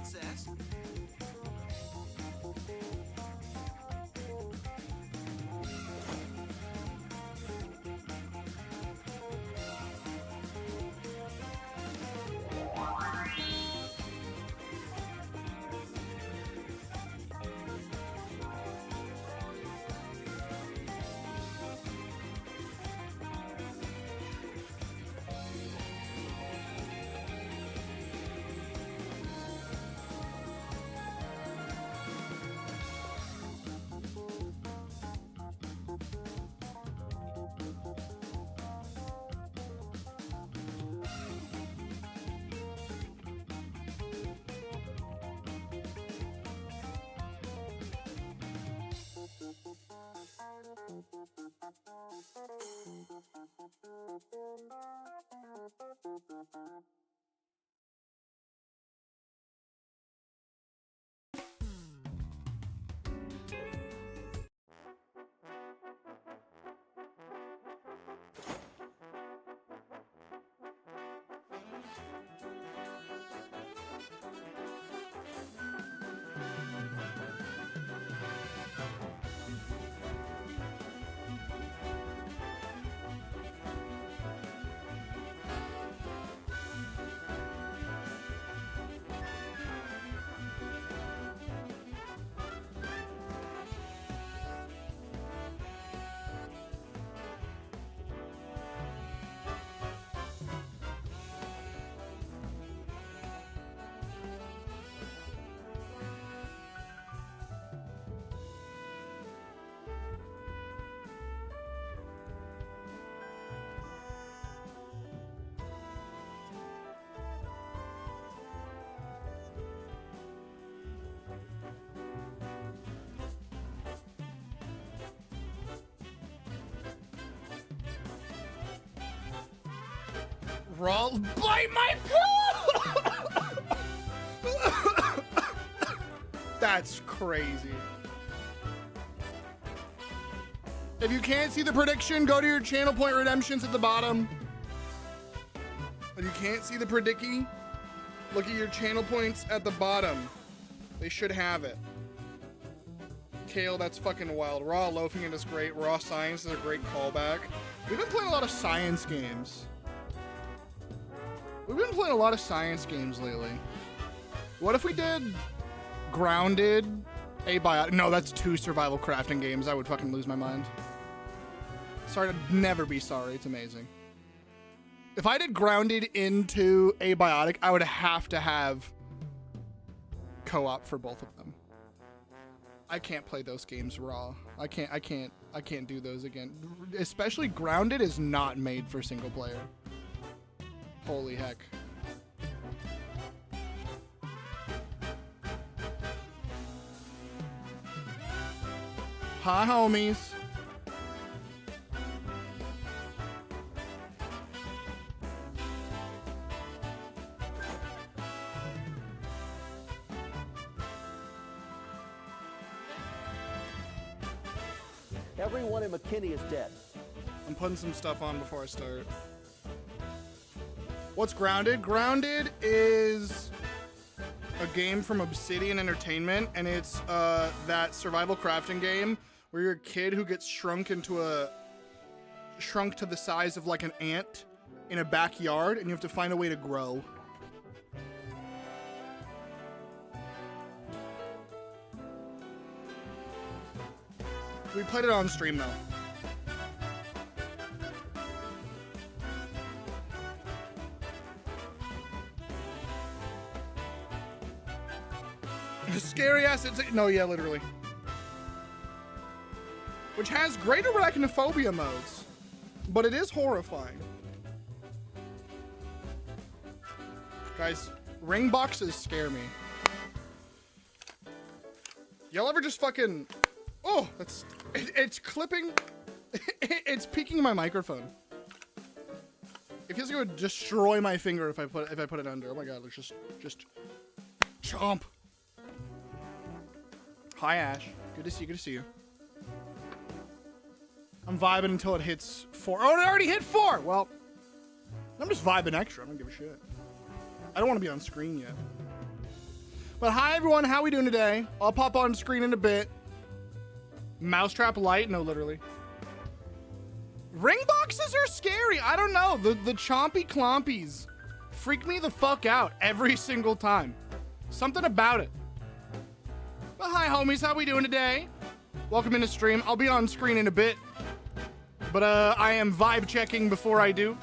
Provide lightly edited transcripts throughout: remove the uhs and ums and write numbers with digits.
princess. Raw, bite my pillow! That's crazy. If you can't see the prediction, go to your channel point redemptions at the bottom. If you can't see the predicky, look at your channel points at the bottom. They should have it. Kale, that's fucking wild. Raw loafing is great. Raw science is a great callback. We've been playing a lot of science games. We've been playing a lot of science games lately. What if we did Grounded, Abiotic? No, that's 2 survival crafting games. I would fucking lose my mind. Sorry to never be sorry. It's amazing. If I did Grounded into Abiotic, I would have to have co-op for both of them. I can't play those games raw. I can't do those again. Especially Grounded is not made for single player. Holy heck. Hi, homies. Everyone in McKinney is dead. I'm putting some stuff on before I start. What's Grounded? Grounded is a game from Obsidian Entertainment, and it's that survival crafting game where you're a kid who gets shrunk to the size of like an ant in a backyard, and you have to find a way to grow. We played it on stream though. Scary ass. No, yeah, literally. Which has great arachnophobia modes, but it is horrifying. Guys, ring boxes scare me. Y'all ever just fucking... Oh, it's clipping. It's peeking my microphone. It feels like it would destroy my finger if I put it under. Oh my god, let's just chomp. Hi Ash, good to see you. I'm vibing until it hits 4. Oh, it already hit 4. Well, I'm just vibing extra. I don't give a shit. I don't want to be on screen yet. But hi everyone, how we doing today? I'll pop on screen in a bit. Mousetrap light? No, literally. Ring boxes are scary. I don't know. The chompy clompies freak me the fuck out every single time. Something about it. But hi homies, how we doing today? Welcome into stream. I'll be on screen in a bit. But I am vibe checking before I do.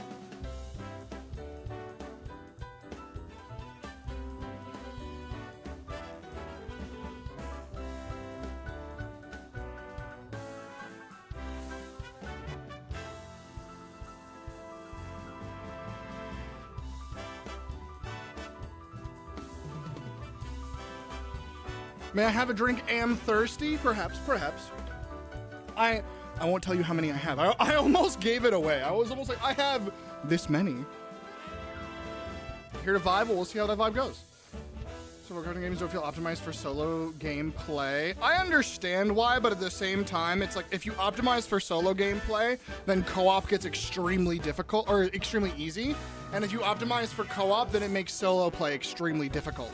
May I have a drink? Am thirsty? Perhaps. I won't tell you how many I have. I almost gave it away. I was almost like, I have this many. Here to vibe, we'll see how that vibe goes. So recording games don't feel optimized for solo gameplay. I understand why, but at the same time, it's like if you optimize for solo gameplay, then co-op gets extremely difficult or extremely easy. And if you optimize for co-op, then it makes solo play extremely difficult.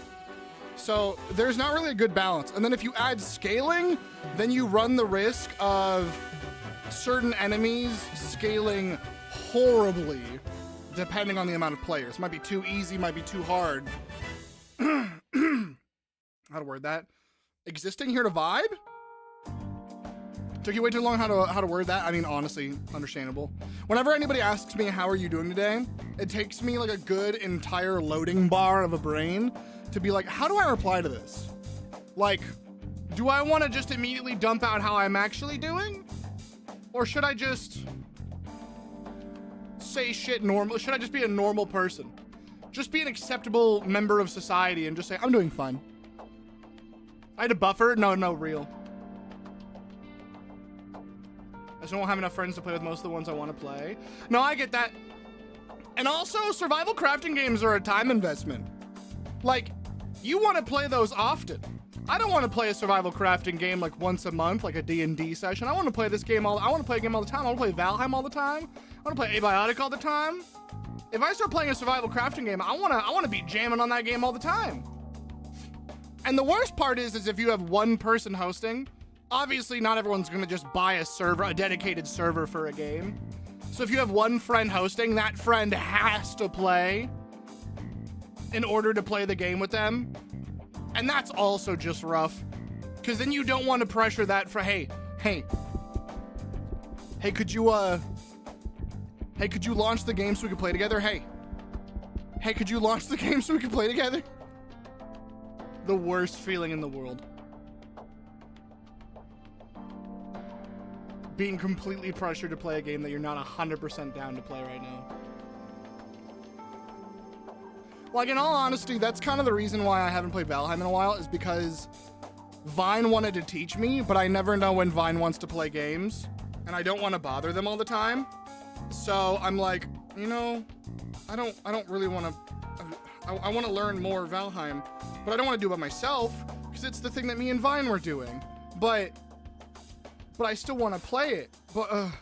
So there's not really a good balance. And then if you add scaling, then you run the risk of certain enemies scaling horribly depending on the amount of players. Might be too easy, might be too hard. How to word that? Existing here to vibe? Took you way too long how to word that? I mean, honestly, understandable. Whenever anybody asks me, how are you doing today? It takes me like a good entire loading bar of a brain to be like, how do I reply to this? Like, do I want to just immediately dump out how I'm actually doing? Or should I just say shit normal? Should I just be a normal person? Just be an acceptable member of society and just say, I'm doing fine. I had a buffer? No, real. I just don't have enough friends to play with most of the ones I want to play. No, I get that. And also, survival crafting games are a time investment. Like, you want to play those often. I don't want to play a survival crafting game like once a month, like a D&D session. I want to play this game I want to play a game all the time. I want to play Valheim all the time. I want to play Abiotic all the time. If I start playing a survival crafting game, I want to be jamming on that game all the time. And the worst part is if you have one person hosting, obviously not everyone's going to just buy a server, a dedicated server for a game. So if you have one friend hosting, that friend has to play in order to play the game with them. And that's also just rough, because then you don't want to pressure that for, hey, could you launch the game so we can play together? Hey, could you launch the game so we can play together? The worst feeling in the world. Being completely pressured to play a game that you're not 100% down to play right now. Like, in all honesty, that's kind of the reason why I haven't played Valheim in a while, is because Vine wanted to teach me, but I never know when Vine wants to play games, and I don't want to bother them all the time. So I'm like, you know, I don't really want to, I want to learn more Valheim, but I don't want to do it by myself, because it's the thing that me and Vine were doing. But I still want to play it. But,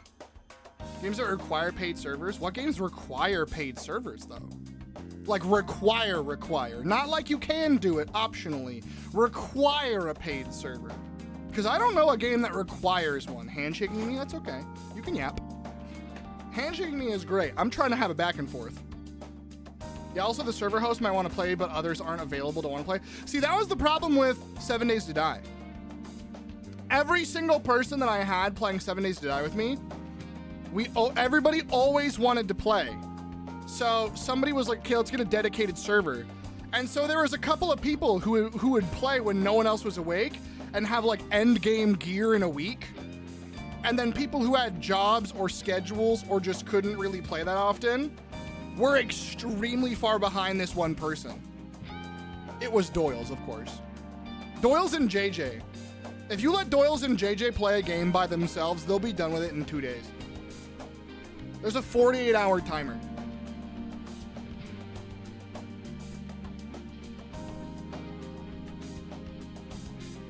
games that require paid servers? What games require paid servers, though? Like, require. Not like you can do it optionally. Require a paid server. Because I don't know a game that requires one. Handshaking me, that's okay. You can yap. Handshaking me is great. I'm trying to have a back and forth. Yeah, also the server host might want to play, but others aren't available to want to play. See, that was the problem with 7 Days to Die. Every single person that I had playing 7 Days to Die with me, everybody always wanted to play. So somebody was like, okay, let's get a dedicated server. And so there was a couple of people who would play when no one else was awake and have like end game gear in a week. And then people who had jobs or schedules or just couldn't really play that often were extremely far behind this one person. It was Doyles, of course. Doyles and JJ. If you let Doyles and JJ play a game by themselves, they'll be done with it in 2 days. There's a 48-hour timer.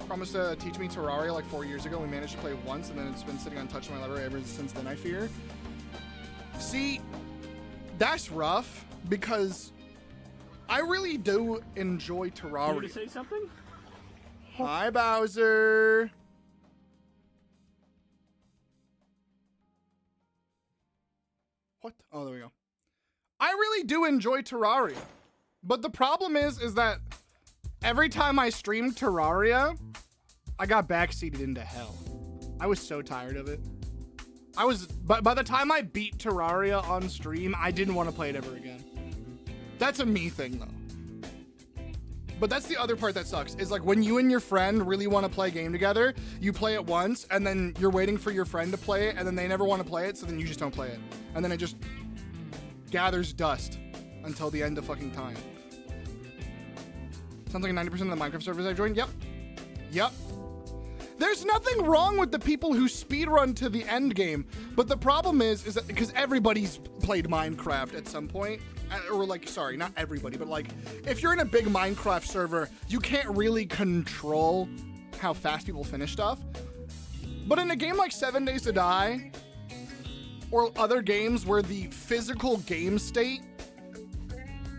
Promised to teach me Terraria like 4 years ago. We managed to play once, and then it's been sitting untouched in my library ever since then, I fear. See, that's rough, because I really do enjoy You Terraria. to say something? Hi, Bowser. What? Oh, there we go. I really do enjoy Terraria. But the problem is that every time I streamed Terraria, I got backseated into hell. I was so tired of it. But by the time I beat Terraria on stream, I didn't want to play it ever again. That's a me thing, though. But that's the other part that sucks, is like when you and your friend really want to play a game together, you play it once, and then you're waiting for your friend to play it, and then they never want to play it, so then you just don't play it. And then it just gathers dust until the end of fucking time. Sounds like 90% of the Minecraft servers I've joined. Yep. There's nothing wrong with the people who speedrun to the end game, but the problem is that because everybody's played Minecraft at some point, or like, sorry, not everybody, but like, if you're in a big Minecraft server, you can't really control how fast people finish stuff. But in a game like 7 Days to Die, or other games where the physical game state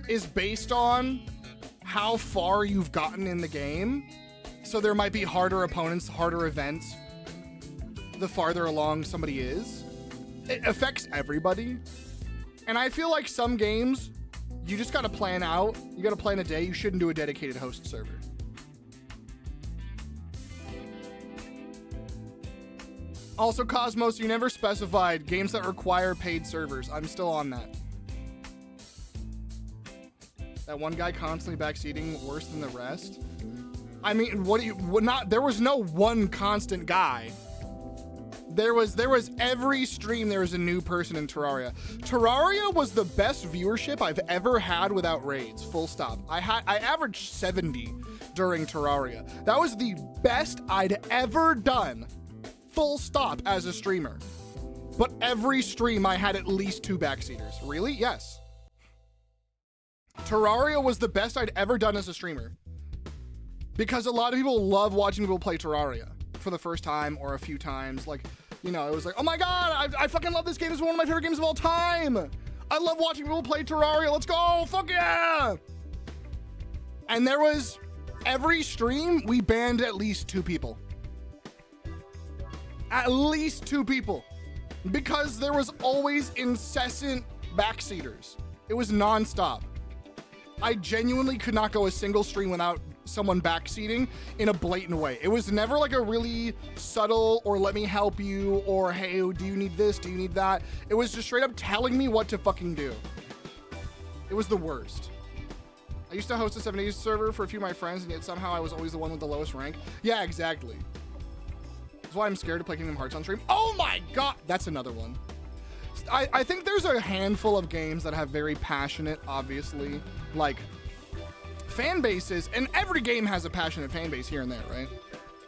is based on how far you've gotten in the game, so there might be harder opponents, harder events, the farther along somebody is. It affects everybody. And I feel like some games, you just gotta plan out. You gotta plan a day. You shouldn't do a dedicated host server. Also, Cosmos, you never specified games that require paid servers. I'm still on that. That one guy constantly backseating worse than the rest. I mean, there was no one constant guy. There was every stream there was a new person in Terraria. Terraria was the best viewership I've ever had without raids, full stop. I averaged 70 during Terraria. That was the best I'd ever done, full stop, as a streamer. But every stream I had at least 2 backseaters. Really? Yes. Terraria was the best I'd ever done as a streamer. Because a lot of people love watching people play Terraria for the first time or a few times. Like, you know, it was like, oh my God, I fucking love this game. It's one of my favorite games of all time. I love watching people play Terraria. Let's go. Fuck yeah. And there was, every stream, we banned at least 2 people. At least 2 people. Because there was always incessant backseaters. It was nonstop. I genuinely could not go a single stream without someone backseating in a blatant way. It was never like a really subtle or let me help you or hey, do you need this? Do you need that? It was just straight up telling me what to fucking do. It was the worst. I used to host a 7 Days server for a few of my friends, and yet somehow I was always the one with the lowest rank. Yeah, exactly. That's why I'm scared to play Kingdom Hearts on stream. Oh my God, that's another one. I think there's a handful of games that have very passionate, obviously, like fan bases, and every game has a passionate fan base here and there, right?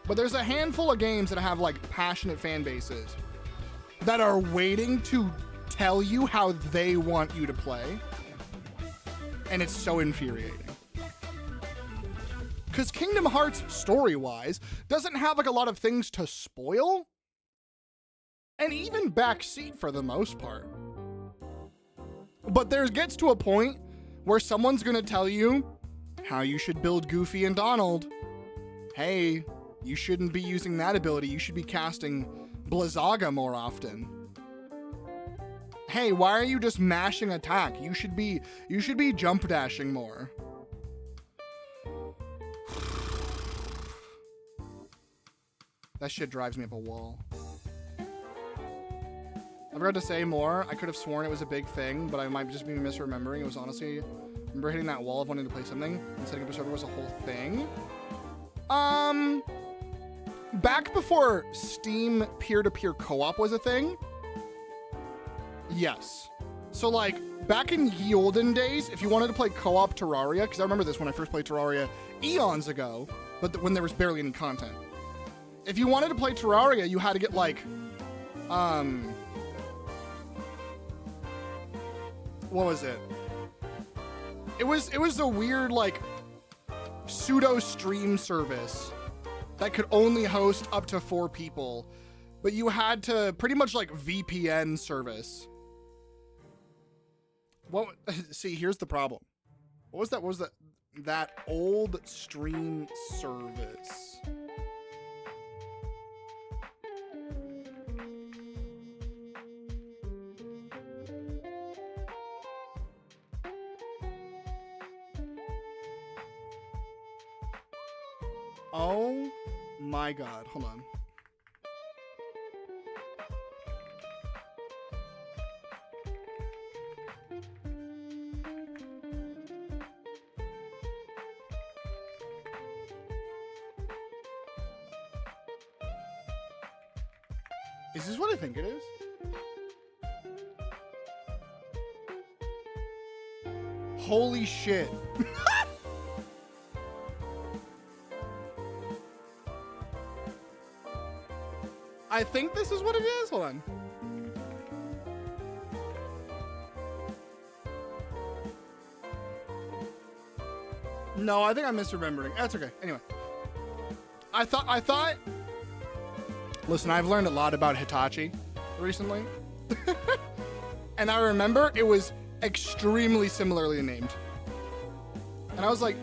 But there's a handful of games that have like passionate fan bases that are waiting to tell you how they want you to play. And it's so infuriating. Because Kingdom Hearts, story-wise, doesn't have like a lot of things to spoil. And even backseat for the most part. But there gets to a point where someone's gonna tell you how you should build Goofy and Donald. Hey, you shouldn't be using that ability. You should be casting Blizzaga more often. Hey, why are you just mashing attack? You should be jump dashing more. That shit drives me up a wall. I forgot to say more. I could have sworn it was a big thing, but I might just be misremembering. It was honestly, I remember hitting that wall of wanting to play something and setting up a server was a whole thing. Back before Steam peer-to-peer co-op was a thing. Yes. So like back in ye olden days, if you wanted to play co-op Terraria, because I remember this when I first played Terraria eons ago, but when there was barely any content. If you wanted to play Terraria, you had to get like, what was it? It was a weird like pseudo stream service that could only host up to 4 people, but you had to pretty much like VPN service. Well, see, here's the problem. What was that? What was that? That old stream service. Oh my God. Hold on. Is this what I think it is? Holy shit. I think this is what it is. Hold on. No, I think I'm misremembering. That's okay. Anyway. I thought listen, I've learned a lot about Hitachi recently. And I remember it was extremely similarly named. And I was like,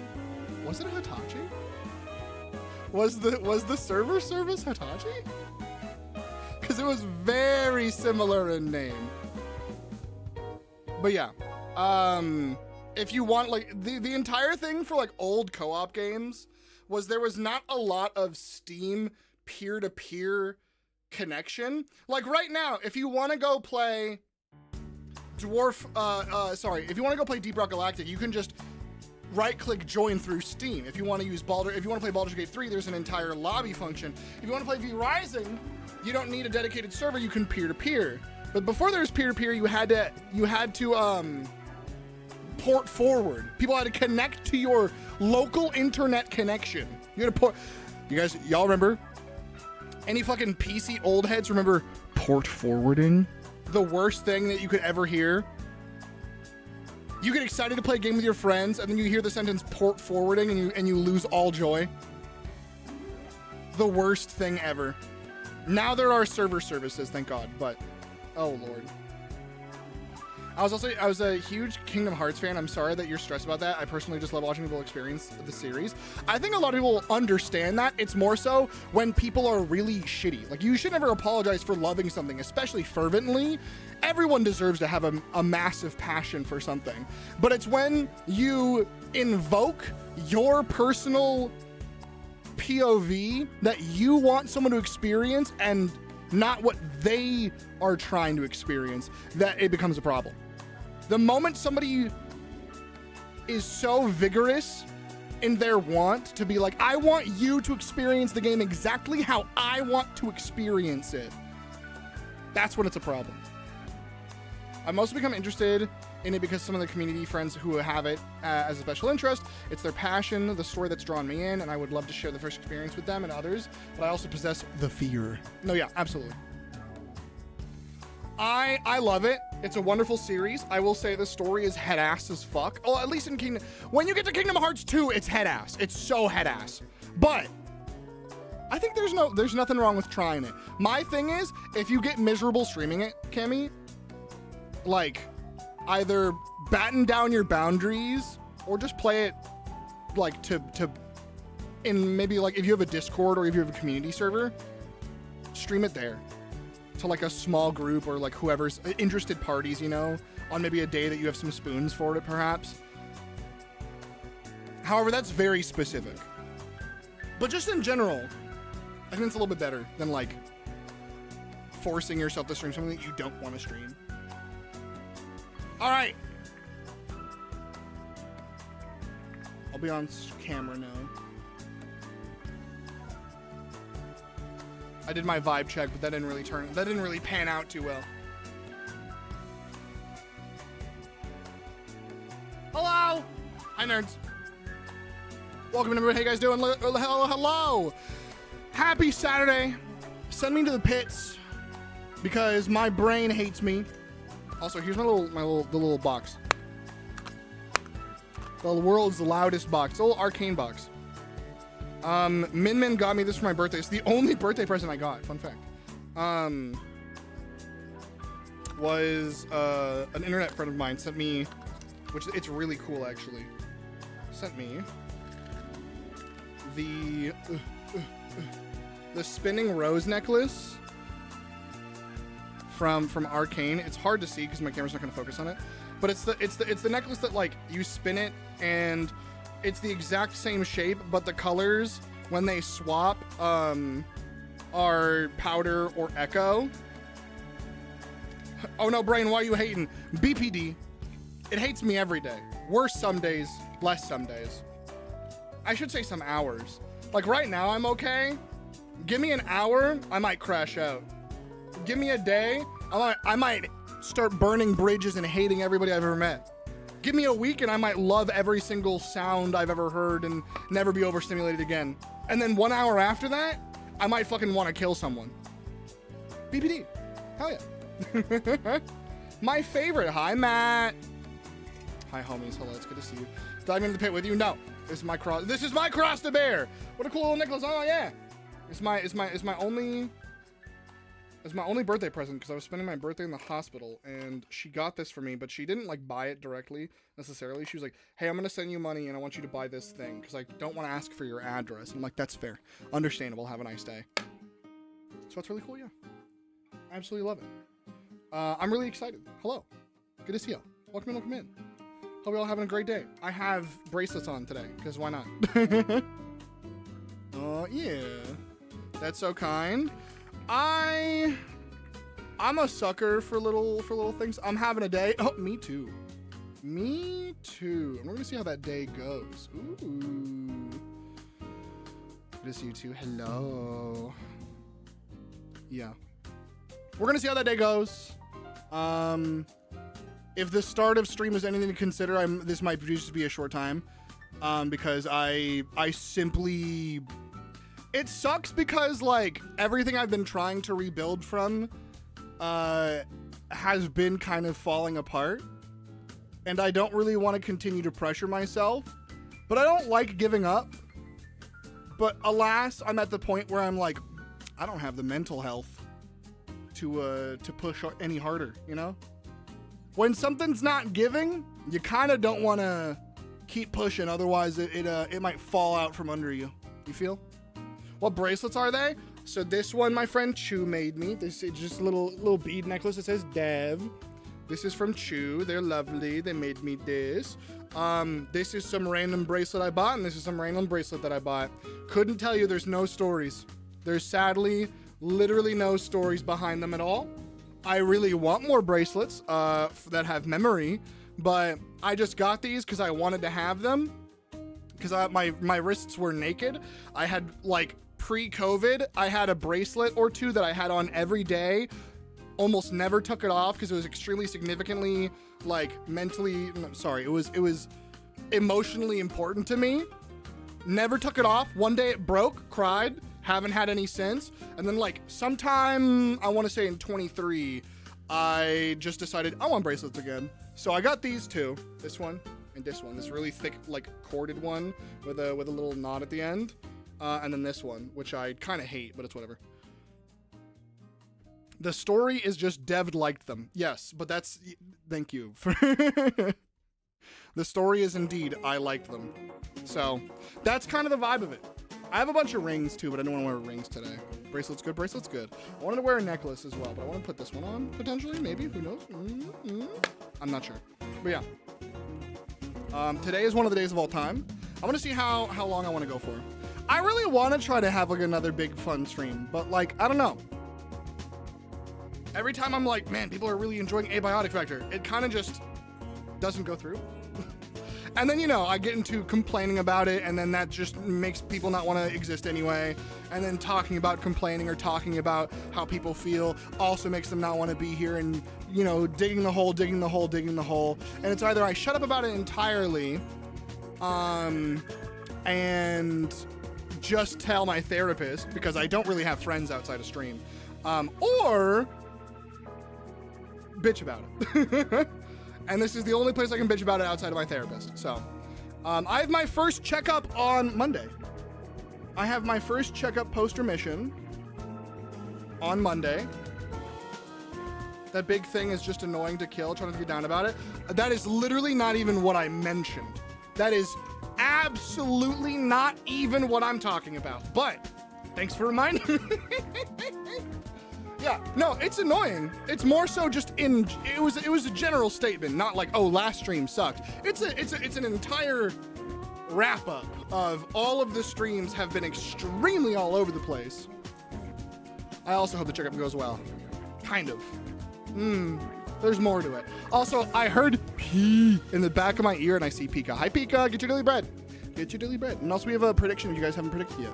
was it Hitachi? Was the server service Hitachi? Because it was very similar in name. But yeah. If you want, like, the entire thing for like old co-op games was there was not a lot of Steam peer-to-peer connection. Like right now, if you want to go play if you want to go play Deep Rock Galactic, you can just right-click join through Steam. If you want to play Baldur's Gate 3, there's an entire lobby function. If you want to play V Rising, you don't need a dedicated server, you can peer-to-peer. But before there was peer-to-peer, you had to port forward. People had to connect to your local internet connection. You had to port. Y'all remember? Any fucking PC old heads remember port forwarding? The worst thing that you could ever hear. You get excited to play a game with your friends, and then you hear the sentence port forwarding, and you lose all joy. The worst thing ever. Now there are server services, thank God, but oh Lord. I was a huge Kingdom Hearts fan. I'm sorry that you're stressed about that. I personally just love watching people experience the series. I think a lot of people understand that. It's more so when people are really shitty. Like, you should never apologize for loving something, especially fervently. Everyone deserves to have a massive passion for something. But it's when you invoke your personal POV that you want someone to experience and not what they are trying to experience, that it becomes a problem. The moment somebody is so vigorous in their want to be like, I want you to experience the game exactly how I want to experience it, that's when it's a problem. I've mostly become interested in it because some of the community friends who have it as a special interest, it's their passion, the story that's drawn me in, and I would love to share the first experience with them and others, but I also possess the fear. No, yeah, absolutely. I love it. It's a wonderful series. I will say the story is head ass as fuck. Oh, at least in Kingdom. When you get to Kingdom Hearts 2, it's head ass. It's so head ass. But I think there's nothing wrong with trying it. My thing is, if you get miserable streaming it, Cammy, like, either batten down your boundaries or just play it like in maybe like if you have a Discord or if you have a community server, stream it there to like a small group or like whoever's interested parties, you know, on maybe a day that you have some spoons for it perhaps. However, that's very specific. But just in general, I think it's a little bit better than like forcing yourself to stream something that you don't want to stream. All right. I'll be on camera now. I did my vibe check, but that didn't really pan out too well. Hello! Hi, nerds. Welcome, everybody. How you guys doing? Hello! Happy Saturday. Send me to the pits because my brain hates me. Also, here's the little box. The world's loudest box. The little arcane box. Min Min got me this for my birthday. It's the only birthday present I got. Fun fact. Was an internet friend of mine sent me, which it's really cool actually. sent me the spinning rose necklace from Arcane. It's hard to see because my camera's not going to focus on it, but it's the necklace that like you spin it and it's the exact same shape, but the colors when they swap are powder or echo. Oh no, brain, why are you hating? BPD. It hates me every day. Worse some days, less some days. I should say some hours. Like right now, I'm okay. Give me an hour, I might crash out. Give me a day, I might start burning bridges and hating everybody I've ever met. Give me a week and I might love every single sound I've ever heard and never be overstimulated again. And then 1 hour after that, I might fucking want to kill someone. BPD. Hell yeah. My favorite. Hi, Matt. Hi, homies. Hello, it's good to see you. Diving into the pit with you? No. This is my cross. This is my cross to bear. What a cool little necklace. Oh yeah. It's my only birthday present because I was spending my birthday in the hospital and she got this for me, but she didn't like buy it directly necessarily. She was like, "Hey, I'm gonna send you money and I want you to buy this thing because I don't want to ask for your address." And I'm like, "That's fair, understandable. Have a nice day." So that's really cool. Yeah, I absolutely love it. I'm really excited. Hello, good to see you. Welcome in. Hope you're all having a great day. I have bracelets on today because why not? Oh yeah, that's so kind. I'm a sucker for little things. I'm having a day. Oh, me too. And we're gonna see how that day goes. Ooh. Good to see you too. Hello. Yeah. We're gonna see how that day goes. If the start of stream is anything to consider, this might just be a short time. Because I simply... It sucks because, like, everything I've been trying to rebuild from has been kind of falling apart. And I don't really want to continue to pressure myself. But I don't like giving up. But alas, I'm at the point where I'm like, I don't have the mental health to push any harder, you know? When something's not giving, you kind of don't want to keep pushing. Otherwise, it might fall out from under you. You feel? What bracelets are they? So this one, my friend Chu made me. This is just a little bead necklace that says Dev. This is from Chu. They're lovely. They made me this. This is some random bracelet I bought, and this is some random bracelet that I bought. Couldn't tell you. There's no stories. There's sadly literally no stories behind them at all. I really want more bracelets that have memory, but I just got these because I wanted to have them because my wrists were naked. I had, like, pre-COVID, I had a bracelet or two that I had on every day, almost never took it off because it was extremely significantly, like, it was emotionally important to me. Never took it off. One day it broke, cried, haven't had any since. And then, like, sometime, I want to say in 23, I just decided I want bracelets again. So I got these two, this one and this one, this really thick, like, corded one with a little knot at the end. And then this one, which I kind of hate, but it's whatever. The story is just Dev liked them. Yes, but that's, thank you. The story is indeed, I liked them. So that's kind of the vibe of it. I have a bunch of rings too, but I don't want to wear rings today. Bracelet's good, bracelet's good. I wanted to wear a necklace as well, but I want to put this one on, potentially, maybe, who knows? I'm not sure, but yeah. Today is one of the days of all time. I want to see how long I want to go for. I really want to try to have, like, another big fun stream, but, like, I don't know. Every time I'm like, man, people are really enjoying Abiotic Factor, it kind of just doesn't go through. And then, you know, I get into complaining about it, and then that just makes people not want to exist anyway. And then talking about complaining or talking about how people feel also makes them not want to be here, and, you know, digging the hole. And it's either I shut up about it entirely, and just tell my therapist, because I don't really have friends outside of stream, or bitch about it. And this is the only place I can bitch about it outside of my therapist. So, I have my first checkup on Monday. I have my first checkup post-remission on Monday. That big thing is just annoying to kill. Try not to get down about it. That is literally not even what I mentioned. That is absolutely not even what I'm talking about. But thanks for reminding me. Yeah, no, it's annoying. It's more so just it was a general statement, not like, oh, last stream sucked. It's an entire wrap up of all of the streams have been extremely all over the place. I also hope the checkup goes well. Kind of. There's more to it. Also, I heard pee in the back of my ear and I see Pika. Hi, Pika. Get your daily bread. Get your daily bread. And also, we have a prediction if you guys haven't predicted yet.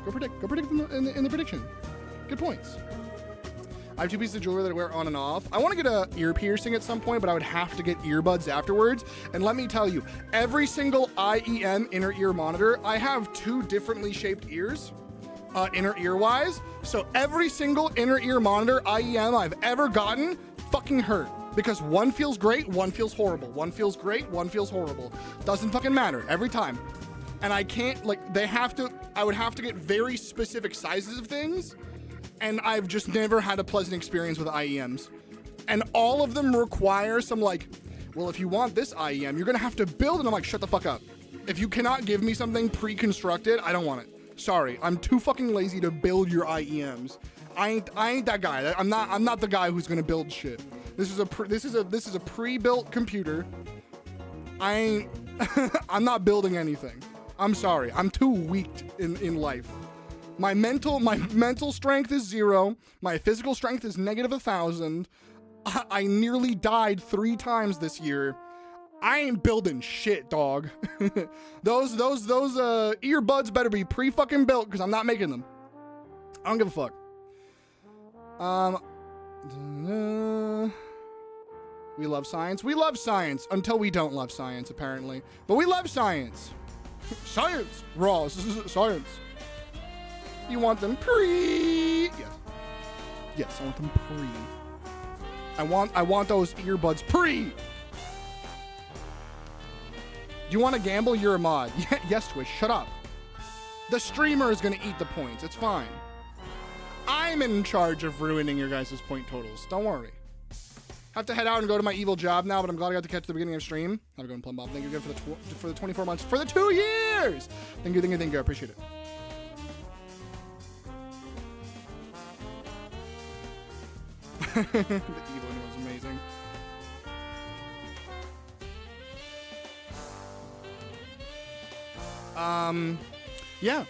Go predict. Go predict in the prediction. Good points. I have 2 pieces of jewelry that I wear on and off. I want to get a ear piercing at some point, but I would have to get earbuds afterwards. And let me tell you, every single IEM inner ear monitor, I have 2 differently shaped ears, inner ear wise. So every single inner ear monitor IEM I've ever gotten fucking hurt. Because one feels great, one feels horrible. One feels great, one feels horrible. Doesn't fucking matter every time. And I can't, like, I would have to get very specific sizes of things. And I've just never had a pleasant experience with IEMs. And all of them require some like, well, if you want this IEM, you're gonna have to build it. And I'm like, shut the fuck up. If you cannot give me something pre-constructed, I don't want it. Sorry, I'm too fucking lazy to build your IEMs. I ain't that guy. I'm not the guy who's gonna build shit. This is a pre-built computer. I'm not building anything. I'm sorry. I'm too weak in life. My mental strength is 0. My physical strength is -1,000. I nearly died 3 times this year. I ain't building shit, dog. those earbuds better be pre-fucking built because I'm not making them. I don't give a fuck. We love science. We love science until we don't love science, apparently. But we love science. Science, raw science. You want them pre? Yes. Yes, I want them pre. I want those earbuds pre. Do you want to gamble? You're a mod. Yes, Twitch. Shut up. The streamer is gonna eat the points. It's fine. I'm in charge of ruining your guys' point totals. Don't worry. Have to head out and go to my evil job now, but I'm glad I got to catch the beginning of stream. How to go and Plum Bob. Thank you again for the 24 months, for the 2 years. Thank you. I appreciate it. The evil one was amazing. Yeah.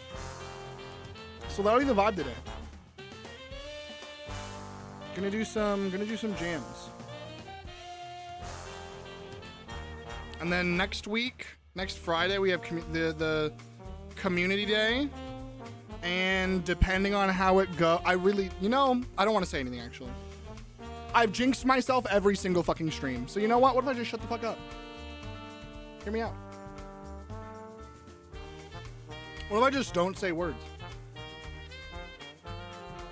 So that'll be the vibe today. Gonna do some jams. And then next Friday, we have the community day. And depending on how it goes, I don't want to say anything actually. I've jinxed myself every single fucking stream. So you know what? What if I just shut the fuck up? Hear me out. What if I just don't say words?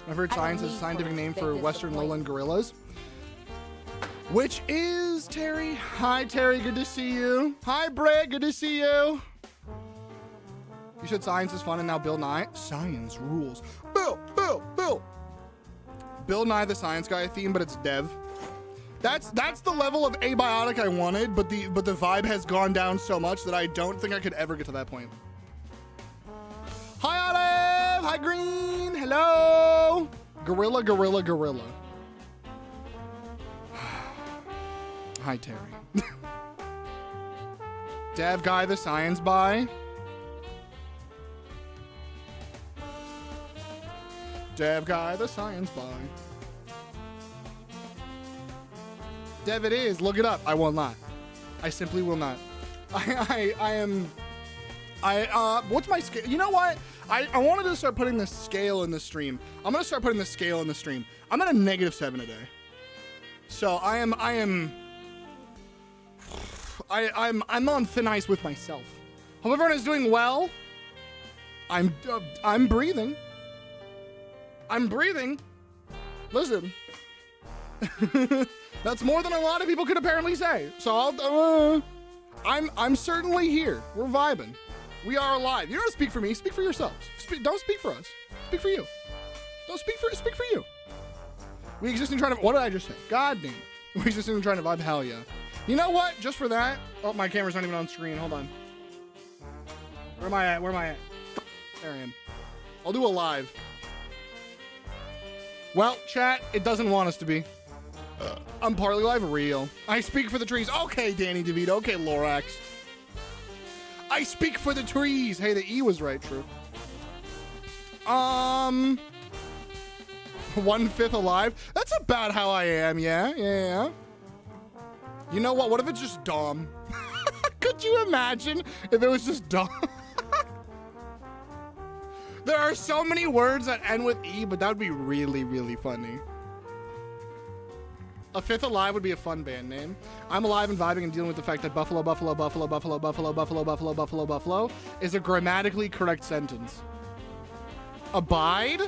I've heard science is a scientific name for Western lowland gorillas. Which is Terry. Hi, Terry. Good to see you. Hi, Brett. Good to see you. You said science is fun and now Bill Nye. Science rules. Bill. Bill Nye the Science Guy theme, but it's Dev. That's the level of abiotic I wanted, but the vibe has gone down so much that I don't think I could ever get to that point. Hi, Olive. Hi, Green. Hello. Gorilla. Hi, Terry. Dev Guy the Science Guy. Dev Guy the Science Guy. Dev it is. Look it up. I will not. I simply will not. What's my scale? You know what? I wanted to start putting the scale in the stream. I'm going to start putting the scale in the stream. I'm at a -7 today. So I'm on thin ice with myself. Hope everyone is doing well. I'm breathing. I'm breathing. Listen. That's more than a lot of people could apparently say. So I'm certainly here. We're vibing. We are alive. You don't speak for me. Speak for yourselves. Don't speak for us. Speak for you. Don't speak for you. We exist in trying to. What did I just say? God damn it. We exist in trying to vibe. Hell yeah. You know what? Just for that. Oh, my camera's not even on screen. Hold on. Where am I at? Where am I at? There I am. I'll do a live. Well, chat, it doesn't want us to be. I'm partly live real. I speak for the trees. Okay, Danny DeVito. Okay, Lorax. I speak for the trees. Hey, the E was right, true. 1/5 alive. That's about how I am, yeah. You know what? What if it's just Dom? Could you imagine if it was just Dom? There are so many words that end with E, but that would be really, really funny. A Fifth Alive would be a fun band name. I'm alive and vibing and dealing with the fact that Buffalo is a grammatically correct sentence. Abide?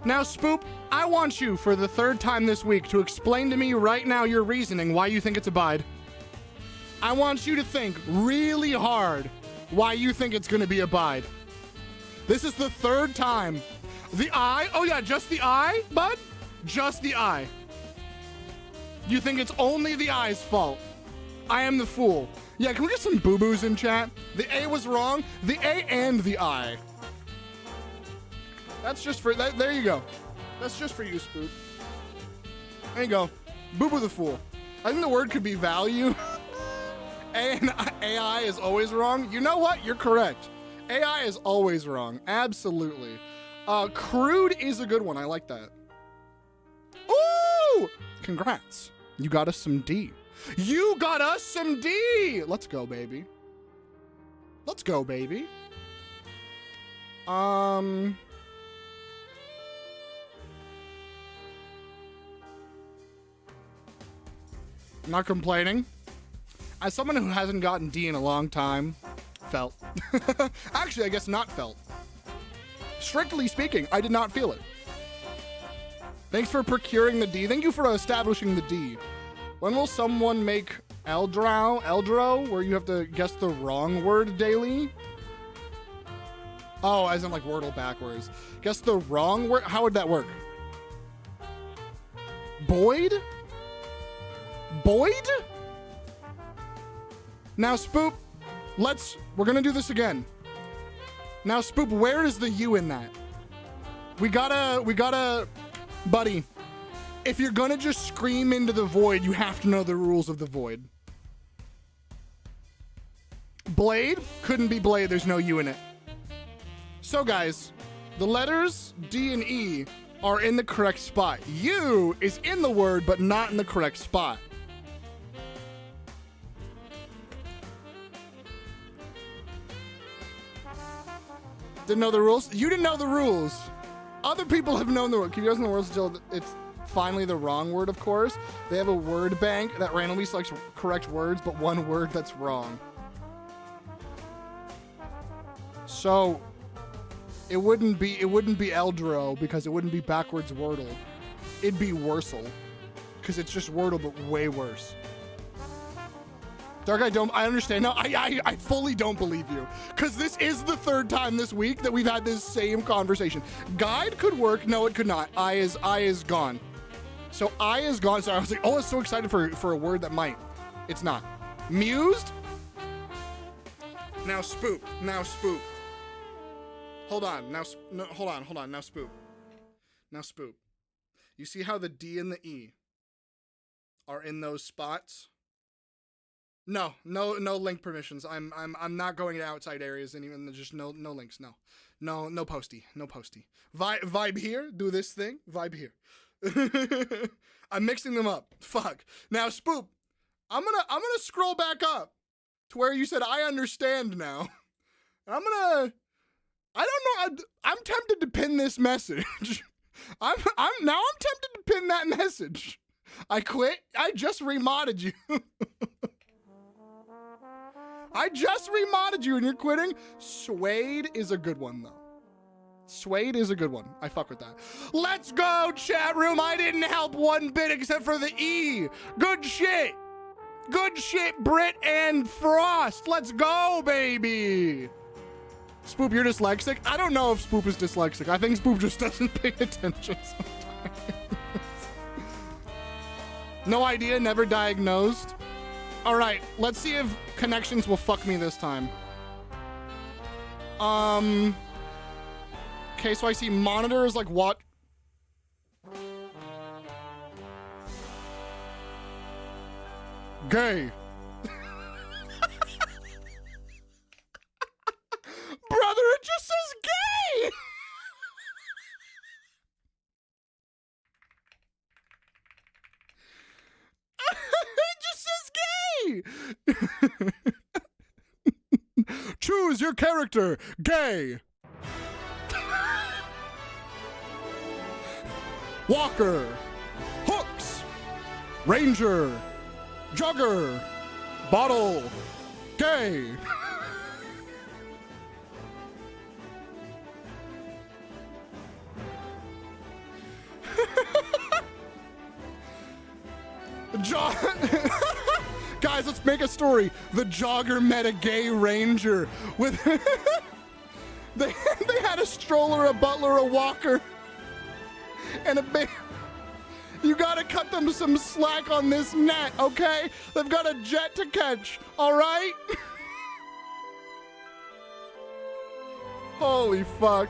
Now, Spoop, I want you for the third time this week to explain to me right now your reasoning why you think it's abide. I want you to think really hard why you think it's gonna be abide. This is the third time. The I? Oh yeah, just the I, bud? Just the I. You think it's only the I's fault. I am the fool. Yeah, can we get some boo-boos in chat? The A was wrong. The A and the I. That's just for, there you go. That's just for you, Spook. There you go. Boo-boo the fool. I think the word could be value. A and AI is always wrong. You know what? You're correct. AI is always wrong. Absolutely. Crude is a good one. I like that. Ooh! Congrats. You got us some D. You got us some D! Let's go, baby. Let's go, baby. I'm not complaining. As someone who hasn't gotten D in a long time, felt. Actually, I guess not felt. Strictly speaking, I did not feel it. Thanks for procuring the D. Thank you for establishing the D. When will someone make Eldro, where you have to guess the wrong word daily? Oh, as in like Wordle backwards. Guess the wrong word? How would that work? Boyd? Boyd? Now, Spoop, we're gonna do this again. Now, Spoop, where is the U in that? We gotta, buddy, if you're gonna just scream into the void, you have to know the rules of the void. Blade? Couldn't be Blade, there's no U in it. So guys, the letters D and E are in the correct spot. U is in the word, but not in the correct spot. Didn't know the rules? You didn't know the rules. Other people have known the rules. Keep you guys in the world until it's finally the wrong word, of course. They have a word bank that randomly selects correct words, but one word that's wrong. So it wouldn't be Eldro because it wouldn't be backwards Wordle. It'd be Wursel because it's just Wordle but way worse. Dark, I understand. No, I fully don't believe you. Because this is the third time this week that we've had this same conversation. Guide could work. No, it could not. I is gone. So I is gone. So I was like, oh, I was so excited for a word that might. It's not. Mused? Now Spoop. Now Spoop. Hold on. Now, no, hold on. Now Spoop. Now Spoop. You see how the D and the E are in those spots? No link permissions. I'm not going to outside areas and even just no links. No posty. Vibe here. Do this thing. Vibe here. I'm mixing them up. Fuck. Now, Spoop, I'm gonna scroll back up to where you said I understand now. I don't know. I'm tempted to pin this message. I'm tempted to pin that message. I quit. I just remodded you. I just remodded you and you're quitting. Suede is a good one, though. Suede is a good one. I fuck with that. Let's go, chat room. I didn't help one bit except for the E. Good shit. Good shit, Britt and Frost. Let's go, baby. Spoop, you're dyslexic? I don't know if Spoop is dyslexic. I think Spoop just doesn't pay attention sometimes. No idea, never diagnosed. All right, let's see if connections will fuck me this time. Okay, so I see monitor is like what? Gay. Brother, it just says gay. It just says gay. Choose your character. Gay. Walker. Hooks. Ranger. Jogger. Bottle. Gay. Guys, let's make a story. The jogger met a gay ranger with they had a stroller, a butler, a walker, and a baby. You gotta cut them some slack on this net, okay? They've got a jet to catch, all right? Holy fuck.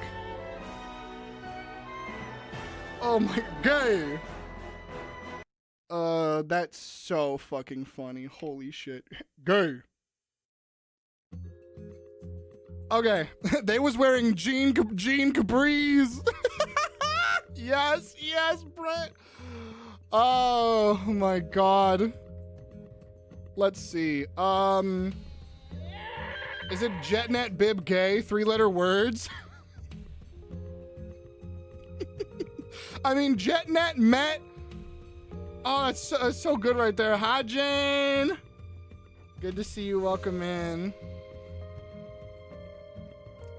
Oh my god. That's so fucking funny. Holy shit. Gay. Okay. They was wearing jean capris. Yes, Brett. Oh my god. Let's see. Is it Jetnet Bib Gay? 3-letter words? I mean, Jetnet met. Oh, it's so good right there. Hi, Jane. Good to see you. Welcome in.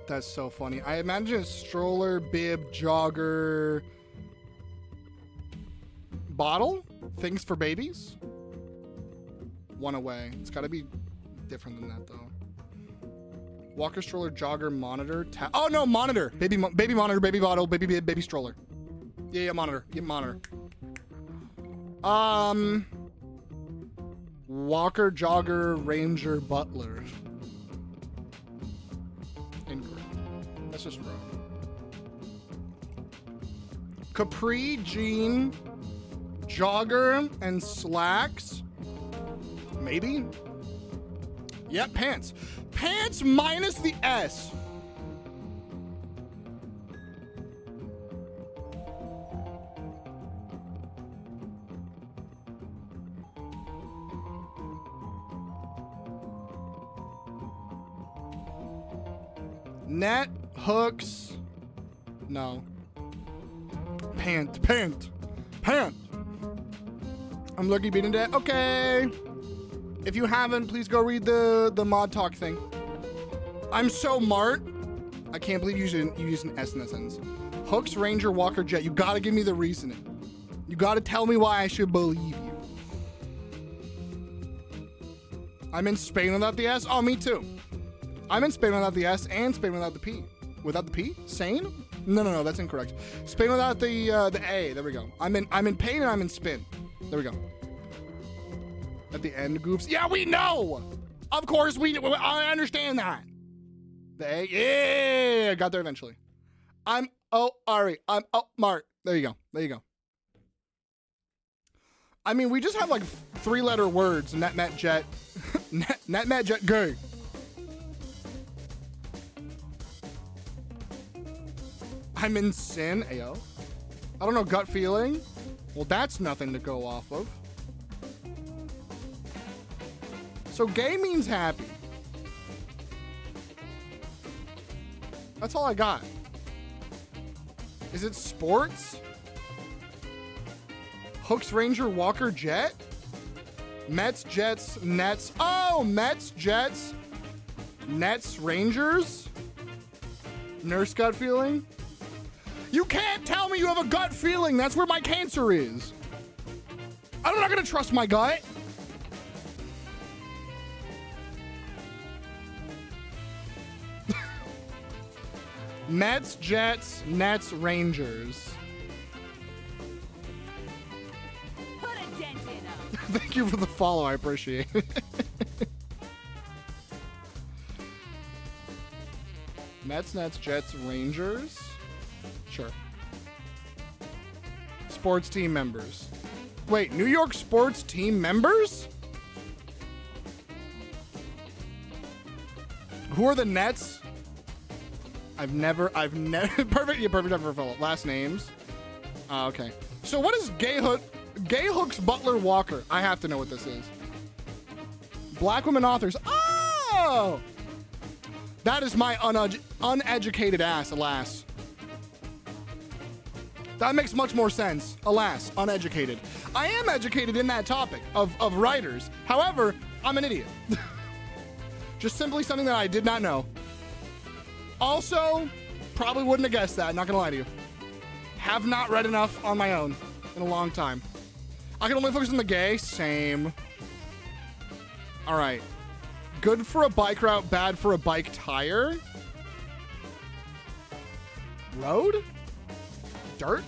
That's so funny. I imagine a stroller, bib, jogger, bottle? Things for babies? One away. It's got to be different than that, though. Walker, stroller, jogger, monitor. Oh, no, monitor. Baby monitor, baby bottle, baby bib, baby stroller. Yeah, monitor. Yeah, monitor. Walker, jogger, ranger, butler. Incorrect. That's just wrong. Capri, jean, jogger, and slacks. Maybe? Yep, pants. Pants minus the S. Net, hooks, no. Pant. I'm lucky beating that. Okay. If you haven't, please go read the mod talk thing. I'm so Mart. I can't believe you used an S in that sentence. Hooks, Ranger, Walker, Jet. You gotta give me the reasoning. You gotta tell me why I should believe you. I'm in Spain without the S? Oh, me too. I'm in Spain without the S and Spain without the P. Without the P? Sane? No, that's incorrect. Spain without the A. There we go. I'm in pain and I'm in spin. There we go. At the end, goofs. Yeah, we know. Of course, I understand that. The A. Yeah, got there eventually. I'm Ari. I'm Mart. There you go. I mean, we just have like 3-letter words. Net, jet. Net, jet, gay. I'm in sin, ayo. I don't know, gut feeling. Well, that's nothing to go off of. So gay means happy. That's all I got. Is it sports? Hooks, Ranger, Walker, Jet? Mets, Jets, Nets. Oh, Mets, Jets, Nets, Rangers? Nurse gut feeling? You can't tell me you have a gut feeling. That's where my cancer is. I'm not going to trust my gut. Mets, Jets, Nets, Rangers. Put a dent in them. Thank you for the follow. I appreciate it. Mets, Nets, Jets, Rangers. Sure. Sports team members. Wait, New York sports team members? Who are the Nets? I've never, perfect, yeah, perfect ever fellow. Last names. Okay. So what is Gay Hook's Butler Walker? I have to know what this is. Black women authors. Oh! That is my uneducated ass, alas. That makes much more sense. Alas, uneducated. I am educated in that topic of writers. However, I'm an idiot. Just simply something that I did not know. Also, probably wouldn't have guessed that, not gonna lie to you. Have not read enough on my own in a long time. I can only focus on the gay, same. All right. Good for a bike route, bad for a bike tire. Road? Dirt?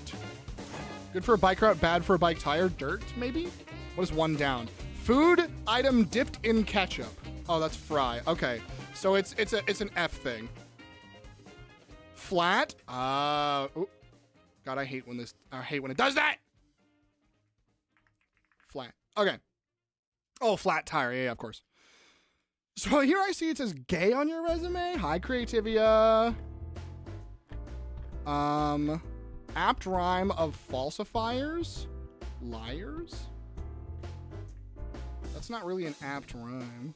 Good for a bike route, bad for a bike tire. Dirt, maybe? What is one down? Food item dipped in ketchup. Oh, that's fry. Okay. So it's an F thing. Flat. Ooh. God, I hate when it does that. Flat. Okay. Oh, flat tire. Yeah, of course. So here I see it says gay on your resume. High creativia. Apt rhyme of falsifiers. Liars. That's not really an apt rhyme.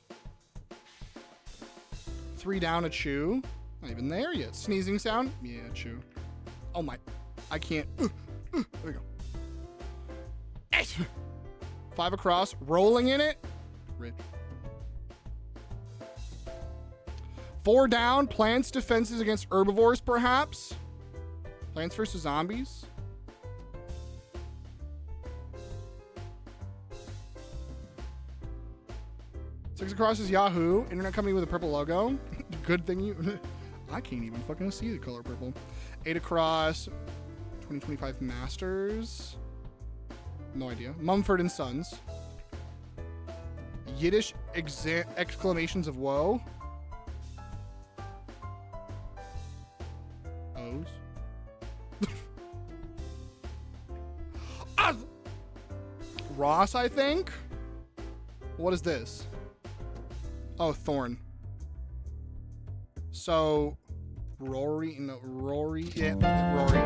3 down a chew. Not even there yet. Sneezing sound. Yeah, chew. Oh my. I can't. There we go. 5 across. Rolling in it. Rich. 4 down. Plants defenses against herbivores, perhaps. Plants versus zombies. Six across is Yahoo. Internet company with a purple logo. Good thing you... I can't even fucking see the color purple. 8 across. 2025 Masters. No idea. Mumford and Sons. Yiddish exclamations of woe. O's. Ross, I think. What is this? Oh, Thorn. So, Rory, no, Rory, yeah, Rory.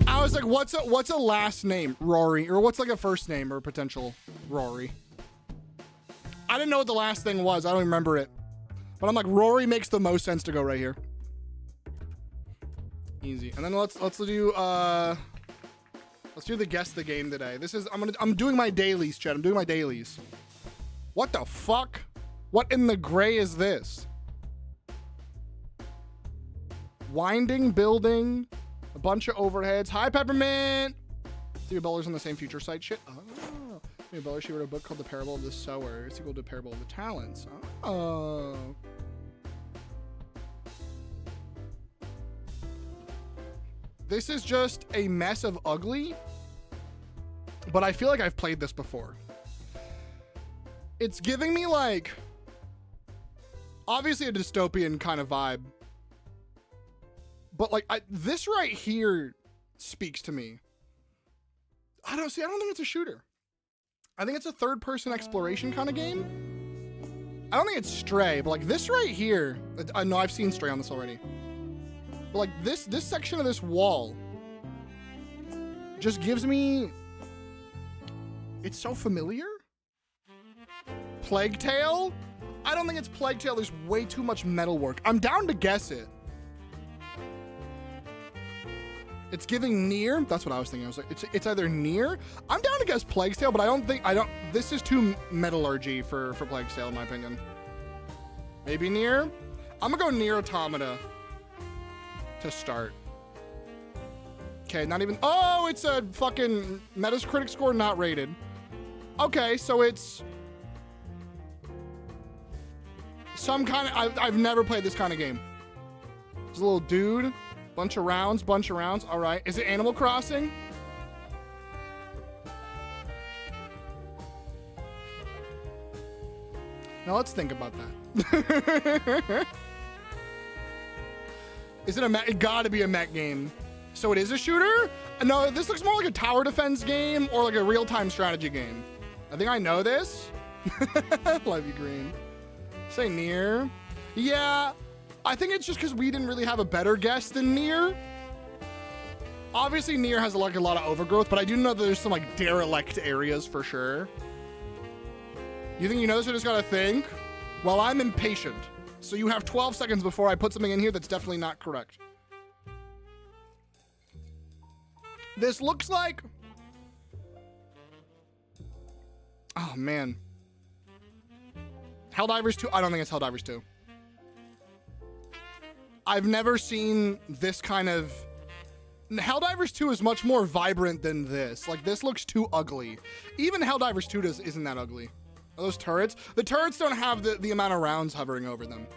I was like, what's a last name? Rory, or what's like a first name or potential Rory? I didn't know what the last thing was. I don't remember it, but I'm like, Rory makes the most sense to go right here. Easy, and then let's do the guess the game today. This is I'm doing my dailies, Chet. I'm doing my dailies. What the fuck? What in the gray is this? Winding, building, a bunch of overheads. Hi, Peppermint! 3 Bellers on the same future site. Shit. Oh. 3 Bellers, she wrote a book called The Parable of the Sower. It's equal to Parable of the Talents. Oh. This is just a mess of ugly, but I feel like I've played this before. It's giving me like, obviously a dystopian kind of vibe, but like this right here speaks to me. I don't think it's a shooter. I think it's a third-person exploration kind of game. I don't think it's Stray, but like this right here, I know I've seen Stray on this already. But like this section of this wall just gives me, it's so familiar. Plague Tale? I don't think it's Plague Tale. There's way too much metalwork. I'm down to guess it. It's giving Nier. That's what I was thinking. I was like, it's either Nier. I'm down to guess Plague Tale, but this is too metallurgy for Plague Tale in my opinion. Maybe Nier? I'm gonna go Nier Automata to start. Okay, not even, oh, it's a fucking Metacritic score not rated. Okay, so it's some kind of, I've never played this kind of game. There's a little dude, bunch of rounds. All right, is it Animal Crossing? Now let's think about that. Is it a mech? It gotta be a mech game. So it is a shooter? No, this looks more like a tower defense game or like a real-time strategy game. I think I know this. Love you, Green. Say Nier. Yeah, I think it's just because we didn't really have a better guess than Nier. Obviously, Nier has like a lot of overgrowth, but I do know that there's some like derelict areas for sure. You think you know this? I just gotta think. Well, I'm impatient. So you have 12 seconds before I put something in here that's definitely not correct. This looks like... Oh, man. Helldivers 2? I don't think it's Helldivers 2. I've never seen this kind of... Helldivers 2 is much more vibrant than this. Like, this looks too ugly. Even Helldivers 2 isn't that ugly. Are those turrets? The turrets don't have the amount of rounds hovering over them.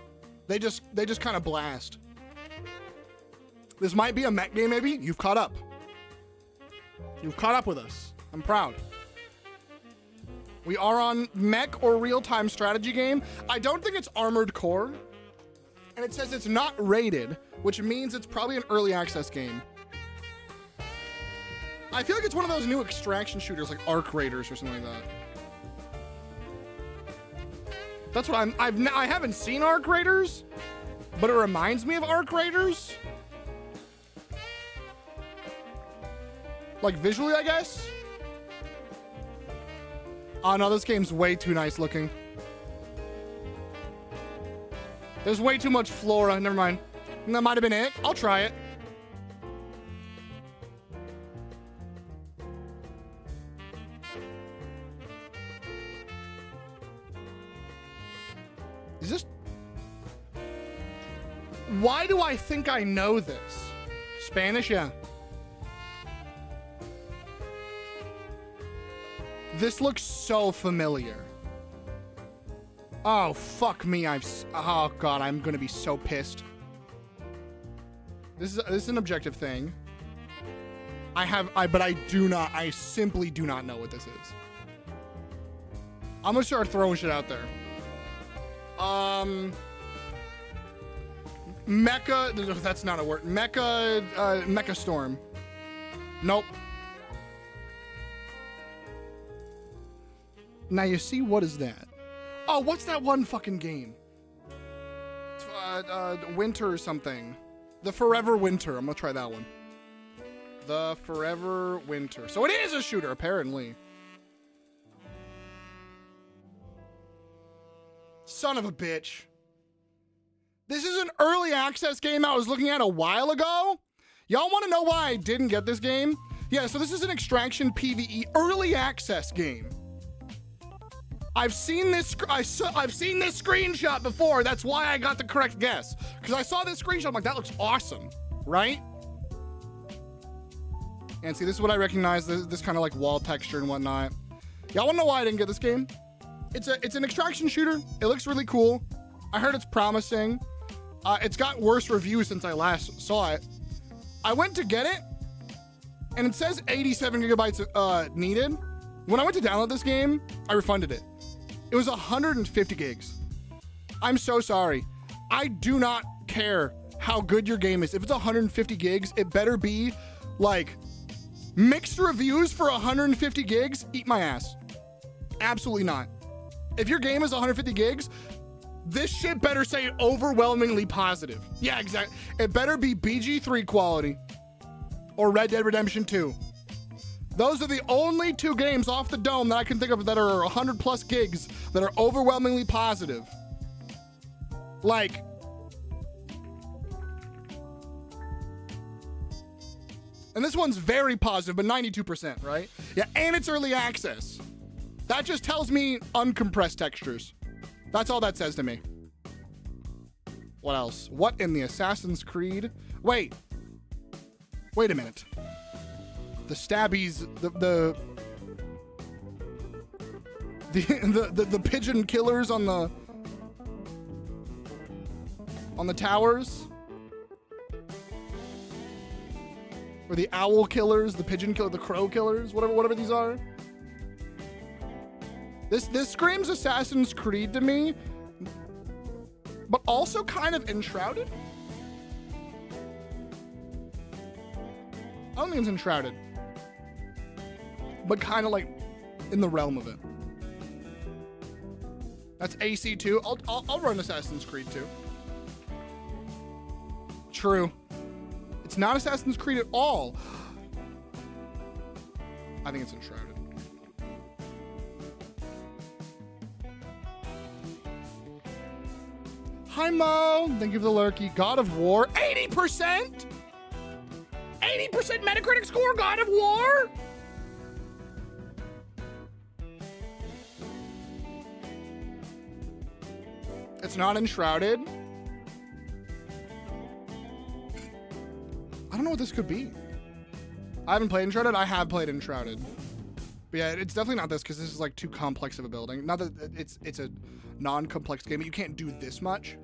They just kind of blast. This might be a mech game, maybe? You've caught up. You've caught up with us. I'm proud. We are on mech or real-time strategy game. I don't think it's Armored Core. And it says it's not rated, which means it's probably an early access game. I feel like it's one of those new extraction shooters like Arc Raiders or something like that. That's what I haven't seen Arc Raiders, but it reminds me of Arc Raiders. Like visually, I guess. Oh no, this game's way too nice looking. There's way too much flora. Never mind. That might have been it. I'll try it. Is this... Why do I think I know this? Spanish, yeah. This looks so familiar. Oh, fuck me. Oh, God, I'm going to be so pissed. This is an objective thing. But I simply do not know what this is. I'm going to start throwing shit out there. Mecha, that's not a word. Mecha Storm. Nope. Now you see, what is that? Oh, what's that one fucking game? Winter or something. The Forever Winter. I'm gonna try that one. The Forever Winter. So it is a shooter, apparently. Son of a bitch. This is an early access game I was looking at a while ago. Y'all want to know why I didn't get this game? Yeah, so this is an extraction PvE early access game. I've seen this screenshot before. That's why I got the correct guess. Because I saw this screenshot, I'm like, that looks awesome, right? And see, this is what I recognize, this kind of like wall texture and whatnot. Y'all wanna know why I didn't get this game? It's an extraction shooter. It looks really cool. I heard it's promising. It's got worse reviews since I last saw it. I went to get it, and it says 87 gigabytes needed. When I went to download this game, I refunded it. It was 150 gigs. I'm so sorry. I do not care how good your game is. If it's 150 gigs, it better be like mixed reviews for 150 gigs. Eat my ass. Absolutely not. If your game is 150 gigs, this shit better say overwhelmingly positive. Yeah, exactly. It better be BG3 quality or Red Dead Redemption 2. Those are the only two games off the dome that I can think of that are 100 plus gigs that are overwhelmingly positive. Like, and this one's very positive, but 92%, right? Yeah, and it's early access. That just tells me uncompressed textures. That's all that says to me. What else? What in the Assassin's Creed? Wait a minute. The stabbies, the pigeon killers on the towers, or the owl killers, the pigeon killer, the crow killers, whatever these are. This screams Assassin's Creed to me, but also kind of Enshrouded. I don't think it's Enshrouded. But kind of like in the realm of it. That's AC2. I'll run Assassin's Creed 2. True. It's not Assassin's Creed at all. I think it's Enshrouded. Hi, Mo. Thank you for the lurky. God of War. 80%? 80% Metacritic score, God of War? It's not Enshrouded. I don't know what this could be. I haven't played Enshrouded. I have played Enshrouded. But yeah, it's definitely not this because this is like too complex of a building. Not that it's a non-complex game, but you can't do this much.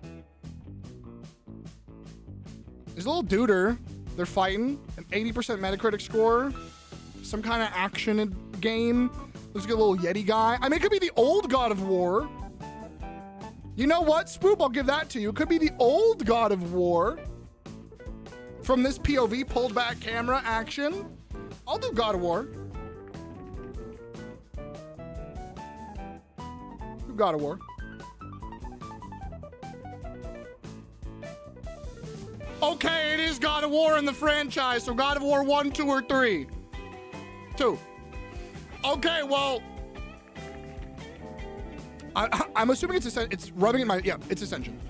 There's a little duder. They're fighting. An 80% Metacritic score. Some kind of action game. Looks like a little Yeti guy. I mean, it could be the old God of War. You know what, Spoop? I'll give that to you. It could be the old God of War. From this POV, pulled back camera action. I'll do God of War. Do God of War. Okay, it is God of War in the franchise. So God of War 1, 2, or 3? 2. Okay, well, I'm assuming it's rubbing in my, yeah, it's Ascension.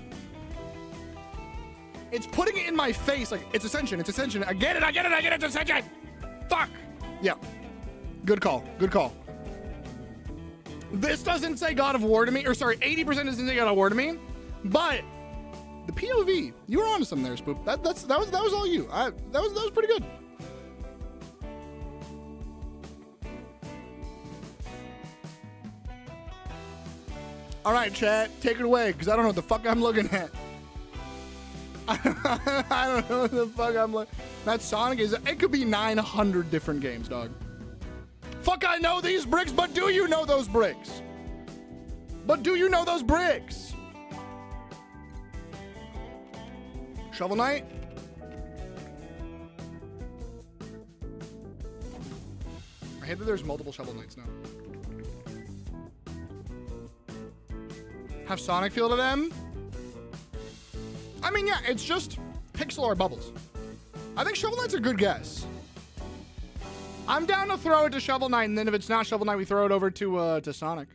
It's putting it in my face like it's Ascension, it's Ascension. I get it, it's Ascension. Fuck. Yeah. Good call, good call. This doesn't say God of War to me, or sorry, 80% doesn't say God of War to me, but the POV, you were onto something there, Spoop. That was all you. That was pretty good. All right, chat, take it away, because I don't know what the fuck I'm looking at. I don't know what the fuck I'm looking at. That Sonic is, it could be 900 different games, dog. Fuck, I know these bricks, but do you know those bricks? But do you know those bricks? Shovel Knight? I hate that there's multiple Shovel Knights now. Have Sonic feel to them? I mean, yeah, it's just pixel art bubbles. I think Shovel Knight's a good guess. I'm down to throw it to Shovel Knight, and then if it's not Shovel Knight, we throw it over to Sonic.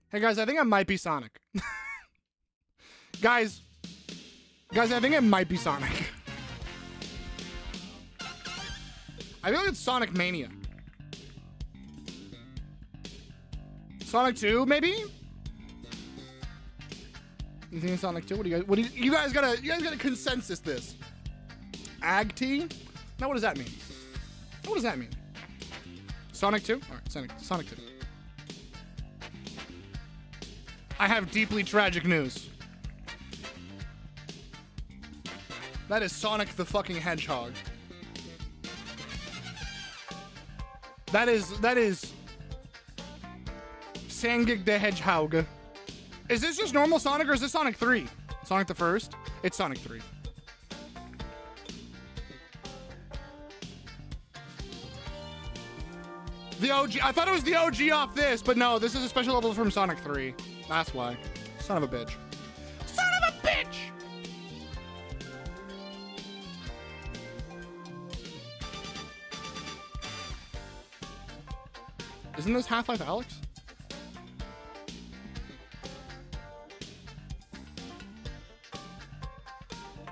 Hey guys, I think it might be Sonic. Guys, I think it might be Sonic. I feel like it's Sonic Mania. Sonic 2, maybe? You think it's Sonic 2? You guys gotta consensus this. Ag T? Now what does that mean? What does that mean? Sonic 2? Alright, Sonic 2. I have deeply tragic news. That is Sonic the fucking Hedgehog. That is Sangig the Hedgehog. Is this just normal Sonic or is this Sonic 3? Sonic the first? It's Sonic 3. The OG. I thought it was the OG off this, but no, this is a special level from Sonic 3. That's why. Son of a bitch. Son of a bitch! Isn't this Half-Life Alyx?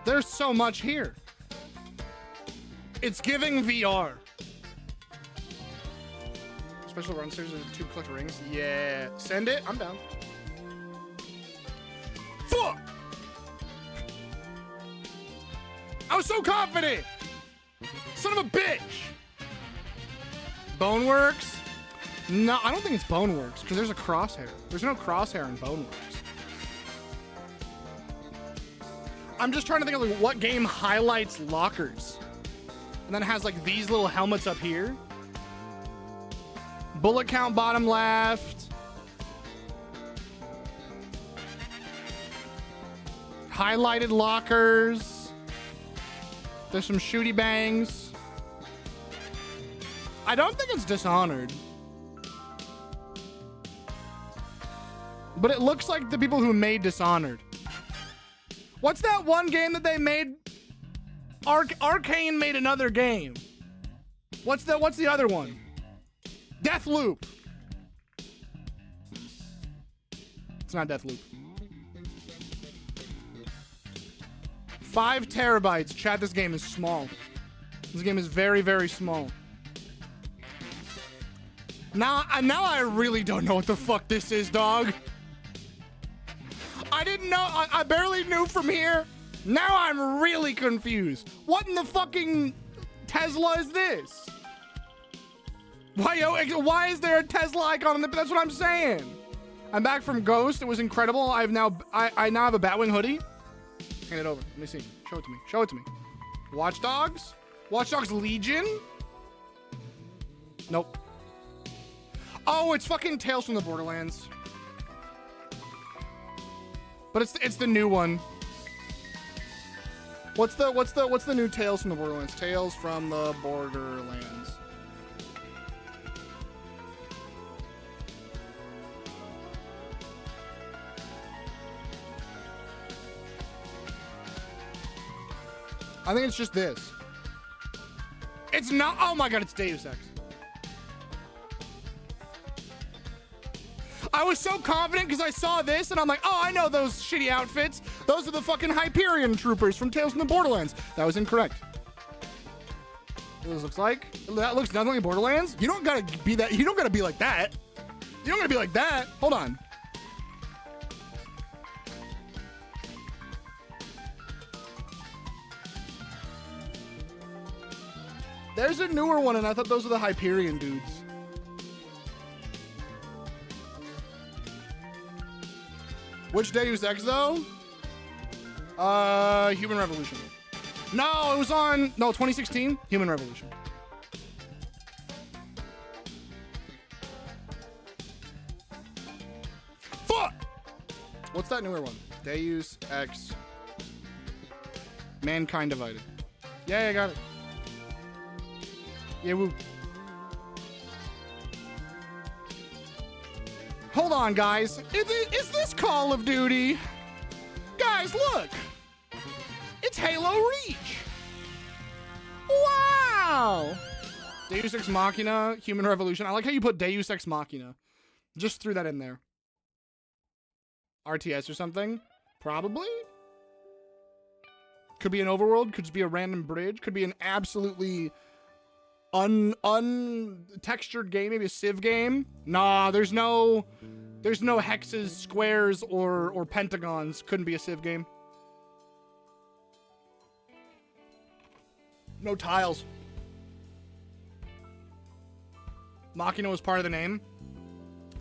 There's so much here. It's giving VR. Special run series and 2 collect rings. Yeah. Send it. I'm down. Fuck! I was so confident! Son of a bitch! Boneworks? No, I don't think it's Boneworks, because there's a crosshair. There's no crosshair in Boneworks. I'm just trying to think of like what game highlights lockers. And then it has like these little helmets up here. Bullet count bottom left. Highlighted lockers. There's some shooty bangs. I don't think it's Dishonored. But it looks like the people who made Dishonored. What's that one game that they made? Arcane made another game. What's the other one? Deathloop. It's not Deathloop. 5 terabytes. Chat, this game is small. This game is very, very small. Now I really don't know what the fuck this is, dog. I didn't know. I barely knew from here. Now I'm really confused. What in the fucking Tesla is this? Why is there a Tesla icon on the? That's what I'm saying. I'm back from Ghost. It was incredible. I now have a Batwing hoodie. Hand it over. Let me see. Show it to me. Show it to me. Watch Dogs? Watch Dogs Legion? Nope. Oh, it's fucking Tales from the Borderlands. But it's the new one. What's the new Tales from the Borderlands? Tales from the Borderlands. I think it's just this. It's not. Oh my god, it's Deus Ex. I was so confident because I saw this and I'm like, oh, I know those shitty outfits. Those are the fucking Hyperion troopers from Tales from the Borderlands. That was incorrect. What this looks like? That looks nothing like Borderlands. You don't gotta be that. You don't gotta be like that. You don't gotta be like that. Hold on. There's a newer one, and I thought those were the Hyperion dudes. Which Deus Ex, though? Human Revolution. No, it was on... No, 2016. Human Revolution. Fuck! What's that newer one? Deus Ex. Mankind Divided. Yeah, I got it. Yeah, woo. Hold on, guys. Is this Call of Duty? Guys, look. It's Halo Reach. Wow. Deus Ex Machina, Human Revolution. I like how you put Deus Ex Machina. Just threw that in there. RTS or something? Probably. Could be an overworld. Could just be a random bridge. Could be an absolutely... untextured game, maybe a Civ game. Nah, there's no hexes, squares, or pentagons. Couldn't be a Civ game. No tiles. Machina was part of the name.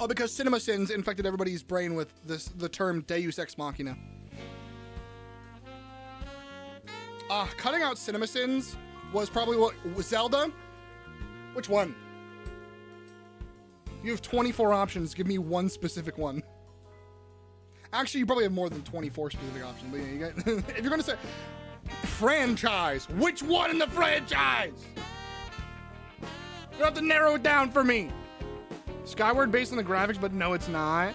Oh, because CinemaSins infected everybody's brain with the term Deus Ex Machina. Cutting out CinemaSins was probably what was Zelda. Which one? You have 24 options. Give me one specific one. Actually, you probably have more than 24 specific options. But yeah, you got, if you're gonna say franchise, which one in the franchise? You have to narrow it down for me. Skyward based on the graphics, but no, it's not.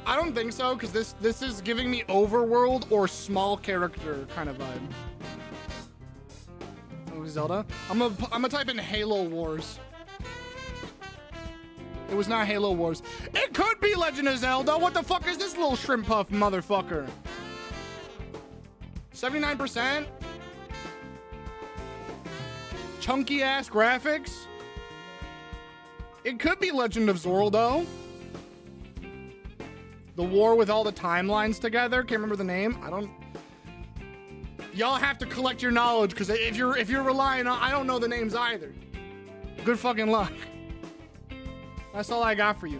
I don't think so, because this is giving me overworld or small character kind of vibe. Zelda. I'm gonna type in Halo Wars. It was not Halo Wars. It could be Legend of Zelda. What the fuck is this little shrimp puff motherfucker? 79%? Chunky ass graphics? It could be Legend of Zorro though. The war with all the timelines together. Can't remember the name. I don't... Y'all have to collect your knowledge, because if you're relying on, I don't know the names either. Good fucking luck. That's all I got for you.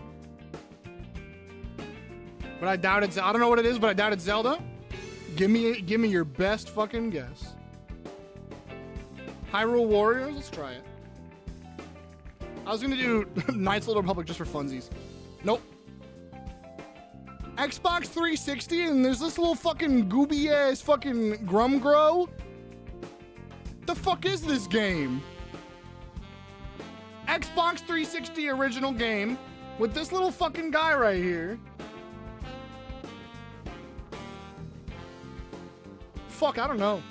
But I doubt it's. I don't know what it is, but I doubt it's Zelda. Give me your best fucking guess. Hyrule Warriors. Let's try it. I was gonna do Knights of the Old Republic just for funsies. Nope. Xbox 360, and there's this little fucking gooby ass fucking Grumgrow. The fuck fuck is this game? Xbox 360 original game with this little fucking guy right here. Fuck, I don't know.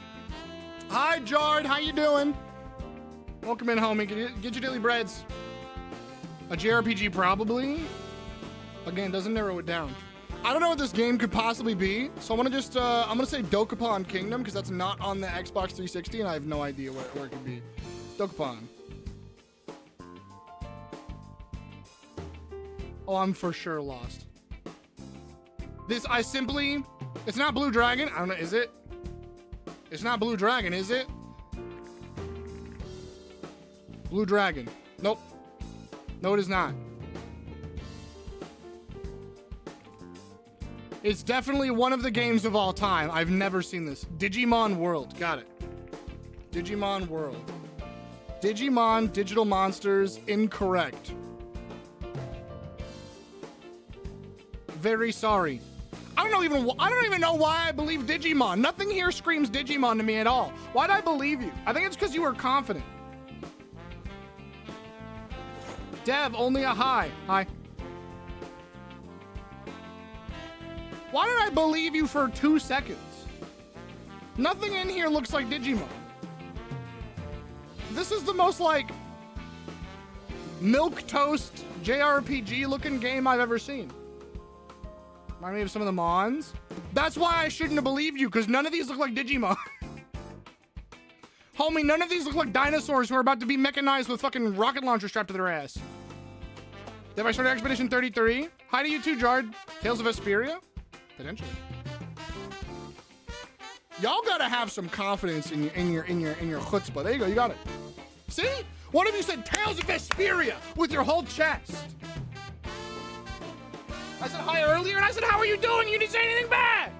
Hi, Jard. How you doing? Welcome in, homie. Get your daily breads. A JRPG, probably. Again, doesn't narrow it down. I don't know what this game could possibly be, so I'm gonna just, I'm gonna say Dokapon Kingdom, because that's not on the Xbox 360, and I have no idea where it could be. Dokapon. Oh, I'm for sure lost. It's not Blue Dragon. I don't know, is it? It's not Blue Dragon, is it? Blue Dragon. Nope. No, it is not. It's definitely one of the games of all time. I've never seen this. Digimon World. Got it. Digimon World. Digimon Digital Monsters. Incorrect. Very sorry. I don't even know why I believe Digimon. Nothing here screams Digimon to me at all. Why'd I believe you? I think it's because you were confident. Dev, only a hi. Hi. Why did I believe you for 2 seconds? Nothing in here looks like Digimon. This is the most like milquetoast JRPG looking game I've ever seen. Remind me of some of the Mons. That's why I shouldn't have believed you, because none of these look like Digimon. Homie, none of these look like dinosaurs who are about to be mechanized with fucking rocket launcher strapped to their ass. Have I started Expedition 33? Hi to you too, Jard. Tales of Vesperia? Potentially. Y'all gotta have some confidence in your chutzpah. There you go, you got it. See? One of you said Tales of Vesperia with your whole chest. I said hi earlier, and I said, how are you doing? You didn't say anything bad.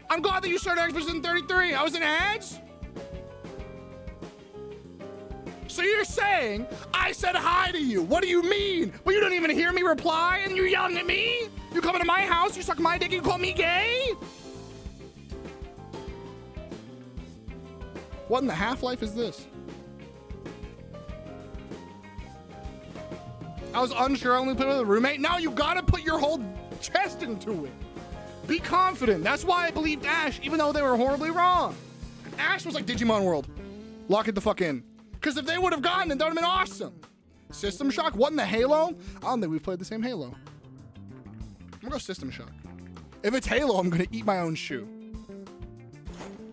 I'm glad that you started Expedition 33. I was in ads. So you're saying I said hi to you. What do you mean? Well, you don't even hear me reply, and you're yelling at me? You come into my house, you suck my dick, you call me gay? What in the Half-Life is this? I was unsure. I only played with a roommate. Now you gotta put your whole chest into it. Be confident. That's why I believed Ash, even though they were horribly wrong. Ash was like Digimon World. Lock it the fuck in. Because if they would have gotten it, that would have been awesome. System Shock? What in the Halo? I don't think we've played the same Halo. I'm gonna go System Shock. If it's Halo, I'm gonna eat my own shoe.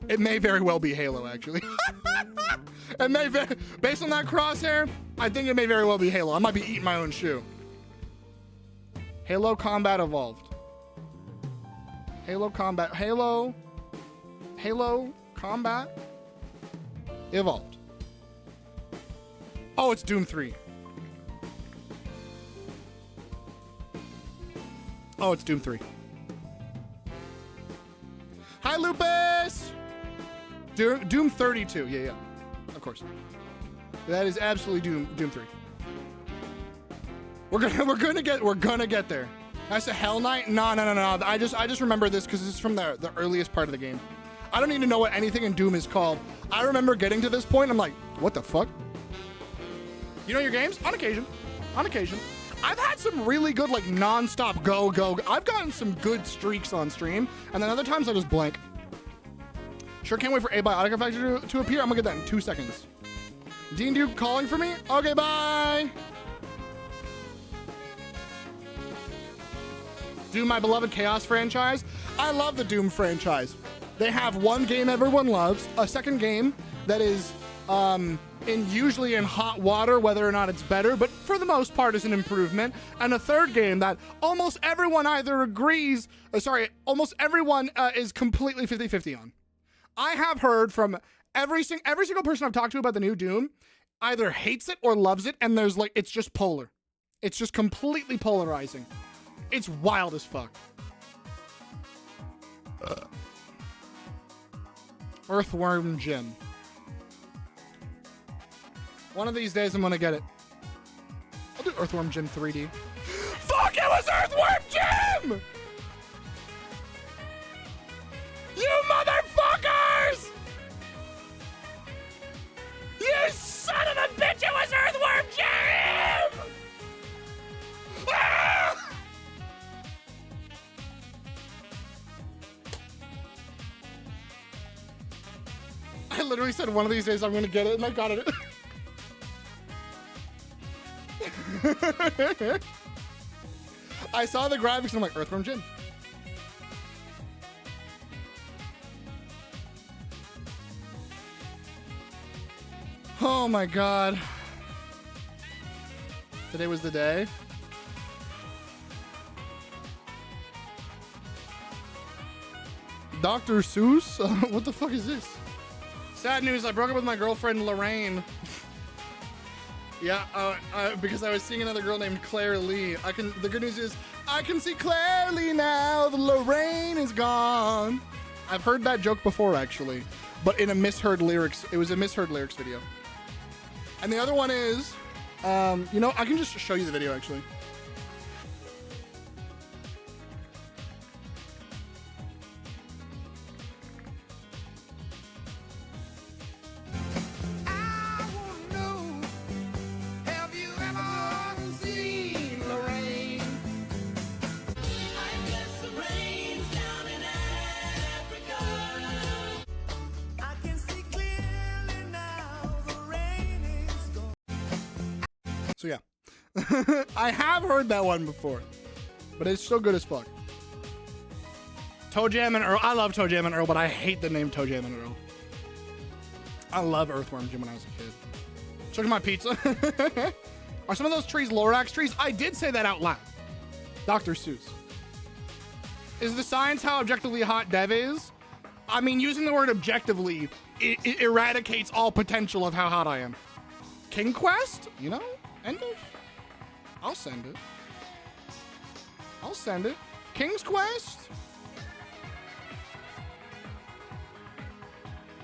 It may very well be Halo, actually. It may based on that crosshair, I think it may very well be Halo. I might be eating my own shoe. Halo Combat Evolved. Halo Combat Evolved. Oh, it's Doom 3. Oh, it's Doom 3. Hi, Lupus! Doom 32. Yeah. Of course. That is absolutely Doom 3. We're gonna get there. That's a Hell Knight? No. I just remember this because this is from the earliest part of the game. I don't need to know what anything in Doom is called. I remember getting to this point, I'm like, what the fuck? You know your games? On occasion. I've had some really good, like, non-stop go. I've gotten some good streaks on stream, and then other times I just blank. Sure can't wait for Abiotic Factor to appear. I'm gonna get that in 2 seconds. D&D calling for me? Okay, bye. Doom, my beloved Chaos franchise. I love the Doom franchise. They have one game everyone loves, a second game that is usually in hot water, whether or not it's better, but for the most part is an improvement, and a third game that almost everyone either agrees, almost everyone is completely 50-50 on. I have heard from every single person I've talked to about the new Doom either hates it or loves it, and there's like, it's just polar. It's just completely polarizing. It's wild as fuck. Earthworm Jim. One of these days I'm gonna get it. I'll do Earthworm Jim 3D. Fuck, it was Earthworm Jim! You I literally said one of these days I'm gonna get it, and I got it. I saw the graphics and I'm like, Earthworm Jim. Oh my god. Today was the day. Dr. Seuss? What the fuck is this? Sad news, I broke up with my girlfriend Lorraine. Yeah, because I was seeing another girl named Claire Lee. The good news is, I can see clearly now the Lorraine is gone. I've heard that joke before, actually, but in a misheard lyrics. It was a misheard lyrics video. And the other one is, you know, I can just show you the video, actually. So yeah, I have heard that one before, but it's still good as fuck. Toe Jam and Earl. I love Toe Jam and Earl, but I hate the name Toe Jam and Earl. I love Earthworm Jim when I was a kid. Check my pizza. Are some of those trees Lorax trees? I did say that out loud. Dr. Seuss. Is the science how objectively hot Dev is? I mean, using the word objectively, it eradicates all potential of how hot I am. King Quest? You know? Endos? I'll send it. I'll send it. King's Quest?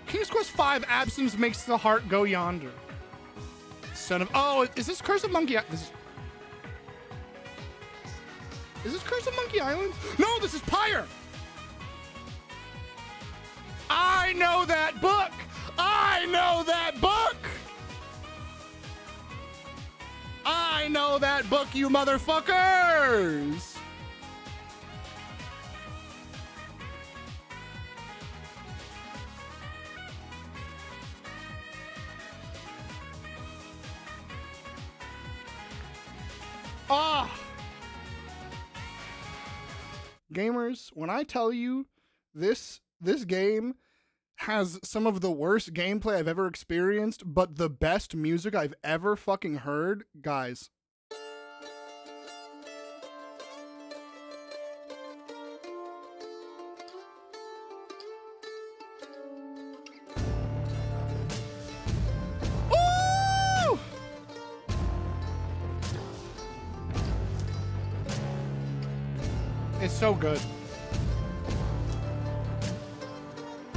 King's Quest 5, absence makes the heart go yonder. Son of... Oh, is this Curse of Monkey Island? Is this Curse of Monkey Island? No, this is Pyre! I know that book! I know that book! I know that book, you motherfuckers! Ah! Gamers, when I tell you this game has some of the worst gameplay I've ever experienced, but the best music I've ever fucking heard, guys. Ooh! It's so good.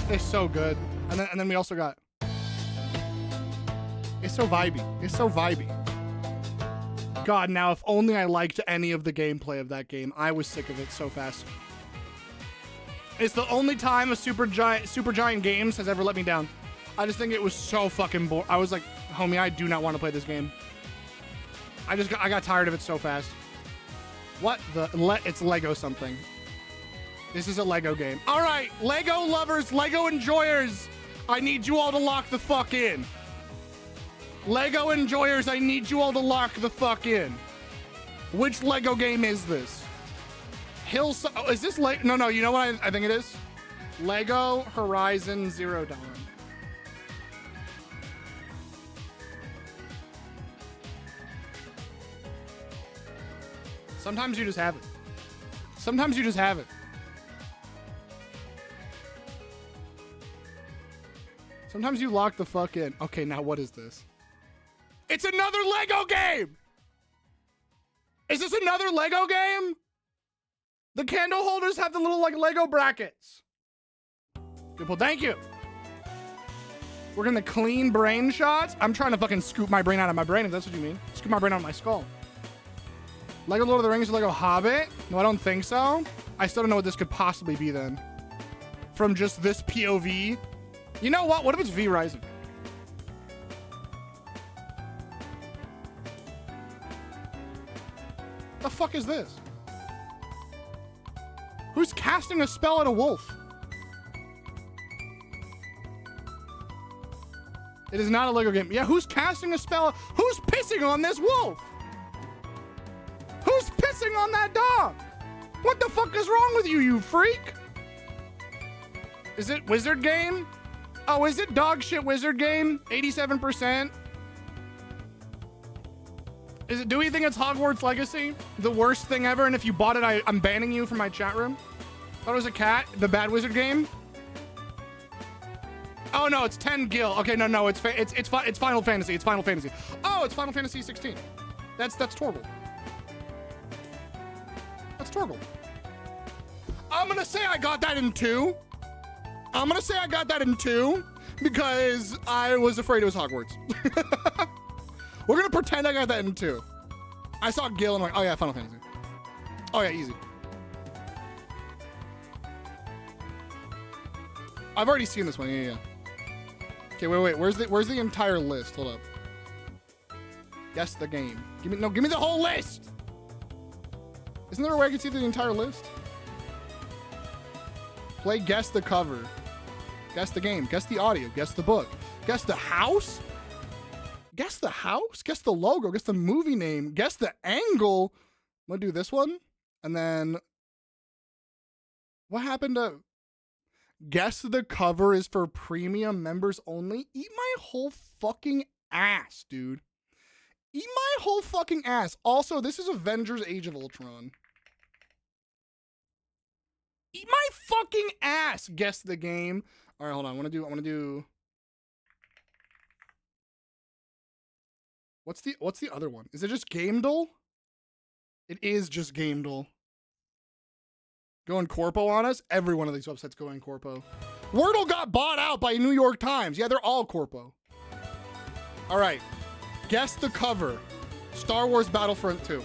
It's so good. And then we also got... It's so vibey. It's so vibey. God, now if only I liked any of the gameplay of that game. I was sick of it so fast. It's the only time a Super Giant Games has ever let me down. I just think it was so fucking boring. I was like, homie, I do not want to play this game. I got tired of it so fast. What the... It's Lego something. This is a Lego game. All right, Lego lovers, Lego enjoyers, I need you all to lock the fuck in. Lego enjoyers, I need you all to lock the fuck in. Which Lego game is this? Hillside. Oh, is this Lego? No, you know what I think it is? Lego Horizon Zero Dawn. Sometimes you just have it. Sometimes you just have it. Sometimes you lock the fuck in. Okay, now what is this? It's another Lego game! Is this another Lego game? The candle holders have the little like Lego brackets. Good, well, thank you. We're gonna clean brain shots. I'm trying to fucking scoop my brain out of my brain, if that's what you mean. Scoop my brain out of my skull. Lego Lord of the Rings or Lego Hobbit? No, I don't think so. I still don't know what this could possibly be then. From just this POV. You know what? What if it's V Rising? The fuck is this? Who's casting a spell at a wolf? It is not a Lego game. Yeah, who's casting a spell? Who's pissing on this wolf? Who's pissing on that dog? What the fuck is wrong with you, you freak? Is it wizard game? Oh, is it dog shit wizard game? 87%. Is it? Do we think it's Hogwarts Legacy? The worst thing ever, and if you bought it, I'm banning you from my chat room. Thought it was a cat. The bad wizard game. Oh no, it's 10 gil. Okay, no, it's Final Fantasy. It's Final Fantasy. Oh, it's Final Fantasy 16. That's Torgal. That's Torgal. I'm gonna say I got that in 2. I'm gonna say I got that in 2 because I was afraid it was Hogwarts. We're gonna pretend I got that in 2. I saw Gil and I'm like, oh yeah, Final Fantasy. Oh yeah, easy. I've already seen this one. Yeah. Okay, wait. Where's the entire list? Hold up. Guess the game. Give me the whole list. Isn't there a way I can see the entire list? Play guess the cover. Guess the game. Guess the audio. Guess the book. Guess the house. Guess the house. Guess the logo. Guess the movie name. Guess the angle. I'm gonna do this one. And then what happened to guess the cover is for premium members only? Eat my whole fucking ass, dude. Eat my whole fucking ass. Also, this is Avengers Age of Ultron. Eat my fucking ass. Guess the game. All right, hold on. I want to do. What's the other one? Is it just Gamedle? It is just Gamedle. Going corpo on us? Every one of these websites going corpo. Wordle got bought out by New York Times. Yeah, they're all corpo. All right. Guess the cover. Star Wars Battlefront 2.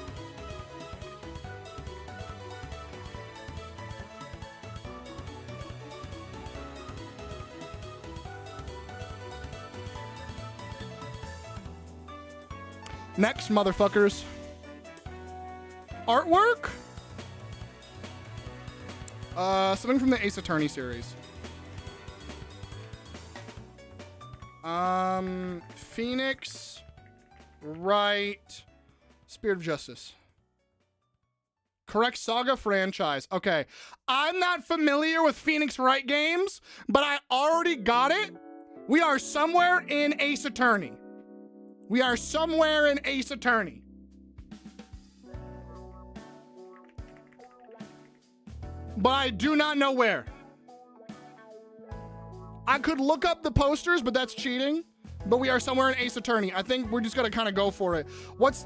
Next, motherfuckers. Artwork? Something from the Ace Attorney series. Phoenix, Wright, Spirit of Justice. Correct Saga franchise. Okay. I'm not familiar with Phoenix Wright games, but I already got it. We are somewhere in Ace Attorney. We are somewhere in Ace Attorney. But I do not know where. I could look up the posters, but that's cheating. But we are somewhere in Ace Attorney. I think we're just gonna kind of go for it. What's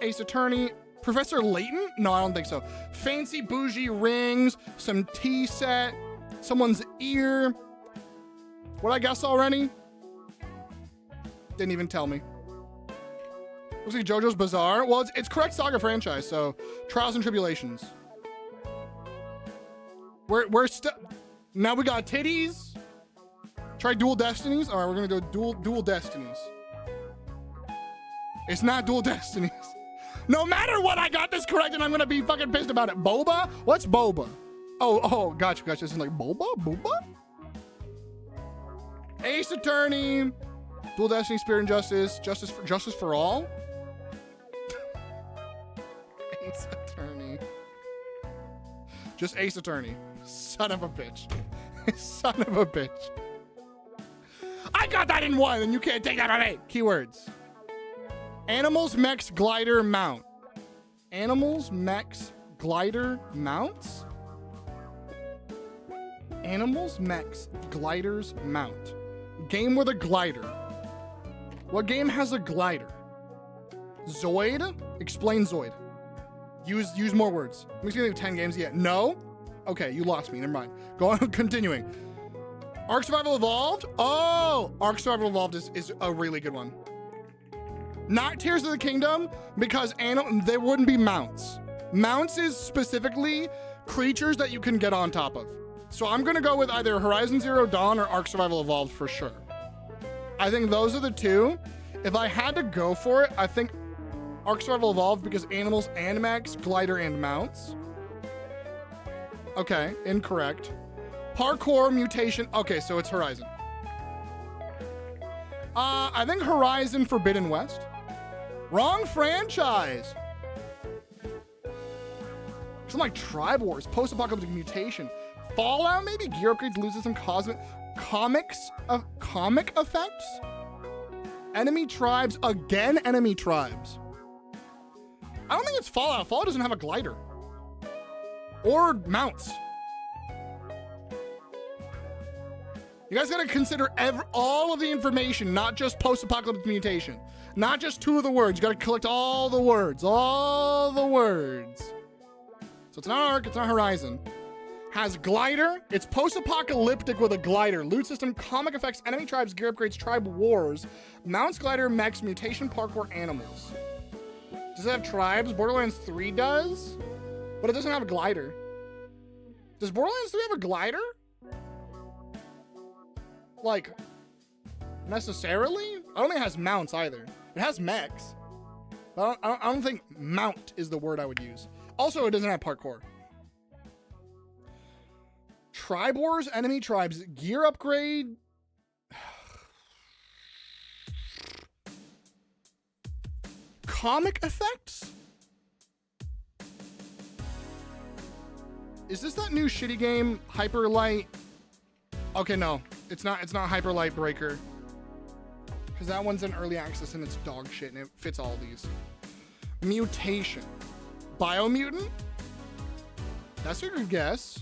Ace Attorney? Professor Layton? No, I don't think so. Fancy bougie rings, some tea set, someone's ear. What I guess already? Didn't even tell me. Looks like JoJo's Bizarre. Well, it's correct Saga franchise, so Trials and Tribulations. We're still. Now we got titties. Try Dual Destinies. All right, we're gonna do Dual Destinies. It's not Dual Destinies. No matter what, I got this correct, and I'm gonna be fucking pissed about it. Boba? What's Boba? Oh, gotcha. This is like Boba. Ace Attorney. Dual Destiny, Spirit and Justice. Justice for all. Ace Attorney. Just Ace Attorney. Son of a bitch. Son of a bitch. I got that in 1, and you can't take that from me. Keywords. Animals, mechs, glider, mount. Animals, mechs, glider, mounts? Animals, mechs, gliders, mount. Game with a glider. What game has a glider? Zoid? Explain Zoid. Use more words. Let me see if you have 10 games yet. No? Okay, you lost me. Never mind. Go on, continuing. Ark Survival Evolved? Oh! Ark Survival Evolved is a really good one. Not Tears of the Kingdom, because they wouldn't be mounts. Mounts is specifically creatures that you can get on top of. So I'm gonna go with either Horizon Zero Dawn or Ark Survival Evolved for sure. I think those are the two. If I had to go for it, I think Ark Survival Evolved because animals and mechs, glider and mounts. Okay, incorrect. Parkour, mutation. Okay, so it's Horizon. I think Horizon Forbidden West. Wrong franchise. Something like Tribe Wars, Post-Apocalyptic Mutation, Fallout, maybe Gear Upgrades loses some comic effects. Enemy Tribes, again, Enemy Tribes. I don't think it's Fallout. Fallout doesn't have a glider. Or mounts. You guys gotta consider all of the information, not just post-apocalyptic mutation. Not just two of the words. You gotta collect all the words. All the words. So it's not Ark, it's not Horizon. Has glider. It's post-apocalyptic with a glider. Loot system, comic effects, enemy tribes, gear upgrades, tribe wars, mounts, glider, mechs, mutation, parkour, animals. Does it have tribes? Borderlands 3 does, but it doesn't have a glider. Does Borderlands 3 have a glider? Like, necessarily? I don't think it has mounts either. It has mechs. But I don't think mount is the word I would use. Also, it doesn't have parkour. Tribe Wars, enemy tribes, gear upgrade. Comic effects? Is this that new shitty game, Hyper Light? Okay, no. It's not Hyper Light Breaker. Because that one's in early access and it's dog shit and it fits all these. Mutation. Biomutant? That's a good guess.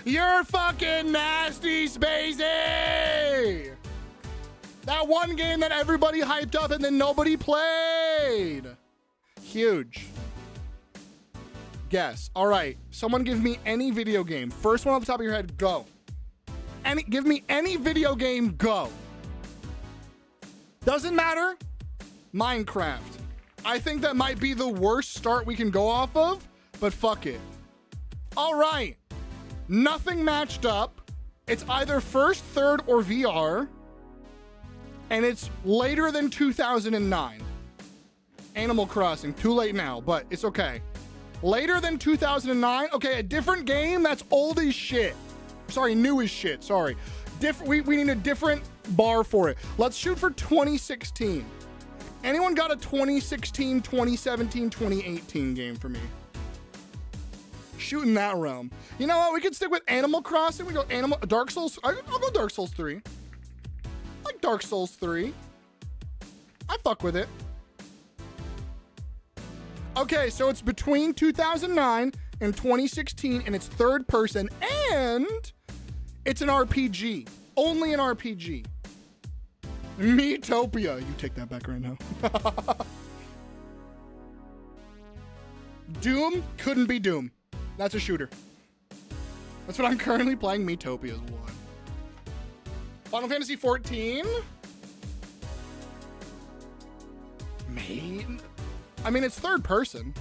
You're fucking nasty, Spacey! That one game that everybody hyped up and then nobody played. Huge. Guess. All right. Someone give me any video game. First one off the top of your head, go. Give me any video game, go. Doesn't matter. Minecraft. I think that might be the worst start we can go off of, but fuck it. All right. Nothing matched up. It's either first, third, or VR. And it's later than 2009. Animal Crossing. Too late now, but it's okay. Later than 2009. Okay, a different game that's old as shit. Sorry, new as shit. Sorry. We need a different bar for it. Let's shoot for 2016. Anyone got a 2016, 2017, 2018 game for me? Shoot in that realm. You know what? We could stick with Animal Crossing. We go Dark Souls. I'll go Dark Souls 3. I like Dark Souls 3. I fuck with it. Okay, so it's between 2009 and 2016, and it's third person, and it's an RPG. Only an RPG. Metopia. You take that back right now. Doom couldn't be Doom. That's a shooter. That's what I'm currently playing. Metopia is one. Final Fantasy 14. Main. I mean, it's third person.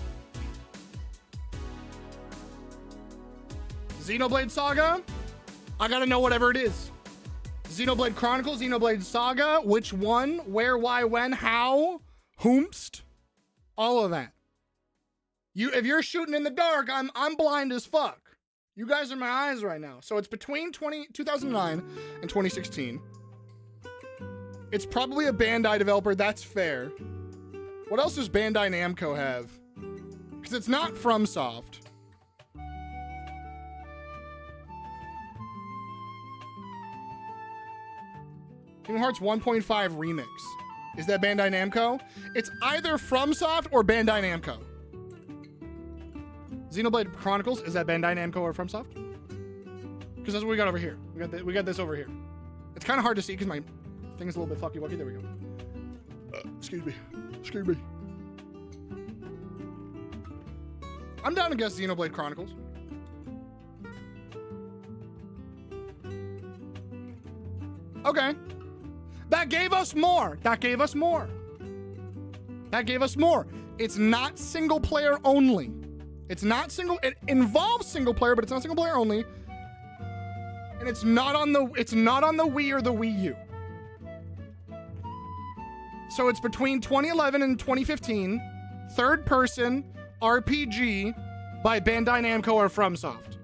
Xenoblade Saga. I gotta know whatever it is. Xenoblade Chronicles, Xenoblade Saga. Which one? Where? Why? When? How? Whomst? All of that. If you're shooting in the dark, I'm blind as fuck. You guys are my eyes right now. So it's between 2009 and 2016. It's probably a Bandai developer. That's fair. What else does Bandai Namco have? Because it's not FromSoft. Kingdom Hearts 1.5 Remix. Is that Bandai Namco? It's either FromSoft or Bandai Namco. Xenoblade Chronicles, is that Bandai Namco or FromSoft? Because that's what we got over here. We got this over here. It's kind of hard to see because my thing is a little bit fucky wucky. There we go. Excuse me. Excuse me. I'm down to guess Xenoblade Chronicles. Okay. That gave us more. That gave us more. That gave us more. It's not single player only. It's not single. It involves single player, but it's not single player only. And it's not on the Wii or the Wii U. So it's between 2011 and 2015. Third person RPG by Bandai Namco or FromSoft.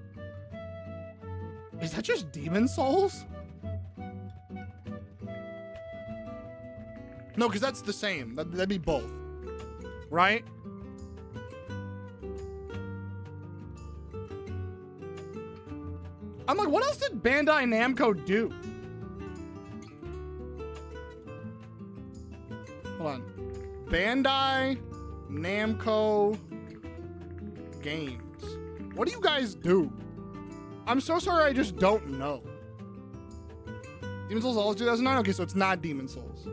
Is that just Demon Souls? No, because that's the same. That'd be both. Right? I'm like, what else did Bandai Namco do? Hold on. Bandai Namco Games. What do you guys do? I'm so sorry, I just don't know. Demon's Souls all 2009? Okay, so it's not Demon's Souls.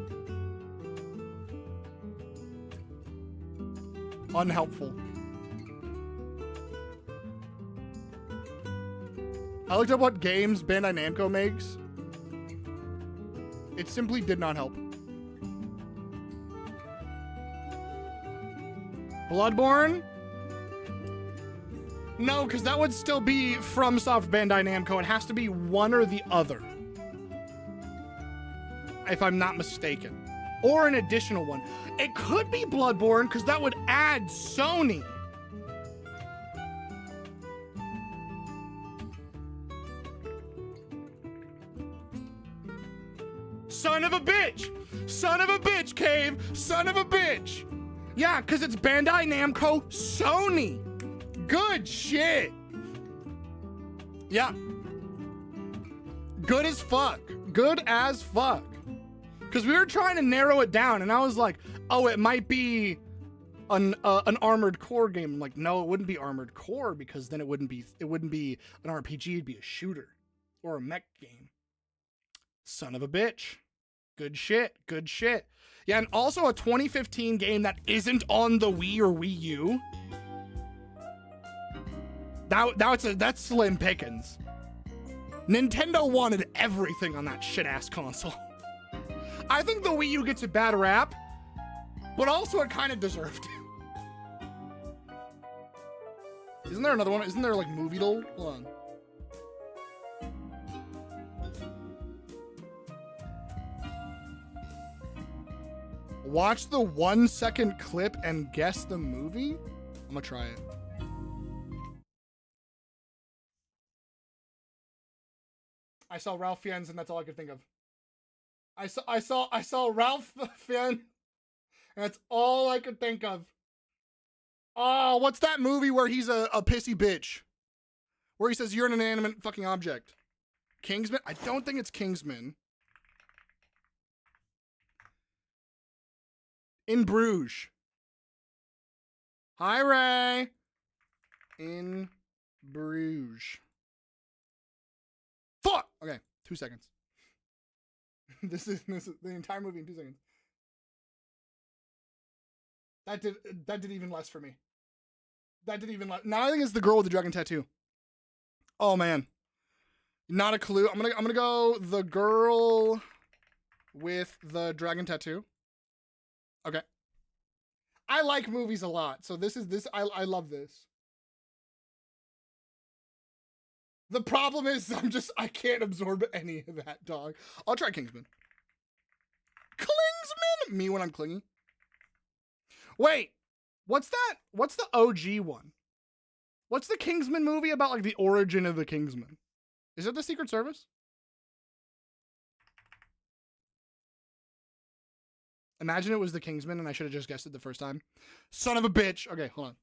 Unhelpful. I looked up what games Bandai Namco makes. It simply did not help. Bloodborne? No, because that would still be FromSoft Bandai Namco. It has to be one or the other. If I'm not mistaken. Or an additional one. It could be Bloodborne, because that would add Sony. Son of a bitch! Son of a bitch, Cave! Son of a bitch! Yeah, because it's Bandai Namco Sony. Good shit. Yeah. Good as fuck. Good as fuck. Because we were trying to narrow it down, and I was like, oh, it might be an Armored Core game. I'm like, no, it wouldn't be Armored Core, because then it wouldn't be an RPG, it'd be a shooter. Or a mech game. Son of a bitch. Good shit. Good shit. Yeah, and also a 2015 game that isn't on the Wii or Wii U. That's slim pickings. Nintendo wanted everything on that shit-ass console. I think the Wii U gets a bad rap, but also it kind of deserved. Isn't there another one? Isn't there like Movie Doll? Hold on. Watch the 1 second clip and guess the movie? I'm gonna try it. I saw Ralph Fiennes and that's all I could think of. I saw Ralph Fiennes and that's all I could think of. Oh, what's that movie where he's a pissy bitch? Where he says you're an inanimate fucking object. Kingsman? I don't think it's Kingsman. In Bruges. Hi, Ray. In Bruges. Fuck! Okay, 2 seconds. This is the entire movie in 2 seconds. That did even less for me. That did even less. Now I think it's the girl with the dragon tattoo. Oh man. Not a clue. I'm gonna go the girl with the dragon tattoo. Okay. I like movies a lot, so I love this. The problem is I can't absorb any of that, dog. I'll try Kingsman. Klingsman! Me when I'm clingy. Wait, what's that? What's the OG one? What's the Kingsman movie about, like the origin of the Kingsman? Is it the Secret Service? Imagine it was the Kingsman and I should have just guessed it the first time. Son of a bitch. Okay, hold on.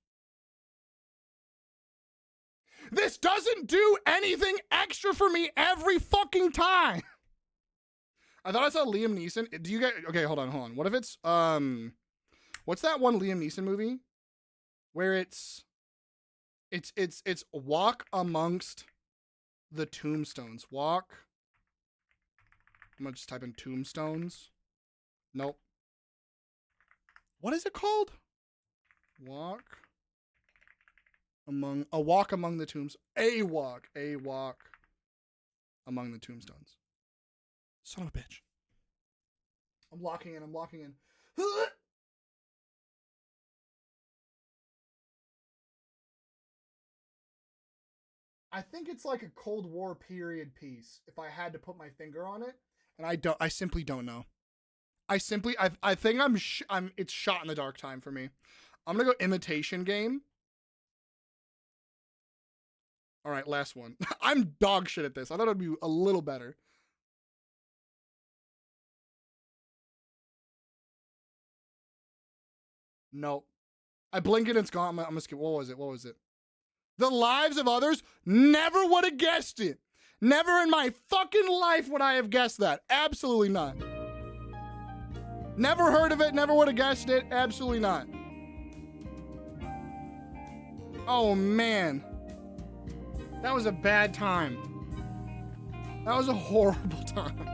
This doesn't do anything extra for me every fucking time. I thought I saw Liam Neeson. Do you get okay, hold on. What if it's what's that one Liam Neeson movie? Where it's walk amongst the tombstones. Walk. I'm gonna just type in tombstones. Nope. What is it called? Walk among the tombs. A walk among the tombstones. Son of a bitch. I'm locking in. I think it's like a Cold War period piece, if I had to put my finger on it. And I simply don't know. I think it's shot in the dark time for me. I'm gonna go Imitation Game. All right, last one. I'm dog shit at this. I thought it'd be a little better. Nope. I blink and it's gone. I'm gonna skip. What was it? What was it? The lives of others? Never would have guessed it. Never in my fucking life would I have guessed that. Absolutely not. Never heard of it. Never would have guessed it. Absolutely not. Oh, man. That was a bad time. That was a horrible time.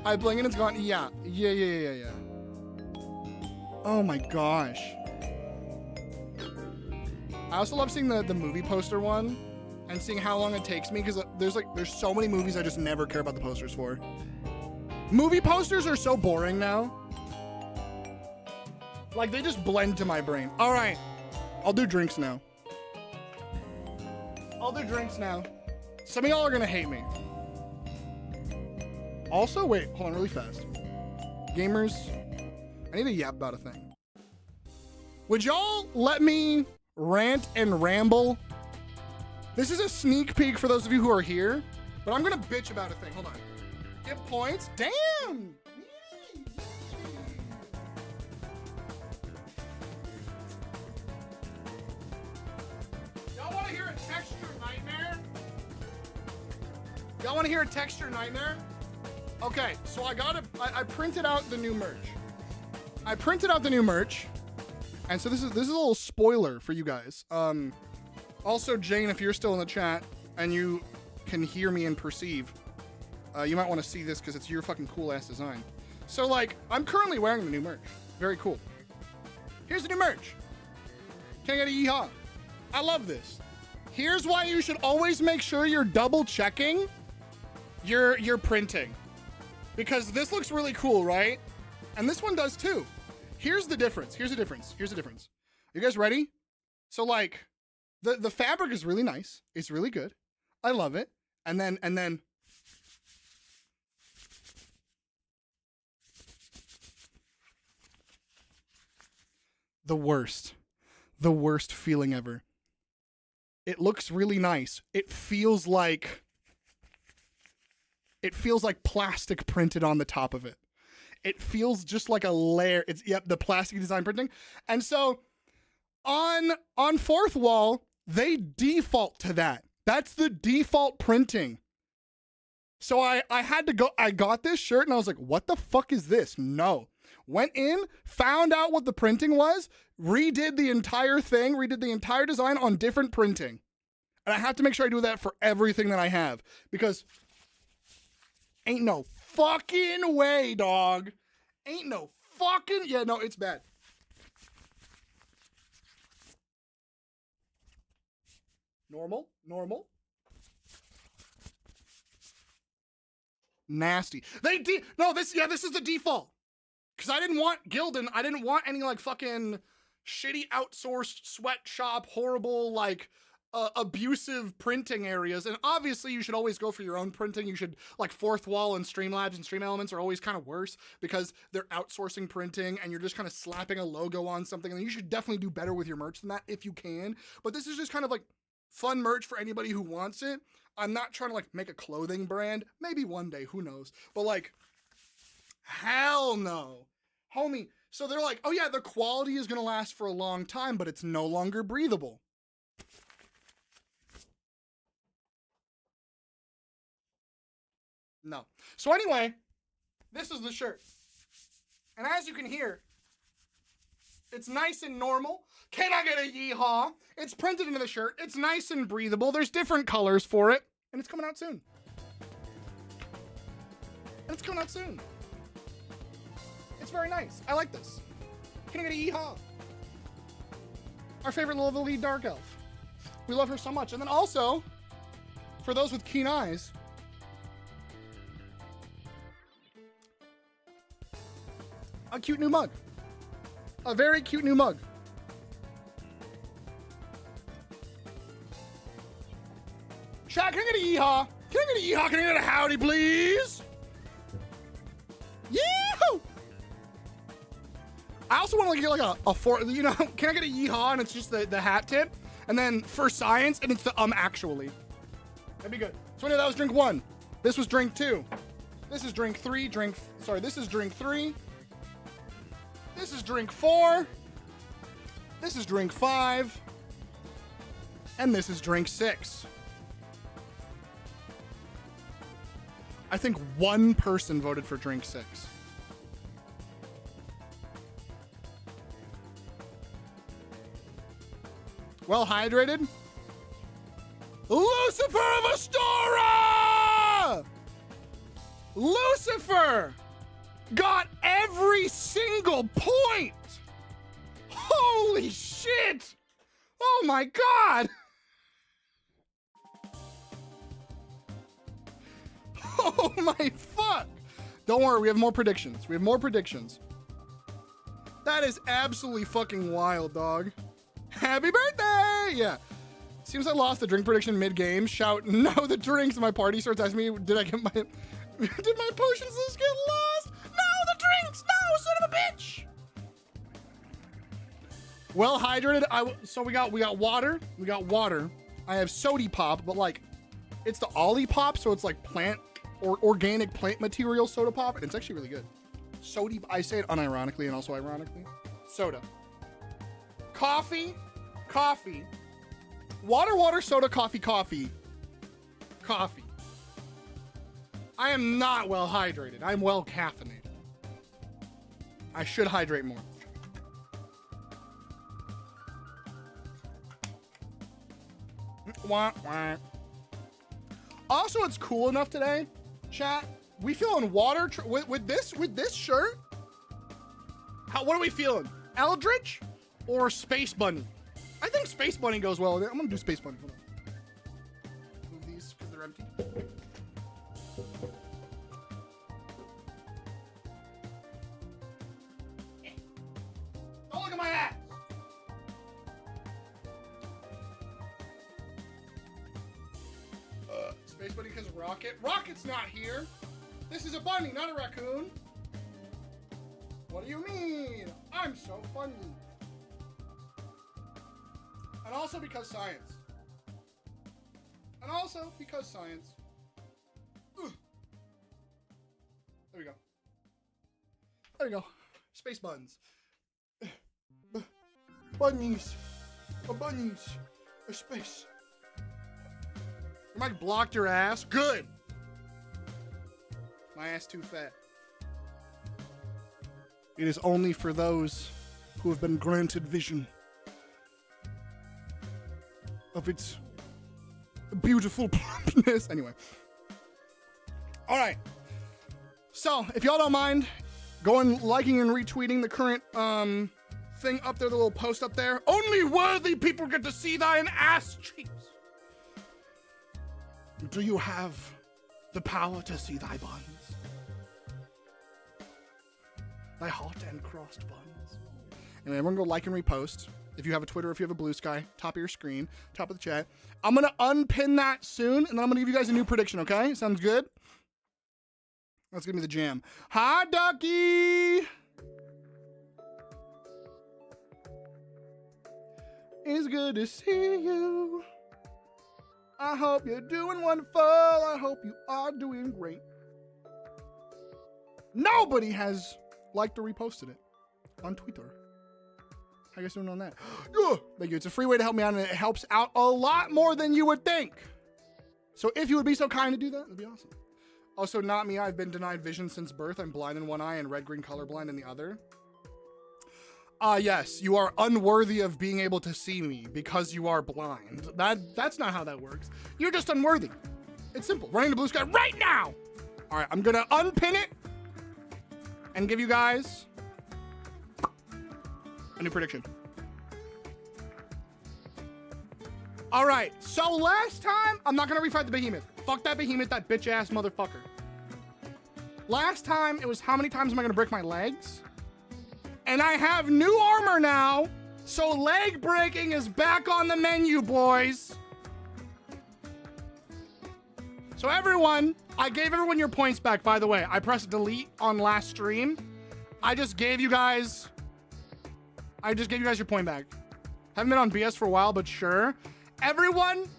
I blink and it's gone. Yeah. Oh my gosh. I also love seeing the movie poster one and seeing how long it takes me, because there's so many movies I just never care about the posters for. Movie posters are so boring now. Like, they just blend to my brain. All right, I'll do drinks now. Some of y'all are gonna hate me. Also, wait, hold on really fast. Gamers, I need to yap about a thing. Would y'all let me rant and ramble? This is a sneak peek for those of you who are here, but I'm gonna bitch about a thing. Hold on. Get points? Damn! Y'all wanna hear a texture nightmare? Y'all wanna hear a texture nightmare? Okay, so I printed out the new merch. And so this is a little spoiler for you guys. Also, Jane, if you're still in the chat and you can hear me and perceive, you might want to see this because it's your fucking cool ass design. So, like, I'm currently wearing the new merch. Very cool. Here's the new merch. Can I get a yeehaw? I love this. Here's why you should always make sure you're double checking your printing, because this looks really cool, right? And this one does too. Here's the difference. You guys ready? So, like, the fabric is really nice. It's really good. I love it. And then the worst feeling ever. It looks really nice. It feels like plastic printed on the top of it. It feels just like a layer. It's, yep, the plastic design printing. And so on Fourth Wall, they default to that. That's the default printing. So I had to go, I got this shirt and I was like, what the fuck is this? No. Went in, found out what the printing was, redid the entire thing, redid the entire design on different printing. And I have to make sure I do that for everything that I have, because ain't no fucking way, dog. Ain't no fucking, yeah, no, it's bad. Normal. Nasty. This is the default. Because I didn't want Gildan. I didn't want any, like, fucking shitty outsourced sweatshop, horrible, like, abusive printing areas. And obviously you should always go for your own printing. You should, like, Fourth Wall and Streamlabs and Stream Elements are always kind of worse because they're outsourcing printing and you're just kind of slapping a logo on something. And you should definitely do better with your merch than that if you can. But this is just kind of like fun merch for anybody who wants it. I'm not trying to, like, make a clothing brand. Maybe one day, who knows? But, like, hell no. Homie. So they're like, oh yeah, the quality is going to last for a long time, but it's no longer breathable. No. So anyway, this is the shirt. And as you can hear, it's nice and normal. Can I get a yeehaw? It's printed into the shirt. It's nice and breathable. There's different colors for it. And it's coming out soon. It's very nice. I like this. Can I get a yeehaw? Our favorite little lead dark elf. We love her so much. And then also, for those with keen eyes, a cute new mug. A very cute new mug. Chat, can I get a yeehaw? Can I get a yeehaw? Can I get a howdy, please? Yee-hoo! I also want to get like a four, you know, can I get a yeehaw and it's just the hat tip? And then for science, and it's the actually. That'd be good. So anyway, that was drink 1. This was drink 2. This is drink 3. This is drink 3. This is drink 4. This is drink 5. And this is drink 6. I think one person voted for drink 6. Well hydrated? Lucifer of Astora! Lucifer got every single point! Holy shit! Oh my god! Oh my fuck! Don't worry, we have more predictions. We have more predictions. That is absolutely fucking wild, dog. Happy birthday! Yeah. Seems I lost the drink prediction mid-game. Shout, no, the drinks. My party starts asking me, did I get my... did my potions list get lost? No, the drinks! No, son of a bitch! Well hydrated. So we got water. We got water. I have Sody Pop, but like, it's the Ollie Pop, so it's like plant or organic plant material soda pop, and it's actually really good. Sody, I say it unironically and also ironically. Soda. Coffee. Coffee. Water, water, soda, coffee, coffee. Coffee. I am not well hydrated. I'm well caffeinated. I should hydrate more. Wah, wah. Also, it's cool enough today, chat. We feeling water with this shirt. What are we feeling? Eldritch or Space Bunny? I think Space Bunny goes well with it. I'm gonna do Space Bunny. Hold on. Move these because they're empty. Don't look at my ass. Space Bunny because Rocket's not here. This is a bunny, not a raccoon. What do you mean? I'm so funny. And also because science. And also because science. Ugh. There we go. There we go. Space buns. Bunnies. Bunnies. A space. You might blocked your ass. Good. My ass too fat. It is only for those who have been granted vision of its beautiful plumpness. Anyway. All right. So, if y'all don't mind going liking and retweeting the current thing up there, the little post up there. Only worthy people get to see thine ass cheeks. Do you have the power to see thy buns? Thy hot and crossed buns. Anyway, everyone go like and repost. If you have a Twitter, if you have a Blue Sky, top of your screen, top of the chat. I'm going to unpin that soon, and then I'm going to give you guys a new prediction, okay? Sounds good? Let's give me the jam. Hi, Ducky! It's good to see you. I hope you're doing wonderful. I hope you are doing great. Nobody has liked or reposted it on Twitter. How you guys doing on that? Thank you. It's a free way to help me out, and it helps out a lot more than you would think. So if you would be so kind to do that, that'd be awesome. Also, not me. I've been denied vision since birth. I'm blind in one eye and red-green colorblind in the other. Yes, you are unworthy of being able to see me because you are blind. That's not how that works. You're just unworthy. It's simple. Running to Blue Sky right now. All right, I'm gonna unpin it and give you guys a new prediction. All right, so last time, I'm not gonna refight the behemoth. Fuck that behemoth, that bitch ass motherfucker. Last time, it was how many times am I gonna break my legs? And I have new armor now, so leg breaking is back on the menu, boys. So everyone, I gave everyone your points back, by the way. I pressed delete on last stream. I just gave you guys your point back. Haven't been on BS for a while, but sure. Everyone,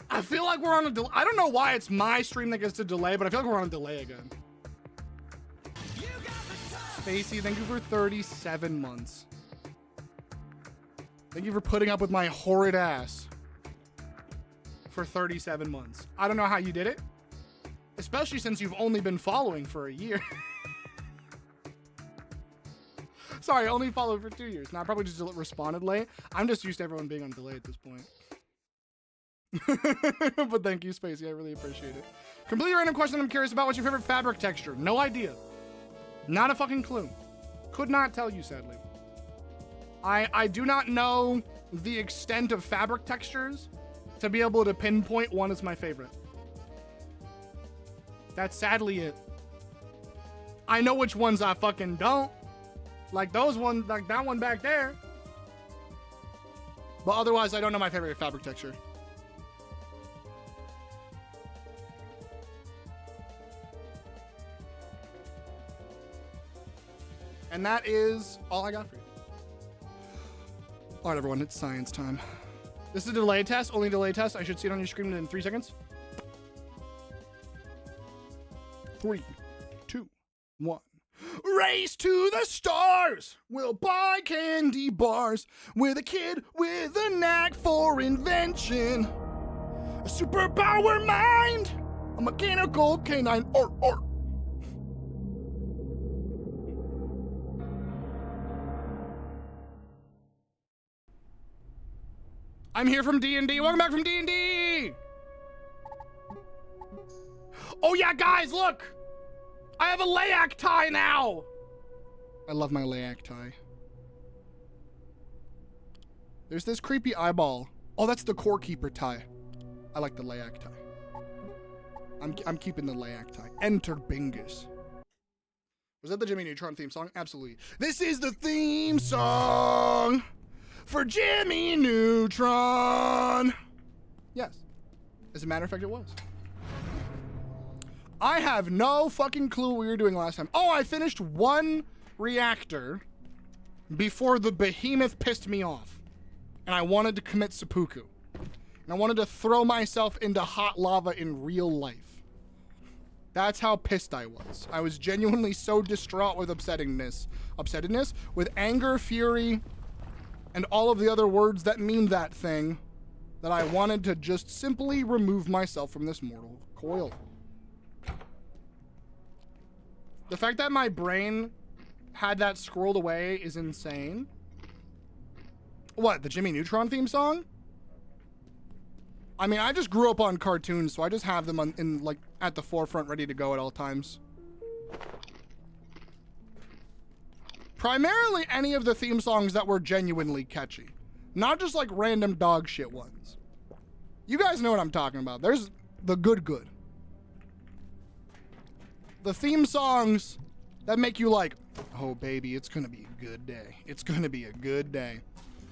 I feel like we're on a delay. I don't know why it's my stream that gets to delay, but I feel like we're on a delay again. Spacey, thank you for 37 months. Thank you for putting up with my horrid ass for 37 months. I don't know how you did it, especially since you've only been following for a year. Sorry, I only followed for 2 years. Now, I probably just responded late. I'm just used to everyone being on delay at this point. But thank you, Spacey. I really appreciate it. Completely random question. I'm curious about what's your favorite fabric texture. No idea. Not a fucking clue. Could not tell you, sadly. I do not know the extent of fabric textures to be able to pinpoint one as my favorite. That's sadly it. I know which ones I fucking don't. Like those ones, like that one back there. But otherwise, I don't know my favorite fabric texture. And that is all I got for you. All right, everyone, it's science time. This is a delay test, only delay test. I should see it on your screen in 3 seconds. 3, 2, 1. Race to the stars. We'll buy candy bars with a kid with a knack for invention. A superpower mind. A mechanical canine. Or. I'm here from D&D. Welcome back from D&D. Oh yeah, guys, look. I have a layak tie now. I love my layak tie. There's this creepy eyeball. Oh, that's the core keeper tie. I like the layak tie. I'm keeping the layak tie. Enter Bingus. Was that the Jimmy Neutron theme song? Absolutely. This is the theme song for Jimmy Neutron. Yes. As a matter of fact, it was. I have no fucking clue what we were doing last time. Oh, I finished one reactor before the behemoth pissed me off. And I wanted to commit seppuku. And I wanted to throw myself into hot lava in real life. That's how pissed I was. I was genuinely so distraught with upsettingness, with anger, fury, and all of the other words that mean that thing, that I wanted to just simply remove myself from this mortal coil. The fact that my brain had that scrolled away is insane. What, the Jimmy Neutron theme song? I mean, I just grew up on cartoons, so I just have them like at the forefront, ready to go at all times. Primarily any of the theme songs that were genuinely catchy. Not just like random dog shit ones. You guys know what I'm talking about. There's the good. The theme songs that make you like, oh baby, it's gonna be a good day. It's gonna be a good day.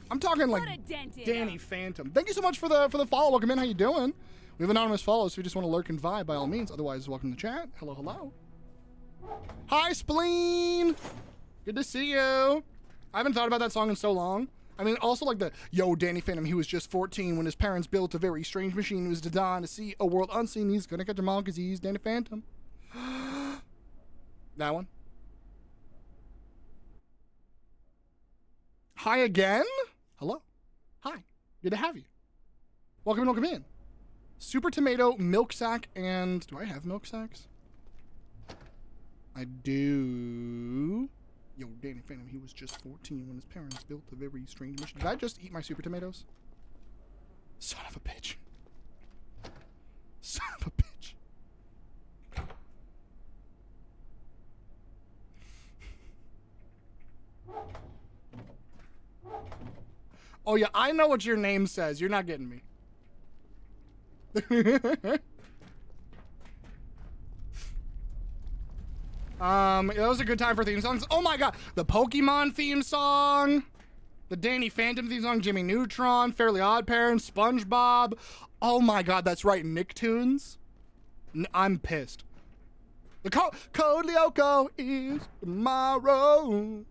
I'm talking like Danny Phantom. Thank you so much for the follow. Welcome in. How you doing? We have anonymous follows. If you just want to lurk and vibe, by all means. Otherwise, welcome to the chat. Hello. Hi, Spleen. Good to see you. I haven't thought about that song in so long. I mean, also like the, yo, Danny Phantom, he was just 14 when his parents built a very strange machine. He was designed to see a world unseen. He's gonna catch them all because he's Danny Phantom. That one. Hi again. Hello. Hi. Good to have you. Welcome in. Super Tomato, Milk Sack, and do I have Milk Sacks? I do. Yo, Danny Phantom, he was just 14 when his parents built a very strange machine. Did I just eat my Super Tomatoes? Son of a bitch. Son of a bitch. Oh yeah, I know what your name says. You're not getting me. That was a good time for theme songs. Oh my god, the Pokemon theme song, the Danny Phantom theme song, Jimmy Neutron, Fairly Odd Parents, SpongeBob. Oh my god, that's right, Nicktoons. I'm pissed. The Code Lyoko is tomorrow.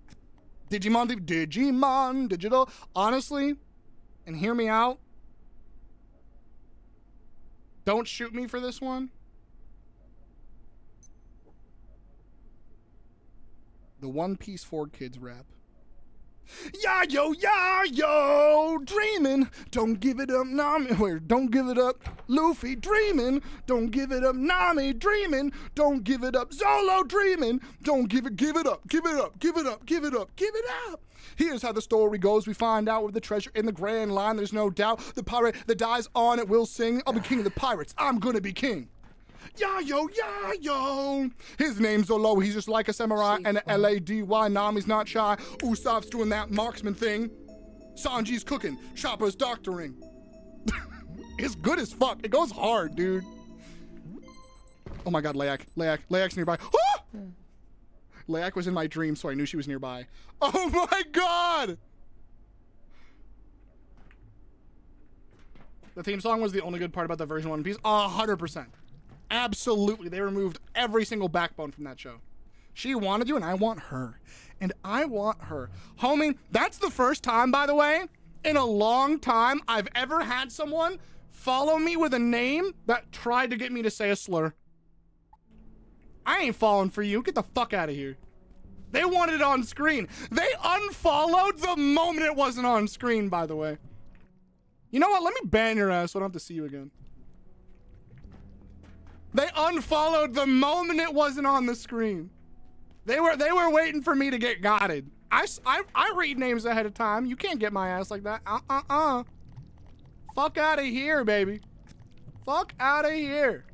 Digimon Digital. Honestly, and hear me out. Don't shoot me for this one. The One Piece 4 Kids rap. Yeah, yo, dreaming. Don't give it up, Nami. Wait, don't give it up, Luffy. Dreaming. Don't give it up, Nami. Dreaming. Don't give it up, Zolo. Dreaming. Don't give it up, give it up, give it up, give it up, give it up. Here's how the story goes. We find out with the treasure in the grand line. There's no doubt. The pirate that dies on it will sing. I'll be king of the pirates. I'm gonna be king. Yeah, yo. His name's Zolo. He's just like a samurai and an lady. Nami's not shy. Usopp's doing that marksman thing. Sanji's cooking. Chopper's doctoring. It's good as fuck. It goes hard, dude. Oh my god, Leak's nearby. Ah! Leak was in my dream, so I knew she was nearby. Oh my god! The theme song was the only good part about the version of One Piece. 100%. Absolutely. They removed every single backbone from that show. She wanted you, and I want her. And I want her. Homie, that's the first time, by the way, in a long time I've ever had someone follow me with a name that tried to get me to say a slur. I ain't falling for you. Get the fuck out of here. They wanted it on screen. They unfollowed the moment it wasn't on screen, by the way. You know what? Let me ban your ass so I don't have to see you again. They unfollowed the moment it wasn't on the screen. They were waiting for me to get gotted. I read names ahead of time. You can't get my ass like that. Fuck out of here, baby. Fuck out of here.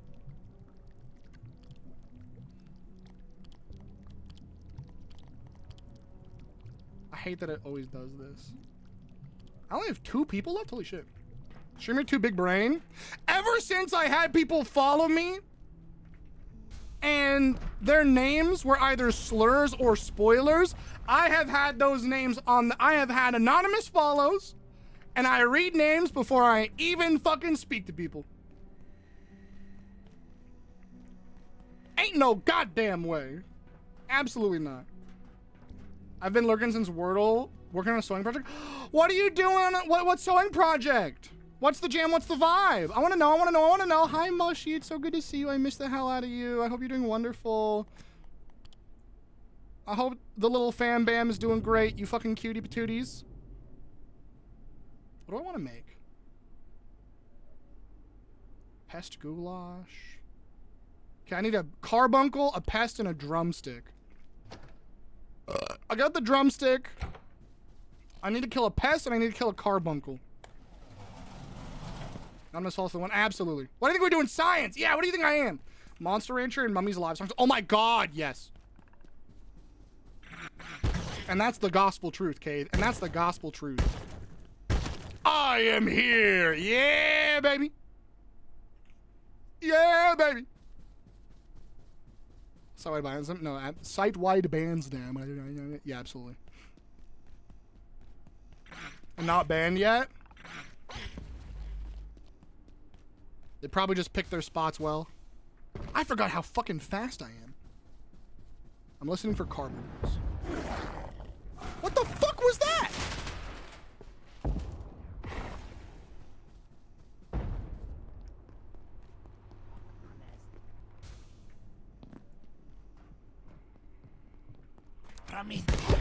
I hate that it always does this. I only have 2 people left? Holy shit. Streamer 2 Big Brain. Ever since I had people follow me and their names were either slurs or spoilers, I have had those names on I have had anonymous follows, and I read names before I even fucking speak to people. Ain't no goddamn way. Absolutely not. I've been lurking since Wordle, working on a sewing project. What are you doing? What sewing project? What's the jam? What's the vibe? I want to know. Hi, Mushy. It's so good to see you. I miss the hell out of you. I hope you're doing wonderful. I hope the little fam bam is doing great. You fucking cutie patooties. What do I want to make? Pest goulash. Okay, I need a carbuncle, a pest, and a drumstick. I got the drumstick. I need to kill a pest, and I need to kill a carbuncle. I'm gonna solve the one. Absolutely. What do you think we're doing? Science. Yeah, what do you think I am? Monster Rancher and Mummy's Alive songs. Oh my god, yes. And that's the gospel truth, Cade. And that's the gospel truth. I am here. Yeah, baby. Yeah, baby. Site-wide bans them? No, site-wide bans them. Yeah, absolutely. And not banned yet? They probably just picked their spots well. I forgot how fucking fast I am. I'm listening for carbons. What the fuck was that?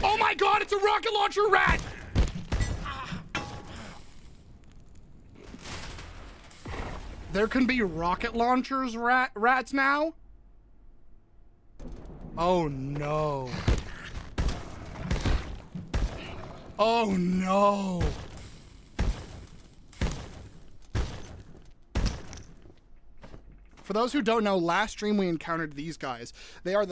Oh my god, it's a rocket launcher rat! There can be rocket launchers rats now? Oh no. Oh no. For those who don't know, last stream we encountered these guys. They're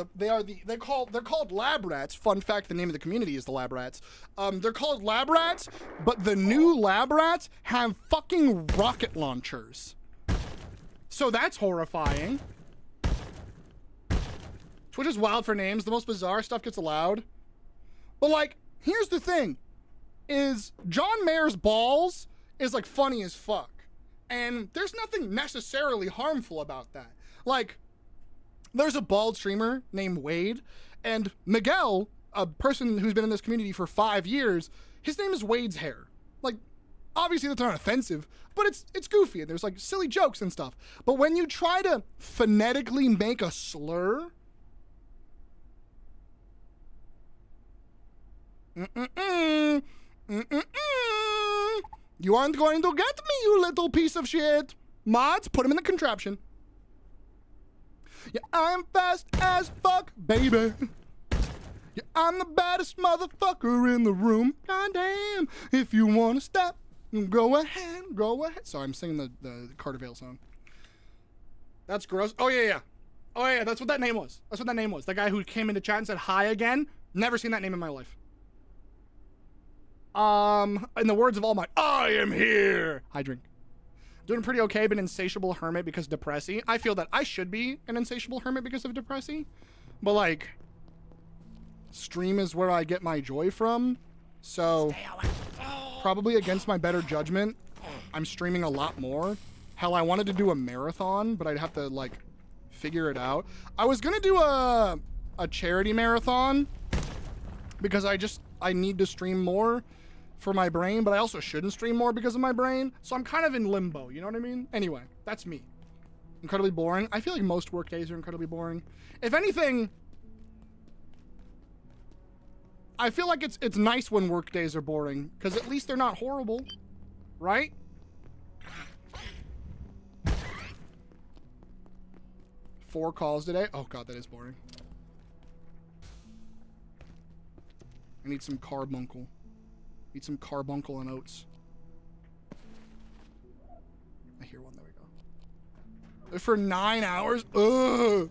called lab rats. Fun fact, the name of the community is the lab rats. They're called lab rats, but the new lab rats have fucking rocket launchers. So that's horrifying. Twitch is wild for names. The most bizarre stuff gets allowed. But like, here's the thing, is John Mayer's balls is like funny as fuck. And there's nothing necessarily harmful about that. Like, there's a bald streamer named Wade, and Miguel, a person who's been in this community for 5 years, his name is Wade's Hair. Like, obviously that's not offensive, but it's goofy, and there's like silly jokes and stuff. But when you try to phonetically make a slur, Mm-mm-mm. Mm-mm-mm. You aren't going to get me, you little piece of shit. Mods, put him in the contraption. Yeah, I'm fast as fuck, baby. Yeah, I'm the baddest motherfucker in the room. Goddamn. If you want to stop, go ahead, go ahead. Sorry, I'm singing the Carter Vale song. That's gross. Oh, yeah. Oh, yeah, that's what that name was. That's what that name was. The guy who came into chat and said hi again. Never seen that name in my life. In the words of All Might, I am here. I drink. Doing pretty okay, but insatiable hermit because depressy. I feel that I should be an insatiable hermit because of depressy. But, like, stream is where I get my joy from. So, probably against my better judgment, I'm streaming a lot more. Hell, I wanted to do a marathon, but I'd have to, like, figure it out. I was gonna do a charity marathon because I need to stream more for my brain, but I also shouldn't stream more because of my brain. So I'm kind of in limbo, you know what I mean? Anyway, that's me. Incredibly boring. I feel like most work days are incredibly boring. If anything, I feel like it's nice when work days are boring because at least they're not horrible, right? Four calls today. Oh god, that is boring. I need some carbuncle. Need some carbuncle and oats. I hear one. There we go. For 9 hours? Ugh.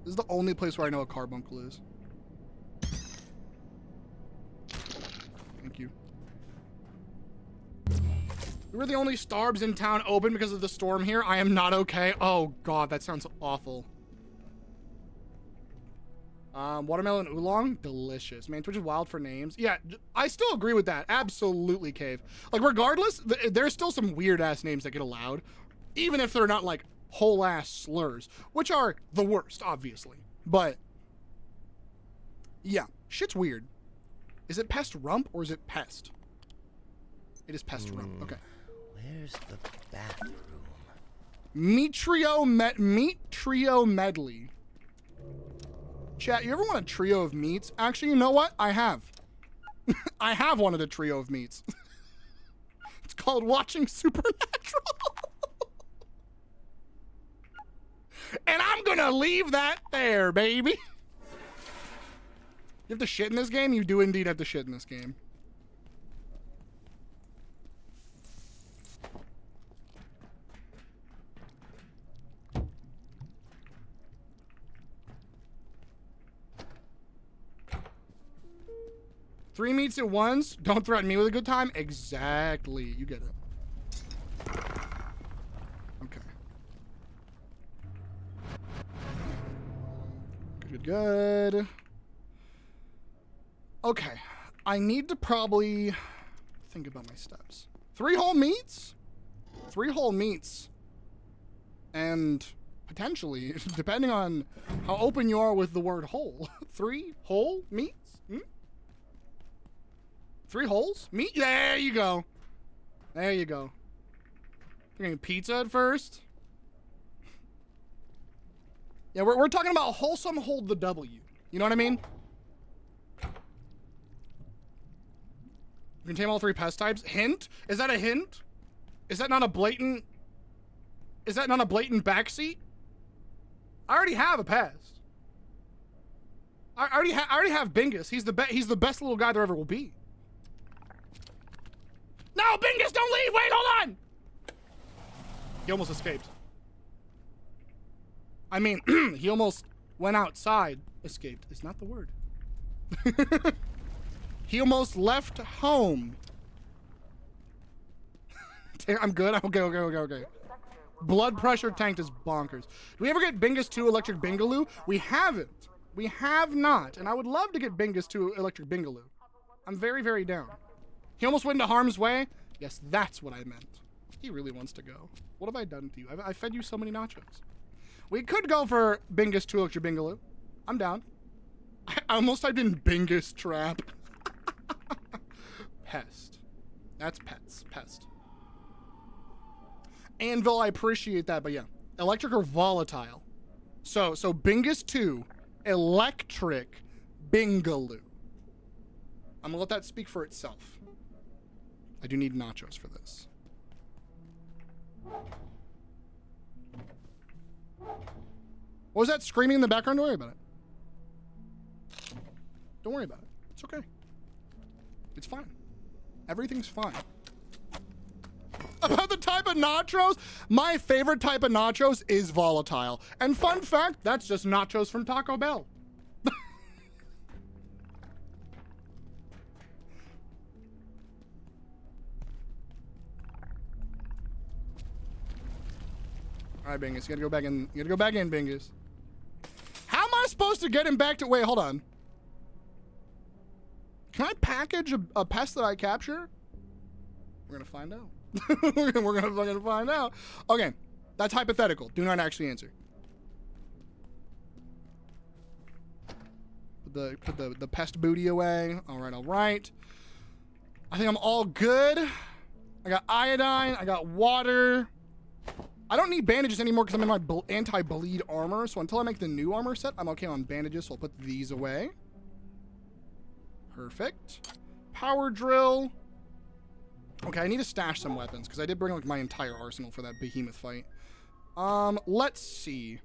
This is the only place where I know what carbuncle is. Thank you. We were the only Starbs in town open because of the storm here. I am not okay. Oh god, that sounds awful. Watermelon oolong, delicious. Man, Twitch is wild for names. Yeah, I still agree with that. Absolutely, Cave. Like, regardless, there's still some weird-ass names that get allowed, even if they're not, like, whole-ass slurs, which are the worst, obviously. But, yeah, shit's weird. Is it pest rump or is it pest? It is pest rump. Okay. Where's the bathroom? Meat trio medley. Chat, you ever want a trio of meats? Actually, you know what? I have. I have wanted a trio of meats. It's called watching Supernatural. And I'm gonna leave that there, baby. You have to shit in this game? You do indeed have to shit in this game. Three meats at once? Don't threaten me with a good time? Exactly. You get it. Okay. Good. Okay. I need to probably think about my steps. 3 whole meats? 3 whole meats. And potentially, depending on how open you are with the word whole, 3 whole meats? 3 holes? Meat? There you go. There you go. You're getting pizza at first? Yeah, we're talking about wholesome hold the W. You know what I mean? You can tame all 3 pest types. Hint? Is that a hint? Is that not a blatant... Is that not a blatant backseat? I already have a pest. I already have Bingus. He's the best little guy there ever will be. No, Bingus, don't leave! Wait, hold on! He almost escaped. I mean, he almost went outside. Escaped is not the word. He almost left home. I'm good. Okay. Blood pressure tanked is bonkers. Do we ever get Bingus 2 Electric Bingaloo? We haven't. We have not. And I would love to get Bingus 2 Electric Bingaloo. I'm very, very down. He almost went into harm's way? Yes, that's what I meant. He really wants to go. What have I done to you? I fed you so many nachos. We could go for Bingus 2 Electric Bingaloo. I'm down. I almost typed in Bingus Trap. Pest. That's pets. Pest. Anvil, I appreciate that, but yeah. Electric or volatile? So Bingus 2, electric, Bingaloo. I'm gonna let that speak for itself. I do need nachos for this. What was that screaming in the background? Don't worry about it. Don't worry about it. It's okay. It's fine. Everything's fine. About the type of nachos, my favorite type of nachos is volatile. And fun fact, that's just nachos from Taco Bell. All right, Bingus, you gotta go back in. You gotta go back in, Bingus. How am I supposed to get him back to? Wait, hold on. Can I package a pest that I capture? We're gonna find out. we're gonna find out. Okay, that's hypothetical. Do not actually answer. Put the pest booty away. All right, all right. I think I'm all good. I got iodine. I got water. I don't need bandages anymore because I'm in my anti-bleed armor. So until I make the new armor set, I'm okay on bandages. So I'll put these away. Perfect. Power drill. Okay, I need to stash some weapons because I did bring like my entire arsenal for that behemoth fight. Let's see.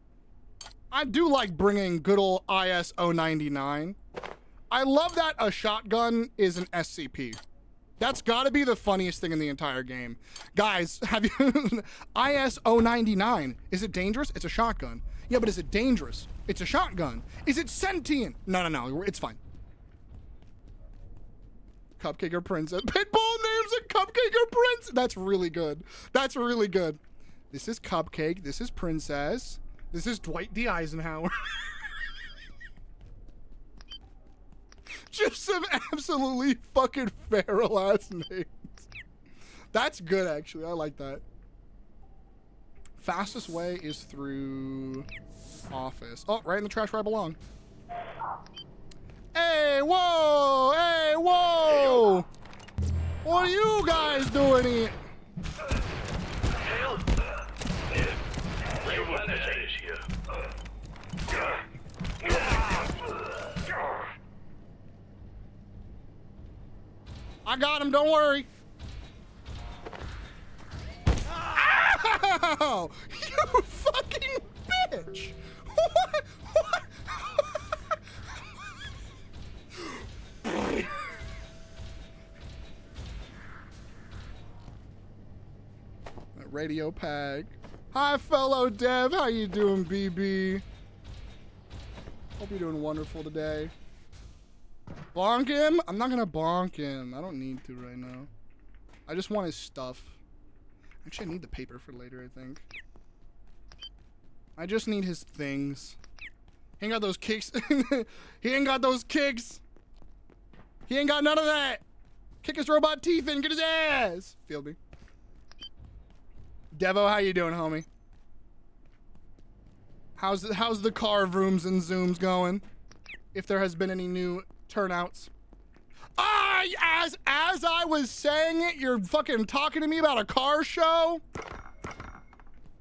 I do like bringing good old ISO 99. I love that a shotgun is an SCP. That's got to be the funniest thing in the entire game. Guys, have you... ISO 99. Is it dangerous? It's a shotgun. Yeah, but is it dangerous? It's a shotgun. Is it sentient? No. It's fine. Cupcaker Princess. Pitbull names a Cupcaker Prince. That's really good. That's really good. This is Cupcake. This is Princess. This is Dwight D. Eisenhower. Just some absolutely fucking feral ass names. That's good, actually. I like that. Fastest way is through office. Oh, right in the trash where I belong. Hey, whoa! Hey, whoa! What are you guys doing here? I got him, don't worry. Ow! You fucking bitch! What? Radio pack. Hi, fellow Dev. How you doing, BB? Hope you're doing wonderful today. Bonk him? I'm not gonna bonk him. I don't need to right now. I just want his stuff. Actually, I need the paper for later, I think. I just need his things. He ain't got those kicks. He ain't got those kicks. He ain't got none of that. Kick his robot teeth in, get his ass. Feel me? Devo, how you doing, homie? How's the car vrooms and zooms going? If there has been any new turnouts. As I was saying it, you're fucking talking to me about a car show?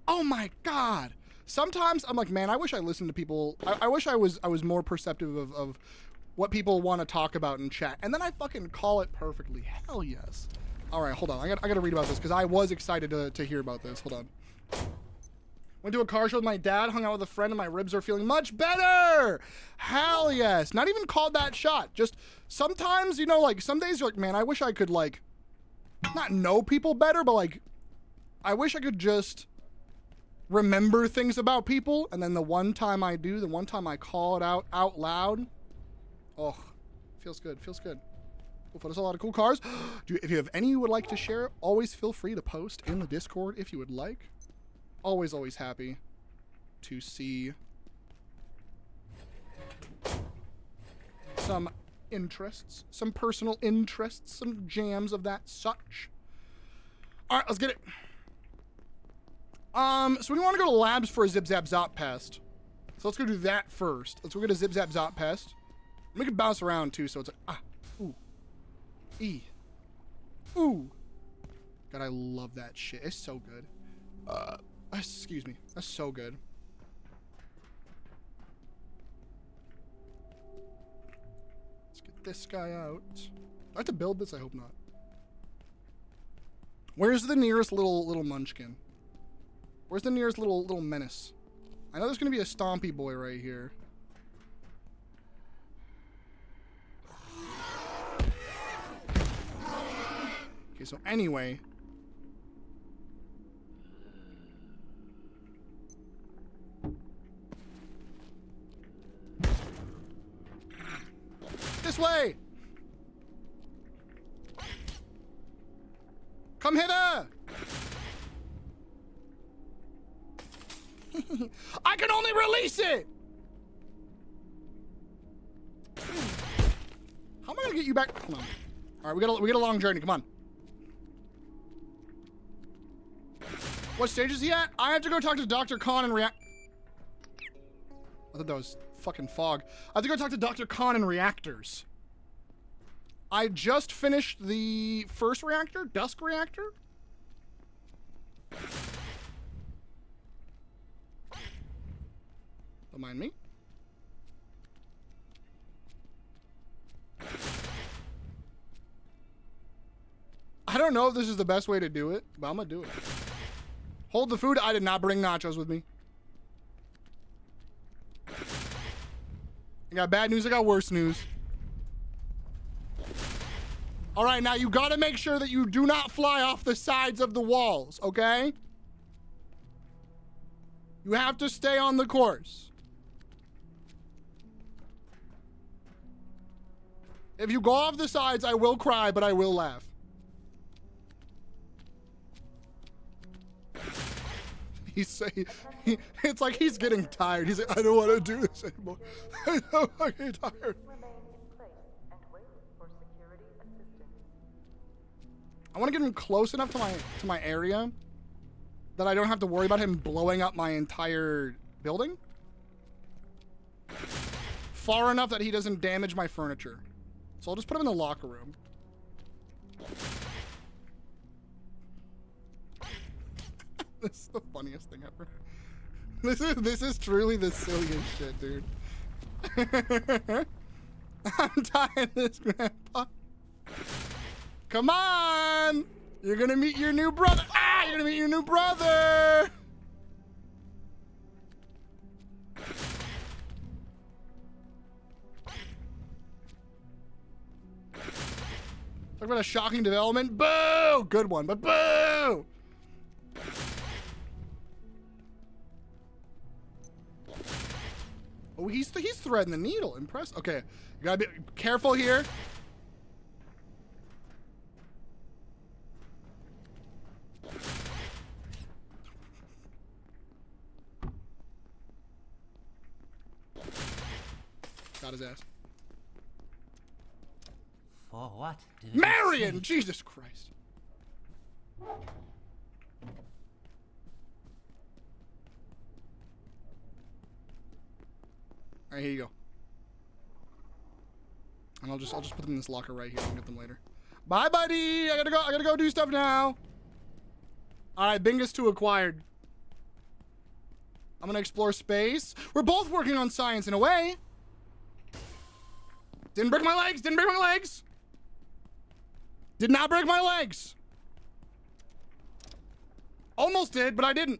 Oh my god. Sometimes I'm like, man, I wish I listened to people. I wish I was more perceptive of what people want to talk about in chat. And then I fucking call it perfectly. Hell yes. All right, hold on. I gotta read about this because I was excited to hear about this. Hold on. Went to a car show with my dad, hung out with a friend, and my ribs are feeling much better. Hell yes. Not even called that shot. Just sometimes, you know, like some days you're like, man, I wish I could like not know people better, but like I wish I could just remember things about people. And then the one time I do, the one time I call it out loud, oh, feels good. Feels good. There's a lot of cool cars. If you have any you would like to share, always feel free to post in the Discord if you would like. Always happy to see some interests, some personal interests, some jams of that such. All right, let's get it. So we want to go to labs for a Zip Zap Zop pest. So let's go do that first. Let's go get a Zip Zap Zop pest. We can bounce around too, so it's like ooh. E. Ooh. God, I love that shit. It's so good. Excuse me. That's so good. Get this guy out. Do I have to build this? I hope not. Where's the nearest little munchkin? Where's the nearest little menace? I know there's gonna be a stompy boy right here. Okay, so anyway. This way! Come hither! I can only release it! How am I gonna get you back? Hold on. Alright, we got a long journey, come on. What stage is he at? I have to go talk to Dr. Khan and react. I thought that was fucking fog. I have to go talk to Dr. Khan and reactors. I just finished the first reactor, Dusk reactor. Don't mind me. I don't know if this is the best way to do it, but I'm gonna do it. Hold the food. I did not bring nachos with me. I got bad news, I got worse news. All right, now you gotta make sure that you do not fly off the sides of the walls, okay? You have to stay on the course. If you go off the sides, I will cry, but I will laugh. It's like he's getting tired. He's like, I don't want to do this anymore. I'm so fucking tired. I want to get him close enough to my area that I don't have to worry about him blowing up my entire building. Far enough that he doesn't damage my furniture. So I'll just put him in the locker room. This is the funniest thing ever. This is truly the silliest shit, dude. I'm tired of this, Grandpa. Come on! You're gonna meet your new brother. Ah! You're gonna meet your new brother! Talk about a shocking development. Boo! Good one, but boo! Oh, he's threading the needle. Impressed. Okay, you gotta be careful here. Got his ass. For what? Marion! Jesus Christ. Alright, here you go. And I'll just put them in this locker right here and get them later. Bye, buddy! I gotta go do stuff now. Alright, Bingus 2 acquired. I'm gonna explore space. We're both working on science in a way. Didn't break my legs! Didn't break my legs! Did not break my legs! Almost did, but I didn't.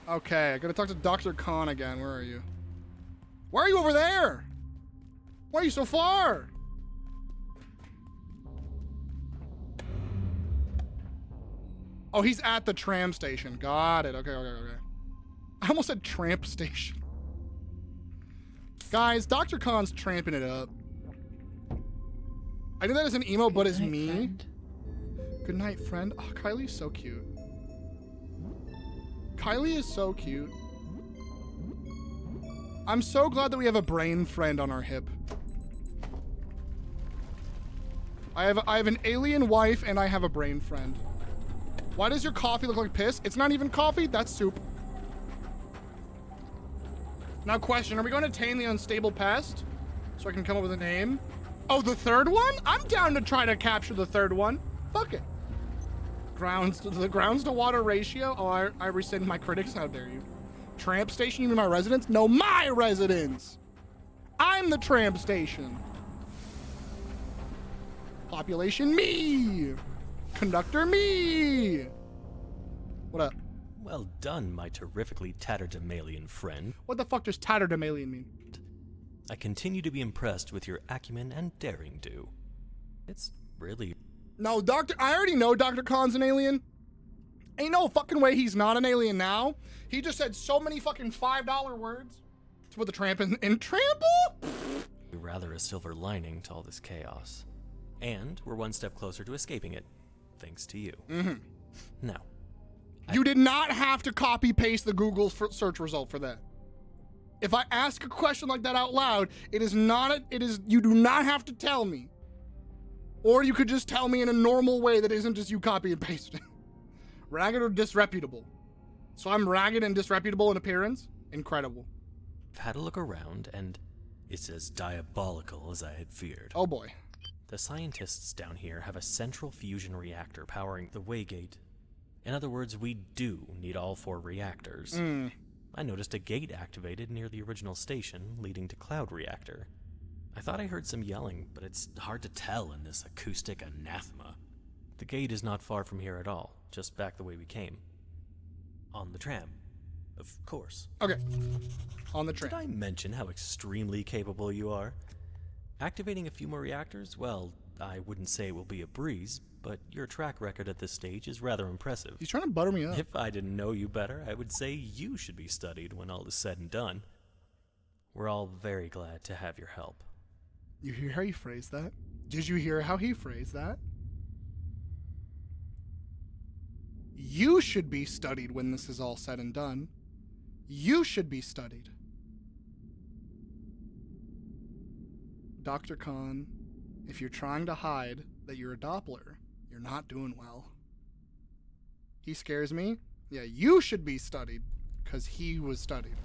Okay, I gotta talk to Dr. Khan again. Where are you? Why are you over there? Why are you so far? Oh, he's at the tram station. Got it. Okay. I almost said tramp station. Guys, Dr. Khan's tramping it up. I knew that as an emo, but as me. Friend. Good night, friend. Oh, Kylie's so cute. Kylie is so cute. I'm so glad that we have a brain friend on our hip. I have an alien wife and I have a brain friend. Why does your coffee look like piss? It's not even coffee, that's soup. Now question, are we going to tame the unstable pest? So I can come up with a name? Oh, the third one? I'm down to try to capture the third one. Fuck it. The grounds to water ratio? Oh, I rescind my critics. How dare you? Tramp station? You mean my residence? No, my residence! I'm the tramp station. Population, me! Conductor, me! What up? Well done, my terrifically tatterdemalion friend. What the fuck does tatterdemalion mean? I continue to be impressed with your acumen and daring do. It's really... No, I already know Dr. Khan's an alien. Ain't no fucking way he's not an alien now. He just said so many fucking $5 words to put the tramp in trample? rather a silver lining to all this chaos. And we're one step closer to escaping it, thanks to you. Mm-hmm. Now, you did not have to copy paste the Google search result for that. If I ask a question like that out loud, you do not have to tell me. Or you could just tell me in a normal way that isn't just you copy and pasting. Ragged or disreputable. So I'm ragged and disreputable in appearance? Incredible. I've had a look around, and it's as diabolical as I had feared. Oh boy. The scientists down here have a central fusion reactor powering the Waygate. In other words, we do need all 4 reactors. I noticed a gate activated near the original station leading to Cloud Reactor. I thought I heard some yelling, but it's hard to tell in this acoustic anathema. The gate is not far from here at all, just back the way we came. On the tram, of course. Okay. On the tram. Did I mention how extremely capable you are? Activating a few more reactors? Well, I wouldn't say it will be a breeze, but your track record at this stage is rather impressive. He's trying to butter me up. If I didn't know you better, I would say you should be studied when all is said and done. We're all very glad to have your help. You hear how he phrased that? Did you hear how he phrased that? You should be studied when this is all said and done. You should be studied. Dr. Khan, if you're trying to hide that you're a Doppler, you're not doing well. He scares me. Yeah, you should be studied, because he was studied.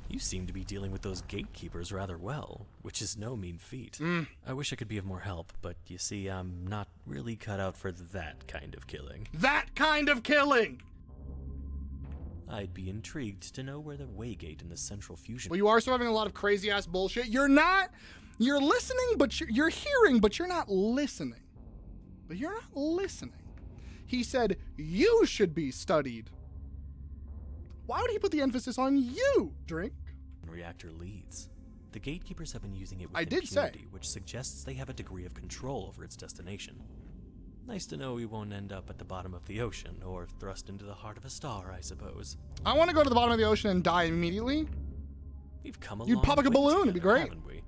You seem to be dealing with those gatekeepers rather well, which is no mean feat. I wish I could be of more help, but you see, I'm not really cut out for that kind of killing. That kind of killing! I'd be intrigued to know where the Waygate and the Central Fusion... Well, you are surviving a lot of crazy-ass bullshit. You're listening, but you're hearing, but you're not listening. But you're not listening. He said, you should be studied. Why would he put the emphasis on you, Drink? Reactor leads. The gatekeepers have been using it with I did say. which suggests they have a degree of control over its destination. Nice to know we won't end up at the bottom of the ocean or thrust into the heart of a star, I suppose. I want to go to the bottom of the ocean and die immediately. We've come a You'd long pop like a way balloon, together, it'd be great. haven't we?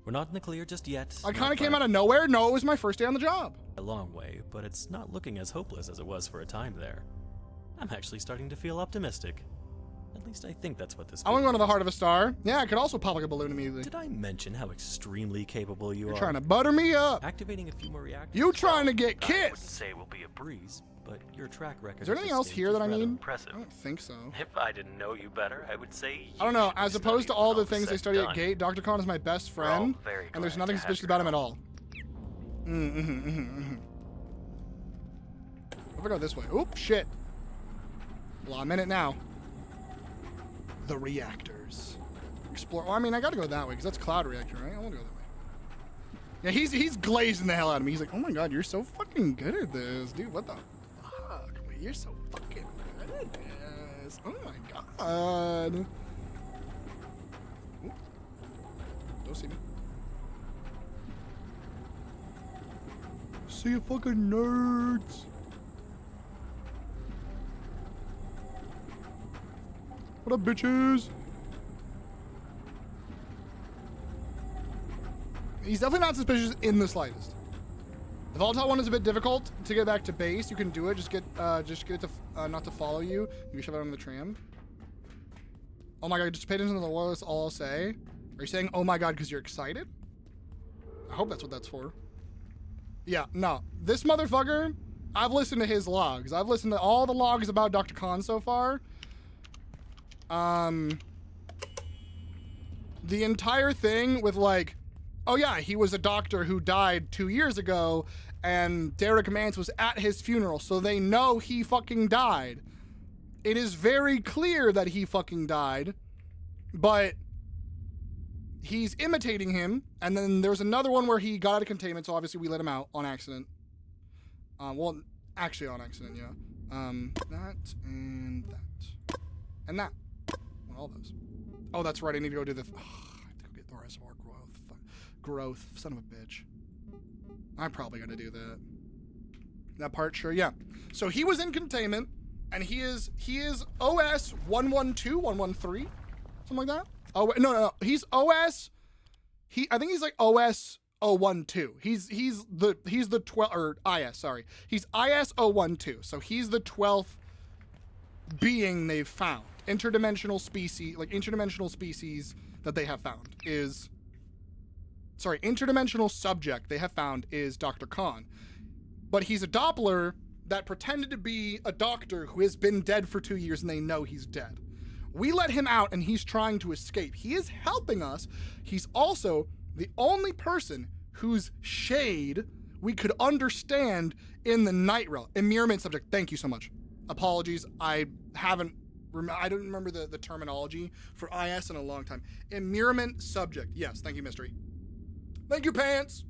We're not in the clear just yet. I kind of came out of nowhere. No, it was my first day on the job. A long way, but it's not looking as hopeless as it was for a time there. I'm actually starting to feel optimistic. At least I think that's what this I want to go could to the heart of a star. Yeah, I could also pop like a balloon be. immediately. Did I mention how extremely capable you You're are? trying to butter me up. Activating a few more reactors. You trying to get I wouldn't kissed. say it will be a breeze, but your track record. Is there at anything this else stage here is that I rather need? Impressive. I don't think so. If I didn't know you better, I would say I don't know. you should As be opposed to studied all when the is things said they study and at done. Gate, Dr. Khan is my best We're all friend, very and there's glad nothing to have suspicious your about him at help. all. What if I go this way? Oop, shit. Well, I'm in it now. The reactors. Explore. Well, I mean, I gotta go that way, because that's Cloud Reactor, right? I want to go that way. Yeah, he's glazing the hell out of me. He's like, oh my god, you're so fucking good at this. Dude, what the fuck? Wait, you're so fucking good at this. Oh my god. Oop. Don't see me. See you fucking nerds. What up, bitches? He's definitely not suspicious in the slightest. The volatile one is a bit difficult to get back to base. You can do it. Just get it to not to follow you. You shove it on the tram. Oh my god! Just pay attention to the words. All I'll say. Are you saying "Oh my god" because you're excited? I hope that's what that's for. Yeah. No. This motherfucker. I've listened to his logs. I've listened to all the logs about Dr. Khan so far. The entire thing with like, oh yeah, he was a doctor who died 2 years ago, and Derek Mance was at his funeral, so they know he fucking died. It is very clear that he fucking died, but he's imitating him, and then there's another one where he got out of containment, so obviously we let him out on accident. Well, actually on accident, yeah. That and that. And that. Well, all those. Oh, that's right, I need to go do the... I have to go get the reservoir growth. Son of a bitch. I'm probably gonna do that. That part, sure, yeah. So he was in containment, and he is OS 112, 113, something like that. Oh no, he's OS. I think he's like OS 012. He's the 12 or IS. Sorry, he's IS 012. So he's the 12th being they've found. Interdimensional species that they have found is. Sorry, interdimensional subject they have found is Dr. Khan. But he's a Doppler that pretended to be a doctor who has been dead for 2 years and they know he's dead. We let him out and he's trying to escape. He is helping us. He's also the only person whose shade we could understand in the night realm. Immurement subject, thank you so much. Apologies, I don't remember the terminology for IS in a long time. Immurement subject, yes, thank you, Mystery. Thank you, Pants.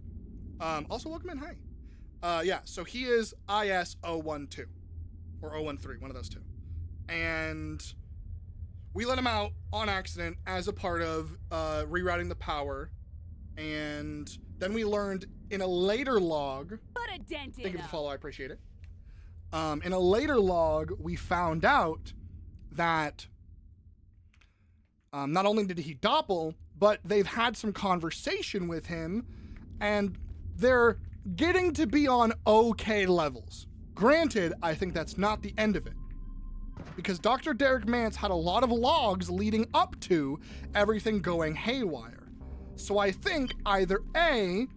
Also, welcome in, hi. Yeah, so he is IS 012 or 013, one of those two. And we let him out on accident as a part of rerouting the power. And then we learned in a later log, Put a dent in thank you for the him. follow, I appreciate it. In a later log, we found out that not only did he doppel, but they've had some conversation with him, and they're getting to be on okay levels. Granted, I think that's not the end of it, because Dr. Derek Mance had a lot of logs leading up to everything going haywire. So I think either A,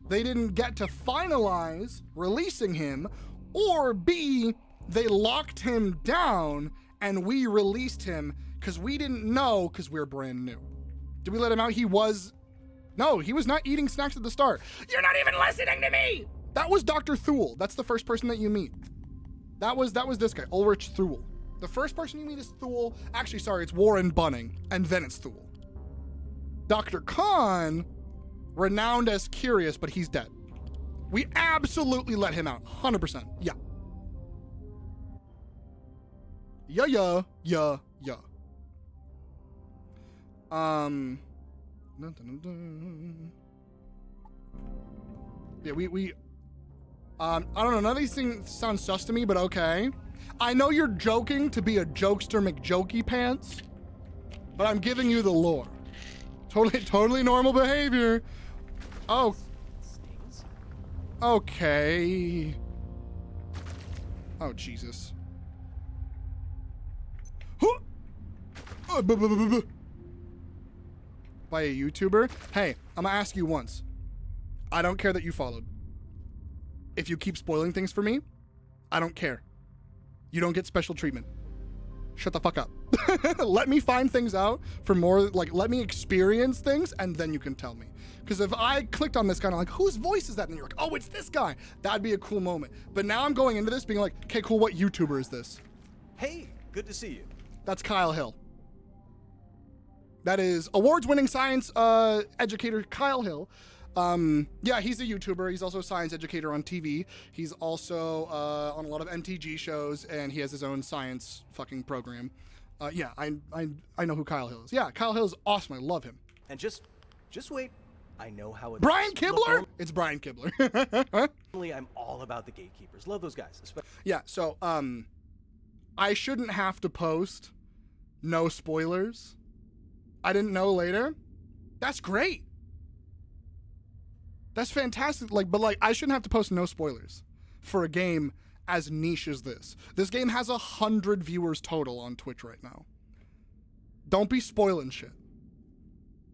they didn't get to finalize releasing him, or B, they locked him down and we released him because we didn't know because we're brand new. Did we let him out? No, he was not eating snacks at the start. You're not even listening to me! That was Dr. Thule. That's the first person that you meet. That was this guy, Ulrich Thule. The first person you meet is Thule. Actually, sorry, it's Warren Bunning, and then it's Thule. Dr. Khan, renowned as curious, but he's dead. We absolutely let him out, 100%. Yeah. Yeah. Yeah, we I don't know, none of these things sound sus to me, but okay. I know you're joking to be a jokester McJokey pants, but I'm giving you the lore. Totally normal behavior. Oh. Okay. Oh, Jesus. By a YouTuber? Hey, I'm gonna ask you once. I don't care that you followed. If you keep spoiling things for me, I don't care. You don't get special treatment. Shut the fuck up. Let me find things out for more, like, let me experience things, and then you can tell me. Because if I clicked on this guy and I'm like, whose voice is that? And you're like, oh, it's this guy. That'd be a cool moment. But now I'm going into this being like, okay, cool, what YouTuber is this? Hey, good to see you. That's Kyle Hill. That is awards-winning science educator Kyle Hill. Yeah, he's a YouTuber. He's also a science educator on TV. He's also on a lot of MTG shows, and he has his own science fucking program. Yeah, I know who Kyle Hill is. Yeah, Kyle Hill is awesome. I love him. And just wait. I know how it Brian is. Kibler? Look, It's Brian Kibler. normally I'm all about the gatekeepers. Love those guys. Yeah, so I shouldn't have to post no spoilers. I didn't know later. That's great. That's fantastic. But I shouldn't have to post no spoilers for a game as niche as this. This game has 100 viewers total on Twitch right now. Don't be spoiling shit.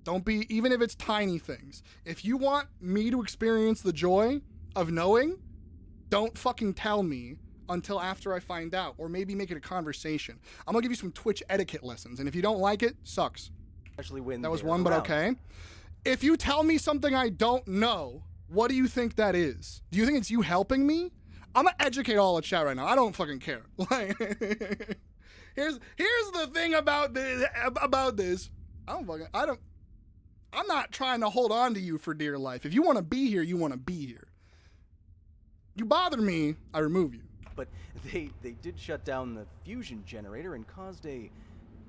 Don't be, even if it's tiny things. If you want me to experience the joy of knowing, don't fucking tell me until after I find out, or maybe make it a conversation. I'm gonna give you some Twitch etiquette lessons, and if you don't like it, sucks. Especially when That was they're one, but around. okay. If you tell me something I don't know, What do you think that is? Do you think it's you helping me? I'm gonna educate all the chat right now. I don't fucking care. Like, here's the thing about this. I'm not trying to hold on to you for dear life. If you want to be here, you want to be here. You bother me, I remove you. But they did shut down the fusion generator and caused a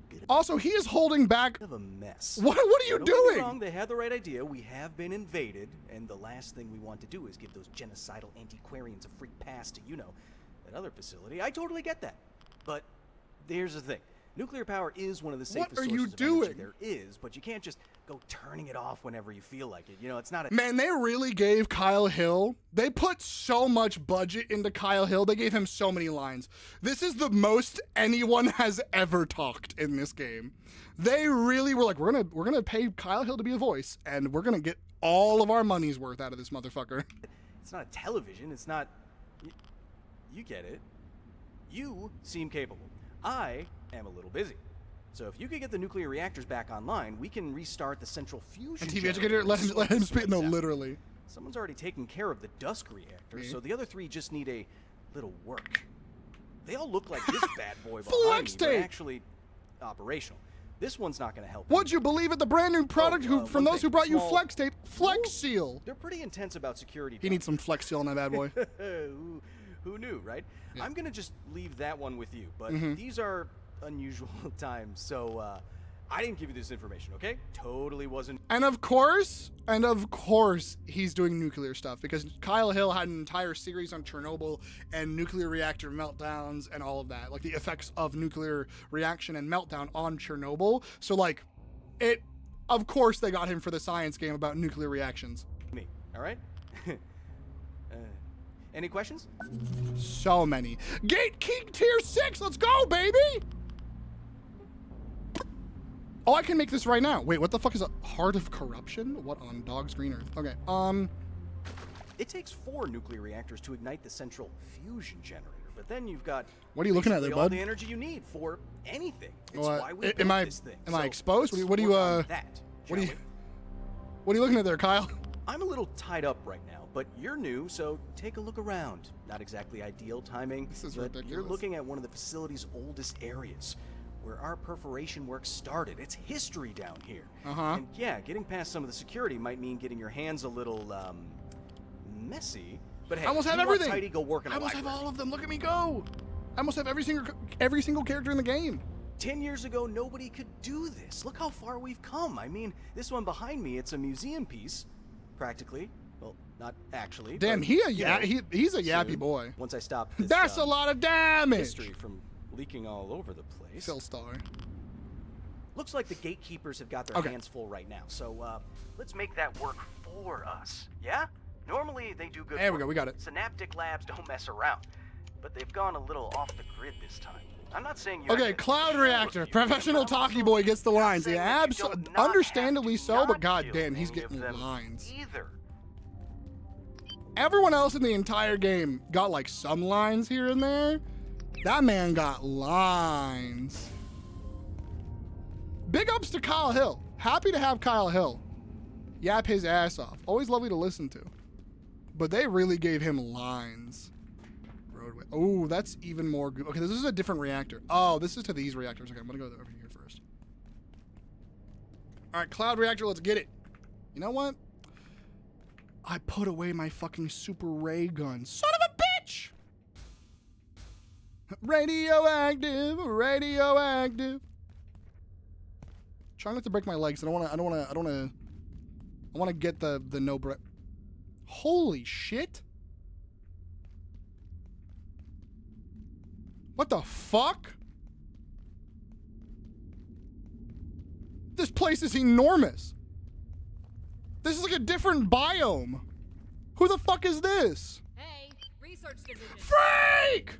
bit Also, he is holding back. of a mess. What are you Don't get me doing? wrong, they had the right idea. We have been invaded, and the last thing we want to do is give those genocidal antiquarians a free pass to, that other facility. I totally get that. But here's the thing. Nuclear power is one of the safest What are sources you of doing? energy there is, but you can't just go turning it off whenever you feel like it. It's not a... Man, they really gave Kyle Hill. They put so much budget into Kyle Hill. They gave him so many lines. This is the most anyone has ever talked in this game. They really were like, we're gonna pay Kyle Hill to be a voice, and we're gonna get all of our money's worth out of this motherfucker. It's not a television. It's not... You get it. You seem capable. I am a little busy. So if you could get the nuclear reactors back online, we can restart the central fusion And TV generator educator, and let sort him this speak. place No, out. literally. Someone's already taken care of the Dusk reactor, Me? so the other three just need a little work. They all look like this bad boy Flex behind me, but tape! actually operational. This one's not going to help. Would you believe it? The brand new product from one those who thing, brought you small- Flex Tape, Flex Seal. They're pretty intense about security. He needs some Flex Seal on that bad boy. Who knew, right? Yeah. I'm going to just leave that one with you, but Mhm. these are unusual times, so I didn't give you this information, okay? Totally wasn't. And of course, he's doing nuclear stuff because Kyle Hill had an entire series on Chernobyl and nuclear reactor meltdowns and all of that, like the effects of nuclear reaction and meltdown on Chernobyl. So like, of course they got him for the science game about nuclear reactions. Me, all right? Any questions? So many. Gatekeep tier 6, let's go, baby! Oh, I can make this right now. Wait, what the fuck is a Heart of Corruption? What on Dog's Green Earth? Okay, It takes 4 nuclear reactors to ignite the central fusion generator, but then you've got What are you looking at there, basically all bud? the energy you need for anything. It's What? why we Am built I- this thing. am I So exposed? let's What do you, work on uh, that, what are shall you- we? what are you looking at there, Kyle? I'm a little tied up right now, but you're new, so take a look around. Not exactly ideal timing, This is but ridiculous. you're looking at one of the facility's oldest areas, where our perforation work started. It's history down here. Uh-huh. And yeah, getting past some of the security might mean getting your hands a little, messy. But hey, I almost have you want everything. tidy, go work in a I almost have library. all of them. Look at me go. I almost have every single character in the game. 10 years ago, nobody could do this. Look how far we've come. I mean, this one behind me, it's a museum piece, practically. Well, not actually. Damn, but, he's a you know, yappy soon, boy. Once I stop this, That's a lot of damage. history from leaking all over the place. Phil Star. Looks like the gatekeepers have got their Okay. hands full right now. So let's make that work for us. Yeah? Normally they do good There we work. go, we got it. Synaptic Labs don't mess around. But they've gone a little off the grid this time. I'm not saying you Okay, Cloud Reactor, professional talkie boy gets the lines. Yeah, understandably so, but goddamn, he's getting lines. Either. Everyone else in the entire game got like some lines here and there. That man got lines. Big ups to Kyle Hill. Happy to have Kyle Hill yap his ass off. Always lovely to listen to. But they really gave him lines. Roadway. Oh, that's even more good. Okay, this is a different reactor. Oh, this is to these reactors. Okay, I'm gonna go over here first. All right, Cloud Reactor, let's get it. You know what? I put away my fucking super ray gun. Son of a bitch! Radioactive, radioactive. Trying not to break my legs. I want to get the no breath. Holy shit! What the fuck? This place is enormous. This is like a different biome. Who the fuck is this? Hey, research division. Freak!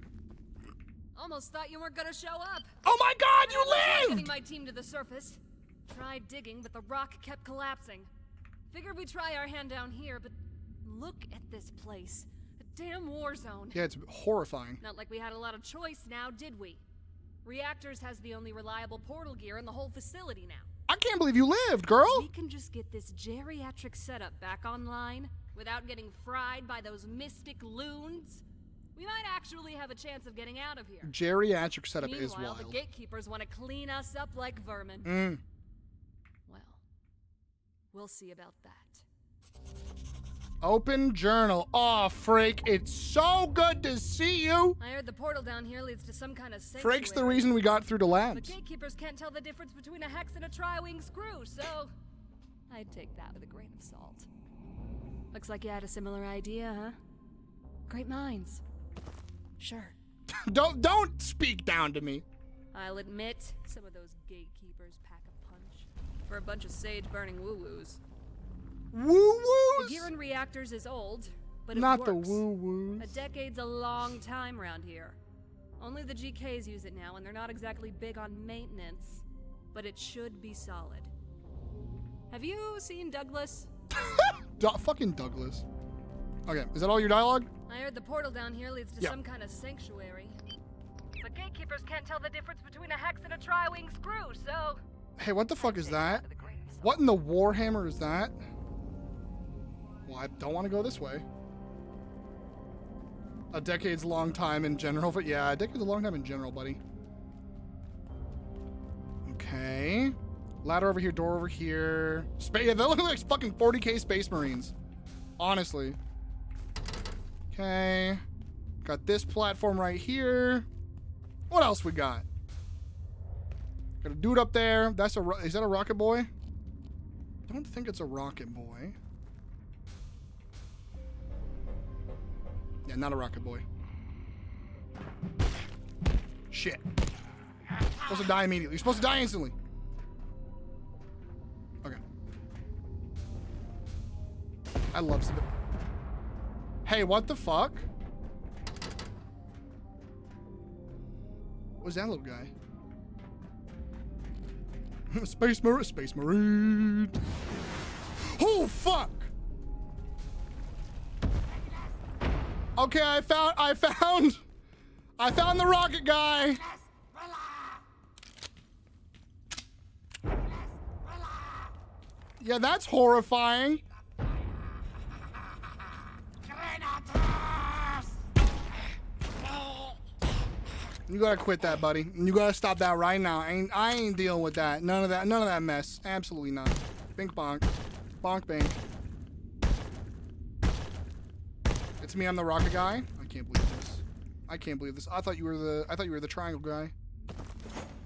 Almost thought you weren't gonna show up. Oh my god, you Getting lived! my team to the surface. Tried digging, but the rock kept collapsing. Figured we'd try our hand down here, but look at this place. A damn war zone. Yeah, it's horrifying. Not like we had a lot of choice now, did we? Reactors has the only reliable portal gear in the whole facility now. I can't believe you lived, girl! We can just get this geriatric setup back online, without getting fried by those mystic loons, we might actually have a chance of getting out of here. Geriatric setup is Meanwhile, wild. the gatekeepers want to clean us up like vermin. Well, we'll see about that. Open journal. Aw, Freak, it's so good to see you. I heard the portal down here leads to some kind of sanctuary. Freak's the reason we got through the But labs. gatekeepers can't tell the difference between a hex and a tri-wing screw, so I'd take that with a grain of salt. Looks like you had a similar idea, huh? Great minds. Sure. Don't speak down to me. I'll admit, some of those gatekeepers pack a punch. For a bunch of sage-burning woo-woos. The Woo-woos? gear in reactors is old, but it Not works. the woo-woos. A decade's a long time around here. Only the GKs use it now, and they're not exactly big on maintenance. But it should be solid. Have you seen Douglas? Fucking Douglas. Okay, is that all your dialogue? I heard the portal down here leads to Yeah. some kind of sanctuary. But gatekeepers can't tell the difference between a hex and a tri-wing screw, so... Hey, what the fuck is take that? with a grain of salt. What in the Warhammer is that? Well, I don't want to go this way. A decade's a long time in general, but yeah, a decade's a long time in general, buddy. Okay. Ladder over here, door over here. Yeah, they look like fucking 40k Space Marines. Honestly. Okay. Got this platform right here. What else we got? Got a dude up there. That's a. Is that a rocket boy? I don't think it's a rocket boy. Yeah, not a rocket boy. Shit. Supposed to die immediately. You're supposed to die instantly. Okay. I love Civ. Hey, what the fuck? What's that little guy? Space Marine. Oh fuck! Okay, I found the rocket guy. Yeah, that's horrifying. You gotta quit that, buddy. You gotta stop that right now. I ain't dealing with that. None of that mess. Absolutely not. Bink bonk. Bonk bink. It's me, I'm the rocket guy. I can't believe this. I can't believe this. I thought you were the triangle guy.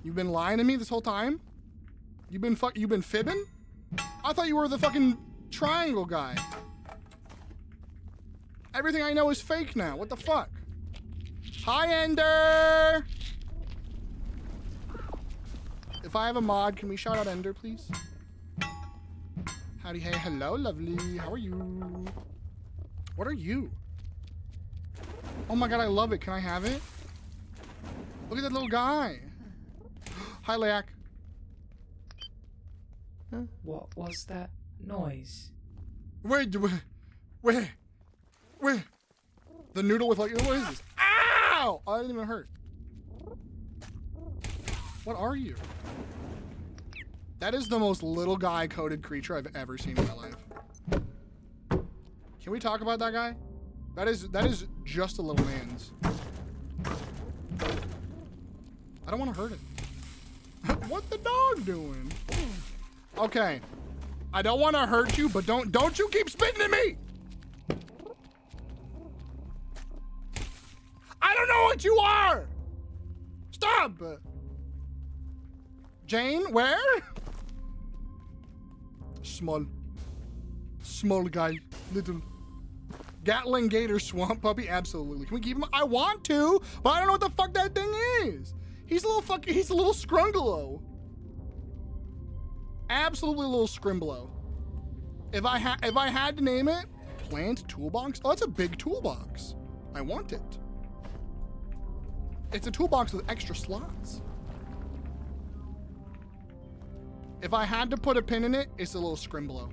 You've been lying to me this whole time? You've been fibbing? I thought you were the fucking triangle guy. Everything I know is fake now. What the fuck? Hi, Ender! If I have a mod, can we shout out Ender, please? Howdy, hey, hello, lovely. How are you? What are you? Oh my god, I love it. Can I have it? Look at that little guy. Hi, Leak. What was that noise? Wait. The noodle with like, what is this? Ow! Oh, I didn't even hurt. What are you? That is the most little guy coded creature I've ever seen in my life. Can we talk about that guy? That is just a little man's. I don't want to hurt it. What the dog doing? Okay. I don't want to hurt you, but don't you keep spitting at me! I don't know what you are! Stop! Jane, where? Small guy. Little. Gatling Gator Swamp Puppy? Absolutely. Can we keep him? I want to, but I don't know what the fuck that thing is. He's a little scrungalo. Absolutely a little scrimblo. If I had to name it, plant toolbox. Oh, that's a big toolbox. I want it. It's a toolbox with extra slots. If I had to put a pin in it, it's a little scrimblo.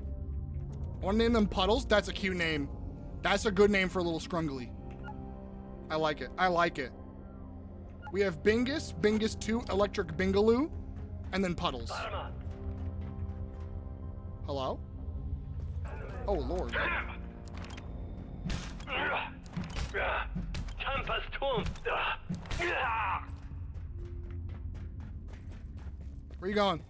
I want to name them Puddles. That's a cute name. That's a good name for a little scrungly. I like it. We have Bingus, Bingus 2, Electric Bingaloo, and then Puddles. Hello? Oh, Lord. Where you going?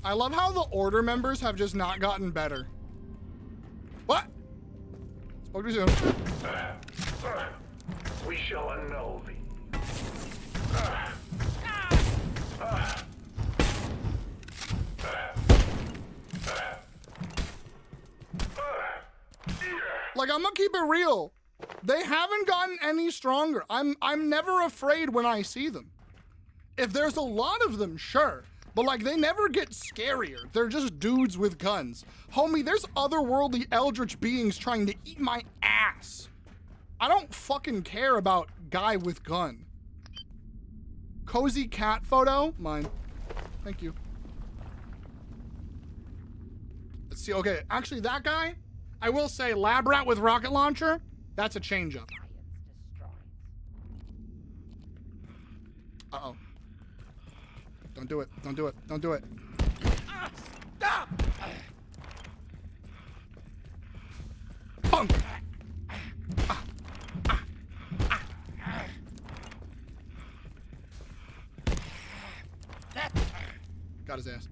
I love how the Order members have just not gotten better. What? Spoke too soon. We shall annul thee. Like, I'm gonna keep it real. They haven't gotten any stronger. I'm never afraid when I see them. If there's a lot of them, sure. But like, they never get scarier. They're just dudes with guns. Homie, there's otherworldly eldritch beings trying to eat my ass. I don't fucking care about guy with gun. Cozy cat photo? Mine. Thank you. Let's see, okay, actually that guy, I will say lab rat with rocket launcher, that's a change up. Uh-oh. Don't do it, don't do it, don't do it. Stop! Punk! Got his ass.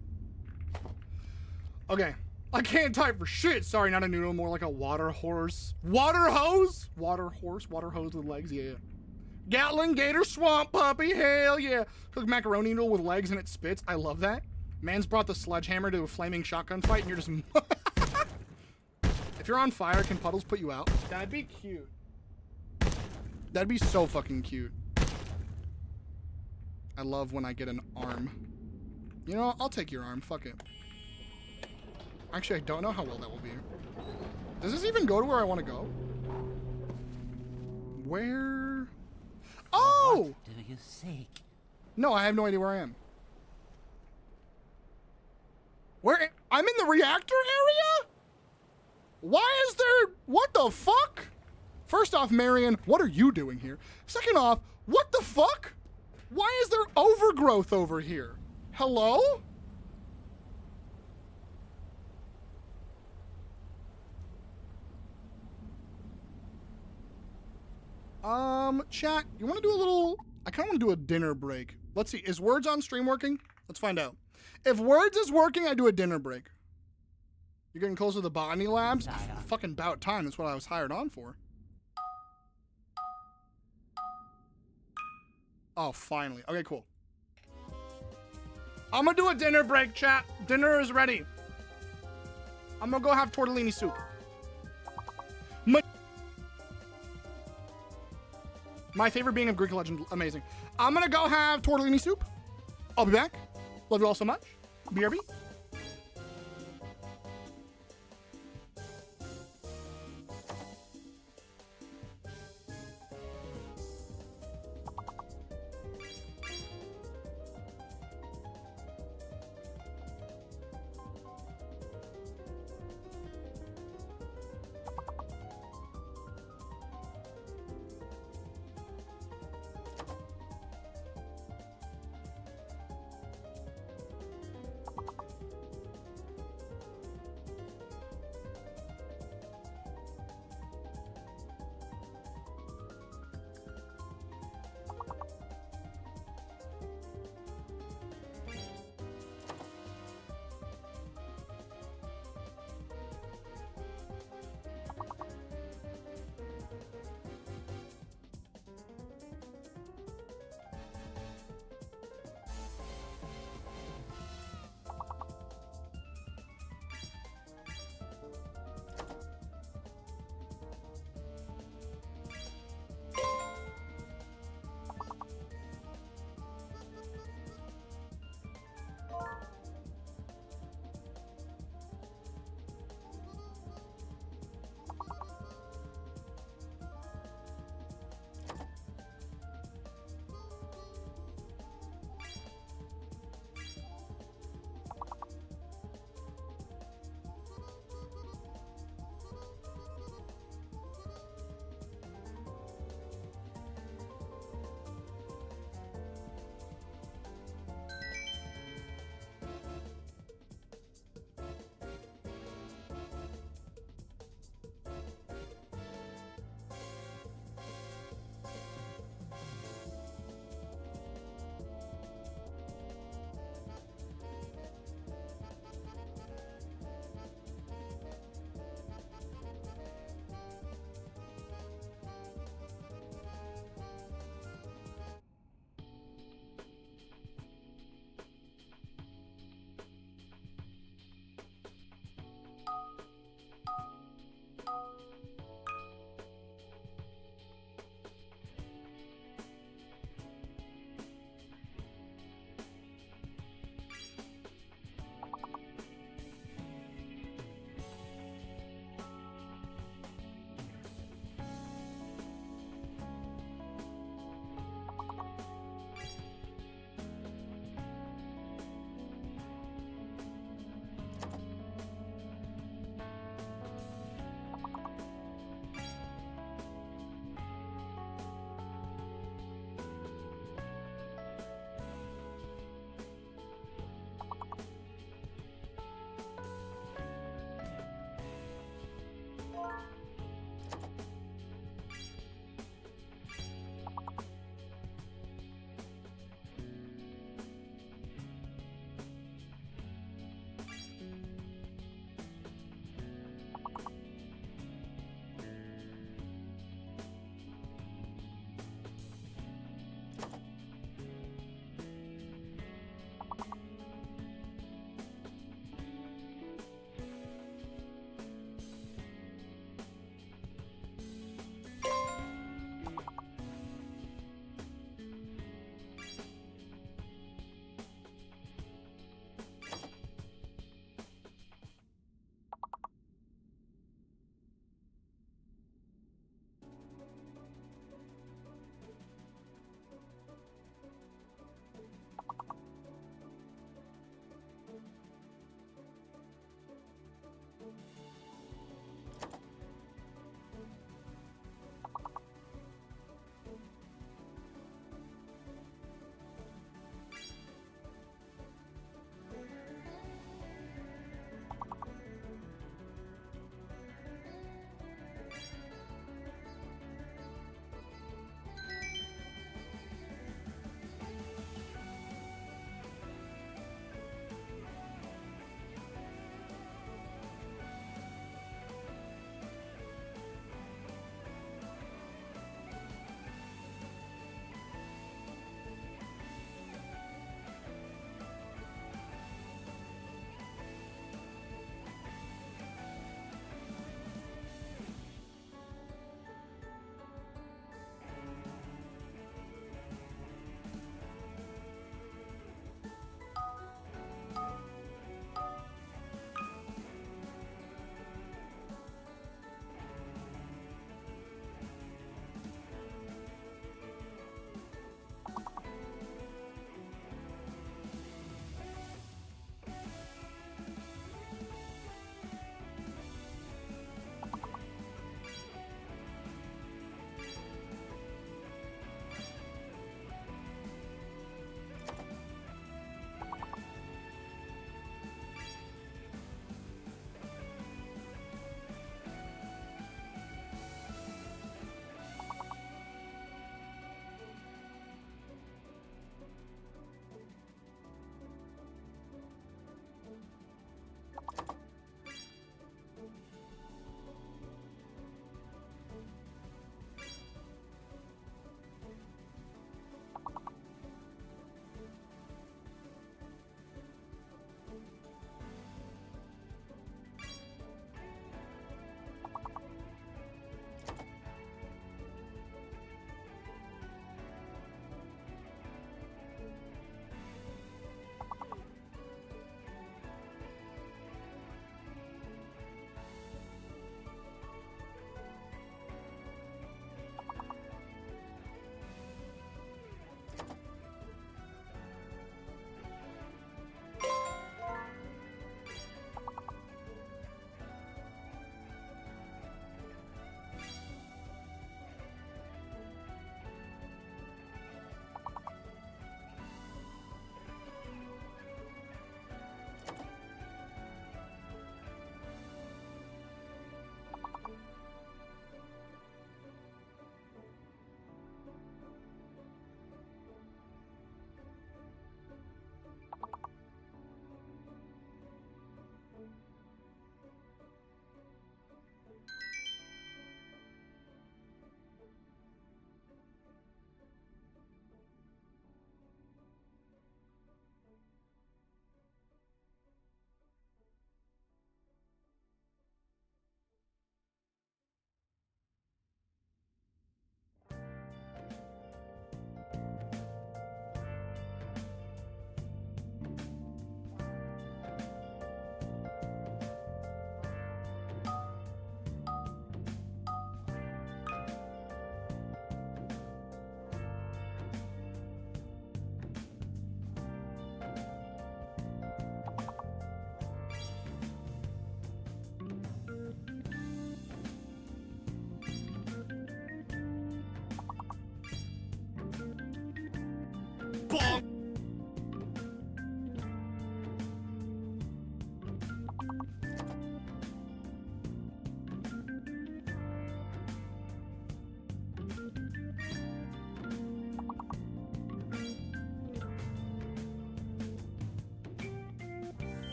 Okay. I can't type for shit. Sorry, not a noodle, more like a water horse. Water hose? Water horse, water hose with legs, yeah. Gatling Gator Swamp Puppy, hell yeah. Cook macaroni noodle with legs and it spits. I love that. Man's brought the sledgehammer to a flaming shotgun fight and you're just... If you're on fire, can puddles put you out? That'd be cute. That'd be so fucking cute. I love when I get an arm. You know, I'll take your arm, fuck it. Actually, I don't know how well that will be. Does this even go to where I want to go? Where? Oh! What do you seek? No, I have no idea where I am. Where? I'm in the reactor area? Why is there? What the fuck? First off, Marion, what are you doing here? Second off, what the fuck? Why is there overgrowth over here? Hello? Chat, you want to do a little... I kind of want to do a dinner break. Let's see, is Words on stream working? Let's find out. If Words is working, I do a dinner break. You're getting close to the botany labs? Fucking about time, that's what I was hired on for. Oh, finally. Okay, cool. I'm gonna do a dinner break, chat. Dinner is ready. I'm gonna go have tortellini soup. My favorite being of Greek legend, amazing. I'm gonna go have tortellini soup. I'll be back. Love you all so much. BRB.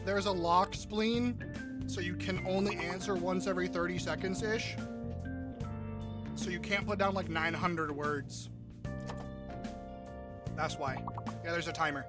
there's a lock spleen, so you can only answer once every 30 seconds-ish. So you can't put down like 900 words. That's why. Yeah, there's a timer.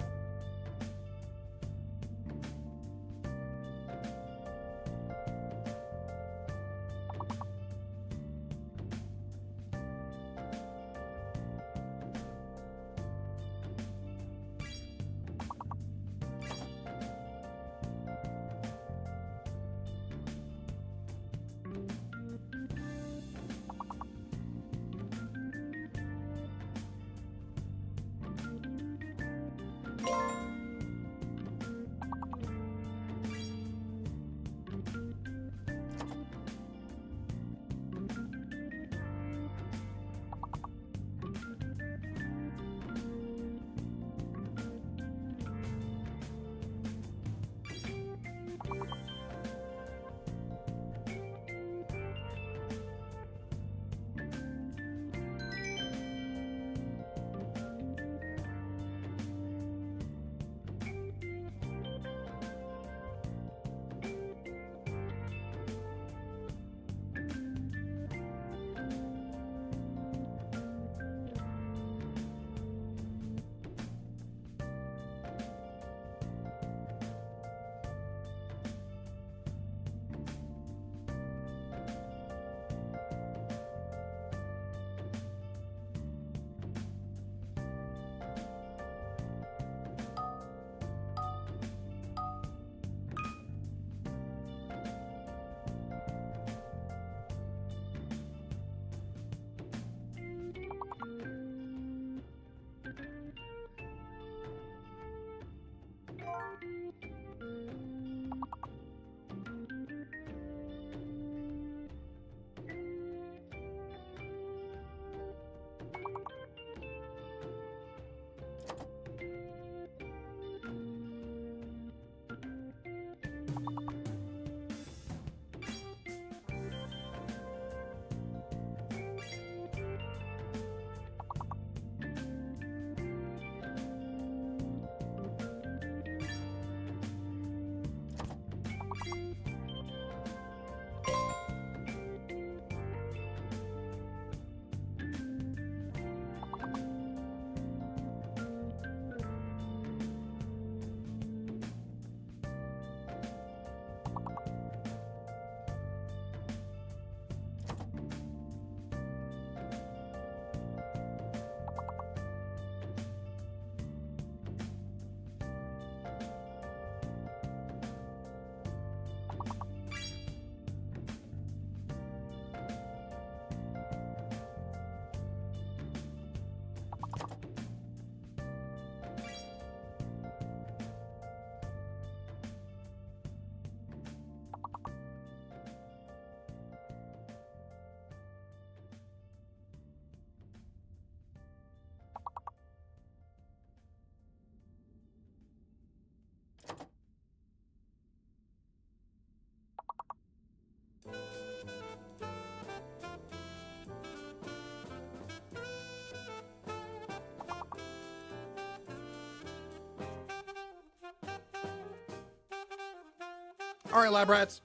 All right, lab rats.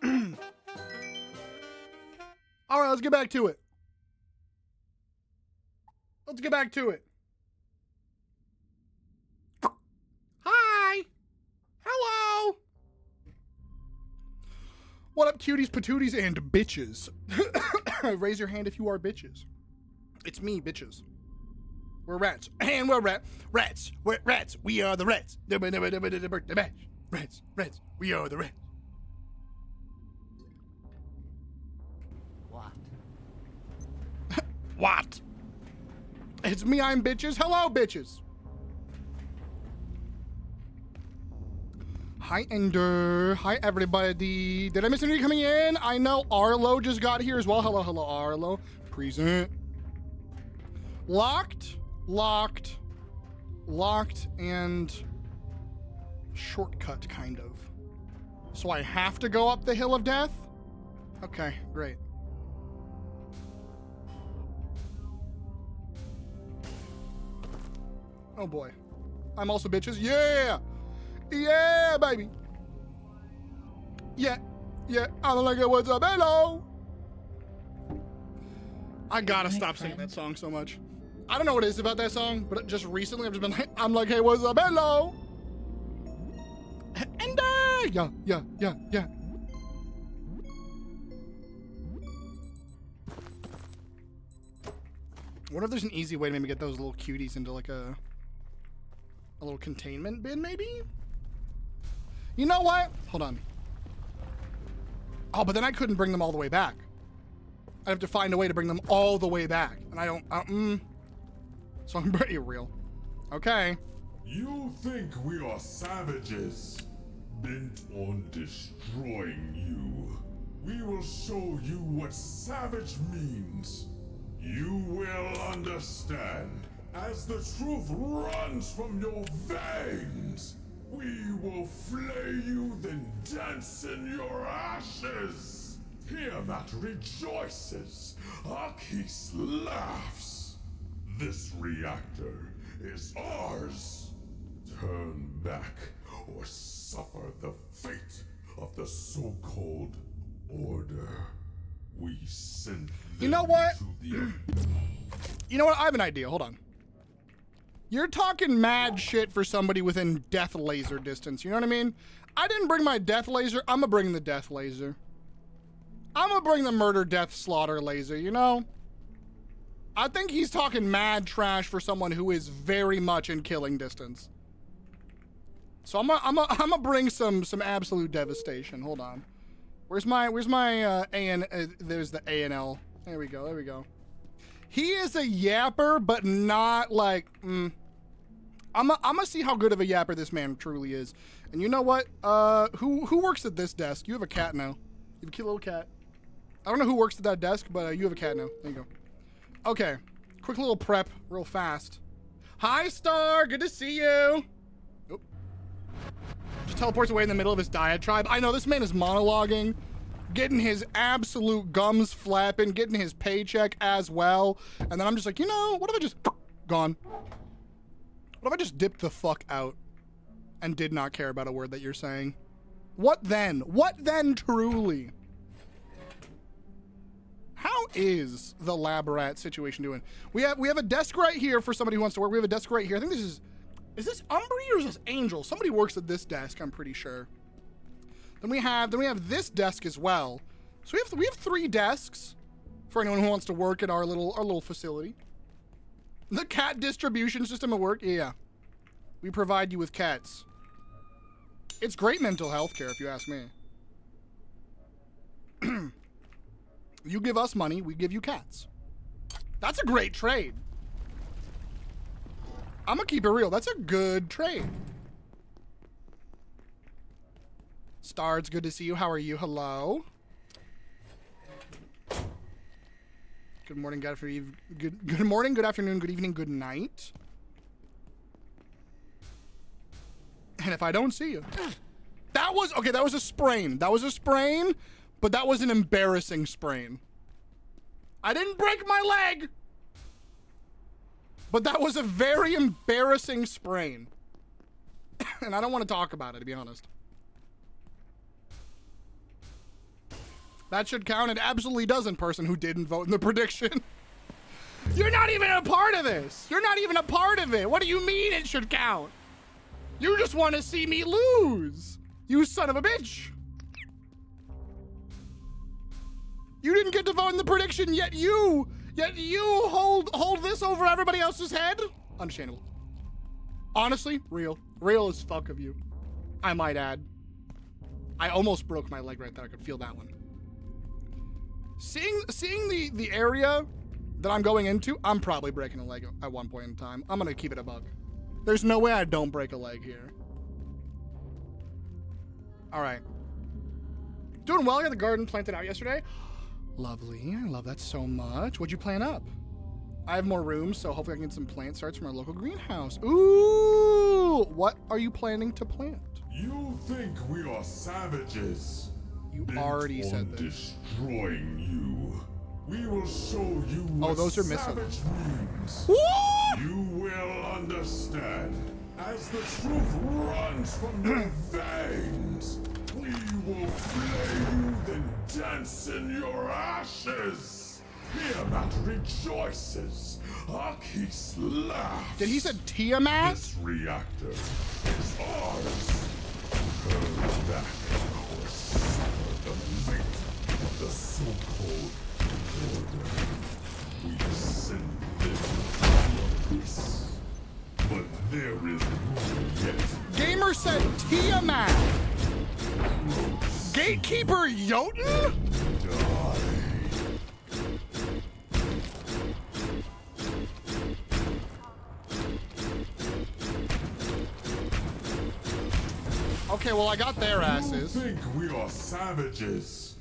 All right, let's get back to it. Let's get back to it. Hi. Hello. What up, cuties, patooties, and bitches? Raise your hand if you are bitches. It's me, bitches. We're rats. And we're rats. We're rats. We are the rats. Rats. We are the rats. What? What? It's me, I'm bitches. Hello, bitches. Hi, Ender. Hi, everybody. Did I miss anybody coming in? I know Arlo just got here as well. Hello, Arlo. Present. Locked, and shortcut, kind of. So I have to go up the hill of death? Okay, great. Oh boy. I'm also bitches. Yeah! Yeah, baby! Yeah, I don't like it. What's up? Hello. I gotta stop singing that song so much. I don't know what it is about that song, but just recently I've just been like, I'm like, hey, what's up? Hello. And yeah. What if there's an easy way to maybe get those little cuties into like a little containment bin, maybe? You know what? Hold on. Oh, but then I couldn't bring them all the way back. I'd have to find a way to bring them all the way back. And I don't, So I'm pretty real. Okay. You think we are savages, bent on destroying you. We will show you what savage means. You will understand as the truth runs from your veins. We will flay you, then dance in your ashes. Tiamat rejoices. Arceus laughs. This reactor is ours. Turn back or suffer the fate of the so-called Order. We sent them. You know what? To the You know what? I have an idea. Hold on. You're talking mad shit for somebody within death laser distance. You know what I mean? I didn't bring my death laser. I'm gonna bring the death laser. I'm gonna bring the murder, death, slaughter laser, you know? I think he's talking mad trash for someone who is very much in killing distance. So I'm gonna bring some absolute devastation. Hold on. Where's my there's the A&L. There we go. He is a yapper, but not like, I'm gonna see how good of a yapper this man truly is. And you know what? Who works at this desk? You have a cat now. You have a cute little cat. I don't know who works at that desk, but you have a cat now. There you go. Okay, quick little prep, real fast. Hi, Star, good to see you. Oop. Just teleports away in the middle of his diatribe. I know, this man is monologuing, getting his absolute gums flapping, getting his paycheck as well. And then I'm just like, you know, what if I just gone? What if I just dipped the fuck out and did not care about a word that you're saying? What then? What then truly? How is the lab rat situation doing? We have a desk right here for somebody who wants to work. We have a desk right here. I think is this Umbry or is this Angel? Somebody works at this desk, I'm pretty sure. Then we have this desk as well. So we have 3 desks for anyone who wants to work at our little facility. The cat distribution system at work, yeah. We provide you with cats. It's great mental health care if you ask me. You give us money, we give you cats. That's a great trade. I'm gonna keep it real. That's a good trade. Star, it's good to see you. How are you? Hello. Good morning, good morning, good afternoon, good evening, good night. And if I don't see you, that was a sprain. That was a sprain, but that was an embarrassing sprain. I didn't break my leg, but that was a very embarrassing sprain. And I don't want to talk about it, to be honest. That should count. It absolutely doesn't, person who didn't vote in the prediction. You're not even a part of this. You're not even a part of it. What do you mean it should count? You just want to see me lose. You son of a bitch. You didn't get to vote in the prediction, yet you hold this over everybody else's head? Understandable. Honestly, real as fuck of you. I might add. I almost broke my leg right there. I could feel that one. Seeing the area that I'm going into, I'm probably breaking a leg at one point in time. I'm gonna keep it a buck. There's no way I don't break a leg here. All right. Doing well. I got the garden planted out yesterday. Lovely. I love that so much. What'd you plant up? I have more room, so hopefully I can get some plant starts from our local greenhouse. Ooh! What are you planning to plant? You think we are savages? You already said this. Destroying you. We will show you Oh, what those are missing. savage means. What? You will understand as the truth runs from your veins. We will flay dance in your ashes. Tiamat rejoices. Arceus laughs. Did he say Tiamat? This reactor is ours. Turn back or suffer the fate of the so-called order. We send them to abyss. But there is room yet. Gamer said Tiamat. Gatekeeper Jotun? Die. Okay, well, I got their You asses. think we are savages,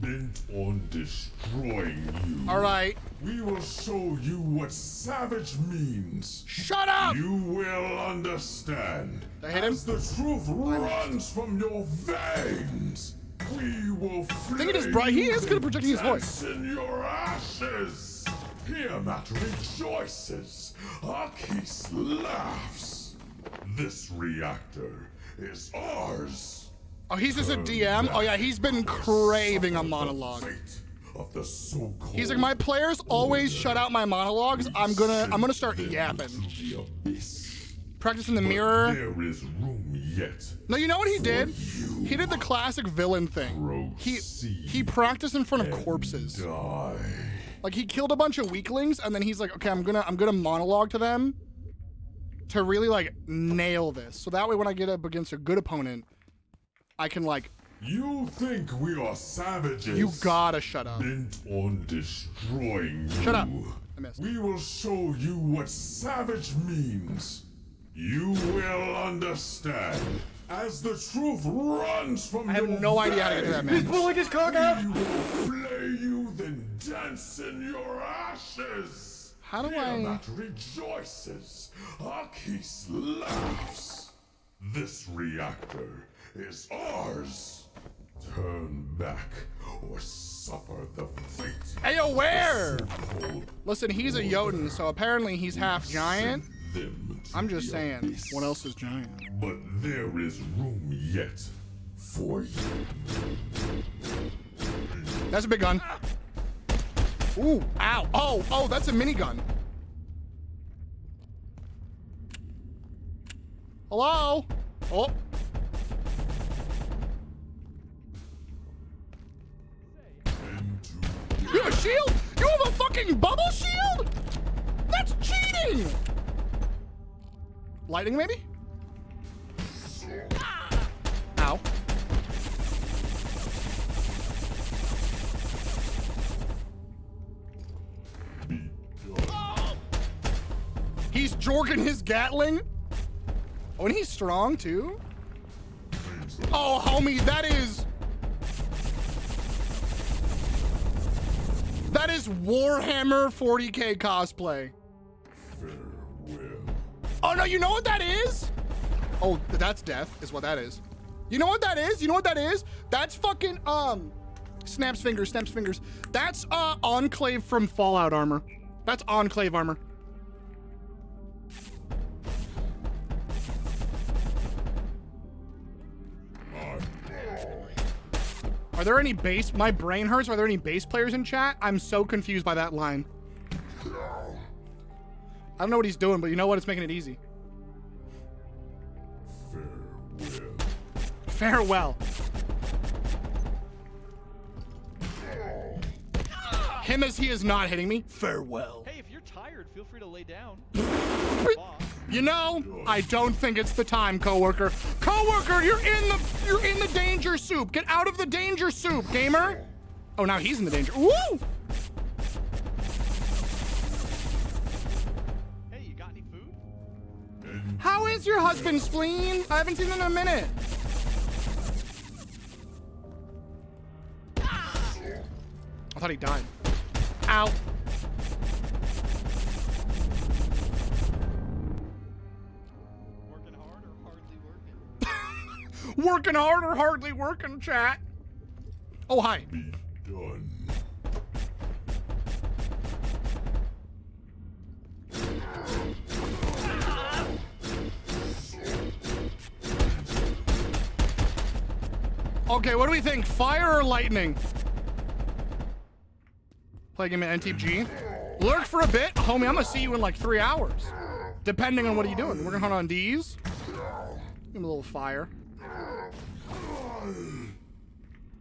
bent on destroying you. All right. We will show you what savage means. Shut up! You will understand. I hit him? As the truth runs from your veins, we will I think it is bright. He is good at projecting his voice. dance in your ashes. Tiamat rejoices. Arceus laughs. This reactor is ours. Oh, he's just a DM? Oh, yeah, he's been craving a monologue. Of the so-called He's like, my players always shut out my monologues. I'm gonna start yapping. Practice in the mirror. There is room yet. No, you know what he did? He did the classic villain thing. He practiced in front of corpses. Die. Like, he killed a bunch of weaklings, and then he's like, okay, I'm gonna monologue to them to really like nail this. So that way, when I get up against a good opponent, I can like. You think we are savages? You gotta shut up. Bent on destroying you. Shut up. I missed. We will show you what savage means. You will understand. As the truth runs from I have no idea how to get to that man. He's pulling his cock out! We will flay you, then dance in your ashes. How do I? Tiamat rejoices. Arceus laughs. This reactor is ours. Turn back or suffer the fate. Ayo, where? So-called Listen, he's a Jotun, so apparently he's half giant. them to I'm just the saying, abyss. what else is giant? But there is room yet for you. That's a big gun. Ooh, ow. Oh, that's a minigun. Hello? Oh. You have a shield? You have a fucking bubble shield? That's cheating! Lightning, maybe? Ow. He's jorking his Gatling. Oh, and he's strong too. Oh, homie, that is Warhammer 40K cosplay. Farewell. Oh no, you know what that is? Oh, that's death, is what that is. You know what that is? You know what that is? That's fucking snaps fingers. That's Enclave from Fallout armor. That's Enclave armor. Are there any bass? My brain hurts. Are there any bass players in chat? I'm so confused by that line. I don't know what he's doing, but you know what? It's making it easy. Farewell. Farewell. Him as he is not hitting me. Farewell. Hey, if you're tired, feel free to lay down. You know, I don't think it's the time, coworker. Coworker, you're in the danger soup. Get out of the danger soup, gamer. Oh, now he's in the danger. Woo! Hey, you got any food? How is your husband, Spleen? I haven't seen him in a minute. I thought he died. Ow. Working hard or hardly working? Working hard or hardly working, chat. Oh, hi. Be done. Okay, what do we think? Fire or lightning? Play a game at NTG. Lurk for a bit. Homie, I'm gonna see you in like 3 hours. Depending on what are you doing. We're gonna hunt on D's. Give him a little fire.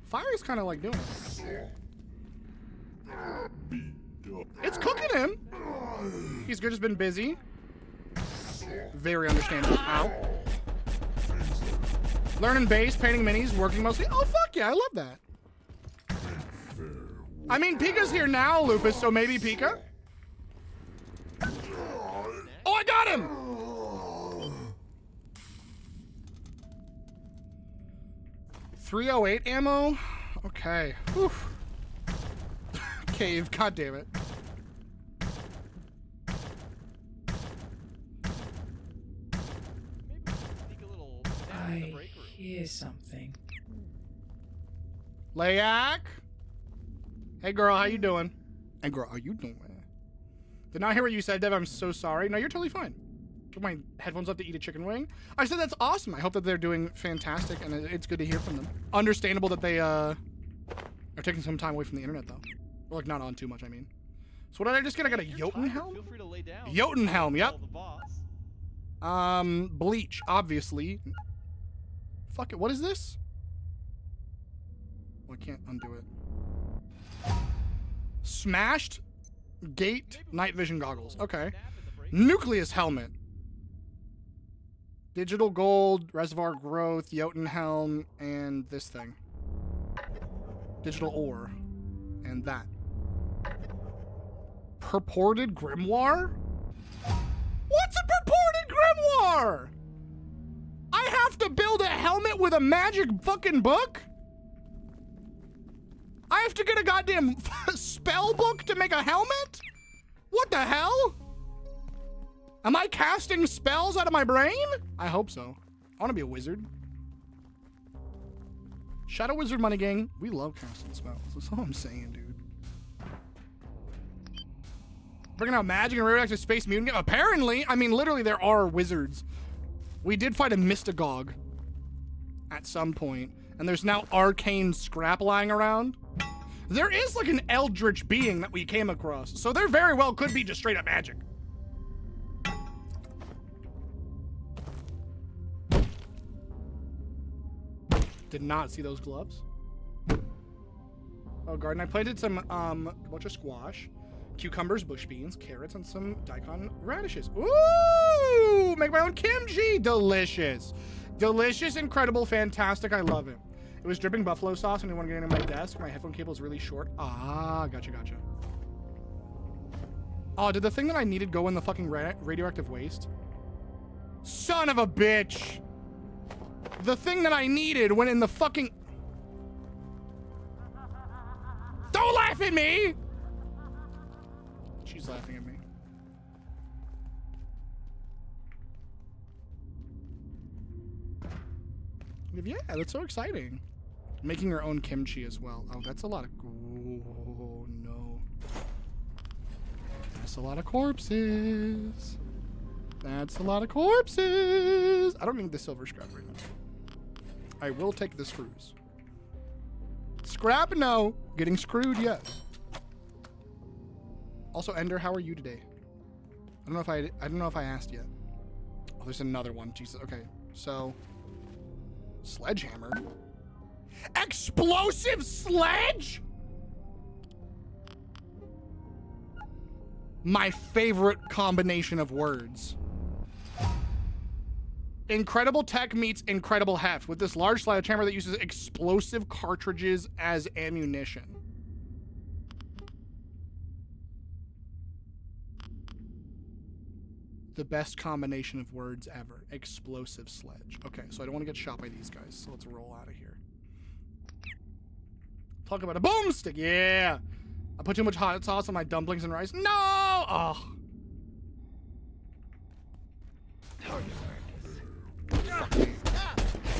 Fire is kind of like doing it. It's cooking him. He's just been busy. Very understandable. Ow. Learning bass, painting minis, working mostly. Oh, fuck yeah, I love that. I mean, Pika's here now, Lupus, so maybe Pika? Oh, I got him! .308 ammo? Okay. Whew. Cave, god damn it. I hear something. Layak? Hey girl, how you doing? And girl, how you doing? Did not hear what you said, Dev. I'm so sorry. No, you're totally fine. Took my headphones up to eat a chicken wing. I said that's awesome. I hope that they're doing fantastic, and it's good to hear from them. Understandable that they are taking some time away from the internet, though. Or like not on too much, I mean. So what did I just get? I got a Jotunhelm? Feel free to lay down. Jotunhelm, yep. The boss. Bleach, obviously. Fuck it, what is this? Oh, I can't undo it. Smashed gate night vision goggles. Okay. Nucleus helmet. Digital gold, reservoir growth, Jotunhelm, and this thing. Digital ore. And that. Purported grimoire? What's a purported grimoire? I have to build a helmet with a magic fucking book? I have to get a goddamn spell book to make a helmet? What the hell? Am I casting spells out of my brain? I hope so. I want to be a wizard. Shadow Wizard Money Gang, we love casting spells. That's all I'm saying, dude. Bringing out magic and radioactive space mutant. Apparently, I mean, literally, there are wizards. We did fight a Mystagogue at some point, and there's now arcane scrap lying around. There is like an eldritch being that we came across, so there very well could be just straight up magic. Did not see those gloves. Oh, garden. I planted some a bunch of squash, cucumbers, bush beans, carrots, and some daikon radishes. Ooh! Make my own kimchi. Delicious. Delicious, incredible, fantastic. I love it. It was dripping buffalo sauce and I want to get into my desk. My headphone cable is really short. Ah, gotcha, gotcha. Oh, did the thing that I needed go in the fucking radioactive waste? Son of a bitch! The thing that I needed went in the fucking... Don't laugh at me! She's laughing at me. Yeah, that's so exciting. Making your own kimchi as well. Oh, that's a lot of... Oh, no. That's a lot of corpses. That's a lot of corpses. I don't need the silver scrap right now. I will take the screws. Scrap, no. Getting screwed, yes. Also, Ender, how are you today? I don't know if I asked yet. Oh, there's another one. Jesus. Okay, so... Sledgehammer. Explosive sledge? My favorite combination of words. Incredible tech meets incredible heft with this large sledgehammer that uses explosive cartridges as ammunition. The best combination of words ever. Explosive sledge. Okay, so I don't want to get shot by these guys, so let's roll out of here. Talk about a boomstick. Yeah. I put too much hot sauce on my dumplings and rice. No! Oh.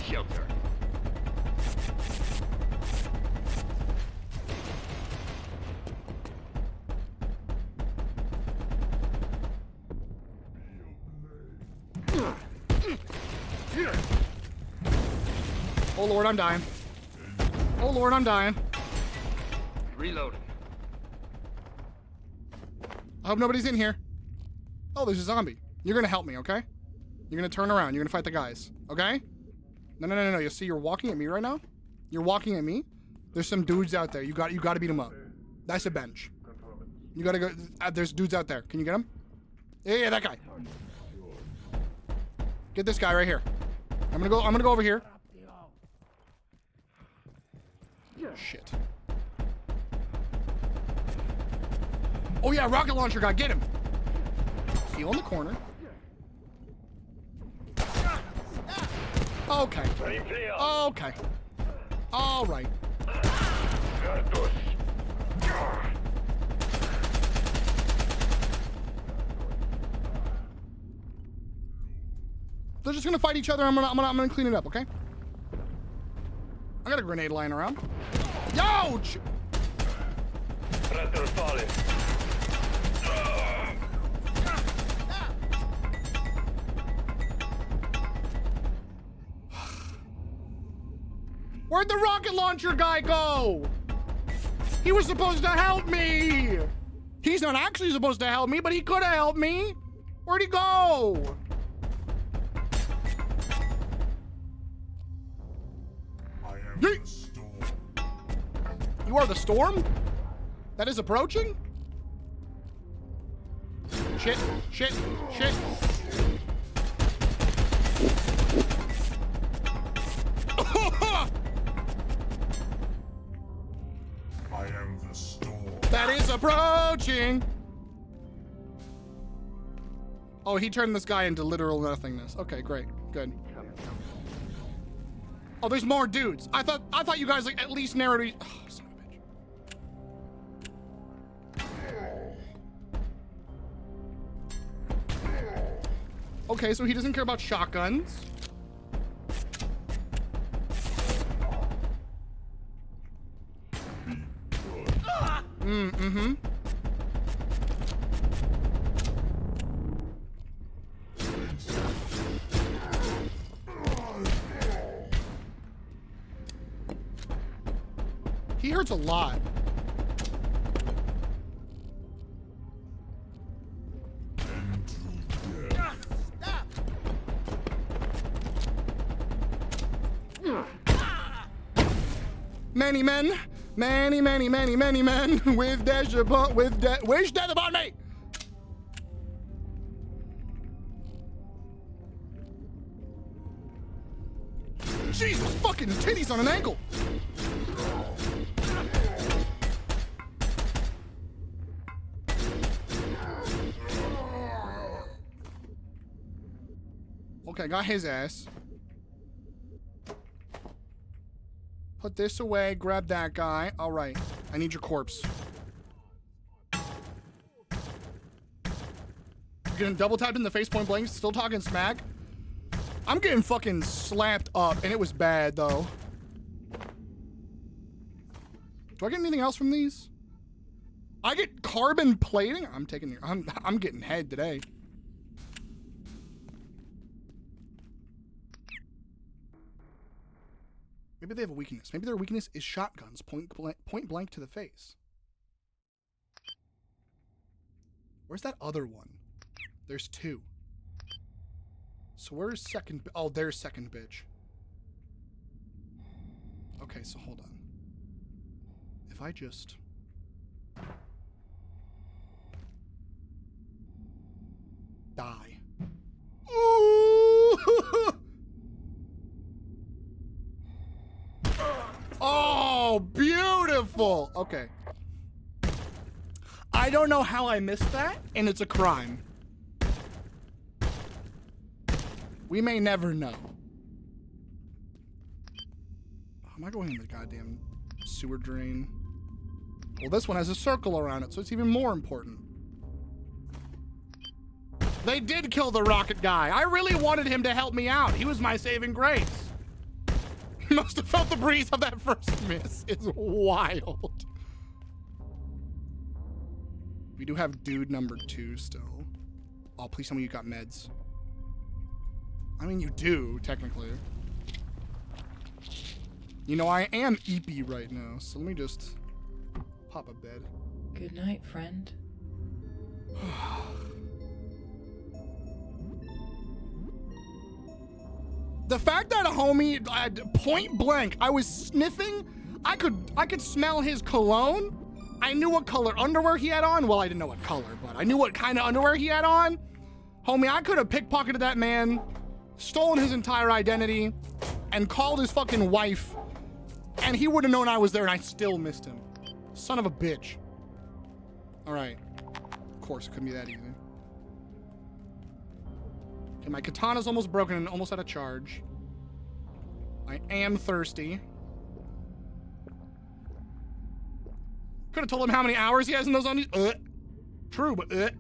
Shelter. Oh Lord, I'm dying. Oh Lord, I'm dying. Reloading. I hope nobody's in here. Oh, there's a zombie. You're gonna help me, okay? You're gonna turn around. You're gonna fight the guys, okay? No. You see, you're walking at me right now. You're walking at me. There's some dudes out there. You got to beat them up. That's a bench. You gotta go. There's dudes out there. Can you get them? Yeah, that guy. Get this guy right here. I'm gonna go over here. Shit. Oh yeah, rocket launcher guy. Get him. Heal in the corner. Okay. Okay. All right. They're just gonna fight each other. I'm gonna clean it up, okay? I got a grenade lying around. Yo! Where'd the rocket launcher guy go? He was supposed to help me. He's not actually supposed to help me, but he could have helped me. Where'd he go? You are the storm? That is approaching? Shit. I am the storm. That is approaching. Oh, he turned this guy into literal nothingness. Okay, great. Good. Oh, there's more dudes. I thought you guys like at least narrowed. Oh, son of a bitch. Okay, so he doesn't care about shotguns. Mm-hmm. He hurts a lot. Many men with wish death upon me. Jesus fucking titties on an ankle. Okay, got his ass. Put this away, grab that guy. All right, I need your corpse. You're getting double tapped in the face point blank, still talking smack. I'm getting fucking slapped up, and it was bad, though. Do I get anything else from these? I get carbon plating? I'm getting head today. Maybe they have a weakness. Maybe their weakness is shotguns, point blank to the face. Where's that other one? There's two. So where's second? Oh, there's second bitch. Okay, so hold on. If I just... die. Ooh! Oh, beautiful. Okay. I don't know how I missed that, and it's a crime. We may never know. How am I going in the goddamn sewer drain? Well, this one has a circle around it, so it's even more important. They did kill the rocket guy. I really wanted him to help me out. He was my saving grace. He must have felt the breeze of that first miss. It's wild. We do have dude number 2 still. Oh, please tell me you got meds. I mean, you do, technically. You know, I am EP right now, so let me just pop a bed. Good night, friend. The fact that homie, point blank, I was sniffing, I could smell his cologne. I knew what color underwear he had on. Well, I didn't know what color, but I knew what kind of underwear he had on. Homie, I could have pickpocketed that man, stolen his entire identity, and called his fucking wife, and he would have known I was there, and I still missed him. Son of a bitch. All right. Of course, it couldn't be that easy. Okay, my katana's almost broken and almost out of charge. I am thirsty. Could have told him how many hours he has in those undies. True, but Of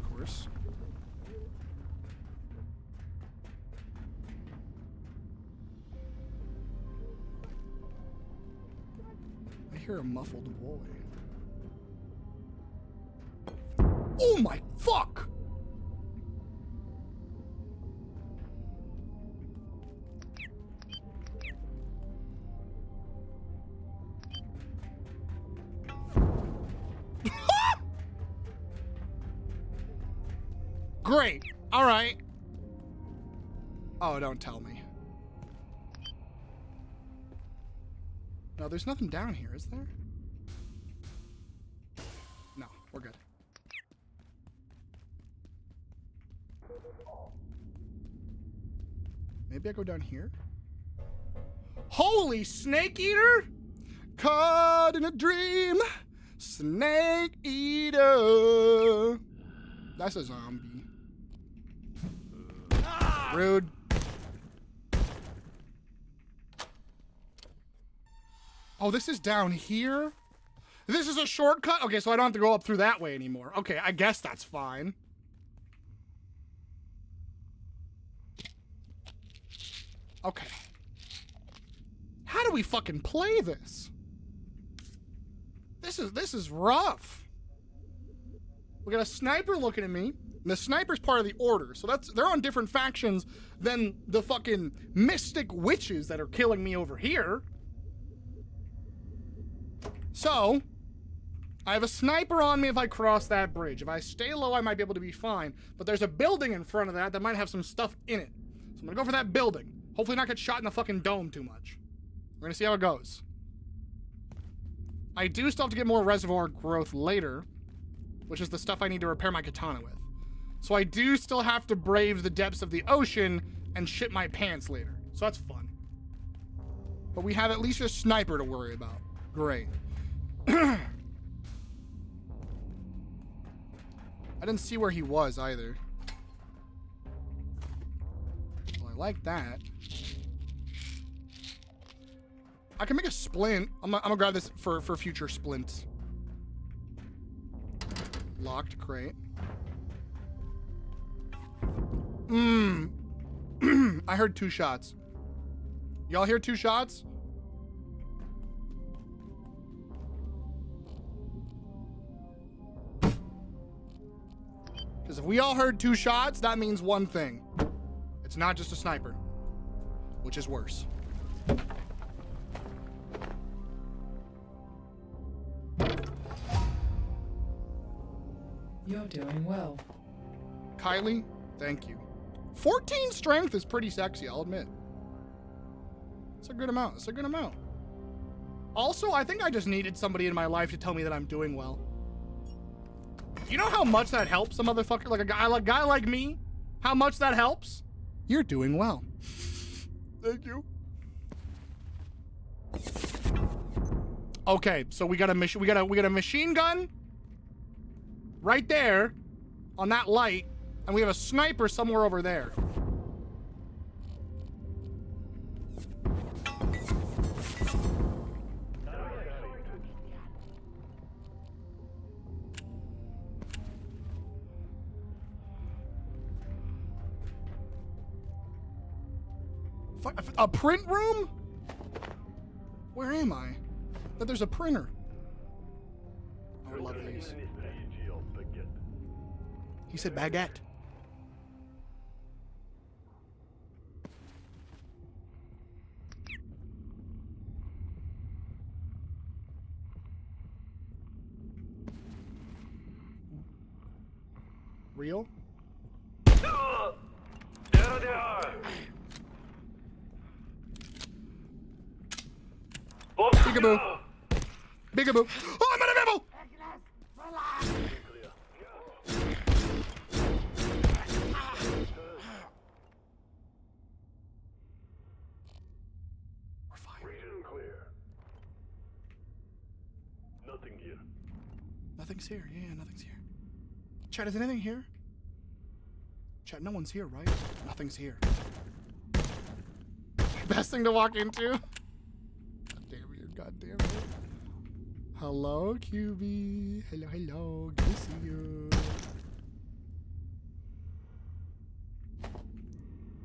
course. I hear a muffled boy. Oh my fuck! Great. All right. Oh, don't tell me. No, there's nothing down here, is there? No, we're good. Maybe I go down here? Holy snake eater! Caught in a dream, snake eater. That's a zombie. Rude. Oh, this is down here? This is a shortcut? Okay, so I don't have to go up through that way anymore. Okay, I guess that's fine. Okay. How do we fucking play this? This is rough. We got a sniper looking at me. And the sniper's part of the order, so they're on different factions than the fucking mystic witches that are killing me over here. So, I have a sniper on me if I cross that bridge. If I stay low, I might be able to be fine. But there's a building in front of that might have some stuff in it. So I'm gonna go for that building. Hopefully not get shot in the fucking dome too much. We're gonna see how it goes. I do still have to get more reservoir growth later, which is the stuff I need to repair my katana with. So I do still have to brave the depths of the ocean and shit my pants later. So that's fun. But we have at least a sniper to worry about. Great. I didn't see where he was either. Well, I like that. I can make a splint. I'm gonna grab this for future splints. Locked crate. I heard 2 shots. Y'all hear 2 shots? Because if we all heard 2 shots, that means one thing. It's not just a sniper, which is worse. You're doing well. Kylie, thank you. 14 strength is pretty sexy, I'll admit. It's a good amount. It's a good amount. Also, I think I just needed somebody in my life to tell me that I'm doing well. You know how much that helps a motherfucker, like a guy like me? How much that helps? You're doing well. Thank you. Okay, so we got a machine gun right there on that light, and we have a sniper somewhere over there. A print room? Where am I? That there's a printer. I love these. He said baguette. Real? There they are. Peekaboo. Peekaboo. Oh, I'm out of ammo! We're fine. Region clear. Nothing here. Nothing's here. Yeah, nothing's here. Chat, is anything here? Chat, no one's here, right? Nothing's here. Best thing to walk into. God damn you, god damn it. Hello, QB. Hello, hello. Good to see you.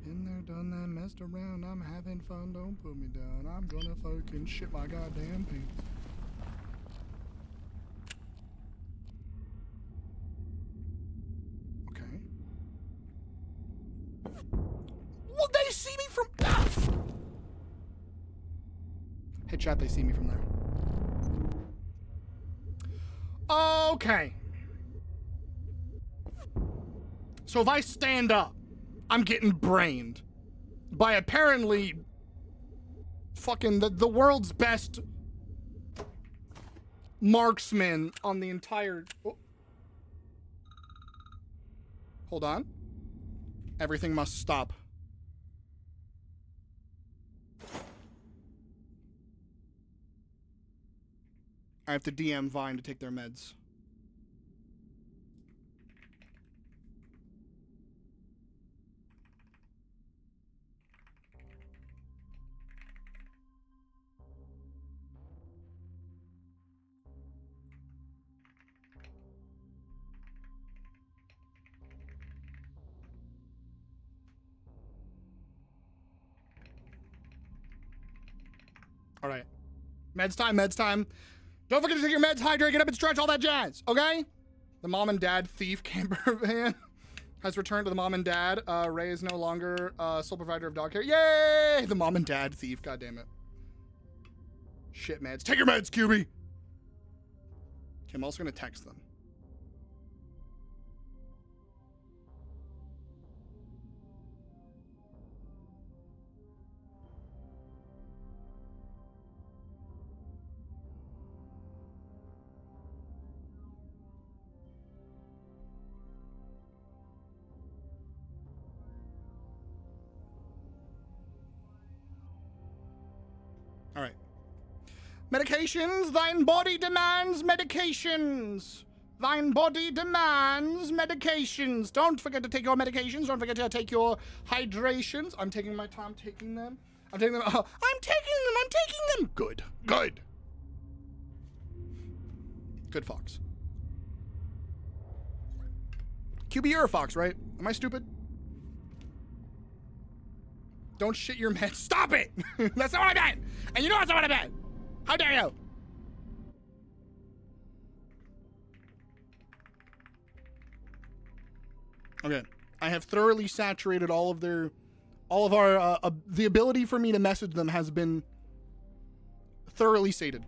Been there, done that, messed around. I'm having fun. Don't put me down. I'm gonna fucking shit my goddamn pants. Okay. Will they see me from? Hey chat, they see me from there. Okay. So if I stand up, I'm getting brained by apparently fucking the world's best marksman on the entire... Oh. Hold on. Everything must stop. I have to DM Vine to take their meds. All right. Meds time, meds time. Don't forget to take your meds, hydrate, get up and stretch, all that jazz, okay? The mom and dad thief camper van has returned to the mom and dad. Ray is no longer sole provider of dog care. Yay! The mom and dad thief, god damn it. Shit meds. Take your meds, QB! Okay, I'm also gonna text them. All right. Medications, thine body demands medications. Thine body demands medications. Don't forget to take your medications. Don't forget to take your hydrations. I'm taking my time taking them. I'm taking them. I'm taking them. Good. Good. Good fox. QB, you're a fox, right? Am I stupid? Don't shit your meds. Stop it! That's not what I meant! And you know that's not what I meant! How dare you! Okay. I have thoroughly saturated all of our, the ability for me to message them has been thoroughly sated.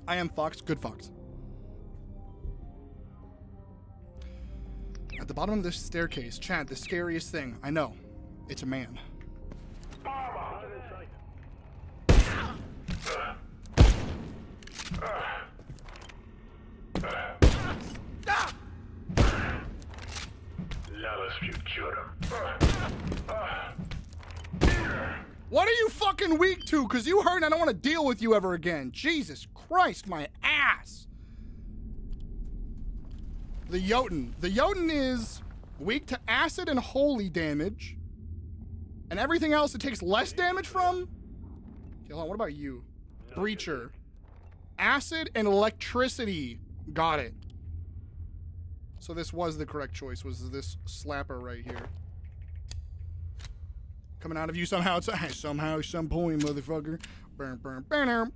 I am Fox. Good Fox. At the bottom of this staircase, chat, the scariest thing. I know. It's a man. What are you fucking weak to? Because you heard I don't want to deal with you ever again. Jesus Christ, my ass. The Jotun. The Jotun is weak to acid and holy damage. And everything else it takes less damage from? Okay, hold on, what about you? Breacher. Acid and electricity. Got it. So this was the correct choice, was this slapper right here. Coming out of you somehow, it's somehow, some point, motherfucker. Burn, burn, burn.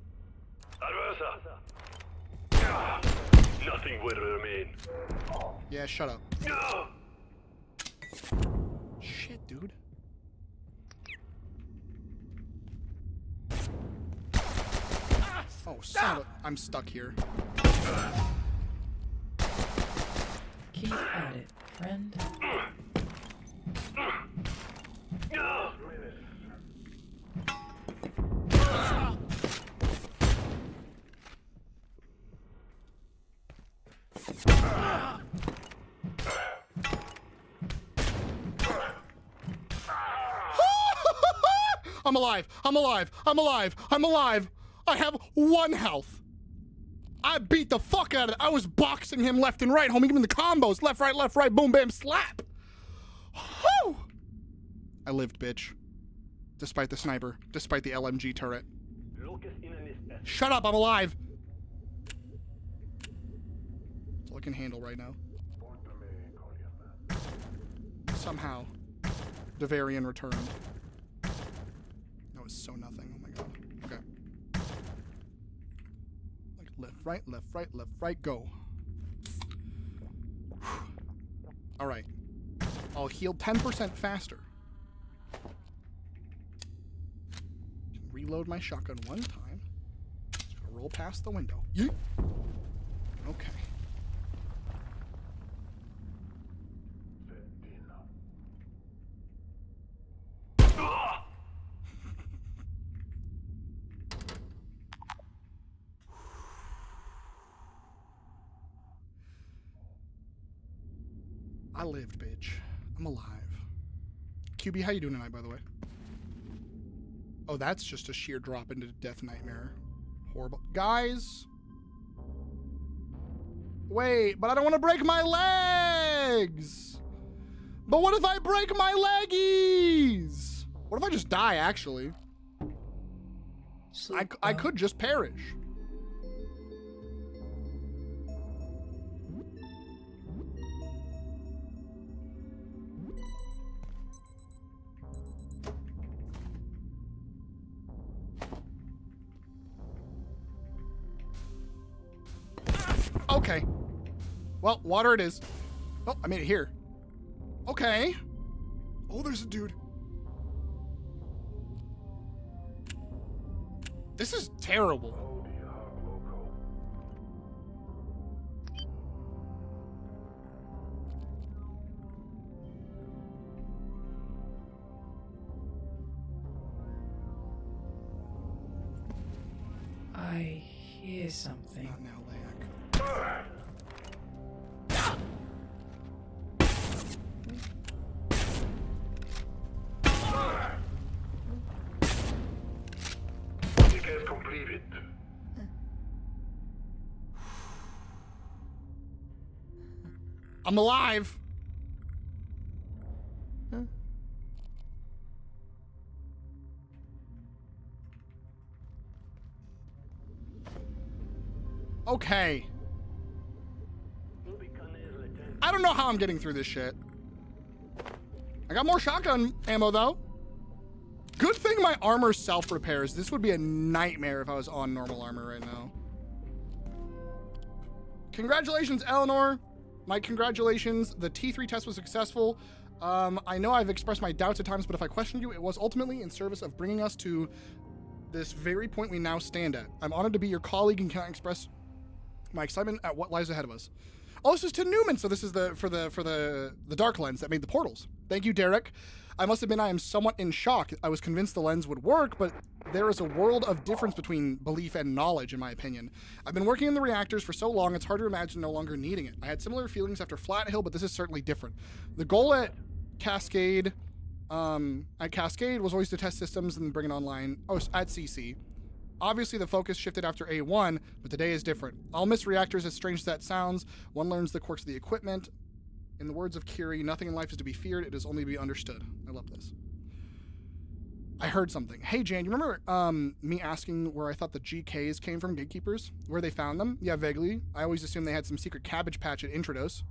Nothing will remain. Yeah, shut up. Shit, dude. Oh, son of a... I'm stuck here. Keep at it. friend. I'm alive. I'm alive. I'm alive. I'm alive. I have 1 health. I beat the fuck out of it. I was boxing him left and right, homie. Give him the combos. Left, right, boom, bam, slap. Whew. I lived, bitch. Despite the sniper. Despite the LMG turret. Shut up, I'm alive. That's all I can handle right now. Somehow, Devarian returned. That was so nothing. Oh my god. Okay. Like left, right, go. Alright. I'll heal 10% faster. Reload my shotgun 1 time. Just gonna roll past the window. Yeet. Okay. I lived, bitch. I'm alive. QB, how you doing tonight, by the way? Oh, that's just a sheer drop into Death Nightmare. Horrible. Guys! Wait, but I don't want to break my legs! But what if I break my leggies? What if I just die, actually? I could just perish. Okay. Well, water it is. Oh, I made it here. Okay. Oh, there's a dude. This is terrible. I hear something. Not now, Layak. Completed. I'm alive. Okay. I don't know how I'm getting through this shit. I got more shotgun ammo, though. Good thing my armor self-repairs. This would be a nightmare if I was on normal armor right now. Congratulations, Eleanor. My congratulations. The T3 test was successful. I know I've expressed my doubts at times, but if I questioned you, it was ultimately in service of bringing us to this very point we now stand at. I'm honored to be your colleague and cannot express my excitement at what lies ahead of us. Oh, this is to Newman, so this is for the dark lens that made the portals. Thank you, Derek. I must admit I am somewhat in shock. I was convinced the lens would work, but there is a world of difference between belief and knowledge, in my opinion. I've been working in the reactors for so long, it's hard to imagine no longer needing it. I had similar feelings after Flat Hill, but this is certainly different. The goal at Cascade was always to test systems and bring it online. Oh, at CC. Obviously, the focus shifted after A1, but today is different. I'll miss reactors, as strange as that sounds. One learns the quirks of the equipment. In the words of Curie, nothing in life is to be feared, it is only to be understood. I love this. I heard something. Hey, Jan, you remember me asking where I thought the GKs came from, Gatekeepers? Where they found them? Yeah, vaguely. I always assumed they had some secret cabbage patch at Introdos.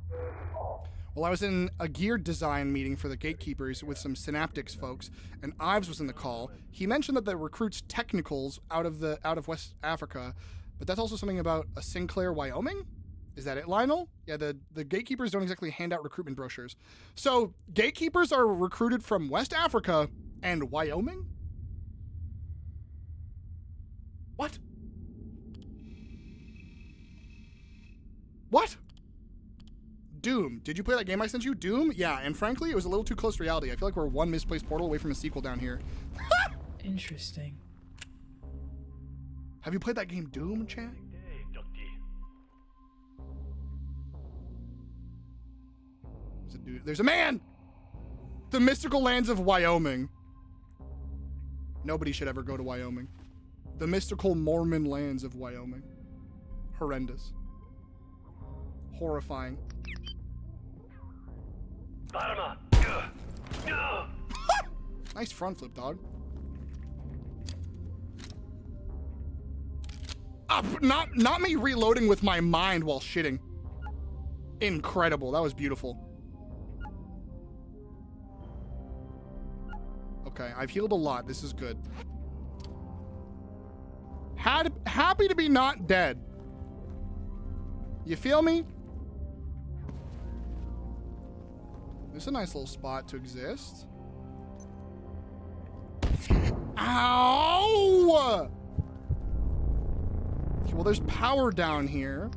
Well, I was in a gear design meeting for the Gatekeepers with some Synaptics folks, and Ives was in the call. He mentioned that the recruits technicals out of West Africa, but that's also something about a Sinclair, Wyoming? Is that it, Lionel? Yeah, the Gatekeepers don't exactly hand out recruitment brochures. So, Gatekeepers are recruited from West Africa and Wyoming? What? What? Doom. Did you play that game I sent you? Doom? Yeah, and frankly, it was a little too close to reality. I feel like we're one misplaced portal away from a sequel down here. Interesting. Have you played that game Doom, chat? Hey, Ducky. There's a dude. There's a man! The mystical lands of Wyoming. Nobody should ever go to Wyoming. The mystical Mormon lands of Wyoming. Horrendous. Horrifying. Fatima. Nice front flip, dog. Not me reloading with my mind while shitting. Incredible. That was beautiful. Okay, I've healed a lot. This is good. Happy to be not dead. You feel me? This is a nice little spot to exist. Ow! Okay, well, there's power down here.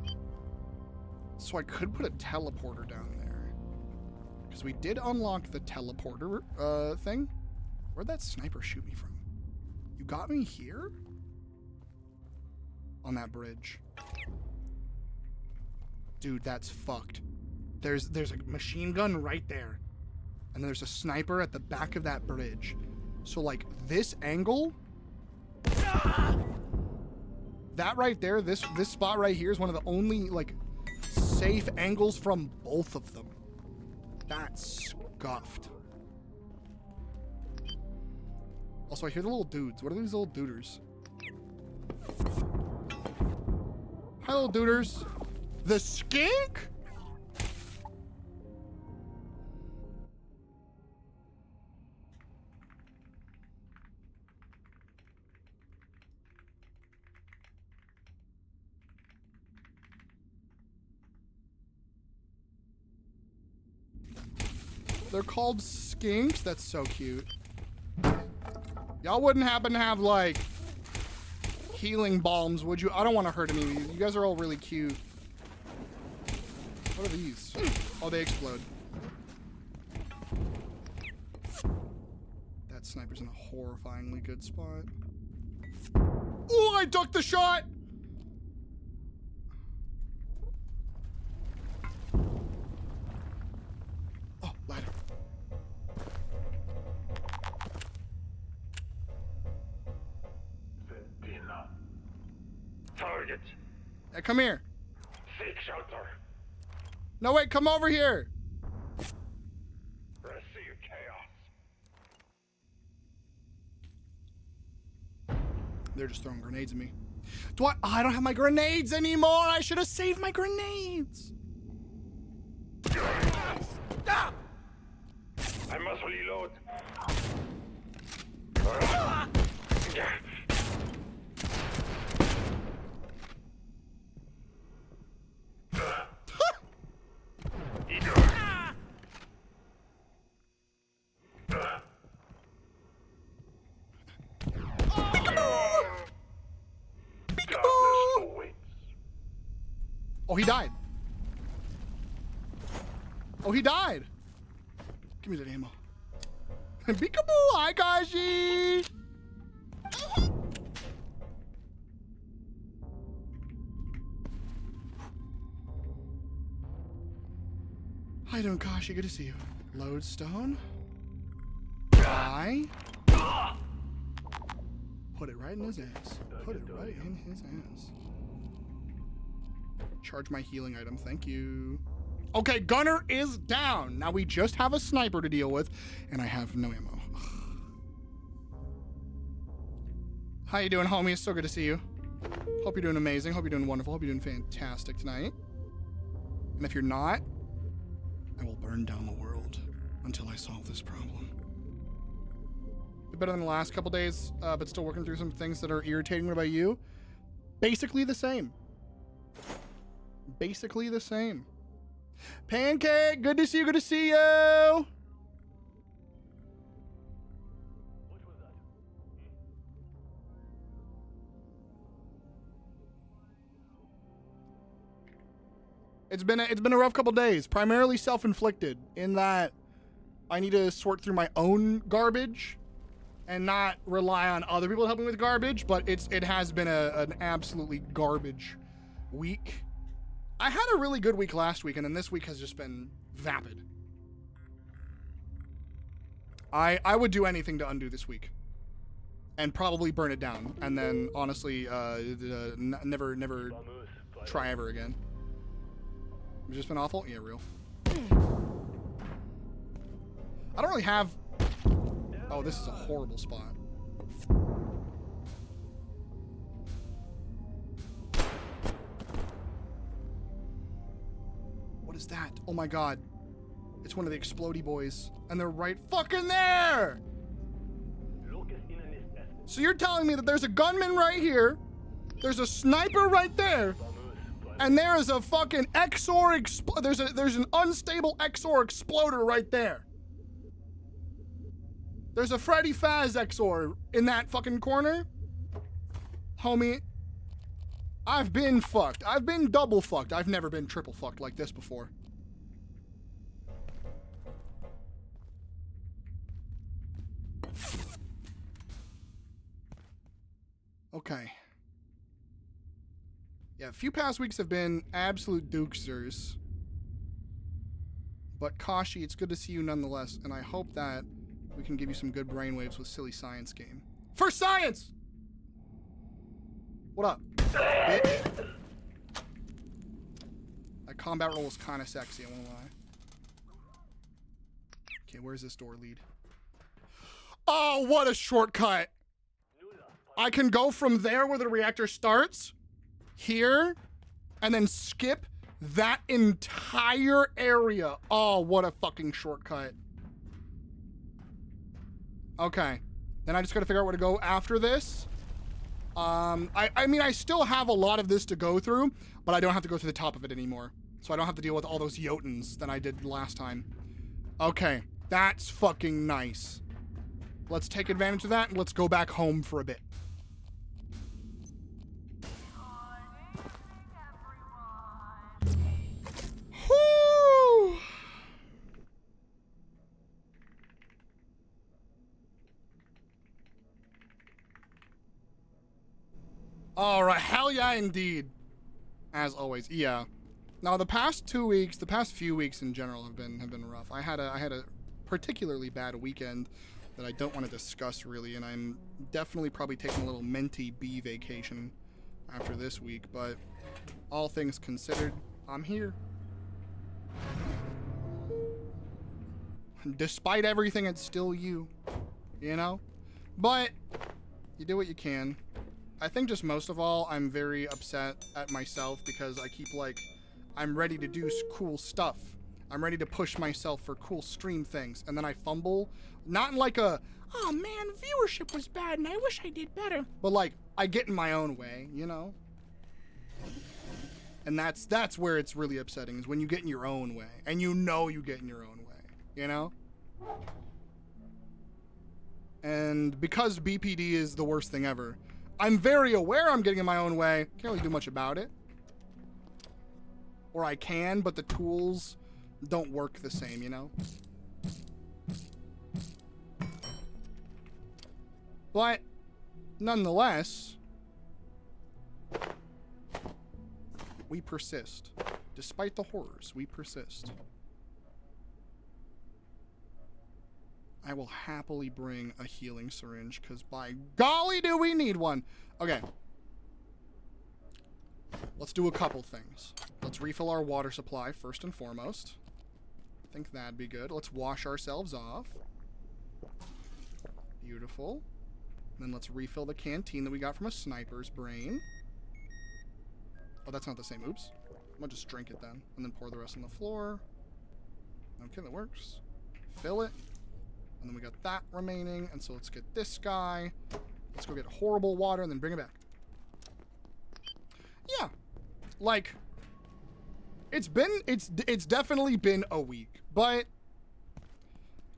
So I could put a teleporter down there. Because we did unlock the teleporter thing. Where'd that sniper shoot me from? You got me here? On that bridge. Dude, that's fucked. There's a machine gun right there. And then there's a sniper at the back of that bridge. So like this angle, that right there, this spot right here is one of the only like safe angles from both of them. That's scuffed. Also, I hear the little dudes. What are these little duders? Hi, little duders. The skink? They're called skinks? That's so cute. Y'all wouldn't happen to have, like, healing balms, would you? I don't want to hurt any of you. You guys are all really cute. What are these? Oh, they explode. That sniper's in a horrifyingly good spot. Oh, I ducked the shot! Oh, ladder. Sentinel. Target. Hey, come here. Seek shelter. No, wait, come over here. Receive chaos. They're just throwing grenades at me. Do I? Oh, I don't have my grenades anymore. I should have saved my grenades. Stop! I must reload. Oh, he died. Oh, he died. Give me that ammo. Peekaboo, hi Kashi. How you doing, Kashi? Good to see you. Lodestone. Die. Put it right in his ass. Put it right in his ass. Charge my healing item, thank you. Okay, gunner is down. Now we just have a sniper to deal with, and I have no ammo. How you doing, homie? It's so good to see you. Hope you're doing amazing. Hope you're doing wonderful. Hope you're doing fantastic tonight. And if you're not, I will burn down the world until I solve this problem. Better than the last couple days, but still working through some things that are irritating. What about you? Basically the same. Basically the same. Pancake, good to see you, good to see you. What was that? It's been a rough couple days, primarily self-inflicted in that I need to sort through my own garbage and not rely on other people helping with garbage, but it has been an absolutely garbage week. I had a really good week last week, and then this week has just been vapid. I would do anything to undo this week and probably burn it down, and then honestly never try ever again. It's just been awful. Yeah, real. I don't really have... Oh, this is a horrible spot. What is that? Oh my god. It's one of the explodey boys. And they're right fucking there! So you're telling me that there's a gunman right here, there's a sniper right there, and there is a fucking XOR there's an unstable XOR exploder right there. There's a Freddy Faz XOR in that fucking corner? Homie, I've been fucked. I've been double fucked. I've never been triple fucked like this before. Okay. Yeah, a few past weeks have been absolute dukesters. But Kashi, it's good to see you nonetheless, and I hope that we can give you some good brainwaves with Silly Science Game. For science! What up, bitch? That combat roll is kind of sexy, I won't lie. Okay, where's this door lead? Oh, what a shortcut! I can go from there where the reactor starts, here, and then skip that entire area. Oh, what a fucking shortcut. Okay, then I just gotta figure out where to go after this. I mean, I still have a lot of this to go through, but I don't have to go through the top of it anymore. So I don't have to deal with all those Jotuns that I did last time. Okay, that's fucking nice. Let's take advantage of that and let's go back home for a bit. Whoo! All right, hell yeah, indeed. As always, yeah. Now the past 2 weeks, the past few weeks in general have been rough. I had a particularly bad weekend that I don't want to discuss really, and I'm definitely probably taking a little Menti B vacation after this week. But all things considered, I'm here. Despite everything, it's still you know? But you do what you can. I think just most of all, I'm very upset at myself because I keep like, I'm ready to do cool stuff. I'm ready to push myself for cool stream things. And then I fumble. Not in like a, oh man, viewership was bad and I wish I did better. But like, I get in my own way, you know? And that's where it's really upsetting, is when you get in your own way. And you know you get in your own way, you know? And because BPD is the worst thing ever, I'm very aware I'm getting in my own way. Can't really do much about it. Or I can, but the tools don't work the same, you know? But, nonetheless, we persist. Despite the horrors, we persist. I will happily bring a healing syringe, because by golly do we need one. Okay. Let's do a couple things. Let's refill our water supply first and foremost. I think that'd be good. Let's wash ourselves off. Beautiful. Then let's refill the canteen that we got from a sniper's brain. Oh, that's not the same. Oops. I'm gonna just drink it then. And then pour the rest on the floor. Okay, that works. Fill it. And then we got that remaining. And so let's get this guy. Let's go get horrible water and then bring it back. Yeah. Like, it's definitely been a week. But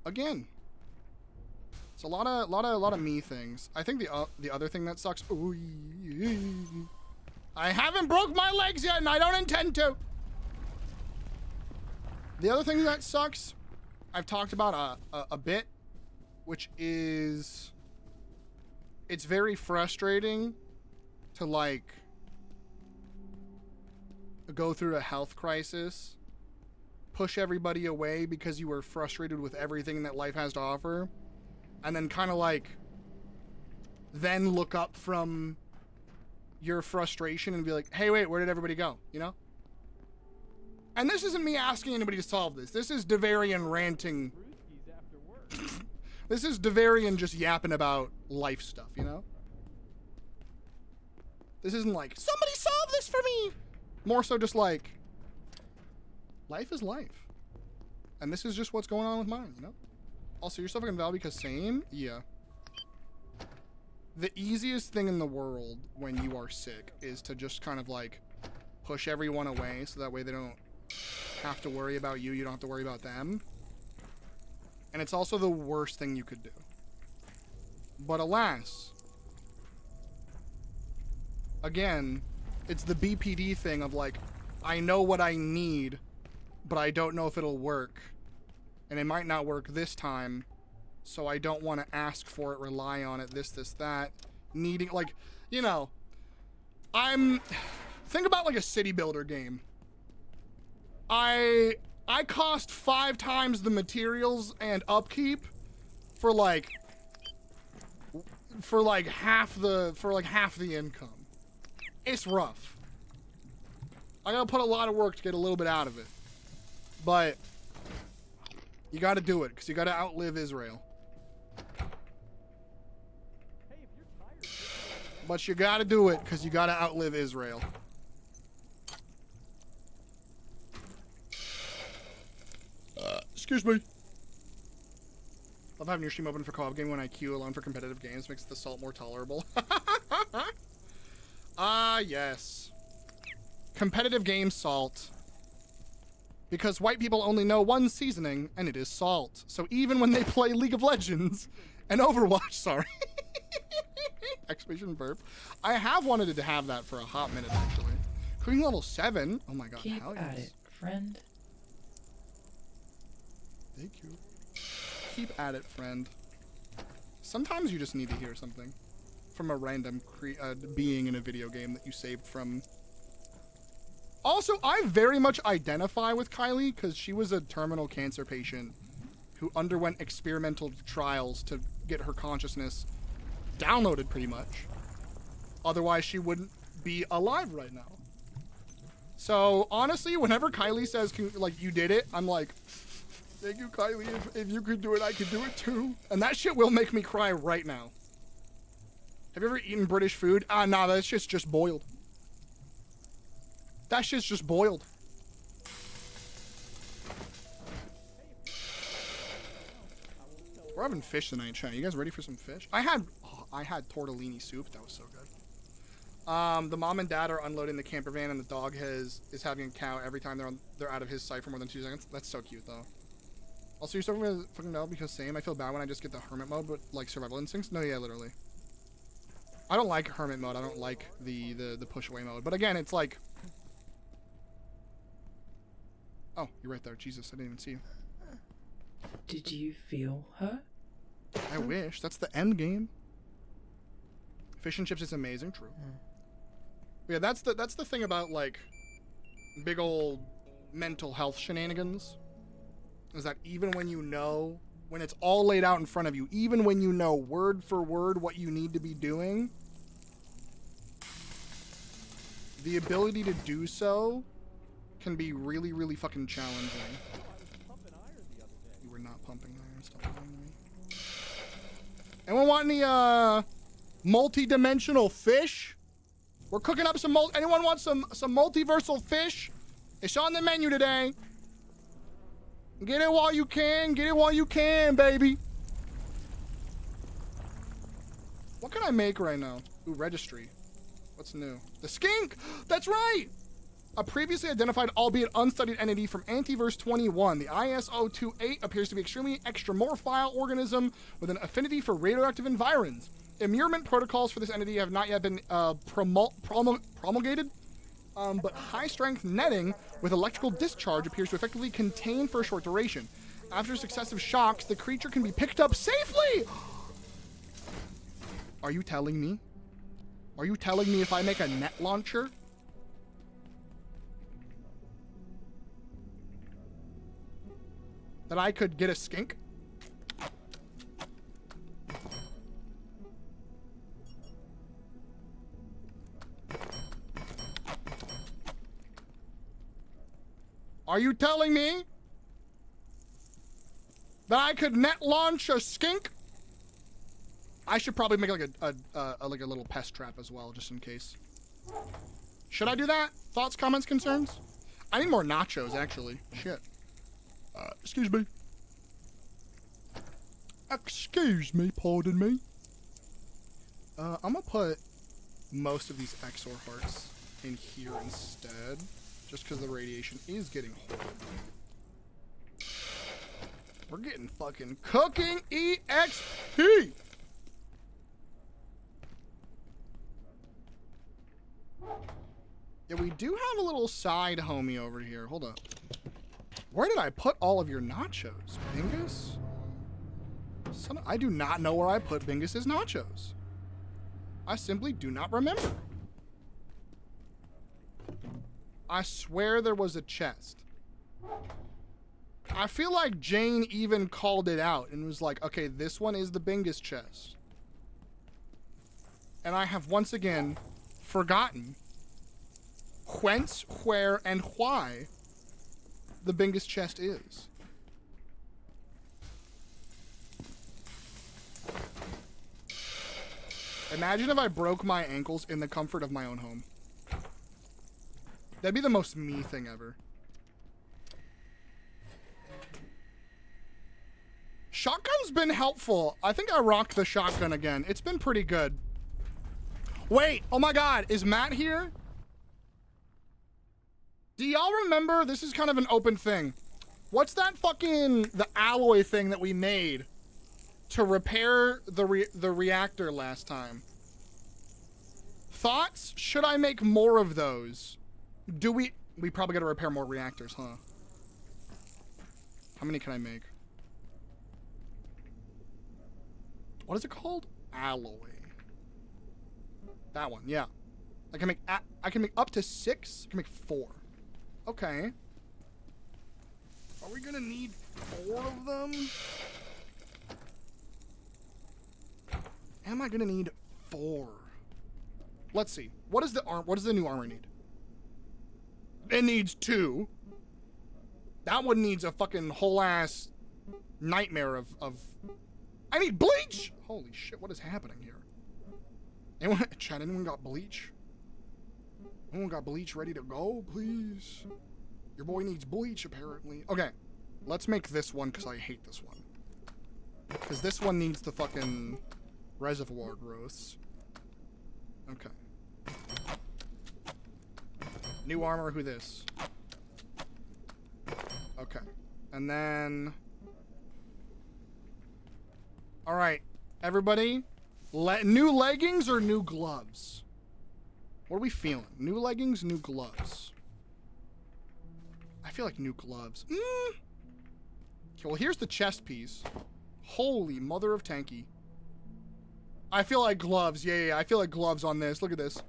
again, it's a lot of me things. I think the other thing that sucks. Ooh, I haven't broke my legs yet, and I don't intend to. The other thing that sucks, I've talked about a bit, which is it's very frustrating to like go through a health crisis, push everybody away because you were frustrated with everything that life has to offer, and then kind of like then look up from your frustration and be like, hey, wait, where did everybody go? You know? And this isn't me asking anybody to solve this. This is Devarian ranting. This is Devarian just yapping about life stuff, you know? This isn't like, somebody solve this for me! More so just like, life is life. And this is just what's going on with mine, you know? Also, you're still fucking valid because same? Yeah. The easiest thing in the world when you are sick is to just kind of like push everyone away so that way they don't have to worry about you, you don't have to worry about them. And it's also the worst thing you could do. But alas, again, it's the BPD thing of like, I know what I need, but I don't know if it'll work. And it might not work this time, so I don't want to ask for it, rely on it, this, that. Needing, like, you know, think about like a city builder game. I cost 5 times the materials and upkeep for like half the income. It's rough. I gotta put a lot of work to get a little bit out of it. But you gotta do it, because you gotta outlive Israel. But you gotta do it, because you gotta outlive Israel. Excuse me. Love having your stream open for co-op game when I queue alone for competitive games. Makes the salt more tolerable. Ah, yes. Competitive game salt. Because white people only know one seasoning, and it is salt. So even when they play League of Legends and Overwatch, sorry. Exclamation burp. I have wanted to have that for a hot minute, actually. Cooking level 7. Oh my god. Keep hell at yes. it, friend. Thank you. Keep at it, friend. Sometimes you just need to hear something from a random being in a video game that you saved from. Also, I very much identify with Kylie because she was a terminal cancer patient who underwent experimental trials to get her consciousness downloaded pretty much. Otherwise, she wouldn't be alive right now. So, honestly, whenever Kylie says, like, you did it, I'm like, thank you, Kylie. If you could do it, I could do it too. And that shit will make me cry right now. Have you ever eaten British food? Ah, nah, that shit's just boiled. That shit's just boiled. We're having fish tonight, chat. You guys ready for some fish? I had tortellini soup. That was so good. The mom and dad are unloading the camper van, and the dog is having a cow every time they're out of his sight for more than 2 seconds. That's so cute, though. Also, you're starting with fucking no because same. I feel bad when I just get the hermit mode, but like survival instincts. No, yeah, literally. I don't like hermit mode. I don't like the push away mode. But again, it's like. Oh, you're right there. Jesus, I didn't even see you. Did you feel her? I wish. That's the end game. Fish and chips is amazing. True. Yeah, that's the thing about like big old mental health shenanigans. Is that even when you know, when it's all laid out in front of you, even when you know word for word what you need to be doing, the ability to do so can be really, really fucking challenging. You were not pumping iron. Stop lying to me. Anyone want any multi-dimensional fish? We're cooking up some anyone want some multiversal fish? It's on the menu today. Get it while you can. Get it while you can, baby. What can I make right now? Ooh, registry. What's new? The skink! That's right! A previously identified, albeit unstudied entity from Antiverse 21, the ISO-28 appears to be extremely extramophile organism with an affinity for radioactive environs. Immurement protocols for this entity have not yet been promulgated. But high strength netting with electrical discharge appears to effectively contain for a short duration. After successive shocks, the creature can be picked up safely! Are you telling me? Are you telling me if I make a net launcher? That I could get a skink? Are you telling me that I could net launch a skink? I should probably make like a little pest trap as well, just in case. Should I do that? Thoughts, comments, concerns? I need more nachos, actually. Shit. Excuse me. Excuse me, pardon me. I'm gonna put most of these XOR hearts in here instead, just because the radiation is getting horrible. We're getting fucking cooking EXP! Yeah, we do have a little side homie over here. Hold up. Where did I put all of your nachos, Bingus? I do not know where I put Bingus's nachos. I simply do not remember. I swear there was a chest. I feel like Jane even called it out and was like, okay, this one is the Bingus chest. And I have once again forgotten whence, where, and why the Bingus chest is. Imagine if I broke my ankles in the comfort of my own home. That'd be the most me thing ever. Shotgun's been helpful. I think I rocked the shotgun again. It's been pretty good. Wait, oh my god, is Matt here? Do y'all remember, this is kind of an open thing. What's that fucking, the alloy thing that we made to repair the reactor last time? Thoughts? Should I make more of those? Do we probably gotta repair more reactors, huh? How many can I make? What is it called? Alloy. That one, yeah. I can make up to 6. I can make 4. Okay. Are we gonna need 4 of them? Am I gonna need 4? Let's see. What does the new armor need? It needs 2. That one needs a fucking whole ass nightmare of I need bleach! Holy shit, what is happening here? Anyone, chat, anyone got bleach? Anyone got bleach ready to go, please? Your boy needs bleach, apparently. Okay, let's make this one, because I hate this one. Because this one needs the fucking reservoir growths. Okay. New armor, who this? Okay. And then... Alright, everybody. New leggings or new gloves? What are we feeling? New leggings, new gloves. I feel like new gloves. Okay, well, here's the chest piece. Holy mother of tanky. I feel like gloves. Yeah, I feel like gloves on this. Look at this.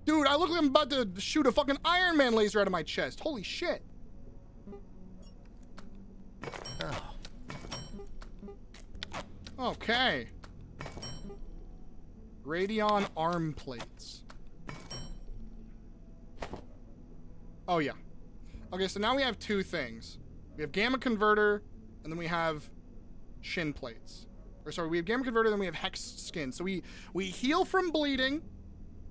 Dude, I look like I'm about to shoot a fucking Iron Man laser out of my chest. Holy shit. Oh. Okay. Radeon arm plates. Oh, yeah. Okay, so now we have 2 things. We have gamma converter, and then we have shin plates. Or sorry, we have gamma converter, then we have hex skin. So we heal from bleeding,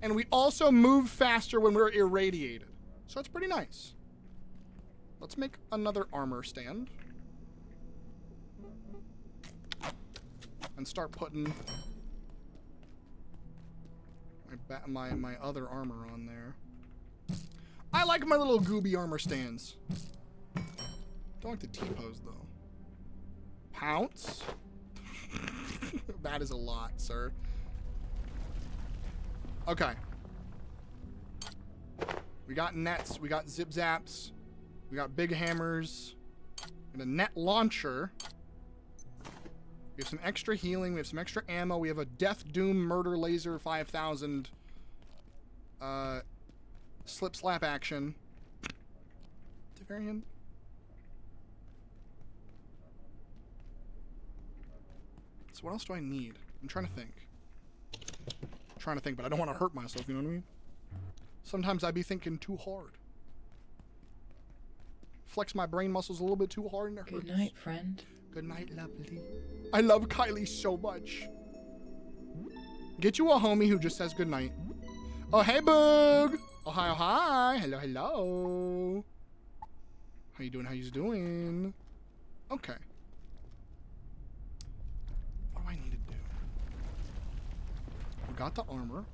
and we also move faster when we're irradiated. So that's pretty nice. Let's make another armor stand. And start putting my other armor on there. I like my little gooby armor stands. Don't like the T-pose though. Pounce? That is a lot, sir. Okay. We got nets. We got zip zaps. We got big hammers. And a net launcher. We have some extra healing. We have some extra ammo. We have a Death Doom Murder Laser 5000 slip slap action. At the very end. So what else do I need? I'm trying to think. But I don't want to hurt myself, you know what I mean? Sometimes I be thinking too hard. Flex my brain muscles a little bit too hard and it hurts. Good night, friend. Good night, lovely. I love Kylie so much. Get you a homie who just says good night. Oh, hey, Boog. Oh, hi, oh, hi. Hello, hello. How you doing? How you doing? Okay. What do I need to do? We got the armor.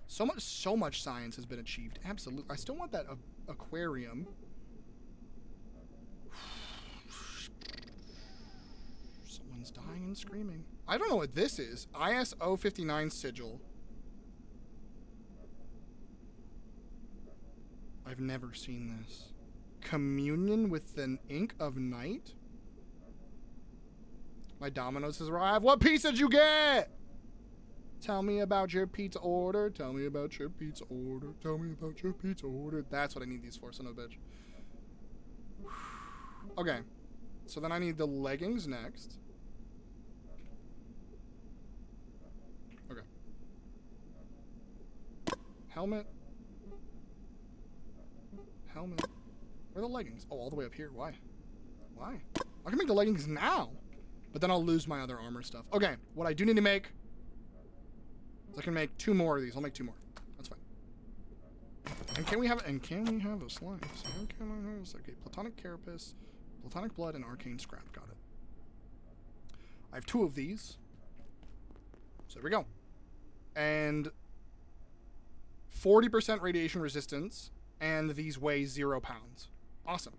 So much science has been achieved. Absolutely. I still want that aquarium. Someone's dying and screaming. I don't know what this is. ISO 59 sigil. I've never seen this. Communion with an ink of night? My Domino's has arrived. What pizza did you get? Tell me about your pizza order. Tell me about your pizza order. Tell me about your pizza order. That's what I need these for, son of a bitch. Okay. So then I need the leggings next. Okay. Helmet. Helmet. Where are the leggings? Oh, all the way up here. Why? Why? I can make the leggings now. But then I'll lose my other armor stuff. Okay. What I do need to make... I can make 2 more of these. I'll make 2 more. That's fine. And can we have a slice? And can I have a... Okay, Platonic Carapace, Platonic Blood, and Arcane Scrap. Got it. I have 2 of these. So there we go. And 40% radiation resistance, and these weigh 0 pounds. Awesome.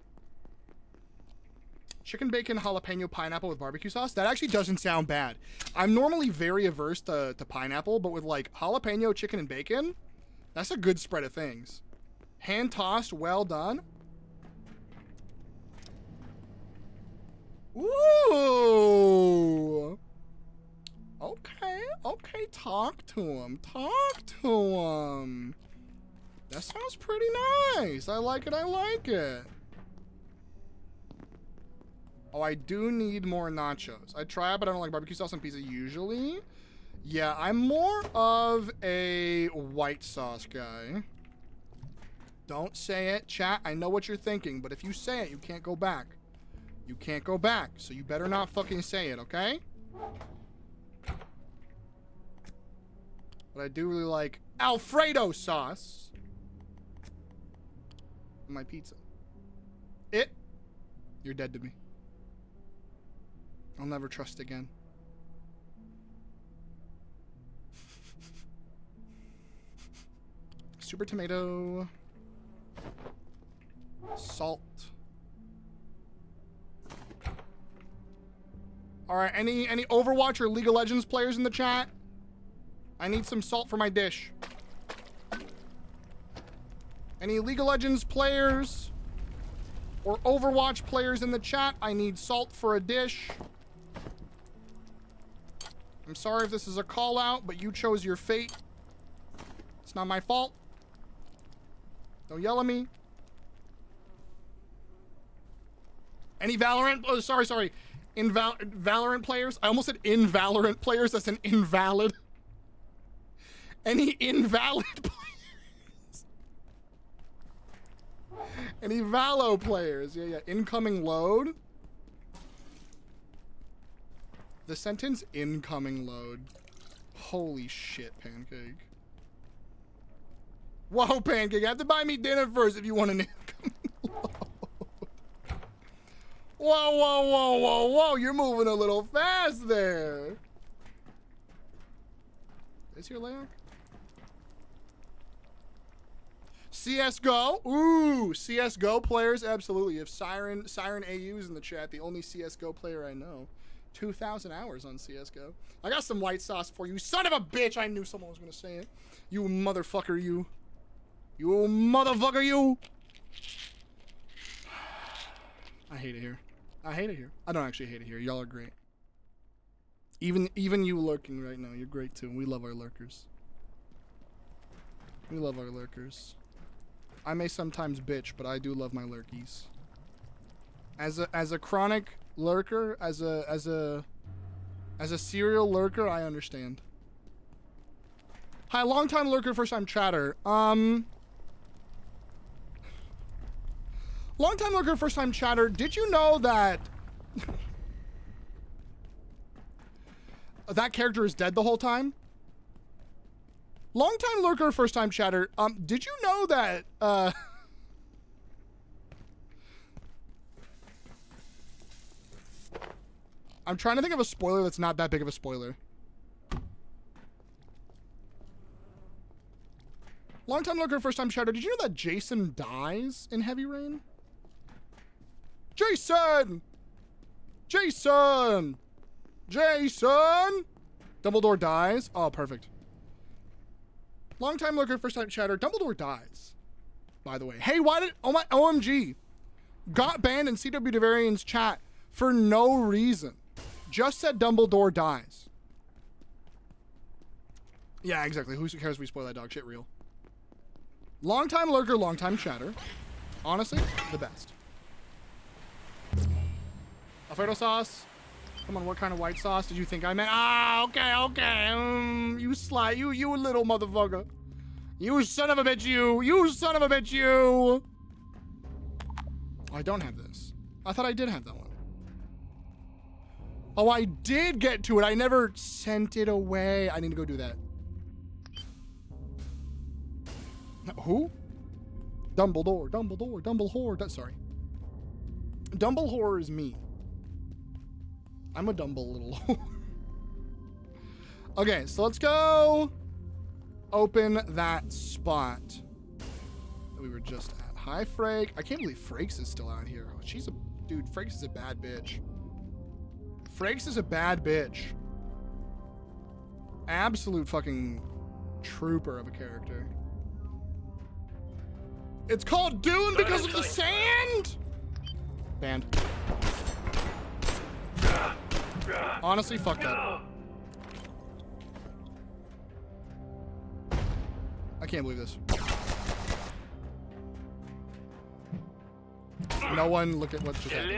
Chicken bacon jalapeno pineapple with barbecue sauce. That actually doesn't sound bad. I'm normally very averse to pineapple, but with like jalapeno, chicken, and bacon, that's a good spread of things. Hand tossed, well done. Ooh. Okay, okay, talk to him. Talk to him. That sounds pretty nice. I like it, I like it. Oh, I do need more nachos. I try, but I don't like barbecue sauce on pizza usually. Yeah, I'm more of a white sauce guy. Don't say it, chat. I know what you're thinking, but if you say it, you can't go back. You can't go back, so you better not fucking say it, okay? But I do really like Alfredo sauce on my pizza. You're dead to me. I'll never trust again. Super tomato. Salt. Alright, any Overwatch or League of Legends players in the chat? I need some salt for my dish. Any League of Legends players or Overwatch players in the chat? I need salt for a dish. I'm sorry if this is a call out, but you chose your fate. It's not my fault. Don't yell at me. Any Valorant? Oh, sorry. Valorant players? I almost said invalorant players. That's an invalid. Any invalid players? Any Valo players? Yeah. Incoming load. The sentence incoming load. Holy shit, Pancake. Whoa, Pancake, you have to buy me dinner first if you want an incoming load. Whoa. You're moving a little fast there. Is your lag? CSGO. Ooh, CSGO players, absolutely. If Siren AU is in the chat, the only CSGO player I know. 2,000 hours on CSGO. I got some white sauce for you. Son of a bitch! I knew someone was gonna say it. You motherfucker, you. You motherfucker, you! I hate it here. I hate it here. I don't actually hate it here. Y'all are great. Even you lurking right now, you're great too. We love our lurkers. We love our lurkers. I may sometimes bitch, but I do love my lurkies. As a chronic lurker, as a serial lurker, I understand. Hi, long time lurker, first time chatter. Long time lurker, first time chatter. Did you know that that character is dead the whole time? Long time lurker, first time chatter. Did you know that I'm trying to think of a spoiler that's not that big of a spoiler. Long time lurker, first time chatter. Did you know that Jason dies in Heavy Rain? Jason! Jason! Jason! Dumbledore dies. Oh, perfect. Long time lurker, first time chatter. Dumbledore dies. By the way. Hey, why did... Oh my... OMG. Got banned in CW Devarian's chat for no reason. Just said Dumbledore dies. Yeah, exactly. Who cares if we spoil that dog shit real? Long time lurker, long time chatter. Honestly, the best. Alfredo sauce. Come on, what kind of white sauce did you think I meant? Ah, okay. You little motherfucker. You son of a bitch, you. You son of a bitch, you. Oh, I don't have this. I thought I did have that one. Oh, I did get to it. I never sent it away. I need to go do that. Who? Dumbledore. Sorry. Dumbledore is me. I'm a dumble little whore. Okay, so let's go open that spot that we were just at. Hi, Frake. I can't believe Frakes is still out here. Dude, Frakes is a bad bitch. Frakes is a bad bitch. Absolute fucking trooper of a character. It's called Dune because of the sand? Banned. Honestly, fuck that. I can't believe this. No one look at what just happened.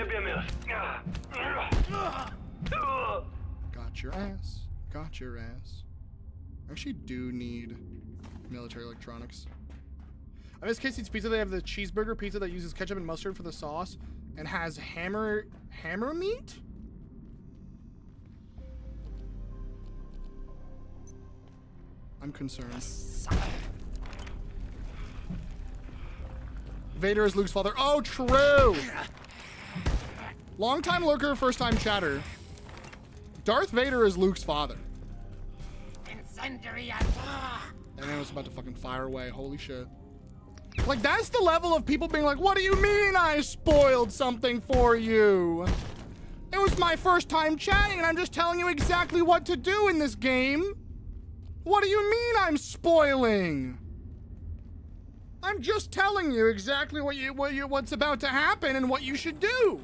Got your ass. Got your ass. I actually do need military electronics. I miss Casey's Pizza. They have the cheeseburger pizza that uses ketchup and mustard for the sauce and has hammer meat? I'm concerned. Vader is Luke's father. Oh, true! Long time lurker, first time chatter. Darth Vader is Luke's father. Incendiary. And then was about to fucking fire away. Holy shit. Like, that's the level of people being like, what do you mean I spoiled something for you? It was my first time chatting and I'm just telling you exactly what to do in this game. What do you mean I'm spoiling? I'm just telling you exactly what's about to happen and what you should do.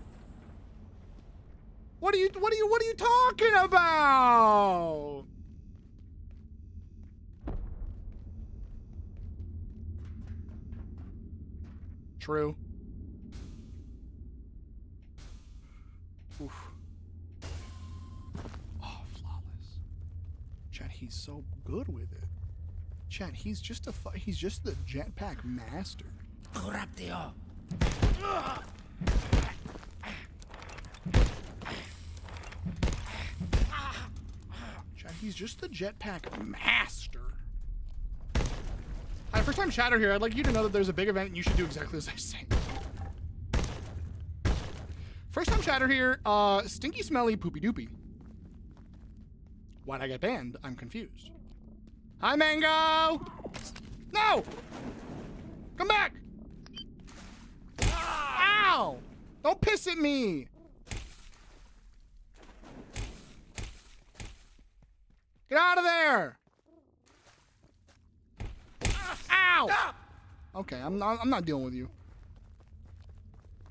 What are you talking about? True. Oof. Oh, flawless. Chat, he's so good with it. Chat, he's just the jetpack master. Chat, he's just the jetpack master. Hi, first time chatter here. I'd like you to know that there's a big event and you should do exactly as I say. First time chatter here. Stinky, smelly, poopy doopy. Why'd I get banned? I'm confused. Hi, Mango! No! Come back! Ow! Don't piss at me! Get out of there! Ow! Okay, I'm not dealing with you.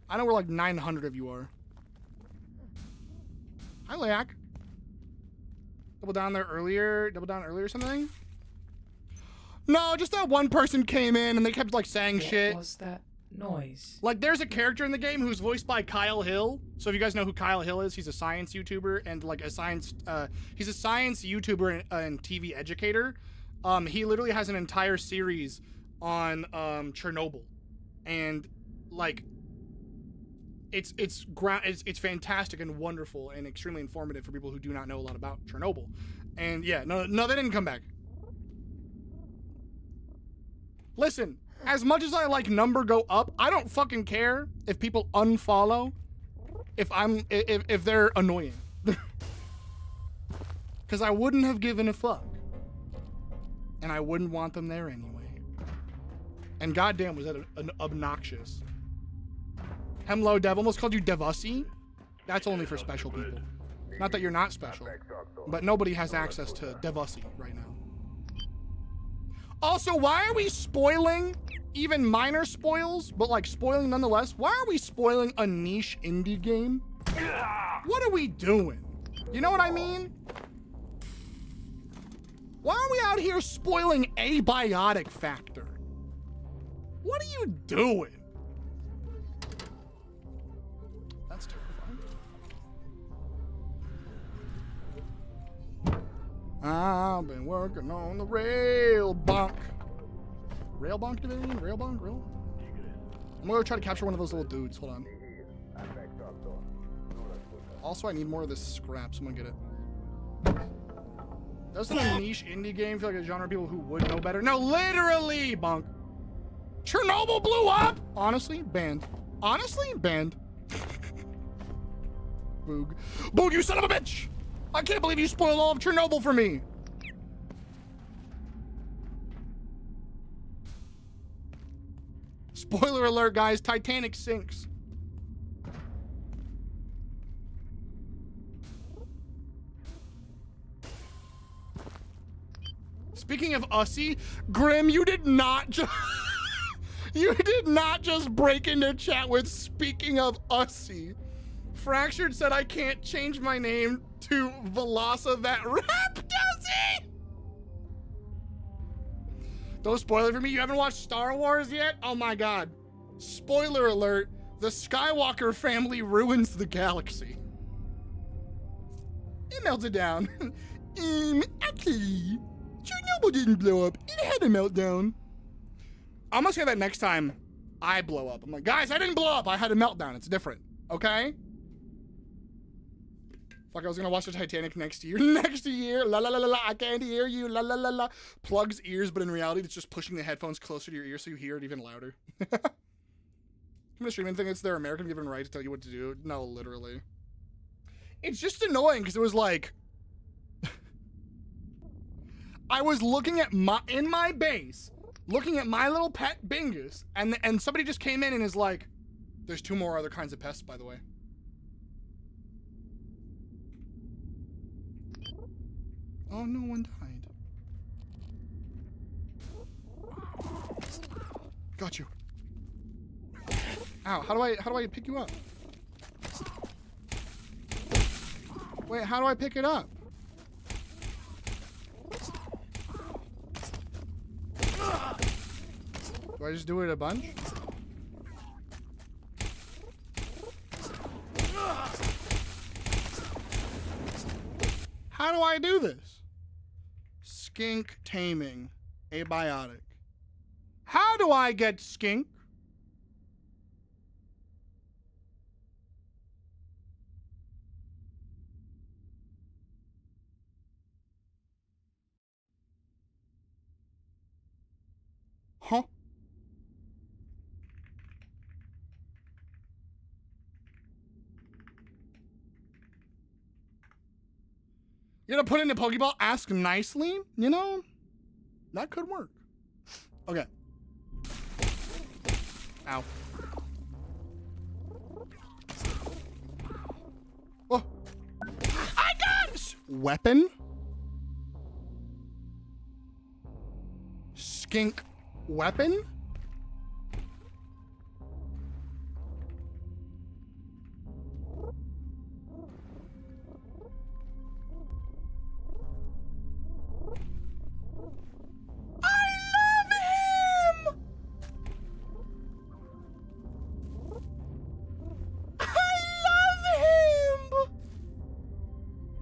I know where like 900 of you are. Hi, Layak. Double down earlier or something? No, just that one person came in and they kept like saying shit. What was that noise? Like, there's a character in the game who's voiced by Kyle Hill. So if you guys know who Kyle Hill is, he's a science YouTuber and like he's a science YouTuber and TV educator. He literally has an entire series on Chernobyl, and like it's fantastic and wonderful and extremely informative for people who do not know a lot about Chernobyl. And yeah, no, they didn't come back. Listen, as much as I like number go up, I don't fucking care if people unfollow if they're annoying. Because I wouldn't have given a fuck. And I wouldn't want them there anyway. And goddamn, was that obnoxious. Hemlo Dev almost called you Devussy. That's only for special people. Not that you're not special, but nobody has access to Devussy right now. Also, why are we spoiling even minor spoils, but like spoiling nonetheless? Why are we spoiling a niche indie game? What are we doing? You know what I mean? Why are we out here spoiling Abiotic Factor? What are you doing? That's terrifying. I've been working on the rail bonk. Rail bonk division? Rail bonk? Real? I'm gonna try to capture one of those little dudes. Hold on. Also, I need more of this scrap, so I'm gonna get it. Doesn't a niche indie game feel like a genre of people who would know better? No, literally, bonk. Chernobyl blew up! Honestly, banned. Honestly, banned. Boog. Boog, you son of a bitch! I can't believe you spoiled all of Chernobyl for me! Spoiler alert, guys. Titanic sinks. Speaking of Ussy, Grim, you did not just... You did not just break into chat with speaking of Ussy. Fractured said I can't change my name to Velasa that rap, does he? Don't spoil it for me. You haven't watched Star Wars yet? Oh my god. Spoiler alert. The Skywalker family ruins the galaxy. It melted down. Actually, Chernobyl didn't blow up. It had a meltdown. I'm gonna say that next time I blow up. I'm like, guys, I didn't blow up. I had a meltdown. It's different. Okay? Fuck, I was gonna watch the Titanic next year. Next year. La la la la la. I can't hear you. La la la la. Plugs ears, but in reality, it's just pushing the headphones closer to your ear so you hear it even louder. I'm gonna stream and think it's their American given right to tell you what to do. No, literally. It's just annoying because it was like I was looking at in my base, looking at my little pet Bingus, and somebody just came in and is like, there's 2 more other kinds of pests, by the way. Oh, no one died. Got you. Ow, how do I pick you up? Wait, how do I pick it up? Do I just do it a bunch? How do I do this? Skink taming. Abiotic. How do I get skink? Huh? You're gonna put it in a Pokeball? Ask nicely? You know? That could work. Okay. Ow. Oh. I got it! Weapon? skink weapon?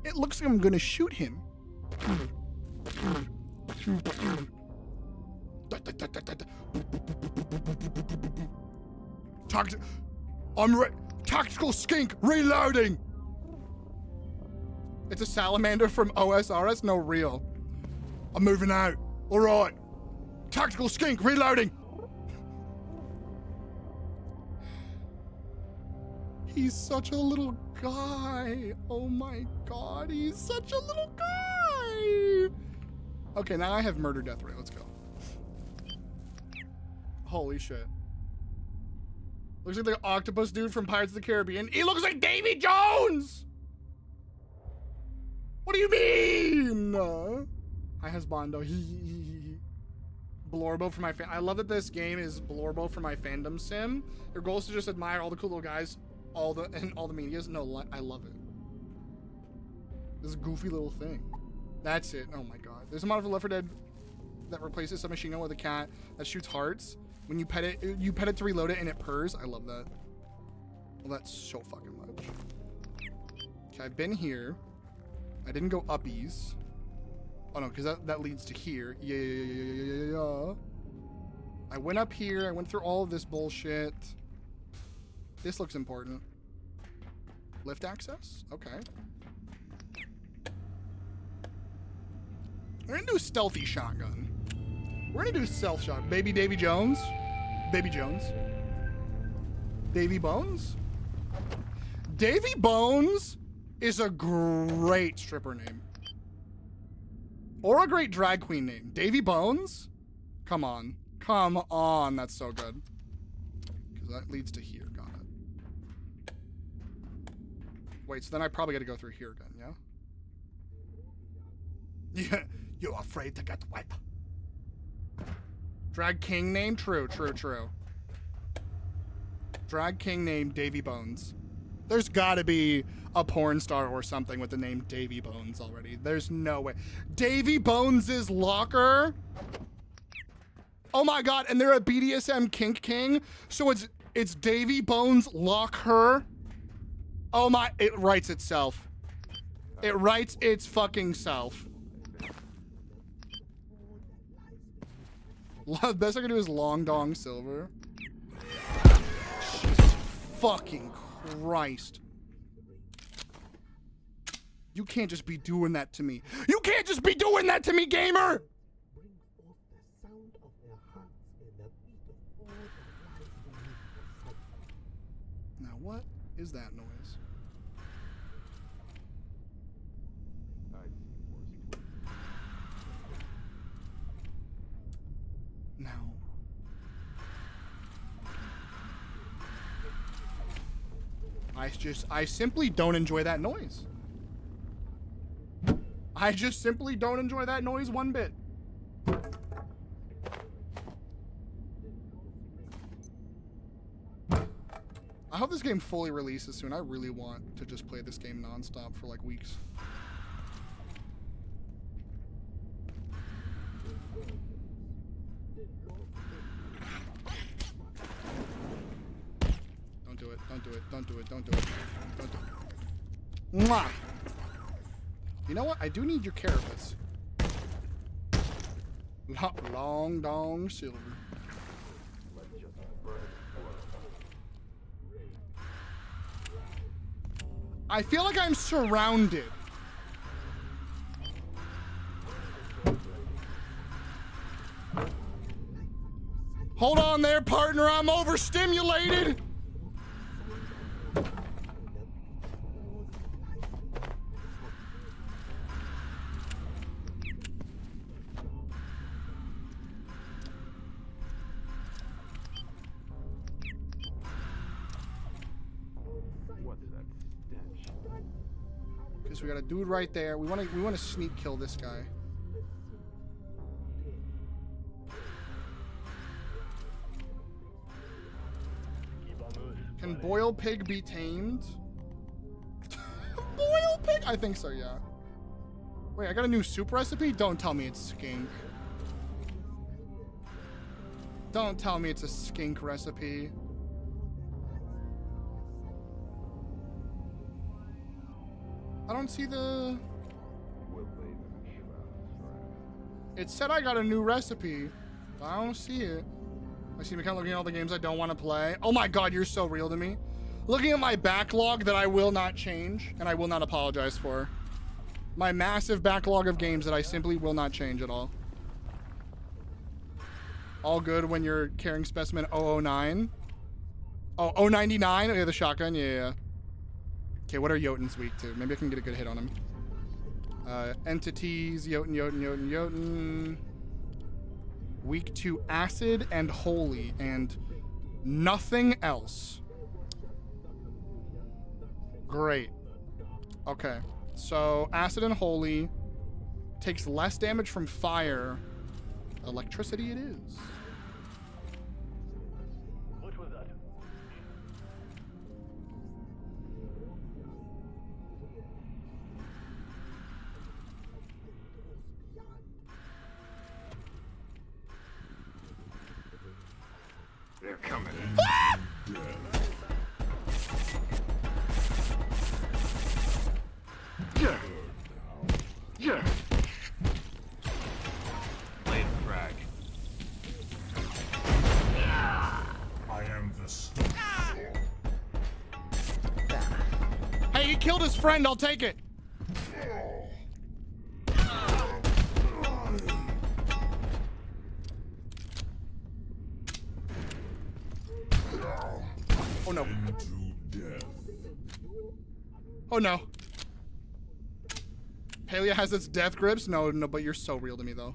It looks like I'm gonna shoot him. Tactical skink reloading. It's a salamander from OSRS. No, real. I'm moving out. All right. Tactical skink reloading. He's such a little guy. Oh my god, he's such a little guy. Okay, now I have murder death ray. Let's go. Holy shit. Looks like the octopus dude from Pirates of the Caribbean. He looks like Davy Jones! What do you mean? Hi, Husbando. Blorbo for my fan. I love that this game is Blorbo for my fandom sim. Your goal is to just admire all the cool little guys, all the medias. No, I love it. This goofy little thing. That's it. Oh my god. There's a mod for Left 4 Dead that replaces a submachine gun with a cat that shoots hearts. When you pet it to reload it and it purrs. I love that. Well, that's so fucking much. Okay, I've been here. I didn't go uppies. Oh no, because that leads to here. Yeah. I went up here. I went through all of this bullshit. This looks important. Lift access? Okay. We're gonna do stealthy shotgun. We're gonna do stealth shot. Baby Davy Jones. Baby Jones. Davy Bones? Davy Bones is a great stripper name. Or a great drag queen name. Davy Bones? Come on. Come on. That's so good. Because that leads to here. Got it. Wait, so then I probably got to go through here again, yeah? Yeah. You're afraid to get wet. Drag king name? True. Drag king name Davy Bones. There's gotta be a porn star or something with the name Davy Bones already. There's no way. Davy Bones' locker? Oh my god, and they're a BDSM kink king? So it's Davy Bones locker? Oh my, it writes itself. It writes its fucking self. The best I can do is long dong silver. Jesus fucking Christ. You can't just be doing that to me. You can't just be doing that to me, gamer! Now what is that noise? Now. I simply don't enjoy that noise. I just simply don't enjoy that noise one bit. I hope this game fully releases soon. I really want to just play this game nonstop for like weeks. Don't do it. Mwah! You know what? I do need your carapace. Long dong silver. I feel like I'm surrounded. Hold on there, partner. I'm overstimulated. We got a dude right there. We want to sneak kill this guy. Can boiled pig be tamed? Boiled pig? I think so, yeah. Wait, I got a new soup recipe? Don't tell me it's skink. Don't tell me it's a skink recipe. I don't see the... It said I got a new recipe, but I don't see it. I seem to kind of looking at all the games I don't want to play. Oh my god, you're so real to me. Looking at my backlog that I will not change and I will not apologize for. My massive backlog of games that I simply will not change at all. All good when you're carrying specimen 009. Oh, 099? Oh, yeah, the shotgun? Yeah. Okay, what are Jotun's weak to? Maybe I can get a good hit on him. Entities, Jotun. Weak to acid and holy and nothing else. Great. Okay. So acid and holy takes less damage from fire. Electricity it is. What was that? They're coming. Yeah. Yeah. Blade frag. I am the stone. Hey, he killed his friend. I'll take it. Oh no. Oh no. Palea has its death grips? No, but you're so real to me though.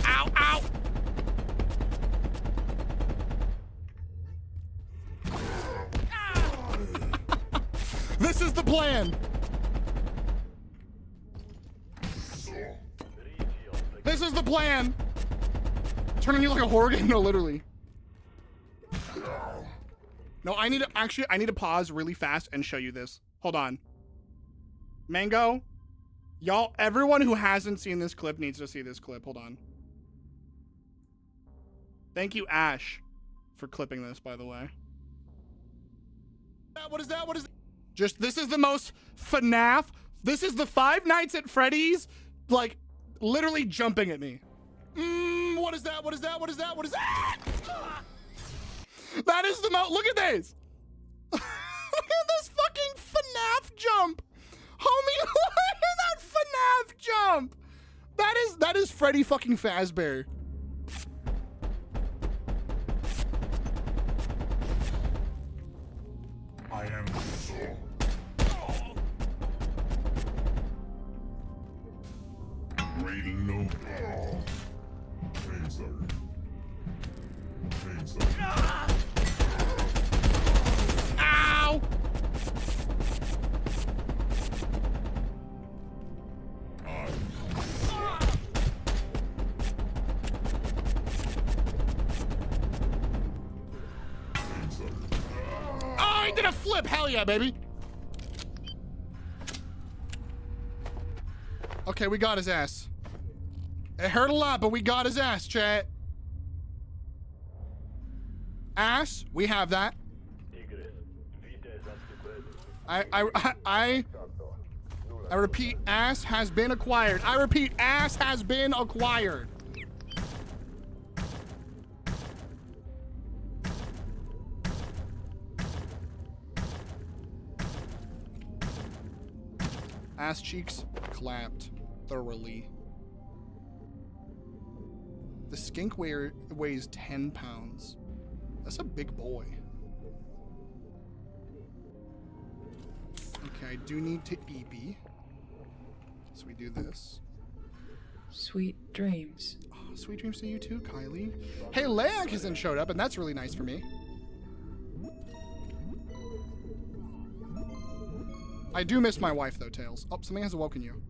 Ow, ow! This is the plan! This is the plan! Turning you like a horror game? No, literally. No, I need to pause really fast and show you this. Hold on. Mango, y'all, everyone who hasn't seen this clip needs to see this clip. Hold on. Thank you, Ash, for clipping this, by the way. What is that? What is that? Just, this is the most FNAF. This is the Five Nights at Freddy's, like, literally jumping at me. What is that? What is that? What is that? What is that? That is the most, look at this. Look at this fucking FNAF jump. Homie, look at that FNAF jump. That is Freddy fucking Fazbear. I am so. Reload. Phaser. Ow! Oh, I did a flip! Hell yeah, baby! Okay, we got his ass. It hurt a lot, but we got his ass, chat. Ass, we have that. I repeat, ass has been acquired. I repeat, ass has been acquired. Ass cheeks clapped thoroughly. The skink weighs 10 pounds. That's a big boy. Okay, I do need to EP. So we do this. Sweet dreams. Oh, sweet dreams to you too, Kylie. Hey, Leak hasn't showed up, and that's really nice for me. I do miss my wife, though, Tails. Oh, something has awoken you.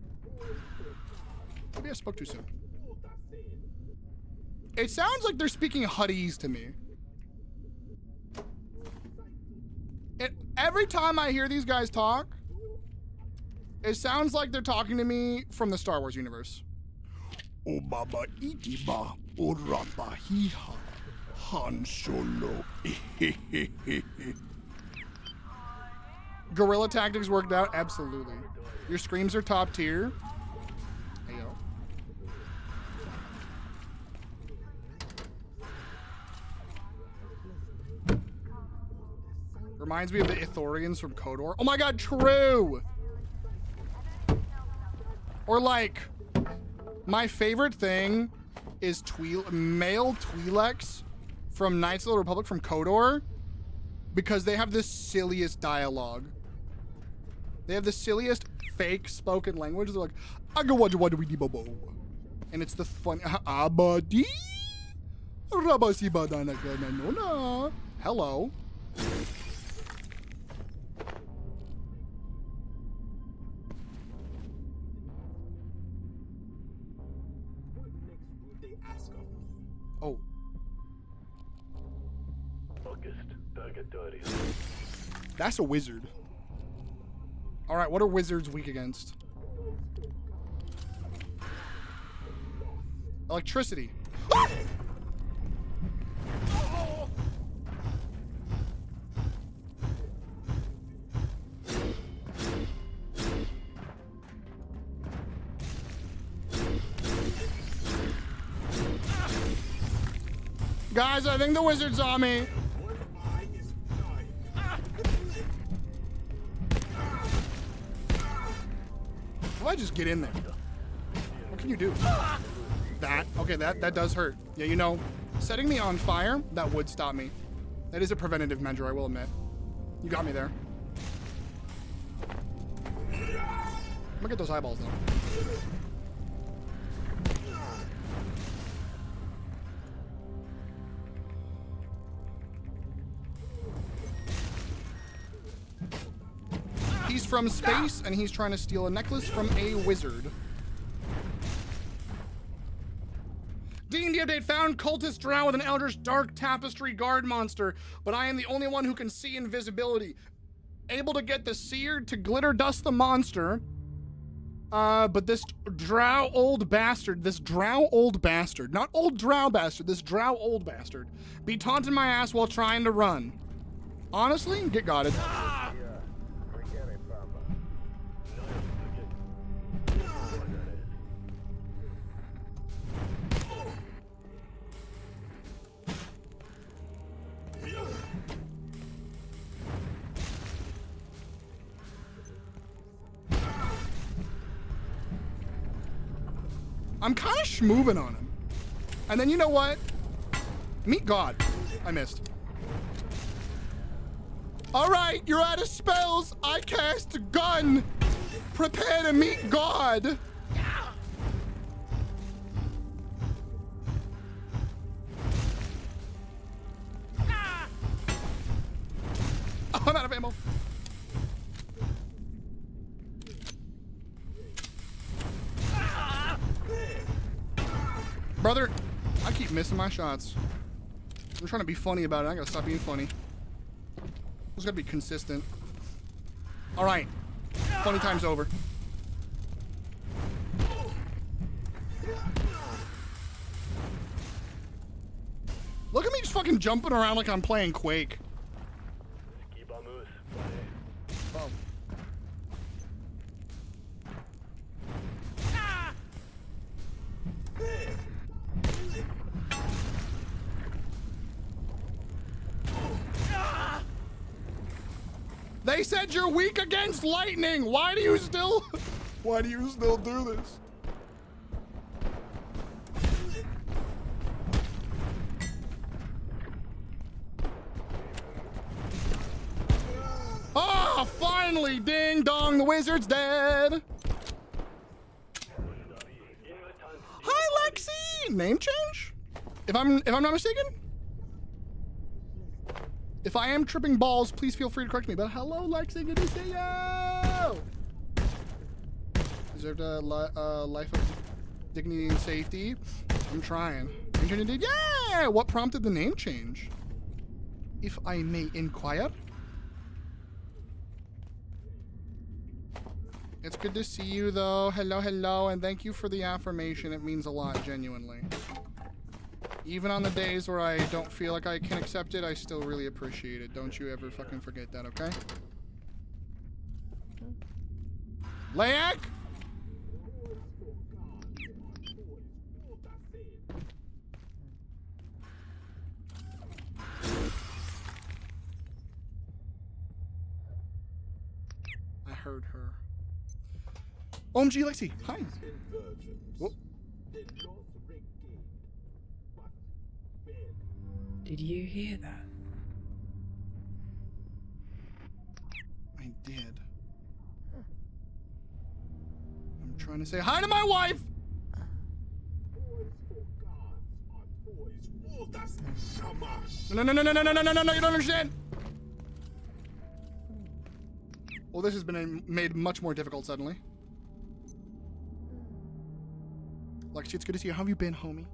Maybe I spoke too soon. It sounds like they're speaking Huttese to me. Every time I hear these guys talk, it sounds like they're talking to me from the Star Wars universe. O baba itiba orapa hiha Han Solo. Guerrilla tactics worked out? Absolutely. Your screams are top tier. Hey, yo. Reminds me of the Ithorians from KOTOR. Oh my god, true! Or like, my favorite thing is male Twi'leks from Knights of the Republic from KOTOR, because they have the silliest dialogue. They have the silliest fake spoken language. They're like, "Agawadwadwidibobo," and it's the fun. Abadi, rabasibadanagana. Hello. Oh. That's a wizard. All right, what are wizards weak against? Electricity. Ah! Guys, I think the wizard saw me. How do I just get in there? What can you do? That? Okay, that does hurt. Yeah, you know, setting me on fire, that would stop me. That is a preventative measure, I will admit. You got me there. I'm gonna get those eyeballs, though. He's from space, and he's trying to steal a necklace from a wizard. D&D update found cultist drowned with an eldritch dark tapestry guard monster, but I am the only one who can see invisibility. Able to get the seer to glitter dust the monster. But this drow old bastard, not old drow bastard, this drow old bastard, be taunting my ass while trying to run. Honestly, get godded. I'm kind of schmooving on him. And then you know what? Meet God. I missed. All right, you're out of spells. I cast a gun. Prepare to meet God. Oh, I'm out of ammo. Brother, I keep missing my shots. I'm trying to be funny about it. I gotta stop being funny. Just gotta be consistent. All right, funny time's over. Look at me just fucking jumping around like I'm playing Quake. Oh. They said you're weak against lightning. Why do you still do this? Ah, finally, ding dong, the wizard's dead. Hi, Lexi. Name change? If I'm not mistaken. If I am tripping balls, please feel free to correct me. But hello, Lexi, good to see ya. go! Deserved a life of dignity and safety. I'm trying. Internet did. Yeah! What prompted the name change? If I may inquire. It's good to see you, though. Hello, hello, and thank you for the affirmation. It means a lot, genuinely. Even on the days where I don't feel like I can accept it, I still really appreciate it. Don't you ever fucking forget that, okay? Layak! I heard her. OMG Lexi, hi. Whoop. Did you hear that? I did. I'm trying to say hi to my wife! No, no, no, no, no, no, no, no, no, no, you don't understand! Well, this has been made much more difficult suddenly. Lexi, it's good to see you. How have you been, homie?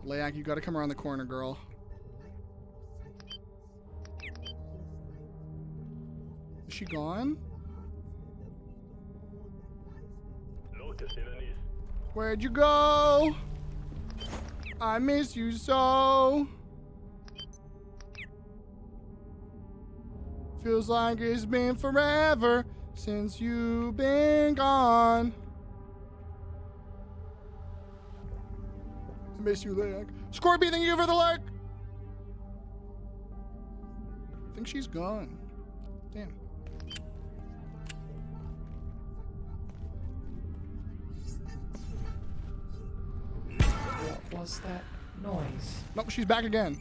Layak, you gotta come around the corner, girl. Is she gone? Where'd you go? I miss you so. Feels like it's been forever since you've been gone. I miss you, Layak. Scorpio, thank you for the lurk. I think she's gone. Damn. What was that noise? Nope, she's back again.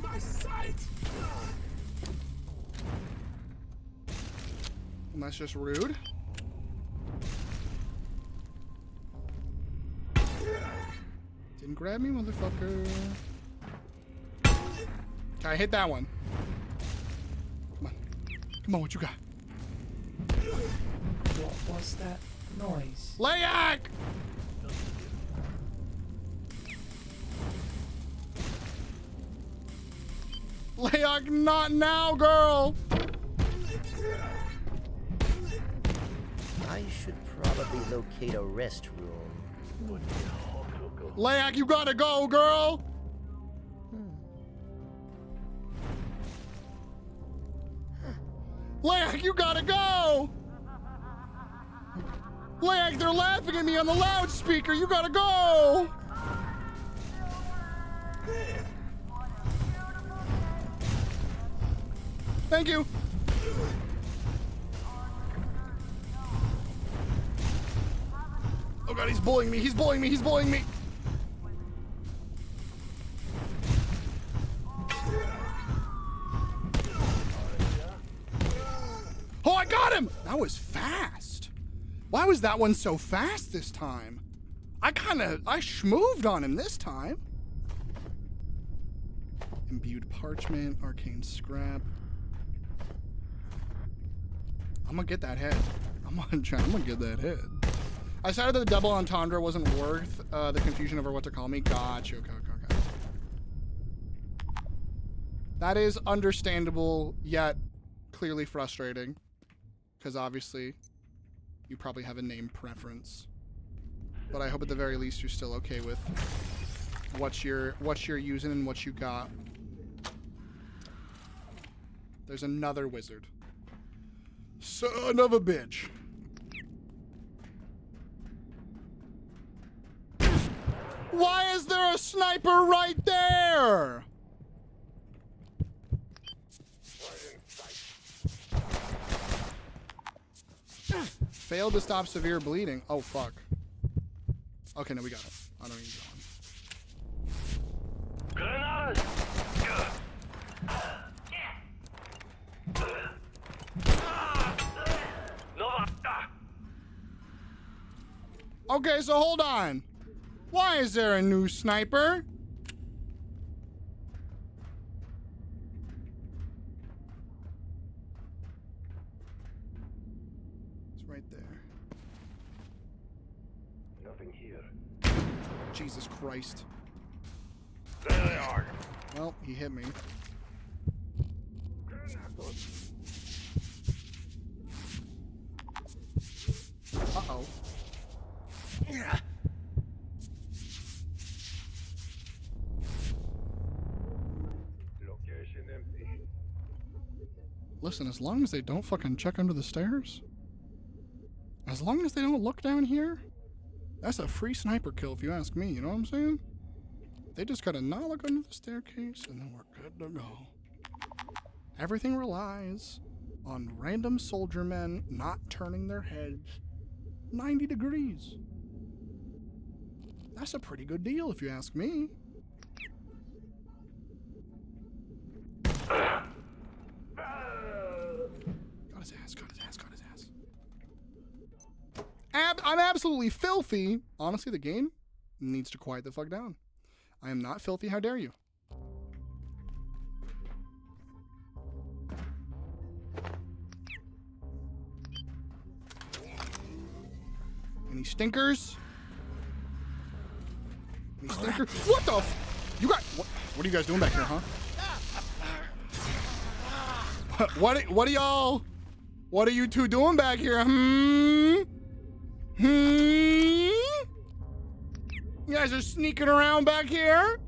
My sight! And that's just rude. Didn't grab me, motherfucker. I hit that one. Come on. Come on, what you got? What was that noise? Layak! Layak, not now, girl! I should probably locate a restroom. Layak, you gotta go, girl! Layak, you gotta go! Layak, they're laughing at me on the loudspeaker. You gotta go! Thank you. Oh god, he's bullying me. He's bullying me. He's bullying me. Oh, I got him! That was fast. Why was that one so fast this time? I schmooved on him this time. Imbued parchment, arcane scrap. I'm gonna get that head. I'm gonna get that head. I decided that the double entendre wasn't worth the confusion over what to call me. Gotcha. Okay. That is understandable, yet clearly frustrating. Because obviously, you probably have a name preference. But I hope at the very least you're still okay with what you're using and what you got. There's another wizard. Son of a bitch. Why is there a sniper right there? Failed to stop severe bleeding. Oh, fuck. Okay, no, we got it. I don't need to go on. Okay, so hold on. Why is there a new sniper? It's right there. Nothing here. Jesus Christ. There they are. Well, he hit me. Uh-oh. Location empty. Listen, as long as they don't fucking check under the stairs, as long as they don't look down here, that's a free sniper kill if you ask me, you know what I'm saying? They just gotta not look under the staircase and then we're good to go. Everything relies on random soldier men not turning their heads 90 degrees. That's a pretty good deal if you ask me. Got his ass, got his ass, got his ass. I'm absolutely filthy. Honestly, the game needs to quiet the fuck down. I am not filthy, how dare you? Any stinkers? Any stinkers? What the f- You got- what are you guys doing back here, huh? What are y'all? What are you two doing back here? You guys are sneaking around back here?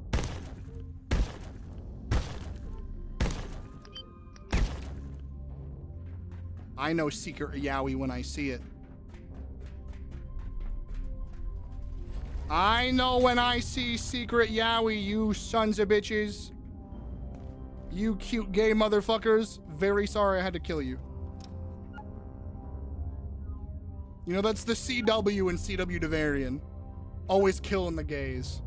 I know Secret Yowie when I see it. I know when I see Secret Yowie, you sons of bitches. You cute gay motherfuckers. Very sorry I had to kill you. You know, that's the CW and CW Devarian. Always killing the gays.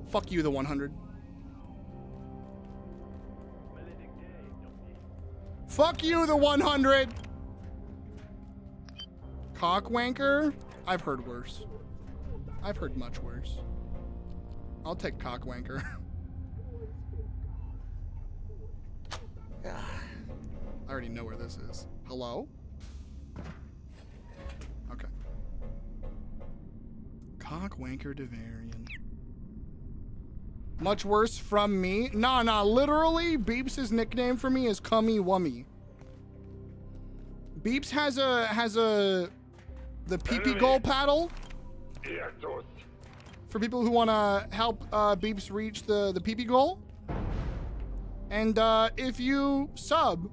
Fuck you, the 100. Fuck you, the 100. Cockwanker? I've heard worse. I've heard much worse. I'll take cockwanker. I already know where this is. Hello? Okay. Cockwanker Devarian. Much worse from me? Nah, literally, Beeps' nickname for me is Cummy Wummy. Beeps has the pee-pee goal paddle. For people who want to help Beeps reach the pee-pee goal. And if you sub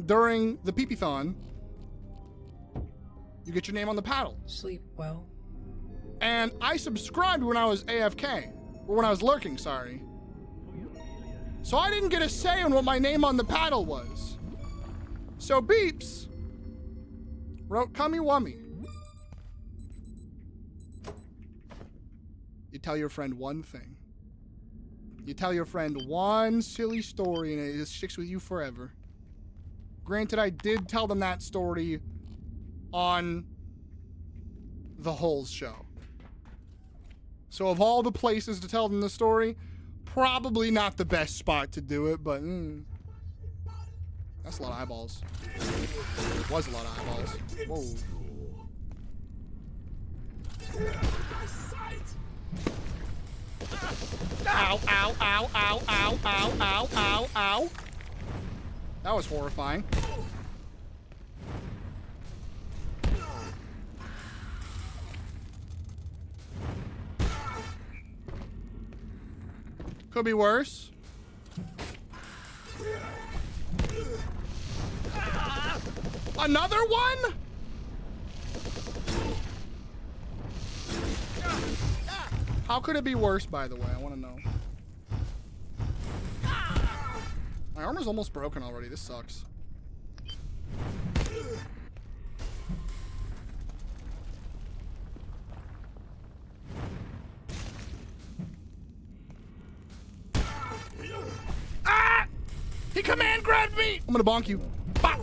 during the pee-pee-thon, you get your name on the paddle. Sleep well. And I subscribed when I was AFK. Or when I was lurking, sorry. So I didn't get a say on what my name on the paddle was. So Beeps wrote Cummy Wummy. You tell your friend one thing. You tell your friend one silly story and it just sticks with you forever. Granted, I did tell them that story on the Holes show. So of all the places to tell them the story, probably not the best spot to do it, but that's a lot of eyeballs. It was a lot of eyeballs. Whoa. Ow, ow, ow, ow, ow, ow, ow, ow, ow. That was horrifying. Could be worse. Another one? How could it be worse, by the way? I want to know. My armor's almost broken already. This sucks. Ah! He command grabbed me! I'm gonna bonk you. Bop!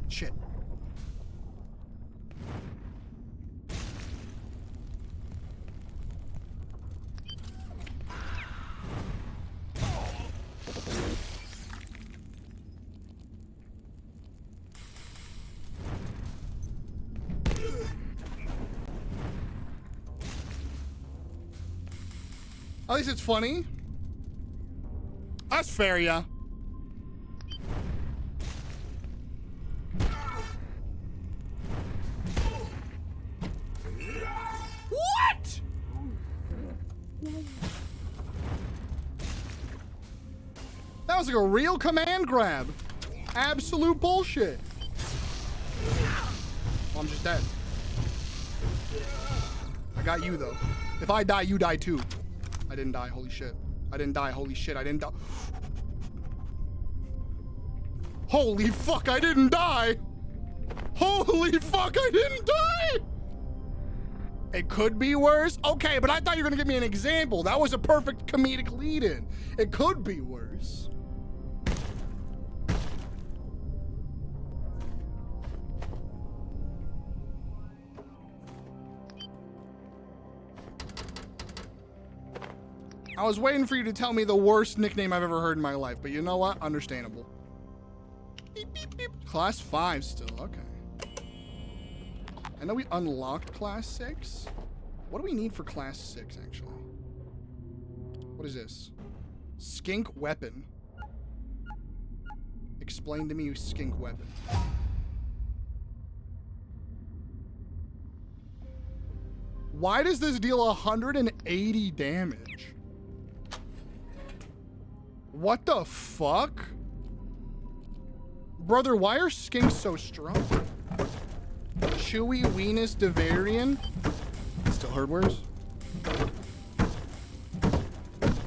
Shit. At least it's funny. That's fair, yeah. What? That was like a real command grab. Absolute bullshit. Well, I'm just dead. I got you, though. If I die, you die too. I didn't die, holy shit. I didn't die, holy shit, I didn't die. Holy fuck, I didn't die! Holy fuck, I didn't die! It could be worse? Okay, but I thought you were gonna give me an example. That was a perfect comedic lead-in. It could be worse. I was waiting for you to tell me the worst nickname I've ever heard in my life, but you know what? Understandable. Beep, beep, beep. Class 5 still, okay. I know we unlocked Class 6. What do we need for Class 6, actually? What is this? Skink weapon. Explain to me skink weapon. Why does this deal 180 damage? What the fuck? Brother, why are skinks so strong? Chewy Weenus Devarian? Still heard worse?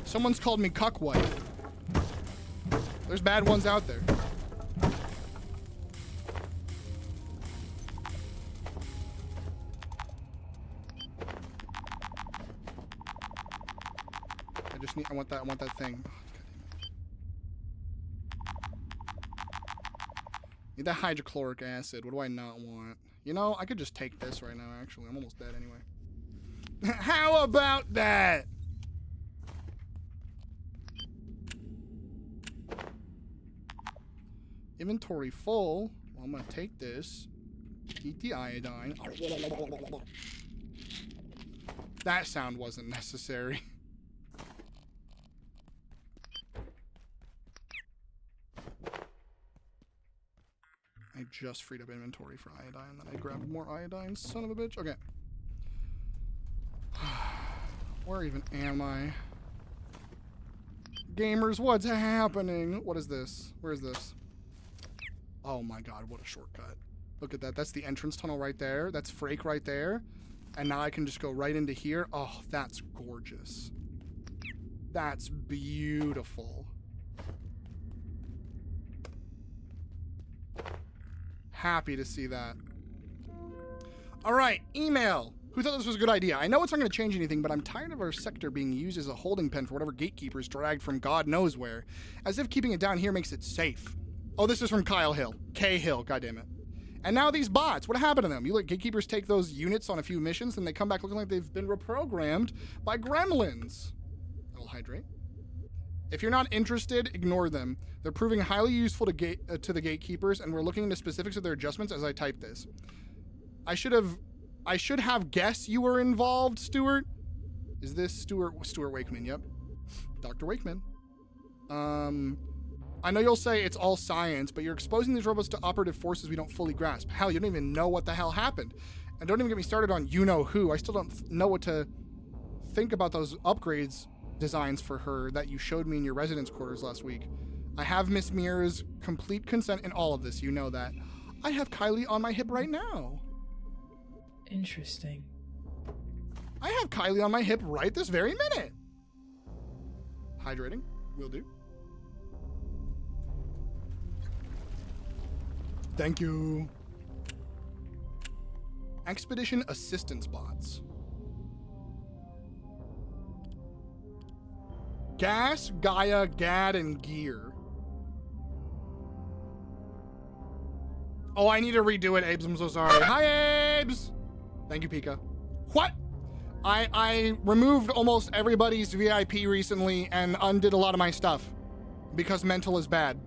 Someone's called me cuckwife. There's bad ones out there. I want that thing. Need that hydrochloric acid. What do I not want? You know, I could just take this right now, actually. I'm almost dead anyway. How about that? Inventory full. Well, I'm gonna take this. Eat the iodine. That sound wasn't necessary. I just freed up inventory for iodine, then I grabbed more iodine, son of a bitch. Okay. Where even am I? Gamers, what's happening? What is this? Where is this? Oh my god, what a shortcut. Look at that. That's the entrance tunnel right there. That's Frake right there. And now I can just go right into here. Oh, that's gorgeous. That's beautiful. Happy to see that. All right, email. Who thought this was a good idea? I know it's not going to change anything, but I'm tired of our sector being used as a holding pen for whatever gatekeepers dragged from God knows where, as if keeping it down here makes it safe. Oh, this is from Kyle Hill. K Hill, goddammit. And now these bots, what happened to them? You let gatekeepers take those units on a few missions, and they come back looking like they've been reprogrammed by gremlins. I'll hydrate. If you're not interested, ignore them. They're proving highly useful to the gatekeepers, and we're looking into specifics of their adjustments as I type this. I should have guessed you were involved, Stuart. Is this Stuart Wakeman? Yep. Dr. Wakeman. I know you'll say it's all science, but you're exposing these robots to operative forces we don't fully grasp. Hell, you don't even know what the hell happened. And don't even get me started on you-know-who. I still don't know what to think about those upgrades designs for her that you showed me in your residence quarters last week. I have Miss Mira's complete consent in all of this. You know that. I have Kylie on my hip right now. Interesting. I have Kylie on my hip right this very minute. Hydrating. Will do. Thank you. Expedition assistance bots. Gas, Gaia, Gad, and Gear. Oh, I need to redo it, Abes. I'm so sorry. Hi, Abes! Thank you, Pika. What? I removed almost everybody's VIP recently and undid a lot of my stuff because mental is bad.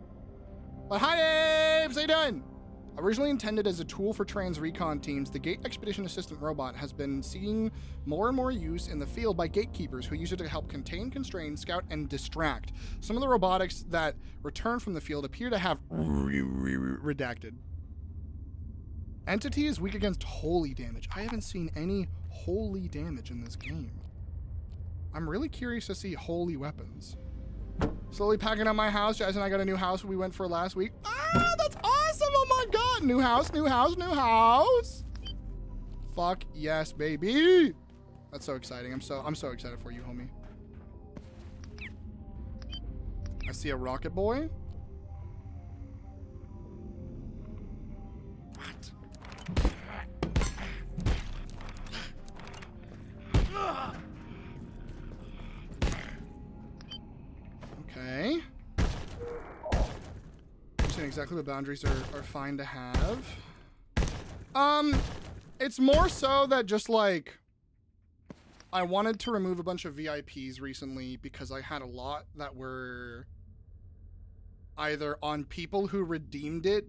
But hi, Abes! How you doing? Originally intended as a tool for trans recon teams, the Gate Expedition Assistant robot has been seeing more and more use in the field by gatekeepers who use it to help contain, constrain, scout, and distract. Some of the robotics that return from the field appear to have redacted. Entity is weak against holy damage. I haven't seen any holy damage in this game. I'm really curious to see holy weapons. Slowly packing up my house. Jazz and I got a new house we went for last week. Ah, that's awesome! Oh my god! New house, new house, new house! Fuck yes, baby! That's so exciting. I'm so excited for you, homie. I see a rocket boy. What? Okay. Understand exactly what boundaries are fine to have. It's more so that just like I wanted to remove a bunch of VIPs recently because I had a lot that were either on people who redeemed it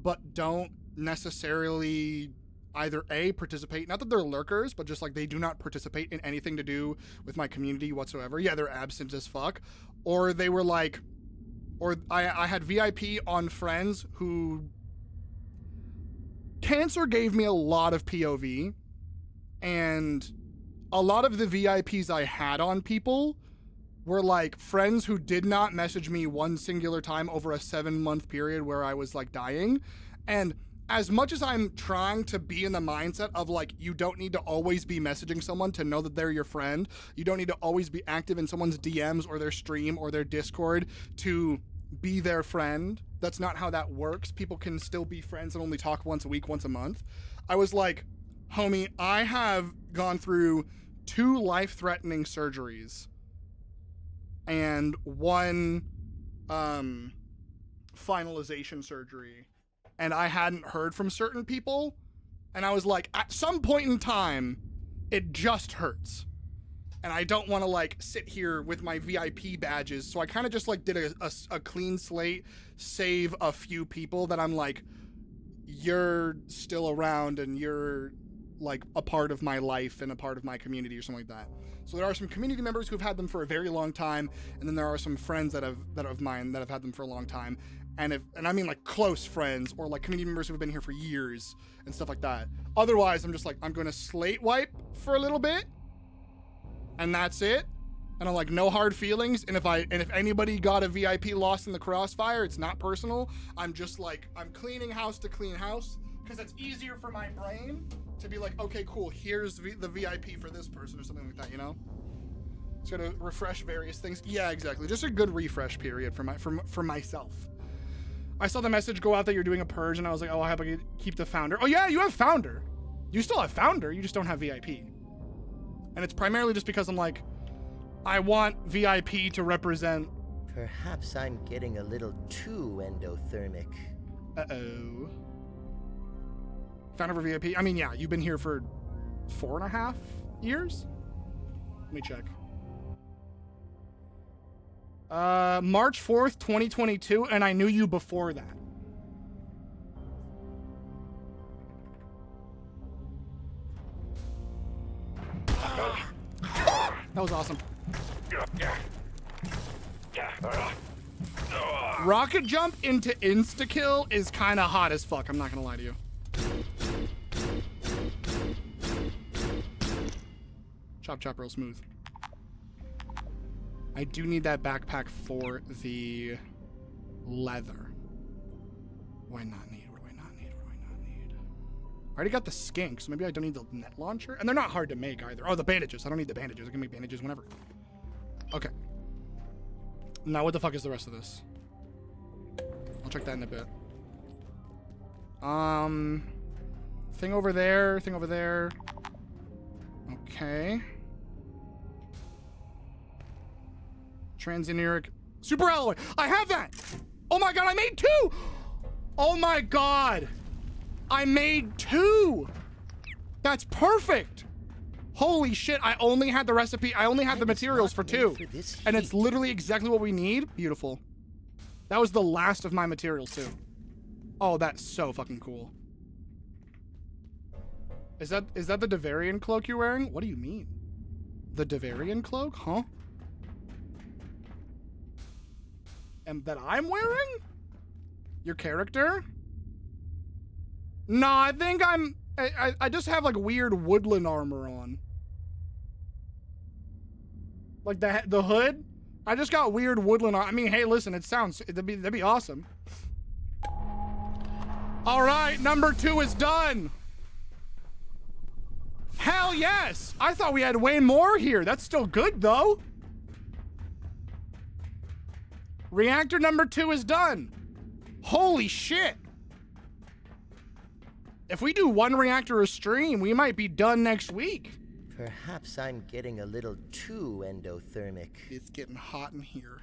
but don't necessarily either A, participate, not that they're lurkers, but just like they do not participate in anything to do with my community whatsoever. Yeah, they're absent as fuck. Or they were like, or I had VIP on friends who cancer gave me a lot of POV, and a lot of the VIPs I had on people were like friends who did not message me one singular time over a 7-month period where I was like dying. And as much as I'm trying to be in the mindset of like, you don't need to always be messaging someone to know that they're your friend. You don't need to always be active in someone's DMs or their stream or their Discord to be their friend. That's not how that works. People can still be friends and only talk once a week, once a month. I was like, homie, I have gone through 2 life-threatening surgeries and 1 finalization surgery. And I hadn't heard from certain people, and I was like, at some point in time, it just hurts. And I don't want to like sit here with my VIP badges, so I kind of just like did a clean slate, save a few people that I'm like, you're still around and you're like a part of my life and a part of my community or something like that. So there are some community members who've had them for a very long time, and then there are some friends that of mine that have had them for a long time. And I mean like close friends or like community members who have been here for years and stuff like that. Otherwise, I'm just like, I'm gonna slate wipe for a little bit, and that's it. And I'm like, no hard feelings. And if anybody got a VIP lost in the crossfire, it's not personal. I'm just like, I'm cleaning house to clean house because it's easier for my brain to be like, okay, cool. Here's the VIP for this person or something like that, you know? It's gonna refresh various things. Yeah, exactly. Just a good refresh period for myself. I saw the message go out that you're doing a purge, and I was like, oh, I hope I can keep the founder. Oh yeah, you have founder. You still have founder, you just don't have VIP. And it's primarily just because I'm like, I want VIP to represent. Perhaps I'm getting a little too endothermic. Uh-oh. Founder for VIP? I mean, yeah, you've been here for 4.5 years? Let me check. March 4th, 2022, and I knew you before that. That was awesome. Rocket jump into insta-kill is kind of hot as fuck, I'm not gonna lie to you. Chop chop real smooth. I do need that backpack for the leather. What do I not need? What do I not need? What do I not need? I already got the skink, so maybe I don't need the net launcher. And they're not hard to make either. Oh, the bandages. I don't need the bandages. I can make bandages whenever. Okay. Now what the fuck is the rest of this? I'll check that in a bit. Thing over there. Thing over there. Okay. Transeneric super alloy. I have that. Oh my god, I made 2. Oh my god, I made 2. That's perfect. Holy shit, I only had the recipe. I only had the materials for 2, and it's literally exactly what we need. Beautiful. That was the last of my materials too. Oh, that's so fucking cool. Is that the Devarian cloak you're wearing? What do you mean? The Devarian cloak? Huh? And that I'm wearing? Your character? No, I think I just have like weird woodland armor on. Like the hood? I just got weird woodland armor. I mean, hey, listen, that'd be awesome. All right, number 2 is done. Hell yes! I thought we had way more here. That's still good though. Reactor number 2 is done. Holy shit. If we do 1 reactor a stream, we might be done next week. Perhaps I'm getting a little too endothermic. It's getting hot in here.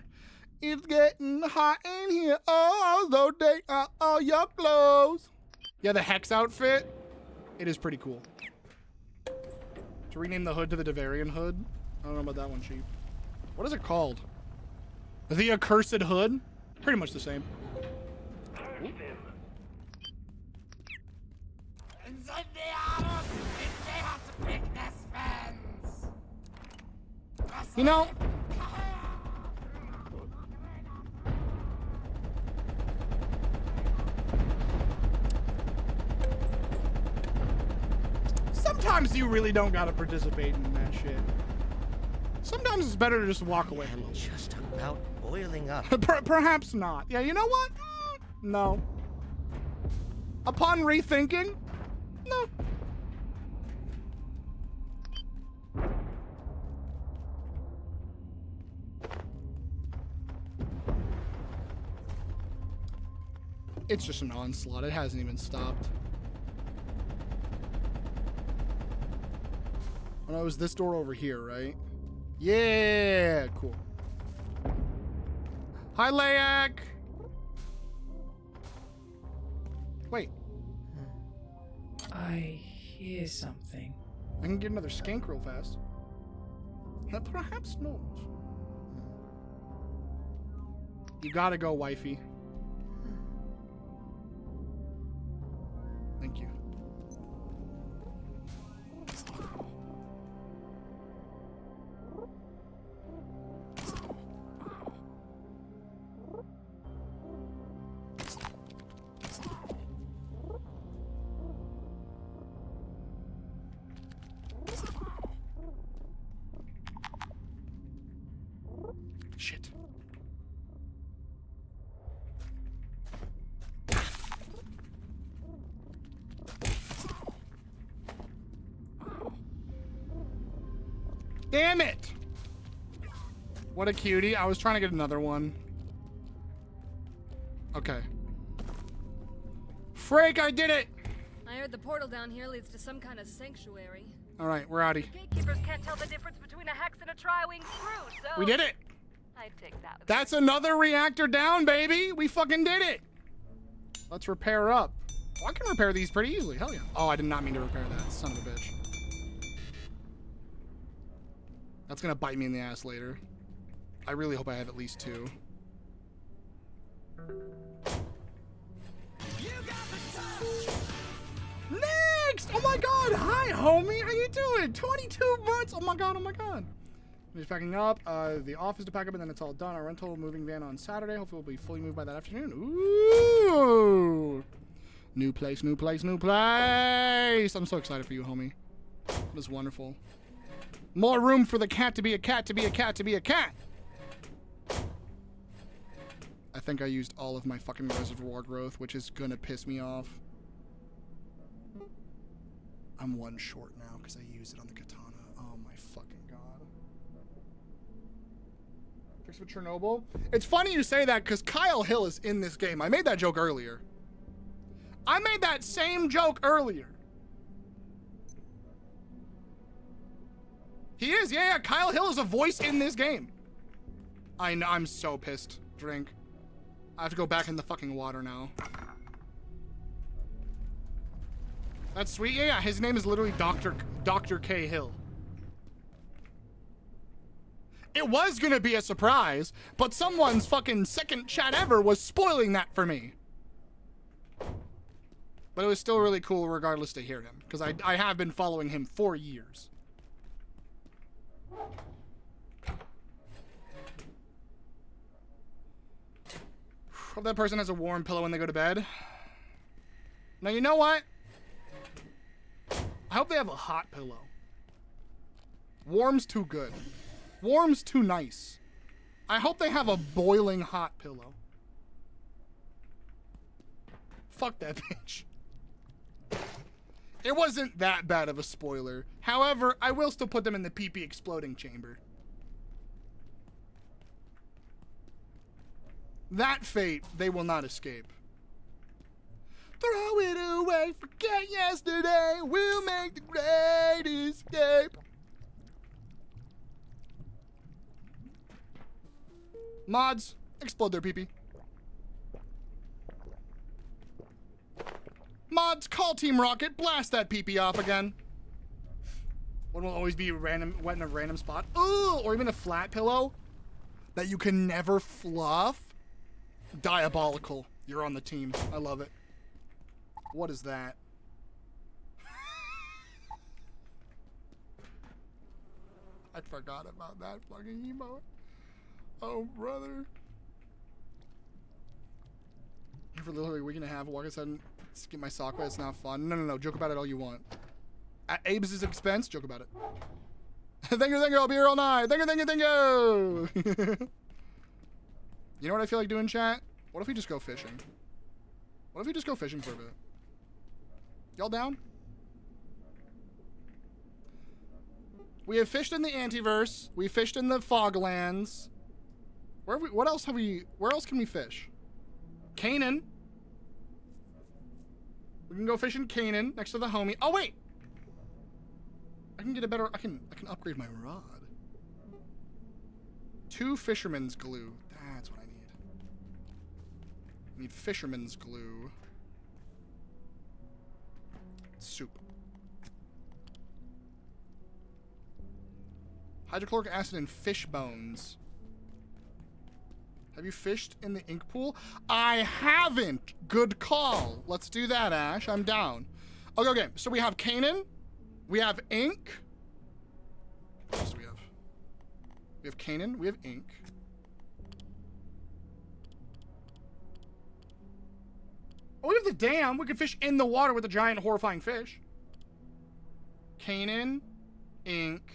It's getting hot in here. Oh, so take out all your clothes. Yeah, the Hex outfit. It is pretty cool. To rename the hood to the Devarian hood. I don't know about that one, Chief. What is it called? The Accursed Hood? Pretty much the same. You know, sometimes you really don't gotta participate in that shit. Sometimes it's better to just walk away from I'm it. just about boiling up. Perhaps not. Yeah, you know what? No. Upon rethinking, no. It's just an onslaught. It hasn't even stopped. Oh no, it was this door over here, right? Yeah, cool. Hi, Layak. Wait. I hear something. I can get another skank real fast. That perhaps not. You gotta go, wifey. Thank you. Shit. Damn it! What a cutie. I was trying to get another one. Okay. Freak, I did it! I heard the portal down here leads to some kind of sanctuary. Alright, we're outie. Gatekeepers can't tell the difference between a hex and a tri-wing screw, so... We did it! I'd take that. That's another reactor down, baby! We fucking did it! Let's repair up. Oh, I can repair these pretty easily. Hell yeah. Oh, I did not mean to repair that. Son of a bitch. That's gonna bite me in the ass later. I really hope I have at least 2. Next! Oh my god! Hi, homie! How you doing? 22 months! Oh my god, oh my god. I'm just packing up. The office to pack up and then it's all done. Our rental moving van on Saturday. Hopefully we'll be fully moved by that afternoon. Ooh! New place, new place, new place! I'm so excited for you, homie. It was wonderful. More room for the cat to be a cat to be a cat to be a cat! I think I used all of my fucking reservoir growth, which is gonna piss me off. I'm 1 short now because I used it on the katana. Oh my fucking god. Fix with Chernobyl? It's funny you say that because Kyle Hill is in this game. I made that joke earlier. I made that same joke earlier. He is, yeah, Kyle Hill is a voice in this game. I know, I'm so pissed. Drink. I have to go back in the fucking water now. That's sweet. Yeah, his name is literally Dr. K. Hill. It was gonna be a surprise, but someone's fucking second chat ever was spoiling that for me. But it was still really cool regardless to hear him, because I have been following him for years. Hope that person has a warm pillow when they go to bed. Now, you know what? I hope they have a hot pillow. Warm's too good. Warm's too nice. I hope they have a boiling hot pillow. Fuck that bitch. It wasn't that bad of a spoiler. However, I will still put them in the pee-pee exploding chamber. That fate, they will not escape. Throw it away, forget yesterday, we'll make the great escape. Mods, explode their pee-pee. Mods, call Team Rocket, blast that pee-pee off again. One will always be random, wet in a random spot. Ooh, or even a flat pillow that you can never fluff. Diabolical. You're on the team. I love it. What is that? I forgot about that fucking emote. Oh, brother. For literally a week and a half, walk outside and skip my sock, but it's not fun. No. Joke about it all you want. At Abe's expense, joke about it. Thank you. I'll be here all night. Thank you. You know what I feel like doing, chat? What if we just go fishing? What if we just go fishing for a bit? Y'all down? We have fished in the Antiverse. We fished in the Foglands. Where else can we fish? Canaan. We can go fish in Canaan next to the homie. Oh wait! I can upgrade my rod. 2 fisherman's glue. That's what I need. I need fisherman's glue. Soup. Hydrochloric acid and fish bones. Have you fished in the ink pool? I haven't. Good call. Let's do that, Ash. I'm down. Okay. So we have Canaan. We have ink. What else do we have? We have Canaan. We have ink. Oh, we have the dam. We can fish in the water with a giant horrifying fish. Canaan, ink,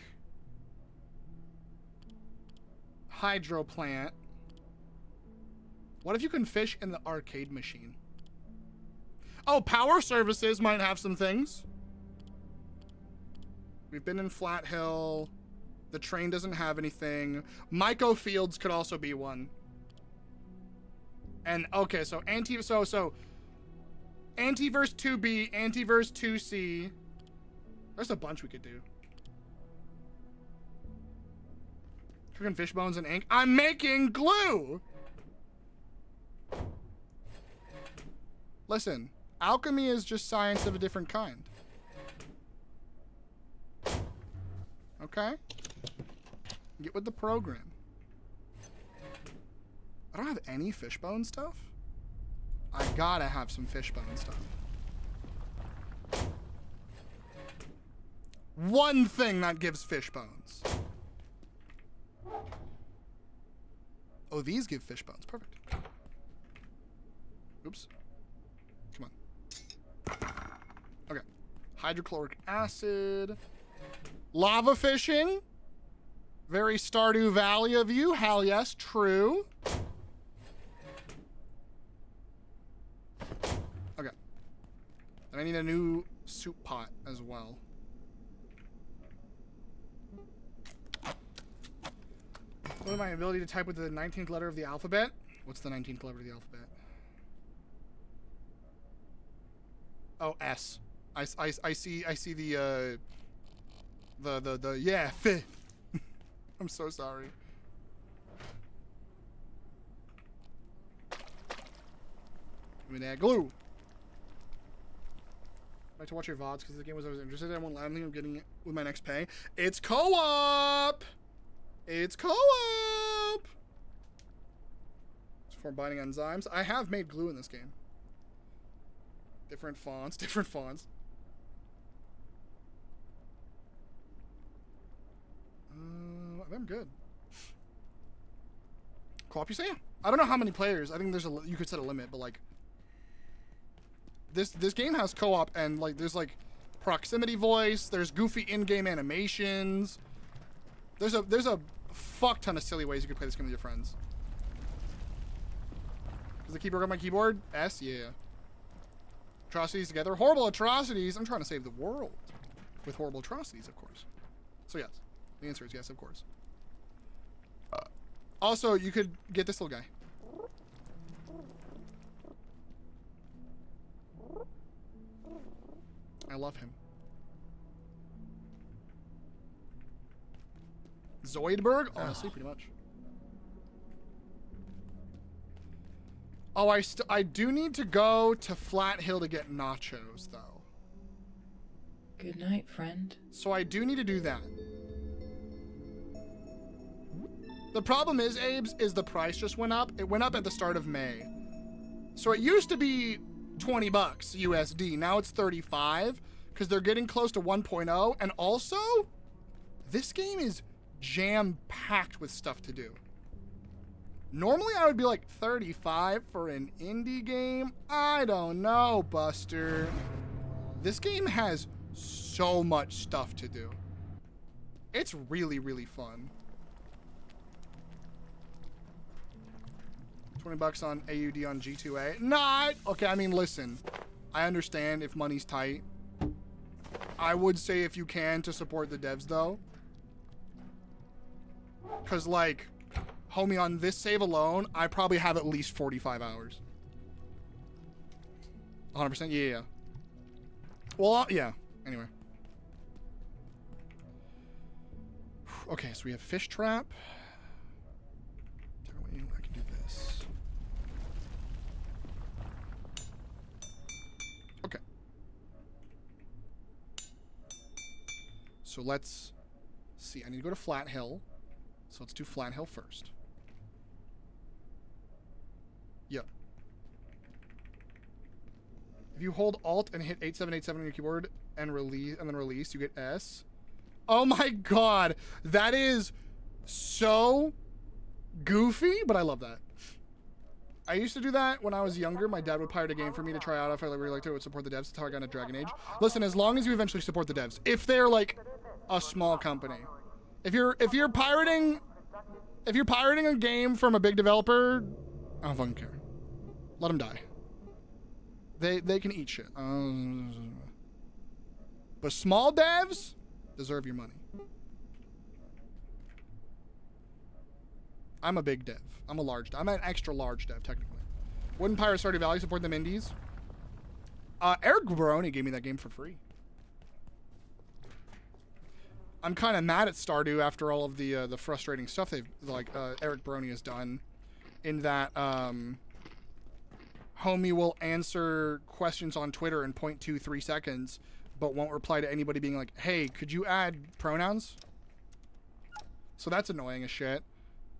hydro plant. What if you can fish in the arcade machine? Oh, power services might have some things. We've been in Flat Hill. The train doesn't have anything. Myco Fields could also be one. And okay, so Antiverse 2B, Antiverse 2C. There's a bunch we could do. Cooking fish bones and ink. I'm making glue! Listen, alchemy is just science of a different kind. Okay? Get with the program. I don't have any fishbone stuff. I gotta have some fishbone stuff. One thing that gives fish bones. Oh, these give fish bones. Perfect. Oops. Come on. Okay. Hydrochloric acid. Lava fishing. Very Stardew Valley of you. Hell yes, true. Okay. And I need a new soup pot as well. What is my ability to type with the 19th letter of the alphabet? What's the 19th letter of the alphabet? Oh, S. I see the yeah, fi. I'm so sorry. Give me that glue. I like to watch your VODs because the game was always interested in. I won't lie, I think I'm getting it with my next pay. It's co-op! It's co-op! It's for binding enzymes. I have made glue in this game. Different fonts, different fonts. I'm good. Co-op, you say? I don't know how many players. I think there's you could set a limit, but like this game has co-op and like there's like proximity voice. There's goofy in-game animations. There's a fuck ton of silly ways you could play this game with your friends. Is the keyboard on my keyboard? S, yeah. Atrocities together. Horrible atrocities. I'm trying to save the world with horrible atrocities, of course. So yes, the answer is yes, of course. Also, you could get this little guy. I love him. Zoidberg? Honestly, pretty much. Oh, I do need to go to Flat Hill to get nachos, though. Good night, friend. So I do need to do that. The problem is, Abe's, is the price just went up. It went up at the start of May. So it used to be 20 bucks USD. Now it's 35 because they're getting close to 1.0. And also, this game is jam-packed with stuff to do. Normally, I would be like 35 for an indie game. I don't know, Buster. This game has so much stuff to do. It's really, really fun. 20 bucks on AUD on G2A. Not okay. I mean, listen, I understand if money's tight. I would say if you can to support the devs though, because like, homie, on this save alone, I probably have at least 45 hours. 100%. Yeah. Well, yeah. Anyway. Okay, so we have fish trap. I can do this. Okay. So let's see. I need to go to Flat Hill. So let's do Flat Hill first. Yep. If you hold Alt and hit 8787 on your keyboard and then release, you get S. Oh my god, that is so goofy, but I love that. I used to do that when I was younger. My dad would pirate a game for me to try out if I really liked it. I would support the devs. That's how I got into Dragon Age. Listen, as long as you eventually support the devs, if they're like a small company, if you're pirating a game from a big developer, I don't fucking care. Let them die. They can eat shit. But small devs deserve your money. I'm a big dev. I'm a large dev. I'm an extra large dev, technically. Wouldn't Pirate Stardew Valley support them indies? Eric Baroni gave me that game for free. I'm kind of mad at Stardew after all of the frustrating stuff they've Eric Baroni has done. In that, homie will answer questions on Twitter in 0.23 seconds, but won't reply to anybody being like, "Hey, could you add pronouns?" So that's annoying as shit.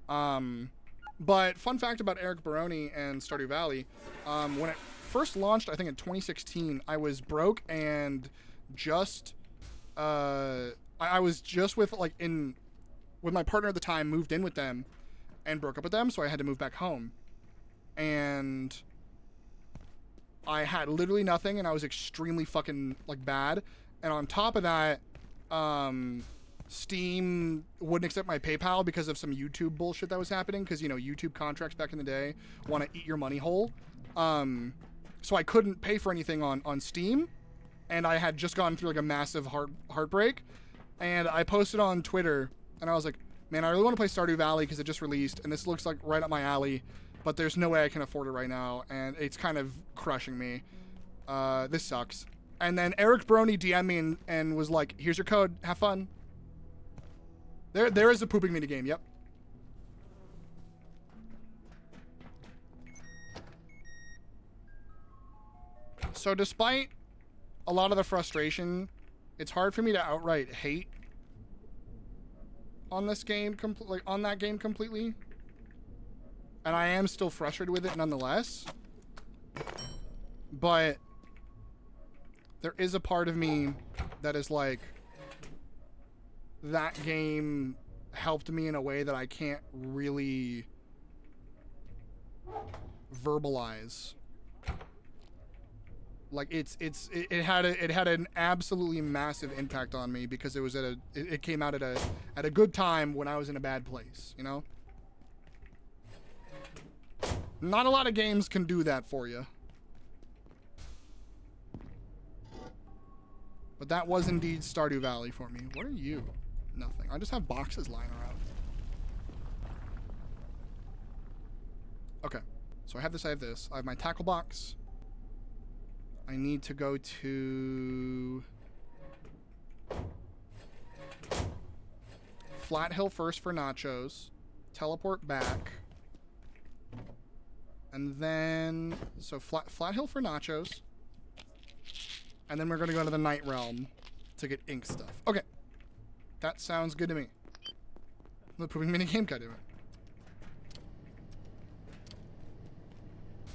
But fun fact about Eric Baroni and Stardew Valley, when it first launched, I think in 2016, I was broke and just, I was just with my partner at the time, moved in with them and broke up with them. So I had to move back home and I had literally nothing and I was extremely fucking bad. And on top of that, Steam wouldn't accept my PayPal because of some YouTube bullshit that was happening. Cause YouTube contracts back in the day want to eat your money whole. So I couldn't pay for anything on Steam. And I had just gone through a massive heartbreak. And I posted on Twitter and I was like, man, I really want to play Stardew Valley because it just released and this looks like right up my alley, but there's no way I can afford it right now. And it's kind of crushing me. This sucks. And then Eric Baroni DM'd me and was like, here's your code. Have fun. There is a pooping mini game. Yep. So despite a lot of the frustration, it's hard for me to outright hate on this game, on that game completely. And I am still frustrated with it nonetheless. But there is a part of me that is like, that game helped me in a way that I can't really verbalize. Like it had an absolutely massive impact on me because it was it came out at a good time when I was in a bad place, you know? Not a lot of games can do that for you. But that was indeed Stardew Valley for me. What are you? Nothing. I just have boxes lying around. Okay. So I have this, I have this. I have my tackle box. I need to go to Flat Hill first for nachos. Teleport back. And then, so Flat Hill for nachos. And then we're going to go to the Night Realm to get ink stuff. Okay. That sounds good to me. The pooping minigame guy do it.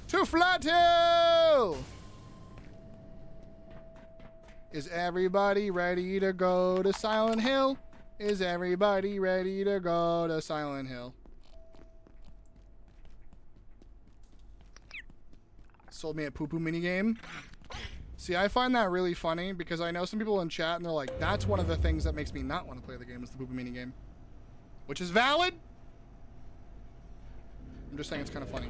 To Flat Hill! Is everybody ready to go to Silent Hill? Is everybody ready to go to Silent Hill? Sold me a poo-poo minigame. See, I find that really funny because I know some people in chat and they're like, that's one of the things that makes me not want to play the game is the poo-poo minigame. Which is valid. I'm just saying it's kind of funny.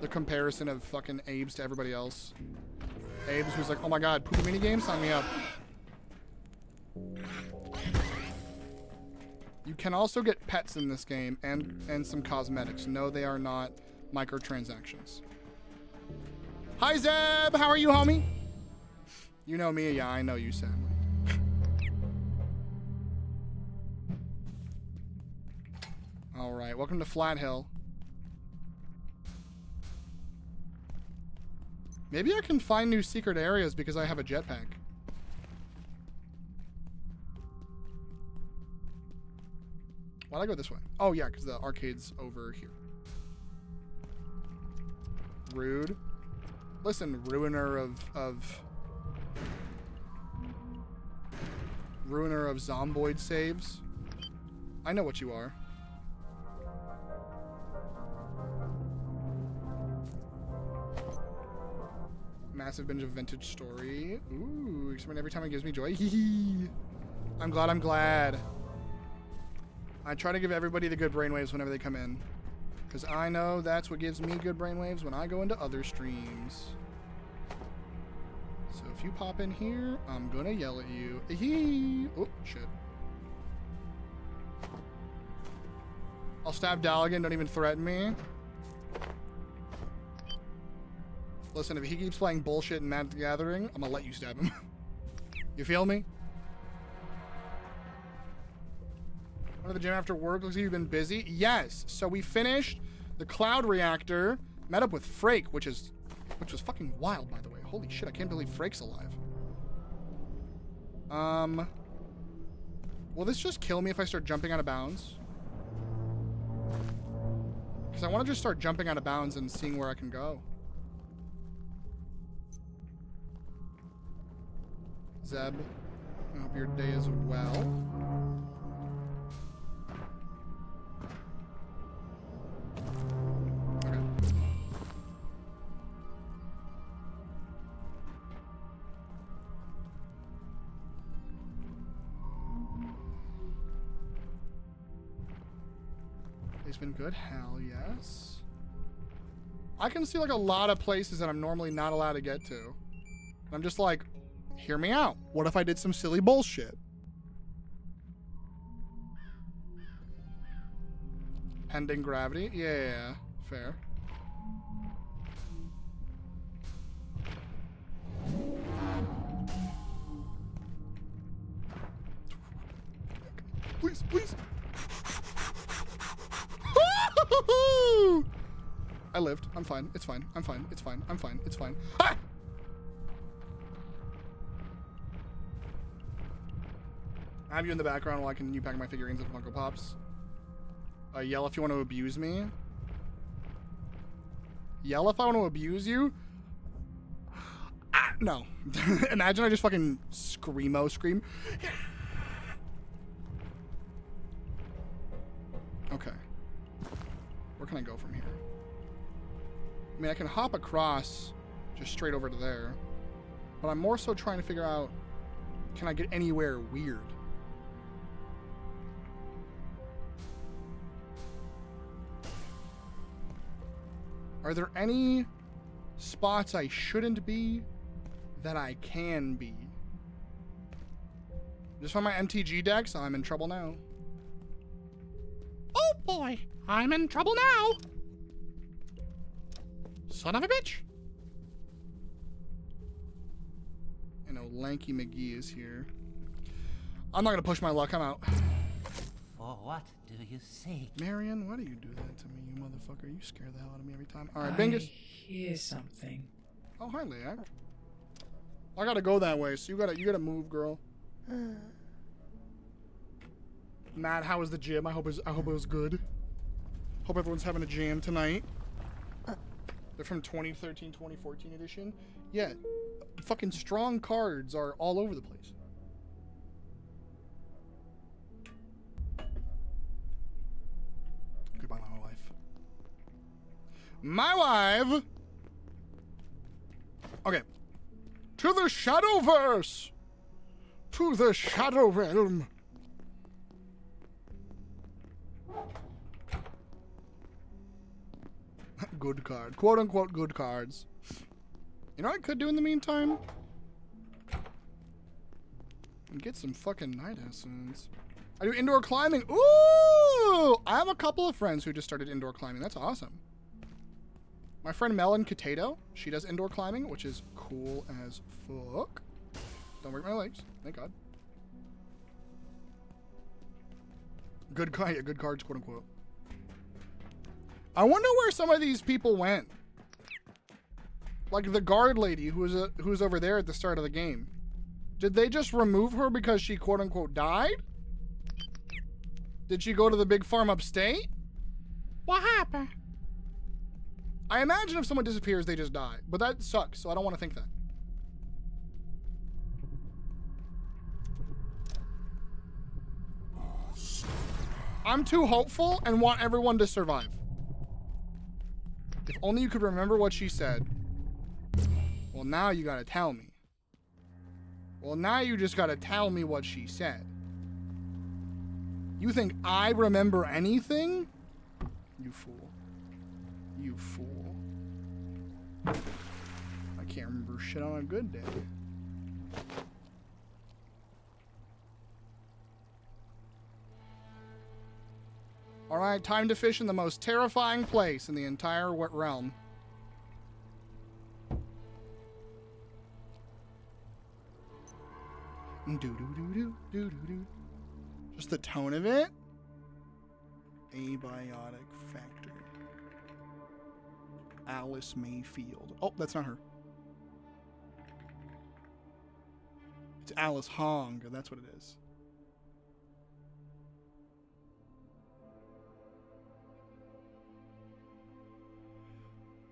The comparison of fucking Abe's to everybody else. Abe's who's like, oh my god, poo-poo minigame? Sign me up. You can also get pets in this game and some cosmetics. No, they are not microtransactions. Hi, Zeb! How are you, homie? You know me. Yeah, I know you, sadly. All right, welcome to Flat Hill. Maybe I can find new secret areas because I have a jetpack. Why'd I go this way? Oh, yeah, because the arcade's over here. Rude. Listen, ruiner of zomboid saves. I know what you are. Massive binge of Vintage Story. Ooh, experiment every time it gives me joy. I'm glad, I'm glad. I try to give everybody the good brainwaves whenever they come in. Because I know that's what gives me good brainwaves when I go into other streams. So if you pop in here, I'm gonna yell at you. Oh, shit. I'll stab Daligan, don't even threaten me. Listen, if he keeps playing bullshit in Magic the Gathering, I'm gonna let you stab him. You feel me? Went to the gym after work. Looks like you've been busy. Yes. So we finished the cloud reactor. Met up with Frake, which was fucking wild, by the way. Holy shit! I can't believe Frake's alive. Will this just kill me if I start jumping out of bounds? Because I want to just start jumping out of bounds and seeing where I can go. Zeb, I hope your day is well. It's been good. Hell yes. I can see like a lot of places that I'm normally not allowed to get to. I'm just like, hear me out. What if I did some silly bullshit? Pending gravity? Yeah, fair. Please, please. I lived. I'm fine. It's fine. I'm fine. It's fine. I'm fine. It's fine. Ah! I have you in the background while I continue packing my figurines of Funko Pops. Yell if you want to abuse me. Yell if I want to abuse you. Ah! No. Imagine I just fucking scream. Okay. Where can I go from here? I mean, I can hop across just straight over to there. But I'm more so trying to figure out, can I get anywhere weird? Are there any spots I shouldn't be that I can be? Just on my MTG decks, I'm in trouble now. Oh boy, I'm in trouble now. Son of a bitch. I know Lanky McGee is here. I'm not gonna push my luck, I'm out. For what do you seek? Marion, why do you do that to me, you motherfucker? You scare the hell out of me every time. Alright, I Bingus. hear something. Oh, hi, Leak. I gotta go that way, so you gotta move, girl. Matt, how was the gym? I hope it was good. Hope everyone's having a jam tonight. They're from 2013, 2014 edition. Yeah, fucking strong cards are all over the place. Goodbye, my wife. My wife! Okay. To the Shadowverse! To the Shadow Realm! Good card. Quote unquote good cards. You know what I could do in the meantime? Get some fucking night essence. I do indoor climbing. Ooh! I have a couple of friends who just started indoor climbing. That's awesome. My friend Melon Catato, she does indoor climbing, which is cool as fuck. Don't break my legs. Thank God. Good cards, quote unquote. I wonder where some of these people went. Like the guard lady who's over there at the start of the game. Did they just remove her because she quote unquote died? Did she go to the big farm upstate? What happened? I imagine if someone disappears, they just die. But that sucks, so I don't want to think that. I'm too hopeful and want everyone to survive. If only you could remember what she said. Well, now you gotta tell me. Well, now you just gotta tell me what she said. You think I remember anything? You fool. You fool. I can't remember shit on a good day. Alright, time to fish in the most terrifying place in the entire realm. Do-do-do-do-do-do-do. Just the tone of it. Abiotic Factor. Alice Mayfield. Oh, that's not her. It's Alice Hong. That's what it is.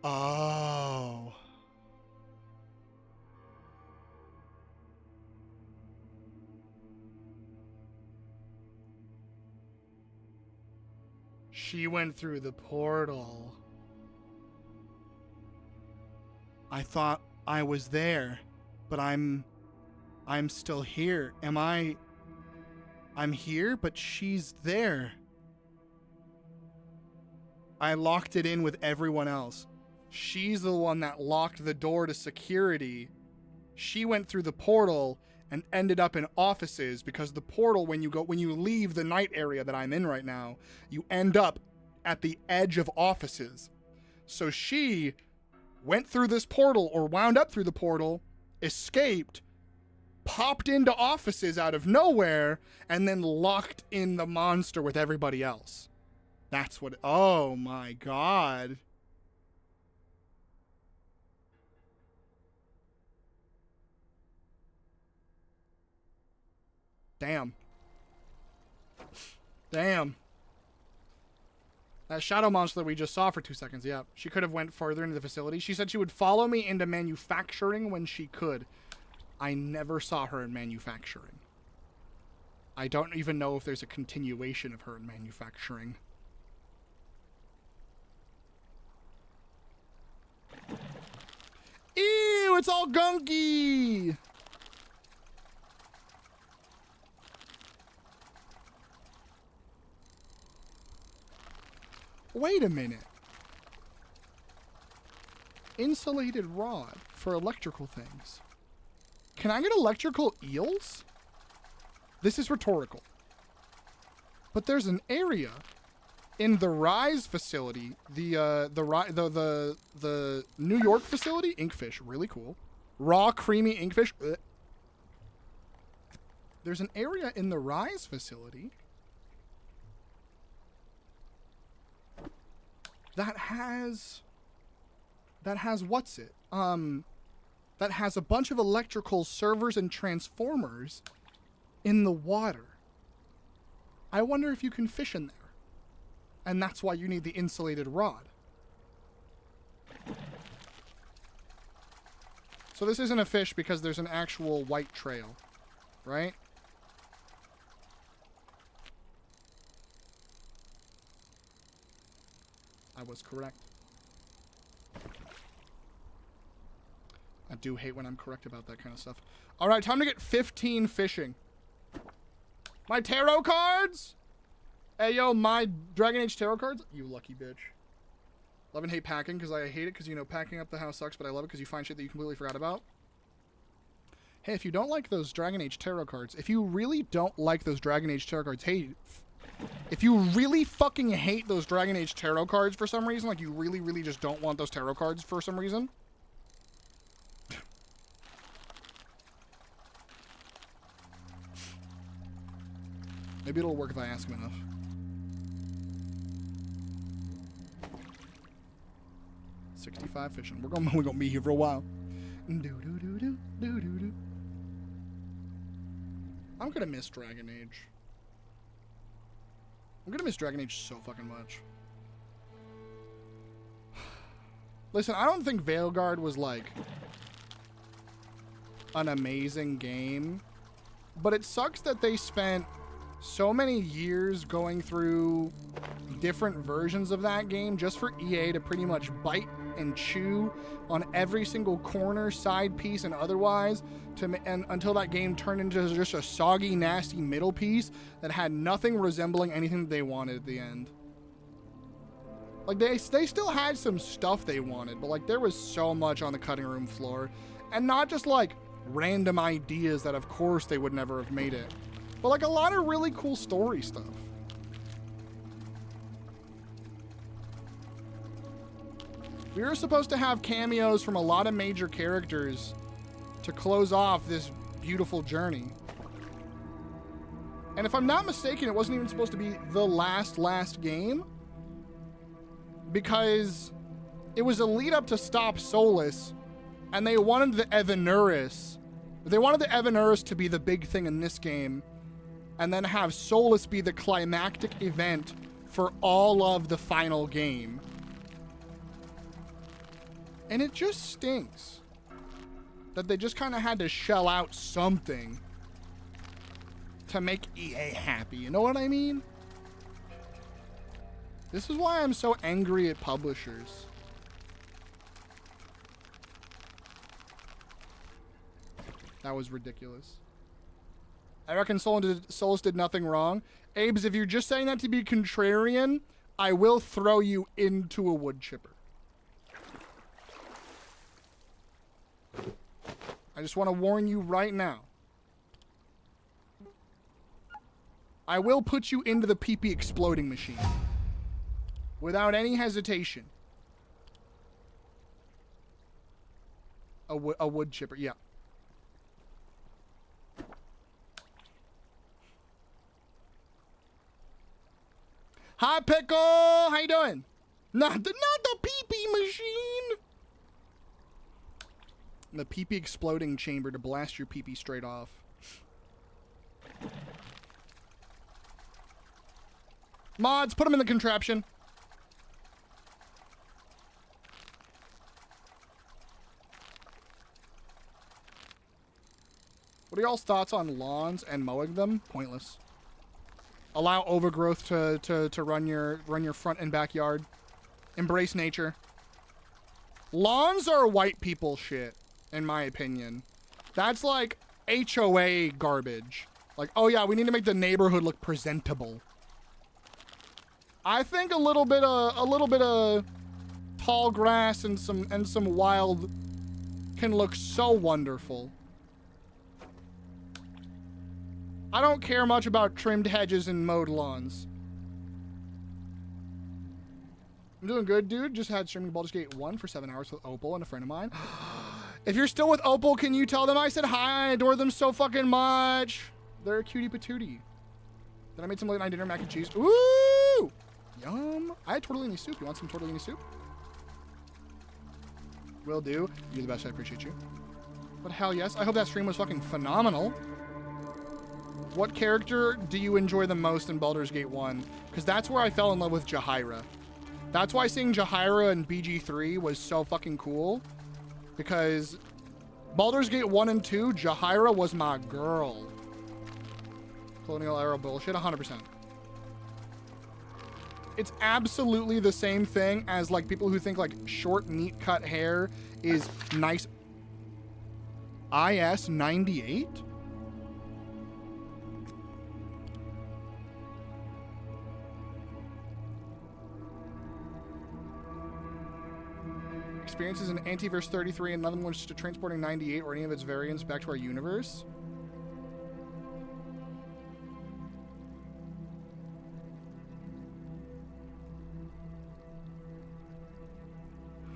Oh. She went through the portal. I thought I was there, but I'm still here. I'm here, but she's there. I locked it in with everyone else. She's the one that locked the door to security. She went through the portal and ended up in offices because the portal, when you leave the night area that I'm in right now, you end up at the edge of offices. So she went through this portal or wound up through the portal, escaped, popped into offices out of nowhere, and then locked in the monster with everybody else. That's what, oh my God. Damn. Damn. That shadow monster that we just saw for 2 seconds, yeah. She could have went further into the facility. She said she would follow me into manufacturing when she could. I never saw her in manufacturing. I don't even know if there's a continuation of her in manufacturing. Ew, it's all gunky! Wait a minute. Insulated rod for electrical things. Can I get electrical eels? This is rhetorical. But there's an area in the Rise facility, the New York facility, Inkfish, really cool. Raw, creamy Inkfish. Ugh. There's an area in the Rise facility that has what's it? That has a bunch of electrical servers and transformers in the water. I wonder if you can fish in there. And that's why you need the insulated rod. So this isn't a fish because there's an actual white trail, right? I was correct. I do hate when I'm correct about that kind of stuff. Alright, time to get 15 fishing. My tarot cards? Hey, yo, my Dragon Age tarot cards? You lucky bitch. Love and hate packing, because I hate it, because, you know, packing up the house sucks, but I love it because you find shit that you completely forgot about. Hey, if you don't like those Dragon Age tarot cards, if you really don't like those Dragon Age tarot cards, hey, if you really fucking hate those Dragon Age tarot cards for some reason, like you really, really just don't want those tarot cards for some reason, maybe it'll work if I ask him enough. $65 fishing. We're gonna be here for a while. I'm gonna miss Dragon Age. I'm gonna miss Dragon Age so fucking much. Listen, I don't think Veilguard was like an amazing game, but it sucks that they spent so many years going through different versions of that game just for EA to pretty much bite and chew on every single corner, side piece, and otherwise, and until that game turned into just a soggy, nasty middle piece that had nothing resembling anything that they wanted at the end. Like, they still had some stuff they wanted, but like there was so much on the cutting room floor, and not just like random ideas that of course they would never have made it, but like a lot of really cool story stuff. We were supposed to have cameos from a lot of major characters to close off this beautiful journey. And if I'm not mistaken, it wasn't even supposed to be the last game, because it was a lead up to Stop Solus, and they wanted the Evanuris. They wanted the Evanuris to be the big thing in this game, and then have Solus be the climactic event for all of the final game. And it just stinks that they just kind of had to shell out something to make EA happy. You know what I mean? This is why I'm so angry at publishers. That was ridiculous. I reckon Solus did nothing wrong. Abes, if you're just saying that to be contrarian, I will throw you into a wood chipper. I just want to warn you right now. I will put you into the pee-pee exploding machine. Without any hesitation. A wood chipper, yeah. Hi, Pickle! How you doing? Not the pee-pee machine! The pee-pee exploding chamber to blast your pee-pee straight off. Mods, put them in the contraption. What are y'all's thoughts on lawns and mowing them? Pointless. Allow overgrowth to run your front and backyard. Embrace nature. Lawns are white people shit, in my opinion. That's like HOA garbage. Like, oh yeah, we need to make the neighborhood look presentable. I think a little bit of tall grass and some wild can look so wonderful. I don't care much about trimmed hedges and mowed lawns. I'm doing good, dude. Just had streaming Baldur's Gate 1 for 7 hours with Opal and a friend of mine. If you're still with Opal, can you tell them I said hi? I adore them so fucking much. They're a cutie patootie. Then I made some late night dinner, mac and cheese. Ooh! Yum. I had tortellini soup. You want some tortellini soup? Will do. You're the best. I appreciate you. But hell yes. I hope that stream was fucking phenomenal. What character do you enjoy the most in Baldur's Gate 1? Because that's where I fell in love with Jahaira. That's why seeing Jahaira in BG3 was so fucking cool. Because Baldur's Gate 1 and 2, Jahaira was my girl. Colonial era bullshit, 100%. It's absolutely the same thing as like people who think like short, neat cut hair is nice. IS 98? Experiences in Antiverse 33 and another one's to transporting 98 or any of its variants back to our universe.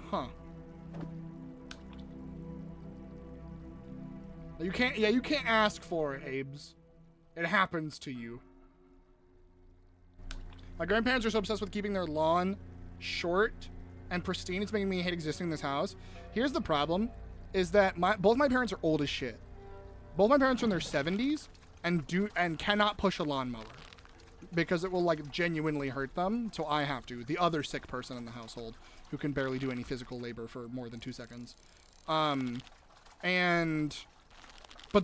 Huh. You can't ask for it, Abes. It happens to you. My grandparents are so obsessed with keeping their lawn short and pristine, it's making me hate existing in this house. Here's the problem, is that both my parents are old as shit. Both my parents are in their 70s and cannot push a lawnmower because it will like genuinely hurt them, so I have to. The other sick person in the household who can barely do any physical labor for more than 2 seconds. But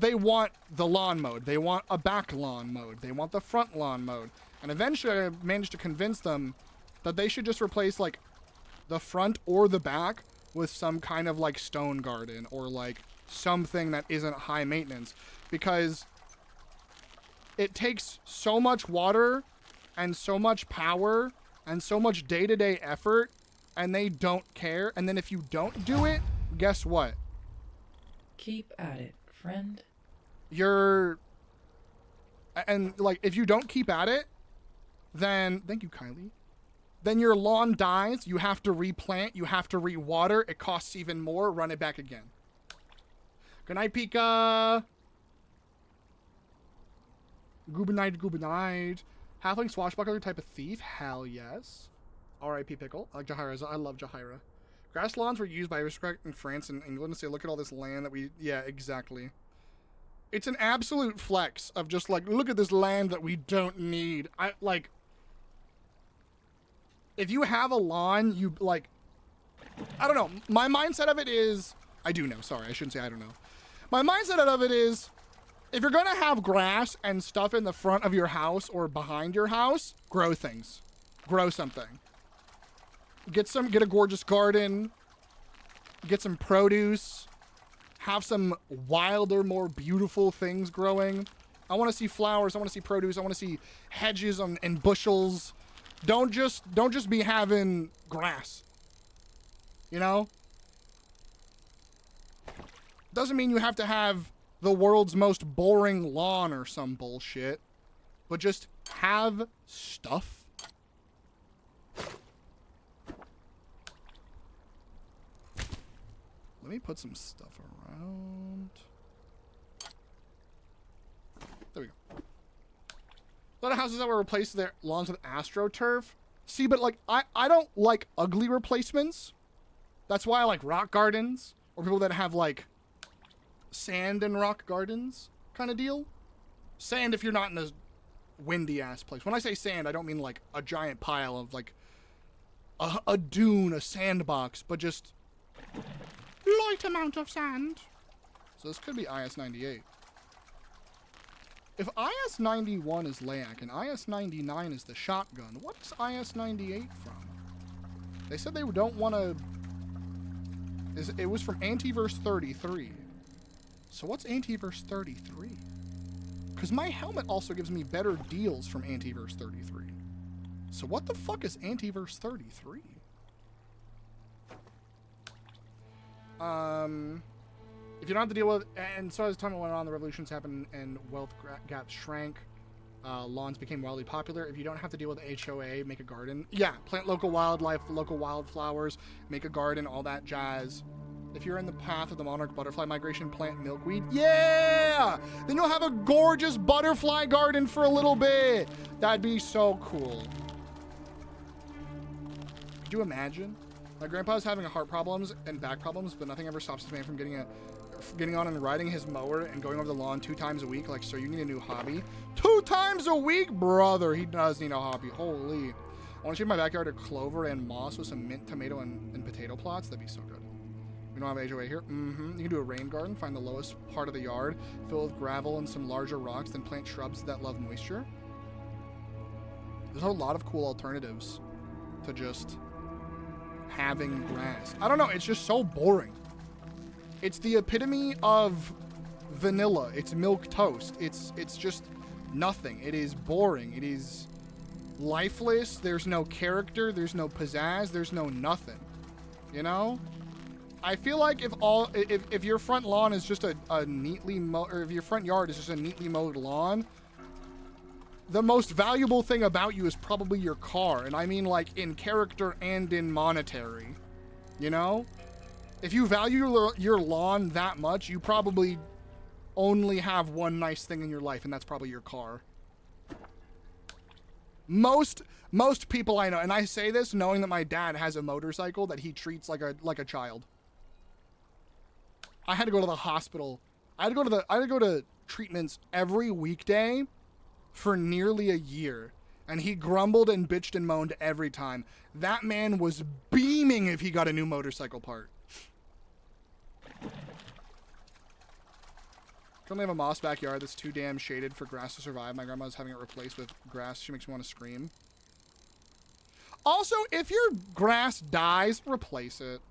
they want the lawn mowed. They want a back lawn mowed. They want the front lawn mowed. And eventually I managed to convince them that they should just replace like the front or the back with some kind of like stone garden or like something that isn't high maintenance, because it takes so much water and so much power and so much day-to-day effort, and they don't care. And then if you don't do it, guess what? Keep at it, friend. And like if you don't keep at it, then thank you, Kylie. Then your lawn dies, you have to replant, you have to re-water, it costs even more, run it back again. Good night, Pika! Good night, good night. Halfling swashbuckler type of thief? Hell yes. R.I.P. Pickle. I like Jahaira. I love Jahaira. Grass lawns were used by aristocrats in France and England to say, look at all this land that we... Yeah, exactly. It's an absolute flex of just like, look at this land that we don't need. If you have a lawn, you, like... I don't know. My mindset of it is... I do know. Sorry, I shouldn't say I don't know. My mindset of it is, if you're going to have grass and stuff in the front of your house or behind your house, grow things. Grow something. Get a gorgeous garden. Get some produce. Have some wilder, more beautiful things growing. I want to see flowers. I want to see produce. I want to see hedges and bushels. Don't just be having grass. You know? Doesn't mean you have to have the world's most boring lawn or some bullshit, but just have stuff. Let me put some stuff around. There we go. A lot of houses that were replaced their lawns with AstroTurf. See, but like, I don't like ugly replacements. That's why I like rock gardens, or people that have like sand and rock gardens kind of deal. Sand if you're not in a windy ass place. When I say sand, I don't mean like a giant pile of like a dune, a sandbox, but just light amount of sand. So this could be IS-98. If IS-91 is LAC and IS-99 is the shotgun, what is IS-98 from? They said they don't want to... It was from Antiverse 33. So what's Antiverse 33? Because my helmet also gives me better deals from Antiverse 33. So what the fuck is Antiverse 33? If you don't have to deal with... And so as time went on, the revolutions happened and wealth gaps shrank. Lawns became wildly popular. If you don't have to deal with HOA, make a garden. Yeah, plant local wildlife, local wildflowers, make a garden, all that jazz. If you're in the path of the monarch butterfly migration, plant milkweed. Yeah! Then you'll have a gorgeous butterfly garden for a little bit. That'd be so cool. Could you imagine? My grandpa's having heart problems and back problems, but nothing ever stops this man from getting on and riding his mower and going over the lawn 2 times a week. Like, sir, you need a new hobby. 2 times a week? Brother, he does need a hobby. Holy. I want to shape my backyard to clover and moss with some mint, tomato, and potato plots. That'd be so good. We don't have HOA here. You can do a rain garden. Find the lowest part of the yard, fill with gravel and some larger rocks, then plant shrubs that love moisture. There's a lot of cool alternatives to just having grass. I don't know. It's just so boring. It's the epitome of vanilla. It's milk toast. It's just nothing. It is boring. It is lifeless. There's no character. There's no pizzazz. There's no nothing. You know? I feel like if your front lawn is just a neatly mowed, or if your front yard is just a neatly mowed lawn, the most valuable thing about you is probably your car. And I mean like in character and in monetary. You know? If you value your lawn that much, you probably only have one nice thing in your life, and that's probably your car. Most people I know, and I say this knowing that my dad has a motorcycle that he treats like a child. I had to go to the hospital. I had to go to treatments every weekday for nearly a year. And he grumbled and bitched and moaned every time. That man was beaming if he got a new motorcycle part. Currently have a moss backyard that's too damn shaded for grass to survive. My grandma's having it replaced with grass. She makes me want to scream. Also, if your grass dies, replace it.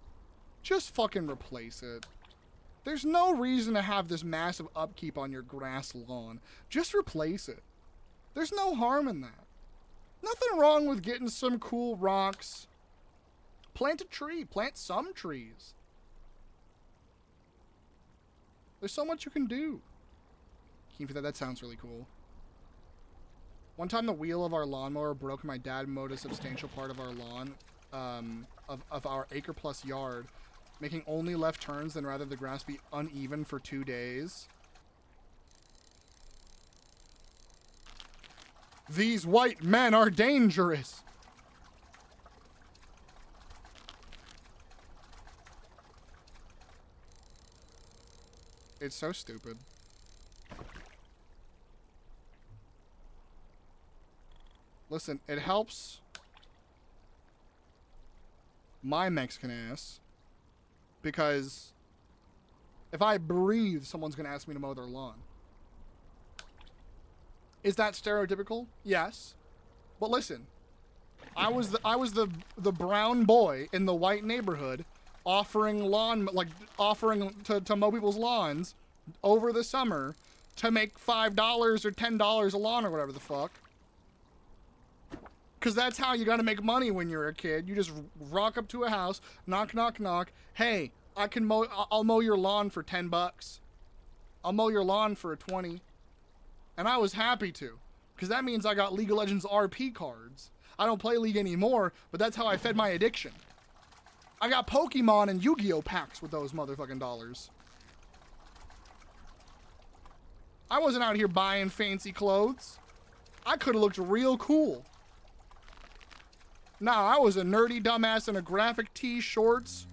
Just fucking replace it. There's no reason to have this massive upkeep on your grass lawn. Just replace it. There's no harm in that. Nothing wrong with getting some cool rocks. Plant a tree. Plant some trees. There's so much you can do. That sounds really cool. One time the wheel of our lawnmower broke. My dad mowed a substantial part of our lawn, of our acre-plus yard, making only left turns, then rather the grass be uneven for 2 days. These white men are dangerous. It's so stupid. Listen, it helps my Mexican ass because if I breathe, someone's gonna ask me to mow their lawn. Is that stereotypical? Yes. But listen, I was the brown boy in the white neighborhood offering to mow people's lawns over the summer to make $5 or $10 a lawn or whatever the fuck. Cause that's how you gotta make money when you're a kid. You just rock up to a house, knock, knock, knock. Hey, I'll mow your lawn for $10. I'll mow your lawn for $20. And I was happy to, because that means I got League of Legends RP cards. I don't play League anymore, but that's how I fed my addiction. I got Pokemon and Yu-Gi-Oh packs with those motherfucking dollars. I wasn't out here buying fancy clothes. I could have looked real cool. Nah, I was a nerdy dumbass in a graphic tee, shorts.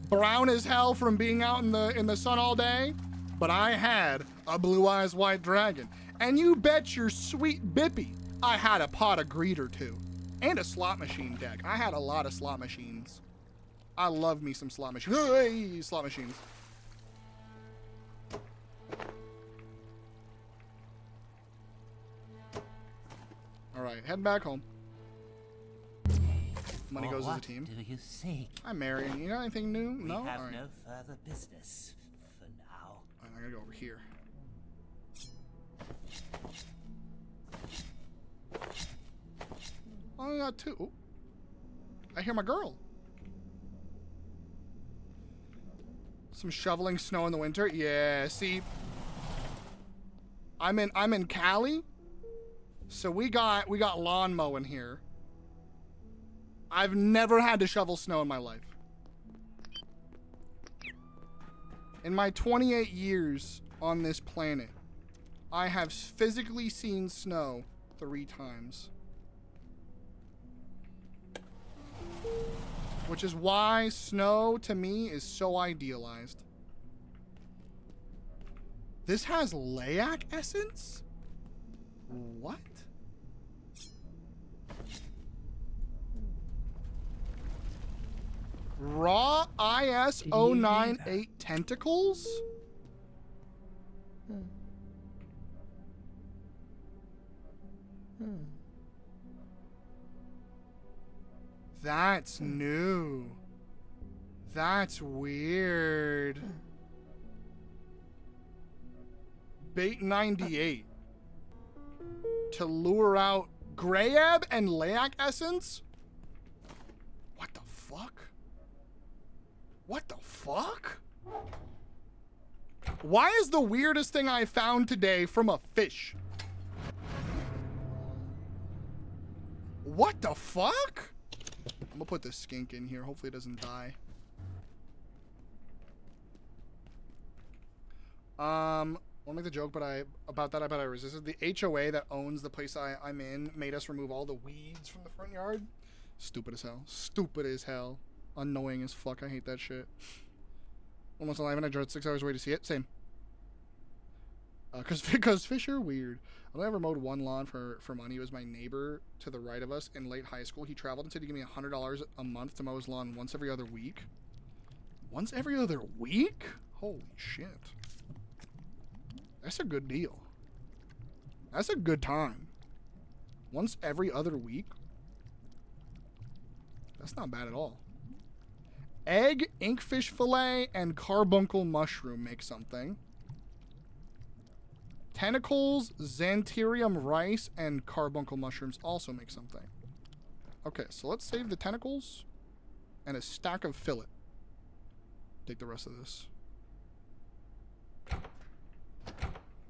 Brown as hell from being out in the sun all day. But I had a Blue Eyes White Dragon. And you bet your sweet bippy I had a pot of greed or two. And a slot machine deck. I had a lot of slot machines. I love me some slot machines. Hey, slot machines. All right, heading back home. Money For goes as a what team. do you seek? Hi, Marion. You got anything new? We No? have All right. no further business for now. All right, I gotta go over here. I only got 2. Ooh. I hear my girl. Some shoveling snow in the winter. Yeah, see, I'm in Cali, so we got lawn mowing here. I've never had to shovel snow in my life. In my 28 years on this planet, I have physically seen snow 3 times. Which is why snow, to me, is so idealized. This has Layak essence? What? Raw IS 098 tentacles? That's new. That's weird. Bait 98. To lure out Grayab and Layak essence? What the fuck? What the fuck? Why is the weirdest thing I found today from a fish? What the fuck? I'm gonna put this skink in here. Hopefully it doesn't die. Won't make the joke, but I resisted. The HOA that owns the place I'm in made us remove all the weeds from the front yard. Stupid as hell. Stupid as hell. Annoying as fuck. I hate that shit. Almost alive, and I drove 6 hours away to see it. Same. Because fish are weird. I only ever mowed one lawn for money. It was my neighbor to the right of us in late high school. He traveled and said he'd give me $100 a month to mow his lawn once every other week. Once every other week? Holy shit. That's a good deal. That's a good time. Once every other week? That's not bad at all. Egg, inkfish fillet, and carbuncle mushroom make something. Tentacles, xantharium rice, and carbuncle mushrooms also make something. Okay, so let's save the tentacles and a stack of fillet. Take the rest of this.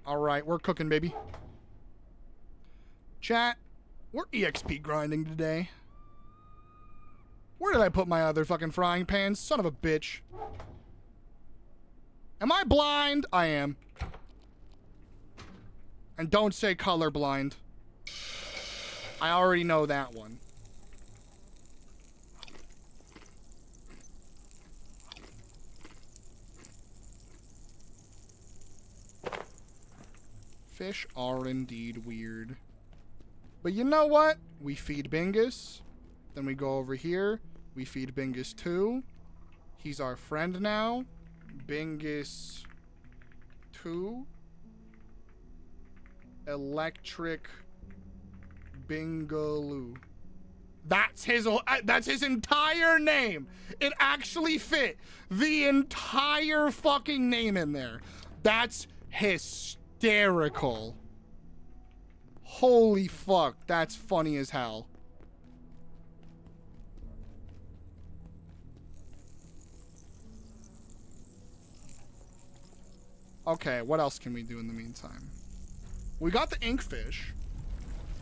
Alright, we're cooking, baby. Chat, we're EXP grinding today. Where did I put my other fucking frying pans? Son of a bitch. Am I blind? I am. And don't say colorblind. I already know that one. Fish are indeed weird. But you know what? We feed Bingus. Then we go over here. We feed Bingus 2. He's our friend now. Bingus 2. Electric Bingaloo. That's his entire name. It actually fit the entire fucking name in there. That's hysterical. Holy fuck, that's funny as hell. Okay, what else can we do in the meantime? We got the inkfish.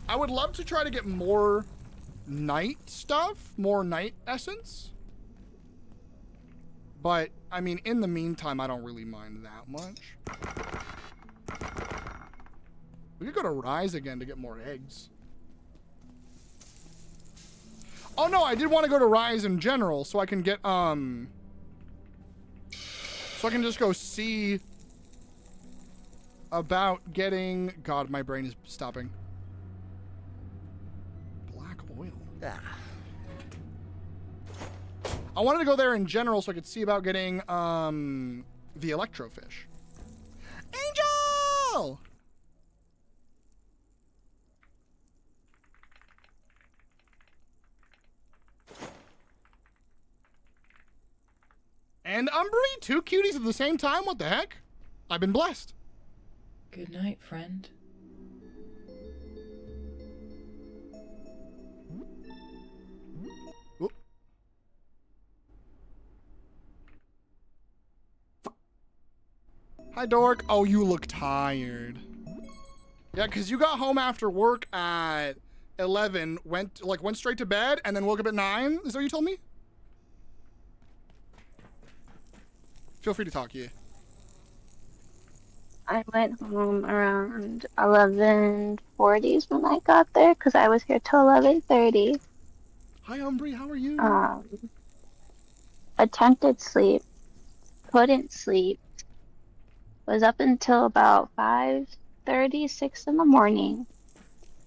I would love to try to get more night stuff, more night essence. But, I mean, in the meantime, I don't really mind that much. We could go to Rise again to get more eggs. Oh no, I did want to go to Rise in general so I can get, so I can just go see about getting... God, my brain is stopping. Black oil. Ah. I wanted to go there in general so I could see about getting, the electrofish. Angel! and Umbry, 2 cuties at the same time? What the heck? I've been blessed. Good night, friend. Oop. Hi, Dork. Oh, you look tired. Yeah, because you got home after work at 11, went straight to bed, and then woke up at 9. Is that what you told me? Feel free to talk, yeah. I went home around 11:40 when I got there because I was here till 11:30. Hi, Umbry. How are you? Attempted sleep, couldn't sleep, was up until about 5:36 in the morning.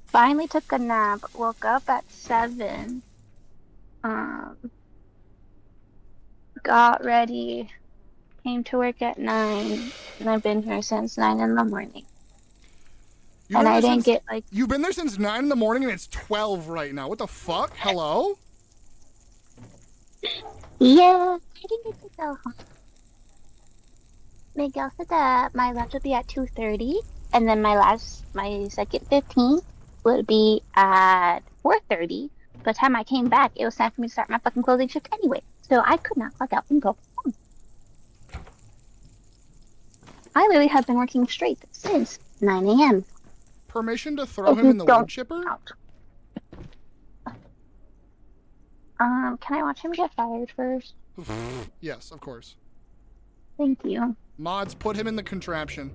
Finally took a nap, woke up at 7. Got ready, came to work at 9, and I've been here since 9 in the morning. And I didn't get like. You've been there since 9 in the morning and it's 12 right now. What the fuck? Hello? Yeah, I didn't get to go home. Miguel said that my lunch would be at 2:30, and then my second 15 would be at 4:30. By the time I came back, it was time for me to start my fucking closing shift anyway, so I could not clock out and go home. I literally have been working straight since 9 a.m. Permission to throw him in the wood chipper? Can I watch him get fired first? Yes, of course. Thank you. Mods, put him in the contraption.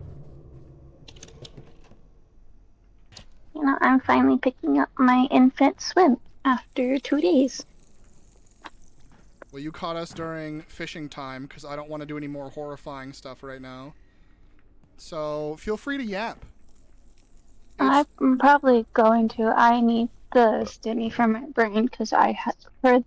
You know, I'm finally picking up my infant swim after 2 days. Well, you caught us during fishing time because I don't want to do any more horrifying stuff right now. So feel free to yap. I'm probably going to. I need the stimmy for my brain because I had heard.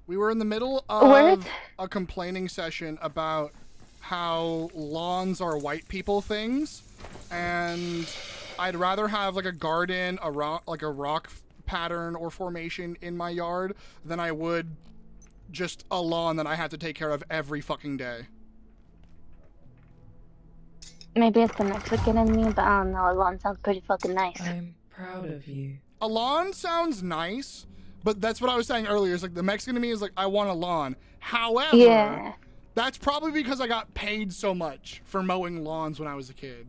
We were in the middle of a complaining session about how lawns are white people things, and I'd rather have like a garden, a rock pattern or formation in my yard than I would just a lawn that I have to take care of every fucking day. Maybe it's the Mexican in me, but I don't know. A lawn sounds pretty fucking nice. I'm proud of you. A lawn sounds nice, but that's what I was saying earlier. It's like the Mexican to me is like, I want a lawn. However, that's probably because I got paid so much for mowing lawns when I was a kid.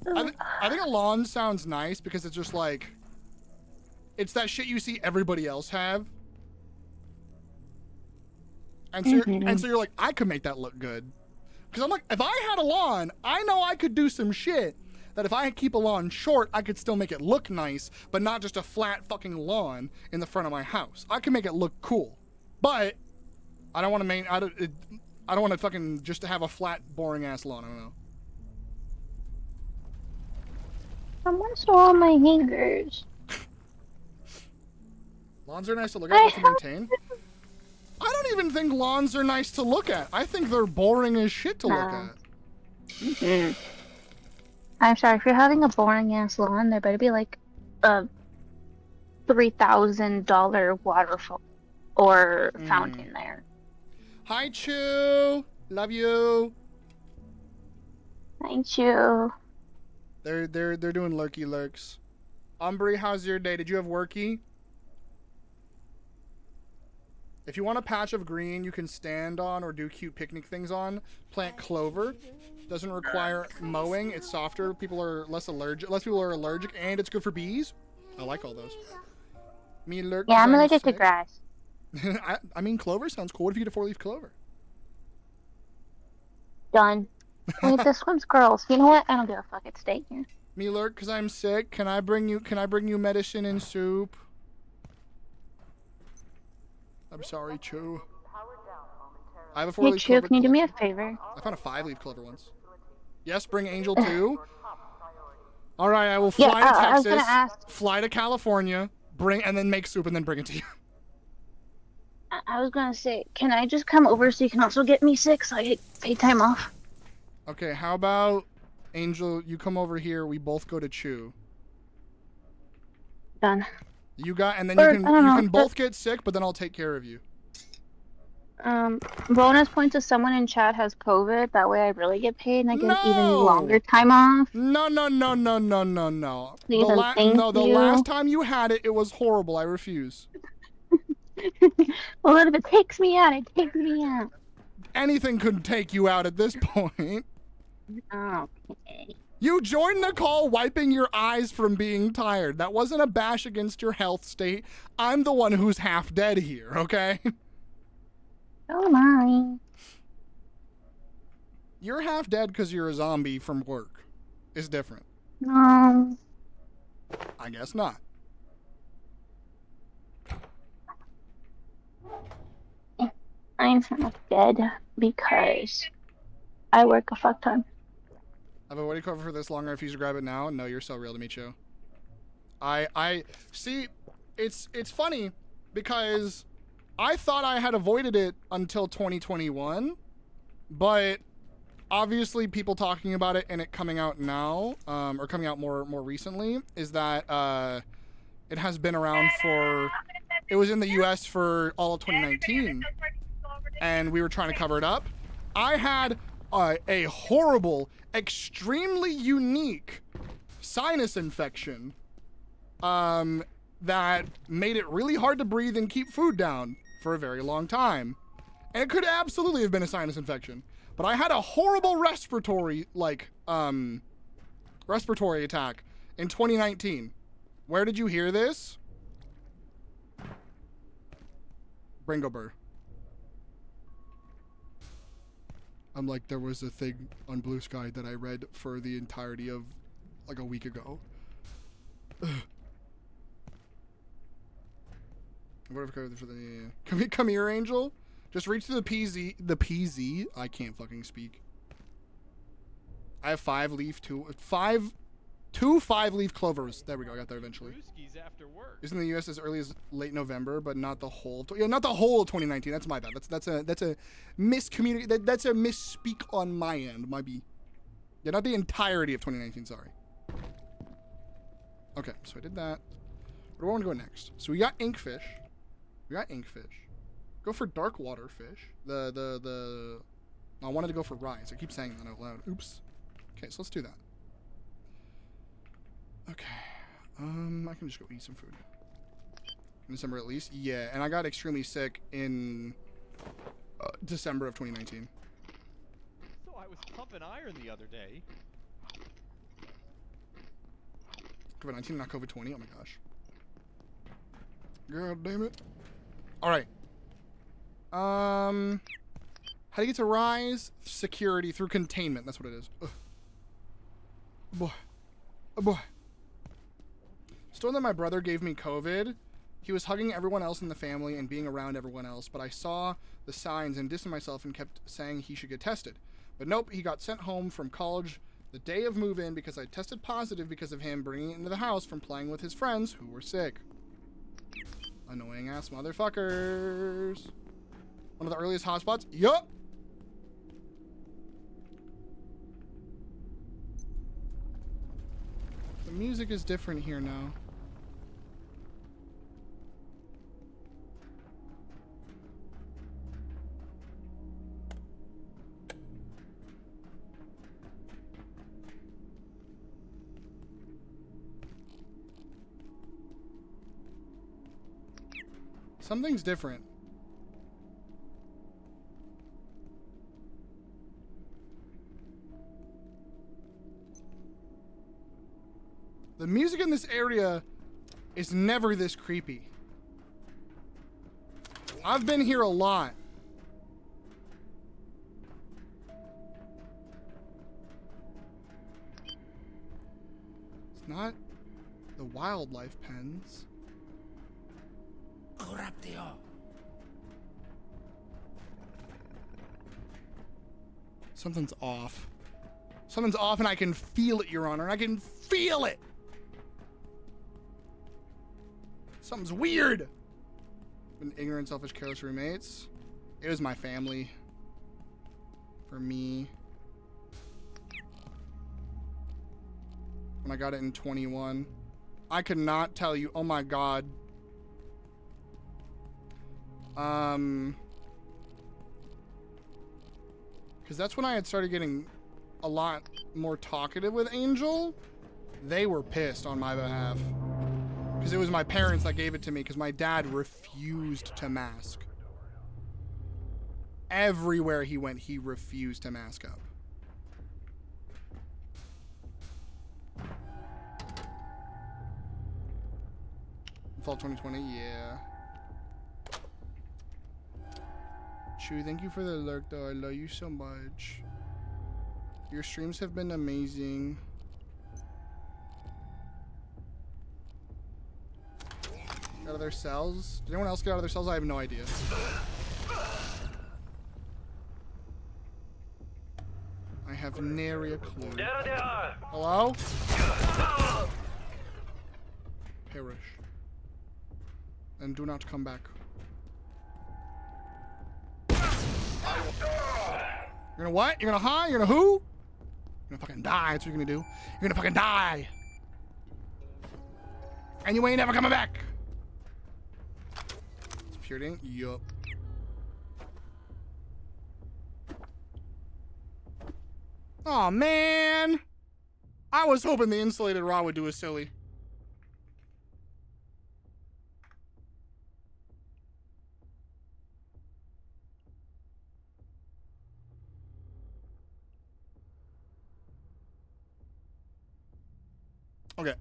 I think a lawn sounds nice because it's just like, it's that shit you see everybody else have. And so, you're like, I could make that look good. Because I'm like, if I had a lawn, I know I could do some shit that if I keep a lawn short, I could still make it look nice, but not just a flat fucking lawn in the front of my house. I can make it look cool. But I don't want to I don't want to fucking just have a flat, boring ass lawn. I don't know. Someone stole my hangers. Lawns are nice to look at, but to maintain. I don't even think lawns are nice to look at. I think they're boring as shit to look at. I'm sorry, if you're having a boring ass lawn, there better be like a $3,000 waterfall or fountain there. Hi, Chew. Love you. Hi, Chew. They're doing lurky lurks. Umbry, how's your day? Did you have worky? If you want a patch of green you can stand on or do cute picnic things on, plant clover. Doesn't require mowing. It's softer. People are less people are allergic, and it's good for bees. I like all those. Me lurk. Yeah, I'm allergic to grass. I mean, clover sounds cool. What if you get a 4-leaf clover? Done. Wait, this one's girls. You know what? I don't give a fuck. It's staying here. Me lurk, cause I'm sick. Can I bring you medicine and soup? I'm sorry, Chew. I have a 4-leaf Chew, clover. can you do me a favor? I found a 5-leaf clover once. Yes, bring Angel too. All right, I will fly to Texas, fly to California, and then make soup and then bring it to you. I was gonna say, can I just come over so you can also get me sick so I get paid time off? Okay, how about Angel, you come over here, we both go to Chew. Done. And then Or, you I don't know, can both get sick, but then I'll take care of you. Bonus points if someone in chat has COVID. That way I really get paid and I get even No! longer time off. No, no, no, no, no, no, no. Please and thank No, the you. last time you had it, it was horrible. I refuse. Well, if it takes me out, it takes me out. Anything could take you out at this point. Okay. You joined the call wiping your eyes from being tired. That wasn't a bash against your health state. I'm the one who's half dead here, okay? So am I. You're half dead because you're a zombie from work. It's different. No. I guess not. I'm half dead because I work a fuck ton. I've been waiting for this long. I refuse to grab it now. No, you're so real to me, Cho. I see. It's funny because I thought I had avoided it until 2021, but obviously people talking about it and it coming out now, or coming out more recently, is that it has been around for. It was in the U.S. for all of 2019, and we were trying to cover it up. I had a horrible, extremely unique sinus infection that made it really hard to breathe and keep food down for a very long time. And it could absolutely have been a sinus infection. But I had a horrible respiratory attack in 2019. Where did you hear this? Bringo Burr. I'm like, there was a thing on Blue Sky that I read for the entirety of like a week ago. Whatever for the come here, Angel. Just reach to the PZ. I can't fucking speak. I have 5-leaf, two 5-leaf clovers. There we go. I got there eventually. It's in the U.S. as early as late November, but not the whole. Not the whole of 2019. That's my bad. That's a miscommunication. That's a misspeak on my end. Might be. Yeah, not the entirety of 2019. Sorry. Okay, so I did that. Where do I want to go next? So we got inkfish. Go for dark water fish. I wanted to go for rise. I keep saying that out loud. Oops. Okay, so let's do that. Okay. I can just go eat some food. In December at least? Yeah, and I got extremely sick in December of 2019. So I was pumping iron the other day. COVID-19, not COVID-20. Oh my gosh. God damn it. Alright. How do you get to rise? Security through containment. That's what it is. Ugh. Oh boy. Still that my brother gave me COVID. He was hugging everyone else in the family and being around everyone else, but I saw the signs and distanced myself and kept saying he should get tested. But nope, he got sent home from college the day of move-in because I tested positive because of him bringing it into the house from playing with his friends who were sick. Annoying ass motherfuckers. One of the earliest hotspots? Yup! The music is different here now. Something's different. The music in this area is never this creepy. I've been here a lot. It's not the wildlife pens. Something's off. Something's off and I can feel it, Your Honor. I can feel it! Something's weird! Been ignorant, selfish, careless roommates. It was my family. For me. When I got it in 21. I could not tell you. Oh my god. Because that's when I had started getting a lot more talkative with Angel. They were pissed on my behalf. Because it was my parents that gave it to me because my dad refused to mask. Everywhere he went, he refused to mask up. Fall 2020, yeah. Chew, thank you for the lurk though. I love you so much. Your streams have been amazing. Out of their cells? Did anyone else get out of their cells? I have no idea. I have nary a clue. Hello? Perish. And do not come back. You're gonna what? You're gonna huh? You're gonna who? You're gonna fucking die. That's what you're gonna do. You're gonna fucking die. And you ain't never coming back. It's purity. Yup. Oh man. I was hoping the insulated raw would do a silly. Okay.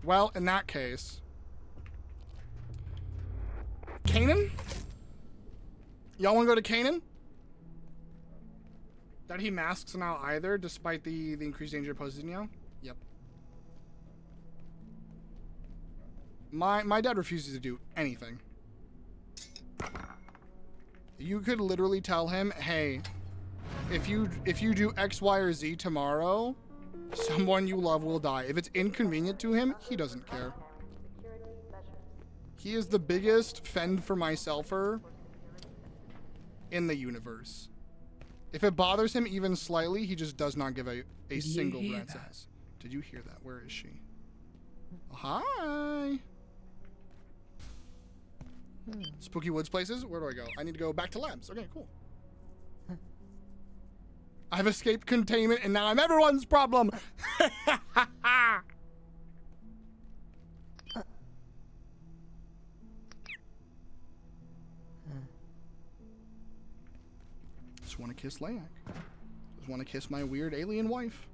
Well, in that case, Canaan? Y'all want to go to Canaan? That he masks now either, despite the increased danger posed in you? Yep. My dad refuses to do anything. You could literally tell him, hey, if you do X, Y, or Z tomorrow, someone you love will die. If it's inconvenient to him, he doesn't care. He is the biggest fend for myselfer in the universe. If it bothers him even slightly, he just does not give a single rat's ass. Did you hear that? Where is she? Oh, hi. Spooky Woods places? Where do I go? I need to go back to labs. Okay, cool. I've escaped containment and now I'm everyone's problem. Just want to kiss Layak. Just want to kiss my weird alien wife.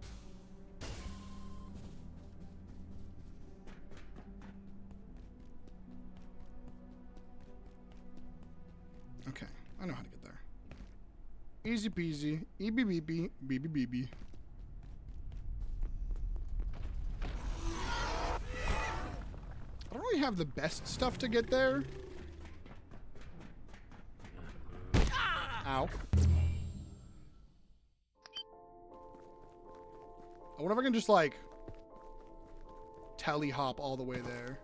Okay, I know how to get there. Easy peasy, EBBB, BBBB. I don't really have the best stuff to get there. Ow. I wonder if I can just like tally hop all the way there.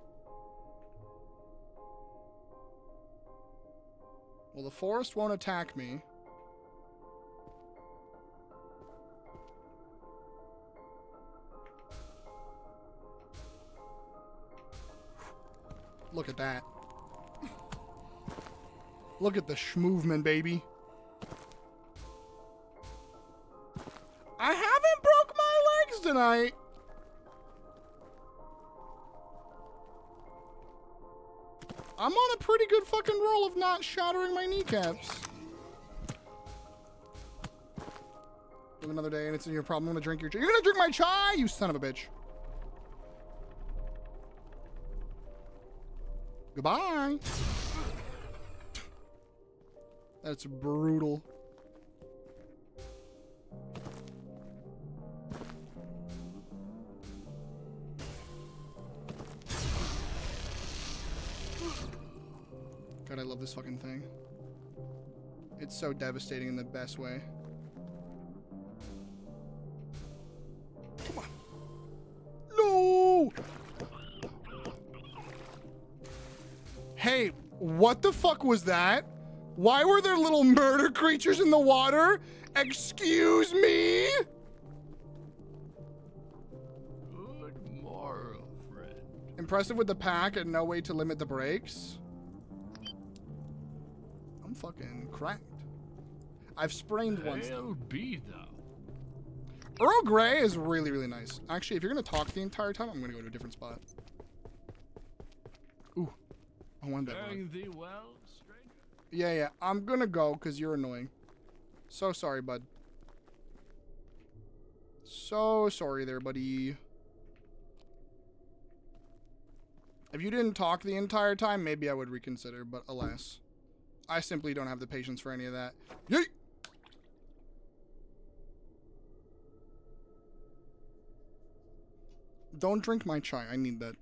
Well, the forest won't attack me. Look at that. Look at the schmovement, baby. I haven't broke my legs tonight. I'm on a pretty good fucking roll of not shattering my kneecaps. Live another day and it's your problem. I'm gonna drink your chai. You're gonna drink my chai, you son of a bitch. Goodbye. That's brutal. God, I love this fucking thing. It's so devastating in the best way. Come on. No! Hey, what the fuck was that? Why were there little murder creatures in the water? Excuse me? Good morrow, friend. Impressive with the pack and no way to limit the brakes. fucking cracked. I've sprained once. I'll be though. Earl Grey is really, really nice. Actually, if you're gonna talk the entire time, I'm gonna go to a different spot. Ooh, I wanted that. Faring thee well, stranger? Yeah, I'm gonna go because you're annoying. So sorry, bud. So sorry there, buddy. If you didn't talk the entire time, maybe I would reconsider, but alas. I simply don't have the patience for any of that. Yeet! Don't drink my chai. I need that.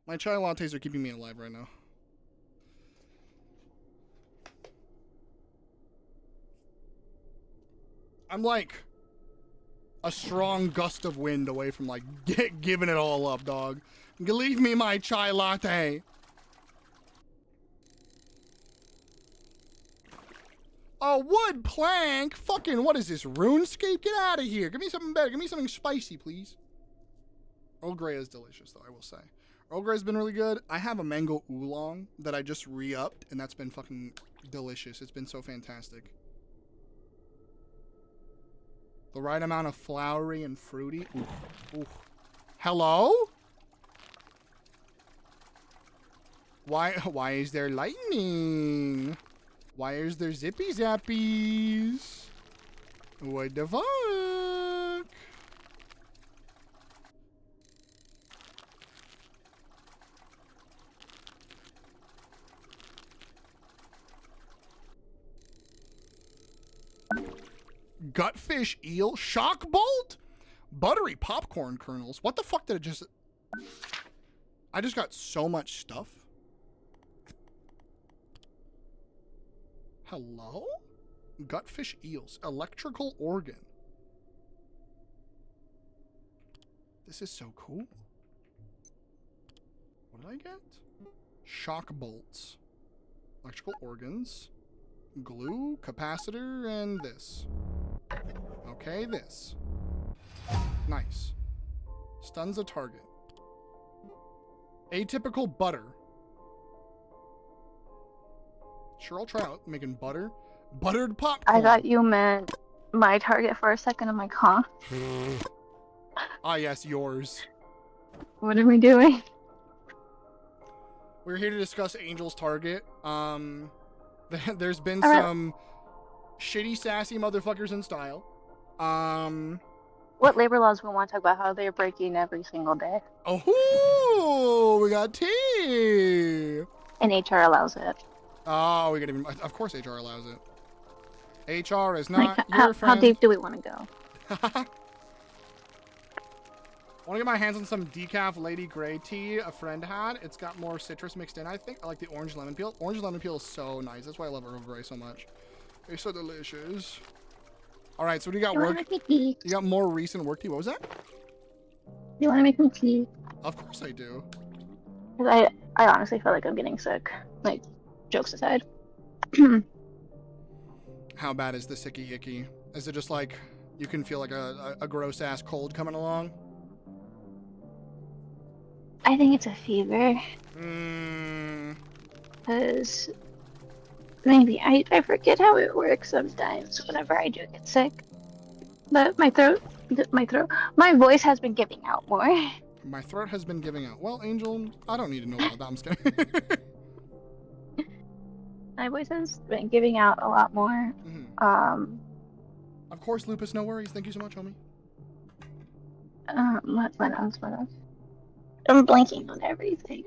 My chai lattes are keeping me alive right now. I'm like a strong gust of wind away from like giving it all up, dog. Leave me my chai latte. A wood plank? Fucking, what is this, RuneScape? Get out of here. Give me something better. Give me something spicy, please. Earl Grey is delicious, though, I will say. Earl Grey's been really good. I have a mango oolong that I just re-upped, and that's been fucking delicious. It's been so fantastic. The right amount of flowery and fruity. Ooh. Ooh. Hello? Why is there lightning? Why is there zippy zappies? What the fuck? Gutfish eel? Shock bolt? Buttery popcorn kernels? What the fuck did it just... I just got so much stuff. Hello? Gutfish eels. Electrical organ. This is so cool. What did I get? Shock bolts. Electrical organs. Glue, capacitor, and this. Okay, this. Nice. Stuns a target. Atypical butter. Sure, I'll try out making butter. Buttered popcorn. I thought you meant my target for a second. I'm like, huh? Ah, yes, yours. What are we doing? We're here to discuss Angel's target. There's been All right. some shitty, sassy motherfuckers in style. What labor laws we want to talk about? How they're breaking every single day. Oh, we got tea. And HR allows it. Oh, we got even. Of course, HR allows it. HR is not Like, your how friend. deep do we want to go? I want to get my hands on some decaf Lady Grey tea a friend had. It's got more citrus mixed in, I think. I like the orange lemon peel. Orange lemon peel is so nice. That's why I love Earl Grey so much. It's so delicious. All right, so what do you got? You wanna Work. make me tea? You got more recent work tea. What was that? You want to make me tea? Of course I do. Because I honestly feel like I'm getting sick. Like, jokes aside. How bad is the sicky icky? Is it just like you can feel like a gross ass cold coming along? I think it's a fever. Mm. Because maybe I forget how it works sometimes whenever I do get sick. But my my voice has been giving out more. My throat has been giving out. Well, Angel, I don't need to know about that. I'm just kidding. My voice has been giving out a lot more. Mm-hmm. Of course, Lupus, no worries. Thank you so much, homie. What else? I'm blanking on everything.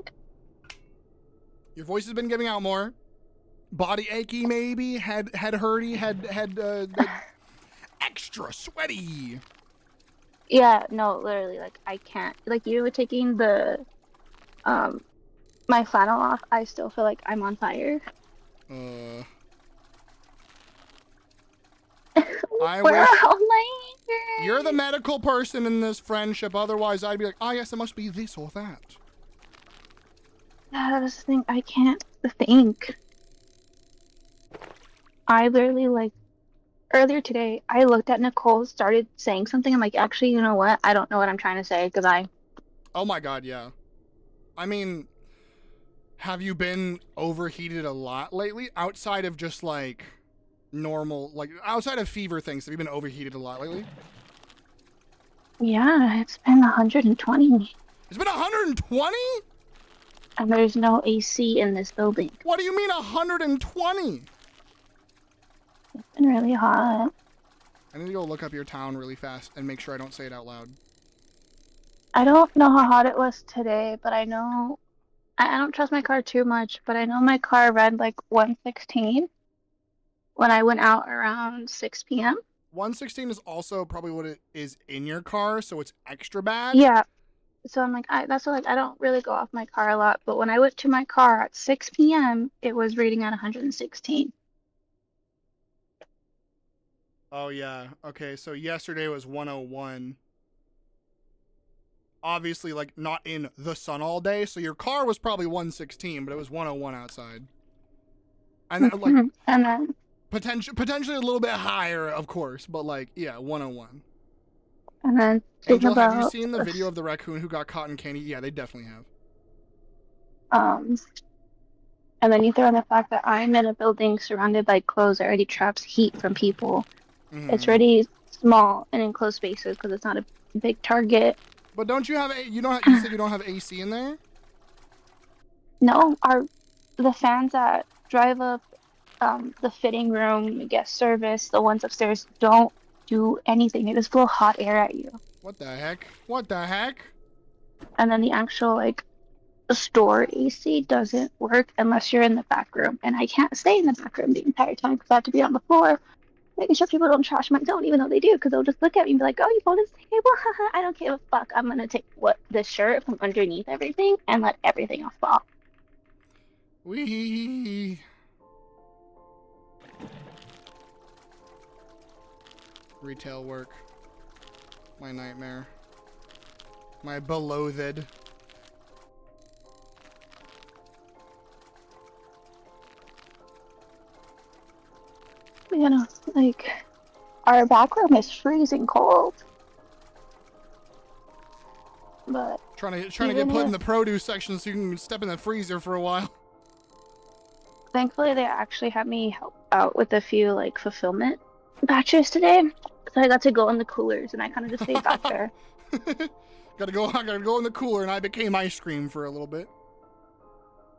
Your voice has been giving out more. Body achy, maybe. Head hurty. Head extra sweaty. Yeah, no, literally, like, I can't. Like, you were taking the, my flannel off, I still feel like I'm on fire. I Where wish are all my angers? you're the medical person in this friendship. Otherwise, I'd be like, ah, yes, it must be this or that. That's the thing, I can't think. I literally, like, earlier today, I looked at Nicole, started saying something. I'm like, actually, you know what? I don't know what I'm trying to say, because Oh my god, yeah. I mean, Have you been overheated a lot lately? Outside of just like normal, like outside of fever things, have you been overheated a lot lately? Yeah, it's been 120. It's been 120? And there's no AC in this building. What do you mean 120? It's been really hot. I need to go look up your town really fast and make sure I don't say it out loud. I don't know how hot it was today, but I know I don't trust my car too much, but I know my car read like 116 when I went out around 6 p.m. 116 is also probably what it is in your car, so it's extra bad. Yeah. So I'm like, that's why, like, I don't really go off my car a lot, but when I went to my car at 6 p.m., it was reading at 116. Oh, yeah. Okay, so yesterday was 101. Obviously, like, not in the sun all day, so your car was probably 116, but it was 101 outside. And then, like, and then potentially a little bit higher, of course, but, like, yeah, 101. And then Angel, have you seen the video of the raccoon who got cotton candy? Yeah, they definitely have. And then you throw in the fact that I'm in a building surrounded by clothes that already traps heat from people. Mm-hmm. It's already small and enclosed spaces because it's not a big target. But don't you have you said you don't have AC in there? No, the fans that drive up the fitting room, guest service, the ones upstairs don't do anything. They just blow hot air at you. What the heck? What the heck? And then the actual like store AC doesn't work unless you're in the back room, and I can't stay in the back room the entire time because I have to be on the floor making sure people don't trash my zone, even though they do, because they'll just look at me and be like, "Oh, you pulled this table? Haha, I don't give a fuck. I'm gonna take the shirt from underneath everything and let everything else fall." Wee. Retail work. My nightmare. My beloathed. You know, like, our back room is freezing cold. But trying to get put in the produce section so you can step in the freezer for a while. Thankfully, they actually had me help out with a few like fulfillment batches today, so I got to go in the coolers, and I kind of just stayed back there. I gotta go in the cooler, and I became ice cream for a little bit.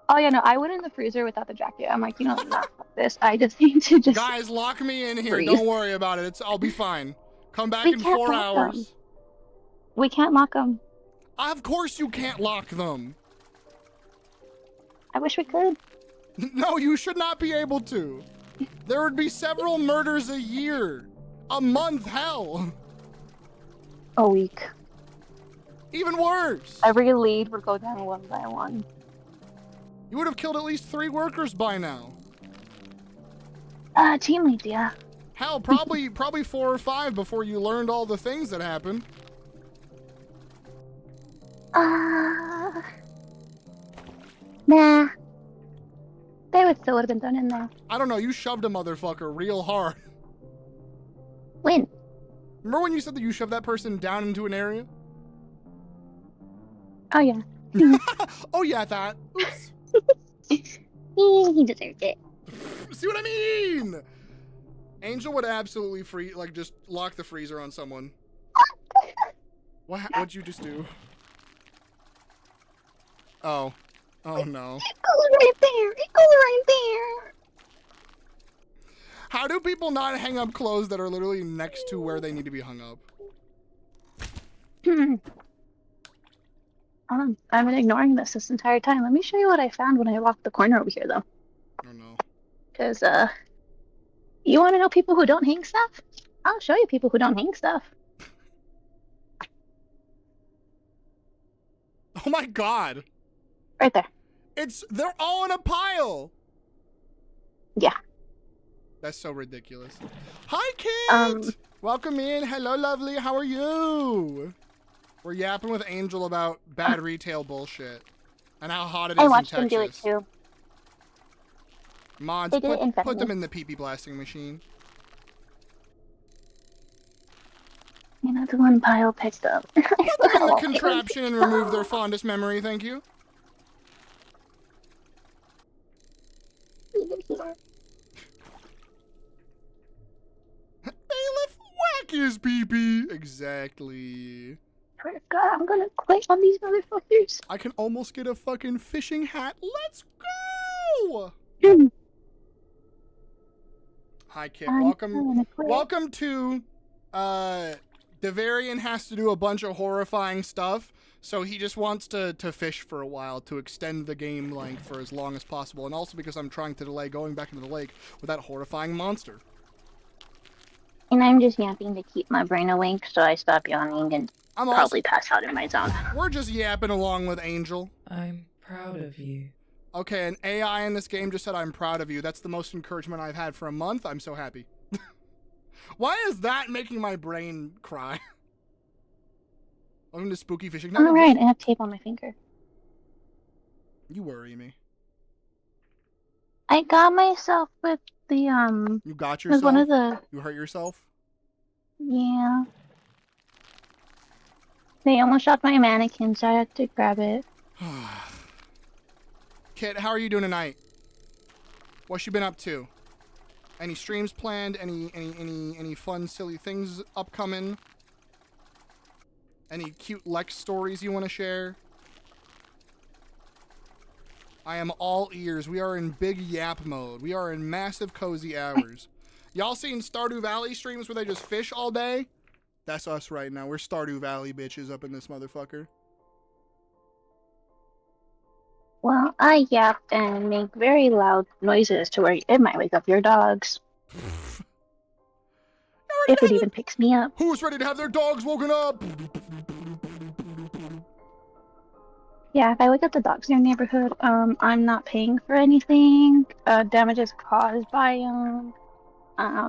Oh yeah, no, I went in the freezer without the jacket. I'm like, nah, fuck this. I just need to just. Guys, lock me in here. Freeze. Don't worry about it. I'll be fine. Come back in 4 hours. Them. We can't lock them. Of course you can't lock them. I wish we could. No, you should not be able to. There would be several murders a year. A month, hell. A week. Even worse. Every lead would go down one by one. You would have killed at least 3 workers by now. Team lead, yeah. Hell, probably 4 or 5 before you learned all the things that happened. Nah. They would still have been done in there. I don't know, you shoved a motherfucker real hard. When? Remember when you said that you shoved that person down into an area? Oh, yeah. Oh, yeah, that. Oops. He deserved it. See what I mean? Angel would absolutely just lock the freezer on someone. What'd you just do? Oh. Oh, no. It goes right there. It goes right there. How do people not hang up clothes that are literally next to where they need to be hung up? I've been ignoring this entire time. Let me show you what I found when I walked the corner over here, though. Oh, no. Because, you want to know people who don't hang stuff? I'll show you people who don't hang stuff. Oh, my God. Right there. They're all in a pile. Yeah. That's so ridiculous. Hi, kid. Welcome in. Hello, lovely. How are you? We're yapping with Angel about bad retail bullshit and how hot it is in Texas. I watched them do it too. Mods, put them in the pee-pee blasting machine. You know, the one pile picked up. Put them in the contraption and remove their fondest memory, thank you. his pee-pee. Exactly. Swear to God, I'm gonna quit on these motherfuckers. I can almost get a fucking fishing hat. Let's go! Hi, Kit. Welcome to, Devarian has to do a bunch of horrifying stuff, so he just wants to fish for a while to extend the game length for as long as possible, and also because I'm trying to delay going back into the lake with that horrifying monster. And I'm just yapping to keep my brain awake, so I stop yawning and probably pass out in my zone. We're just yapping along with Angel. I'm proud of you. Okay, an AI in this game just said I'm proud of you. That's the most encouragement I've had for a month. I'm so happy. Why is that making my brain cry? Welcome to Spooky Fishing. All right, I have tape on my finger. You worry me. I got myself with the You got yourself? One of the... You hurt yourself? Yeah. They almost shot my mannequin, so I had to grab it. Kit, how are you doing tonight? What's you been up to? Any streams planned? Any fun, silly things upcoming? Any cute Lex stories you want to share? I am all ears. We are in big yap mode. We are in massive cozy hours. Y'all seen Stardew Valley streams where they just fish all day? That's us right now. We're Stardew Valley bitches up in this motherfucker. Well, I yap and make very loud noises to where it might wake up your dogs. If it even picks me up. Who's ready to have their dogs woken up? Yeah, if I wake up the dogs in your neighborhood, I'm not paying for anything. Damages caused by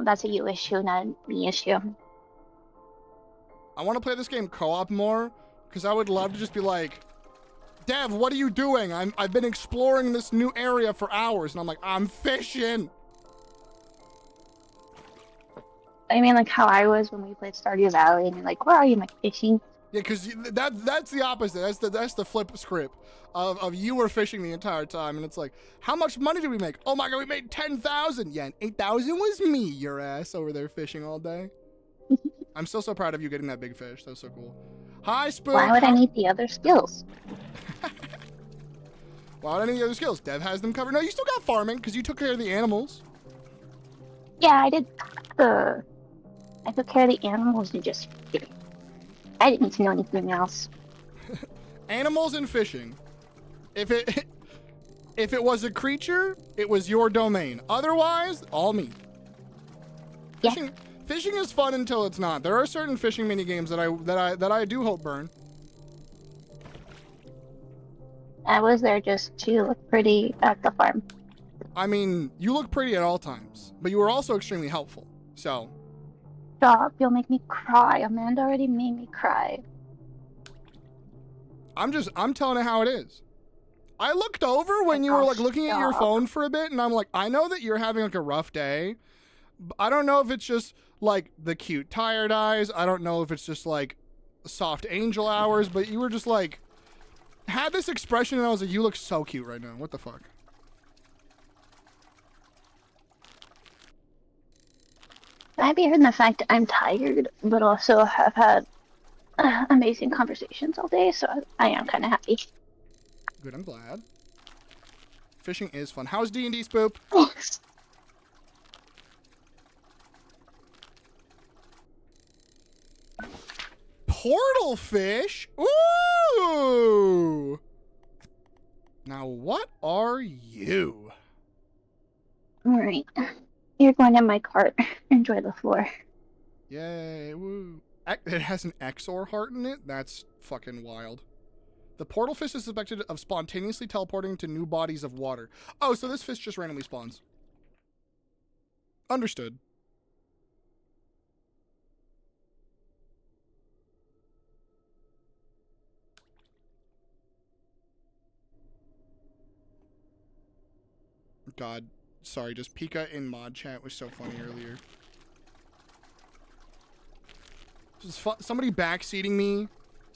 that's a you issue, not a me issue. I want to play this game co-op more, because I would love to just be like, Dev, what are you doing? I've been exploring this new area for hours, and I'm like, I'm fishing. I mean, like how I was when we played Stardew Valley, and you're like, where are you, like fishing? Yeah, because that's the opposite. That's the flip script of you were fishing the entire time, and it's like, how much money did we make? Oh my god, we made 10,000. Yeah, and 8,000 was me, your ass, over there fishing all day. I'm still so proud of you getting that big fish. That was so cool. Hi, Spook. Why would I need the other skills? Why would I need the other skills? Dev has them covered. No, you still got farming because you took care of the animals. Yeah, I did. I took care of the animals and just. I didn't need to know anything else. Animals and fishing. If it was a creature, it was your domain. Otherwise, all me. Yeah. Fishing is fun until it's not. There are certain fishing mini games that I do hope burn. I was there just to look pretty at the farm. I mean, you look pretty at all times, but you were also extremely helpful. So. Stop! You'll make me cry. Amanda already made me cry. I'm telling it how it is. I looked over when you were like looking at your phone for a bit, and I'm like, I know that you're having like a rough day. I don't know if it's just like the cute tired eyes. I don't know if it's just like soft angel hours, but you were just like, had this expression, and I was like, you look so cute right now. What the fuck? Might be hearing the fact that I'm tired, but also have had amazing conversations all day, so I am kind of happy. Good, I'm glad. Fishing is fun. How's D&D, Spoop? Thanks. Portal fish? Ooh! Now, what are you? Alright. You're going in my cart. Enjoy the floor. Yay, woo. It has an Exor heart in it? That's fucking wild. The portal fish is suspected of spontaneously teleporting to new bodies of water. Oh, so this fish just randomly spawns. Understood. God, sorry, just Pika in mod chat was so funny earlier. Just somebody backseating me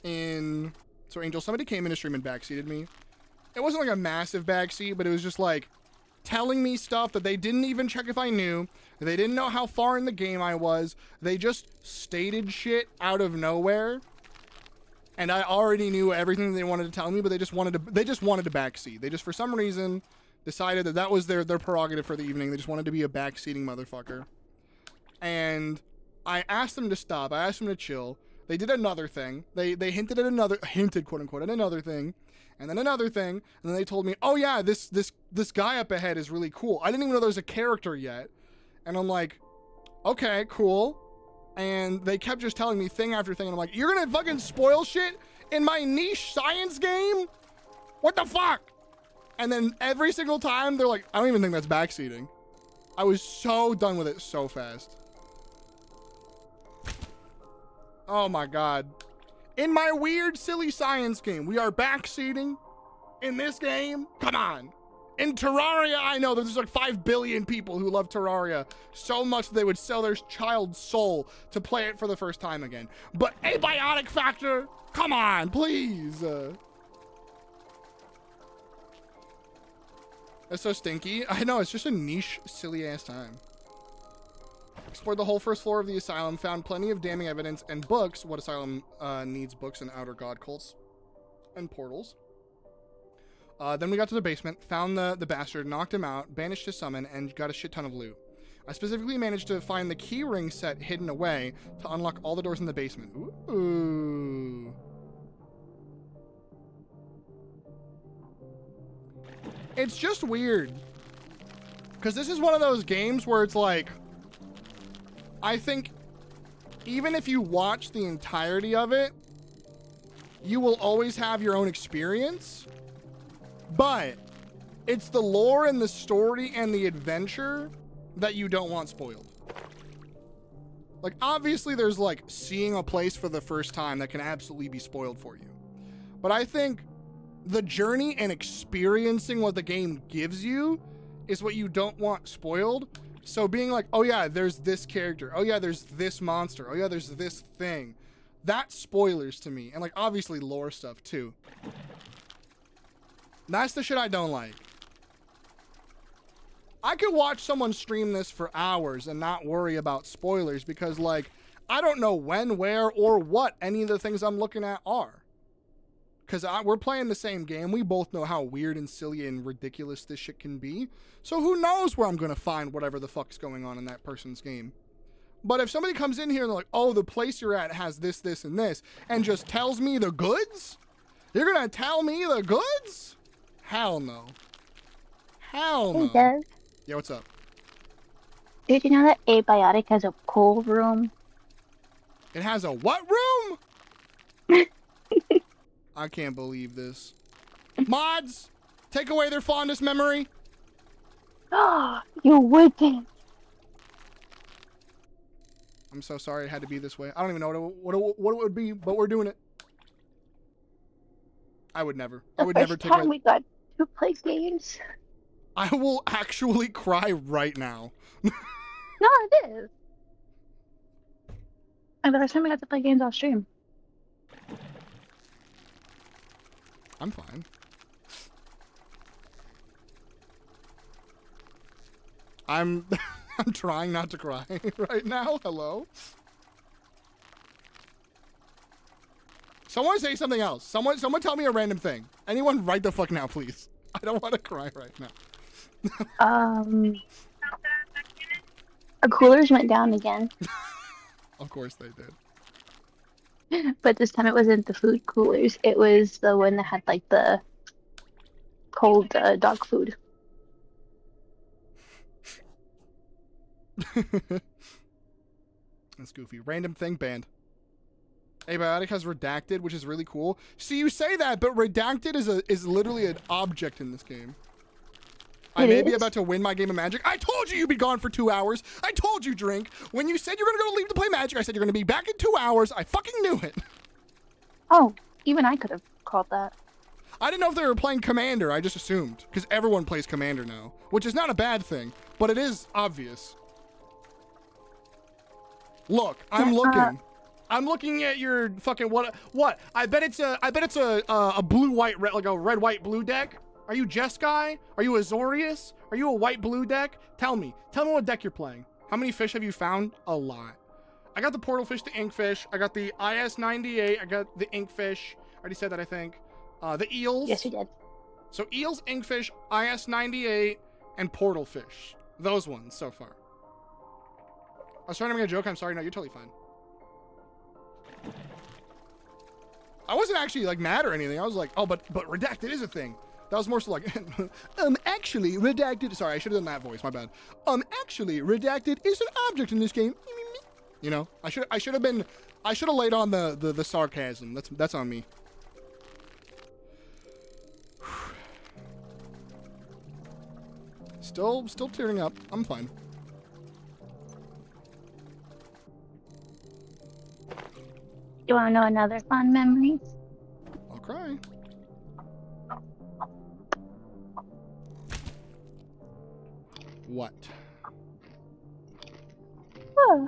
in... So, Angel, somebody came in to stream and backseated me. It wasn't like a massive backseat, but it was just like telling me stuff that they didn't even check if I knew. They didn't know how far in the game I was. They just stated shit out of nowhere. And I already knew everything they wanted to tell me, but they just wanted to backseat. They just, for some reason, decided that that was their prerogative for the evening. They just wanted to be a backseating motherfucker. And I asked them to stop. I asked them to chill. They did another thing. They hinted quote unquote at another thing, and then another thing, and then they told me, oh yeah, this guy up ahead is really cool. I didn't even know there was a character yet. And I'm like, okay, cool. And they kept just telling me thing after thing, and I'm like, you're gonna fucking spoil shit in my niche science game? What the fuck? And then every single time they're like, I don't even think that's backseating. I was so done with it so fast. Oh my god. In my weird, silly science game, we are backseating in this game? Come on. In Terraria, I know there's like 5 billion people who love Terraria so much that they would sell their child's soul to play it for the first time again. But Abiotic Factor, come on, please. That's so stinky. I know, it's just a niche, silly ass time. Explored the whole first floor of the asylum, found plenty of damning evidence and books. What asylum needs books and outer god cults and portals. Then we got to the basement, found the bastard, knocked him out, banished his summon, and got a shit ton of loot. I specifically managed to find the key ring set hidden away to unlock all the doors in the basement. Ooh. It's just weird. Because this is one of those games where it's like, I think even if you watch the entirety of it, you will always have your own experience. But it's the lore and the story and the adventure that you don't want spoiled. Like, obviously there's like seeing a place for the first time that can absolutely be spoiled for you. But I think the journey and experiencing what the game gives you is what you don't want spoiled. So being like, oh yeah, there's this character. Oh yeah, there's this monster. Oh yeah, there's this thing. That's spoilers to me. And like, obviously lore stuff too. That's the shit I don't like. I could watch someone stream this for hours and not worry about spoilers because, like, I don't know when, where, or what any of the things I'm looking at are. Because we're playing the same game. We both know how weird and silly and ridiculous this shit can be. So who knows where I'm going to find whatever the fuck's going on in that person's game. But if somebody comes in here and they're like, oh, the place you're at has this, this, and this, and just tells me the goods? You're going to tell me the goods? Hell no. Hell no. Hey, Dev. Yeah, what's up? Did you know that Abiotic has a cold room? It has a what room? I can't believe this. Mods, take away their fondest memory. Oh, you wicked. I'm so sorry it had to be this way. I don't even know what it would be, but we're doing it. I would never. I would never take away. We got to play games. I will actually cry right now. No, it is. And the first time we got to play games off stream. I'm fine. I'm trying not to cry right now. Hello? Someone say something else. Someone tell me a random thing. Anyone right the fuck now, please. I don't want to cry right now. Our coolers went down again. Of course they did. But this time it wasn't the food coolers. It was the one that had like the cold dog food. That's goofy. Random thing banned. Abiotic has redacted, which is really cool. See, you say that, but redacted is literally an object in this game. I may be about to win my game of Magic. I told you you'd be gone for 2 hours. I told you, Drink. When you said you're going to go leave to play Magic, I said you're going to be back in 2 hours. I fucking knew it. Oh, even I could have called that. I didn't know if they were playing Commander. I just assumed. Because everyone plays Commander now. Which is not a bad thing. But it is obvious. Look, I'm looking. I'm looking at your fucking what? I bet it's a blue-white, like a red-white-blue deck. Are you Jeskai? Are you Azorius? Are you a white-blue deck? Tell me what deck you're playing. How many fish have you found? A lot. I got the portal fish, the inkfish. I got the IS-98. I got the inkfish. I already said that, I think. The eels. Yes, you did. So eels, inkfish, IS-98, and portal fish. Those ones so far. I was trying to make a joke. I'm sorry. No, you're totally fine. I wasn't actually like mad or anything. I was like, oh, but redacted is a thing. That was more so like, actually, redacted. Sorry, I should have done that voice. My bad. Actually, redacted is an object in this game. You know, I should have laid on the sarcasm. That's on me. Still tearing up. I'm fine. You want to know another fun memory? I'll cry. What? Oh,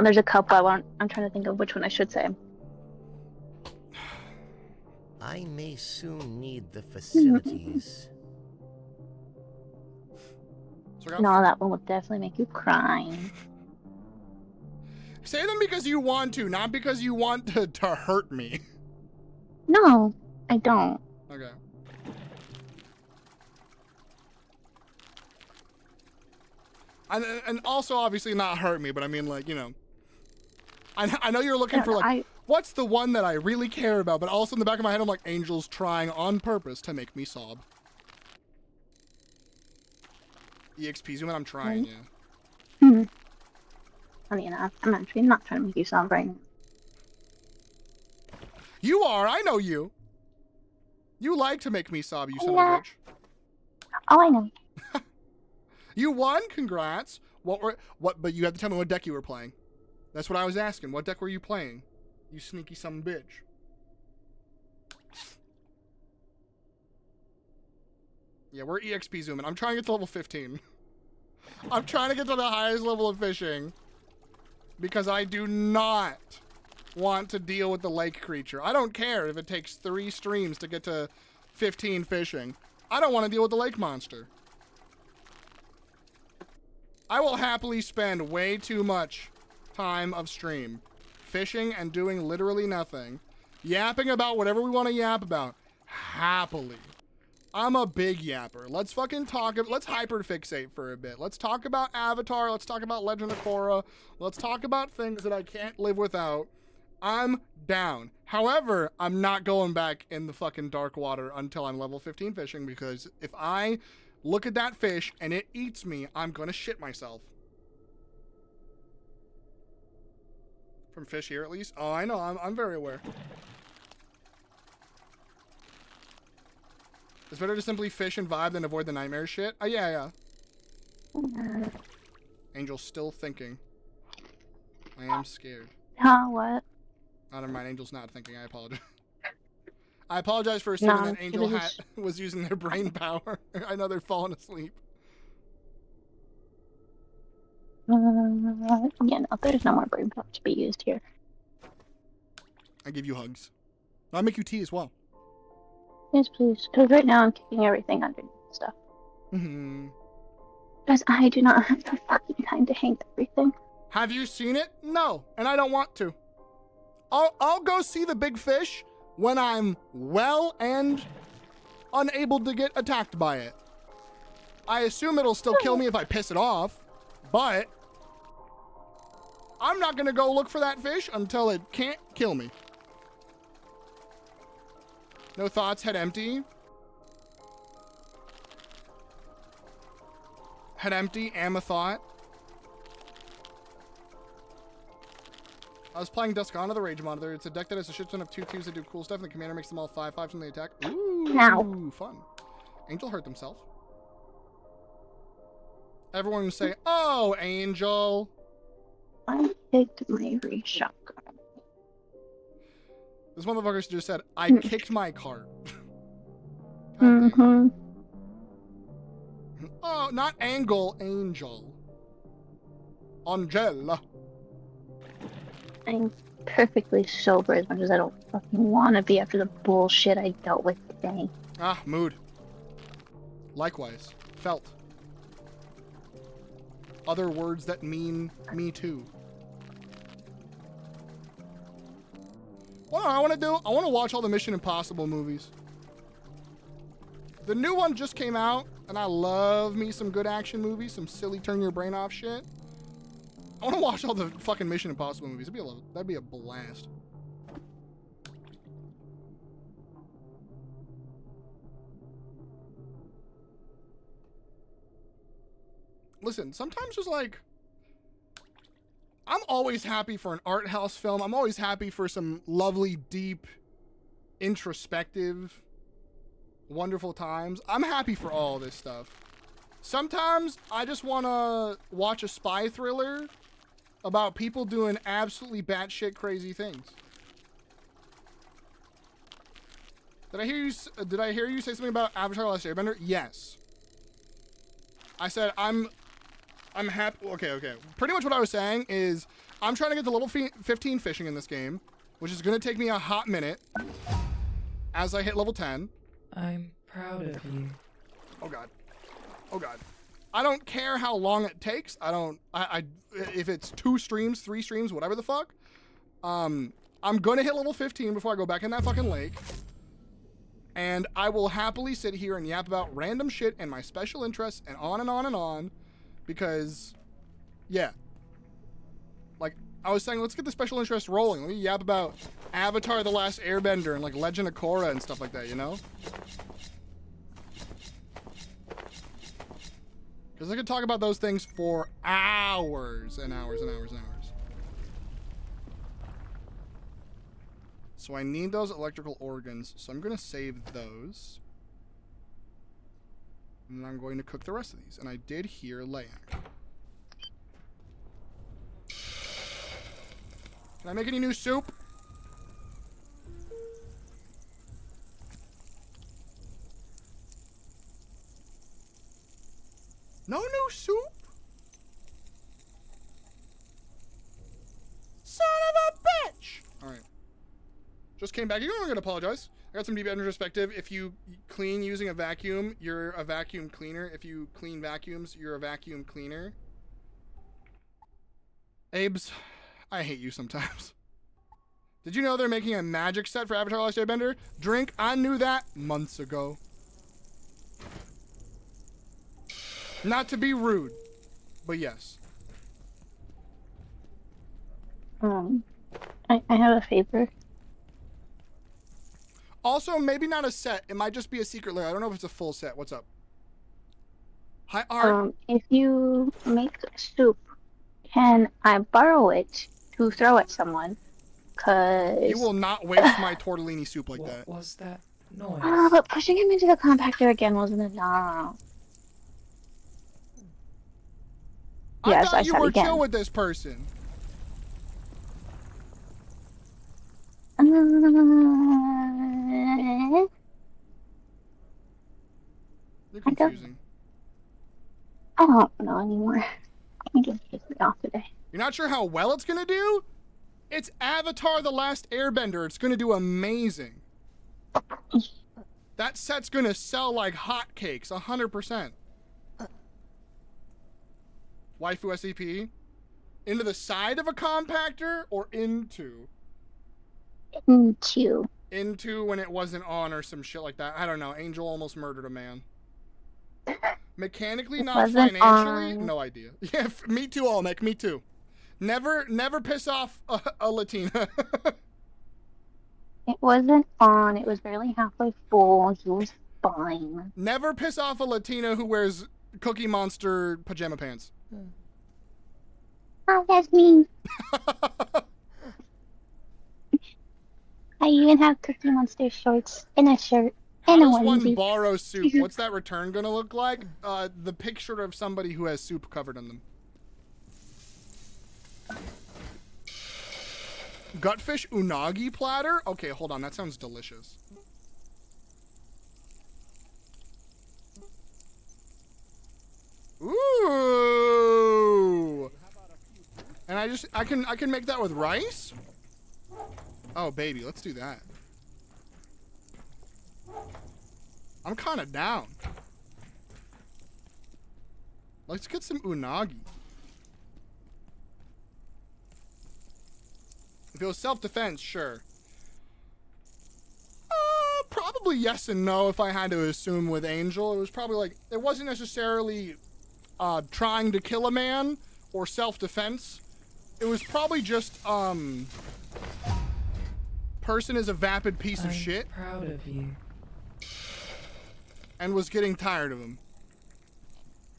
there's a couple I'm trying to think of which one I should say. I may soon need the facilities. No, that one will definitely make you cry. Say them because you want to, not because you want to hurt me. No, I don't. Okay. And also obviously not hurt me, but I mean, like, you know, I know you're looking for like, what's the one that I really care about, but also in the back of my head I'm like, Angel's trying on purpose to make me sob. EXP zoom, and I'm trying, yeah. Funny enough, I'm actually not trying to make you sound right now. You are, I know you. You like to make me sob, you son of a bitch. Oh, I know. You won, congrats. But you have to tell me what deck you were playing. That's what I was asking. What deck were you playing? You sneaky son of a bitch. Yeah, we're EXP zooming. I'm trying to get to level 15. I'm trying to get to the highest level of fishing. Because I do not want to deal with the lake creature. I don't care if it takes 3 streams to get to 15 fishing. I don't want to deal with the lake monster. I will happily spend way too much time of stream fishing and doing literally nothing. Yapping about whatever we want to yap about. Happily. I'm a big yapper. Let's fucking talk. Let's hyperfixate for a bit. Let's talk about Avatar. Let's talk about Legend of Korra. Let's talk about things that I can't live without. I'm down. However, I'm not going back in the fucking dark water until I'm level 15 fishing, because if I look at that fish and it eats me, I'm gonna shit myself. From fish here, at least? Oh, I know. I'm very aware. It's better to simply fish and vibe than avoid the nightmare shit. Oh, yeah. Angel's still thinking. I am scared. Huh, what? Oh, never mind. Angel's not thinking. I apologize. I apologize for assuming that Angel was using their brain power. I know they're falling asleep. Yeah, no, there's no more brain power to be used here. I give you hugs. I'll make you tea as well. Yes, please. Because right now I'm kicking everything underneath stuff. Because I do not have the fucking time to hang everything. Have you seen it? No, and I don't want to. I'll go see the big fish when I'm well and unable to get attacked by it. I assume it'll still kill me if I piss it off, but I'm not gonna go look for that fish until it can't kill me. No thoughts, head empty. Head empty, am a thought. I was playing Duskana, the Rage Monitor. It's a deck that has a shit ton of 2/2s that do cool stuff, and the commander makes them all 5/5s when they attack. Ooh, fun. Angel hurt themself. Everyone would say, oh, Angel. I kicked my reshot card. This motherfucker just said, I kicked my cart. Oh, not Angle, Angel. Angela. I'm perfectly sober as much as I don't fucking want to be after the bullshit I dealt with today. Ah, mood. Likewise. Felt. other words that mean me too. What I want to do, I want to watch all the Mission Impossible movies. The new one just came out, and I love me some good action movies, some silly turn your brain off shit. I want to watch all the fucking Mission Impossible movies. That'd be a blast. Listen, sometimes just like, I'm always happy for an art house film. I'm always happy for some lovely, deep, introspective, wonderful times. I'm happy for all this stuff. Sometimes I just want to watch a spy thriller about people doing absolutely batshit crazy things. Did I hear you say something about Avatar: The Last Airbender? Yes. I said I'm happy. Okay. Pretty much what I was saying is I'm trying to get to level 15 fishing in this game, which is going to take me a hot minute as I hit level 10. I'm proud of you. Oh God. I don't care how long it takes. If it's 2 streams, 3 streams, whatever the fuck. I'm going to hit level 15 before I go back in that fucking lake. And I will happily sit here and yap about random shit and my special interests and on and on and on. Because, yeah. Like, I was saying, let's get the special interest rolling. Let me yap about Avatar: The Last Airbender and, like, Legend of Korra and stuff like that, you know? Because I could talk about those things for hours and hours and hours and hours. So I need those electrical organs, so I'm going to save those. And then I'm going to cook the rest of these. And I did hear Layak. Can I make any new soup? No new soup? Son of a bitch! Alright. Just came back. You're not gonna apologize. I got some deep introspective. If you clean using a vacuum, you're a vacuum cleaner. If you clean vacuums, you're a vacuum cleaner. Abes, I hate you sometimes. Did you know they're making a magic set for Avatar: The Last Airbender? Drink, I knew that months ago. Not to be rude, but yes. I have a favor. Also, maybe not a set. It might just be a secret lair. I don't know if it's a full set. What's up? Hi, Art. If you make soup, can I borrow it to throw at someone? Cause You will not waste my tortellini soup like that. What was that noise? Oh, but pushing him into the compactor again wasn't enough. I thought you were chill with this person. You're confusing. I don't know anymore. I get pissed off today. You're not sure how well it's gonna do? It's Avatar: The Last Airbender. It's gonna do amazing. That set's gonna sell like hotcakes, 100%. Waifu SCP? Into the side of a compactor or into? Into. Into when it wasn't on or some shit like that. I don't know. Angel almost murdered a man. Mechanically, not financially? No idea. Yeah, me too, Olmec. Me too. Never piss off a Latina. It wasn't on. It was barely halfway full. He was fine. Never piss off a Latina who wears Cookie Monster pajama pants. Oh, that's mean. I even have Cookie Monster shorts and a shirt and a How does one onesie. borrow soup? What's that return gonna look like? The picture of somebody who has soup covered in them. Gutfish unagi platter? Okay, hold on. That sounds delicious. Ooh! And I can make that with rice? Oh, baby, let's do that. I'm kind of down. Let's get some unagi. If it was self-defense, sure. Probably yes and no if I had to assume with Angel. It was probably like, it wasn't necessarily trying to kill a man or self-defense. It was probably just, person is a vapid piece of shit. I'm proud of you. And was getting tired of him.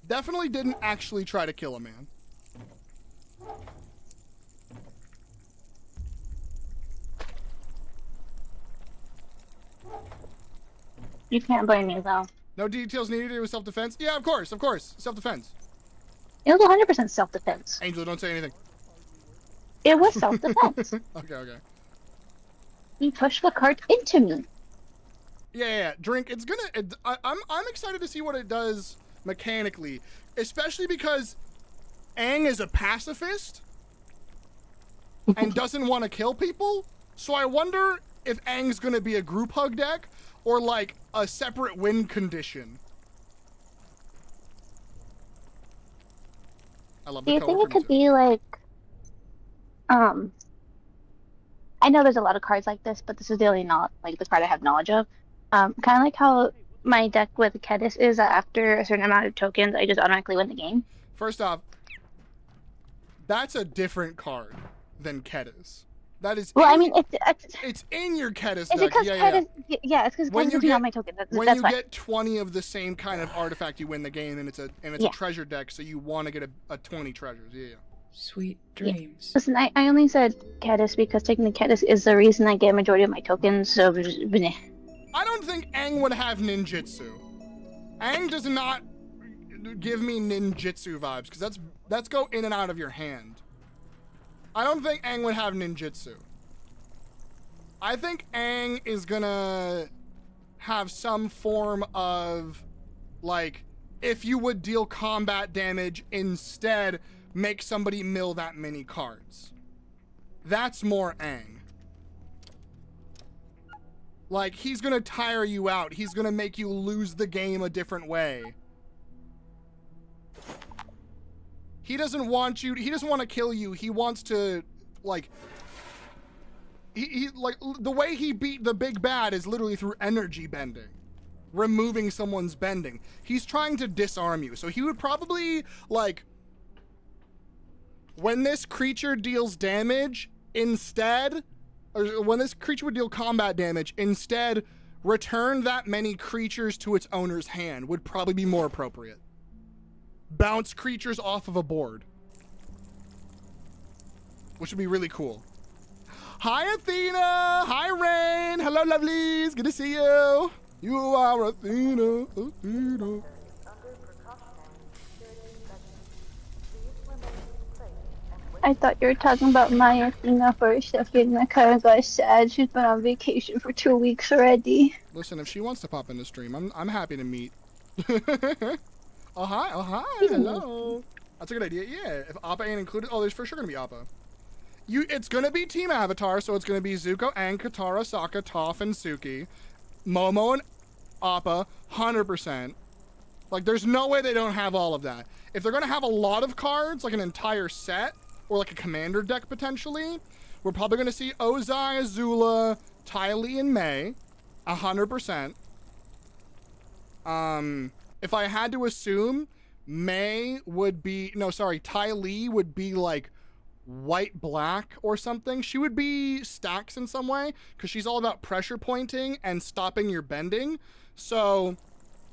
Definitely didn't actually try to kill a man. You can't blame me, though. No details needed. It was self-defense. Yeah, of course, self-defense. It was 100% self-defense. Angel, don't say anything. It was self-defense. Okay. He pushed the cart into me. Yeah. Drink. It's gonna. I'm excited to see what it does mechanically, especially because Aang is a pacifist and doesn't want to kill people. So I wonder if Aang's gonna be a group hug deck or like a separate win condition. I love the Do you think it could be like, I know there's a lot of cards like this, but this is the only not like the card I have knowledge of. Kind of like how my deck with Kedis is that after a certain amount of tokens, I just automatically win the game. First off, that's a different card than Kedis. That is. Well, I mean, it's in your Kedis deck. It's because Kedis is on my token. When that's you why. get 20 of the same kind of artifact, you win the game, and it's a treasure deck, so you want to get a 20 treasures. Yeah. Sweet dreams. Listen, I only said Kedis because taking Kedis is the reason I get a majority of my tokens. So, I don't think Aang would have ninjutsu. Aang does not give me ninjutsu vibes because that's go in and out of your hand. I don't think Aang would have ninjutsu. I think Aang is gonna have some form of, like, if you would deal combat damage, instead make somebody mill that many cards. That's more Aang. Like, he's gonna tire you out. He's gonna make you lose the game a different way. He doesn't want you, he doesn't want to kill you. He wants to, like, he like, the way he beat the big bad is literally through energy bending. Removing someone's bending. He's trying to disarm you. So he would probably, like, when this creature deals damage, instead, or when this creature would deal combat damage, instead return that many creatures to its owner's hand would probably be more appropriate. Bounce creatures off of a board. Which would be really cool. Hi, Athena! Hi, Rain! Hello, lovelies! Good to see you! You are Athena, Athena. I thought you were talking about my Athena for a second. I kind of got sad. She's been on vacation for 2 weeks already. Listen, if she wants to pop in the stream, I'm happy to meet. Oh hi, hello. That's a good idea. Yeah, if Appa ain't included, oh, there's for sure gonna be Appa. It's gonna be Team Avatar, so it's gonna be Zuko, Aang, Katara, Sokka, Toph, and Suki, Momo, and Appa, 100%. Like, there's no way they don't have all of that. If they're gonna have a lot of cards, like an entire set, or like a commander deck potentially, we're probably gonna see Ozai, Azula, Ty Lee, and Mei, 100%. If I had to assume, Ty Lee would be like white-black or something. She would be stacks in some way, because she's all about pressure pointing and stopping your bending. So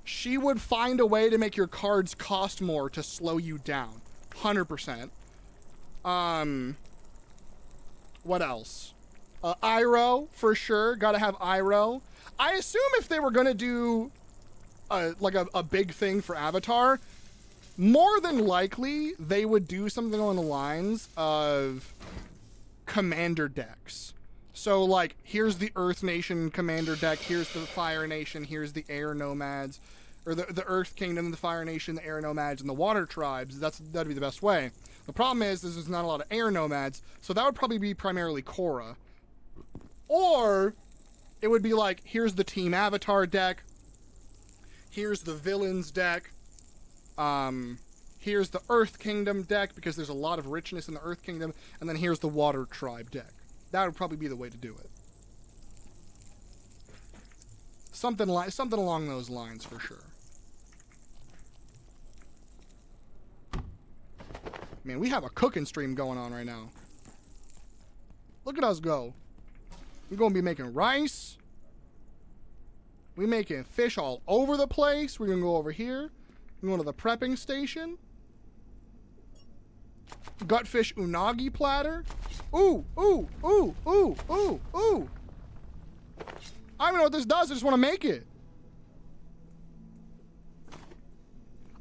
she would find a way to make your cards cost more to slow you down. 100%. What else? Iroh, for sure. Gotta have Iroh. I assume if they were gonna do like a big thing for Avatar, more than likely they would do something along the lines of commander decks. So, like, here's the Earth Nation commander deck, here's the Fire Nation, here's the Air Nomads, or the Earth Kingdom, the Fire Nation, the Air Nomads, and the Water Tribes. That'd be the best way. The problem is there's not a lot of Air Nomads, so that would probably be primarily Korra. Or it would be like, here's the Team Avatar deck, here's the Villains deck, here's the Earth Kingdom deck, because there's a lot of richness in the Earth Kingdom, and then here's the Water Tribe deck. That would probably be the way to do it. Something along those lines for sure. Man, we have a cooking stream going on right now. Look at us go. We're gonna be making rice. We're making fish all over the place. We're gonna go over here. We're going to the prepping station. Gutfish unagi platter. Ooh, ooh, ooh, ooh, ooh, ooh. I don't even know what this does. I just want to make it.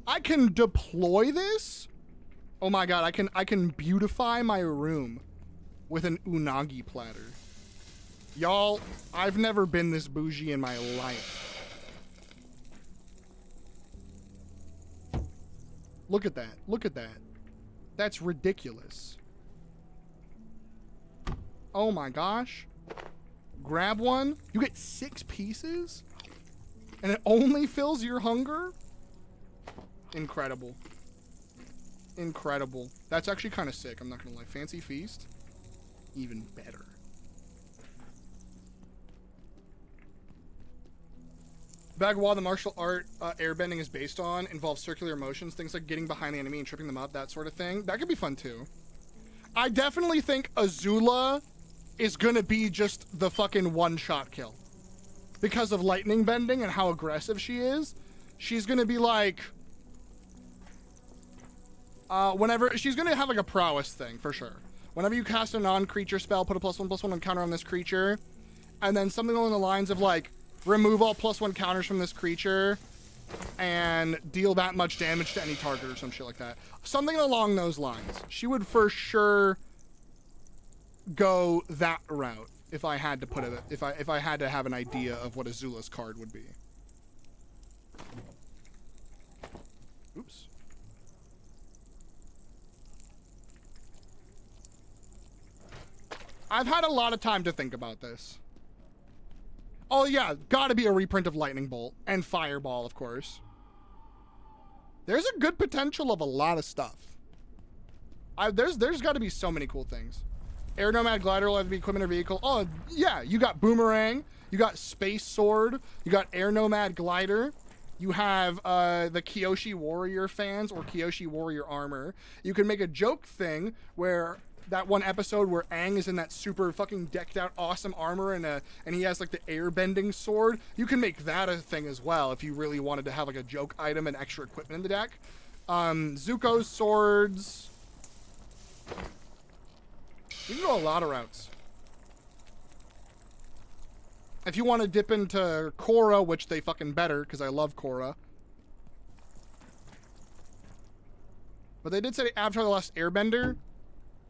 I can deploy this. Oh my god, I can beautify my room with an unagi platter. Y'all, I've never been this bougie in my life. Look at that. Look at that. That's ridiculous. Oh my gosh. Grab one. You get 6 pieces? And it only fills your hunger? Incredible. Incredible. That's actually kind of sick, I'm not gonna lie. Fancy feast? Even better. Bag of Wall, the martial art airbending is based on, involves circular motions, things like getting behind the enemy and tripping them up, that sort of thing. That could be fun too. I definitely think Azula is gonna be just the fucking one-shot kill. Because of lightning bending and how aggressive she is. She's gonna be like... whenever... She's gonna have like a prowess thing, for sure. Whenever you cast a non-creature spell, put a +1/+1 on counter on this creature. And then something along the lines of like... remove all +1 counters from this creature and deal that much damage to any target or some shit like that. Something along those lines. She would for sure go that route if I had to put it, if I had to have an idea of what Azula's card would be. Oops. I've had a lot of time to think about this. Oh yeah, gotta be a reprint of Lightning Bolt and Fireball, of course. There's a good potential of a lot of stuff. There's got to be so many cool things. Air Nomad Glider will have to be equipment or vehicle. Oh yeah, you got Boomerang, you got Space Sword, you got Air Nomad Glider, you have the Kyoshi Warrior fans or Kyoshi Warrior armor. You can make a joke thing where that one episode where Aang is in that super fucking decked out awesome armor and he has like the air bending sword. You can make that a thing as well if you really wanted to have like a joke item and extra equipment in the deck. Zuko's swords. You can go a lot of routes. If you want to dip into Korra, which they fucking better because I love Korra. But they did say Avatar The Last Airbender.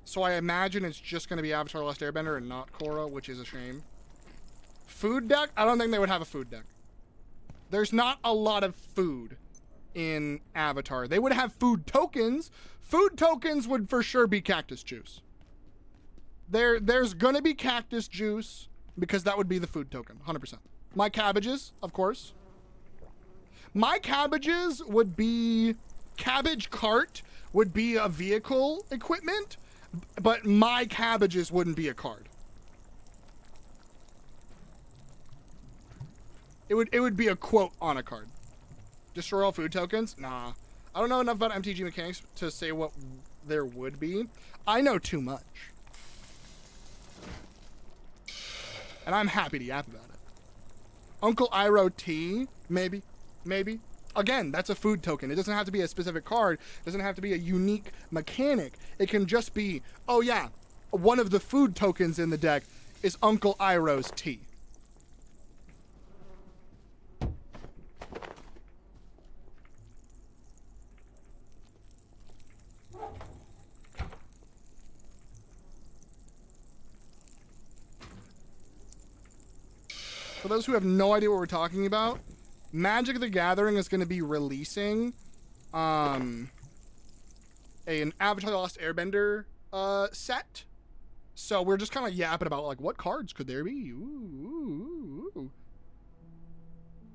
So I imagine it's just going to be Avatar The Last Airbender and not Korra, which is a shame. Food deck? I don't think they would have a food deck. There's not a lot of food in Avatar. They would have food tokens. Food tokens would for sure be cactus juice. There's going to be cactus juice because that would be the food token, 100%. My cabbages, of course. My cabbages would be... Cabbage cart would be a vehicle equipment. But my cabbages wouldn't be a card. It would be a quote on a card. Destroy all food tokens? Nah. I don't know enough about MTG mechanics to say what there would be. I know too much. And I'm happy to yap about it. Uncle Iroh T? Maybe. Maybe. Again, that's a food token. It doesn't have to be a specific card. It doesn't have to be a unique mechanic. It can just be, oh yeah, one of the food tokens in the deck is Uncle Iroh's tea. For those who have no idea what we're talking about, Magic the Gathering is going to be releasing an Avatar The Last Airbender set. So we're just kind of yapping about like what cards could there be? Ooh.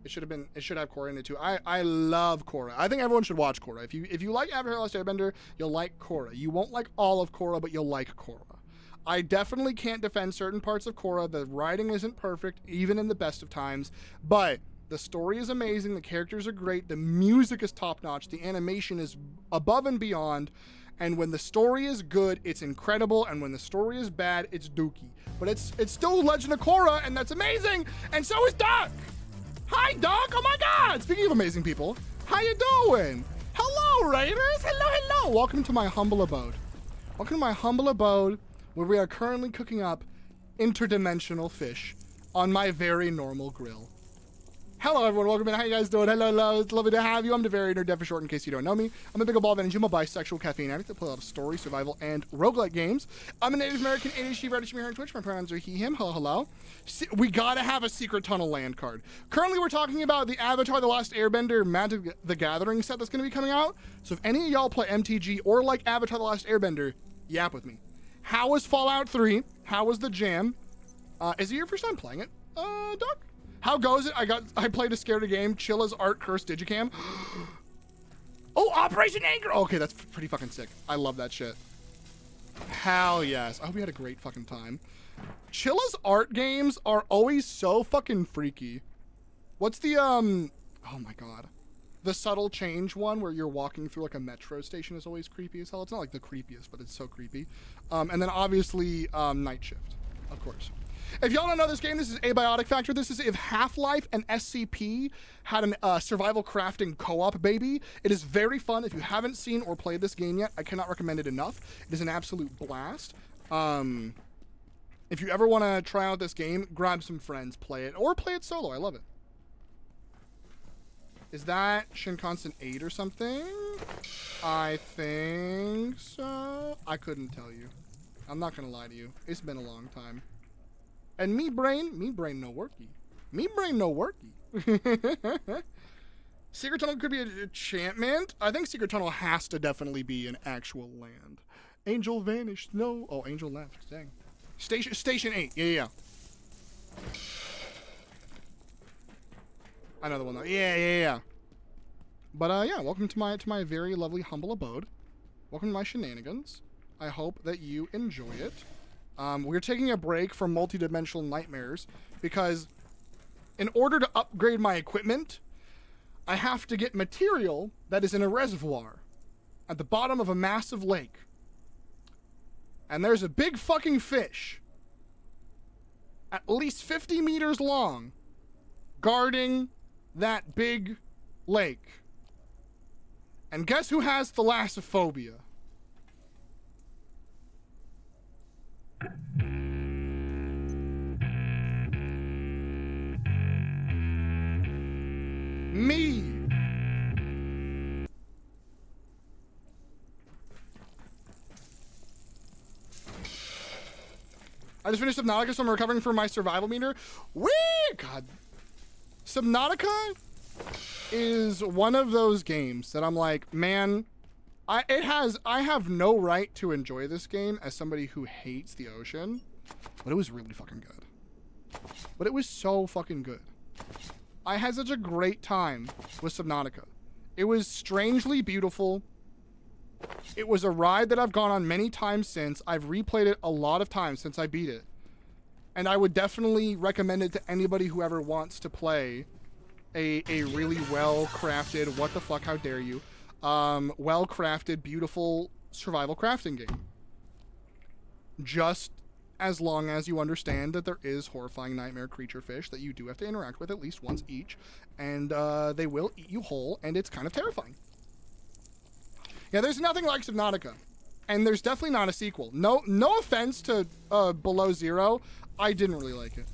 It should have Korra in it too. I love Korra. I think everyone should watch Korra. If you like Avatar The Last Airbender, you'll like Korra. You won't like all of Korra, but you'll like Korra. I definitely can't defend certain parts of Korra. The writing isn't perfect, even in the best of times, but the story is amazing. The characters are great. The music is top-notch. The animation is above and beyond. And when the story is good, it's incredible. And when the story is bad, it's dookie. But it's still Legend of Korra, and that's amazing. And so is Duck. Hi, Duck. Oh my God. Speaking of amazing people, how you doing? Hello, Raiders. Hello. Welcome to my humble abode. Welcome to my humble abode, where we are currently cooking up interdimensional fish on my very normal grill. Hello, everyone. Welcome in. How you guys doing? Hello. It's lovely to have you. I'm the very nerd, deaf for short, in case you don't know me. I'm a big old ball of energy. I'm a bisexual caffeine addict that play a lot of story, survival, and roguelike games. I'm a Native American ADHD writer here on Twitch. My pronouns are he, him. Hello. We gotta have a secret tunnel land card. Currently, we're talking about the Avatar: The Last Airbender Magic the Gathering set that's gonna be coming out. So if any of y'all play MTG or like Avatar: The Last Airbender, yap with me. How was Fallout 3? How was the jam? Is it your first time playing it, Doc? How goes it? I played a scared game. Chilla's Art Curse Digicam. Oh, Operation Anchor. Okay, that's pretty fucking sick. I love that shit. Hell yes. I hope you had a great fucking time. Chilla's art games are always so fucking freaky. What's the oh my God. The subtle change one where you're walking through like a metro station is always creepy as hell. It's not like the creepiest, but it's so creepy. And then obviously Night Shift, of course. If y'all don't know this game, this is Abiotic Factor. This is if Half-Life and SCP had a survival crafting co-op, baby. It is very fun. If you haven't seen or played this game yet, I cannot recommend it enough. It is an absolute blast. If you ever want to try out this game, grab some friends, play it, or play it solo. I love it. Is that Shinkansen 8 or something? I think so. I couldn't tell you. I'm not going to lie to you. It's been a long time. And me brain no worky. Me brain no worky. Secret Tunnel could be an enchantment. I think Secret Tunnel has to definitely be an actual land. Angel vanished. No. Oh, Angel left. Dang. Station 8. Yeah. Another one though. Yeah. But yeah, welcome to my very lovely humble abode. Welcome to my shenanigans. I hope that you enjoy it. We're taking a break from multi-dimensional nightmares because in order to upgrade my equipment, I have to get material that is in a reservoir at the bottom of a massive lake. And there's a big fucking fish at least 50 meters long guarding that big lake. And guess who has thalassophobia? Me. I just finished Subnautica, so I'm recovering from my survival meter. Whee! God. Subnautica is one of those games that I'm like, man, I have no right to enjoy this game as somebody who hates the ocean, but it was really fucking good. But it was so fucking good. I had such a great time with Subnautica. It was strangely beautiful. It was a ride that I've gone on many times since. I've replayed it a lot of times since I beat it. And I would definitely recommend it to anybody who ever wants to play a really well-crafted, what the fuck, how dare you, well-crafted, beautiful survival crafting game. Just as long as you understand that there is horrifying nightmare creature fish that you do have to interact with at least once each, and they will eat you whole, and it's kind of terrifying. Yeah, there's nothing like Subnautica, and there's definitely not a sequel. No offense to Below Zero, I didn't really like it.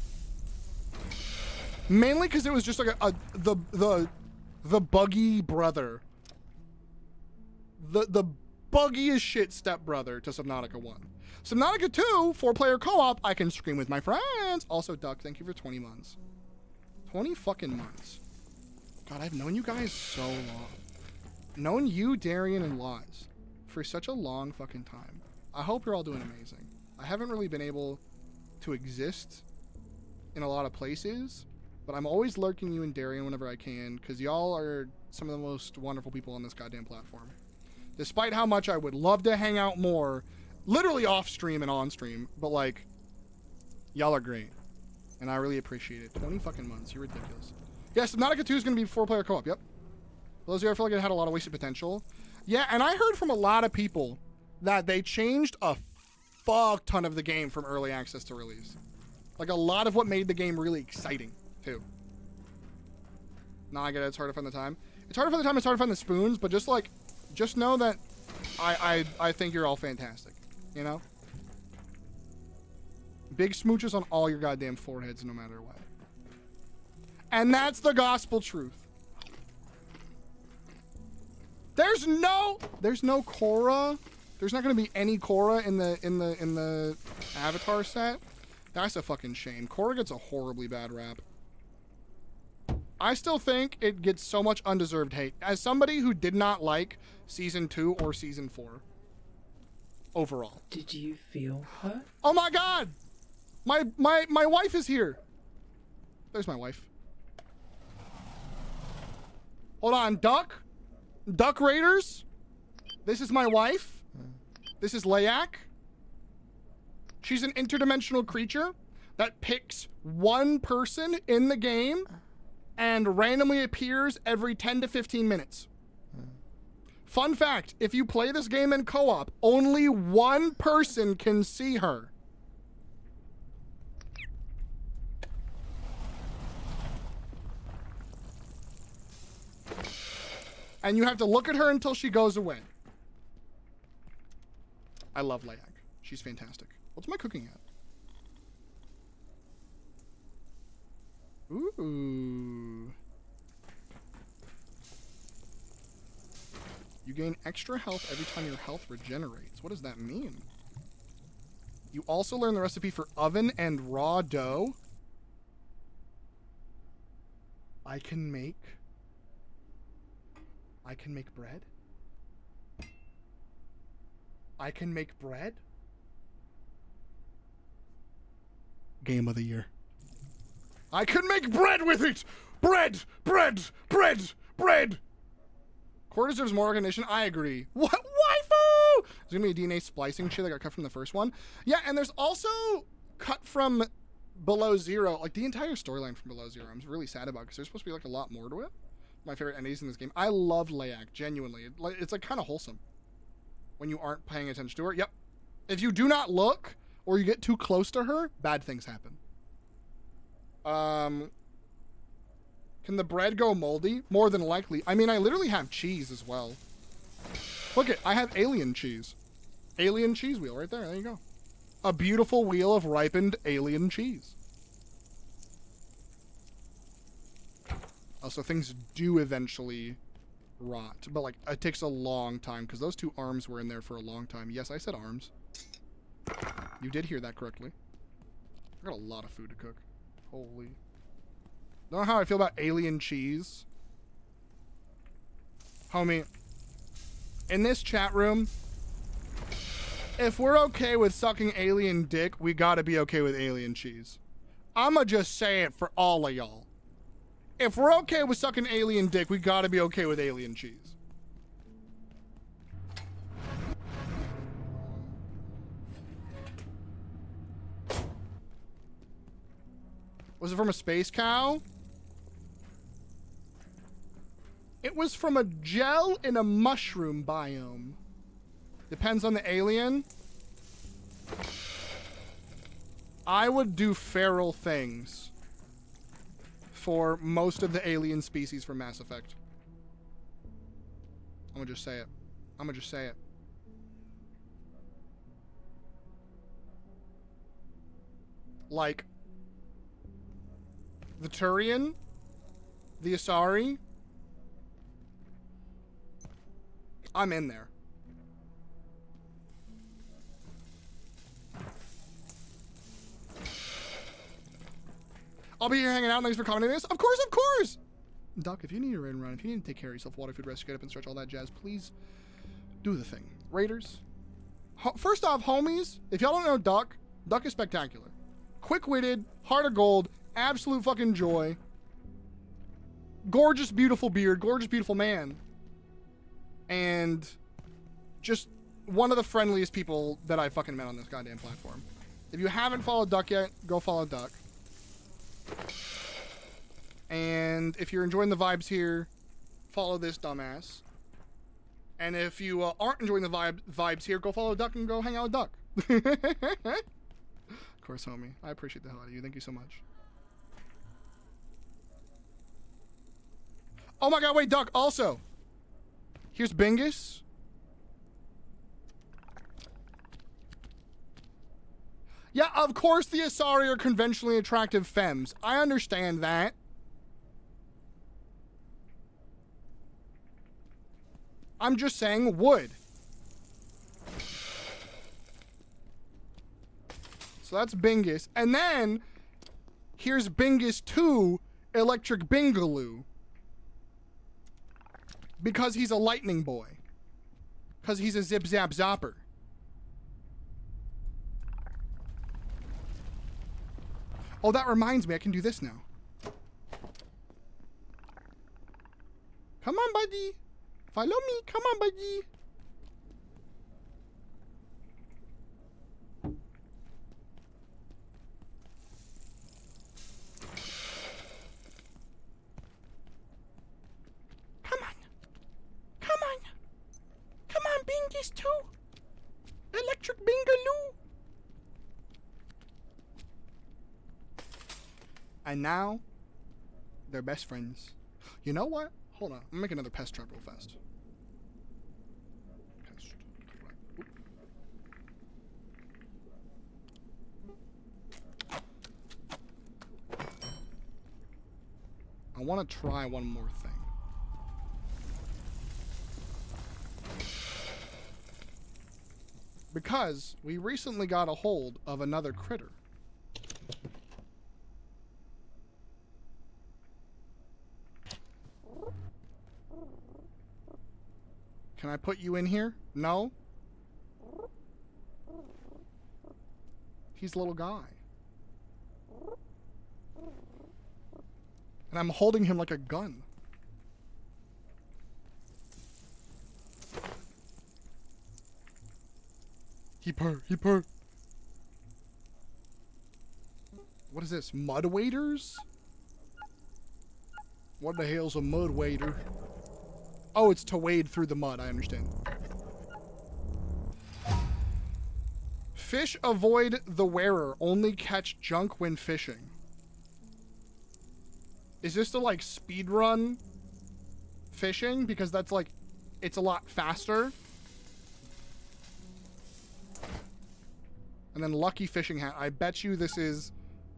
Mainly because it was just like the buggy brother. The buggiest shit stepbrother to Subnautica 1. Subnautica 2, 4-player co-op, I can scream with my friends. Also, Duck, thank you for 20 months. 20 fucking months. God, I've known you guys so long. Known you, Darian, and Laws for such a long fucking time. I hope you're all doing amazing. I haven't really been able to exist in a lot of places, but I'm always lurking you and Darian whenever I can, because y'all are some of the most wonderful people on this goddamn platform. Despite how much I would love to hang out more, literally off stream and on stream, but like, y'all are great. And I really appreciate it. 20 fucking months. You're ridiculous. Yes, Subnautica 2 is going to be 4-player co-op. Yep. Those of you, I feel like it had a lot of wasted potential. Yeah, and I heard from a lot of people that they changed a fuck ton of the game from early access to release. Like, a lot of what made the game really exciting, too. Now I get it. It's hard to find the time. It's hard to find the time. It's hard to find the spoons, but just, like, just know that I think you're all fantastic. You know? Big smooches on all your goddamn foreheads, no matter what. And that's the gospel truth. There's no Korra. There's not gonna be any Korra in the Avatar set. That's a fucking shame. Korra gets a horribly bad rap. I still think it gets so much undeserved hate. As somebody who did not like season 2 or season 4 overall. Did you feel hurt? Oh my god! My wife is here. There's my wife. Hold on, Duck Raiders. This is my wife. This is Layak. She's an interdimensional creature that picks one person in the game and randomly appears every 10 to 15 minutes. Fun fact, if you play this game in co-op, only one person can see her. And you have to look at her until she goes away. I love Layak. She's fantastic. What's my cooking at? Ooh. You gain extra health every time your health regenerates. What does that mean? You also learn the recipe for oven and raw dough. I can make bread. I can make bread. Game of the year. I can make bread with it! Bread! Bread! Bread! Bread! Core deserves more recognition. I agree. What? Waifu! There's gonna be a DNA splicing shit that got cut from the first one. Yeah, and there's also cut from Below Zero. Like, the entire storyline from Below Zero I'm really sad about because there's supposed to be, like, a lot more to it. My favorite enemies in this game. I love Layak, genuinely. It's, like, kind of wholesome when you aren't paying attention to her. Yep. If you do not look or you get too close to her, bad things happen. Can the bread go moldy? More than likely. I mean, I literally have cheese as well. Look it, I have alien cheese. Alien cheese wheel right there. There you go. A beautiful wheel of ripened alien cheese. Also, things do eventually rot, but like it takes a long time because those two arms were in there for a long time. Yes, I said arms. You did hear that correctly. I got a lot of food to cook. Holy. Don't know how I feel about alien cheese. Homie, in this chat room, if we're okay with sucking alien dick, we gotta be okay with alien cheese. I'ma just say it for all of y'all. If we're okay with sucking alien dick, we gotta be okay with alien cheese. Was it from a space cow? It was from a gel in a mushroom biome. Depends on the alien. I would do feral things for most of the alien species from Mass Effect. I'm gonna just say it. I'm gonna just say it. Like the Turian, the Asari. I'm in there. I'll be here hanging out. Thanks for commenting this. Of course, of course. Doc, if you need to run around, if you need to take care of yourself, water, food, rest, get up and stretch, all that jazz, please do the thing. Raiders. First off, homies, if y'all don't know Duck, Duck is spectacular. Quick-witted, heart of gold, absolute fucking joy. Gorgeous, beautiful beard, gorgeous, beautiful man. And just one of the friendliest people that I fucking met on this goddamn platform. If you haven't followed Duck yet, go follow Duck. And if you're enjoying the vibes here, follow this dumbass. And if you aren't enjoying the vibes here, go follow Duck and go hang out with Duck. Of course, homie. I appreciate the hell out of you. Thank you so much. Oh my god, wait, Duck, also. Here's Bingus. Yeah, of course the Asari are conventionally attractive femmes. I understand that. I'm just saying would. So that's Bingus. And then, here's Bingus 2, Electric Bingaloo. Because he's a lightning boy. Because he's a zip-zap-zapper. Oh, that reminds me, I can do this now. Come on, buddy. Follow me. Come on, buddy. Come on. Come on. Come on, Bingus too. Electric Bingaloo. And now, they're best friends. You know what? Hold on. I'm gonna make another pest trap real fast. I want to try one more thing. Because we recently got a hold of another critter. Can I put you in here? No? He's a little guy. And I'm holding him like a gun. He purr, he purr. What is this? Mud waders? What the hell's a mud wader? Oh, it's to wade through the mud, I understand. Fish avoid the wearer, only catch junk when fishing. Is this to like speed run fishing? Because that's like, it's a lot faster. And then lucky fishing hat. I bet you this is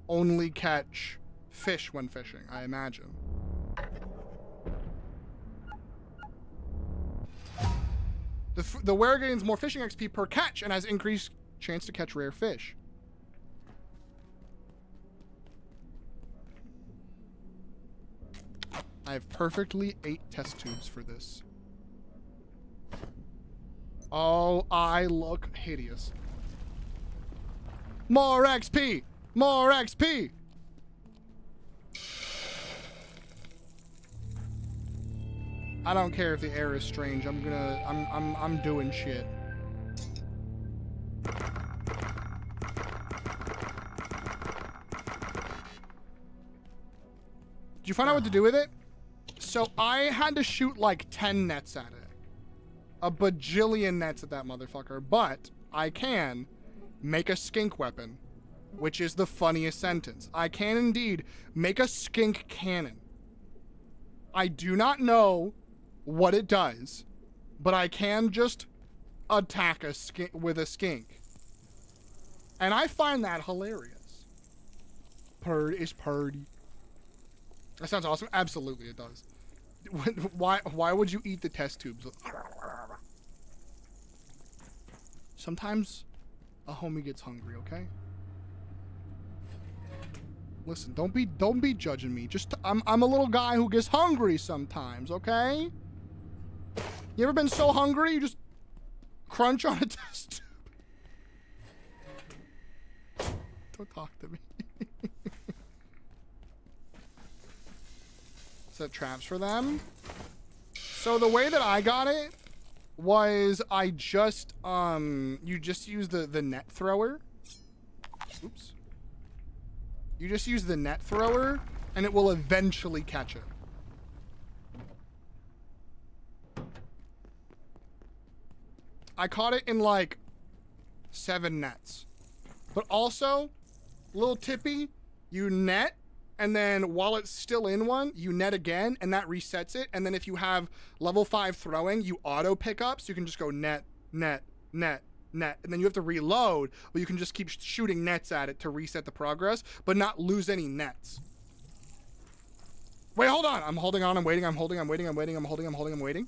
only catch fish when fishing, I imagine. The wearer gains more fishing XP per catch and has increased chance to catch rare fish. I have perfectly 8 test tubes for this. Oh, I look hideous. More XP! More XP! I don't care if the air is strange. I'm doing shit. Did you find out what to do with it? So I had to shoot like 10 nets at it. A bajillion nets at that motherfucker. But I can make a skink weapon, which is the funniest sentence. I can indeed make a skink cannon. I do not know what it does, but I can just attack a skink with a skink. And I find that hilarious. Purd is purdy. That sounds awesome. Absolutely it does. Why would you eat the test tubes? Sometimes a homie gets hungry, okay? Listen, don't be judging me. Just I'm a little guy who gets hungry sometimes, okay? You ever been so hungry you just crunch on a test tube? Don't talk to me. Set traps for them. So the way that I got it was I just you just use the net thrower. Oops. You just use the net thrower and it will eventually catch it. I caught it in like 7 nets. But also, little tippy, you net, and then while it's still in one, you net again, and that resets it. And then if you have level 5 throwing, you auto pick up, so you can just go net, net, net, net. And then you have to reload, but you can just keep shooting nets at it to reset the progress, but not lose any nets. Wait, hold on. I'm holding on, I'm waiting, I'm holding, I'm waiting, I'm waiting, I'm holding, I'm holding, I'm waiting.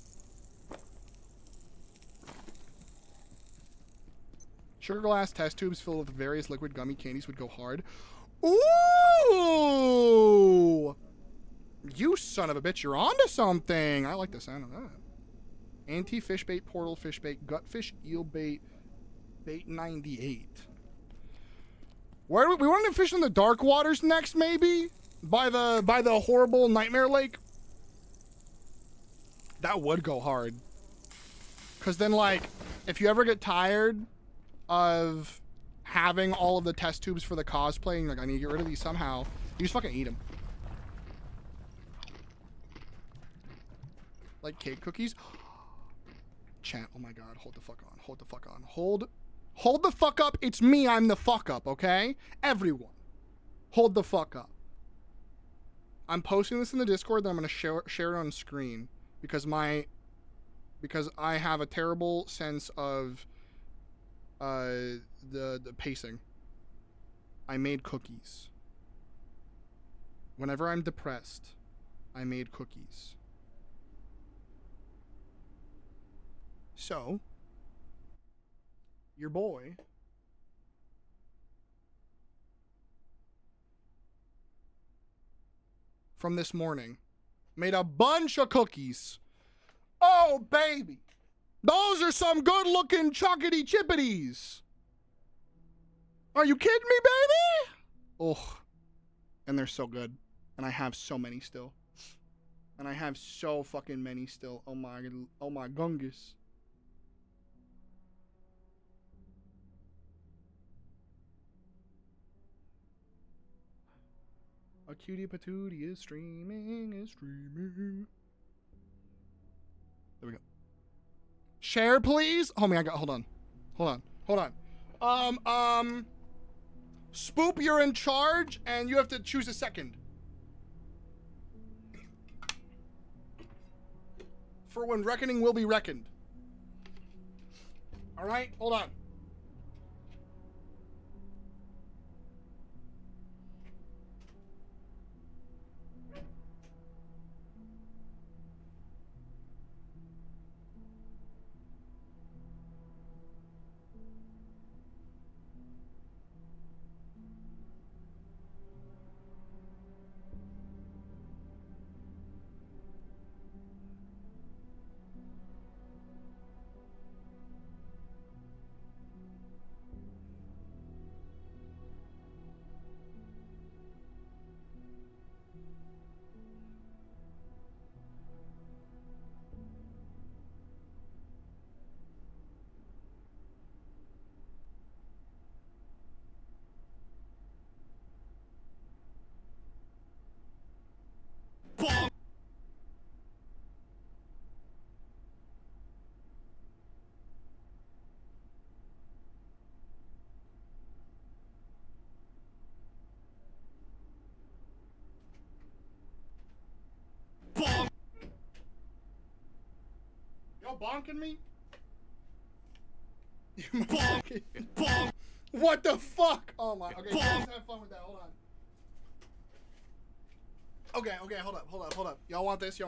Sugar glass test tubes filled with various liquid gummy candies would go hard. Ooh! You son of a bitch, you're onto something. I like the sound of that. Anti-fish bait, portal fish bait, gutfish, eel bait, bait 98. Where do we want to fish in the dark waters next, maybe? By the horrible nightmare lake? That would go hard. Cause then like, if you ever get tired of having all of the test tubes for the cosplay, and like, I need to get rid of these somehow, you just fucking eat them. Like cake cookies. Chat, oh my god, hold the fuck on, hold the fuck on. Hold the fuck up, it's me, I'm the fuck up, okay? Everyone, hold the fuck up. I'm posting this in the Discord, then I'm gonna share it on screen, because I have a terrible sense of the pacing. I made cookies. Whenever I'm depressed, I made cookies. So, your boy from this morning made a bunch of cookies. Oh, baby. Those are some good-looking chockety chippities. Are you kidding me, baby? Oh, and they're so good. And I have so many still. And I have so fucking many still. Oh my gungus. A cutie patootie is streaming, There we go. Share, please. Homie, I got, hold on. Spoop, you're in charge, and you have to choose a second. For when reckoning will be reckoned. All right, hold on. Y'all bonking me? What the fuck? Oh my, okay, let's have fun with that, hold on. Okay, hold up. Y'all want this?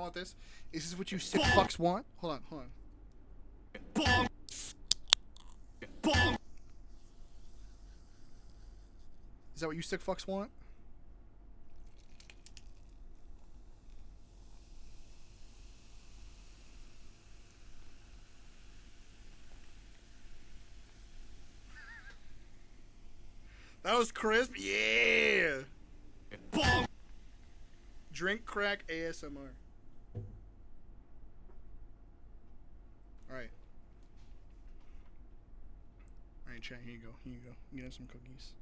Is this what you sick fucks want? Hold on. Is that what you sick fucks want? That was crisp, yeah! Drink crack ASMR. Alright, Alright, chat, here you go. Here you go. You can have some cookies.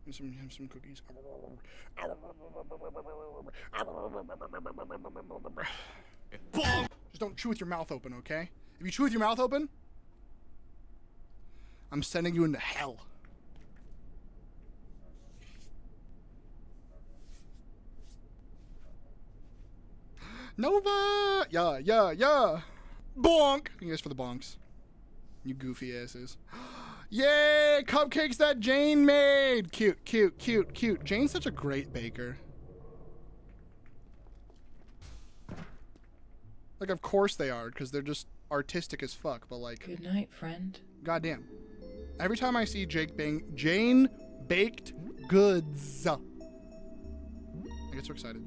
Have some cookies. Just don't chew with your mouth open, okay? If you chew with your mouth open, I'm sending you into hell. Nova! Yeah, yeah, yeah! Bonk! You guys for the bonks. You goofy asses. Yay! Cupcakes that Jane made! Cute, cute, cute, cute. Jane's such a great baker. Like, of course they are, because they're just artistic as fuck, but like... Good night, friend. Goddamn. Every time I see Jane baked goods, I get so excited.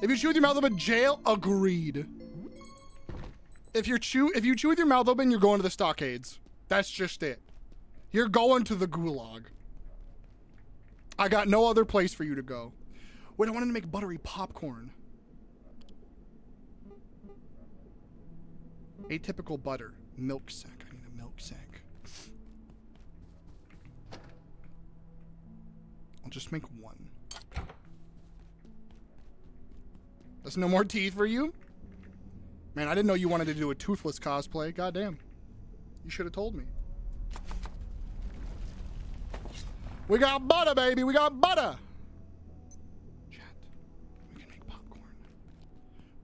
If you chew with your mouth open, jail. Agreed. If you chew with your mouth open, you're going to the stockades. That's just it. You're going to the gulag. I got no other place for you to go. Wait, I wanted to make buttery popcorn. Atypical butter. Milk sack. I need a milk sack. I'll just make one. There's no more teeth for you? Man, I didn't know you wanted to do a toothless cosplay. Goddamn. You should have told me. We got butter, baby. We got butter. Chat. We can make popcorn.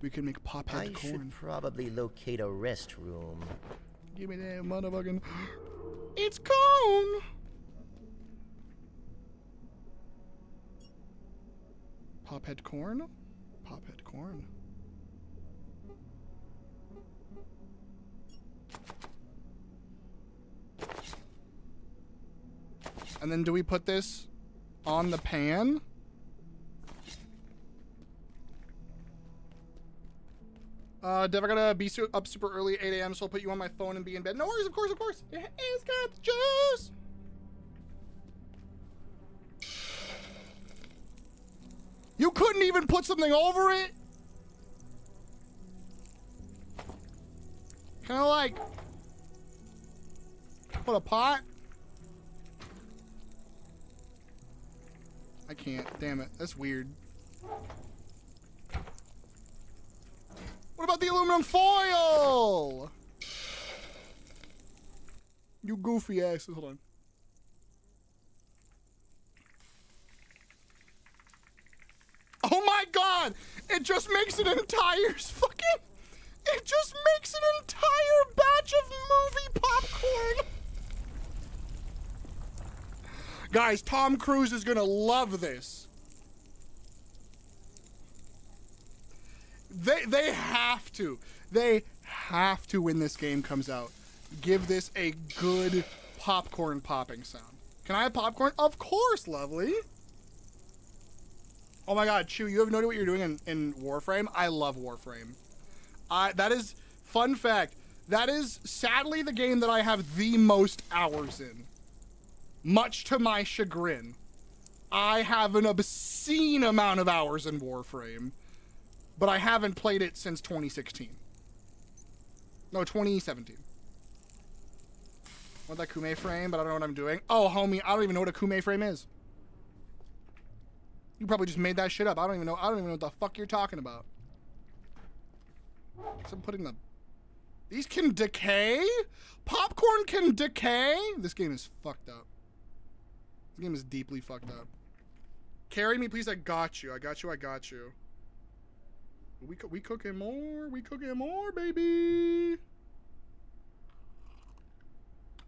We can make pop-head corn. I should probably locate a rest room. Give me that motherfucking... It's corn! Pop-head corn? Pop-head corn. And then do we put this on the pan? Dev, I gotta be up super early, 8 a.m., so I'll put you on my phone and be in bed. No worries, of course, of course. It's got the juice. You couldn't even put something over it? Kind of like... Put a pot? I can't. Damn it. That's weird. What about the aluminum foil? You goofy asses. Hold on. Oh my god! It just makes an entire fucking... It just makes an entire batch of movie popcorn! Guys, Tom Cruise is gonna love this. They have to. They have to, when this game comes out, give this a good popcorn popping sound. Can I have popcorn? Of course, lovely. Oh my god, Chew, you have no idea what you're doing in Warframe? I love Warframe. That is, fun fact, that is sadly the game that I have the most hours in. Much to my chagrin. I have an obscene amount of hours in Warframe, but I haven't played it since 2016. No, 2017. I want that Kume frame, but I don't know what I'm doing. Oh, homie, I don't even know what a Kume frame is. You probably just made that shit up. I don't even know what the fuck you're talking about. So I'm putting the... These can decay? Popcorn can decay? This game is fucked up. This game is deeply fucked up. Carry me, please. I got you. I got you. I got you. We cooking more. We cooking more, baby.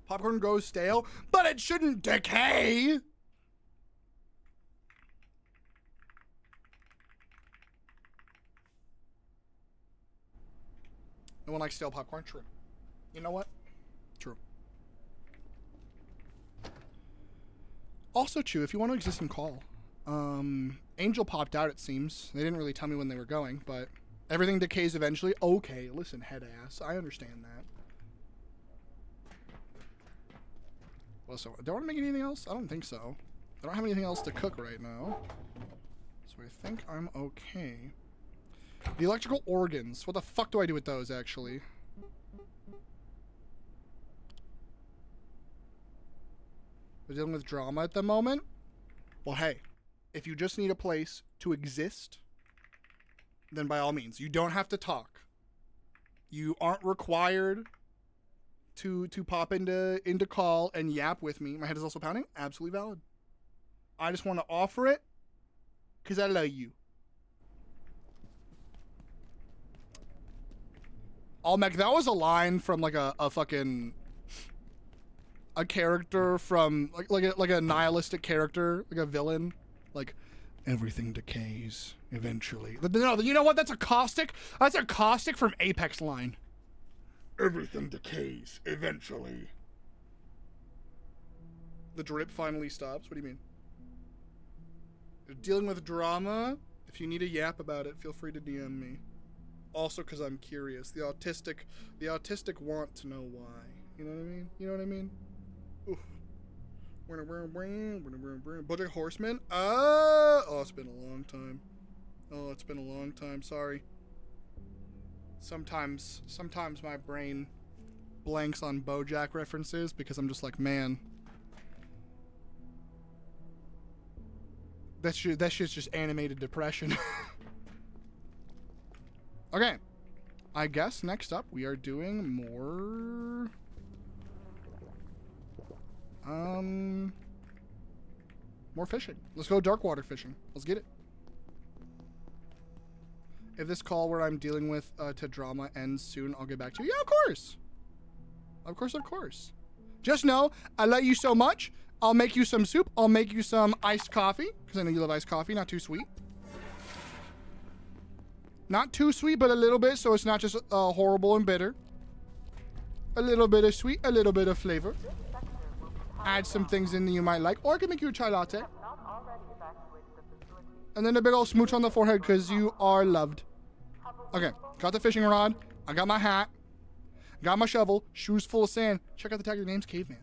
Popcorn goes stale, but it shouldn't decay. No one likes stale popcorn. True. You know what? True. Also, Chew, if you want to exist in call, Angel popped out, it seems. They didn't really tell me when they were going, but everything decays eventually. Okay, listen, head ass. I understand that. Well, so, do I want to make anything else? I don't think so. I don't have anything else to cook right now. So I think I'm okay. The electrical organs. What the fuck do I do with those, actually? We're dealing with drama at the moment. Well, hey, if you just need a place to exist, then by all means, you don't have to talk. You aren't required to pop into call and yap with me. My head is also pounding. Absolutely valid. I just want to offer it because I love you. Almec, that was a line from like a fucking a character from like a nihilistic character, like a villain, like everything decays eventually. No, you know what? That's a caustic. That's a caustic from Apex line. Everything decays eventually. The drip finally stops. What do you mean? You're dealing with drama. If you need a yap about it, feel free to DM me. Also, because I'm curious. The autistic want to know why. You know what I mean? You know what I mean? Oof. BoJack Horseman? Oh, it's been a long time. Oh, it's been a long time. Sorry. Sometimes my brain blanks on BoJack references because I'm just like, man, that shit's just animated depression. Okay, I guess next up we are doing more fishing. Let's go dark water fishing. Let's get it. If this call where I'm dealing with to drama ends soon, I'll get back to you. Yeah, of course. Of course, of course. Just know, I love you so much. I'll make you some soup. I'll make you some iced coffee, because I know you love iced coffee, not too sweet. Not too sweet, but a little bit, so it's not just horrible and bitter. A little bit of sweet, a little bit of flavor. Add some things in that you might like, or I can make you a chai latte. And then a big old smooch on the forehead, because you are loved. Okay, got the fishing rod. I got my hat. Got my shovel. Shoes full of sand. Check out the tag. Your name's Caveman.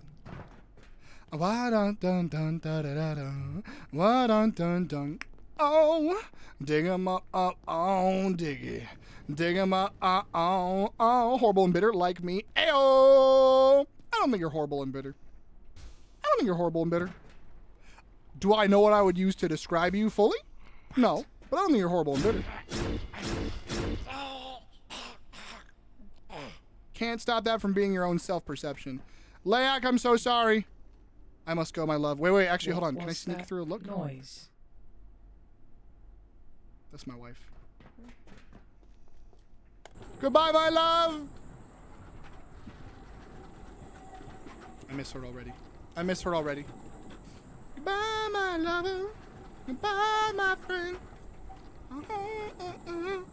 Wah dun dun dun da da da da. Wah dun dun dun. Oh, dig 'em up, oh, diggy. Dig 'em up, oh, horrible and bitter like me. Ayo! I don't think you're horrible and bitter. I don't think you're horrible and bitter. Do I know what I would use to describe you fully? No, but I don't think you're horrible and bitter. Can't stop that from being your own self-perception. Layak, I'm so sorry. I must go, my love. Wait, actually, hold on. Can I sneak through a look? Noise. That's my wife. Goodbye, my love! I miss her already. I miss her already. Goodbye, my lover. Goodbye, my friend. Alright,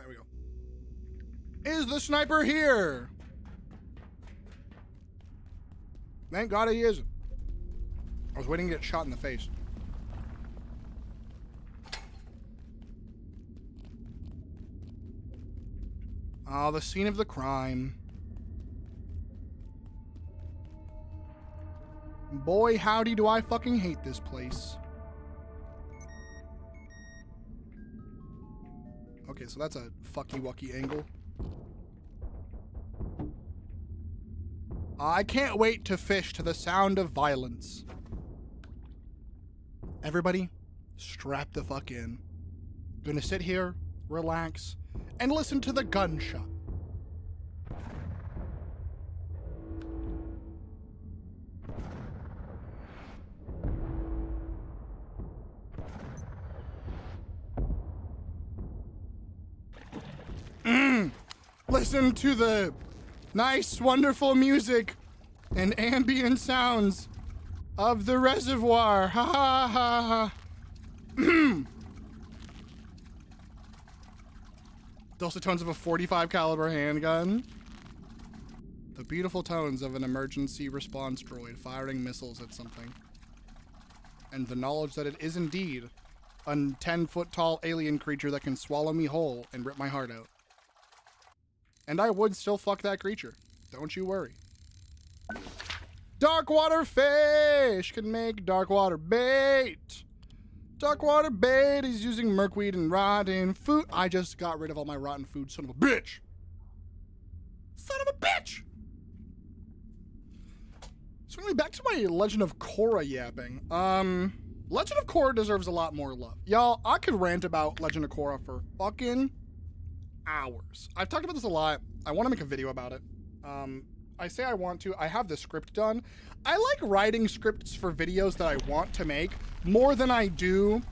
here we go. Is the sniper here? Thank God he isn't. I was waiting to get shot in the face. Ah, the scene of the crime. Boy, howdy do I fucking hate this place. Okay, so that's a fucky-wucky angle. I can't wait to fish to the sound of violence. Everybody, strap the fuck in. Gonna sit here, relax, and listen to the gunshot. Listen to the nice, wonderful music and ambient sounds of the reservoir. Ha ha ha ha. Dulcet tones of a .45 caliber handgun. The beautiful tones of an emergency response droid firing missiles at something. And the knowledge that it is indeed A 10-foot tall alien creature that can swallow me whole and rip my heart out. And I would still fuck that creature. Don't you worry. Dark water fish can make dark water bait. Dark water bait is using merkweed and rotten food. I just got rid of all my rotten food, son of a bitch. Son of a bitch! So anyway, back to my Legend of Korra yapping. Legend of Korra deserves a lot more love. Y'all, I could rant about Legend of Korra for fucking hours. I've talked about this a lot. I want to make a video about it. I say I want to. I have the script done. I like writing scripts for videos that I want to make more than I do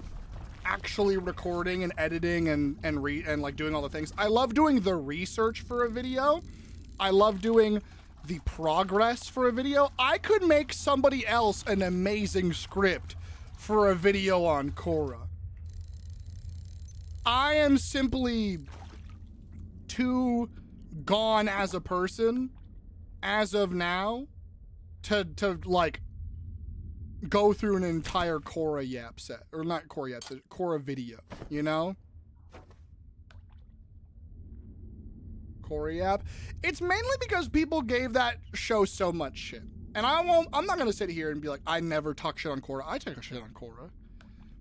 actually recording and editing and like doing all the things. I love doing the research for a video. I love doing the progress for a video. I could make somebody else an amazing script for a video on Korra. I am simply too gone as a person as of now to like go through an entire Korra yap set, or not Korra yap set, Korra video, you know? Korra yap. It's mainly because people gave that show so much shit. And I'm not gonna sit here and be like, I never talk shit on Korra. I talk shit on Korra.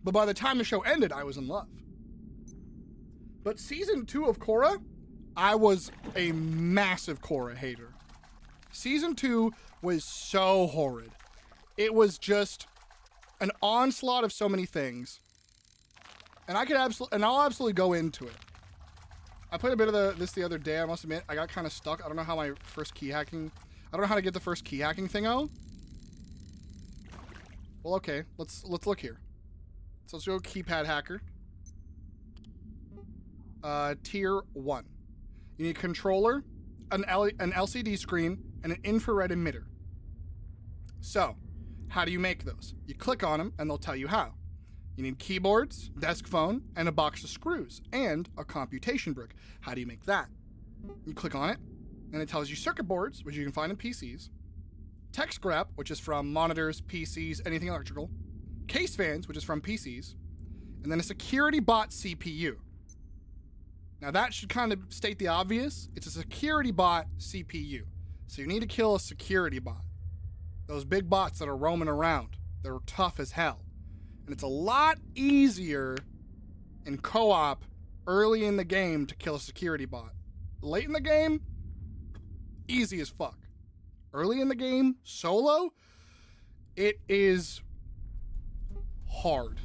But by the time the show ended, I was in love. But season 2 of Korra, I was a massive Korra hater. Season 2 was so horrid. It was just an onslaught of so many things. And I'll absolutely go into it. I played a bit of this the other day. I must admit, I got kind of stuck. I don't know how my first key hacking. I don't know how to get the first key hacking thing out. Well, okay. Let's look here. So let's go keypad hacker. Tier 1. You need a controller, an LCD screen, and an infrared emitter. So, how do you make those? You click on them, and they'll tell you how. You need keyboards, desk phone, and a box of screws, and a computation brick. How do you make that? You click on it, and it tells you circuit boards, which you can find in PCs, tech scrap, which is from monitors, PCs, anything electrical, case fans, which is from PCs, and then a security bot CPU. Now that should kind of state the obvious. It's a security bot CPU. So you need to kill a security bot. Those big bots that are roaming around. They're tough as hell. And it's a lot easier in co-op early in the game to kill a security bot. Late in the game, easy as fuck. Early in the game, solo, it is hard.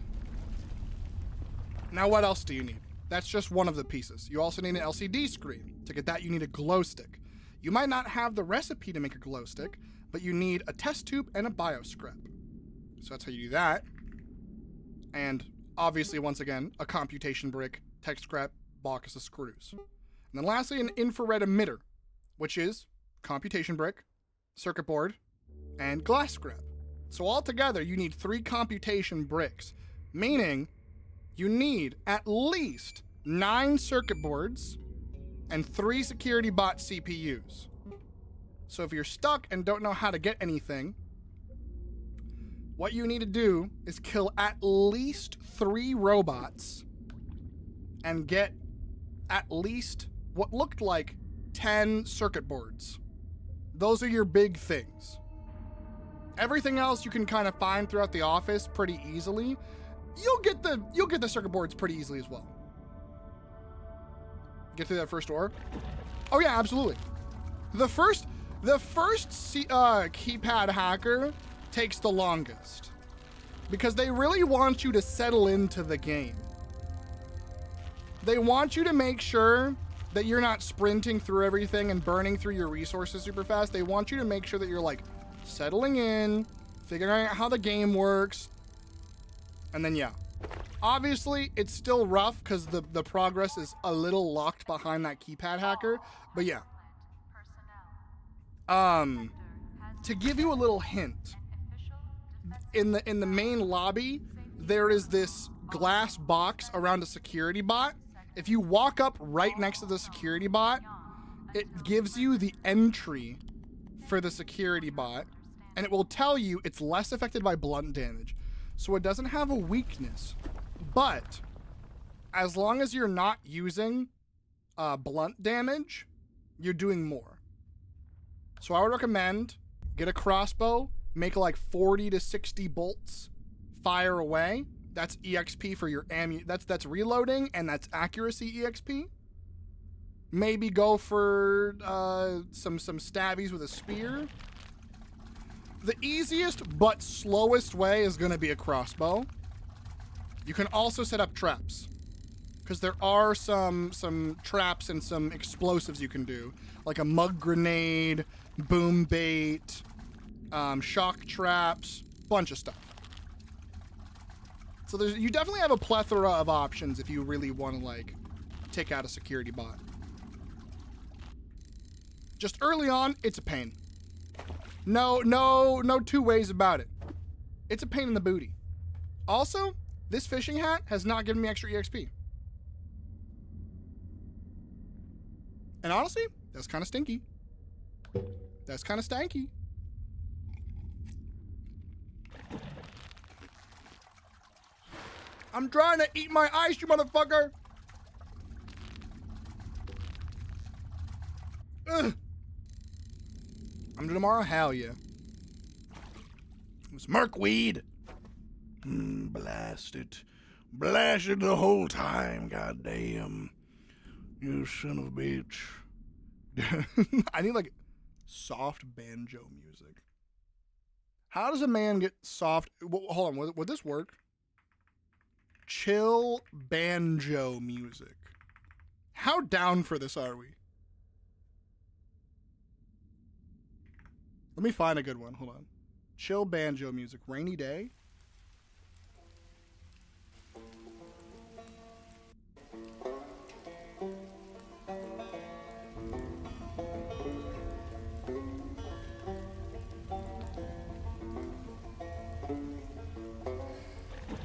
Now what else do you need? That's just one of the pieces. You also need an LCD screen. To get that, you need a glow stick. You might not have the recipe to make a glow stick, but you need a test tube and a bioscrap. So that's how you do that. And obviously, once again, a computation brick, tech scrap, box of screws. And then lastly, an infrared emitter, which is computation brick, circuit board, and glass scrap. So altogether, you need 3 computation bricks, meaning you need at least 9 circuit boards and 3 security bot CPUs. So if you're stuck and don't know how to get anything, what you need to do is kill at least 3 robots and get at least what looked like 10 circuit boards. Those are your big things. Everything else you can kind of find throughout the office pretty easily. You'll get the circuit boards pretty easily as well. Get through that first door. Oh yeah, absolutely. The first keypad hacker takes the longest because they really want you to settle into the game. They want you to make sure that you're not sprinting through everything and burning through your resources super fast. They want you to make sure that you're like settling in, figuring out how the game works. And then, yeah, obviously it's still rough because the progress is a little locked behind that keypad hacker. But yeah, to give you a little hint, in the main lobby, there is this glass box around a security bot. If you walk up right next to the security bot, it gives you the entry for the security bot, and it will tell you it's less affected by blunt damage. So it doesn't have a weakness, But as long as you're not using blunt damage, you're doing more. So I would recommend get a crossbow, make like 40 to 60 bolts, fire away. That's EXP for your that's reloading, and that's accuracy EXP. Maybe go for some stabbies with a spear. The easiest but slowest way is going to be a crossbow. You can also set up traps, because there are some traps and some explosives you can do, like a mug grenade, boom bait, shock traps, bunch of stuff. So you definitely have a plethora of options if you really want to like take out a security bot. Just early on, it's a pain. No two ways about it. It's a pain in the booty. Also, this fishing hat has not given me extra EXP. And honestly, that's kind of stinky. That's kind of stanky. I'm trying to eat my ice, you motherfucker. Ugh. I'm doing tomorrow? Hell yeah. It was merkweed. Blast it. Blast it the whole time, goddamn. You son of a bitch. I need like soft banjo music. How does a man get soft? Well, hold on, would this work? Chill banjo music. How down for this are we? Let me find a good one. Hold on. Chill banjo music. Rainy day.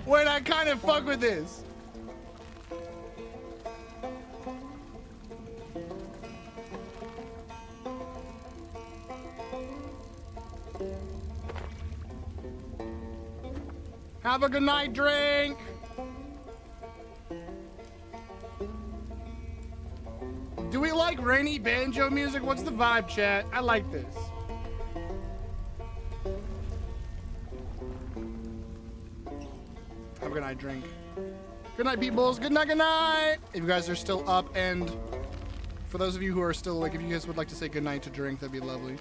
Wait, I kind of fuck with this. Have a good night, drink. Do we like rainy banjo music? What's the vibe, chat? I like this. Have a good night, drink. Good night, peoples. Good night, good night. If you guys are still up, and for those of you who are still like, if you guys would like to say good night to drink, that'd be lovely.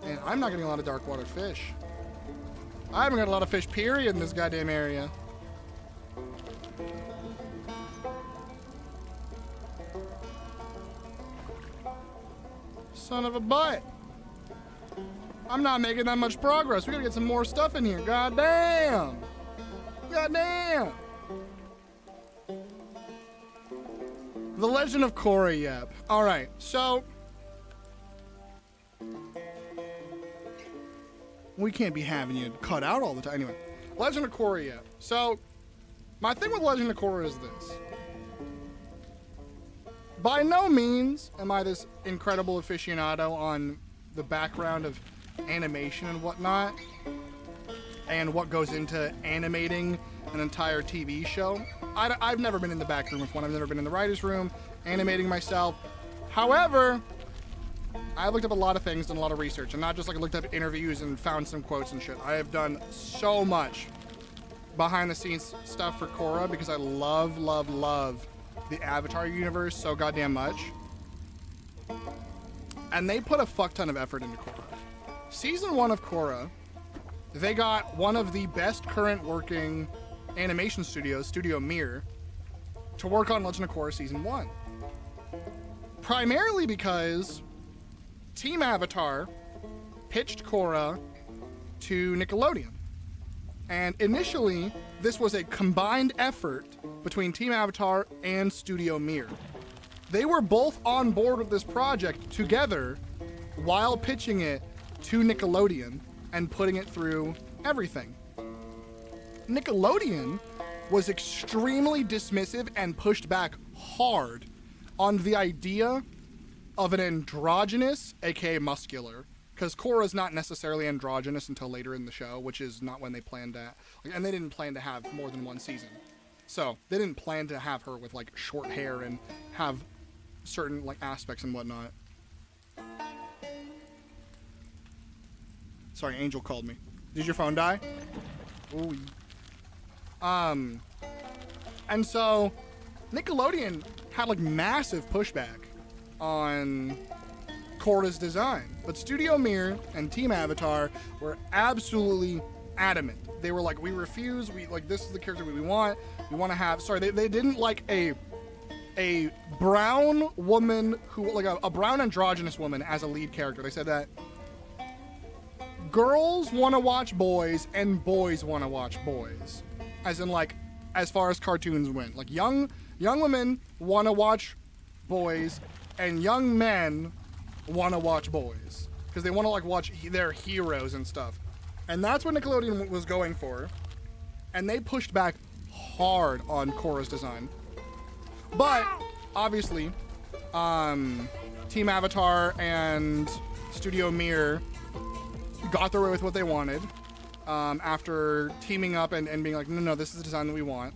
And I'm not getting a lot of dark water fish. I haven't got a lot of fish, period, in this goddamn area. Son of a butt. I'm not making that much progress. We gotta get some more stuff in here. Goddamn. Goddamn. The Legend of Korra, yep. Alright, so we can't be having you cut out all the time. Anyway, Legend of Korra, yep. So my thing with Legend of Korra is this. By no means am I this incredible aficionado on the background of animation and whatnot, and what goes into animating an entire TV show. I've never been in the back room with one. I've never been in the writer's room animating myself. However, I looked up a lot of things, done a lot of research, and not just like I looked up interviews and found some quotes and shit. I have done so much behind the scenes stuff for Korra because I love the Avatar universe so goddamn much. And they put a fuck ton of effort into Korra. Season 1 of Korra, they got one of the best current working animation studios, Studio Mir, to work on Legend of Korra Season 1. Primarily because Team Avatar pitched Korra to Nickelodeon. And initially, this was a combined effort between Team Avatar and Studio Mir. They were both on board with this project together while pitching it to Nickelodeon and putting it through everything. Nickelodeon was extremely dismissive and pushed back hard on the idea of an androgynous, aka muscular, because Korra's not necessarily androgynous until later in the show, which is not when they planned to, and they didn't plan to have more than one season. So they didn't plan to have her with like short hair and have certain like aspects and whatnot. Sorry, Angel called me. Did your phone die? Ooh. And so Nickelodeon had like massive pushback on Korra's design, but Studio Mir and Team Avatar were absolutely adamant. They were like, we refuse. We like, this is the character we want. We want to have. Sorry, they didn't like a brown woman who like a brown androgynous woman as a lead character. They said that girls want to watch boys and boys want to watch boys, as in like as far as cartoons went. Like young women want to watch boys and young men want to watch boys because they want to like watch their heroes and stuff. And that's what Nickelodeon was going for. And they pushed back hard on Korra's design. But obviously, Team Avatar and Studio Mir got their way with what they wanted after teaming up and being like, no, this is the design that we want.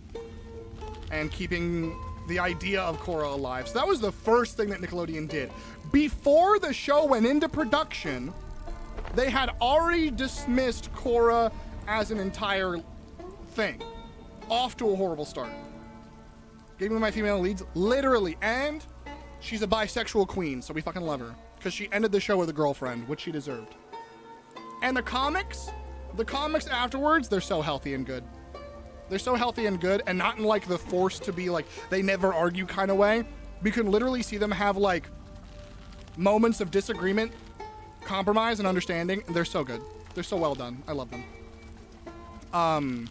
And keeping the idea of Korra alive. So that was the first thing that Nickelodeon did. Before the show went into production, they had already dismissed Korra as an entire thing. Off to a horrible start. Gave me my female leads, literally, and she's a bisexual queen, so we fucking love her. Because she ended the show with a girlfriend, which she deserved. And the comics afterwards, they're so healthy and good. They're so healthy and good, and not in like the forced to be like, they never argue kind of way. We can literally see them have like moments of disagreement, compromise, and understanding. They're so good. They're so well done. I love them.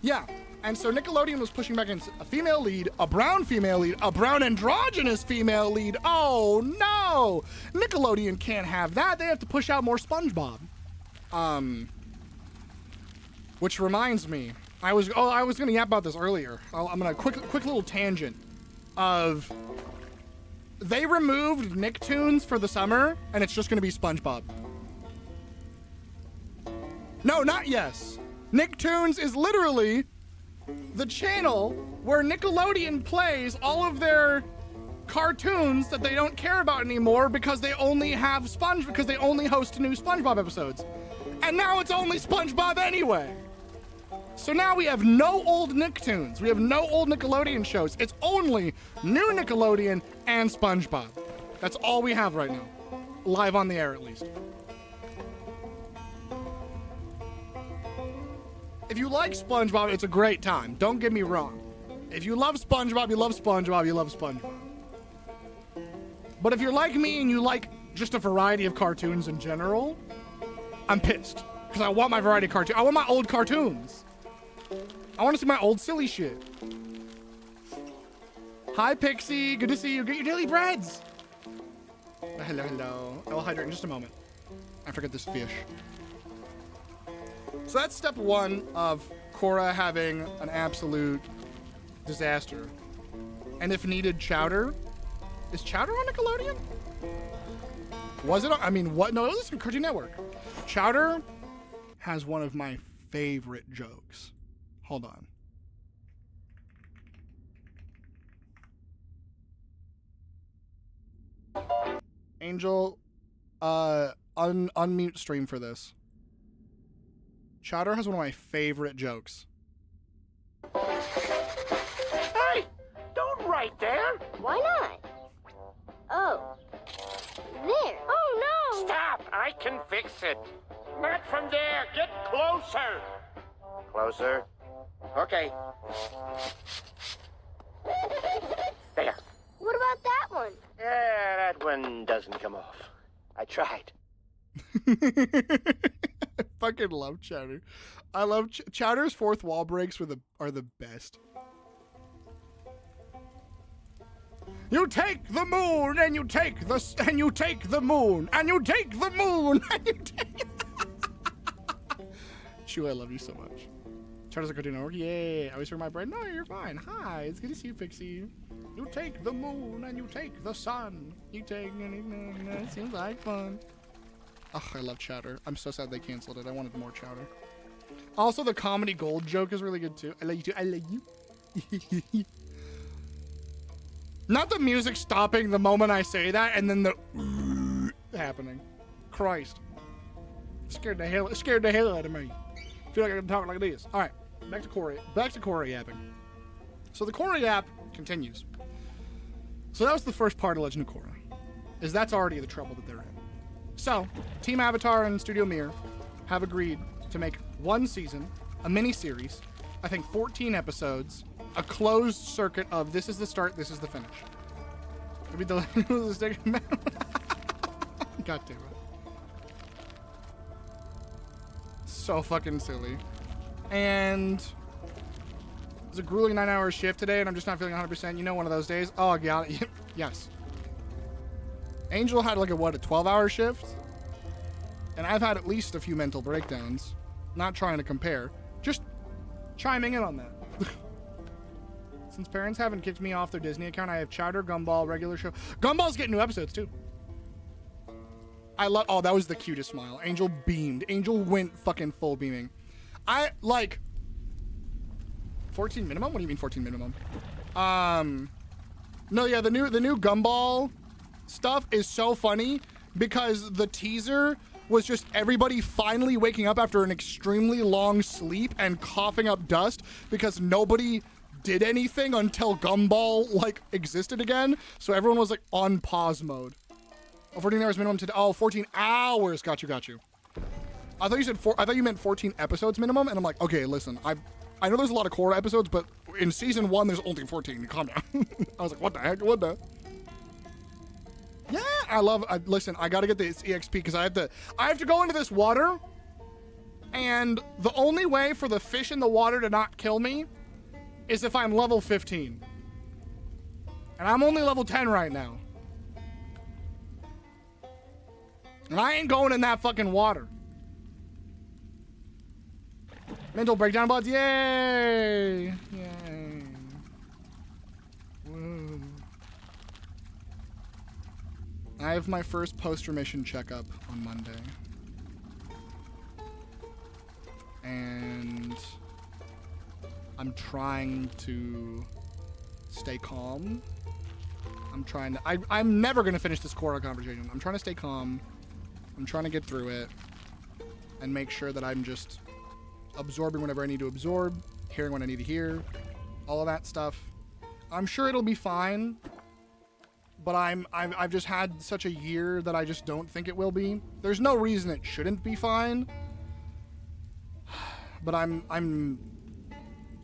Yeah. And so Nickelodeon was pushing back against a female lead, a brown female lead, a brown androgynous female lead. Oh no! Nickelodeon can't have that. They have to push out more SpongeBob. Which reminds me, I was gonna yap about this earlier. I'm gonna quick little tangent of they removed Nicktoons for the summer, and it's just gonna be SpongeBob. No, not yes. Nicktoons is literally the channel where Nickelodeon plays all of their cartoons that they don't care about anymore because they only have because they only host new SpongeBob episodes. And now it's only SpongeBob anyway. So now we have no old Nicktoons. We have no old Nickelodeon shows. It's only new Nickelodeon and SpongeBob. That's all we have right now. Live on the air, at least. If you like SpongeBob, it's a great time. Don't get me wrong. If you love SpongeBob, you love SpongeBob, you love SpongeBob. But if you're like me and you like just a variety of cartoons in general, I'm pissed. Because I want my variety of cartoons. I want my old cartoons. I want to see my old silly shit. Hi, Pixie. Good to see you. Get your daily breads. Hello, hello. I will hydrate in just a moment. I forget this fish. So that's step one of Korra having an absolute disaster. And if needed, Chowder. Is Chowder on Nickelodeon? Was it on? I mean, what? No, it was on Cartoon Network. Chowder has one of my favorite jokes. Hold on. Angel, unmute stream for this. Chowder has one of my favorite jokes. Hey! Don't write there! Why not? Oh. There. Oh no! Stop! I can fix it. Not from there. Get closer. Closer? Okay. There. What about that one? Yeah, that one doesn't come off. I tried. I fucking love Chowder. I love Chowder's fourth wall breaks are the best. You take the moon and you take the moon and you take the moon and you take. Chew, I love you so much. Chowder's a Cartoon Network. Yay! I always hear my brain. No, you're fine. Hi, it's good to see you, Pixie. You take the moon and you take the sun. You take anything that seems like fun. Ugh, I love Chowder. I'm so sad they canceled it. I wanted more Chowder. Also, the comedy gold joke is really good too. I love you too. I love you. Not the music stopping the moment I say that and then the happening. Christ. Scared the hell out of me. Feel like I can talk like this. All right, back to Corey yapping. So the Corey app continues. So that was the first part of Legend of Korra. That's already the trouble that they're in. So, Team Avatar and Studio Mir have agreed to make one season, a mini-series, I think 14 episodes, a closed circuit of this is the start, this is the finish. Maybe the God damn it. So fucking silly. And it was a grueling 9-hour shift today, and I'm just not feeling 100%. You know, one of those days. Oh, I got it. Yes. Angel had like a 12-hour shift, and I've had at least a few mental breakdowns. Not trying to compare, just chiming in on that. Since parents haven't kicked me off their Disney account, I have Chowder, Gumball, regular show. Gumball's getting new episodes too. I love. Oh, that was the cutest smile. Angel beamed. Angel went fucking full beaming. I like 14 minimum. What do you mean 14 minimum? No, yeah, the new Gumball stuff is so funny because the teaser was just everybody finally waking up after an extremely long sleep and coughing up dust because nobody did anything until Gumball like existed again. So everyone was like on pause mode. Oh, 14 hours minimum to 14 hours. Got you. I thought you said I thought you meant 14 episodes minimum, and I'm like, okay, listen, I know there's a lot of Korra episodes, but in season 1 there's only 14. Calm down. I was like, what the heck? What the? Yeah, listen, I gotta get this EXP because I have to go into this water, and the only way for the fish in the water to not kill me is if I'm level 15. And I'm only level 10 right now. And I ain't going in that fucking water. Mental breakdown buds, yay! Yay. Woo. I have my first post-remission checkup on Monday. And I'm trying to stay calm. I'm never going to finish this Korra conversation. I'm trying to stay calm. I'm trying to get through it and make sure that I'm just absorbing whatever I need to absorb, hearing what I need to hear, all of that stuff. I'm sure it'll be fine. But I've just had such a year that I just don't think it will be. There's no reason it shouldn't be fine. But I'm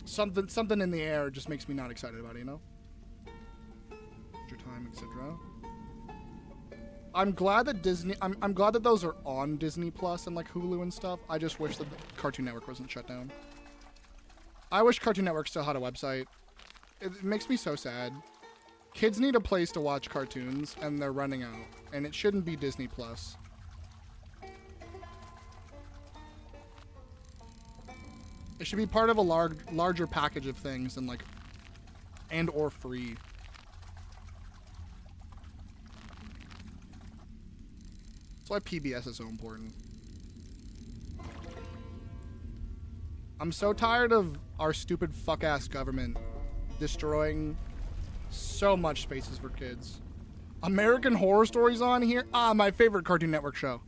something in the air just makes me not excited about it, you know? Your time, etc. I'm glad that I'm glad that those are on Disney Plus and like Hulu and stuff. I just wish that Cartoon Network wasn't shut down. I wish Cartoon Network still had a website. It makes me so sad. Kids need a place to watch cartoons, and they're running out. And it shouldn't be Disney Plus. It should be part of a larger package of things, and or free. That's why PBS is so important. I'm so tired of our stupid fuck-ass government destroying so much spaces for kids. American Horror Stories on here? My favorite Cartoon Network show.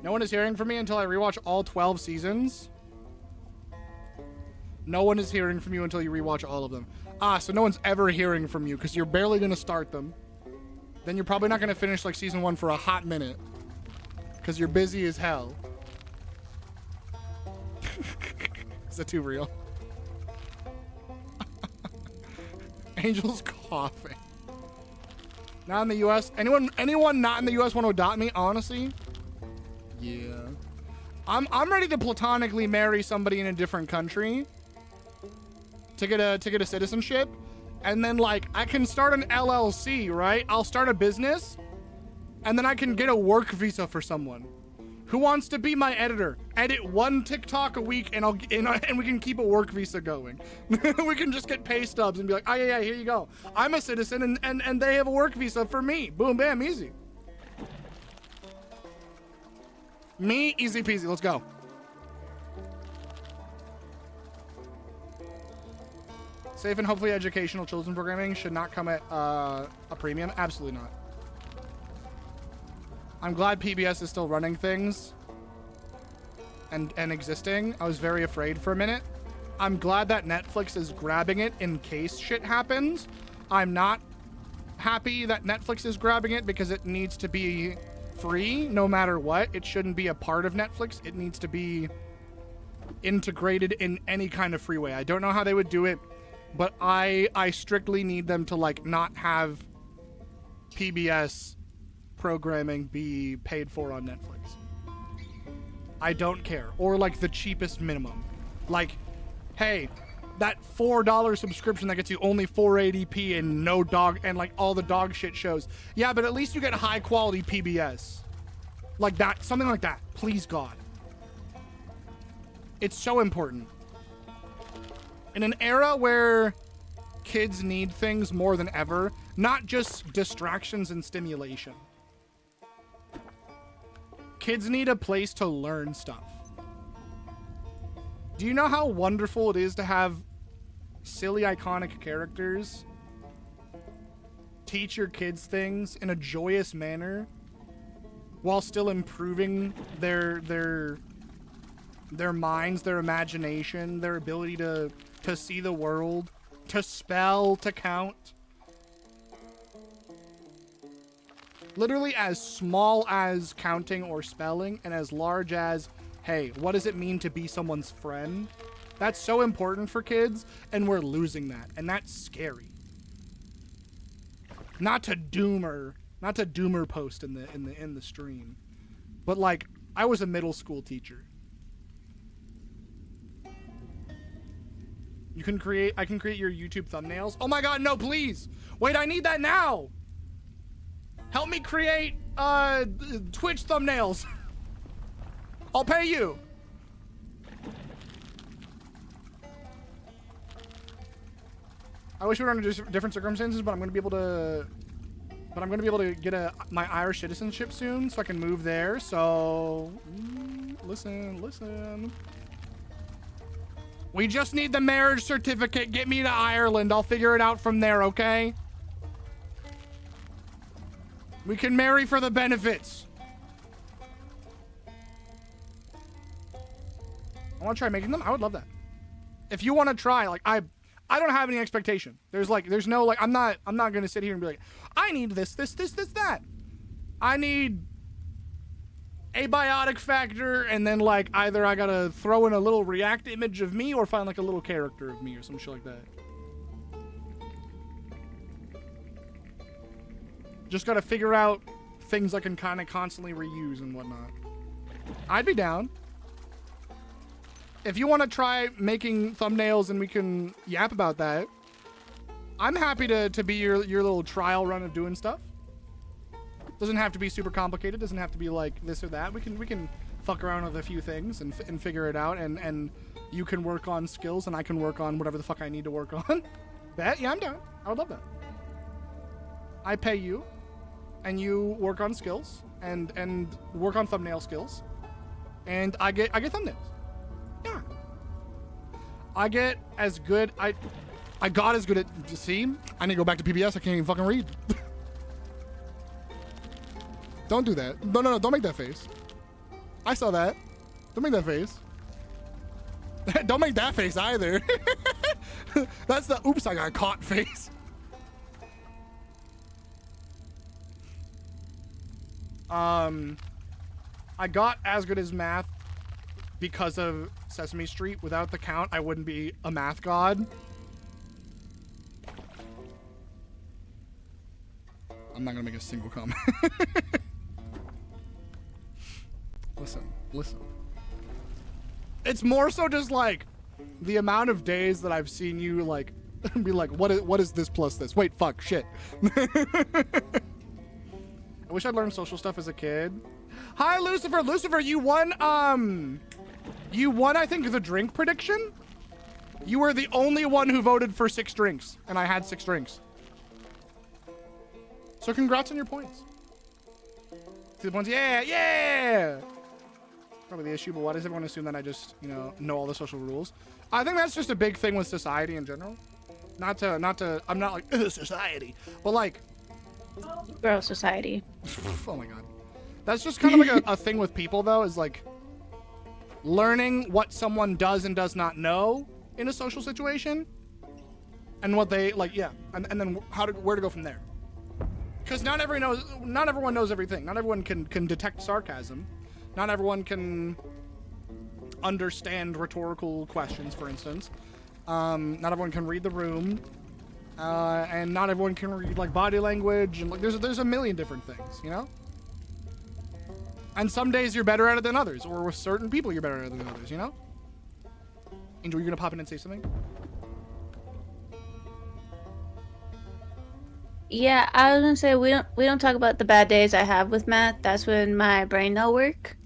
No one is hearing from me until I rewatch all 12 seasons. No one is hearing from you until you rewatch all of them. So no one's ever hearing from you because you're barely going to start them. Then you're probably not going to finish like season 1 for a hot minute because you're busy as hell. Is that too real? Angel's coughing. Not in the U.S. Anyone not in the U.S. want to adopt me? Honestly, yeah. I'm ready to platonically marry somebody in a different country to get a citizenship, and then like I can start an LLC, right? I'll start a business, and then I can get a work visa for someone who wants to be my editor. Edit 1 TikTok a week, and we can keep a work visa going. We can just get pay stubs and be like, oh yeah, here you go. I'm a citizen, and they have a work visa for me. Boom, bam, easy. Me, easy peasy. Let's go. Safe and hopefully educational children's programming should not come at a premium. Absolutely not. I'm glad PBS is still running things and existing. I was very afraid for a minute. I'm glad that Netflix is grabbing it in case shit happens. I'm not happy that Netflix is grabbing it because it needs to be free no matter what. It shouldn't be a part of Netflix. It needs to be integrated in any kind of free way. I don't know how they would do it, but I strictly need them to like not have PBS programming be paid for on Netflix. I don't care. Or like the cheapest minimum. Like, hey, that $4 subscription that gets you only 480p and no dog and like all the dog shit shows. Yeah, but at least you get high quality PBS. Like that, something like that. Please God. It's so important. In an era where kids need things more than ever, not just distractions and stimulation. Kids need a place to learn stuff. Do you know how wonderful it is to have silly, iconic characters teach your kids things in a joyous manner while still improving their minds, their imagination, their ability to see the world, to spell, to count? Literally as small as counting or spelling, and as large as, hey, what does it mean to be someone's friend? That's so important for kids, and we're losing that, and that's scary. Not to doomer post in the stream, but like, I was a middle school teacher. I can create your YouTube thumbnails. Oh my God, no, please. Wait, I need that now. Help me create Twitch thumbnails. I'll pay you. I wish we were under different circumstances, but I'm gonna be able to get my Irish citizenship soon, so I can move there. So listen. We just need the marriage certificate. Get me to Ireland. I'll figure it out from there, okay? We can marry for the benefits. I want to try making them. I would love that. If you want to try, like, I don't have any expectation. There's no, like, I'm not going to sit here and be like, I need this, that. I need Abiotic Factor, and then, like, either I gotta throw in a little React image of me or find, like, a little character of me or some shit like that. Just gotta figure out things I can kind of constantly reuse and whatnot. I'd be down. If you want to try making thumbnails and we can yap about that, I'm happy to be your little trial run of doing stuff. Doesn't have to be super complicated. Doesn't have to be like this or that. We can fuck around with a few things and figure it out. And you can work on skills and I can work on whatever the fuck I need to work on. Bet? Yeah, I'm down. I would love that. I pay you, and you work on skills and work on thumbnail skills, and I get thumbnails. Yeah. I get as good. I got as good at. See, I need to go back to PBS. I can't even fucking read. Don't do that. No. Don't make that face. I saw that. Don't make that face. Don't make that face either. That's the oops, I got caught face. I got as good as math because of Sesame Street. Without the count, I wouldn't be a math god. I'm not gonna make a single comment. Listen. It's more so just like the amount of days that I've seen you like be like, what is this plus this? Wait, fuck, shit. I wish I'd learned social stuff as a kid. Hi, Lucifer. Lucifer, you won, I think, the drink prediction? You were the only one who voted for 6 drinks, and I had 6 drinks. So congrats on your points. See the points? Yeah! probably the issue, but why does everyone assume that I just, know all the social rules? I think that's just a big thing with society in general. Not to, I'm not like, society, but like, Bro, society. oh my god. That's just kind of like a thing with people, though, is like learning what someone does and does not know in a social situation, and what they like, and then where to go from there. Because not everyone knows everything. Not everyone can detect sarcasm. Not everyone can understand rhetorical questions, for instance. Not everyone can read the room, and not everyone can read like body language, and like there's a million different things, And some days you're better at it than others, or with certain people you're better at it than others, Angel, you're gonna pop in and say something? Yeah, I was gonna say we don't talk about the bad days I have with math. That's when my brain don't work.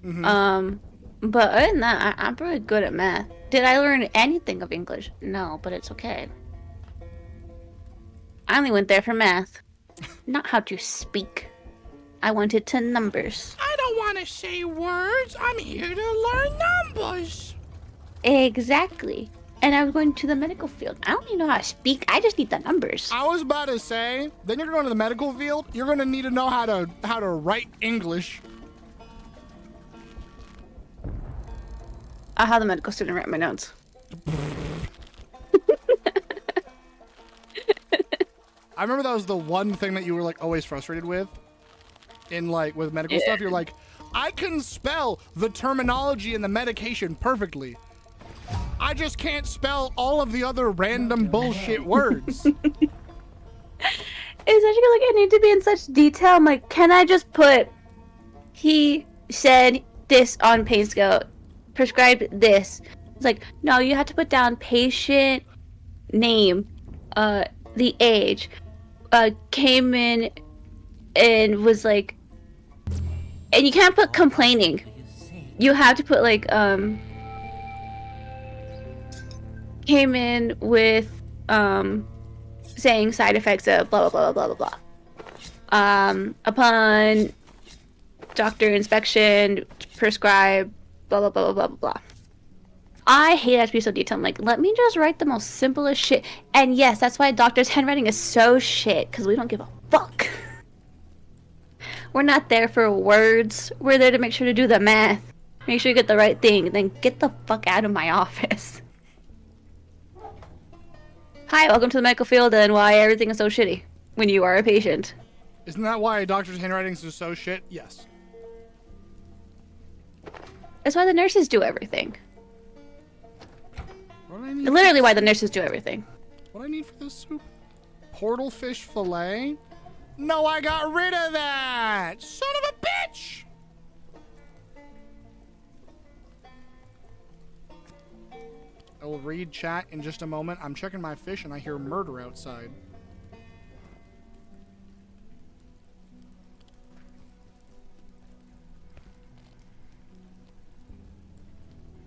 Mm-hmm. But other than that, I'm pretty good at math. Did I learn anything of English? No, but it's okay. I only went there for math, not how to speak. I wanted to numbers. I don't want to say words. I'm here to learn numbers. Exactly. And I was going to the medical field. I don't even know how to speak. I just need the numbers. I was about to say, then you're going to the medical field. You're going to need to know how to write English. I had the medical student write my notes. I remember that was the one thing that you were like always frustrated with in like with medical stuff. You're like, I can spell the terminology and the medication perfectly. I just can't spell all of the other random bullshit words. It's actually like I need to be in such detail. I'm like, can I just put he said this on PayScale, prescribed this? It's like, no, you have to put down patient name, the age, came in and was like, and you can't put complaining. You have to put like, came in with, saying side effects of blah, blah, blah, blah, blah, blah. Upon doctor inspection, prescribe, blah, blah, blah, blah, blah, blah. I hate that to be so detailed. I'm like, let me just write the most simplest shit. And yes, that's why doctors' handwriting is so shit, because we don't give a fuck. We're not there for words. We're there to make sure to do the math. Make sure you get the right thing, then get the fuck out of my office. Hi, welcome to the medical field and why everything is so shitty when you are a patient. Isn't that why a doctor's handwriting is so shit? Yes. That's why the nurses do everything. What do I need Literally why the nurses do everything. What do I need for this soup? Portal fish fillet? No, I got rid of that! Son of a bitch! I will read chat in just a moment. I'm checking my fish and I hear murder outside.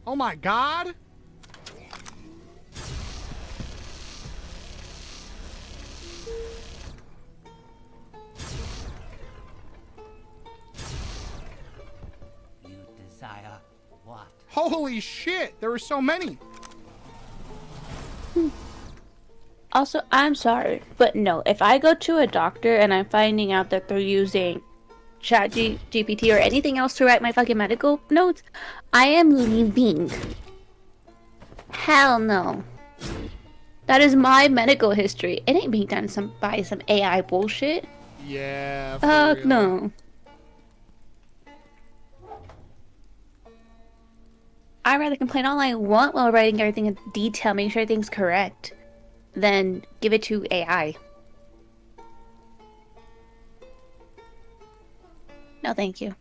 Oh my god! You desire what? Holy shit! There were so many! Also, I'm sorry, but no, if I go to a doctor and I'm finding out that they're using ChatGPT or anything else to write my fucking medical notes, I am leaving. Hell no. That is my medical history. It ain't being done by some AI bullshit. Yeah. Fuck no. I'd rather complain all I want while writing everything in detail, making sure everything's correct, than give it to AI. No, thank you.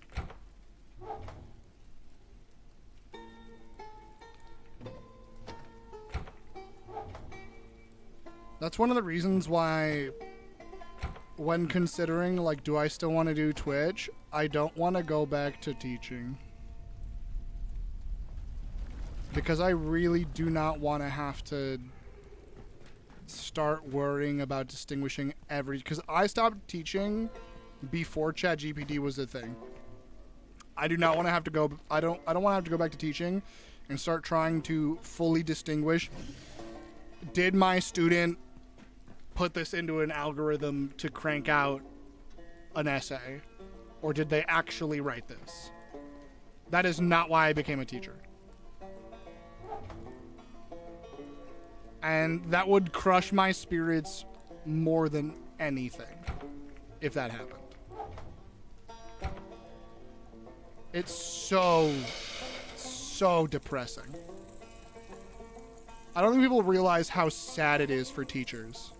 That's one of the reasons why, when considering, like, do I still want to do Twitch, I don't want to go back to teaching. Because I really do not want to have to start worrying about distinguishing because I stopped teaching before ChatGPT was a thing. I do not want to have to go. I don't want to have to go back to teaching and start trying to fully distinguish. Did my student put this into an algorithm to crank out an essay, or did they actually write this? That is not why I became a teacher. And that would crush my spirits more than anything if that happened. It's so depressing. I don't think people realize how sad it is for teachers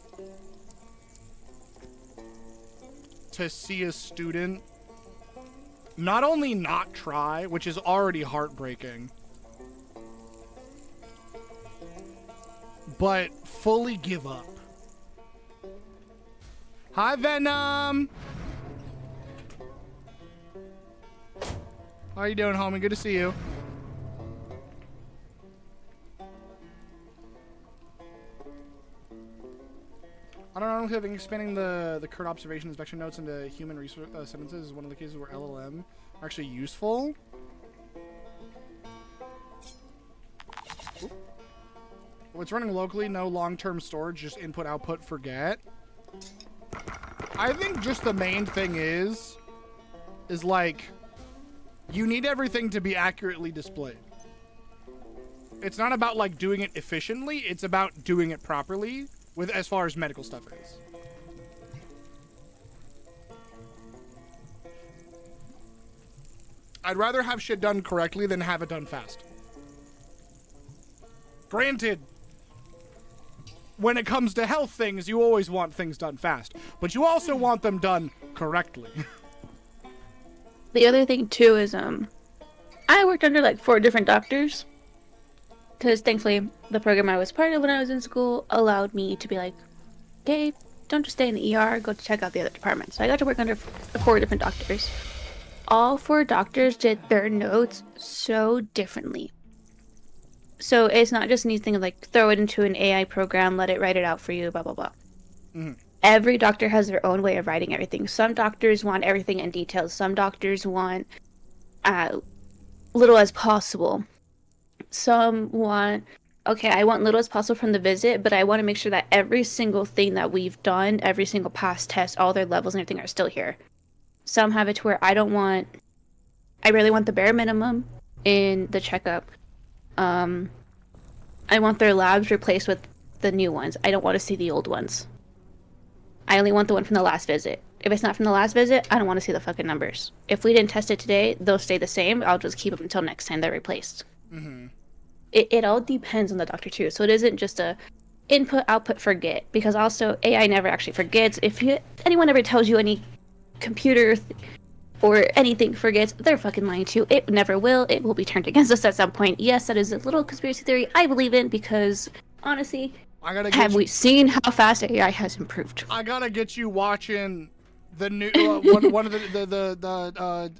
to see a student not only not try, which is already heartbreaking, but fully give up. Hi, Venom! How are you doing, homie? Good to see you. I don't know if expanding the current observation inspection notes into human resource sentences is one of the cases where LLM are actually useful. Oop. Well, it's running locally, no long-term storage, just input, output, forget. I think just the main thing is like, you need everything to be accurately displayed. It's not about like doing it efficiently, it's about doing it properly with as far as medical stuff is. I'd rather have shit done correctly than have it done fast. Granted, when it comes to health things, you always want things done fast, but you also want them done correctly. The other thing too is I worked under like 4 different doctors, because thankfully the program I was part of when I was in school allowed me to be like, okay, don't just stay in the ER, go to check out the other departments. So I got to work under 4 different doctors. All 4 doctors did their notes so differently. So it's not just an easy thing of like throw it into an AI program, let it write it out for you, blah blah blah. Mm-hmm. Every doctor has their own way of writing everything. Some doctors want everything in detail. Some doctors want little as possible. Some want, okay, I want little as possible from the visit, but I want to make sure that every single thing that we've done, every single past test, all their levels and everything are still here. Some have it to where I really want the bare minimum in the checkup. I want their labs replaced with the new ones. I don't want to see the old ones. I only want the one from the last visit. If it's not from the last visit, I don't want to see the fucking numbers. If we didn't test it today, they'll stay the same. I'll just keep them until next time they're replaced. Mm-hmm. It all depends on the doctor too. So it isn't just a input, output, forget. Because also AI never actually forgets. If anyone ever tells you any computer or anything forgets, they're fucking lying too. It never will. It will be turned against us at some point. Yes, that is a little conspiracy theory I believe in because honestly, have we seen how fast AI has improved? I gotta get you watching the new one of the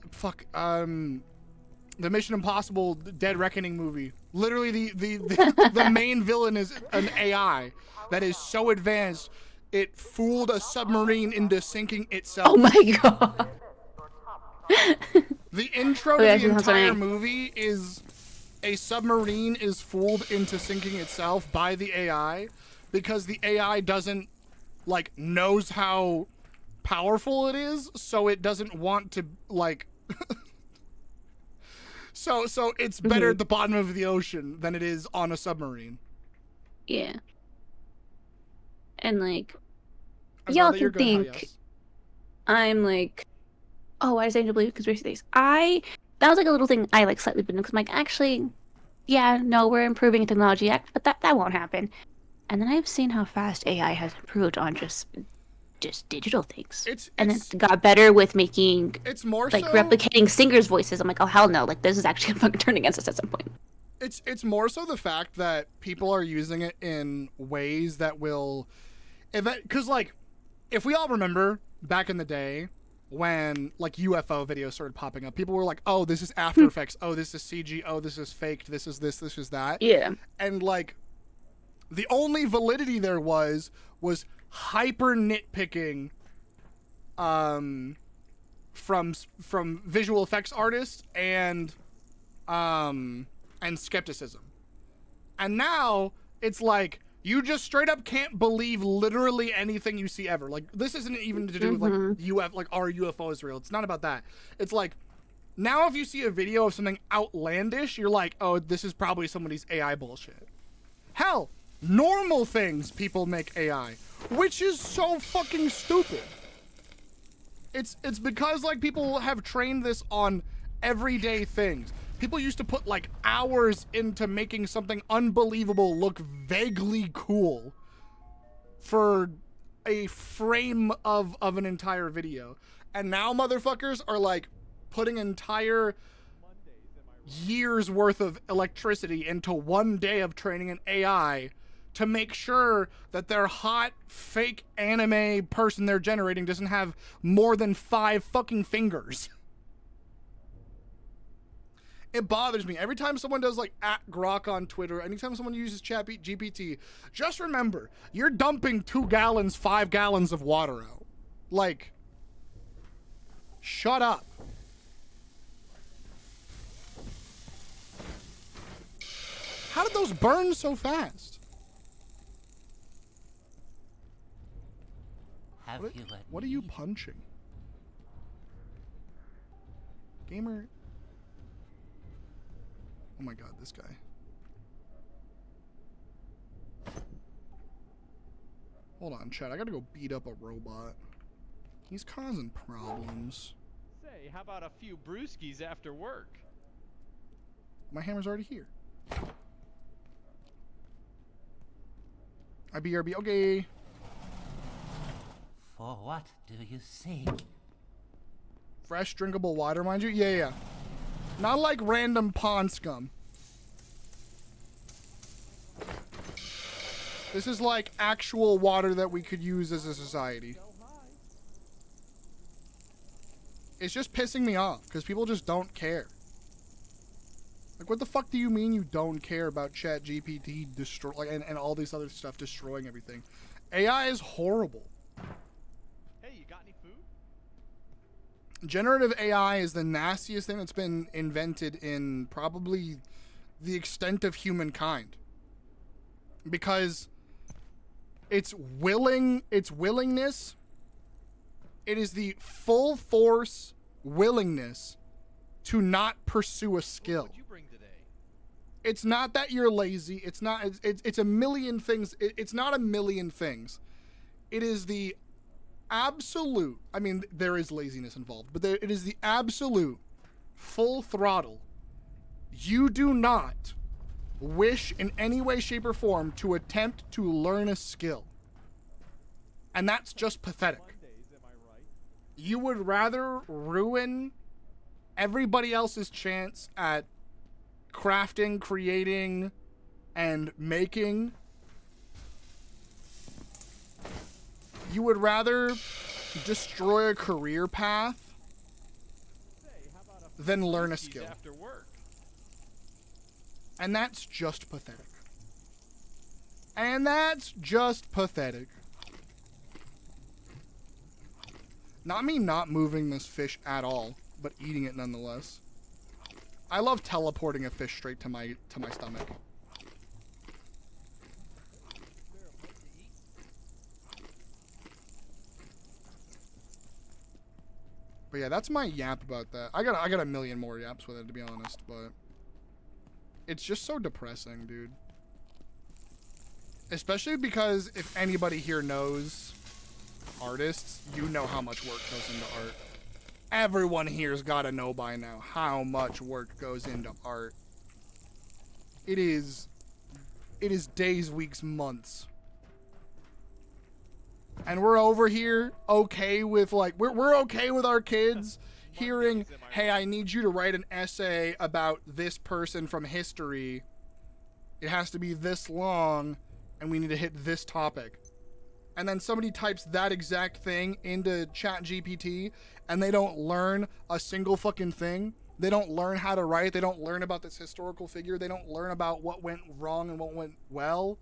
Mission Impossible Dead Reckoning movie. Literally, the main villain is an AI that is so advanced it fooled a submarine into sinking itself. Oh my god! The intro to the entire movie is a submarine is fooled into sinking itself by the AI because the AI doesn't like knows how powerful it is, so it doesn't want to like so it's better at the bottom of the ocean than it is on a submarine. Yeah. And like y'all can think I'm like, oh, why does Angel believe conspiracy theories? That was like a little thing I like slightly been because I'm like, actually, yeah, no, we're improving technology, but that won't happen. And then I've seen how fast AI has improved on just digital things. And it got better with making it's more like so, replicating singers' voices. I'm like, oh hell no, like this is actually fucking turn against us at some point. It's more so the fact that people are using it in ways that will, because like, if we all remember back in the day when like UFO videos started popping up, people were like, oh, this is After Effects, oh, this is CG, oh, this is faked, this is this is that. Yeah. And like, the only validity there was hyper nitpicking from visual effects artists and skepticism. And now it's like you just straight up can't believe literally anything you see ever. Like, this isn't even to do with like are UFOs real? It's not about that. It's like now if you see a video of something outlandish, you're like, oh, this is probably somebody's AI bullshit. Hell, normal things people make AI, which is so fucking stupid. It's because like people have trained this on everyday things. People used to put like hours into making something unbelievable look vaguely cool for a frame of an entire video. And now motherfuckers are like putting entire years worth of electricity into one day of training an AI to make sure that their hot fake anime person they're generating doesn't have more than 5 fucking fingers. It bothers me. Every time someone does like @Grok on Twitter, anytime someone uses GPT, just remember, you're dumping 2 gallons, 5 gallons of water out. Like, shut up. How did those burn so fast? What are you punching? Gamer. Oh my god, this guy. Hold on, chat. I gotta go beat up a robot. He's causing problems. Say, how about a few brewskis after work? My hammer's already here. BRB, okay. For what do you seek? Fresh drinkable water, mind you? Yeah. Not like random pond scum. This is like actual water that we could use as a society. It's just pissing me off because people just don't care. Like, what the fuck do you mean you don't care about ChatGPT and all this other stuff destroying everything? AI is horrible. Hey, you got any food? Generative AI is the nastiest thing that's been invented in probably the extent of humankind. Because its willingness, it is the full force willingness to not pursue a skill. What'd you bring today? It's not that you're lazy. It's not. It's a million things. It's not a million things. It is the absolute. I mean, there is laziness involved, but it is the absolute full throttle. You do not wish in any way, shape, or form to attempt to learn a skill, and that's just pathetic. You would rather ruin everybody else's chance at crafting, creating, and making. You would rather destroy a career path than learn a skill. After work. And that's just pathetic. And that's just pathetic. Not me not moving this fish at all, but eating it nonetheless. I love teleporting a fish straight to my stomach. But yeah, that's my yap about that. I got a million more yaps with it, to be honest, but it's just so depressing, dude. Especially because if anybody here knows artists, you know how much work goes into art. Everyone here's gotta know by now how much work goes into art. It is days, weeks, months. And we're over here okay with like we're okay with our kids hearing, hey, I need you to write an essay about this person from history. It has to be this long and we need to hit this topic. And then somebody types that exact thing into ChatGPT and they don't learn a single fucking thing. They don't learn how to write. They don't learn about this historical figure. They don't learn about what went wrong and what went well.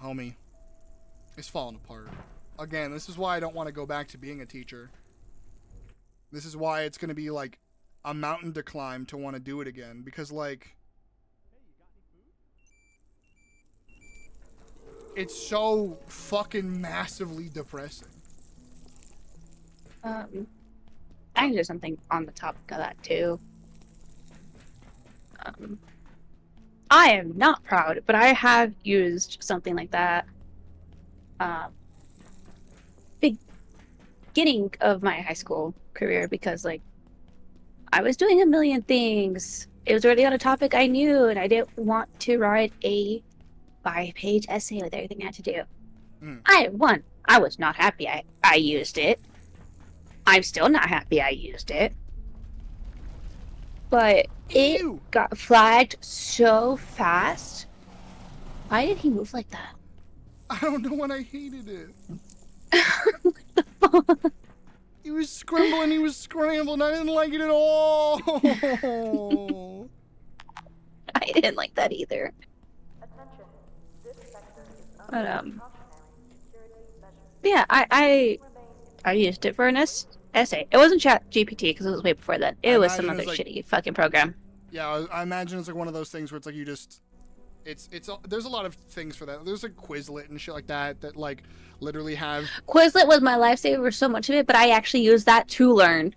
Homie, it's falling apart. Again, this is why I don't want to go back to being a teacher. This is why it's going to be like a mountain to climb to want to do it again. Because like, it's so fucking massively depressing. I can do something on the topic of that too. I am not proud, but I have used something like that. Beginning of my high school career, because like I was doing a million things. It was already on a topic I knew, and I didn't want to write a 5-page essay with everything I had to do. I was not happy I used it. I'm still not happy I used it. But it got flagged so fast. Why did he move like that? I don't know, when I hated it. He was scrambling, he was scrambling. I didn't like it at all. I didn't like that either. But yeah, I used it for an essay. It wasn't Chat GPT because it was way before then. It was some other shitty fucking program. Yeah, I imagine it's like one of those things where it's like you just, there's a lot of things for that. There's like Quizlet and shit like that like literally have. Quizlet was my lifesaver, so much of it, but I actually used that to learn.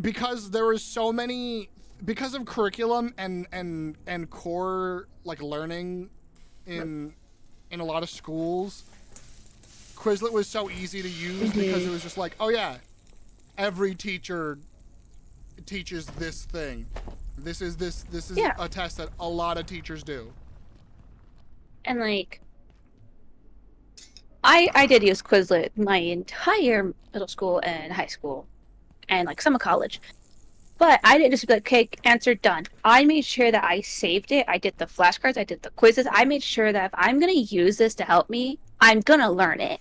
Because there was so many, because of curriculum and core like learning in a lot of schools. Quizlet was so easy to use because it was just like, oh yeah, every teacher teaches this thing. This is a test that a lot of teachers do. And like, I did use Quizlet my entire middle school and high school, and like some of college. But I didn't just be like, okay, answer done. I made sure that I saved it. I did the flashcards. I did the quizzes. I made sure that if I'm gonna use this to help me, I'm gonna learn it.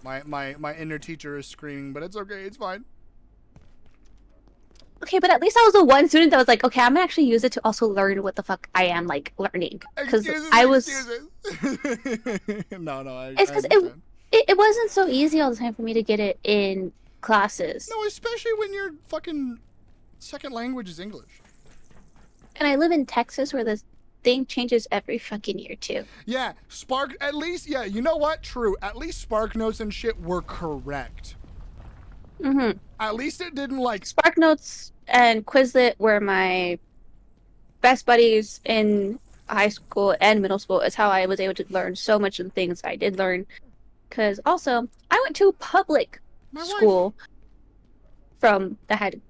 My inner teacher is screaming, but it's okay. It's fine. Okay, but at least I was the one student that was like, okay, I'm gonna actually use it to also learn what the fuck I am like learning. Because I was. No, it's because it wasn't so easy all the time for me to get it in classes. No, especially when your fucking second language is English. And I live in Texas, where this thing changes every fucking year too. Yeah, Spark. At least, yeah. You know what? True. At least Spark Notes and shit were correct. Mm-hmm. At least it didn't like Spark Notes and Quizlet were my best buddies in high school and middle school. Is how I was able to learn so much of the things I did learn. Because also, I went to public school that had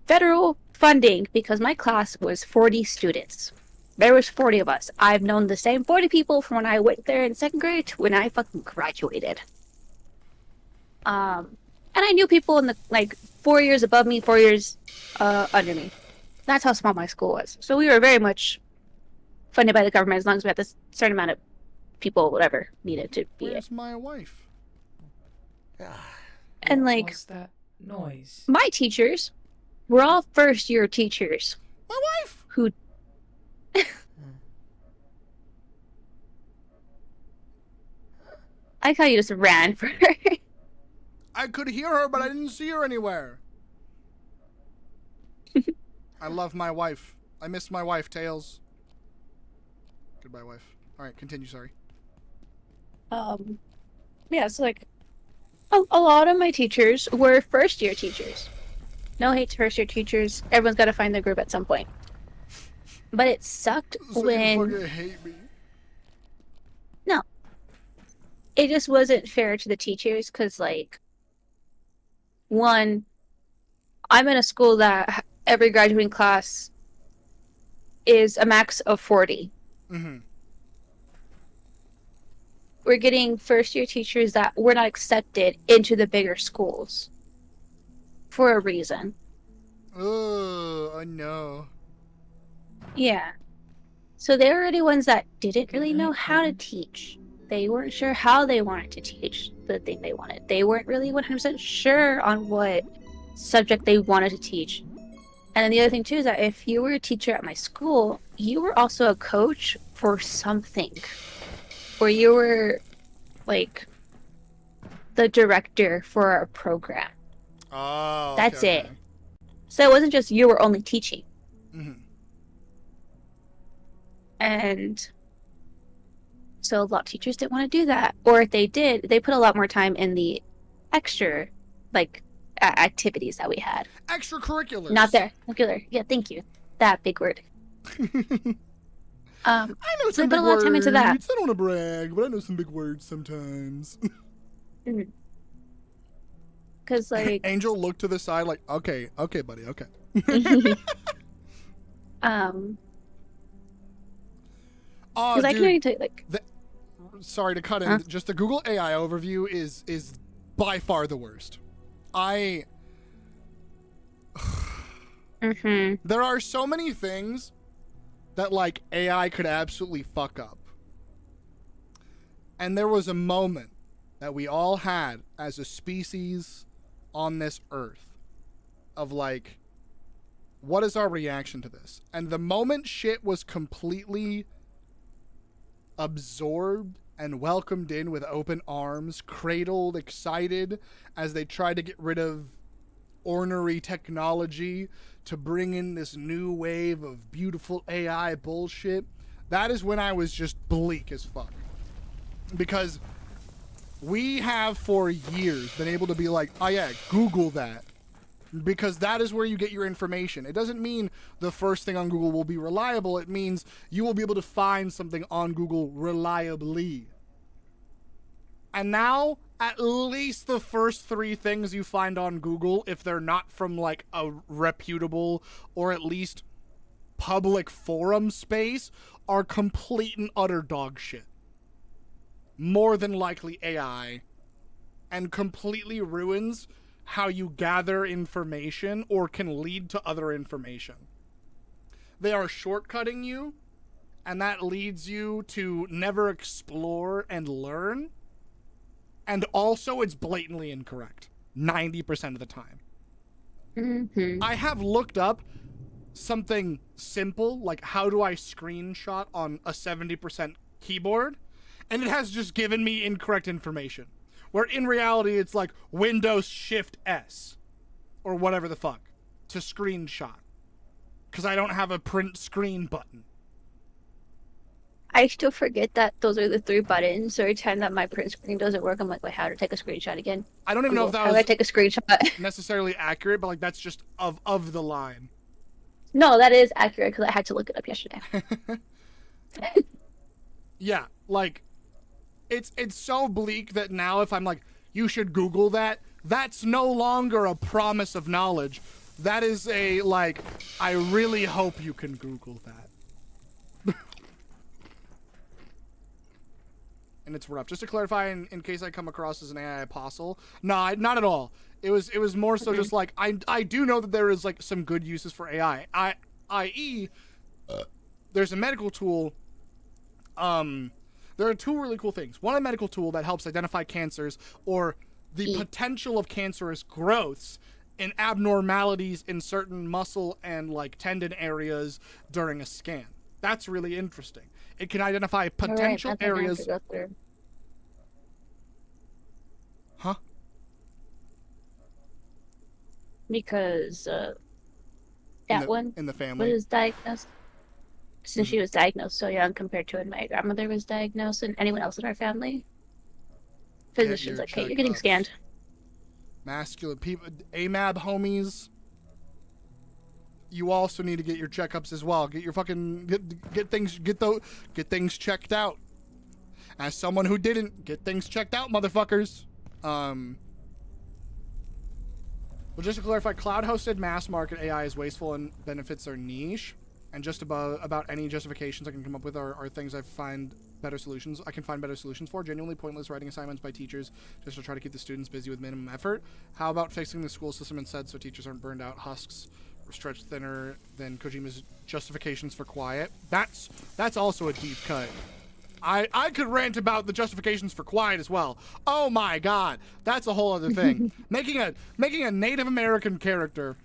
federal funding because my class was 40 students. There was 40 of us. I've known the same 40 people from when I went there in second grade to when I fucking graduated. And I knew people in the, 4 years above me, 4 years under me. That's how small my school was. So we were very much funded by the government as long as we had this certain amount of people, whatever, needed to be Where's my wife? And What was that noise? my teachers were all first-year teachers. My wife! Who... I like how you just ran for her. I could hear her, but I didn't see her anywhere. I love my wife. I miss my wife, Tails. Goodbye, wife. All right, continue. Sorry. Yeah, so a lot of my teachers were first-year teachers. No hate to first-year teachers. Everyone's got to find their group at some point. But it sucked when... You fucking hate me. No. It just wasn't fair to the teachers, because, one, I'm in a school that every graduating class is a max of 40. Mm-hmm. We're getting first-year teachers that were not accepted into the bigger schools for a reason. Oh no. Yeah. So they were already ones that didn't really know how to teach. They weren't sure how they wanted to teach the thing they wanted. They weren't really 100% sure on what subject they wanted to teach. And then the other thing too is that if you were a teacher at my school, you were also a coach for something. Or you were the director for our program. Oh, That's okay, it. So it wasn't just you were only teaching. Mm-hmm. And so a lot of teachers didn't want to do that. Or if they did, they put a lot more time in the extra, like, activities that we had. Extracurriculars. Not there. Regular. Yeah, thank you. That big word. I know so some they put big a lot of time into that. words. I don't want to brag, but I know some big words sometimes. Because, like... Angel looked to the side like, okay, buddy, okay. Oh, I can already tell you, like... Sorry to cut in. Just the Google AI overview is by far the worst. There are so many things that, like, AI could absolutely fuck up. And there was a moment that we all had as a species on this earth of, like, what is our reaction to this? And the moment shit was completely absorbed and welcomed in with open arms, cradled, excited, as they tried to get rid of ornery technology to bring in this new wave of beautiful AI bullshit, that is when I was just bleak as fuck. Because we have for years been able to be like, oh yeah, Google that. Because that is where you get your information. It doesn't mean the first thing on Google will be reliable. It means you will be able to find something on Google reliably. And now, at least the first 3 things you find on Google, if they're not from like a reputable or at least public forum space, are complete and utter dog shit. More than likely AI. And completely ruins how you gather information or can lead to other information. They are shortcutting you, and that leads you to never explore and learn. And also, it's blatantly incorrect 90% of the time. I have looked up something simple, like how do I screenshot on a 70% keyboard, and it has just given me incorrect information. Where in reality, it's like Windows Shift S or whatever the fuck to screenshot. Because I don't have a print screen button. I still forget that those are the 3 buttons. So every time that my print screen doesn't work, I'm like, wait, how to take a screenshot again? I don't even know if that how do I take a screenshot? necessarily accurate, but like that's just of the line. No, that is accurate because I had to look it up yesterday. Yeah, like it's so bleak that now if I'm like, you should Google that, that's no longer a promise of knowledge. That is a, like, I really hope you can Google that. And it's rough. Just to clarify, in case I come across as an AI apostle, no, not at all. It was more so just like, I do know that there is, like, some good uses for AI. I.e., there's a medical tool, there are 2 really cool things. One, a medical tool that helps identify cancers or the potential of cancerous growths and abnormalities in certain muscle and like tendon areas during a scan. That's really interesting. It can identify potential areas. Huh? Because in the family was diagnosed. Since she was diagnosed so young compared to when my grandmother was diagnosed and anyone else in our family. Physicians like, hey, you're getting scanned. Masculine people, AMAB homies. You also need to get your checkups as well. Get your fucking get things checked out. As someone who didn't, get things checked out, motherfuckers. Well, just to clarify, cloud-hosted mass market AI is wasteful and benefits are niche. And just about any justifications I can come up with are things I find better solutions. I can find better solutions for. Genuinely pointless writing assignments by teachers just to try to keep the students busy with minimum effort. How about fixing the school system instead so teachers aren't burned out? Husks or stretched thinner than Kojima's justifications for quiet. That's also a deep cut. I could rant about the justifications for quiet as well. Oh my god, that's a whole other thing. making a Native American character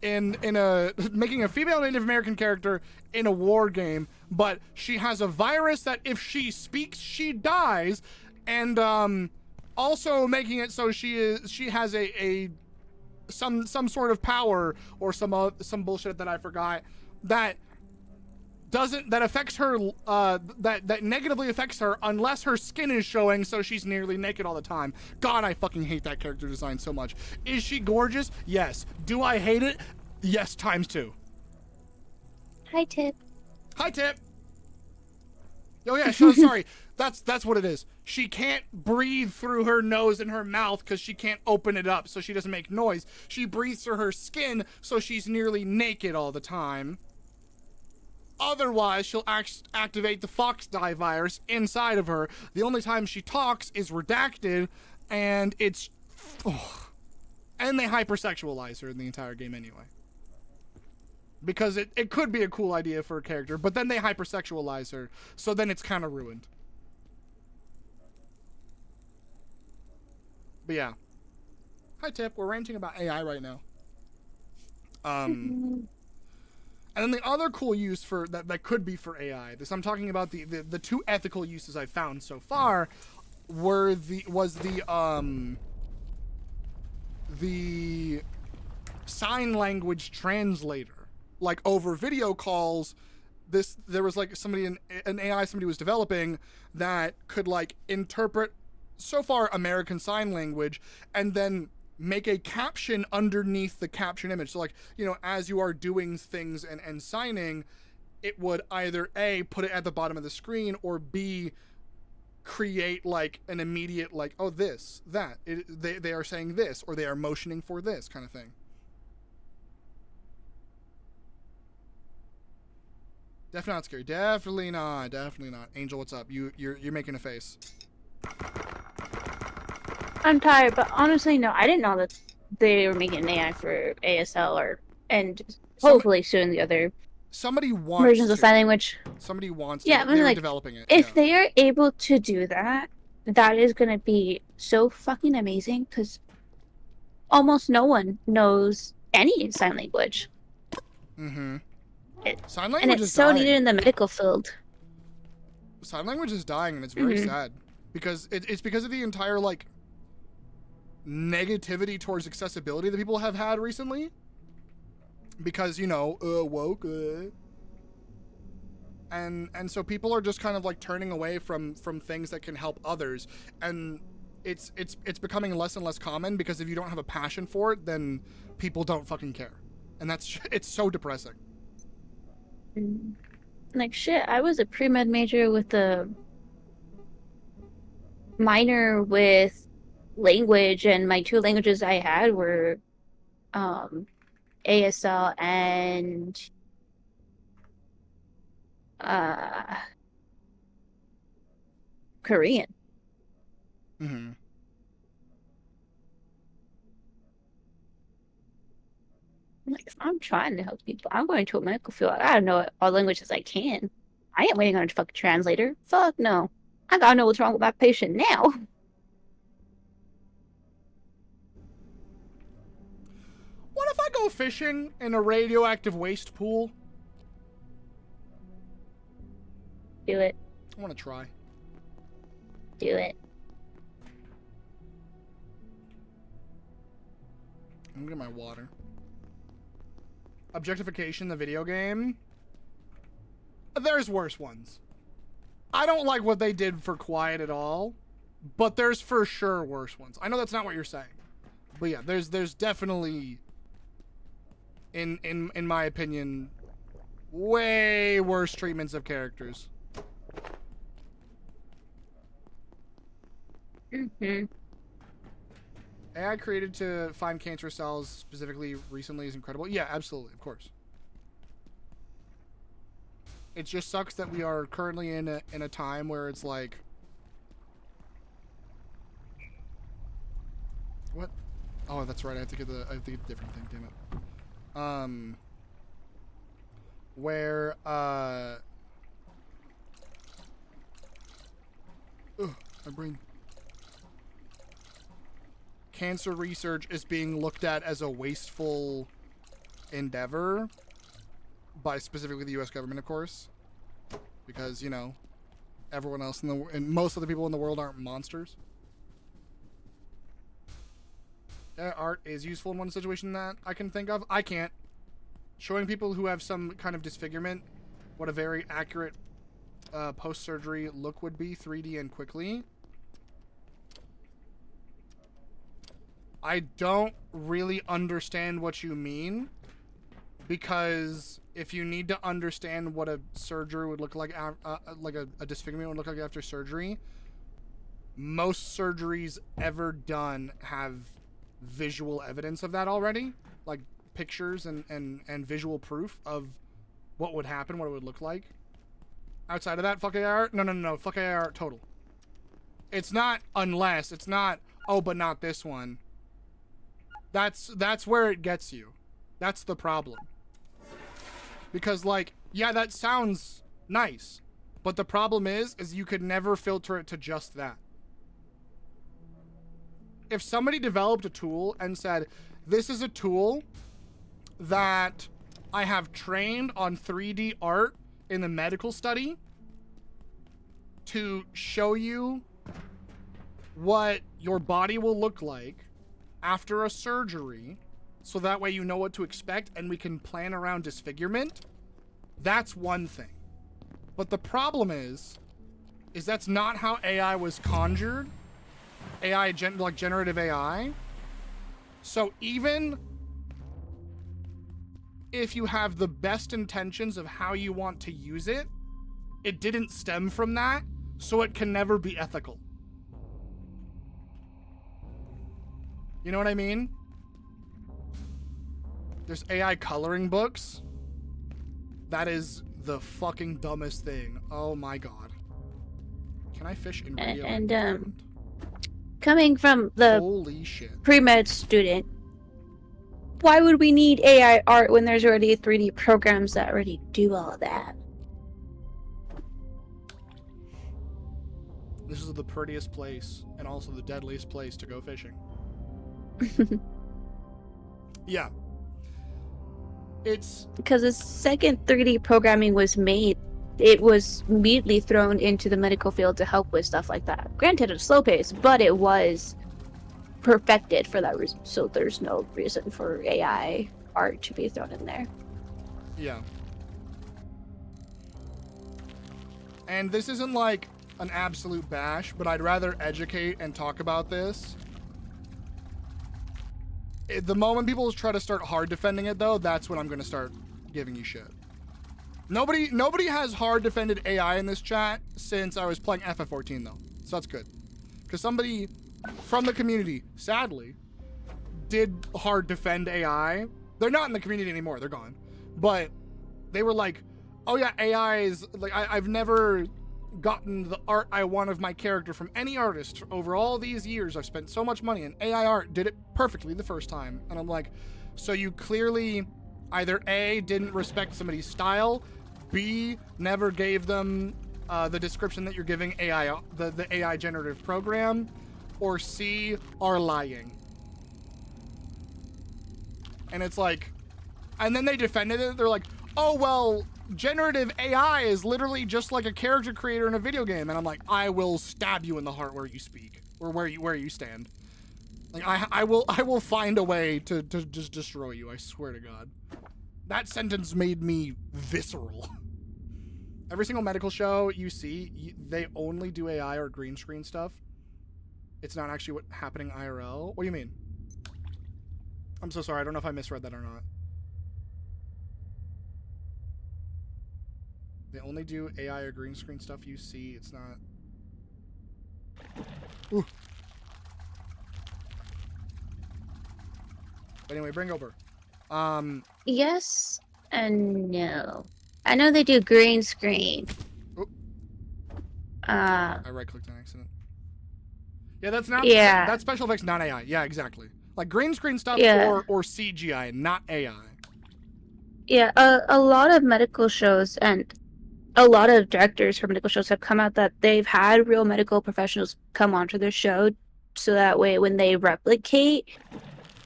making a female Native American character in a war game, but she has a virus that if she speaks, she dies, and also making it so she has some sort of power or some bullshit that I forgot that affects her that negatively affects her unless her skin is showing, so she's nearly naked all the time. God, I fucking hate that character design so much. Is she gorgeous? Yes. Do I hate it? Yes, times 2. Hi, Tip. Hi, Tip. Oh yeah, so sorry. That's what it is. She can't breathe through her nose and her mouth because she can't open it up, so she doesn't make noise. She breathes through her skin, so she's nearly naked all the time. Otherwise, she'll activate the Fox Die virus inside of her. The only time she talks is redacted, and it's... Oh. And they hypersexualize her in the entire game anyway. Because it could be a cool idea for a character, but then they hypersexualize her, so then it's kind of ruined. But yeah. Hi, Tip. We're ranting about AI right now. And then the other cool use for that could be for AI, this I'm talking about the two ethical uses I've found so far was the sign language translator. Like over video calls, there was like an AI somebody was developing that could like interpret so far American Sign Language and then make a caption underneath the caption image. So like, as you are doing things and signing, it would either A, put it at the bottom of the screen, or B, create like an immediate like, oh, this, that. They are saying this, or they are motioning for this kind of thing. Definitely not scary. Definitely not. Definitely not. Angel, what's up? You're making a face. I'm tired, but honestly, no, I didn't know that they were making an AI for ASL and hopefully soon the other versions of sign language. Somebody wants to. Yeah, They're like, developing it. If they are able to do that, that is going to be so fucking amazing because almost no one knows any sign language. Mm-hmm. Sign language and it's is so dying. needed in the medical field. Sign language is dying, and it's very sad because it's because of the entire like negativity towards accessibility that people have had recently. Because woke, and so people are just kind of like turning away from things that can help others, and it's becoming less and less common because if you don't have a passion for it, then people don't fucking care, and it's so depressing. Like shit, I was a pre-med major with a minor with language, and my two languages I had were ASL and Korean. Mm-hmm. Like, if I'm trying to help people, I'm going to a medical field. I gotta know all languages I can. I ain't waiting on a fucking translator. Fuck no. I gotta know what's wrong with my patient now. What if I go fishing in a radioactive waste pool? Do it. I want to try. Do it. I'm gonna get my water. Objectification, the video game. There's worse ones. I don't like what they did for Quiet at all, but there's for sure worse ones. I know that's not what you're saying, but yeah, there's definitely, in my opinion, way worse treatments of characters. Mm-hmm. AI created to find cancer cells specifically recently is incredible. Yeah, absolutely, of course. It just sucks that we are currently in a time where it's like, what? Oh, that's right. I have to get a different thing. Damn it. Where ugh, my brain. Cancer research is being looked at as a wasteful endeavor by specifically the U.S. government, of course, because everyone else and most of the people in the world aren't monsters. art is useful in one situation that I can think of. I can't. Showing people who have some kind of disfigurement what a very accurate post-surgery look would be, 3D and quickly. I don't really understand what you mean, because if you need to understand what a surgery would look like a disfigurement would look like after surgery, most surgeries ever done have visual evidence of that already, like pictures and visual proof of what would happen, what it would look like. Outside of that, fuck AI art? No, fuck AI art total. It's not unless, it's not, oh, but not this one. That's where it gets you. That's the problem. Because, like, yeah, that sounds nice, but the problem is you could never filter it to just that. If somebody developed a tool and said, this is a tool that I have trained on 3D art in the medical study to show you what your body will look like after a surgery, so that way you know what to expect and we can plan around disfigurement, that's one thing. But the problem is that's not how AI was conjured. AI, like generative AI. So even if you have the best intentions of how you want to use it, it didn't stem from that, so it can never be ethical. You know what I mean? There's AI coloring books. That is the fucking dumbest thing. Oh my god. Can I fish in Rio? And coming from the holy shit pre-med student, why would we need AI art when there's already 3D programs that already do all of that? This is the prettiest place and also the deadliest place to go fishing. Yeah. It's because the second 3D programming was made, it was immediately thrown into the medical field to help with stuff like that. Granted, at a slow pace, but it was perfected for that reason. So there's no reason for AI art to be thrown in there. Yeah. And this isn't like an absolute bash, but I'd rather educate and talk about this. The moment people try to start hard defending it, though, that's when I'm going to start giving you shit. Nobody has hard defended AI in this chat since I was playing FF14, though. So that's good. Because somebody from the community, sadly, did hard defend AI. They're not in the community anymore. They're gone. But they were like, oh yeah, AI is... like I've never gotten the art I want of my character from any artist over all these years. I've spent so much money, and AI art did it perfectly the first time. And I'm like, so you clearly either A, didn't respect somebody's style, B, never gave them the description that you're giving AI, the AI generative program, or C, are lying. And it's like, and then they defended it. They're like, oh, well, generative AI is literally just like a character creator in a video game. And I'm like, I will stab you in the heart where you speak, or where you stand. Like, I will find a way to just destroy you. I swear to God. That sentence made me visceral. Every single medical show you see, they only do AI or green screen stuff. It's not actually what's happening IRL. What do you mean? I'm so sorry. I don't know if I misread that or not. They only do AI or green screen stuff you see. It's not... Ooh. But anyway, bring over. Yes and no. I know they do green screen. Oop. I right-clicked on accident. Yeah, that's not... Yeah. That's special effects, not AI. Yeah, exactly. Like green screen stuff or CGI, not AI. Yeah, a lot of medical shows and a lot of directors for medical shows have come out that they've had real medical professionals come onto their show, so that way when they replicate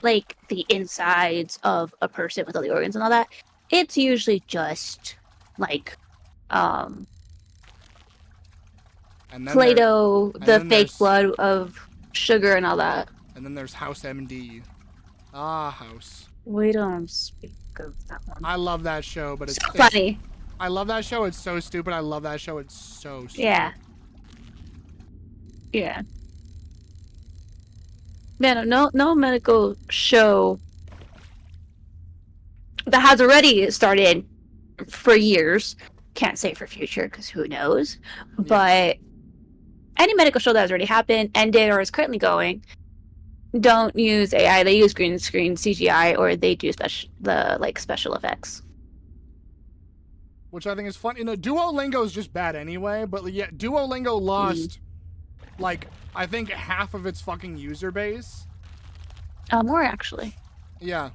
like the insides of a person with all the organs and all that, it's usually just like Play-Doh, the fake blood of sugar and all that. And then there's House MD. Ah, House. We don't speak of that one. I love that show, but it's So funny. I love that show. It's so stupid. I love that show. It's so stupid. Yeah. Yeah. Man, no medical show that has already started for years. Can't say for future because who knows. Yeah. But any medical show that has already happened, ended, or is currently going, don't use AI. They use green screen CGI, or they do special effects. Which I think is fun. You know, Duolingo is just bad anyway. But yeah, Duolingo lost like I think half of its fucking user base. More actually. Yeah.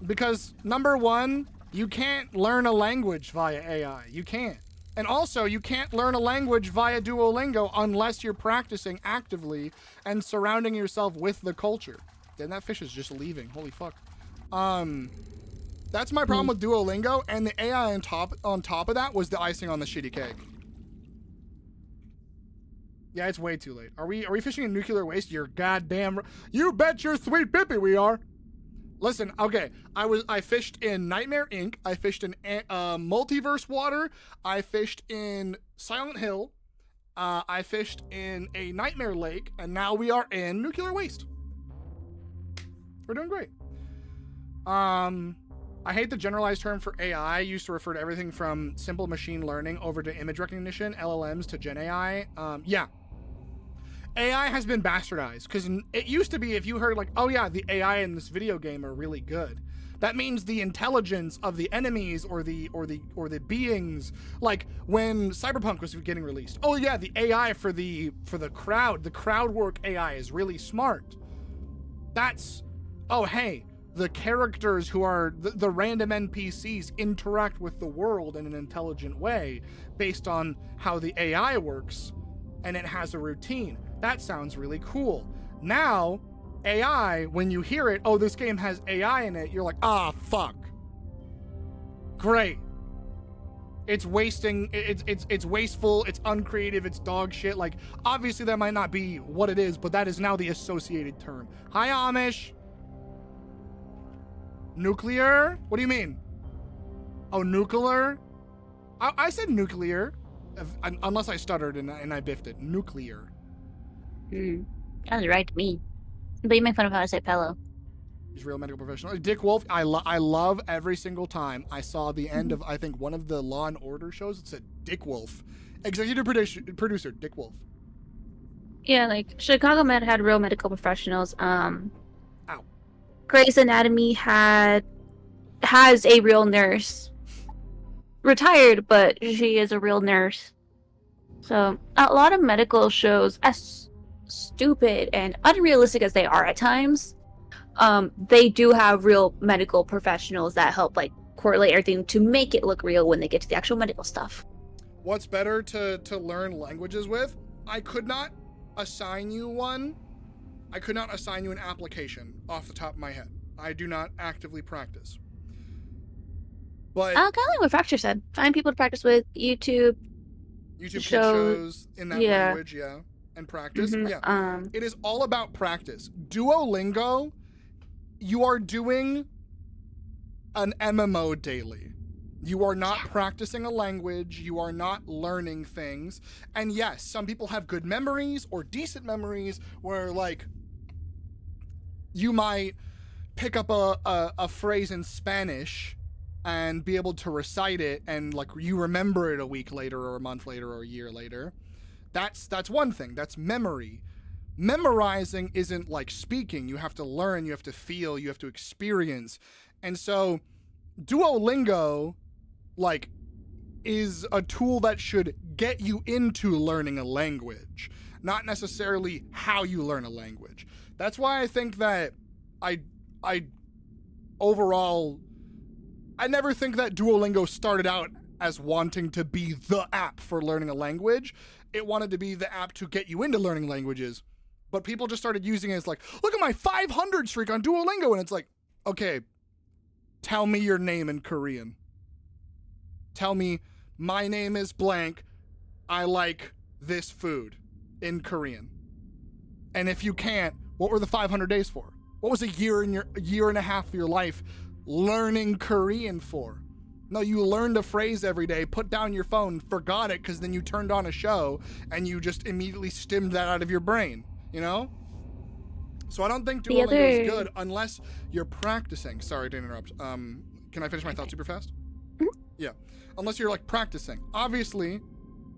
Because number one, you can't learn a language via AI. You can't. And also, you can't learn a language via Duolingo unless you're practicing actively and surrounding yourself with the culture. Then that fish is just leaving. Holy fuck. That's my problem with Duolingo, and the AI on top of that was the icing on the shitty cake. Yeah, it's way too late. Are we fishing in nuclear waste? You're goddamn. You bet your sweet pippy we are. Listen, okay, I fished in Nightmare Inc. I fished in Multiverse Water. I fished in Silent Hill. I fished in a Nightmare Lake, and now we are in nuclear waste. We're doing great. I hate the generalized term for AI used to refer to everything from simple machine learning over to image recognition, LLMs to Gen AI. Yeah. AI has been bastardized because it used to be if you heard like, oh yeah, the AI in this video game are really good. That means the intelligence of the enemies or the beings, like when Cyberpunk was getting released. Oh yeah, the AI for the crowd work AI is really smart. That's, oh hey, the characters who are the random NPCs interact with the world in an intelligent way based on how the AI works and it has a routine. That sounds really cool. Now, AI, when you hear it, oh, this game has AI in it, you're like, ah, fuck. Great. It's wasting, it's wasteful, it's uncreative, it's dog shit. Like, obviously that might not be what it is, but that is now the associated term. Hi, Amish. Nuclear? What do you mean? Oh, nuclear? I said nuclear, unless I stuttered and I biffed it. Nuclear. Sounds right to me. But you make fun of how I say pillow. He's a real medical professional. Dick Wolf, I love every single time I saw the end of, I think, one of the Law and Order shows. It said Dick Wolf. Executive producer, Dick Wolf. Yeah, like, Chicago Med had real medical professionals. Ow. Grey's Anatomy has a real nurse. Retired, but she is a real nurse. So, a lot of medical shows, as stupid and unrealistic as they are at times, they do have real medical professionals that help like correlate everything to make it look real when they get to the actual medical stuff. What's better to learn languages with? I could not assign you one. I could not assign you an application off the top of my head. I do not actively practice. But kind of like what Fracture said. Find people to practice with. YouTube shows in that language, yeah. And practice. Yeah. It is all about practice. Duolingo, you are doing an MMO daily. You are not practicing a language. You are not learning things. And yes, some people have good memories or decent memories where like you might pick up a phrase in Spanish and be able to recite it and like you remember it a week later or a month later or a year later. That's one thing. That's memory. Memorizing isn't like speaking. You have to learn, you have to feel, you have to experience. And so Duolingo like is a tool that should get you into learning a language, not necessarily how you learn a language. That's why I think that I overall I never think that Duolingo started out as wanting to be the app for learning a language. It wanted to be the app to get you into learning languages. But people just started using it as like, look at my 500 streak on Duolingo. And it's like, okay, tell me your name in Korean. Tell me, my name is blank. I like this food in Korean. And if you can't, what were the 500 days for? What was a year and a half of your life learning Korean for? No, you learned a phrase every day, put down your phone, forgot it because then you turned on a show and you just immediately stimmed that out of your brain, you know? So I don't think Duolingo is good unless you're practicing. Sorry to interrupt. Can I finish my thought super fast? Yeah. Unless you're like practicing. Obviously,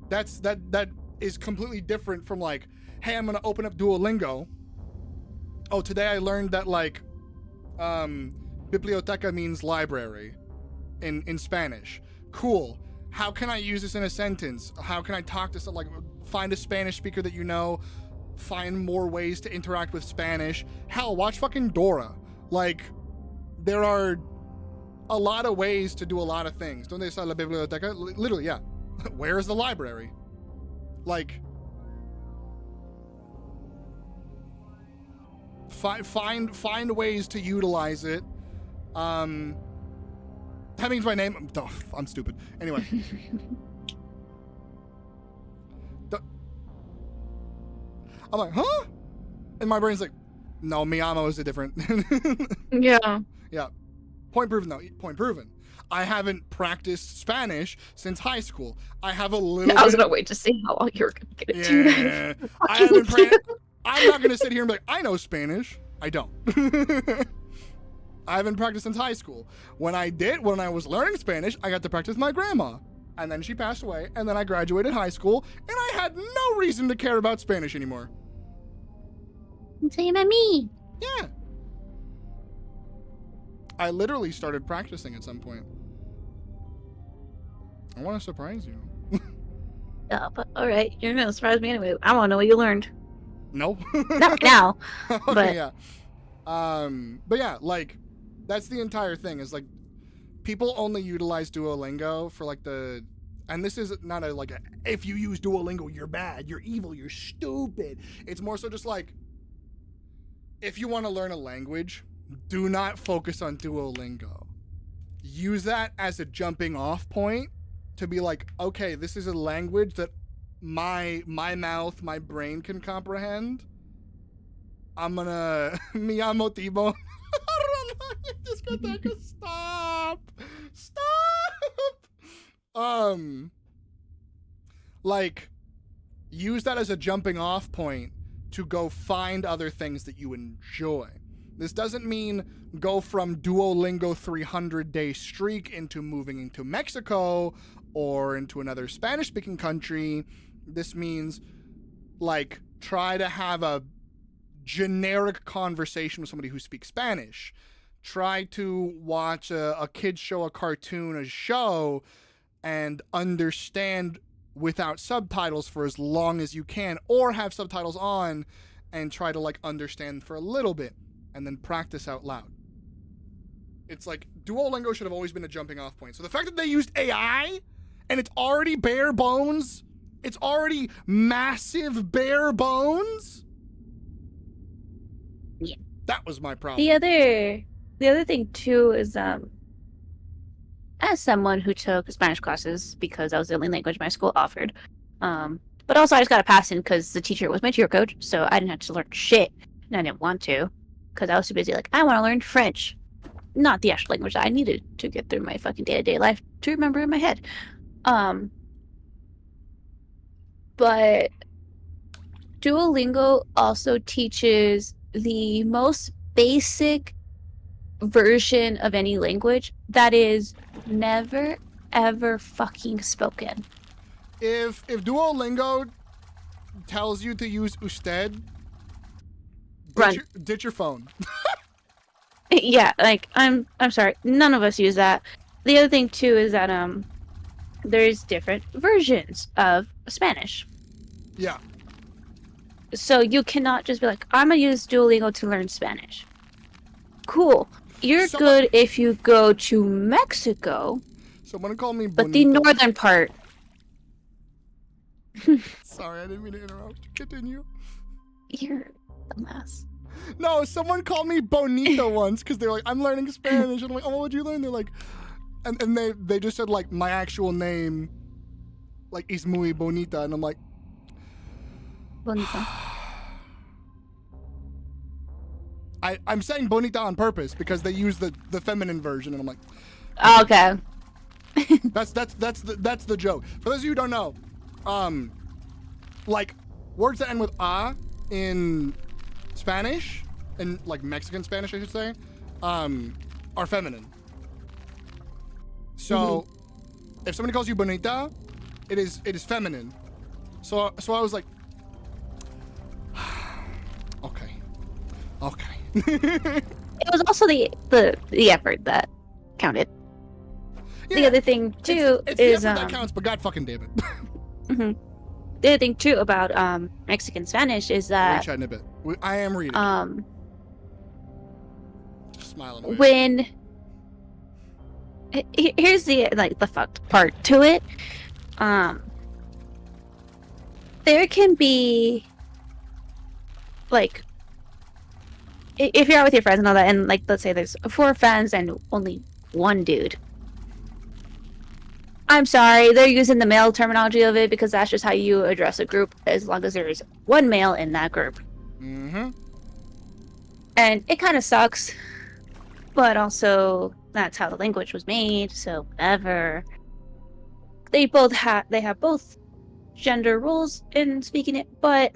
that is completely different from like, hey, I'm gonna open up Duolingo. Oh, today I learned that like biblioteca means library in Spanish. Cool. How can I use this in a sentence? How can I talk to someone? Like, find a Spanish speaker that you know, find more ways to interact with Spanish. Hell, watch fucking Dora. Like, there are a lot of ways to do a lot of things. Donde está la biblioteca? Literally, yeah. Where is the library? Like, find ways to utilize it. That means my name. Oh, I'm stupid. Anyway. I'm like, huh? And my brain's like, no, mi amo is a different. Yeah. Yeah. Point proven, though. Point proven. I haven't practiced Spanish since high school. I have a little I was gonna wait to see how long you were gonna get it to. I haven't I'm not gonna sit here and be like, I know Spanish. I don't. I haven't practiced since high school. When I was learning Spanish, I got to practice with my grandma. And then she passed away, and then I graduated high school, and I had no reason to care about Spanish anymore. Same as me. Yeah. I literally started practicing at some point. I want to surprise you. Yeah, but alright, you're gonna surprise me anyway. I wanna know what you learned. No. Not now. Okay, but yeah. But yeah, like, that's the entire thing, is like, people only utilize Duolingo for like and this is not if you use Duolingo, you're bad, you're evil, you're stupid. It's more so just like, if you want to learn a language, do not focus on Duolingo. Use that as a jumping off point to be like, okay, this is a language that my mouth, my brain can comprehend. I'm gonna mi amo T-Bone. Discoteca, stop. Like, use that as a jumping off point to go find other things that you enjoy. This doesn't mean go from Duolingo 300-day streak into moving into Mexico or into another Spanish-speaking country. This means, like, try to have a generic conversation with somebody who speaks Spanish. Try to watch a kid's show, a cartoon, a show, and understand without subtitles for as long as you can, or have subtitles on and try to, like, understand for a little bit and then practice out loud. It's like, Duolingo should have always been a jumping off point. So the fact that they used AI and it's already bare bones, it's already massive bare bones. Yeah. That was my problem. The other thing too is as someone who took Spanish classes because that was the only language my school offered, but also I just got a pass in because the teacher was my cheer coach, so I didn't have to learn shit, and I didn't want to because I was too busy. Like, I want to learn French, not the actual language that I needed to get through my fucking day-to-day life to remember in my head. But Duolingo also teaches the most basic version of any language that is never ever fucking spoken. If Duolingo tells you to use usted, ditch your phone. Yeah, like, I'm sorry, none of us use that. The other thing too is that there's different versions of Spanish. Yeah. So you cannot just be like, I'm gonna use Duolingo to learn Spanish. Cool. You're good if you go to Mexico. Someone call me But the northern part. Sorry, I didn't mean to interrupt. Continue. You're a mess. No, someone called me Bonita once because they're like, I'm learning Spanish. And I'm like, oh, what'd you learn? They're like, and they just said, like, my actual name, like, is muy bonita. And I'm like, Bonita. I'm saying bonita on purpose because they use the feminine version, and I'm like, Oh, okay. that's the joke. For those of you who don't know, like words that end with a in Spanish, and like Mexican Spanish, I should say, are feminine. So if somebody calls you bonita, it is feminine. So I was like, okay. It was also the effort that counted. Yeah, the other thing too it's is the effort that counts, but God fucking damn it. The other thing too about Mexican Spanish is that Reach out in a bit. I am reading. Just smiling away. When here's the the fucked part to it. There can be like if you're out with your friends and all that, and like let's say there's 4 friends and only 1 dude. I'm sorry, they're using the male terminology of it because that's just how you address a group as long as there's 1 male in that group. Mm-hmm. And it kind of sucks, but also that's how the language was made, so whatever. They have both gender roles in speaking it, but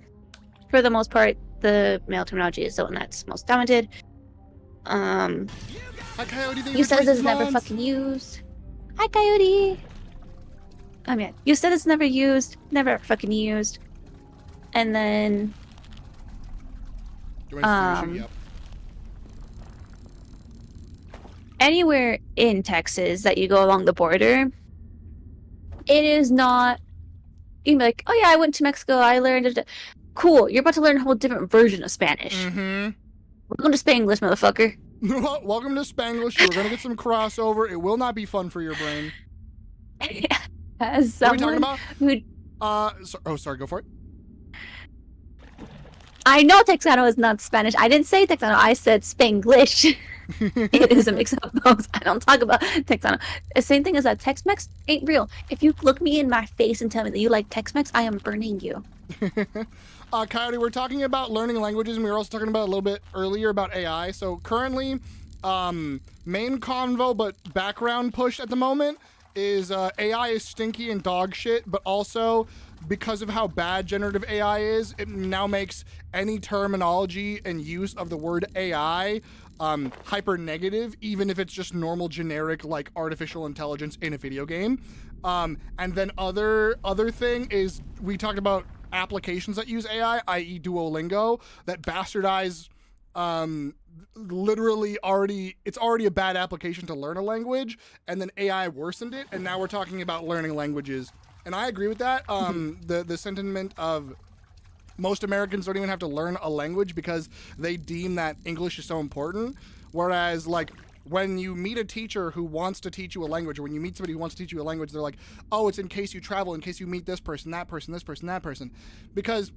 for the most part, the male terminology is the one that's most dominant. Hi, Coyote, You said this is never fucking used. Hi, Coyote. You said it's never used, never fucking used. And then Yep. Anywhere in Texas that you go along the border, it is not. You can be like, oh yeah, I went to Mexico, I learned. Cool, you're about to learn a whole different version of Spanish. Mm-hmm. Welcome to Spanglish, motherfucker. Welcome to Spanglish. You're gonna get some crossover. It will not be fun for your brain. As what are we talking someone about? who sorry, go for it. I know Texano is not Spanish. I didn't say Texano. I said Spanglish. It is a mix of both. I don't talk about Texano. The same thing as that Tex-Mex ain't real. If you look me in my face and tell me that you like Tex-Mex, I am burning you. Coyote, we're talking about learning languages, and we were also talking about a little bit earlier about AI. So currently, main convo but background push at the moment is AI is stinky and dog shit, but also because of how bad generative AI is, it now makes any terminology and use of the word AI hyper negative, even if it's just normal generic like artificial intelligence in a video game. And then other thing is we talked about applications that use AI, i.e. Duolingo, that bastardize literally it's already a bad application to learn a language, and then AI worsened it, and now we're talking about learning languages. And I agree with that. The sentiment of most Americans don't even have to learn a language because they deem that English is so important. Whereas, like, when you meet a teacher who wants to teach you a language, or when you meet somebody who wants to teach you a language, they're like, oh, it's in case you travel, in case you meet this person, that person, this person, that person. Because,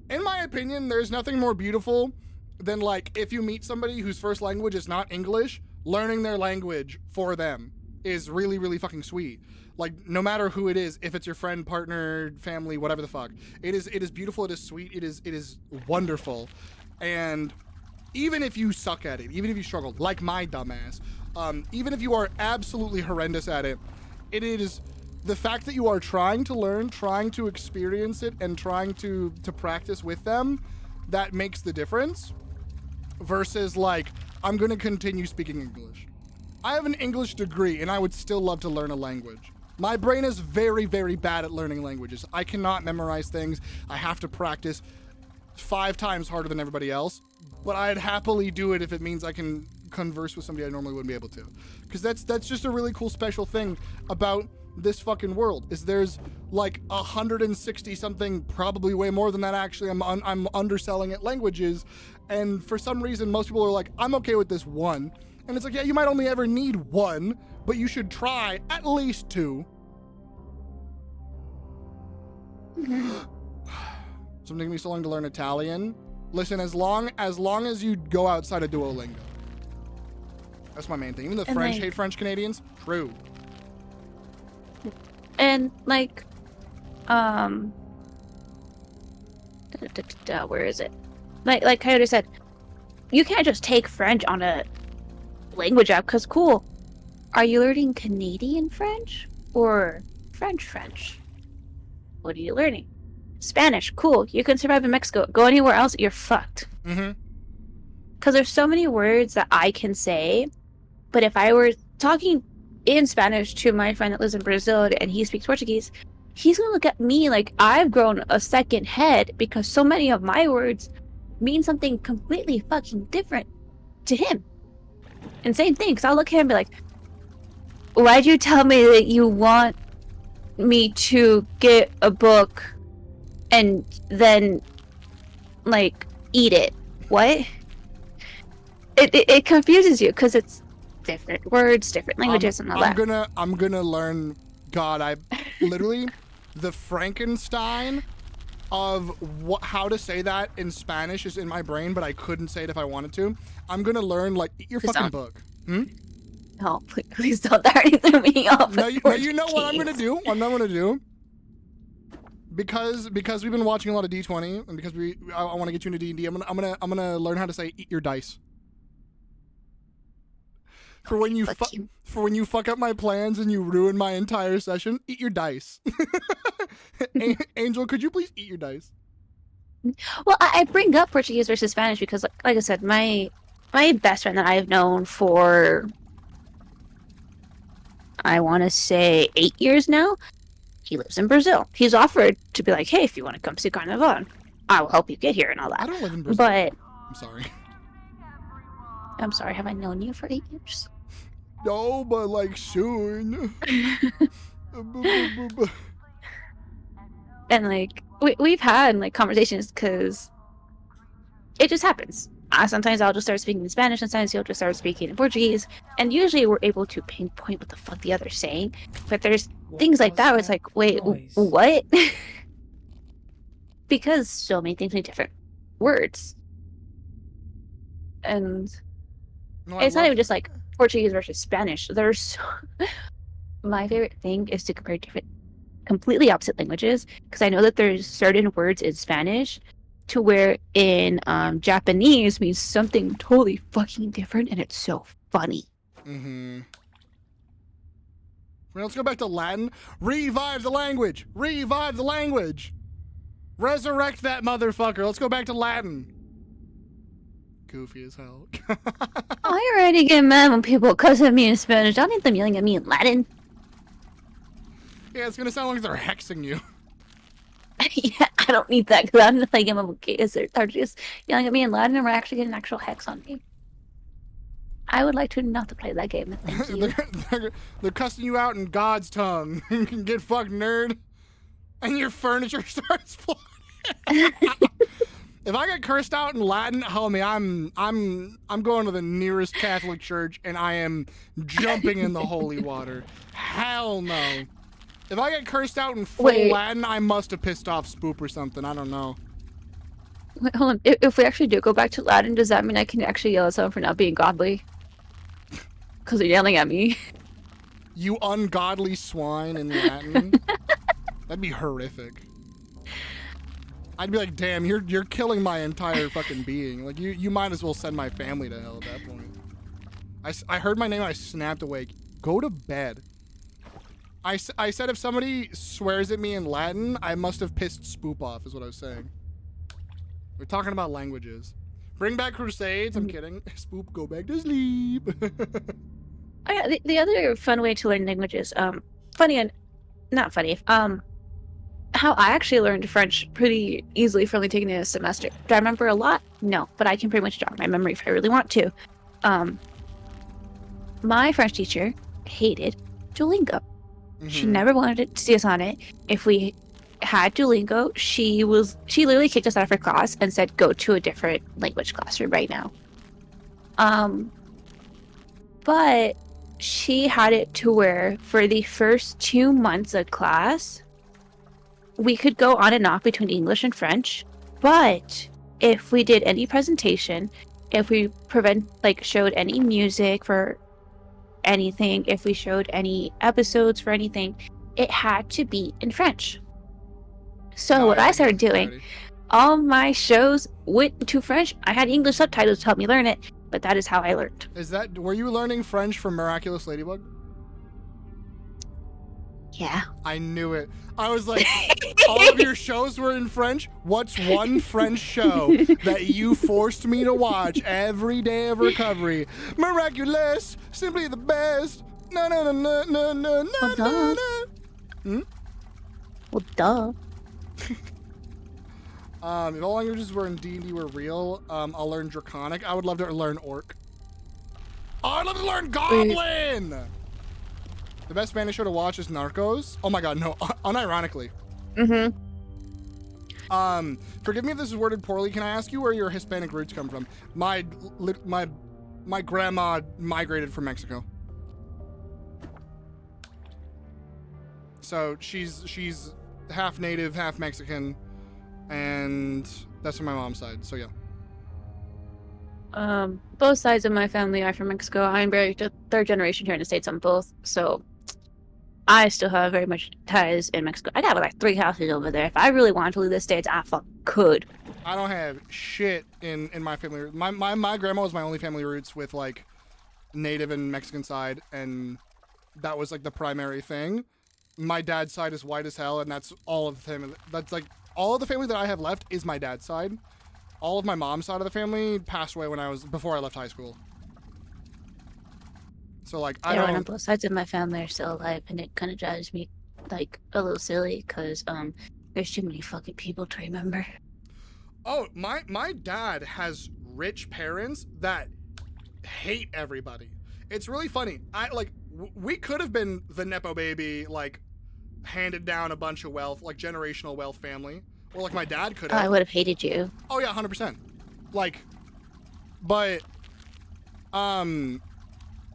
in my opinion, there's nothing more beautiful than, like, if you meet somebody whose first language is not English, learning their language for them is really, really fucking sweet. Like, no matter who it is, if it's your friend, partner, family, whatever the fuck, it is beautiful, it is sweet, it is wonderful. And even if you suck at it, even if you struggle, like my dumbass, even if you are absolutely horrendous at it, it is the fact that you are trying to learn, trying to experience it, and trying to practice with them that makes the difference. Versus, like, I'm gonna continue speaking English. I have an English degree, and I would still love to learn a language. My brain is very, very bad at learning languages. I cannot memorize things. I have to practice 5 times harder than everybody else, but I'd happily do it if it means I can converse with somebody I normally wouldn't be able to. Because that's just a really cool special thing about this fucking world, is there's like 160 something, probably way more than that actually, I'm underselling it, languages, and for some reason most people are like, I'm okay with this one. And it's like, yeah, you might only ever need 1, but you should try at least 2. Something taking me so long to learn Italian. Listen, as long as you go outside of Duolingo. That's my main thing. Even the French hate French Canadians. True. And like, where is it? Like Coyote said, you can't just take French on a language app, because cool. Are you learning Canadian French or French French? What are you learning? Spanish, cool. You can survive in Mexico. Go anywhere else, you're fucked. Because there's so many words that I can say, but if I were talking in Spanish to my friend that lives in Brazil and he speaks Portuguese, he's gonna look at me like I've grown a second head because so many of my words mean something completely fucking different to him. And same thing, because I'll look at him and be like, why'd you tell me that you want me to get a book and then, like, eat it? What? It confuses you, because it's different words, different languages, and all that. I'm gonna learn. God, I literally the Frankenstein of how to say that in Spanish is in my brain, but I couldn't say it if I wanted to. I'm gonna learn, like, eat your fucking book. No, please don't. That already threw me off. No, you know what I'm gonna do? What I'm gonna do? Because we've been watching a lot of D20, and because I want to get you into D&D, I'm gonna learn how to say eat your dice. For when you fuck up my plans and you ruin my entire session, eat your dice. Angel, could you please eat your dice? Well, I bring up Portuguese versus Spanish because, like I said, my best friend that I've known for, I want to say 8 years now, he lives in Brazil. He's offered to be like, hey, if you want to come see Carnival, I will help you get here and all that. I don't live in Brazil. But I'm sorry. I'm sorry, have I known you for 8 years? No, but like soon. And like we've had like conversations because it just happens. Sometimes I'll just start speaking in Spanish, sometimes he'll just start speaking in Portuguese, and usually we're able to pinpoint what the fuck the other's saying. But there's things like that where it's like, wait, what? Because so many things need different words. And it's not even just like Portuguese versus Spanish. There's my favorite thing is to compare different, completely opposite languages, because I know that there's certain words in Spanish to where in Japanese means something totally fucking different, and it's so funny. Let's go back to Latin. Revive the language. Revive the language. Resurrect that motherfucker. Let's go back to Latin. Goofy as hell. I already get mad when people cuss at me in Spanish. I need them yelling at me in Latin. Yeah, it's gonna sound like they're hexing you. Yeah, I don't need that because I'm like, they're just yelling at me in Latin and we're actually getting an actual hex on me. I would like to not to play that game. Thank you. They're cussing you out in God's tongue. You can get fucked, nerd. And your furniture starts flooding. If I get cursed out in Latin, homie, I'm going to the nearest Catholic church and I am jumping in the holy water. Hell no. If I get cursed out in full Latin, I must have pissed off Spoop or something. I don't know. Wait, hold on. If we actually do go back to Latin, does that mean I can actually yell at someone for not being godly? Because they're yelling at me. You ungodly swine in Latin? That'd be horrific. I'd be like, damn, you're killing my entire fucking being. Like, you might as well send my family to hell at that point. I heard my name, I snapped awake. Go to bed. I said if somebody swears at me in Latin, I must have pissed Spoop off, is what I was saying. We're talking about languages. Bring back Crusades. I'm kidding. Spoop, go back to sleep. Oh yeah, the other fun way to learn languages, funny and not funny, how I actually learned French pretty easily for only taking it a semester. Do I remember a lot? No, but I can pretty much jog my memory if I really want to. My French teacher hated Duolingo. She never wanted to see us on it. If we had Duolingo, she literally kicked us out of her class and said, go to a different language classroom right now. But she had it to where for the first 2 months of class, we could go on and off between English and French. But if we did any presentation, if we showed any music for anything, if we showed any episodes for anything, it had to be in French. So what I started doing all my shows went to French. I had English subtitles to help me learn it, but that is how I learned. Were you learning French from Miraculous Ladybug? Yeah. I knew it. I was like, all of your shows were in French? What's one French show that you forced me to watch every day of recovery? Miraculous, simply the best. No, no, no, no, no, no, no, no, no. Hmm? Well, duh. If all languages were in D&D were real, I'll learn Draconic. I would love to learn Orc. Oh, I'd love to learn Goblin! The best Spanish show to watch is Narcos. Oh my god, no, unironically. Mm-hmm. Forgive me if this is worded poorly. Can I ask you where your Hispanic roots come from? My grandma migrated from Mexico. So she's half native, half Mexican, and that's from my mom's side, so yeah. Both sides of my family are from Mexico. I'm very third generation here in the States on both, so I still have very much ties in Mexico. I got like 3 houses over there. If I really wanted to leave the States, I could. I don't have shit in my family. My grandma was my only family roots with like native and Mexican side, and that was like the primary thing. My dad's side is white as hell, and that's all of the family. That's like all of the family that I have left is my dad's side. All of my mom's side of the family passed away before I left high school. So like Everyone on both sides of my family are still alive, and it kind of drives me like a little silly because there's too many fucking people to remember. Oh, my dad has rich parents that hate everybody. It's really funny. We could have been the Nepo baby, like handed down a bunch of wealth, like generational wealth family, or like my dad could have. I would have hated you. Oh yeah, 100%. Like, but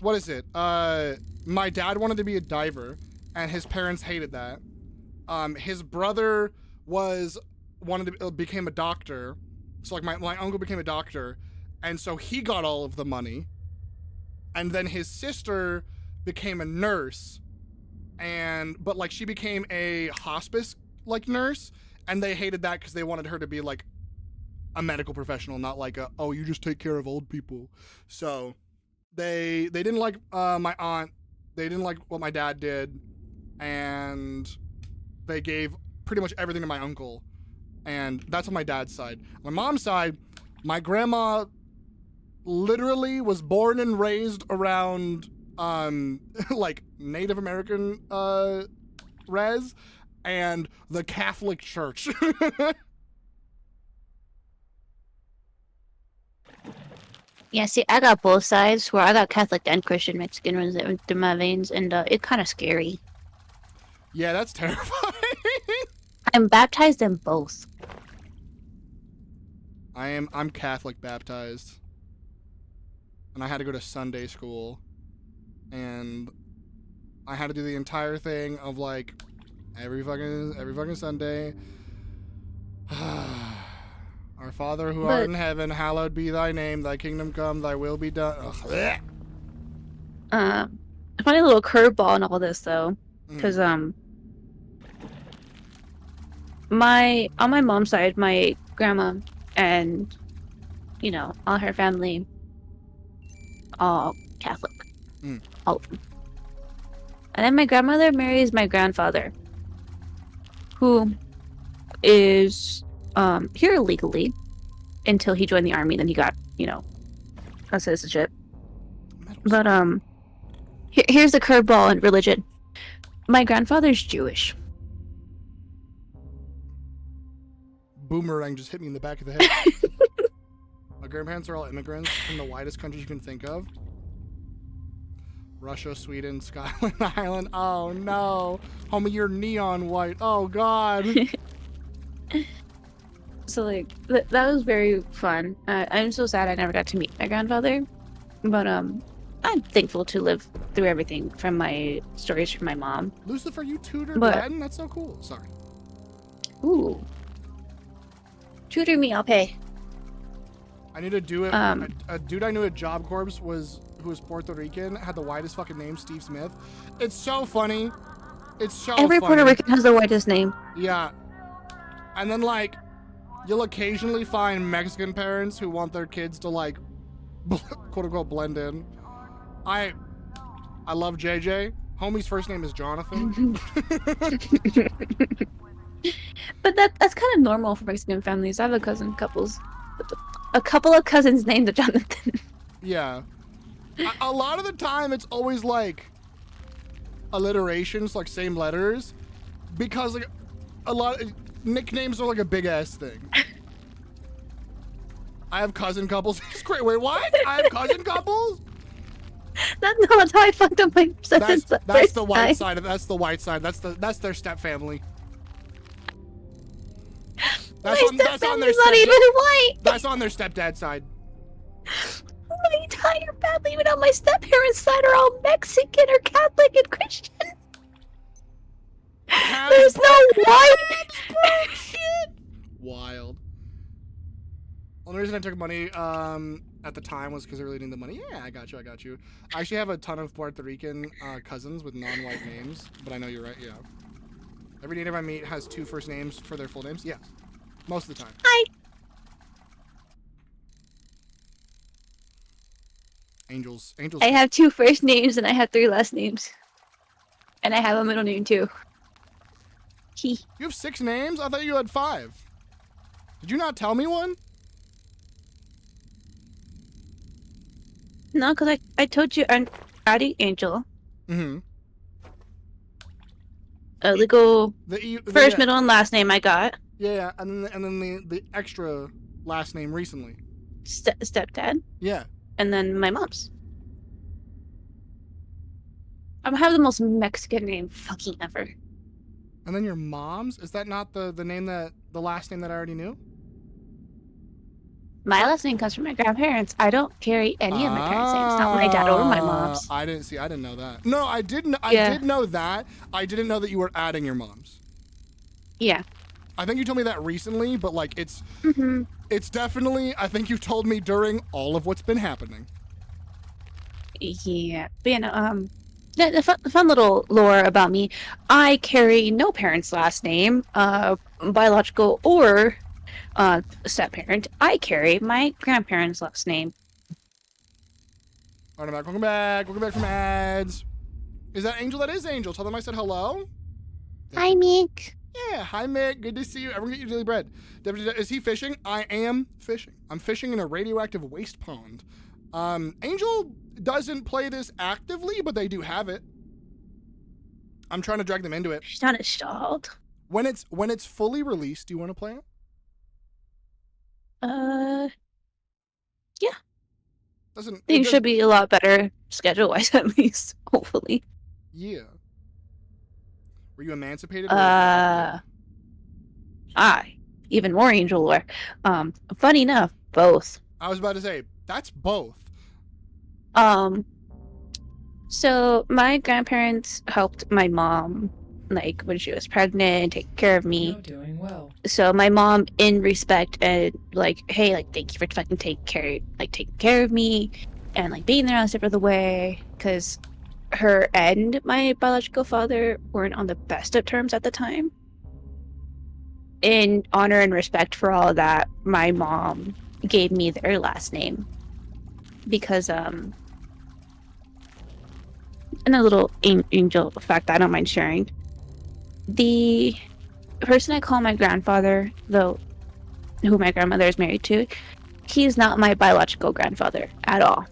what is it? My dad wanted to be a diver, and his parents hated that. His brother became a doctor, so like my uncle became a doctor, and so he got all of the money. And then his sister became a nurse, but like she became a hospice like nurse, and they hated that because they wanted her to be like a medical professional, not like oh, you just take care of old people. So they didn't like my aunt, they didn't like what my dad did, and they gave pretty much everything to my uncle, and that's on my dad's side. On my mom's side, my grandma literally was born and raised around like Native American res and the Catholic Church. Yeah, see, I got both sides where I got Catholic and Christian Mexican runs through my veins, and it's kind of scary. Yeah, that's terrifying. I'm baptized in both. I'm Catholic baptized. And I had to go to Sunday school, and I had to do the entire thing of like every fucking Sunday. Our Father who art in heaven, hallowed be thy name, thy kingdom come, thy will be done. A funny little curveball in all this though, because on my mom's side, my grandma and all her family, all Catholic, all of them. And then my grandmother marries my grandfather, who is here illegally until he joined the army. Then he got a citizenship. But here's the curveball in religion. My grandfather's Jewish. Boomerang just hit me in the back of the head. My grandparents are all immigrants from the widest countries you can think of. Russia, Sweden, Scotland, Ireland. Oh no. Homie, you're neon white. Oh god. So like that was very fun. I'm so sad I never got to meet my grandfather, but I'm thankful to live through everything from my stories from my mom. Lucifer, you tutored Latin? That's so cool. Sorry. Ooh. Tutor me, I'll pay. I need to do it. A dude I knew at Job Corps who was Puerto Rican, had the widest fucking name, Steve Smith. It's so funny. It's so Every funny. Puerto Rican has the whitest name. Yeah. And then like You'll occasionally find Mexican parents who want their kids to like, quote unquote, blend in. I love JJ. Homie's first name is Jonathan. But that's kind of normal for Mexican families. I have a couple of cousins named Jonathan. Yeah. A lot of the time, it's always like alliterations, like same letters, because like a lot of nicknames are like a big ass thing. I have cousin couples. It's great. Wait, what? I have cousin couples? That's how I fucked up my second. That's the white side. That's the white side. That's their step family. That's on their not even white. That's on their stepdad side. My entire family, even on my step-parents' side, are all Mexican or Catholic and Christian. There's no white. Wild. Only reason I took money at the time was because I really needed the money. Yeah, I got you. I actually have a ton of Puerto Rican cousins with non-white names, but I know you're right. Yeah. Every native I meet has 2 first names for their full names. Yeah. Most of the time. Hi. Angels. I have 2 first names and I have 3 last names. And I have a middle name too. You have 6 names? I thought you had 5. Did you not tell me one? No, because I told you I'm adding Angel. Mm-hmm. A legal first, middle, and last name I got. Yeah, and then the extra last name recently. Stepdad. Yeah. And then my mom's. I have the most Mexican name fucking ever. And then your mom's? Is that not the last name that I already knew? My last name comes from my grandparents. I don't carry any of my parents' names, not my dad or my mom's. I didn't know that. No, I did know that. I didn't know that you were adding your mom's. Yeah. I think you told me that recently, but like it's definitely, I think you told me during all of what's been happening. Yeah. But you know, the fun little lore about me, I carry no parent's last name, biological or step-parent. I carry my grandparents' last name. Alright, welcome back from ads. Is that Angel? That is Angel. Tell them I said hello. Hi, Mick. Yeah, hi Mick. Good to see you. Everyone get your daily bread. Is he fishing? I am fishing. I'm fishing in a radioactive waste pond. Angel doesn't play this actively, but they do have it. I'm trying to drag them into it. She's not installed. When it's fully released, do you want to play it? Yeah. Things should be a lot better schedule-wise, at least. Hopefully. Yeah. Were you emancipated? Or even more Angel lore. Funny enough, both. I was about to say that's both. So my grandparents helped my mom, like when she was pregnant, take care of me. You're doing well. So my mom, in respect and like, hey, like thank you for fucking taking care of me, and like being there on step of the way, because her and my biological father weren't on the best of terms at the time. In honor and respect for all of that, my mom gave me their last name because and a little Angel fact I don't mind sharing. The person I call my grandfather, though, who my grandmother is married to, he's not my biological grandfather at all.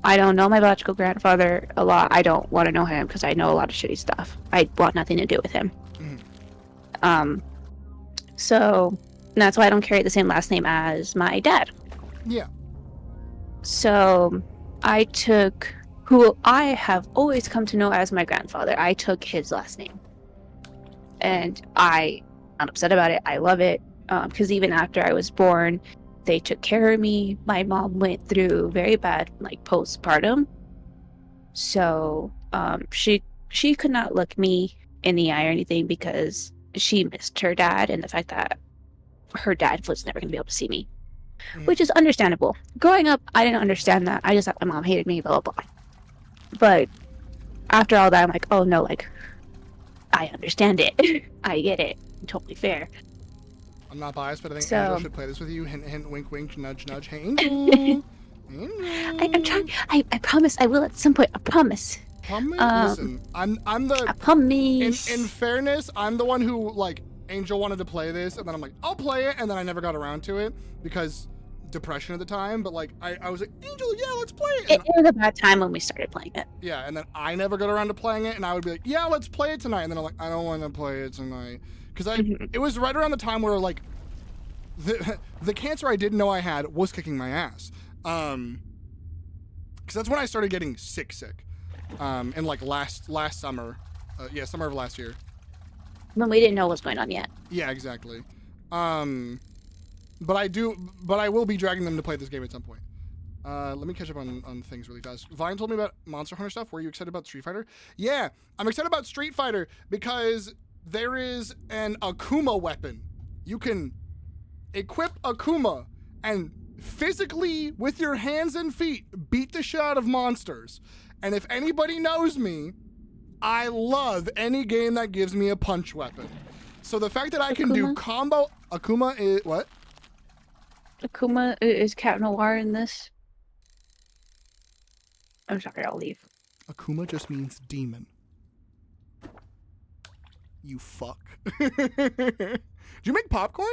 I don't know my biological grandfather a lot. I don't want to know him because I know a lot of shitty stuff. I want nothing to do with him. So that's why I don't carry the same last name as my dad. Yeah. So I took who I have always come to know as my grandfather. I took his last name. And I'm not upset about it. I love it. Because even after I was born, they took care of me. My mom went through very bad, like, postpartum. So she could not look me in the eye or anything because she missed her dad and the fact that her dad was never going to be able to see me. Which is understandable. Growing up, I didn't understand that. I just thought my mom hated me, blah, blah, blah. But after all that, I'm like, oh no, like, I understand it. I get it. Totally fair. I'm not biased, but I think So- Angel should play this with you. Hint, hint, wink, wink, nudge, nudge. Hey, Angel. I'm trying. I promise I will at some point. I promise. Listen, I'm the. I promise. In fairness, I'm the one who like Angel wanted to play this, and then I'm like, I'll play it, and then I never got around to it because depression at the time. But like, I was like, Angel, yeah, let's play it. It was a bad time when we started playing it. Yeah, and then I never got around to playing it, and I would be like, yeah, let's play it tonight, and then I'm like, I don't want to play it tonight because it was right around the time where like the cancer I didn't know I had was kicking my ass. Because that's when I started getting sick. And like last summer, summer of last year. When we didn't know what was going on yet. Yeah, exactly. But I will be dragging them to play this game at some point. Let me catch up on things really fast. Vine told me about Monster Hunter stuff. Were you excited about Street Fighter? Yeah, I'm excited about Street Fighter because there is an Akuma weapon. You can equip Akuma and physically, with your hands and feet, beat the shit out of monsters. And if anybody knows me, I love any game that gives me a punch weapon. So the fact that I can do combo... Akuma is... What? Akuma is Cat Noir in this. I'm sorry, I'll leave. Akuma just means demon. You fuck. Did you make popcorn?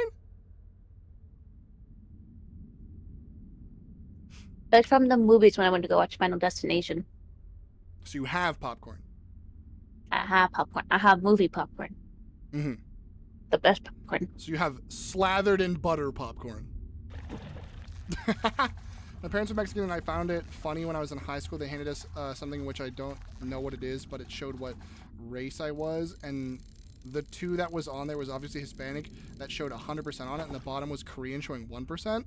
That's from the movies when I went to go watch Final Destination. So you have popcorn. I have popcorn. I have movie popcorn. Mm-hmm. The best popcorn. So you have slathered in butter popcorn. My parents are Mexican, and I found it funny when I was in high school. They handed us something which I don't know what it is, but it showed what race I was, and the 2 that was on there was obviously Hispanic. That showed 100% on it, and the bottom was Korean showing 1%.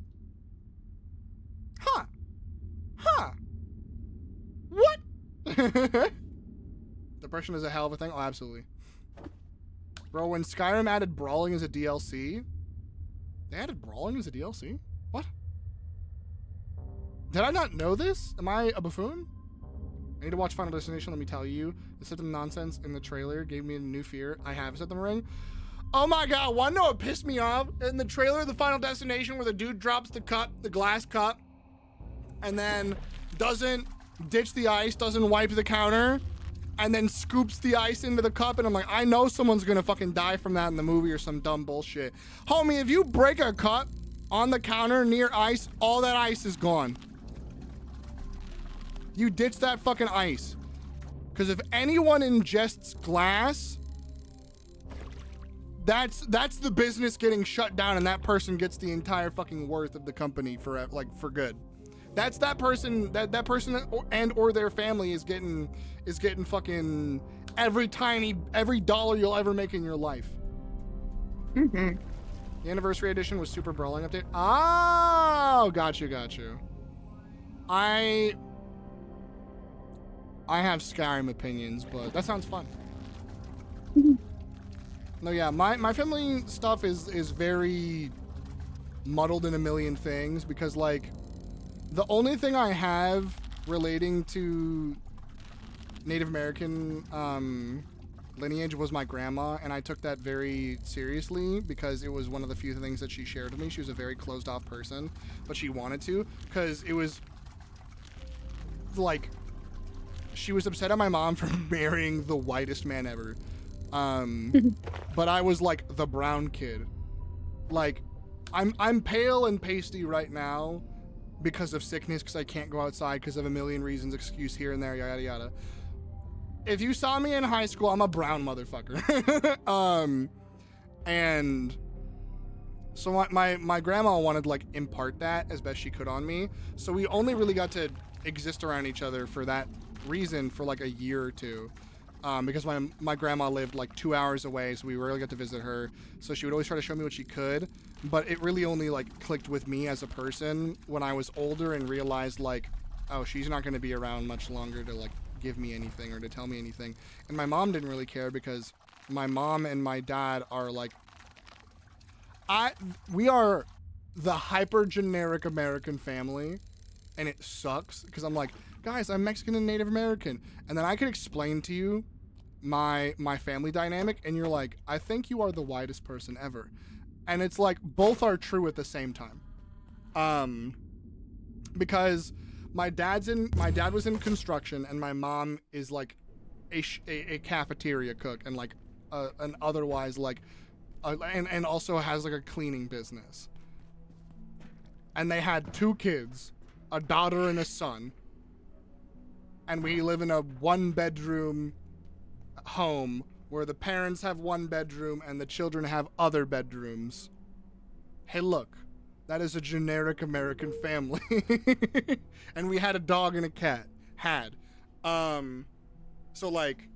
Huh. What? Depression is a hell of a thing. Oh, absolutely. Bro, when Skyrim added brawling as a DLC, they added brawling as a DLC? What? Did I not know this? Am I a buffoon? I need to watch Final Destination, let me tell you. The system nonsense in the trailer gave me a new fear. I have set them ring. Oh my god, wanna know what pissed me off? In the trailer of the Final Destination where the dude drops the cup, the glass cup, and then doesn't ditch the ice, doesn't wipe the counter, and then scoops the ice into the cup, and I'm like, I know someone's gonna fucking die from that in the movie or some dumb bullshit. Homie, if you break a cup on the counter near ice, all that ice is gone. You ditch that fucking ice. Because if anyone ingests glass, that's the business getting shut down, and that person gets the entire fucking worth of the company for good. That's that person that person or their family is getting fucking every dollar you'll ever make in your life. Mm-hmm. The anniversary edition was Super Brawling update. Oh, got you. I have Skyrim opinions, but that sounds fun. No, yeah, my family stuff is very muddled in a million things because like the only thing I have relating to Native American lineage was my grandma, and I took that very seriously because it was one of the few things that she shared with me. She was a very closed off person, but she wanted to because it was like she was upset at my mom for marrying the whitest man ever. But I was like the brown kid. Like I'm pale and pasty right now because of sickness, because I can't go outside because of a million reasons, excuse here and there, yada yada. If you saw me in high school, I'm a brown motherfucker. And so my grandma wanted to like impart that as best she could on me. So we only really got to exist around each other for that reason for like a year or two. Because my grandma lived like 2 hours away, so we rarely got to visit her. So she would always try to show me what she could, but it really only like clicked with me as a person when I was older and realized like, oh, she's not going to be around much longer to like give me anything or to tell me anything. And my mom didn't really care because my mom and my dad are like, we are the hyper generic American family, and it sucks because I'm like, guys, I'm Mexican and Native American, and then I could explain to you my family dynamic, and you're like, I think you are the whitest person ever. And it's like both are true at the same time. Because my dad was in construction, and my mom is like a cafeteria cook, and like an otherwise like and also has like a cleaning business. And they had 2 kids, a daughter and a son. And we live in a 1-bedroom home where the parents have 1 bedroom and the children have other bedrooms. Hey, look, that is a generic American family. And we had a dog and a cat. So like,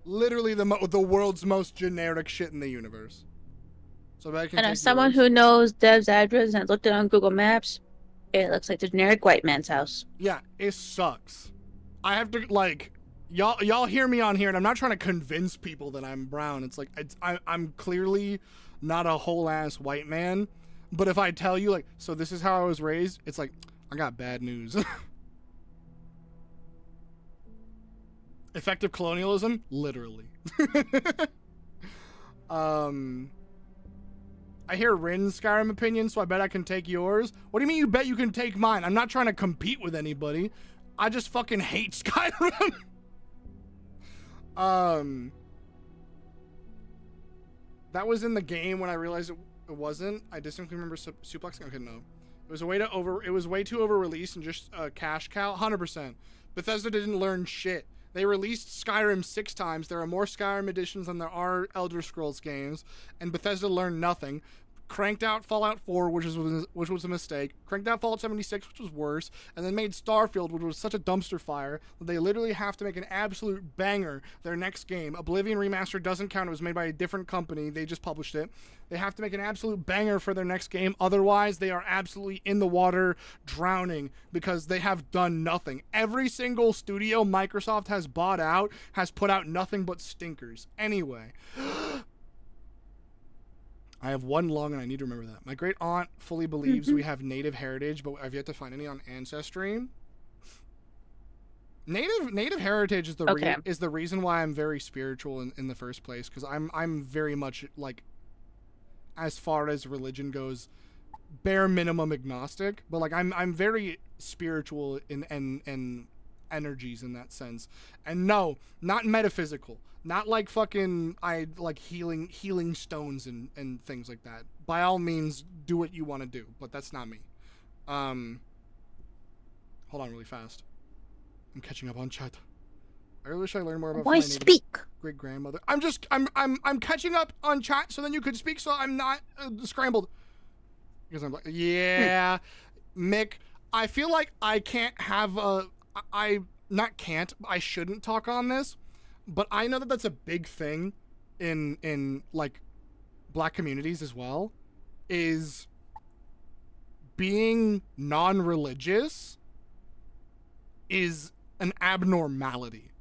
literally the world's most generic shit in the universe. So I can And as someone who knows Dev's address and has looked it on Google Maps, it looks like the generic white man's house. Yeah, it sucks. I have to, like, y'all hear me on here, and I'm not trying to convince people that I'm brown. It's like, I'm clearly not a whole ass white man. But if I tell you, like, so this is how I was raised, it's like, I got bad news. Effective colonialism? Literally. I hear Rin's Skyrim opinion, so I bet I can take yours. What do you mean you bet you can take mine? I'm not trying to compete with anybody. I just fucking hate Skyrim. That was in the game when I realized it wasn't. I distinctly remember suplexing. Okay, no. It was way too over-released and just a cash cow. 100%. Bethesda didn't learn shit. They released Skyrim 6 times. There are more Skyrim editions than there are Elder Scrolls games, and Bethesda learned nothing. Cranked out Fallout 4, which was a mistake. Cranked out Fallout 76, which was worse, and then made Starfield, which was such a dumpster fire that they literally have to make an absolute banger their next game. Oblivion Remastered doesn't count. It was made by a different company. They just published it. They have to make an absolute banger for their next game. Otherwise, they are absolutely in the water, drowning, because they have done nothing. Every single studio Microsoft has bought out has put out nothing but stinkers. Anyway. I have one lung and I need to remember that. My great aunt fully believes we have native heritage, but I've yet to find any on Ancestry. Native heritage is the reason why I'm very spiritual in the first place, because I'm very much, like, as far as religion goes, bare minimum agnostic, but like I'm very spiritual in energies in that sense. And no, not metaphysical. Not like fucking, I like healing stones and things like that. By all means, do what you want to do, but that's not me. Hold on really fast. I'm catching up on chat. I really wish I learned more about my great grandmother. I'm catching up on chat so then you could speak, so I'm not scrambled. Because I'm like, yeah, Mick, I feel like I can't have I shouldn't talk on this. But I know that that's a big thing in like black communities as well, is being non-religious is an abnormality.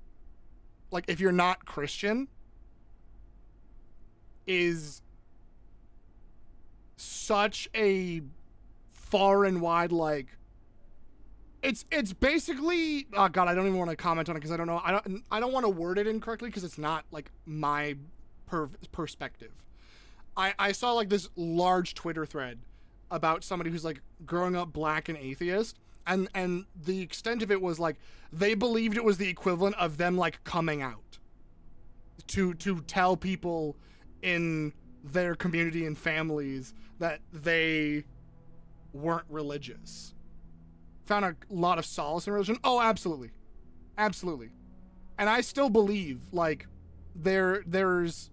Like, if you're not Christian, is such a far and wide, like, it's basically, oh god, I don't even want to comment on it because I don't know. I don't want to word it incorrectly because it's not like my perspective. I saw like this large Twitter thread about somebody who's like growing up black and atheist, and the extent of it was like they believed it was the equivalent of them like coming out to tell people in their community and families that they weren't religious. Found a lot of solace in religion. Oh, absolutely. Absolutely. And I still believe, like, there's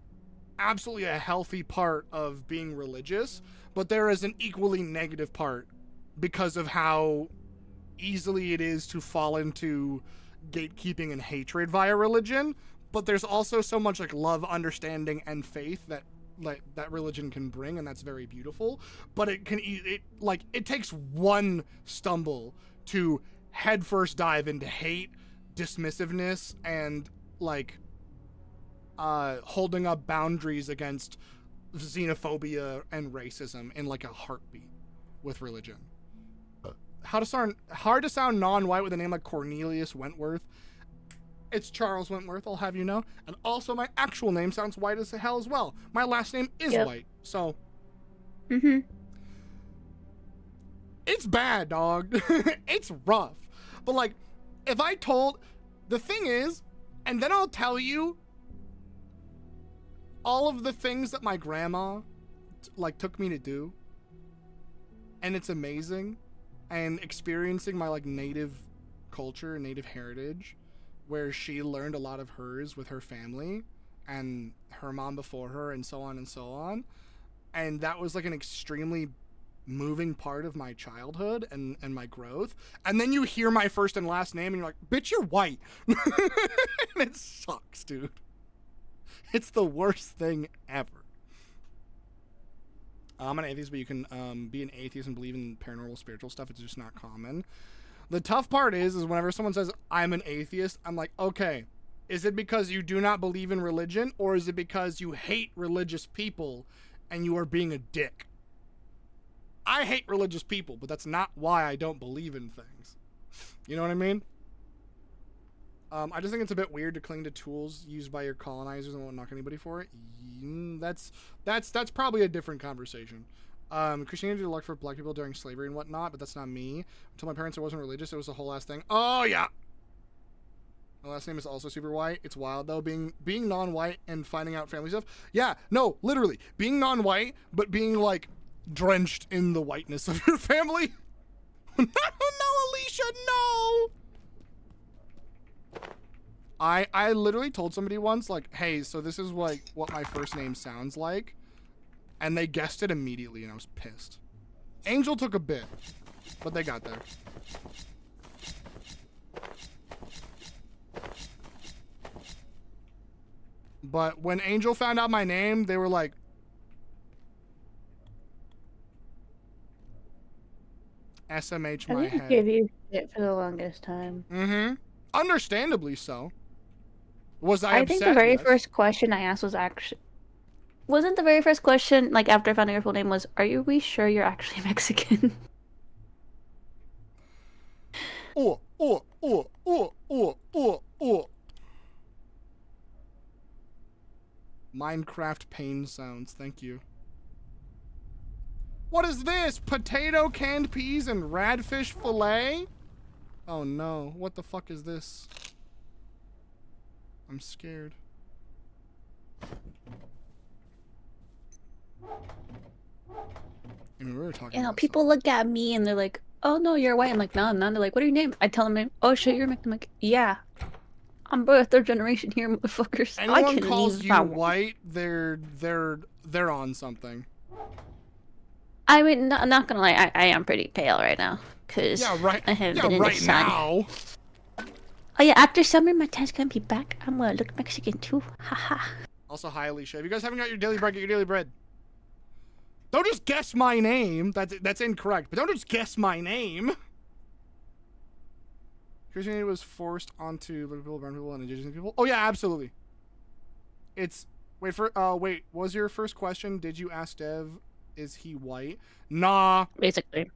absolutely a healthy part of being religious, but there is an equally negative part because of how easily it is to fall into gatekeeping and hatred via religion. But there's also so much, like, love, understanding, and faith that religion can bring, and that's very beautiful. But it takes one stumble to headfirst dive into hate, dismissiveness, and like holding up boundaries against xenophobia and racism in like a heartbeat with religion. Hard to sound non-white with a name like Cornelius Wentworth. It's Charles Wentworth, I'll have you know. And also my actual name sounds white as hell as well. My last name is white. So Mm-hmm. It's bad, dog. It's rough. But like, if I told, the thing is, and then I'll tell you all of the things that my grandma like took me to do, and it's amazing, and experiencing my like native culture, native heritage, where she learned a lot of hers with her family and her mom before her and so on and so on. And that was like an extremely moving part of my childhood and my growth. And then you hear my first and last name and you're like, bitch, you're white. And it sucks, dude. It's the worst thing ever. I'm an atheist, but you can be an atheist and believe in paranormal spiritual stuff. It's just not common. The tough part is whenever someone says, I'm an atheist, I'm like, okay, is it because you do not believe in religion, or is it because you hate religious people and you are being a dick? I hate religious people, but that's not why I don't believe in things. You know what I mean? I just think it's a bit weird to cling to tools used by your colonizers and won't knock anybody for it. That's probably a different conversation. Christianity did a lot for black people during slavery and whatnot, but that's not me. Until my parents, I wasn't religious. It was the whole ass thing. Oh yeah. My last name is also super white. It's wild though, being non-white and finding out family stuff. Yeah, no, literally being non-white, but being like drenched in the whiteness of your family. No, Alicia, no. I literally told somebody once, like, hey, so this is like what my first name sounds like, and they guessed it immediately, and I was pissed. Angel took a bit, but they got there. But when Angel found out my name, they were like, SMH my I didn't head. give you shit for the longest time. Mm-hmm. Understandably so. Was I upset? think the very Yes. first question I asked was actually... Wasn't the very first question, like, after I found out your full name was, are we sure you're actually Mexican? Oh. Minecraft pain sounds, thank you. What is this? Potato, canned peas, and radfish fillet? Oh no, what the fuck is this? I'm scared. I mean, we were talking You know, about people look at me and they're like, oh no, you're white. I'm like, no, I'm not. They're like, what are your name? I tell them, oh shit, you're Mexican. I'm like, yeah. I'm both third generation here, motherfuckers. I anyone can calls leave you if I want. white, they're on something. I mean, I'm not gonna lie, I am pretty pale right now. Cause Yeah, right. I have Yeah, been in right the sun. now. Oh yeah, after summer, my tan's gonna be back. I'm gonna look Mexican too. Haha. Also, hi, Alicia. If you guys haven't got your daily bread, get your daily bread. Don't just guess my name. That's incorrect. But don't just guess my name. Christianity was forced onto little people, brown people, and indigenous people. Oh yeah, absolutely. It's wait. Was your first question? Did you ask Dev? Is he white? Nah. Basically.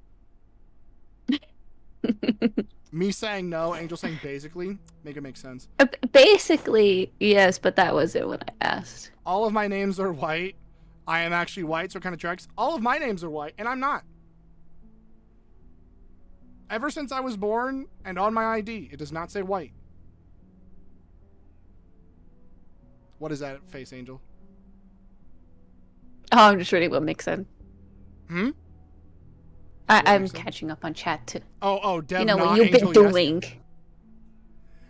Me saying no, Angel saying basically, make it make sense. Basically, yes, but that wasn't what I asked. All of my names are white. I am actually white, so it kind of tracks. All of my names are white, and I'm not. Ever since I was born, and on my ID, it does not say white. What is that face, Angel? Oh, I'm just reading what makes sense. Hmm? I'm catching up on chat too. Oh, Dev, you know nah, what you've Angel, been doing.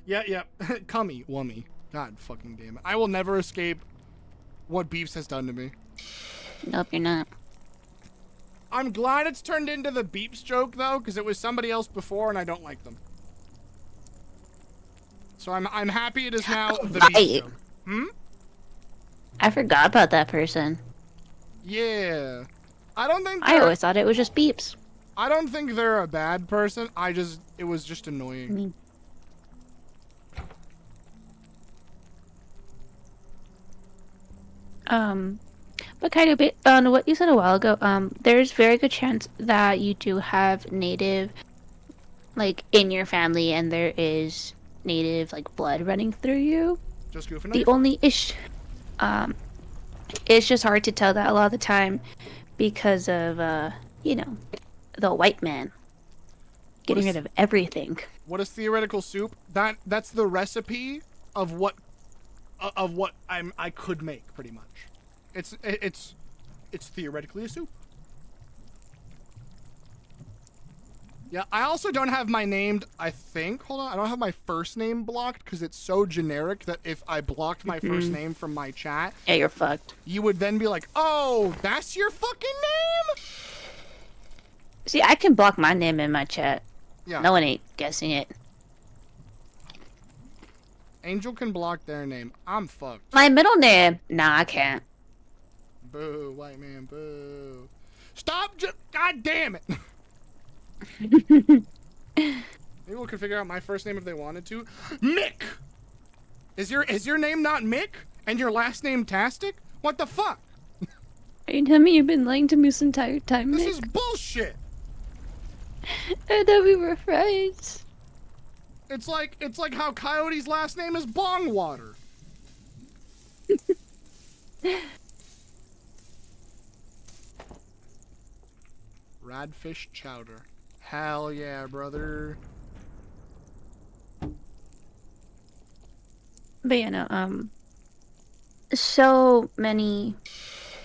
Yes. Yeah. Cummy, wummy. God fucking damn it. I will never escape what Beeps has done to me. Nope, you're not. I'm glad it's turned into the Beeps joke, though, because it was somebody else before, and I don't like them. So I'm happy it is now the Beeps joke. Hmm? I forgot about that person. Yeah. I don't think I always thought it was just Beeps. I don't think they're a bad person. It was just annoying. But kind of bit on what you said a while ago, there's very good chance that you do have native, like, in your family, and there is native, like, blood running through you. Just goofing. The only issue, it's just hard to tell that a lot of the time, because of, you know, the white man getting rid of everything. What is theoretical soup? That's the recipe of what I could make, pretty much. It's theoretically a soup. Yeah, I also don't have my name, I think, hold on, I don't have my first name blocked because it's so generic that if I blocked my first name from my chat, yeah, you're fucked. You would then be like, oh, that's your fucking name? See, I can block my name in my chat. Yeah. No one ain't guessing it. Angel can block their name. I'm fucked. My middle name? Nah, I can't. Boo, white man, boo. Stop, god damn it. Maybe we could figure out my first name if they wanted to. Mick! Is your name not Mick? And your last name Tastic? What the fuck? Are you telling me you've been lying to me this entire time, This Nick? is bullshit! I thought we were friends. It's like how Coyote's last name is Bongwater. Radfish chowder. Hell yeah, brother. But yeah, no, so many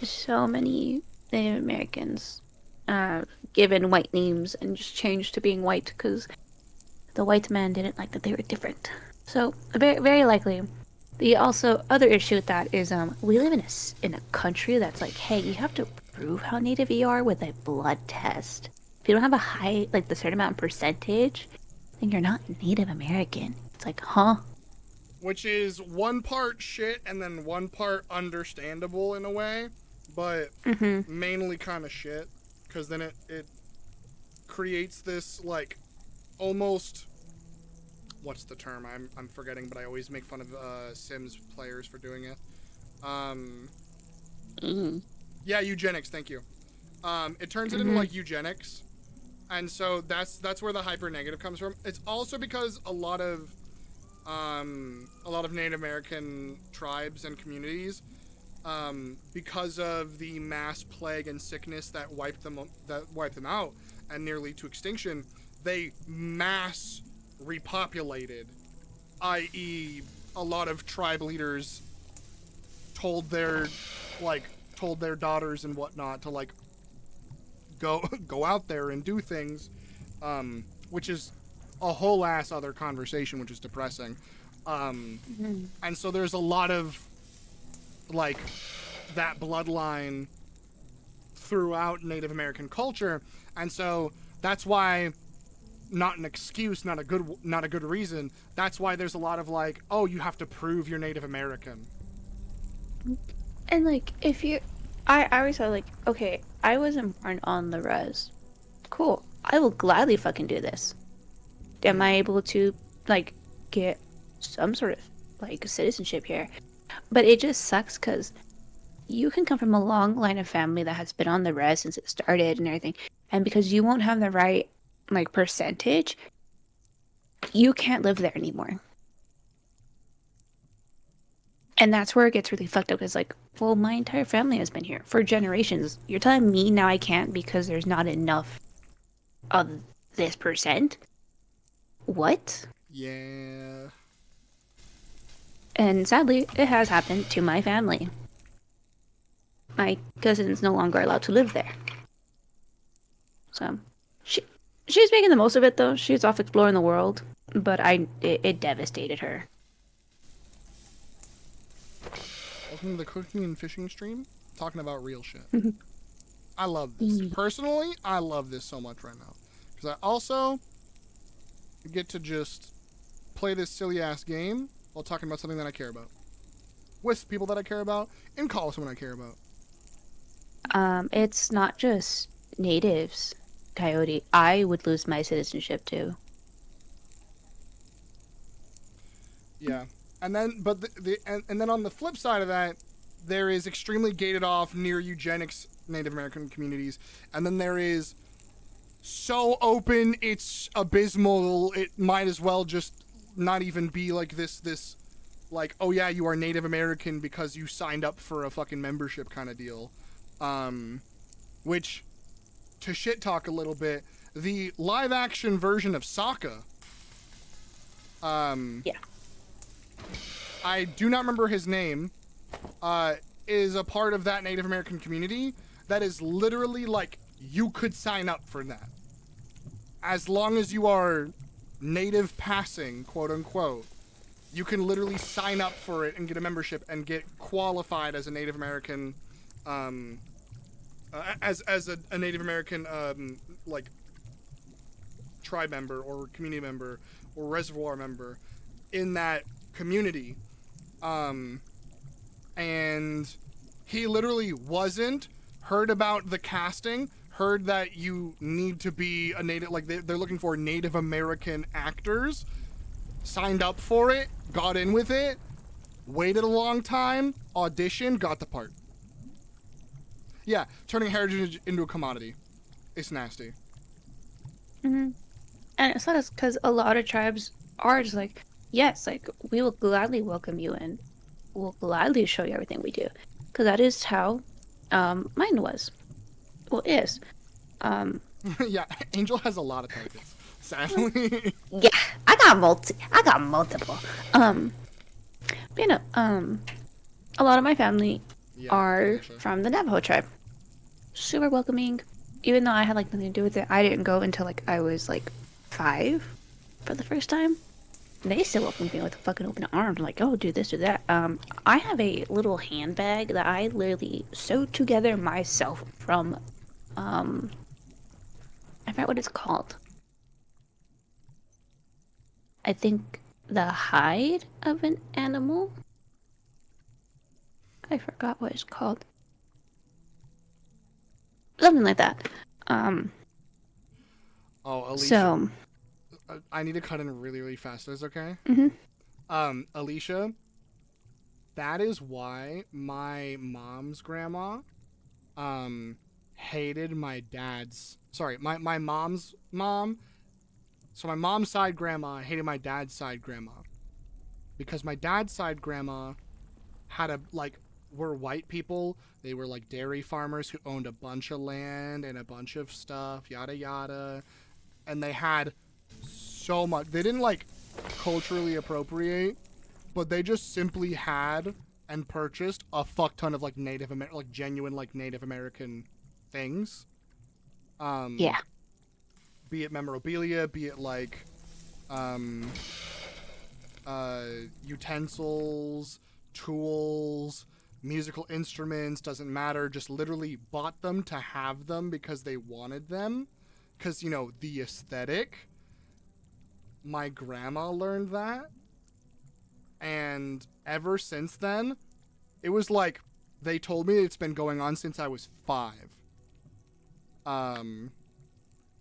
Native Americans given white names and just changed to being white because the white man didn't like that they were different. So very, very likely. The also other issue with that is we live in a country that's like, hey, you have to prove how native you are with a blood test. If you don't have a high, like the certain amount of percentage, then you're not Native American. It's like, huh? Which is one part shit and then one part understandable in a way, but mainly kind of shit, because then it creates this like almost, what's the term? I'm forgetting, but I always make fun of Sims players for doing it. Yeah, eugenics. Thank you. It turns it into like eugenics, and so that's where the hyper negative comes from. It's also because a lot of Native American tribes and communities, because of the mass plague and sickness that wiped them out and nearly to extinction, they mass repopulated, i.e., a lot of tribe leaders told their daughters and whatnot to like go out there and do things, which is a whole ass other conversation, which is depressing. And so there's a lot of like that bloodline throughout Native American culture, and so that's why, not an excuse, not a good reason, that's why there's a lot of like, oh, you have to prove you're Native American. And like, if you, I always thought like, okay, I wasn't born on the res. Cool. I will gladly fucking do this. Am I able to like get some sort of like citizenship here? But it just sucks because you can come from a long line of family that has been on the res since it started and everything, and because you won't have the right like percentage, you can't live there anymore. And that's where it gets really fucked up. It's like, well, my entire family has been here for generations. You're telling me now I can't because there's not enough of this percent? What? Yeah. And sadly, it has happened to my family. My cousin's no longer allowed to live there. So, she's making the most of it though. She's off exploring the world, but it devastated her. Welcome to the cooking and fishing stream, talking about real shit. I love this. Personally, I love this so much right now. Because I also get to just play this silly ass game while talking about something that I care about. With people that I care about, and call someone I care about. It's not just natives, Coyote. I would lose my citizenship too. Yeah. And then, but and then on the flip side of that, there is extremely gated off near eugenics Native American communities, and then there is so open it's abysmal. It might as well just not even be like this like, oh yeah, you are Native American because you signed up for a fucking membership kind of deal, which, to shit talk a little bit, the live action version of Sokka, yeah. I do not remember his name, is a part of that Native American community that is literally like, you could sign up for that. As long as you are native passing, quote unquote, you can literally sign up for it and get a membership and get qualified as a Native American, as a Native American, like, tribe member or community member or reservoir member in that community. And he literally wasn't, heard about the casting, heard that you need to be a native, like they're looking for Native American actors, signed up for it, got in with it, waited a long time, auditioned, got the part. Yeah, turning heritage into a commodity. It's nasty. Mm-hmm. And it's not because a lot of tribes are just like, yes, like, we will gladly welcome you in. We'll gladly show you everything we do. Because that is how mine was. Well, is. Yeah, Angel has a lot of targets, sadly. Yeah, I got multiple. But you know, a lot of my family are from the Navajo tribe. Super welcoming. Even though I had like nothing to do with it, I didn't go until like I was like 5 for the first time. They still welcomed me with fucking open arms, like, oh, do this, do that. I have a little handbag that I literally sewed together myself from, I forgot what it's called. I think the hide of an animal? I forgot what it's called. Something like that. Oh, Alicia. So... I need to cut in really, really fast. Is okay? Mm-hmm. Alicia, that is why my mom's grandma, hated my dad's... Sorry, my mom's mom... So my mom's side grandma hated my dad's side grandma. Because my dad's side grandma had were white people. They were like dairy farmers who owned a bunch of land and a bunch of stuff, yada yada. And they had so much. They didn't like culturally appropriate, but they just simply had and purchased a fuck ton of like genuine like Native American things. Yeah. Be it memorabilia, be it like utensils, tools, musical instruments, doesn't matter, just literally bought them to have them because they wanted them. Because, you know, the aesthetic. My grandma learned that. And ever since then, it was like, they told me it's been going on since I was 5.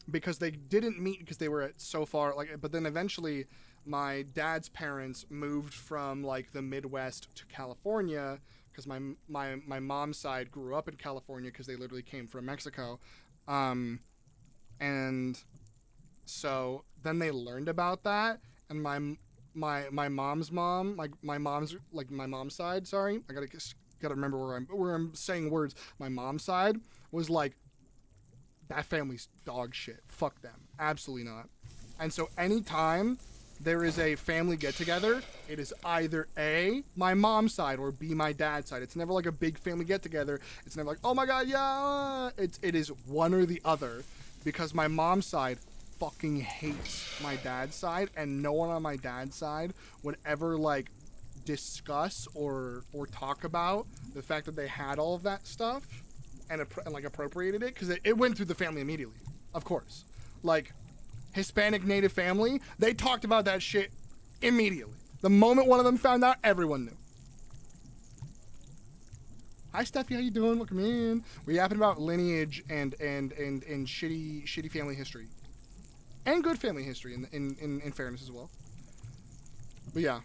Because they didn't meet because they were so far, like, but then eventually my dad's parents moved from like the Midwest to California because my mom's side grew up in California because they literally came from Mexico. And so then they learned about that, and my mom's mom, like my mom's side, sorry, I gotta remember where I'm saying words. My mom's side was like, that family's dog shit. Fuck them. Absolutely not. And so anytime there is a family get together, it is either A, my mom's side, or B, my dad's side. It's never like a big family get together. It's never like, oh my god, yeah. It is one or the other, because my mom's side fucking hates my dad's side, and no one on my dad's side would ever like discuss or talk about the fact that they had all of that stuff and like appropriated it, because it went through the family immediately, of course. Like Hispanic native family, they talked about that shit immediately. The moment one of them found out, everyone knew. Hi Steffi, how you doing? Welcome in. We're yapping about lineage and shitty family history. And good family history in fairness as well. But yeah.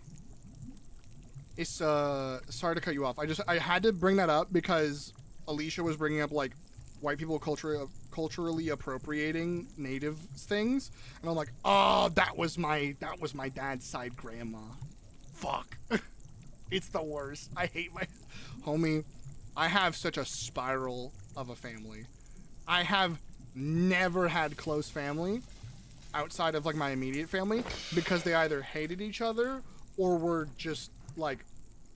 It's sorry to cut you off. I had to bring that up because Alicia was bringing up like white people culturally appropriating native things, and I'm like, oh, that was my dad's side grandma. Fuck. It's the worst. I hate my homie. I have such a spiral of a family. I have never had close family outside of like my immediate family because they either hated each other or were just like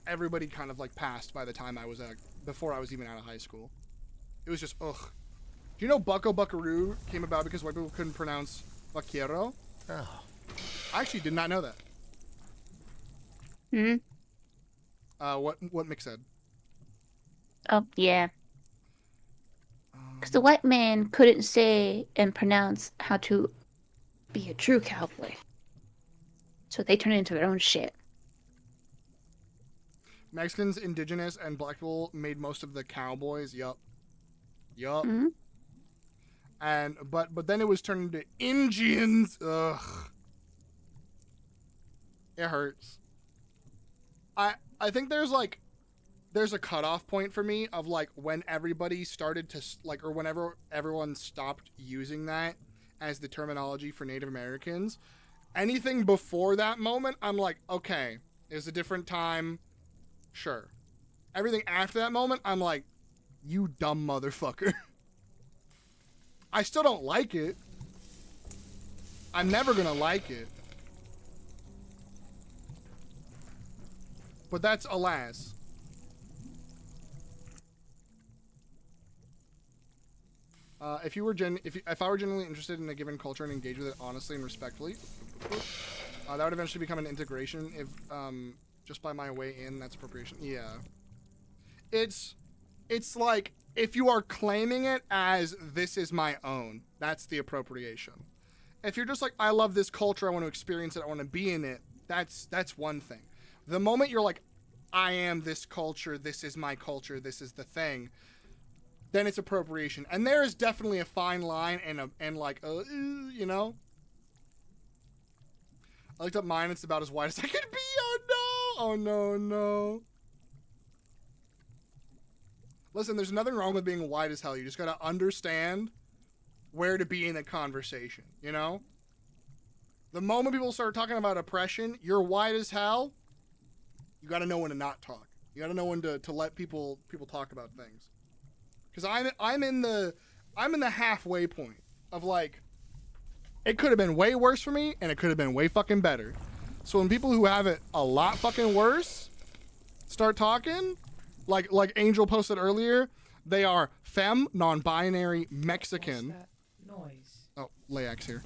everybody kind of like passed by the time I was before I was even out of high school. It was just ugh. Do you know Bucko Buckaroo came about because white people couldn't pronounce vaquero? Oh. I actually did not know that. Hmm. What Mick said. Oh yeah. Because the white man couldn't say and pronounce how to be a true cowboy, so they turned it into their own shit. Mexicans, indigenous, and black people made most of the cowboys. Yup. Mm-hmm. And but then it was turned into Indians. Ugh. It hurts. I think there's a cutoff point for me of like when everybody started to like, or whenever everyone stopped using that as the terminology for Native Americans. Anything before that moment, I'm like, okay, it's a different time. Sure. Everything after that moment, I'm like, you dumb motherfucker. I still don't like it. I'm never gonna like it. But that's alas. If I were genuinely interested in a given culture and engage with it honestly and respectfully, that would eventually become an integration. If just by my way in, that's appropriation. Yeah. It's like if you are claiming it as this is my own, that's the appropriation. If you're just like, I love this culture, I want to experience it, I want to be in it, that's one thing. The moment you're like, I am this culture, this is my culture, this is the thing, then it's appropriation. And there is definitely a fine line and like, you know? I looked up mine, it's about as wide as I could be. Oh no! Oh no, no. Listen, there's nothing wrong with being wide as hell. You just gotta understand where to be in a conversation, you know? The moment people start talking about oppression, you're wide as hell, you gotta know when to not talk. You gotta know when to let people talk about things. Because I'm in the halfway point of like, it could have been way worse for me, and it could have been way fucking better. So when people who have it a lot fucking worse start talking, like Angel posted earlier, they are femme, non-binary, Mexican. What's that noise? Oh, Layax here.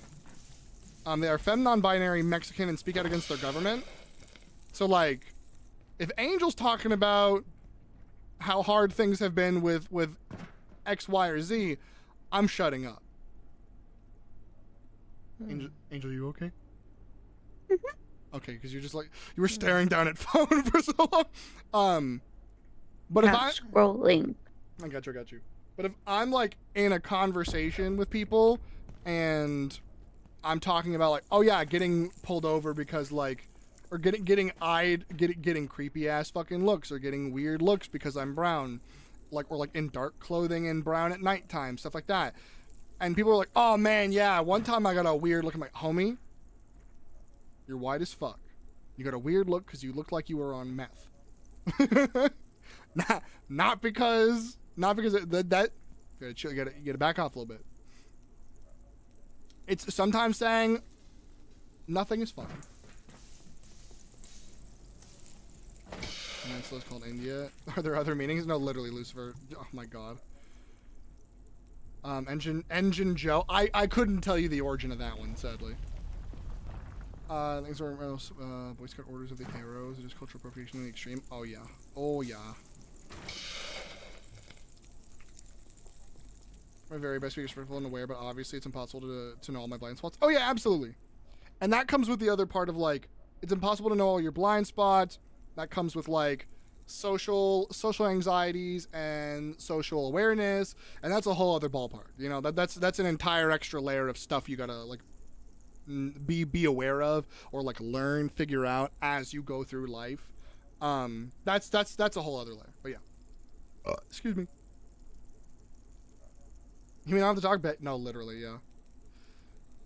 They are femme, non-binary, Mexican, and speak out against their government. So like, if Angel's talking about how hard things have been with X, Y, or Z, I'm shutting up. Angel, you okay? Okay, because you're just like, you were staring down at phone for so long. But if I'm scrolling. I got you. But if I'm like in a conversation with people and I'm talking about like, oh yeah, getting pulled over because like, or getting eyed, getting creepy ass fucking looks, or getting weird looks because I'm brown, like, or like in dark clothing and brown at nighttime, stuff like that. And people are like, oh man, yeah, one time I got a weird look. I'm like, homie, you're white as fuck. You got a weird look because you looked like you were on meth. not because that you gotta back off a little bit. It's sometimes saying nothing is fine. And so it's called India. Are there other meanings? No, literally, Lucifer. Oh my god. Engine Joe. I couldn't tell you the origin of that one, sadly. Things are Boy Scout orders of the arrows. It is cultural appropriation in the extreme. Oh yeah. Oh yeah. My very best to be respectful and aware, but obviously it's impossible to know all my blind spots. Oh yeah, absolutely. And that comes with the other part of like, it's impossible to know all your blind spots. That comes with like social anxieties and social awareness, and that's a whole other ballpark. You know, that's an entire extra layer of stuff you gotta like be aware of, or like learn, figure out as you go through life. That's a whole other layer. But yeah. Excuse me. You mean I don't have to talk about? No, literally, yeah.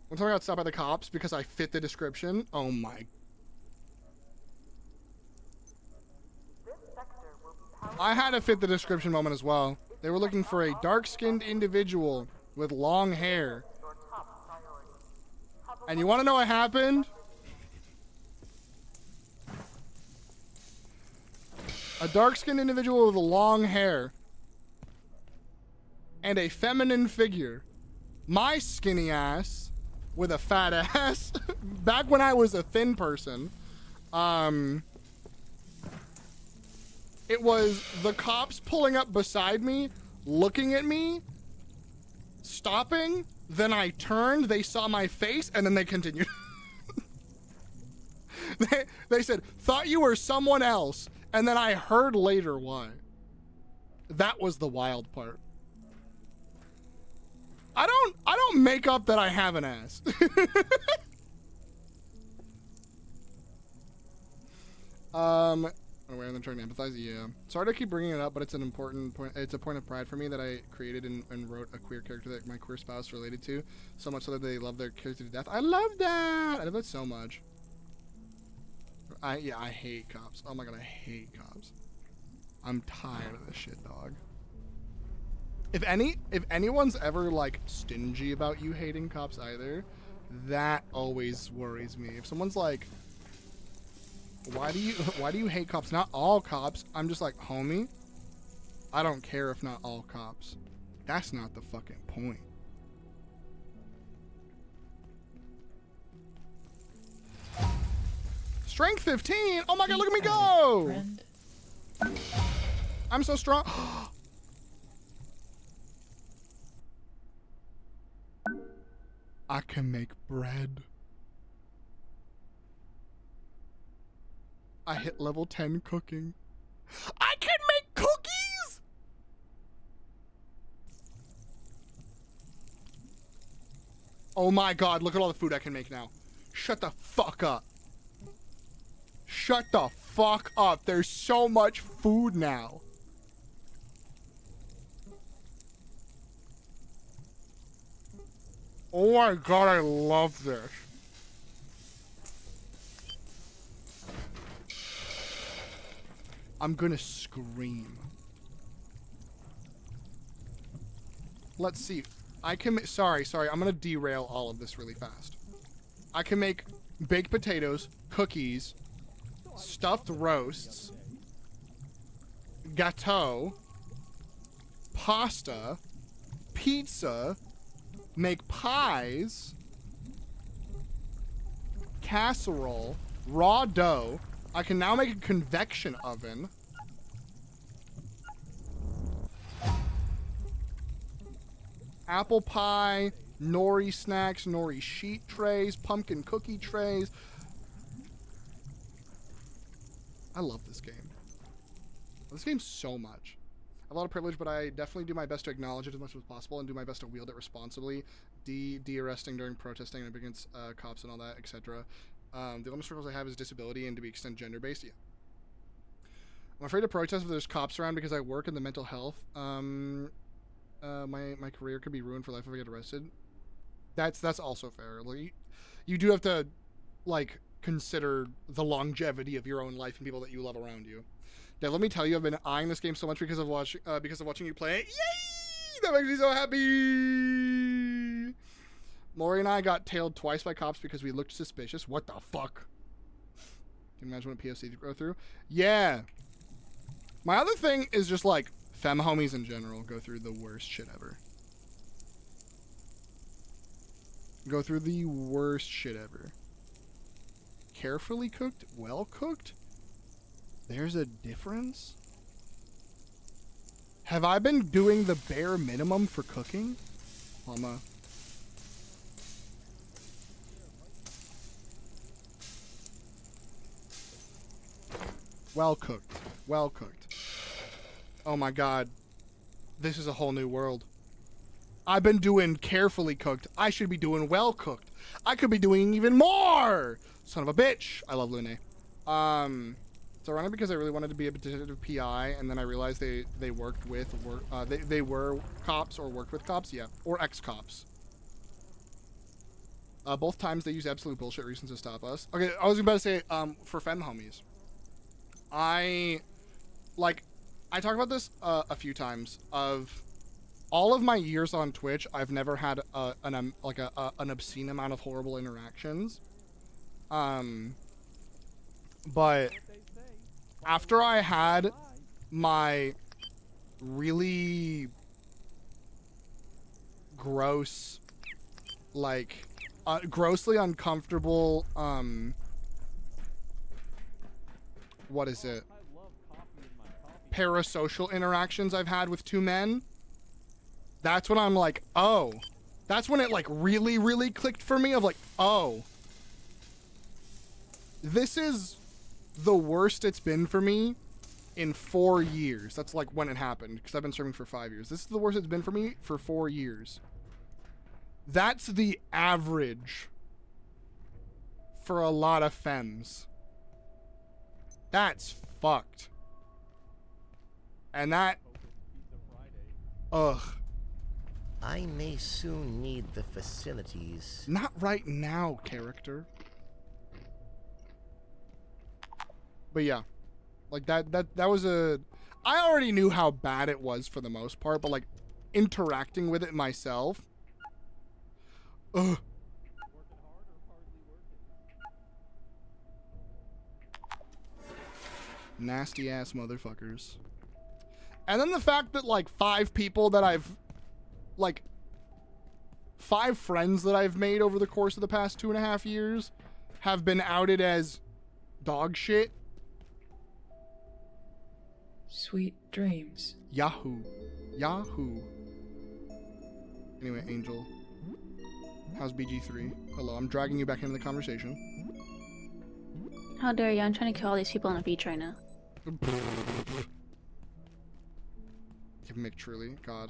When someone got stopped by the cops because I fit the description, oh my. I had a fit the description moment as well. They were looking for a dark-skinned individual with long hair. And you want to know what happened? A dark-skinned individual with long hair and a feminine figure. My skinny ass with a fat ass. Back when I was a thin person, it was the cops pulling up beside me, looking at me, stopping, then I turned, they saw my face, and then they continued. They said, thought you were someone else, and then I heard later why. That was the wild part. I don't make up that I have an ass. Aware and then trying to empathize. Yeah. Sorry to keep bringing it up, but it's an important point. It's a point of pride for me that I created and wrote a queer character that my queer spouse related to, so much so that they love their character to death. I love that. I love that so much. I hate cops. Oh my god, I hate cops. I'm tired of this shit, dog. If anyone's ever like stingy about you hating cops either, that always worries me. If someone's like, why do you hate cops? Not all cops. I'm just like, homie, I don't care if not all cops. That's not the fucking point. Strength 15. Oh my god, look at me go. I'm so strong. I can make bread. I hit level 10 cooking. I can make cookies! Oh my god, look at all the food I can make now. Shut the fuck up. Shut the fuck up. There's so much food now. Oh my god, I love this. I'm gonna scream. Let's see. I can sorry, I'm gonna derail all of this really fast. I can make baked potatoes, cookies, stuffed roasts, gâteau, pasta, pizza, make pies, casserole, raw dough. I can now make a convection oven. Apple pie, nori snacks, nori sheet trays, pumpkin cookie trays. I love this game. This game so much. I have a lot of privilege, but I definitely do my best to acknowledge it as much as possible and do my best to wield it responsibly. De-arresting during protesting and against cops and all that, etc. The only struggles I have is disability and to be extent gender-based. Yeah. I'm afraid to protest if there's cops around because I work in the mental health. My career could be ruined for life if I get arrested. That's also fair. Like, you do have to like consider the longevity of your own life and people that you love around you. Now, let me tell you, I've been eyeing this game so much because of watching you play it. Yay! That makes me so happy. Maury and I got tailed twice by cops because we looked suspicious. What the fuck? Can you imagine what POCs go through? Yeah. My other thing is just like femme homies in general go through the worst shit ever. Go through the worst shit ever. Carefully cooked, well cooked? There's a difference? Have I been doing the bare minimum for cooking? Mama. Well cooked. Well cooked. Oh my god. This is a whole new world. I've been doing carefully cooked. I should be doing well cooked. I could be doing even more! Son of a bitch. I love Lune. It's ironic because I really wanted to be a detective PI, and then I realized they worked with, they were cops or worked with cops, yeah. Or ex-cops. Both times they used absolute bullshit reasons to stop us. Okay, I was about to say, for femme homies. I I talked about this a few times. Of all of my years on Twitch, I've never had an obscene amount of horrible interactions. But after I had my really gross, like, grossly uncomfortable, what is it? Parasocial interactions I've had with two men. That's when I'm like, oh. That's when it, like, really, really clicked for me of like, oh. This is the worst it's been for me in 4 years. That's like when it happened, because I've been streaming for 5 years. This is the worst it's been for me for 4 years. That's the average for a lot of femmes. That's fucked. And that... Ugh. I may soon need the facilities. Not right now, character. But yeah. Like, that was a... I already knew how bad it was for the most part, but, like, interacting with it myself... Ugh. Nasty ass motherfuckers. And then the fact that, like, 5 people that I've... Like, 5 friends that I've made over the course of the past 2.5 years have been outed as dog shit. Sweet dreams. Yahoo. Yahoo. Anyway, Angel. How's BG3? Hello, I'm dragging you back into the conversation. How dare you? I'm trying to kill all these people on the beach right now. Give Mick truly. God.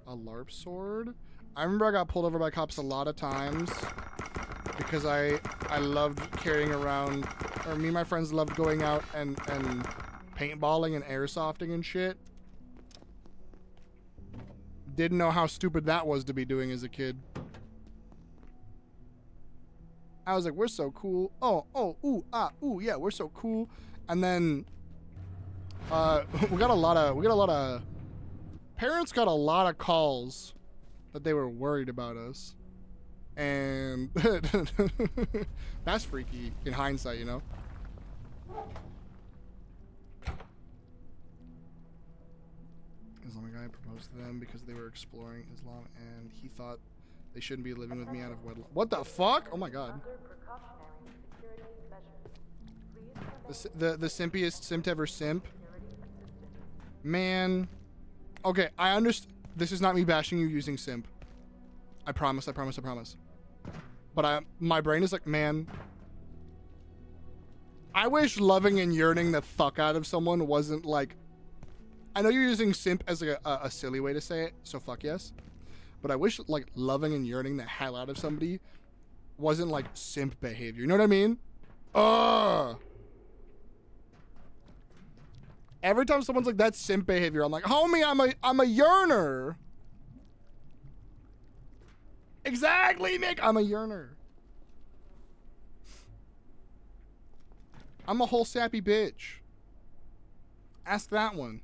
A LARP sword? I remember I got pulled over by cops a lot of times because I loved carrying around, or me and my friends loved going out and paintballing and airsofting and shit. Didn't know how stupid that was to be doing as a kid. I was like, we're so cool. Oh, ooh, yeah, we're so cool. And then we got a lot of parents got a lot of calls that they were worried about us. And that's freaky in hindsight, you know? Islamic guy proposed to them because they were exploring Islam and he thought they shouldn't be living with me out of wedlock. What the fuck? Oh my god. The simpiest simp ever simp. Man. Okay, I understand. This is not me bashing you using simp. I promise. But my brain is like, man. I wish loving and yearning the fuck out of someone wasn't like... I know you're using simp as like a silly way to say it, so fuck yes. But I wish like loving and yearning the hell out of somebody wasn't like simp behavior. You know what I mean? Ugh. Every time someone's like, that's simp behavior, I'm like, homie, I'm a yearner. Exactly, Nick. I'm a yearner. I'm a whole sappy bitch. Ask that one.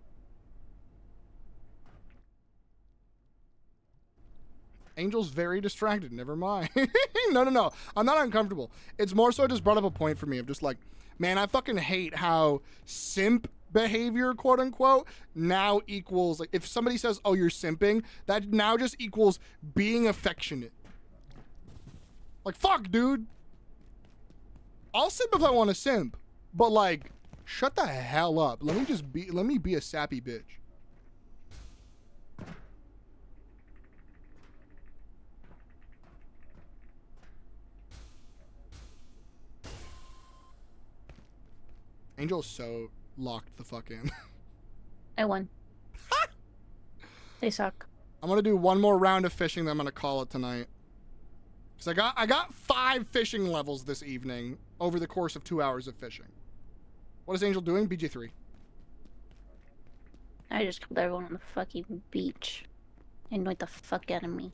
Angel's very distracted. Never mind. No. I'm not uncomfortable. It's more so I just brought up a point for me of just like, man, I fucking hate how simp behavior, quote unquote, now equals, like, if somebody says, oh, you're simping, that now just equals being affectionate. Like, fuck, dude. I'll simp if I want to simp, but like, shut the hell up. Let me be a sappy bitch. Angel's so locked the fuck in. I won. They suck. I'm gonna do one more round of fishing, then I'm gonna call it tonight. Cause I got 5 fishing levels this evening over the course of 2 hours of fishing. What is Angel doing? BG3. I just killed everyone on the fucking beach. Annoyed the fuck out of me.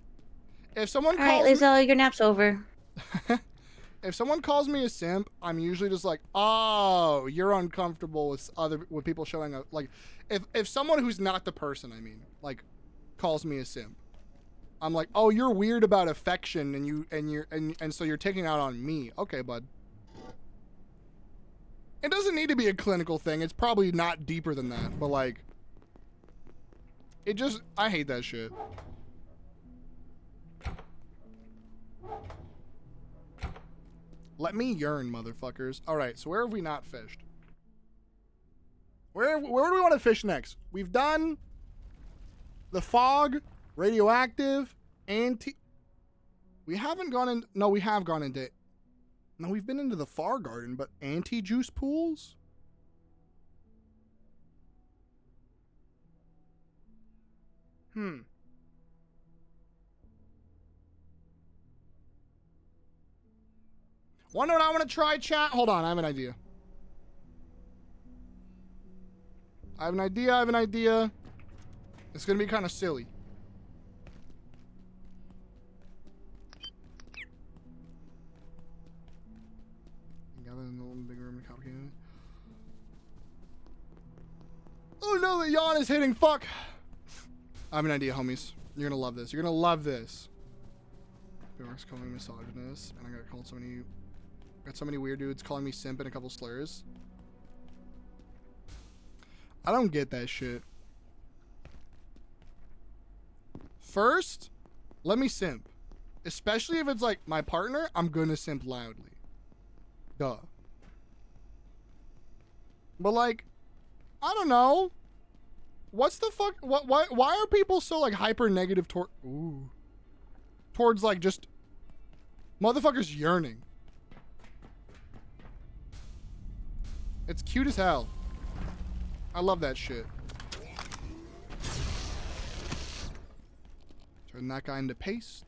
If someone calls... Alright, Lizelle, your nap's over. if someone calls me a simp, I'm usually just like, oh, you're uncomfortable with people showing up. Like, if someone who's not the person, I mean, like, calls me a simp, I'm like, oh, you're weird about affection, and so you're taking out on me. Okay, bud. It doesn't need to be a clinical thing. It's probably not deeper than that, but like, I hate that shit. Let me yearn, motherfuckers. All right, so where have we not fished? Where do we want to fish next? We've done the fog, radioactive, we haven't gone in. No, we have gone into. No, we've been into the far garden, but anti-juice pools? Wonder what I want to try, chat? Hold on, I have an idea. I have an idea. It's gonna be kind of silly. Gather in the little big room and complicated. Oh no, the yawn is hitting. Fuck. I have an idea, homies. You're gonna love this. You're gonna love this. Mark's calling me misogynist, and I got called so many weird dudes calling me simp and a couple slurs. I don't get that shit. First, let me simp. Especially if it's like my partner, I'm gonna simp loudly. Duh. But like, I don't know. What's the fuck? Why are people so like hyper negative towards like just motherfuckers yearning? It's cute as hell. I love that shit. Turn that guy into paste.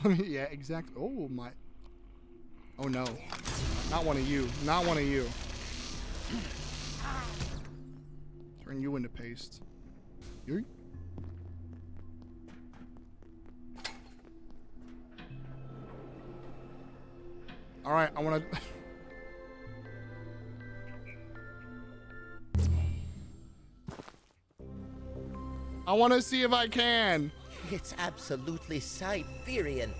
Yeah, exactly. Oh my. Oh no. Not one of you. Not one of you. Turn you into paste. You. All right, I want to. I want to see if I can. It's absolutely Siberian.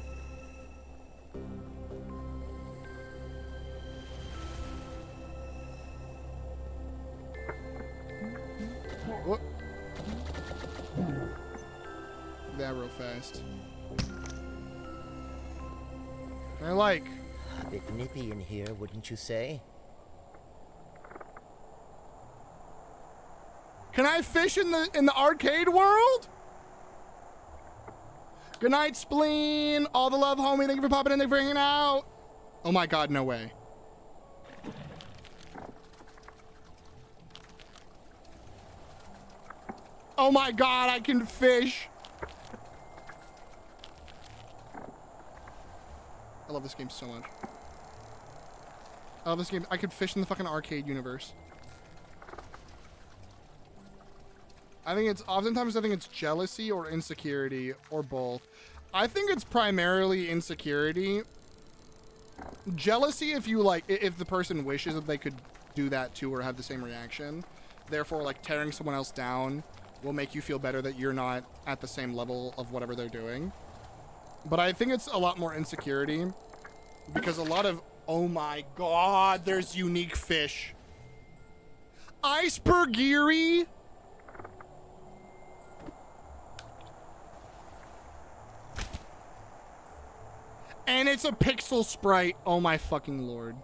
What? That real fast. I like. A bit nippy in here, wouldn't you say? Can I fish in the arcade world? Good night, Spleen. All the love, homie. Thank you for popping in. Thank you for hanging out. Oh my god, no way. Oh my god, I can fish. I love this game so much. I love this game. I could fish in the fucking arcade universe. I think it's jealousy or insecurity or both. I think it's primarily insecurity. Jealousy if you like, if the person wishes that they could do that too or have the same reaction. Therefore, like tearing someone else down will make you feel better that you're not at the same level of whatever they're doing. But I think it's a lot more insecurity because a lot of, oh my god, there's unique fish. Icebergiri. And it's a pixel sprite. Oh my fucking lord.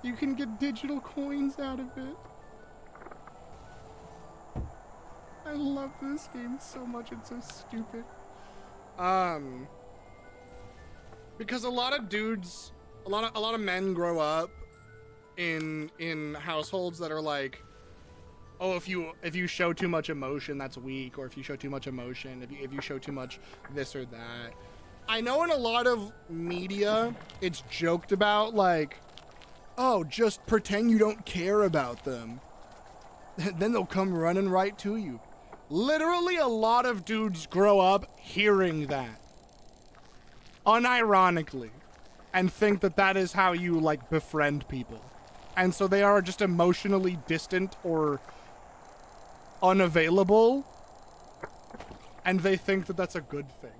You can get digital coins out of it. I love this game so much. It's so stupid. Because a lot of dudes, a lot of men grow up in households that are like, oh, if you show too much emotion, that's weak, or if you show too much emotion, if you show too much this or that, I know in a lot of media, it's joked about like, oh, just pretend you don't care about them. Then they'll come running right to you. Literally a lot of dudes grow up hearing that. Unironically. And think that that is how you like befriend people. And so they are just emotionally distant or unavailable. And they think that that's a good thing.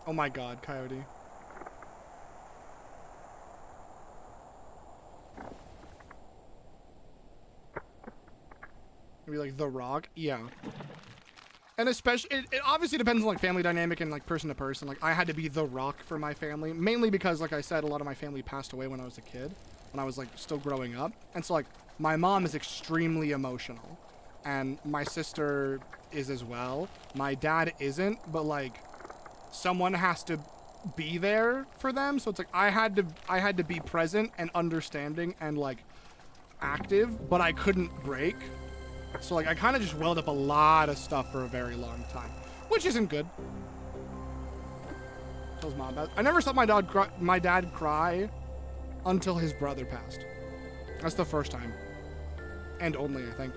Oh my god, Coyote. Maybe like The Rock? Yeah. And especially, it obviously depends on like family dynamic and like person to person. Like I had to be The Rock for my family, mainly because like I said, a lot of my family passed away when I was a kid, when I was like still growing up. And so like my mom is extremely emotional and my sister is as well. My dad isn't, but like someone has to be there for them. So it's like I had to be present and understanding and like active, but I couldn't break. So like I kind of just welled up a lot of stuff for a very long time, which isn't good. Tells mom about. I never saw my dad cry until his brother passed. That's the first time, and only, I think.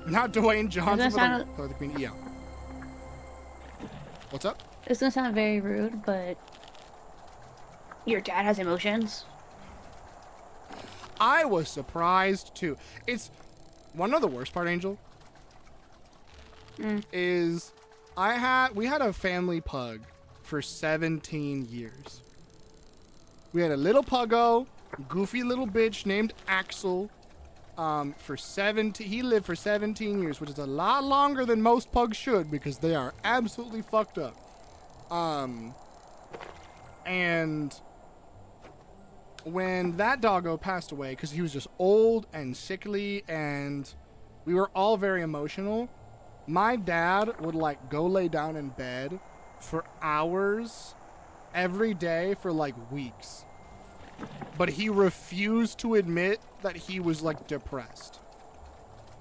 Not Dwayne Johnson, but the Queen. Yeah. What's up? This doesn't sound very rude, but your dad has emotions. I was surprised too. It's one of the worst part, Angel. Is we had a family pug for 17 years. We had a little puggo, goofy little bitch named Axel. He lived for 17 years, which is a lot longer than most pugs should because they are absolutely fucked up. And when that doggo passed away, because he was just old and sickly and we were all very emotional, my dad would like go lay down in bed for hours every day for like weeks. But he refused to admit that he was like depressed.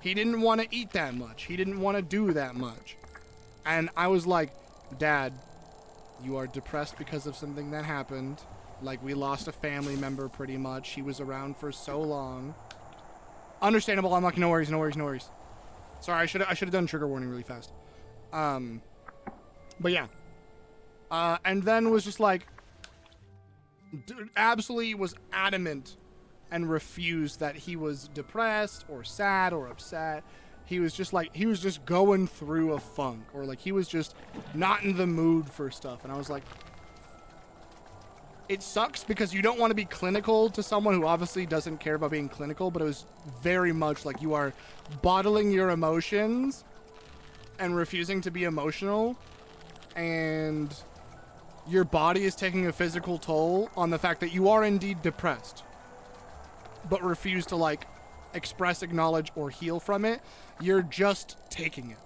He didn't want to eat that much. He didn't want to do that much. And I was like, Dad, you are depressed because of something that happened. Like, we lost a family member pretty much. He was around for so long. Understandable. I'm like, no worries, no worries, no worries. Sorry, I should have done trigger warning really fast. But yeah. And then was just like, absolutely was adamant and refused that he was depressed or sad or upset. He was just like, he was just going through a funk, or like he was just not in the mood for stuff. And I was like, it sucks because you don't want to be clinical to someone who obviously doesn't care about being clinical, but it was very much like you are bottling your emotions and refusing to be emotional, and your body is taking a physical toll on the fact that you are indeed depressed, but refuse to like express, acknowledge, or heal from it. You're just taking it.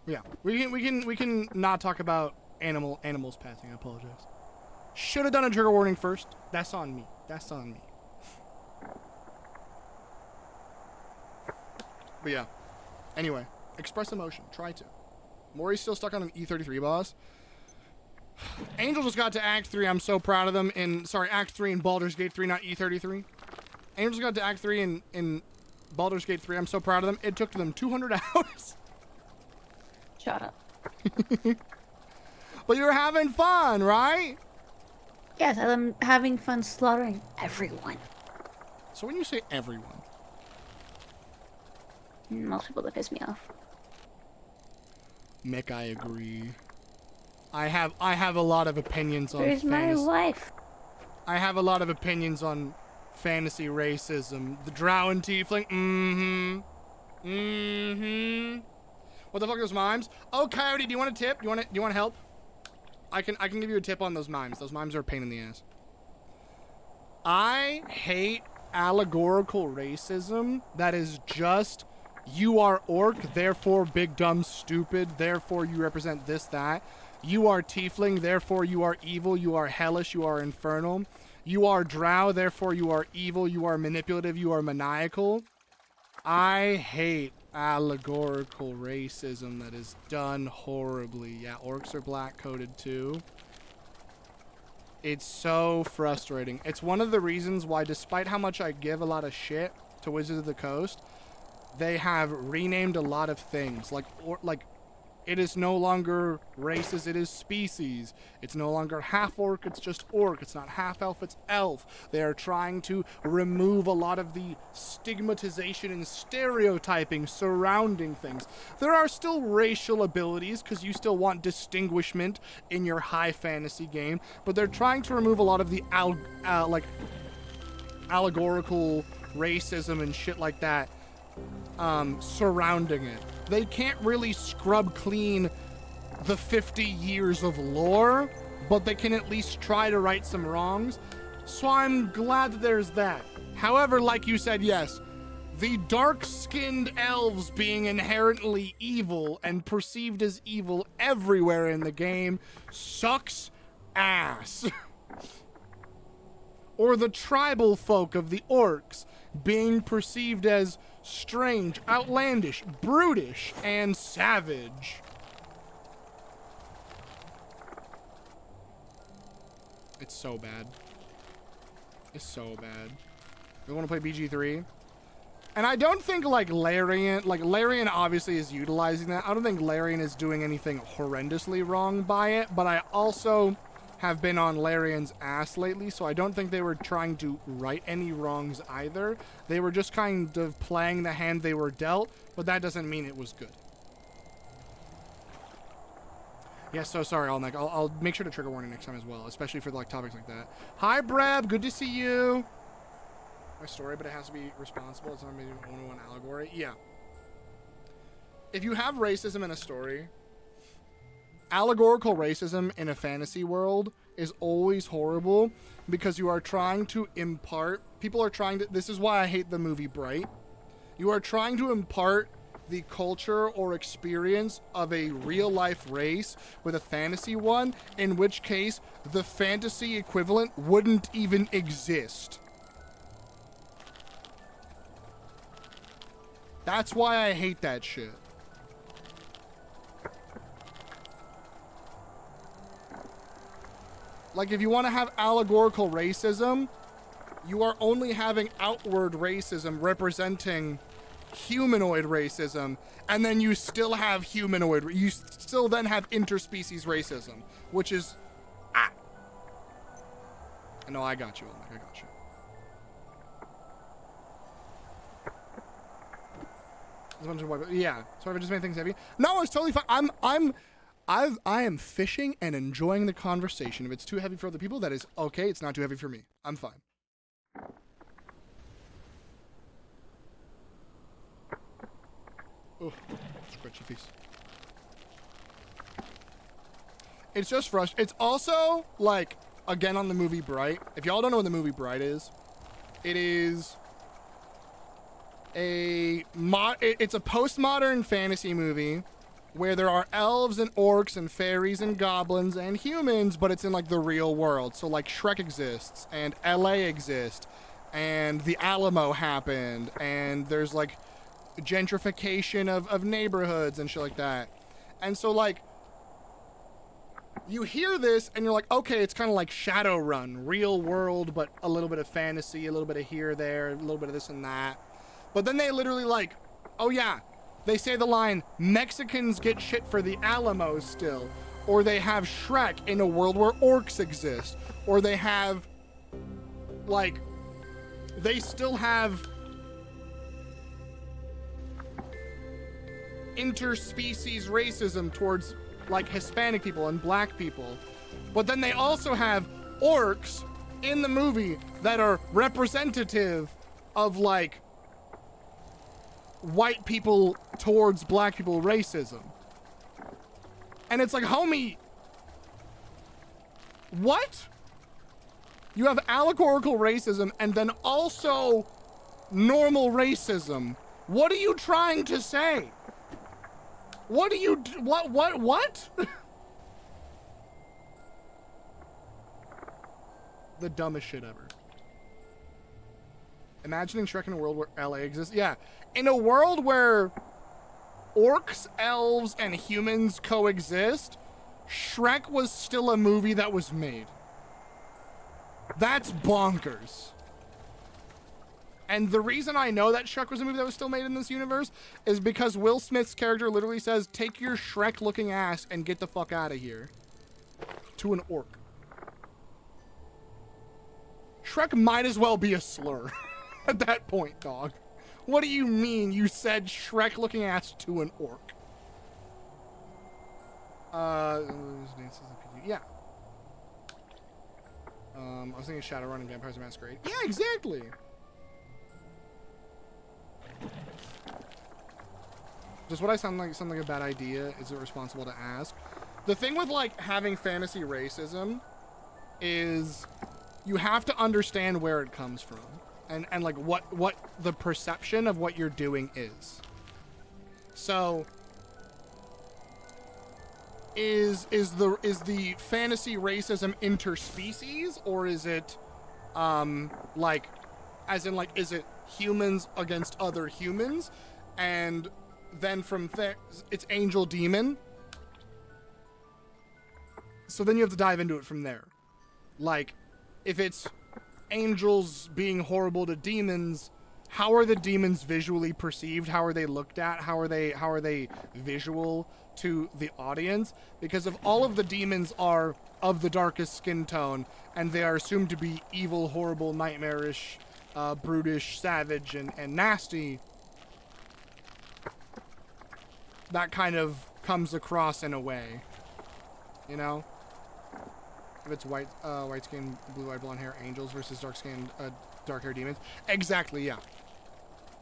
Yeah, we can not talk about animals passing. I apologize. Should have done a trigger warning first. That's on me. That's on me. But yeah. Anyway, express emotion. Try to. Maury's still stuck on an E33 boss. Angel just got to Act 3. I'm so proud of them. Act 3 in Baldur's Gate 3, not E33. Angel just got to Act 3 in Baldur's Gate 3. I'm so proud of them. It took them 200 hours. Shut up. But you're having fun, right? Yes, I'm having fun slaughtering everyone. So when you say everyone? Most people that piss me off. Mick, I agree. I have a lot of opinions on Where's fantasy. my wife? I have a lot of opinions on fantasy racism. The drow and tiefling. What the fuck are those mimes? Oh, Coyote, do you want a tip? Do you want help? I can give you a tip on those mimes. Those mimes are a pain in the ass. I hate allegorical racism that is just You are orc, therefore big, dumb, stupid, therefore you represent this, that. You are tiefling, therefore you are evil, you are hellish, you are infernal. You are drow, therefore you are evil, you are manipulative, you are maniacal. I hate allegorical racism that is done horribly. Yeah, orcs are black-coded too. It's so frustrating. It's one of the reasons why, despite how much I give a lot of shit to Wizards of the Coast, they have renamed a lot of things. Like it is no longer races, it is species. It's no longer half-orc, it's just orc. It's not half-elf, it's elf. They are trying to remove a lot of the stigmatization and stereotyping surrounding things. There are still racial abilities, because you still want distinguishment in your high fantasy game, but they're trying to remove a lot of the allegorical racism and shit like that surrounding it. They can't really scrub clean the 50 years of lore, but they can at least try to right some wrongs. So I'm glad that there's that. However, like you said, yes, the dark-skinned elves being inherently evil and perceived as evil everywhere in the game sucks ass. Or the tribal folk of the orcs being perceived as strange, outlandish, brutish, and savage. It's so bad. It's so bad. We want to play BG3. And I don't think Larian obviously is utilizing that. I don't think Larian is doing anything horrendously wrong by it, but I also have been on Larian's ass lately, so I don't think they were trying to right any wrongs either. They were just kind of playing the hand they were dealt, but that doesn't mean it was good. Yeah, so sorry, I'll make sure to trigger warning next time as well, especially for like topics like that. Hi, Breb, good to see you. My story, but it has to be responsible. It's not maybe one allegory. Yeah. If you have racism in a story, allegorical racism in a fantasy world is always horrible because you are trying to impart, this is why I hate the movie Bright. You are trying to impart the culture or experience of a real life race with a fantasy one, in which case the fantasy equivalent wouldn't even exist. That's why I hate that shit. Like, if you want to have allegorical racism, you are only having outward racism representing humanoid racism, and then you still have you still then have interspecies racism, which is, No, I got you, Olmec, I got you. Yeah, sorry if I just made things heavy. No, it's totally fine. I am fishing and enjoying the conversation. If it's too heavy for other people, that is okay. It's not too heavy for me. I'm fine. Oh, scratchy face. It's just frustrating. It's also, like, again on the movie Bright. If y'all don't know what the movie Bright is, it is it's a postmodern fantasy movie where there are elves and orcs and fairies and goblins and humans, but it's in like the real world. So like Shrek exists and LA exists and the Alamo happened and there's like gentrification of neighborhoods and shit like that. And so like you hear this and you're like, okay, it's kind of like Shadowrun, real world, but a little bit of fantasy, a little bit of here, there, a little bit of this and that. But then they literally like, oh yeah, they say the line, Mexicans get shit for the Alamo still. Or they have Shrek in a world where orcs exist. Or they have, like, they still have interspecies racism towards, like, Hispanic people and black people. But then they also have orcs in the movie that are representative of, like, white people towards black people racism. And it's like, homie, what? You have allegorical racism and then also normal racism What are you trying to say? What are you, what? The dumbest shit ever. Imagining Shrek in a world where LA exists. Yeah, in a world where orcs, elves, and humans coexist, Shrek was still a movie that was made. That's bonkers. And the reason I know that Shrek was a movie that was still made in this universe is because Will Smith's character literally says, take your Shrek-looking ass and get the fuck out of here. To an orc. Shrek might as well be a slur at that point, dog. What do you mean you said Shrek-looking ass to an orc? Yeah. I was thinking Shadowrun and Vampires Masquerade. Yeah, exactly. Does what I sound like a bad idea? Is it responsible to ask? The thing with like having fantasy racism is you have to understand where it comes from and like what the perception of what you're doing is. So is the fantasy racism interspecies, or is it like as in like is it humans against other humans, and then from there it's angel demon? So then you have to dive into it from there. Like if it's angels being horrible to demons, how are the demons visually perceived? How are they looked at? How are they visual to the audience? Because if all of the demons are of the darkest skin tone and they are assumed to be evil, horrible, nightmarish, brutish, savage, and nasty, that kind of comes across in a way, you know? If it's white skin, blue-eyed, blonde hair angels versus dark-skinned, dark-hair demons. Exactly, yeah.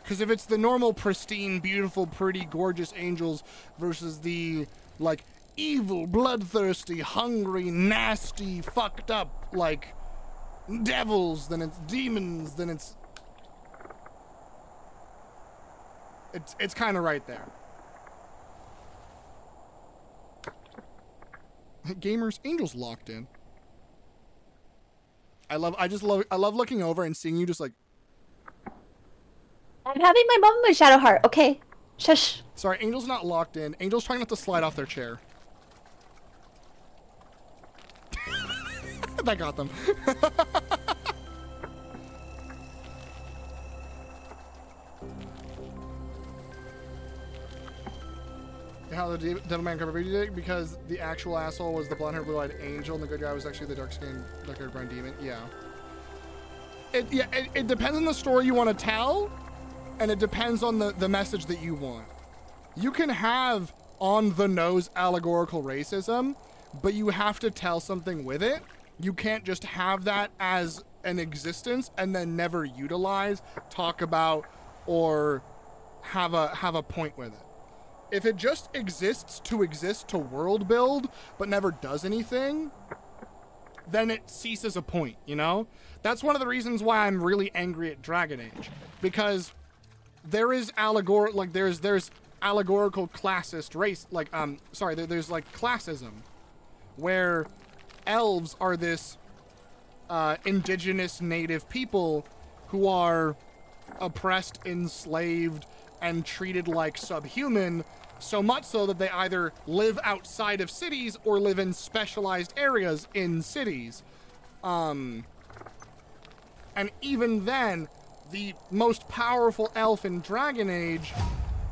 Because if it's the normal, pristine, beautiful, pretty, gorgeous angels versus the, like, evil, bloodthirsty, hungry, nasty, fucked up, like, devils, then it's demons, then it's kind of right there. Gamers, angels locked in. I love looking over and seeing you just like. I'm having my moment with Shadowheart. Okay, shush. Sorry, Angel's not locked in. Angel's trying not to slide off their chair. That got them. How the Devilman cover did it? Because the actual asshole was the blonde-haired, blue-eyed angel, and the good guy was actually the dark-skinned, dark-haired brown demon. Yeah. It depends on the story you want to tell, and it depends on the message that you want. You can have on-the-nose allegorical racism, but you have to tell something with it. You can't just have that as an existence and then never utilize, talk about, or have a point with it. If it just exists to world build, but never does anything, then it ceases a point, you know? That's one of the reasons why I'm really angry at Dragon Age. Because there is there's allegorical classist race, there's like classism, where elves are this indigenous native people who are oppressed, enslaved, and treated like subhuman, so much so that they either live outside of cities or live in specialized areas in cities. And even then, the most powerful elf in Dragon Age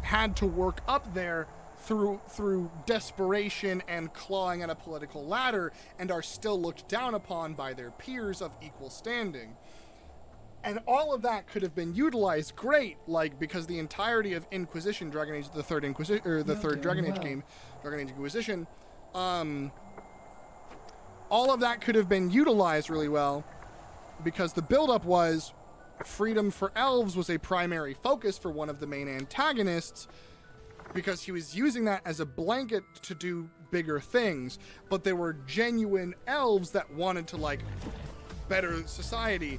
had to work up there through desperation and clawing at a political ladder, and are still looked down upon by their peers of equal standing. And all of that could have been utilized great, like, because the entirety of Inquisition, Dragon Age, the third Inquisition, or the third Dragon Age game, Dragon Age Inquisition, all of that could have been utilized really well, because the buildup was freedom for elves was a primary focus for one of the main antagonists, because he was using that as a blanket to do bigger things, but there were genuine elves that wanted to, like, better society.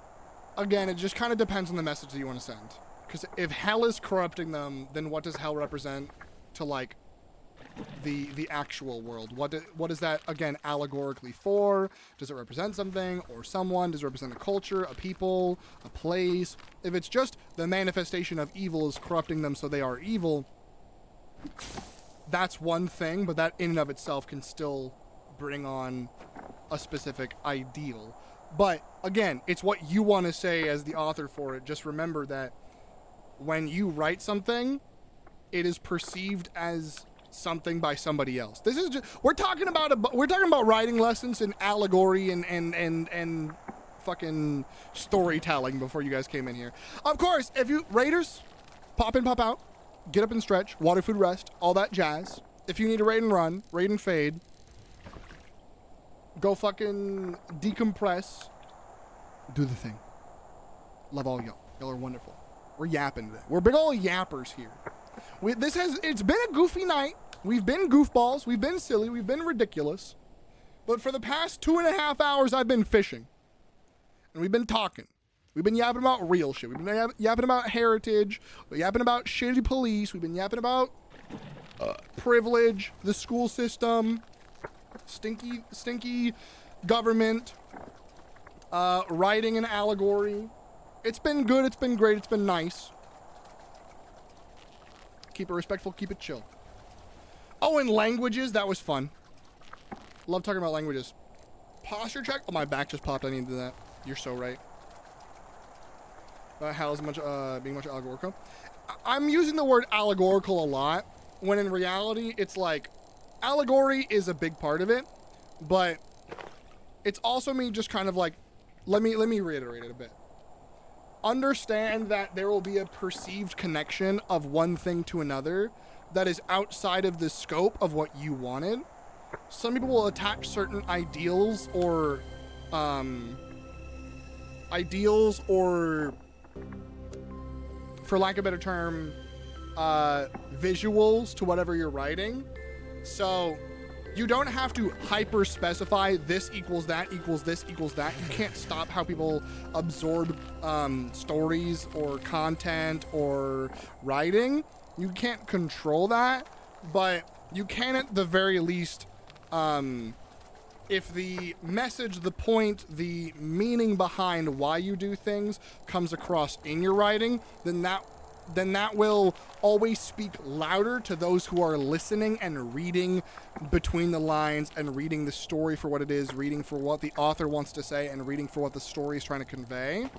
again, it just kind of depends on the message that you want to send. Because if hell is corrupting them, then what does hell represent to, like, the actual world? What is that, again, allegorically for? Does it represent something or someone? Does it represent a culture, a people, a place? If it's just the manifestation of evil is corrupting them so they are evil, that's one thing, but that in and of itself can still bring on a specific ideal. But again, it's what you want to say as the author for it. Just remember that when you write something, it is perceived as something by somebody else. This is just, we're talking about writing lessons and allegory and fucking storytelling before you guys came in here. Of course, if you raiders, pop in, pop out, get up and stretch, water, food, rest, all that jazz. If you need to raid and run, raid and fade, go fucking decompress, do the thing. Love all y'all. Y'all are wonderful. We're yapping today. We're big old yappers here. It's been a goofy night. We've been goofballs. We've been silly. We've been ridiculous. But for the past 2.5 hours, I've been fishing. And we've been talking. We've been yapping about real shit. We've been yapping about heritage. We're yapping about shitty police. We've been yapping about privilege, the school system, stinky government, writing and allegory. It's been good. It's been great. It's been nice. Keep it respectful. Keep it chill. Oh, and languages. That was fun. Love talking about languages. Posture check. Oh, my back just popped. I need to do that. You're so right. Hell is being much allegorical. I'm using the word allegorical a lot, when in reality, it's like, allegory is a big part of it, but it's also me just kind of like, let me reiterate it a bit. Understand that there will be a perceived connection of one thing to another that is outside of the scope of what you wanted. Some people will attach certain ideals or for lack of a better term, visuals to whatever you're writing. So you don't have to hyper specify this equals that equals this equals that. You can't stop how people absorb stories or content or writing. You can't control that, but you can at the very least, if the message, the point, the meaning behind why you do things comes across in your writing, then that will always speak louder to those who are listening and reading between the lines and reading the story for what it is, reading for what the author wants to say, and reading for what the story is trying to convey.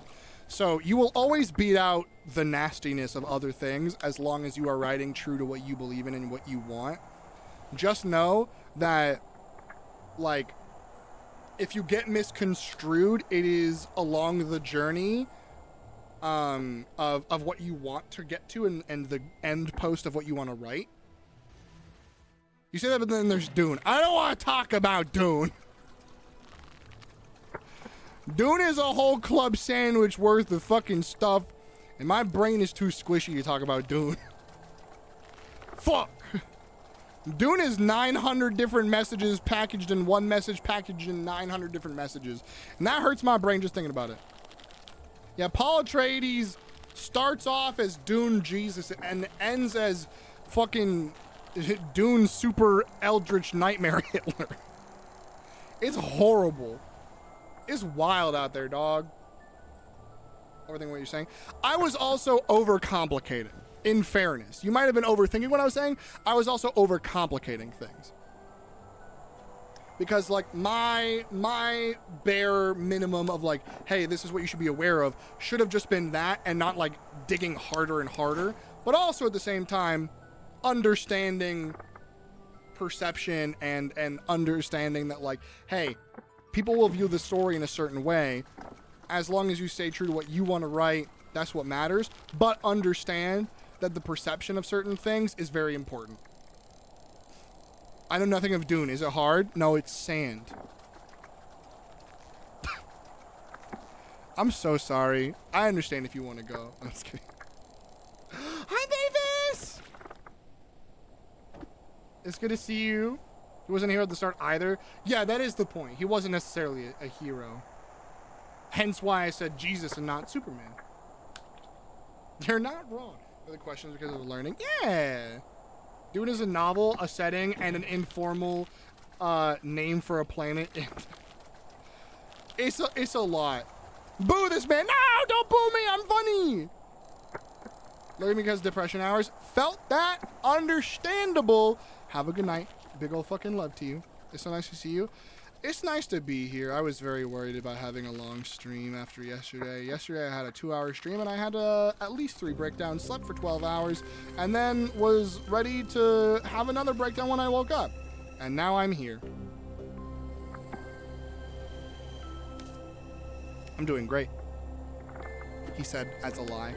So you will always beat out the nastiness of other things as long as you are writing true to what you believe in and what you want. Just know that, like, if you get misconstrued, it is along the journey of what you want to get to and the end post of what you want to write. You say that, but then there's Dune. I don't want to talk about Dune. Dune is a whole club sandwich worth of fucking stuff, and my brain is too squishy to talk about Dune. Fuck. Dune is 900 different messages packaged in one message, packaged in 900 different messages. And that hurts my brain just thinking about it. Yeah, Paul Atreides starts off as Dune Jesus and ends as fucking Dune super eldritch nightmare Hitler. It's horrible. It's wild out there, dog. Everything what you're saying. I was also overcomplicating. In fairness, you might have been overthinking what I was saying. I was also overcomplicating things. Because like my bare minimum of like, hey, this is what you should be aware of, should have just been that and not like digging harder and harder. But also at the same time, understanding perception and understanding that like, hey, people will view the story in a certain way. As long as you stay true to what you want to write, that's what matters. But understand that the perception of certain things is very important. I know nothing of Dune. Is it hard? No, it's sand. I'm so sorry. I understand if you want to go. I'm just kidding. Hi, Davis! It's good to see you. He wasn't here at the start either. Yeah, that is the point. He wasn't necessarily a hero. Hence why I said Jesus and not Superman. They're not wrong. The questions because of learning. Yeah. Do it as a novel, a setting, and an informal name for a planet. It's a lot. Boo this man. No, don't boo me. I'm funny. Learning because depression hours. Felt that. Understandable. Have a good night. Big ol' fucking love to you. It's so nice to see you. It's nice to be here. I was very worried about having a long stream after yesterday. Yesterday I had a 2-hour stream and I had at least 3 breakdowns, slept for 12 hours, and then was ready to have another breakdown when I woke up. And now I'm here. I'm doing great, he said as a lie.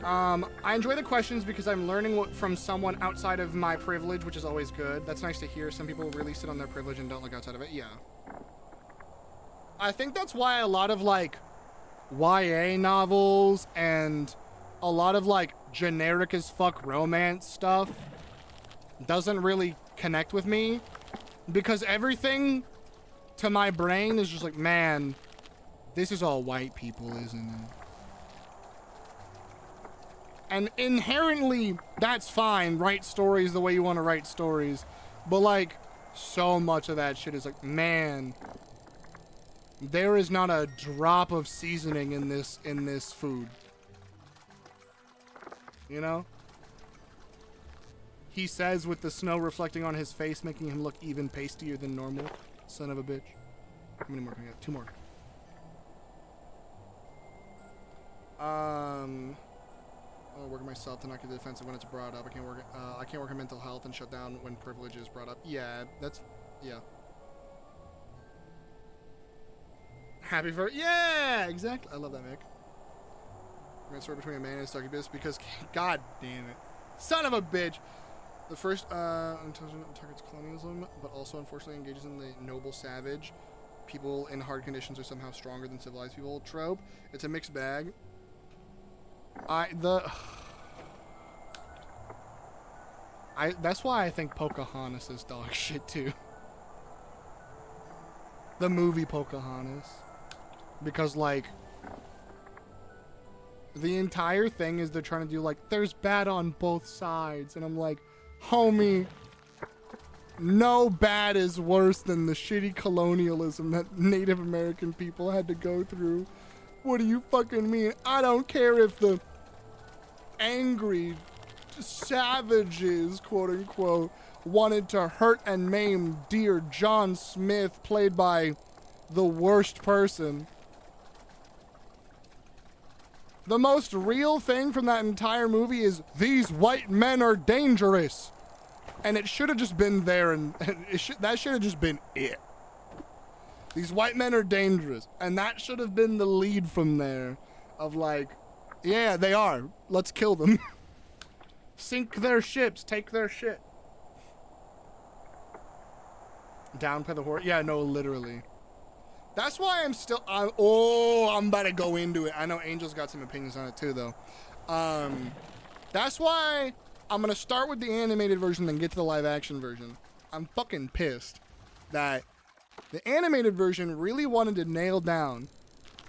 I enjoy the questions because I'm learning from someone outside of my privilege, which is always good. That's nice to hear. Some people really sit on their privilege and don't look outside of it. Yeah. I think that's why a lot of like YA novels and a lot of like generic as fuck romance stuff doesn't really connect with me, because everything to my brain is just like, man, this is all white people, isn't it? And inherently, that's fine. Write stories the way you want to write stories. But like, so much of that shit is like, man, there is not a drop of seasoning in this food. You know? He says with the snow reflecting on his face, making him look even pastier than normal. Son of a bitch. How many more can I get? 2 more. I'll work on myself to not get defensive when it's brought up. I can't work on mental health and shut down when privilege is brought up. Yeah, that's, yeah. Happy for, yeah, exactly. I love that, Mick. I'm gonna sort between a man and a succubus because, god damn it. Son of a bitch. The first, targets colonialism, but also unfortunately engages in the noble savage. People in hard conditions are somehow stronger than civilized people trope. It's a mixed bag. That's why I think Pocahontas is dog shit too. The movie Pocahontas. Because like, the entire thing is they're trying to do like, there's bad on both sides. And I'm like, homie, no bad is worse than the shitty colonialism that Native American people had to go through. What do you fucking mean? I don't care if the angry savages, quote unquote, wanted to hurt and maim dear John Smith, played by the worst person. The most real thing from that entire movie is these white men are dangerous. And it should have just been there, and that should have just been it. These white men are dangerous. And that should have been the lead from there. Of like, yeah, they are. Let's kill them. Sink their ships. Take their shit. Downplay the horror. Yeah, no, literally. That's why I'm still... I'm about to go into it. I know Angel's got some opinions on it too, though. That's why I'm going to start with the animated version, then get to the live action version. I'm fucking pissed that the animated version really wanted to nail down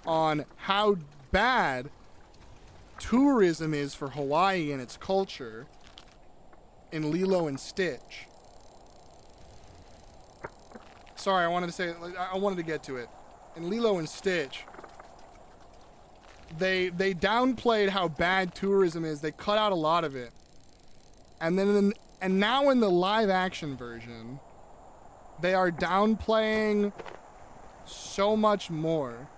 on how bad tourism is for Hawaii and its culture in Lilo and Stitch. Sorry, I wanted to say, I wanted to get to it. In Lilo and Stitch, they downplayed how bad tourism is. They cut out a lot of it. And then and now in the live action version, they are downplaying so much more,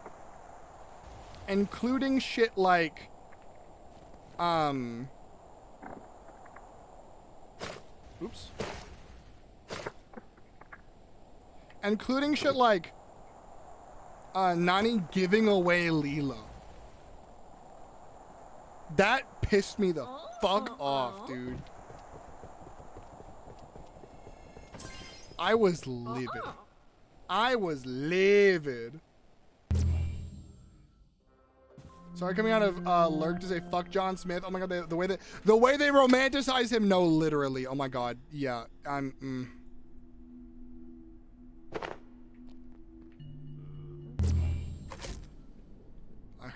including shit like oops. Including shit like Nani giving away Lilo. That pissed me the fuck off, dude. I was livid. I was livid. Sorry, coming out of Lurk to say fuck John Smith. Oh my god, the way they romanticize him. No, literally. Oh my god. Yeah, I'm.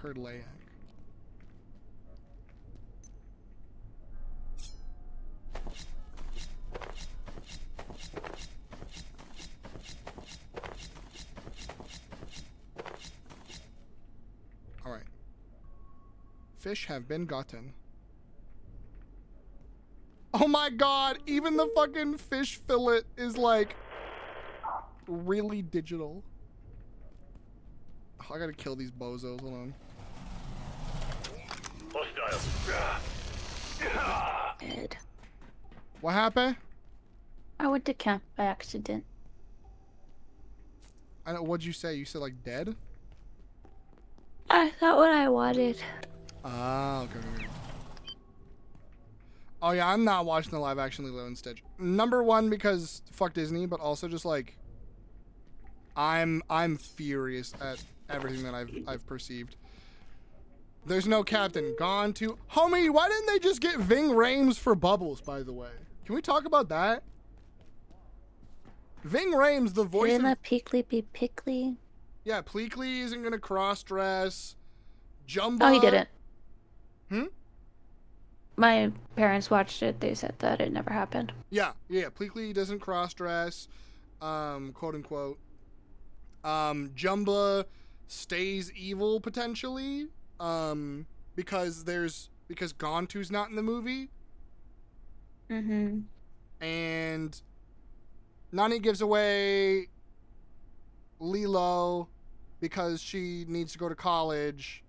heard Layak. Alright. Fish have been gotten. Oh my god, even the fucking fish fillet is like really digital. Oh, I gotta kill these bozos, hold on. Dead. What happened? I went to camp by accident. I know, what'd you say? You said like dead? I thought what I wanted. Ah, okay. Oh yeah, I'm not watching the live action Lilo and Stitch. Number one, because fuck Disney, but also just like I'm furious at everything that I've perceived. There's no captain. Gone to homie, why didn't they just get Ving Rhames for Bubbles, by the way? Can we talk about that? Ving Rhames, the voice Didn't of... that Peakley be Pickly? Yeah, Pleakley isn't gonna cross-dress. Jumba... Oh, he didn't. Hmm? My parents watched it. They said that it never happened. Yeah. Pleakley doesn't cross-dress, quote unquote. Jumba stays evil potentially, because Gontu's not in the movie. Mm-hmm. And Nani gives away Lilo because she needs to go to college,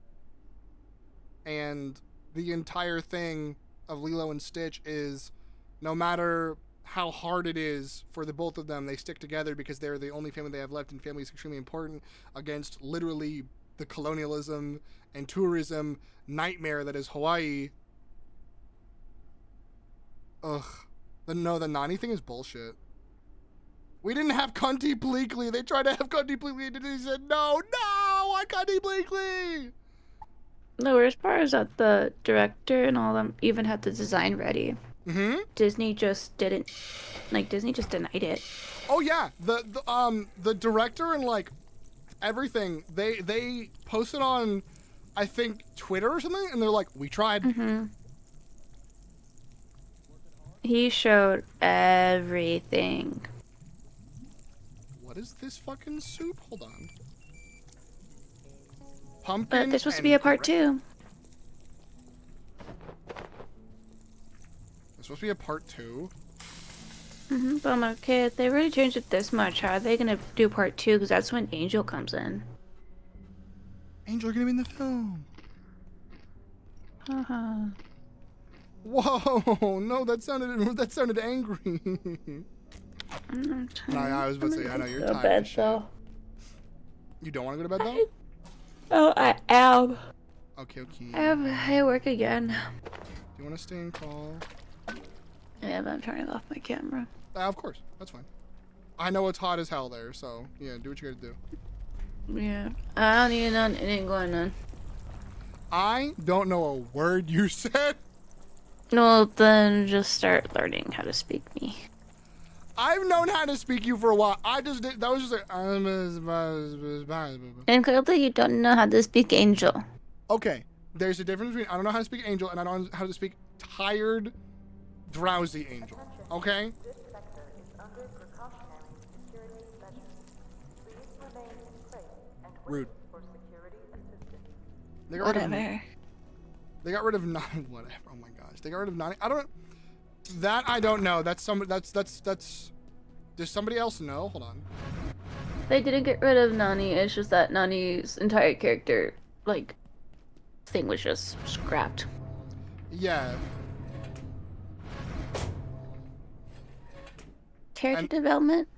and the entire thing of Lilo and Stitch is no matter how hard it is for the both of them, they stick together because they're the only family they have left, and family is extremely important against literally the colonialism and tourism nightmare that is Hawaii. Ugh. The Nani thing is bullshit. We didn't have Cunty Bleakley. They tried to have Cunty Bleakley and he said, no, I Cunty Bleakley. The worst part is that the director and all of them even had the design ready. Mm-hmm. Disney just didn't, Disney just denied it. Oh yeah, the director and like everything, they posted on, I think, Twitter or something, and they're like, we tried. Mm-hmm. He showed everything. What is this fucking soup? Hold on. Pumpkin. But there's supposed to be a part 2. There's supposed to be a part 2? Mm-hmm. But I'm like, okay, if they already changed it this much, how are they gonna do part 2? Because that's when Angel comes in. Angel gonna be in the film. Uh-huh. Whoa! No, that sounded angry. No, I was about to say, I know you're tired. Bed, though. You don't want to go to bed though? Oh, I am. Okay. I work again. Do you want to stay and call? Yeah, but I'm turning off my camera. Of course, that's fine. I know it's hot as hell there, so yeah, do what you gotta do. Yeah, I don't even know anything going on. I don't know a word you said. No, then just start learning how to speak me. I've known how to speak you for a while. That was just like. And clearly you don't know how to speak Angel. Okay, there's a difference between I don't know how to speak Angel and I don't know how to speak tired, drowsy Angel. Okay? Rude. Whatever. They got rid of Nani. Whatever. Oh my gosh. They got rid of Nani. I don't. That I don't know. That's somebody. That's. Does somebody else know? Hold on. They didn't get rid of Nani. It's just that Nani's entire character, thing was just scrapped. Yeah. Character development,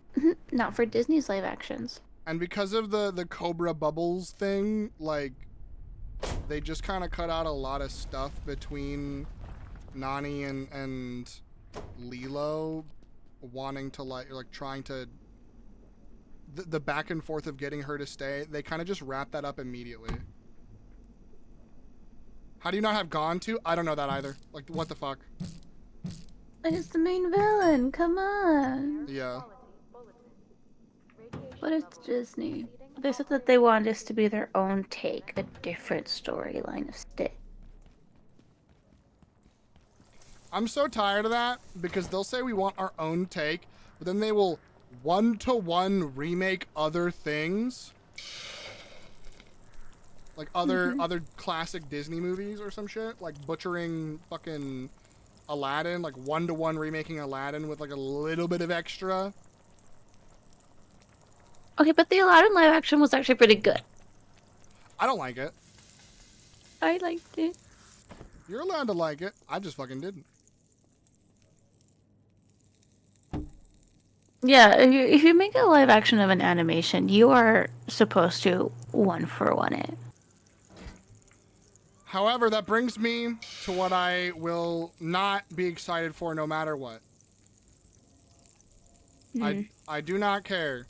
not for Disney's live actions. And because of the Cobra Bubbles thing, they just kind of cut out a lot of stuff between Nani and Lilo, wanting to trying to the back and forth of getting her to stay. They kind of just wrapped that up immediately. How do you not have Gone to? I don't know that either. What the fuck? It's the main villain. Come on. Yeah. But it's Disney. They said that they wanted this to be their own take, a different storyline of Stitch. I'm so tired of that because they'll say we want our own take, but then they will one-to-one remake other things. Like other classic Disney movies or some shit. Like butchering fucking Aladdin, like one-to-one remaking Aladdin with like a little bit of extra. Okay, but the Aladdin live action was actually pretty good. I don't like it. I liked it. You're allowed to like it. I just fucking didn't. Yeah, if you make a live action of an animation, you are supposed to one-for-one it. However, that brings me to what I will not be excited for no matter what. I do not care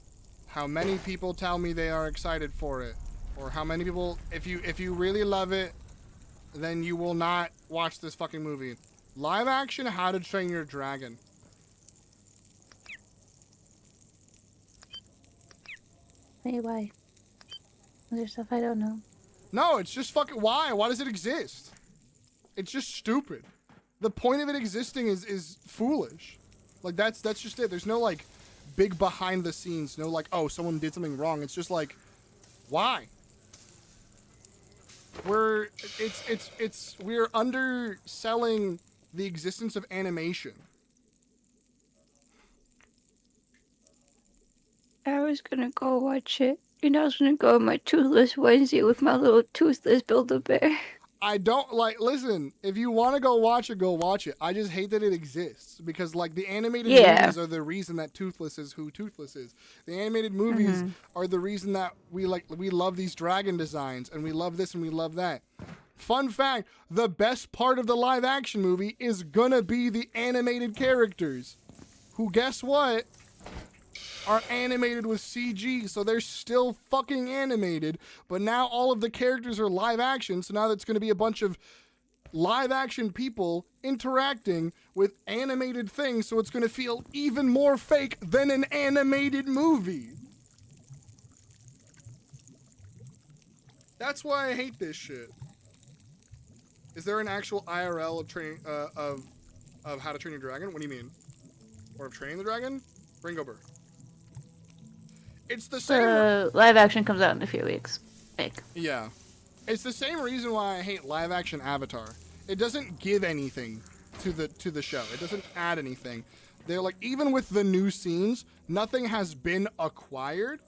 how many people tell me they are excited for it, or how many people, if you really love it, then you will not watch this fucking movie. Live action How to Train Your Dragon. Hey, why? Is there stuff I don't know? No, it's just fucking, why? Why does it exist? It's just stupid. The point of it existing is foolish. Like, that's just it. There's no, like, big behind the scenes. No, like, oh, someone did something wrong. It's just like, why? We're underselling the existence of animation. I was gonna go watch it, and I was gonna go on my Toothless Wednesday with my little Toothless Build-A-Bear. I don't, like, listen, if you want to go watch it, go watch it. I just hate that it exists, because, like, the animated movies are the reason that Toothless is who Toothless is. The animated movies are the reason that we love these dragon designs, and we love this and we love that. Fun fact, the best part of the live action movie is gonna be the animated characters, who, guess what, are animated with CG, so they're still fucking animated, but now all of the characters are live action, so now that's going to be a bunch of live action people interacting with animated things, so it's going to feel even more fake than an animated movie. That's why I hate this shit. Is there an actual IRL of training of How to Train Your Dragon? What do you mean? Or of Training the Dragon? Ringo Bird. It's the same. Live action comes out in a few weeks. Yeah. It's the same reason why I hate live action Avatar. It doesn't give anything to the show. It doesn't add anything. They're like, even with the new scenes, nothing has been acquired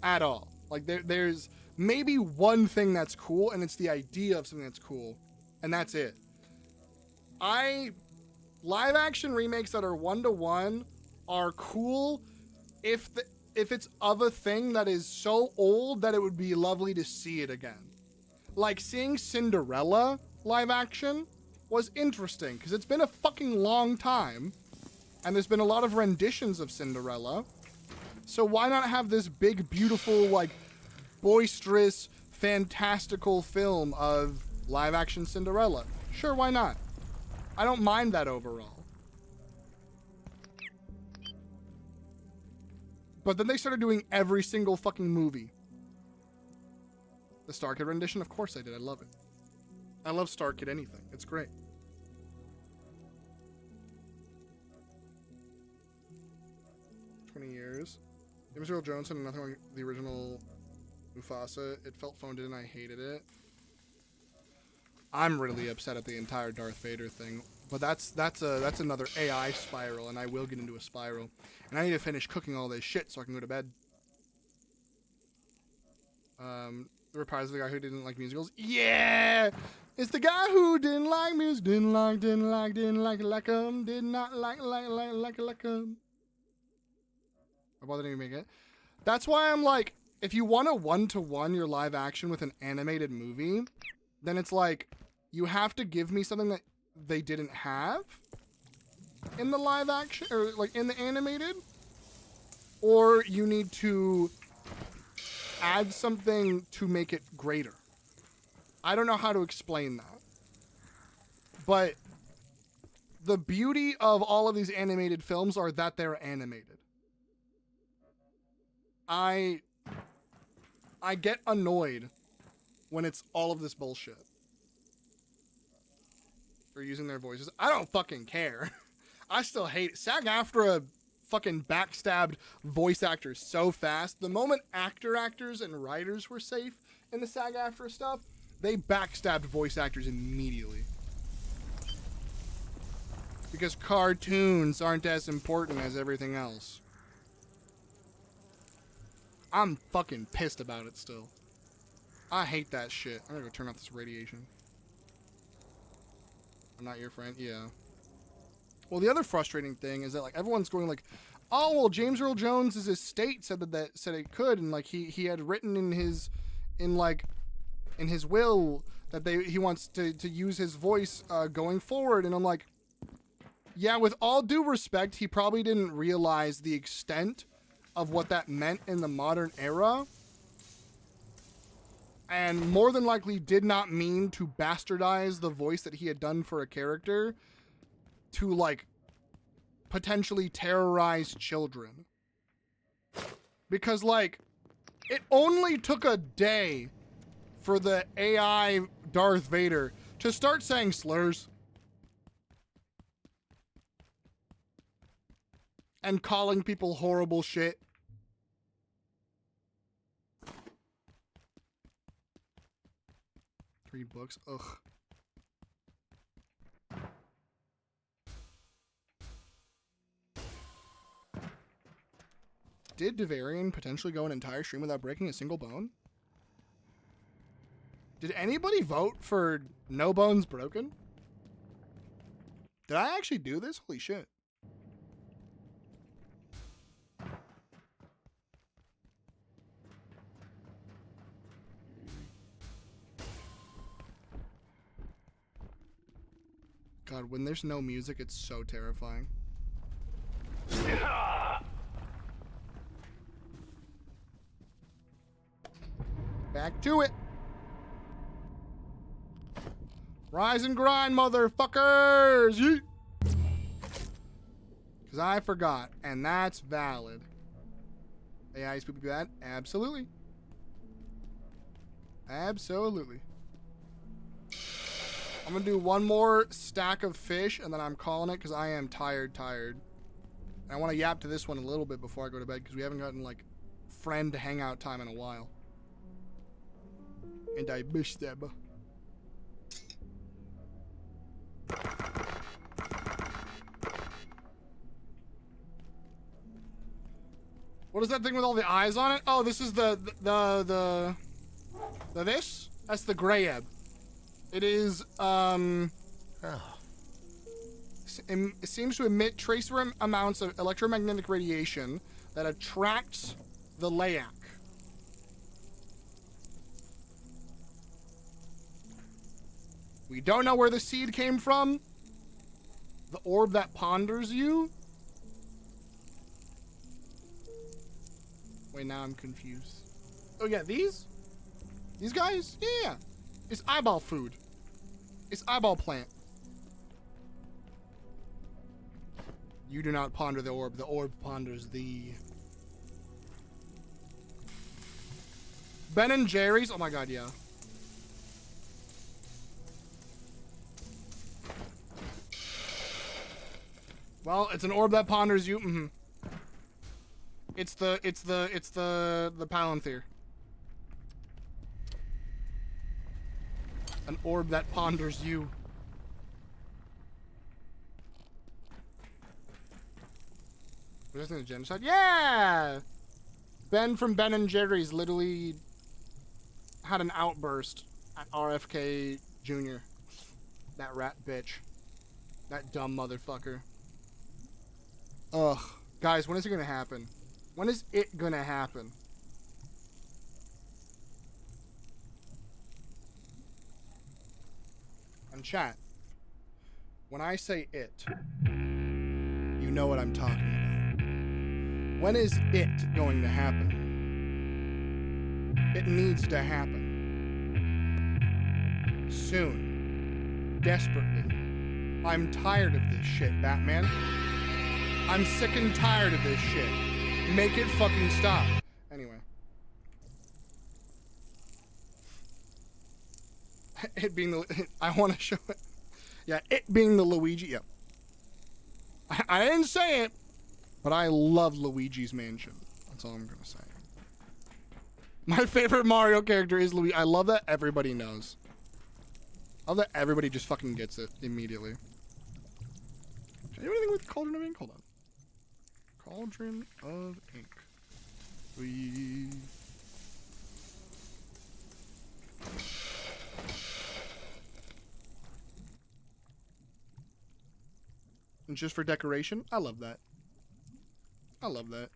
at all. Like there's maybe one thing that's cool, and it's the idea of something that's cool, and that's it. Live action remakes that are one-to-one are cool if it's of a thing that is so old that it would be lovely to see it again. Like seeing Cinderella live action was interesting because it's been a fucking long time and there's been a lot of renditions of Cinderella. So why not have this big, beautiful, like boisterous, fantastical film of live action Cinderella? Sure, why not? I don't mind that overall. But then they started doing every single fucking movie. The Star Kid rendition? Of course I did. I love it. I love Star Kid anything. It's great. Years. James Earl Jones and nothing like the original Mufasa. It felt phoned in and I hated it. I'm really upset at the entire Darth Vader thing. But that's another AI spiral, and I will get into a spiral. And I need to finish cooking all this shit so I can go to bed. The reprise of the guy who didn't like musicals. Yeah! It's the guy who didn't like music, didn't like 'em, did not like 'em. I bothered to make it. That's why I'm like, if you want to one-to-one your live action with an animated movie, then it's like, you have to give me something that they didn't have in the live action, or like in the animated, or you need to add something to make it greater. I don't know how to explain that. But the beauty of all of these animated films are that they're animated. I I get annoyed when it's all of this bullshit. For using their voices. I don't fucking care. I still hate it. SAG-AFTRA fucking backstabbed voice actors so fast. The moment actors and writers were safe in the SAG-AFTRA stuff, they backstabbed voice actors immediately. Because cartoons aren't as important as everything else. I'm fucking pissed about it still. I hate that shit. I'm gonna go turn off this radiation. I'm not your friend? Yeah. Well, the other frustrating thing is that, like, everyone's going like, oh, well, James Earl Jones' estate said that said it could, and like he had written in his will that he wants to use his voice going forward, and I'm like, yeah, with all due respect, he probably didn't realize the extent of what that meant in the modern era, and more than likely did not mean to bastardize the voice that he had done for a character to, like, potentially terrorize children. Because, like, it only took a day for the AI Darth Vader to start saying slurs and calling people horrible shit. Read books. Ugh. Did Devarian potentially go an entire stream without breaking a single bone? Did anybody vote for no bones broken? Did I actually do this? Holy shit. God, when there's no music, it's so terrifying. Back to it. Rise and grind, motherfuckers! Yeet! Because I forgot, and that's valid. AI is poopy bad? Absolutely. Absolutely. I'm gonna do one more stack of fish, and then I'm calling it because I am tired. And I want to yap to this one a little bit before I go to bed because we haven't gotten, like, friend hangout time in a while. And I miss them. What is that thing with all the eyes on it? Oh, this is the this? That's the gray ebb. It is, it seems to emit trace amounts of electromagnetic radiation that attracts the Layak. We don't know where the seed came from. The orb that ponders you. Wait, now I'm confused. Oh yeah, these guys? Yeah. It's eyeball food. It's eyeball plant. You do not ponder the orb. The orb ponders thee. Ben and Jerry's. Oh my god, yeah. Well, it's an orb that ponders you. Mm-hmm. It's the Palantir. An orb that ponders you. Resisting the genocide? Yeah! Ben from Ben and Jerry's literally had an outburst at RFK Jr. That rat bitch. That dumb motherfucker. Ugh. Guys, when is it gonna happen? When is it gonna happen? And chat, when I say it, you know what I'm talking about. When is it going to happen? It needs to happen. Soon. Desperately. I'm tired of this shit, Batman. I'm sick and tired of this shit. Make it fucking stop. Anyway. It being the, I want to show it. Yeah, it being the Luigi. Yep. I didn't say it, but I love Luigi's Mansion. That's all I'm gonna say. My favorite Mario character is Luigi. I love that everybody knows. I love that everybody just fucking gets it immediately. Can I do anything with Cauldron of Ink? Hold on. Cauldron of Ink. We. And just for decoration? I love that. I love that.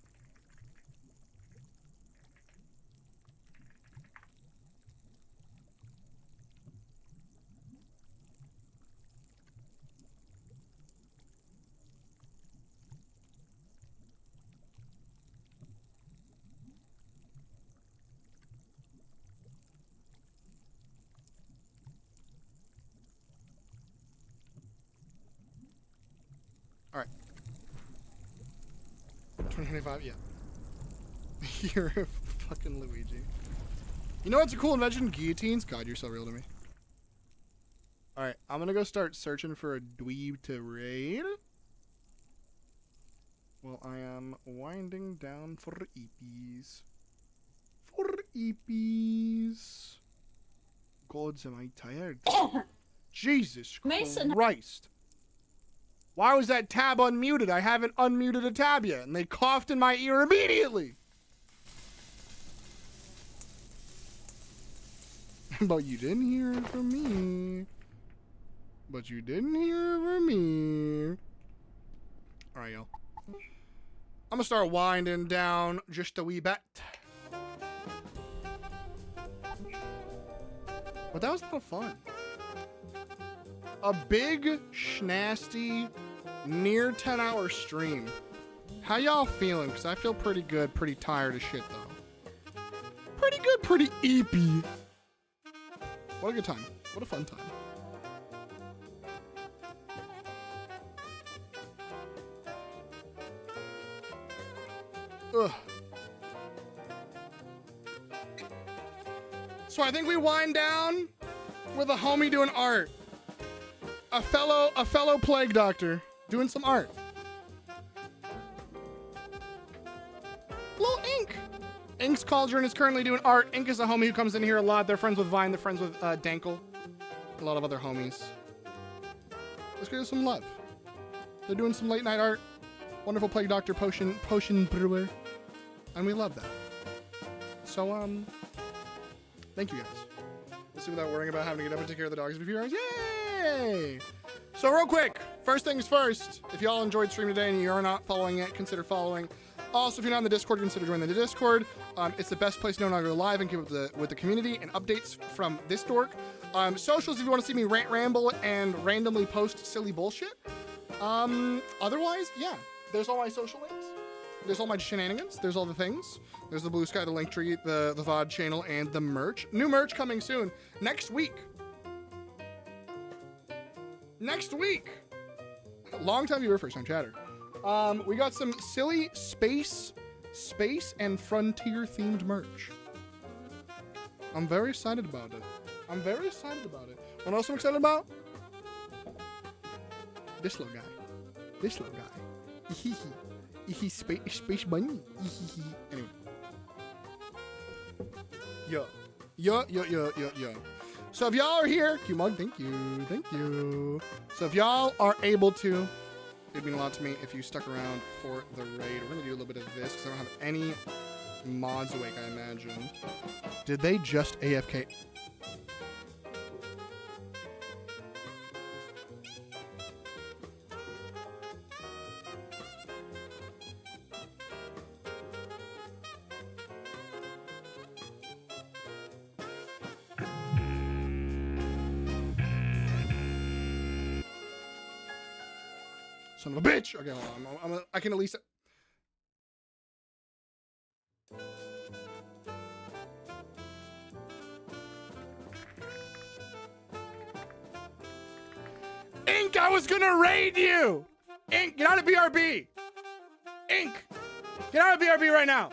All right. 2025, yeah. You're a fucking Luigi. You know what's a cool invention? Guillotines? God, you're so real to me. All right, I'm gonna go start searching for a dweeb to raid. Well, I am winding down for EPs. For EPs. Gods, am I tired? Jesus Mason. Christ. Why was that tab unmuted? I haven't unmuted a tab yet, and they coughed in my ear immediately. But you didn't hear it from me. But you didn't hear it from me. All right, yo. I'm gonna start winding down just a wee bit. But that was a lot of fun. A big, schnasty, near 10-hour stream. How y'all feeling? Because I feel pretty good, pretty tired as shit, though. Pretty good, pretty eepy. What a good time. What a fun time. Ugh. So I think we wind down with a homie doing art. A fellow plague doctor doing some art. Little Ink. Ink's Cauldron is currently doing art. Ink is a homie who comes in here a lot. They're friends with Vine. They're friends with Dankle. A lot of other homies. Let's give some love. They're doing some late night art. Wonderful plague doctor, potion brewer. And we love that. So, thank you guys. Let's see without worrying about having to get up and take care of the dogs before your eyes. Yay! So real quick, first things first, if y'all enjoyed stream today and you are not following yet, consider following. Also, if you're not in the Discord, consider joining the Discord. It's the best place to know when I go live and keep up with the community and updates from this dork. Socials, if you want to see me rant, ramble, and randomly post silly bullshit. Otherwise, yeah, there's all my social links. There's all my shenanigans. There's all the things. There's the Blue Sky, the Linktree, the VOD channel, and the merch. New merch coming soon. Next week. Long time viewer, first time chatter. We got some silly space and frontier themed merch. I'm very excited about it. What else I'm excited about? This little guy. Space bunny. Anyway. Yo. So if y'all are here, Q-Mug, thank you. So if y'all are able to, it'd mean a lot to me if you stuck around for the raid. We're gonna do a little bit of this because I don't have any mods awake, I imagine. Did they just AFK? Son of a bitch! Okay, hold on. I can at least... Ink, I was gonna raid you! Ink, get out of BRB! Ink! Get out of BRB right now!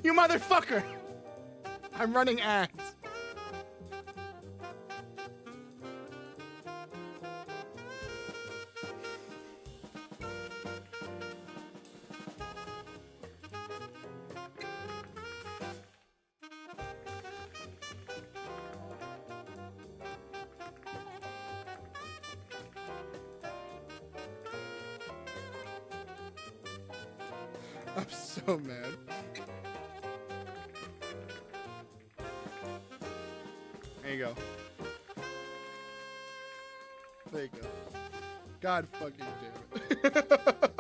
You motherfucker! I'm running ads. I'm so mad. There you go. There you go. God fucking damn it.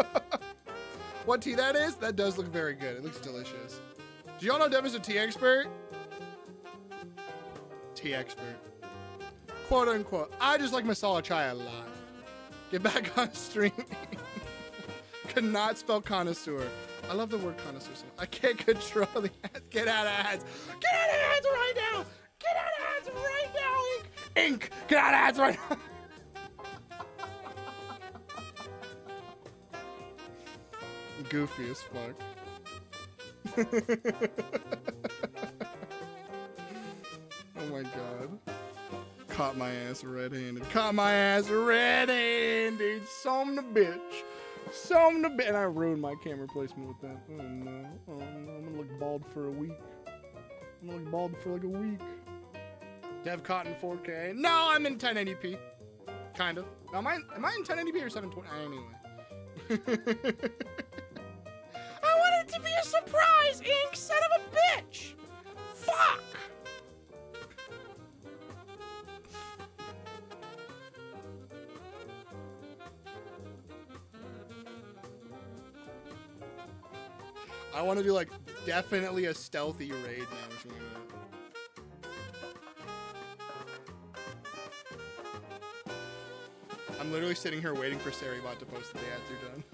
What tea that is? That does look very good. It looks delicious. Do y'all know Dev is a tea expert? Tea expert. Quote unquote. I just like masala chai a lot. Get back on stream. Could not spell connoisseur. I love the word connoisseur. I can't control the ads. Get out of ads. Get out of ads right now. Get out of ads right now, Ink. Ink. Get out of ads right now. Goofy as fuck. Oh my god. Caught my ass red-handed. Caught my ass red-handed. Some the bitch. Some the bitch. And I ruined my camera placement with that. Oh no. Oh no. I'm gonna look bald for a week. I'm gonna look bald for like a week. Dev caught in 4K. No, I'm in 1080p. Kind of. Am I in 1080p or 720? Anyway. I want it to be a surprise, Ink, son of a bitch! Fuck! I want to do like definitely a stealthy raid now or something like that. I'm literally sitting here waiting for Saribot to post that the ads are done.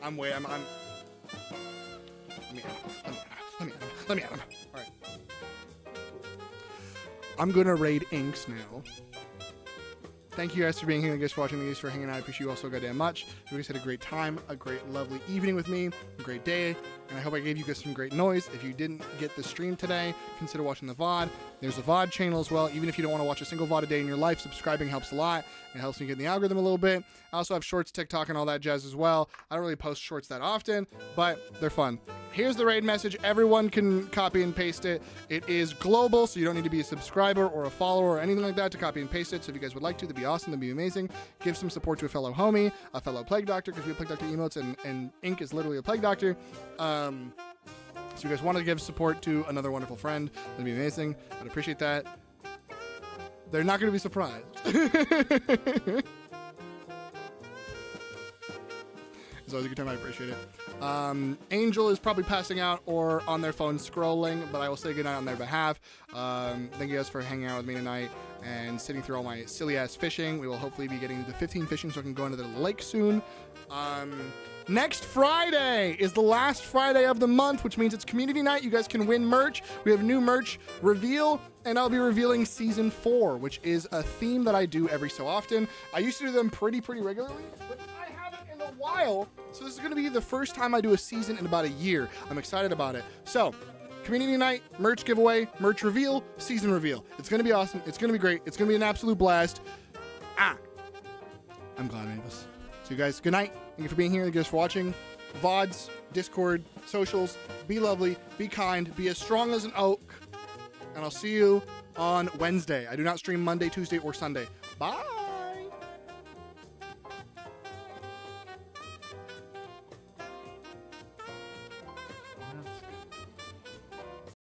I'm waiting. I'm Let me at him. All right. I'm gonna raid Inks now. Thank you guys for being here. Thank you guys for watching. Thank you guys for hanging out. I appreciate you all so goddamn much. You guys had a great time, a great, lovely evening with me, a great day, and I hope I gave you guys some great noise. If you didn't get the stream today, consider watching the VOD. There's a VOD channel as well. Even if you don't want to watch a single VOD a day in your life, subscribing helps a lot. It helps me get in the algorithm a little bit. I also have shorts, TikTok, and all that jazz as well. I don't really post shorts that often, but they're fun. Here's the raid message. Everyone can copy and paste it. It is global, so you don't need to be a subscriber or a follower or anything like that to copy and paste it. So if you guys would like to, that'd be awesome. That'd be amazing. Give some support to a fellow homie, a fellow plague doctor, because we have plague doctor emotes, and Ink is literally a plague doctor. So if you guys want to give support to another wonderful friend, that'd be amazing. I'd appreciate that. They're not going to be surprised. It's always a good time. I appreciate it. Angel is probably passing out or on their phone scrolling, but I will say goodnight on their behalf. Thank you guys for hanging out with me tonight and sitting through all my silly ass fishing. We will hopefully be getting to 15 fishing so I can go into the lake soon. Next Friday is the last Friday of the month, which means it's community night. You guys can win merch. We have new merch reveal, and I'll be revealing season 4, which is a theme that I do every so often. I used to do them pretty regularly, but I haven't in a while. So this is going to be the first time I do a season in about a year. I'm excited about it. So community night, merch giveaway, merch reveal, season reveal. It's going to be awesome. It's going to be great. It's going to be an absolute blast. I'm glad I made this. So you guys, good night. Thank you for being here. Thank you guys for watching. VODs, Discord, socials. Be lovely. Be kind. Be as strong as an oak. And I'll see you on Wednesday. I do not stream Monday, Tuesday, or Sunday. Bye.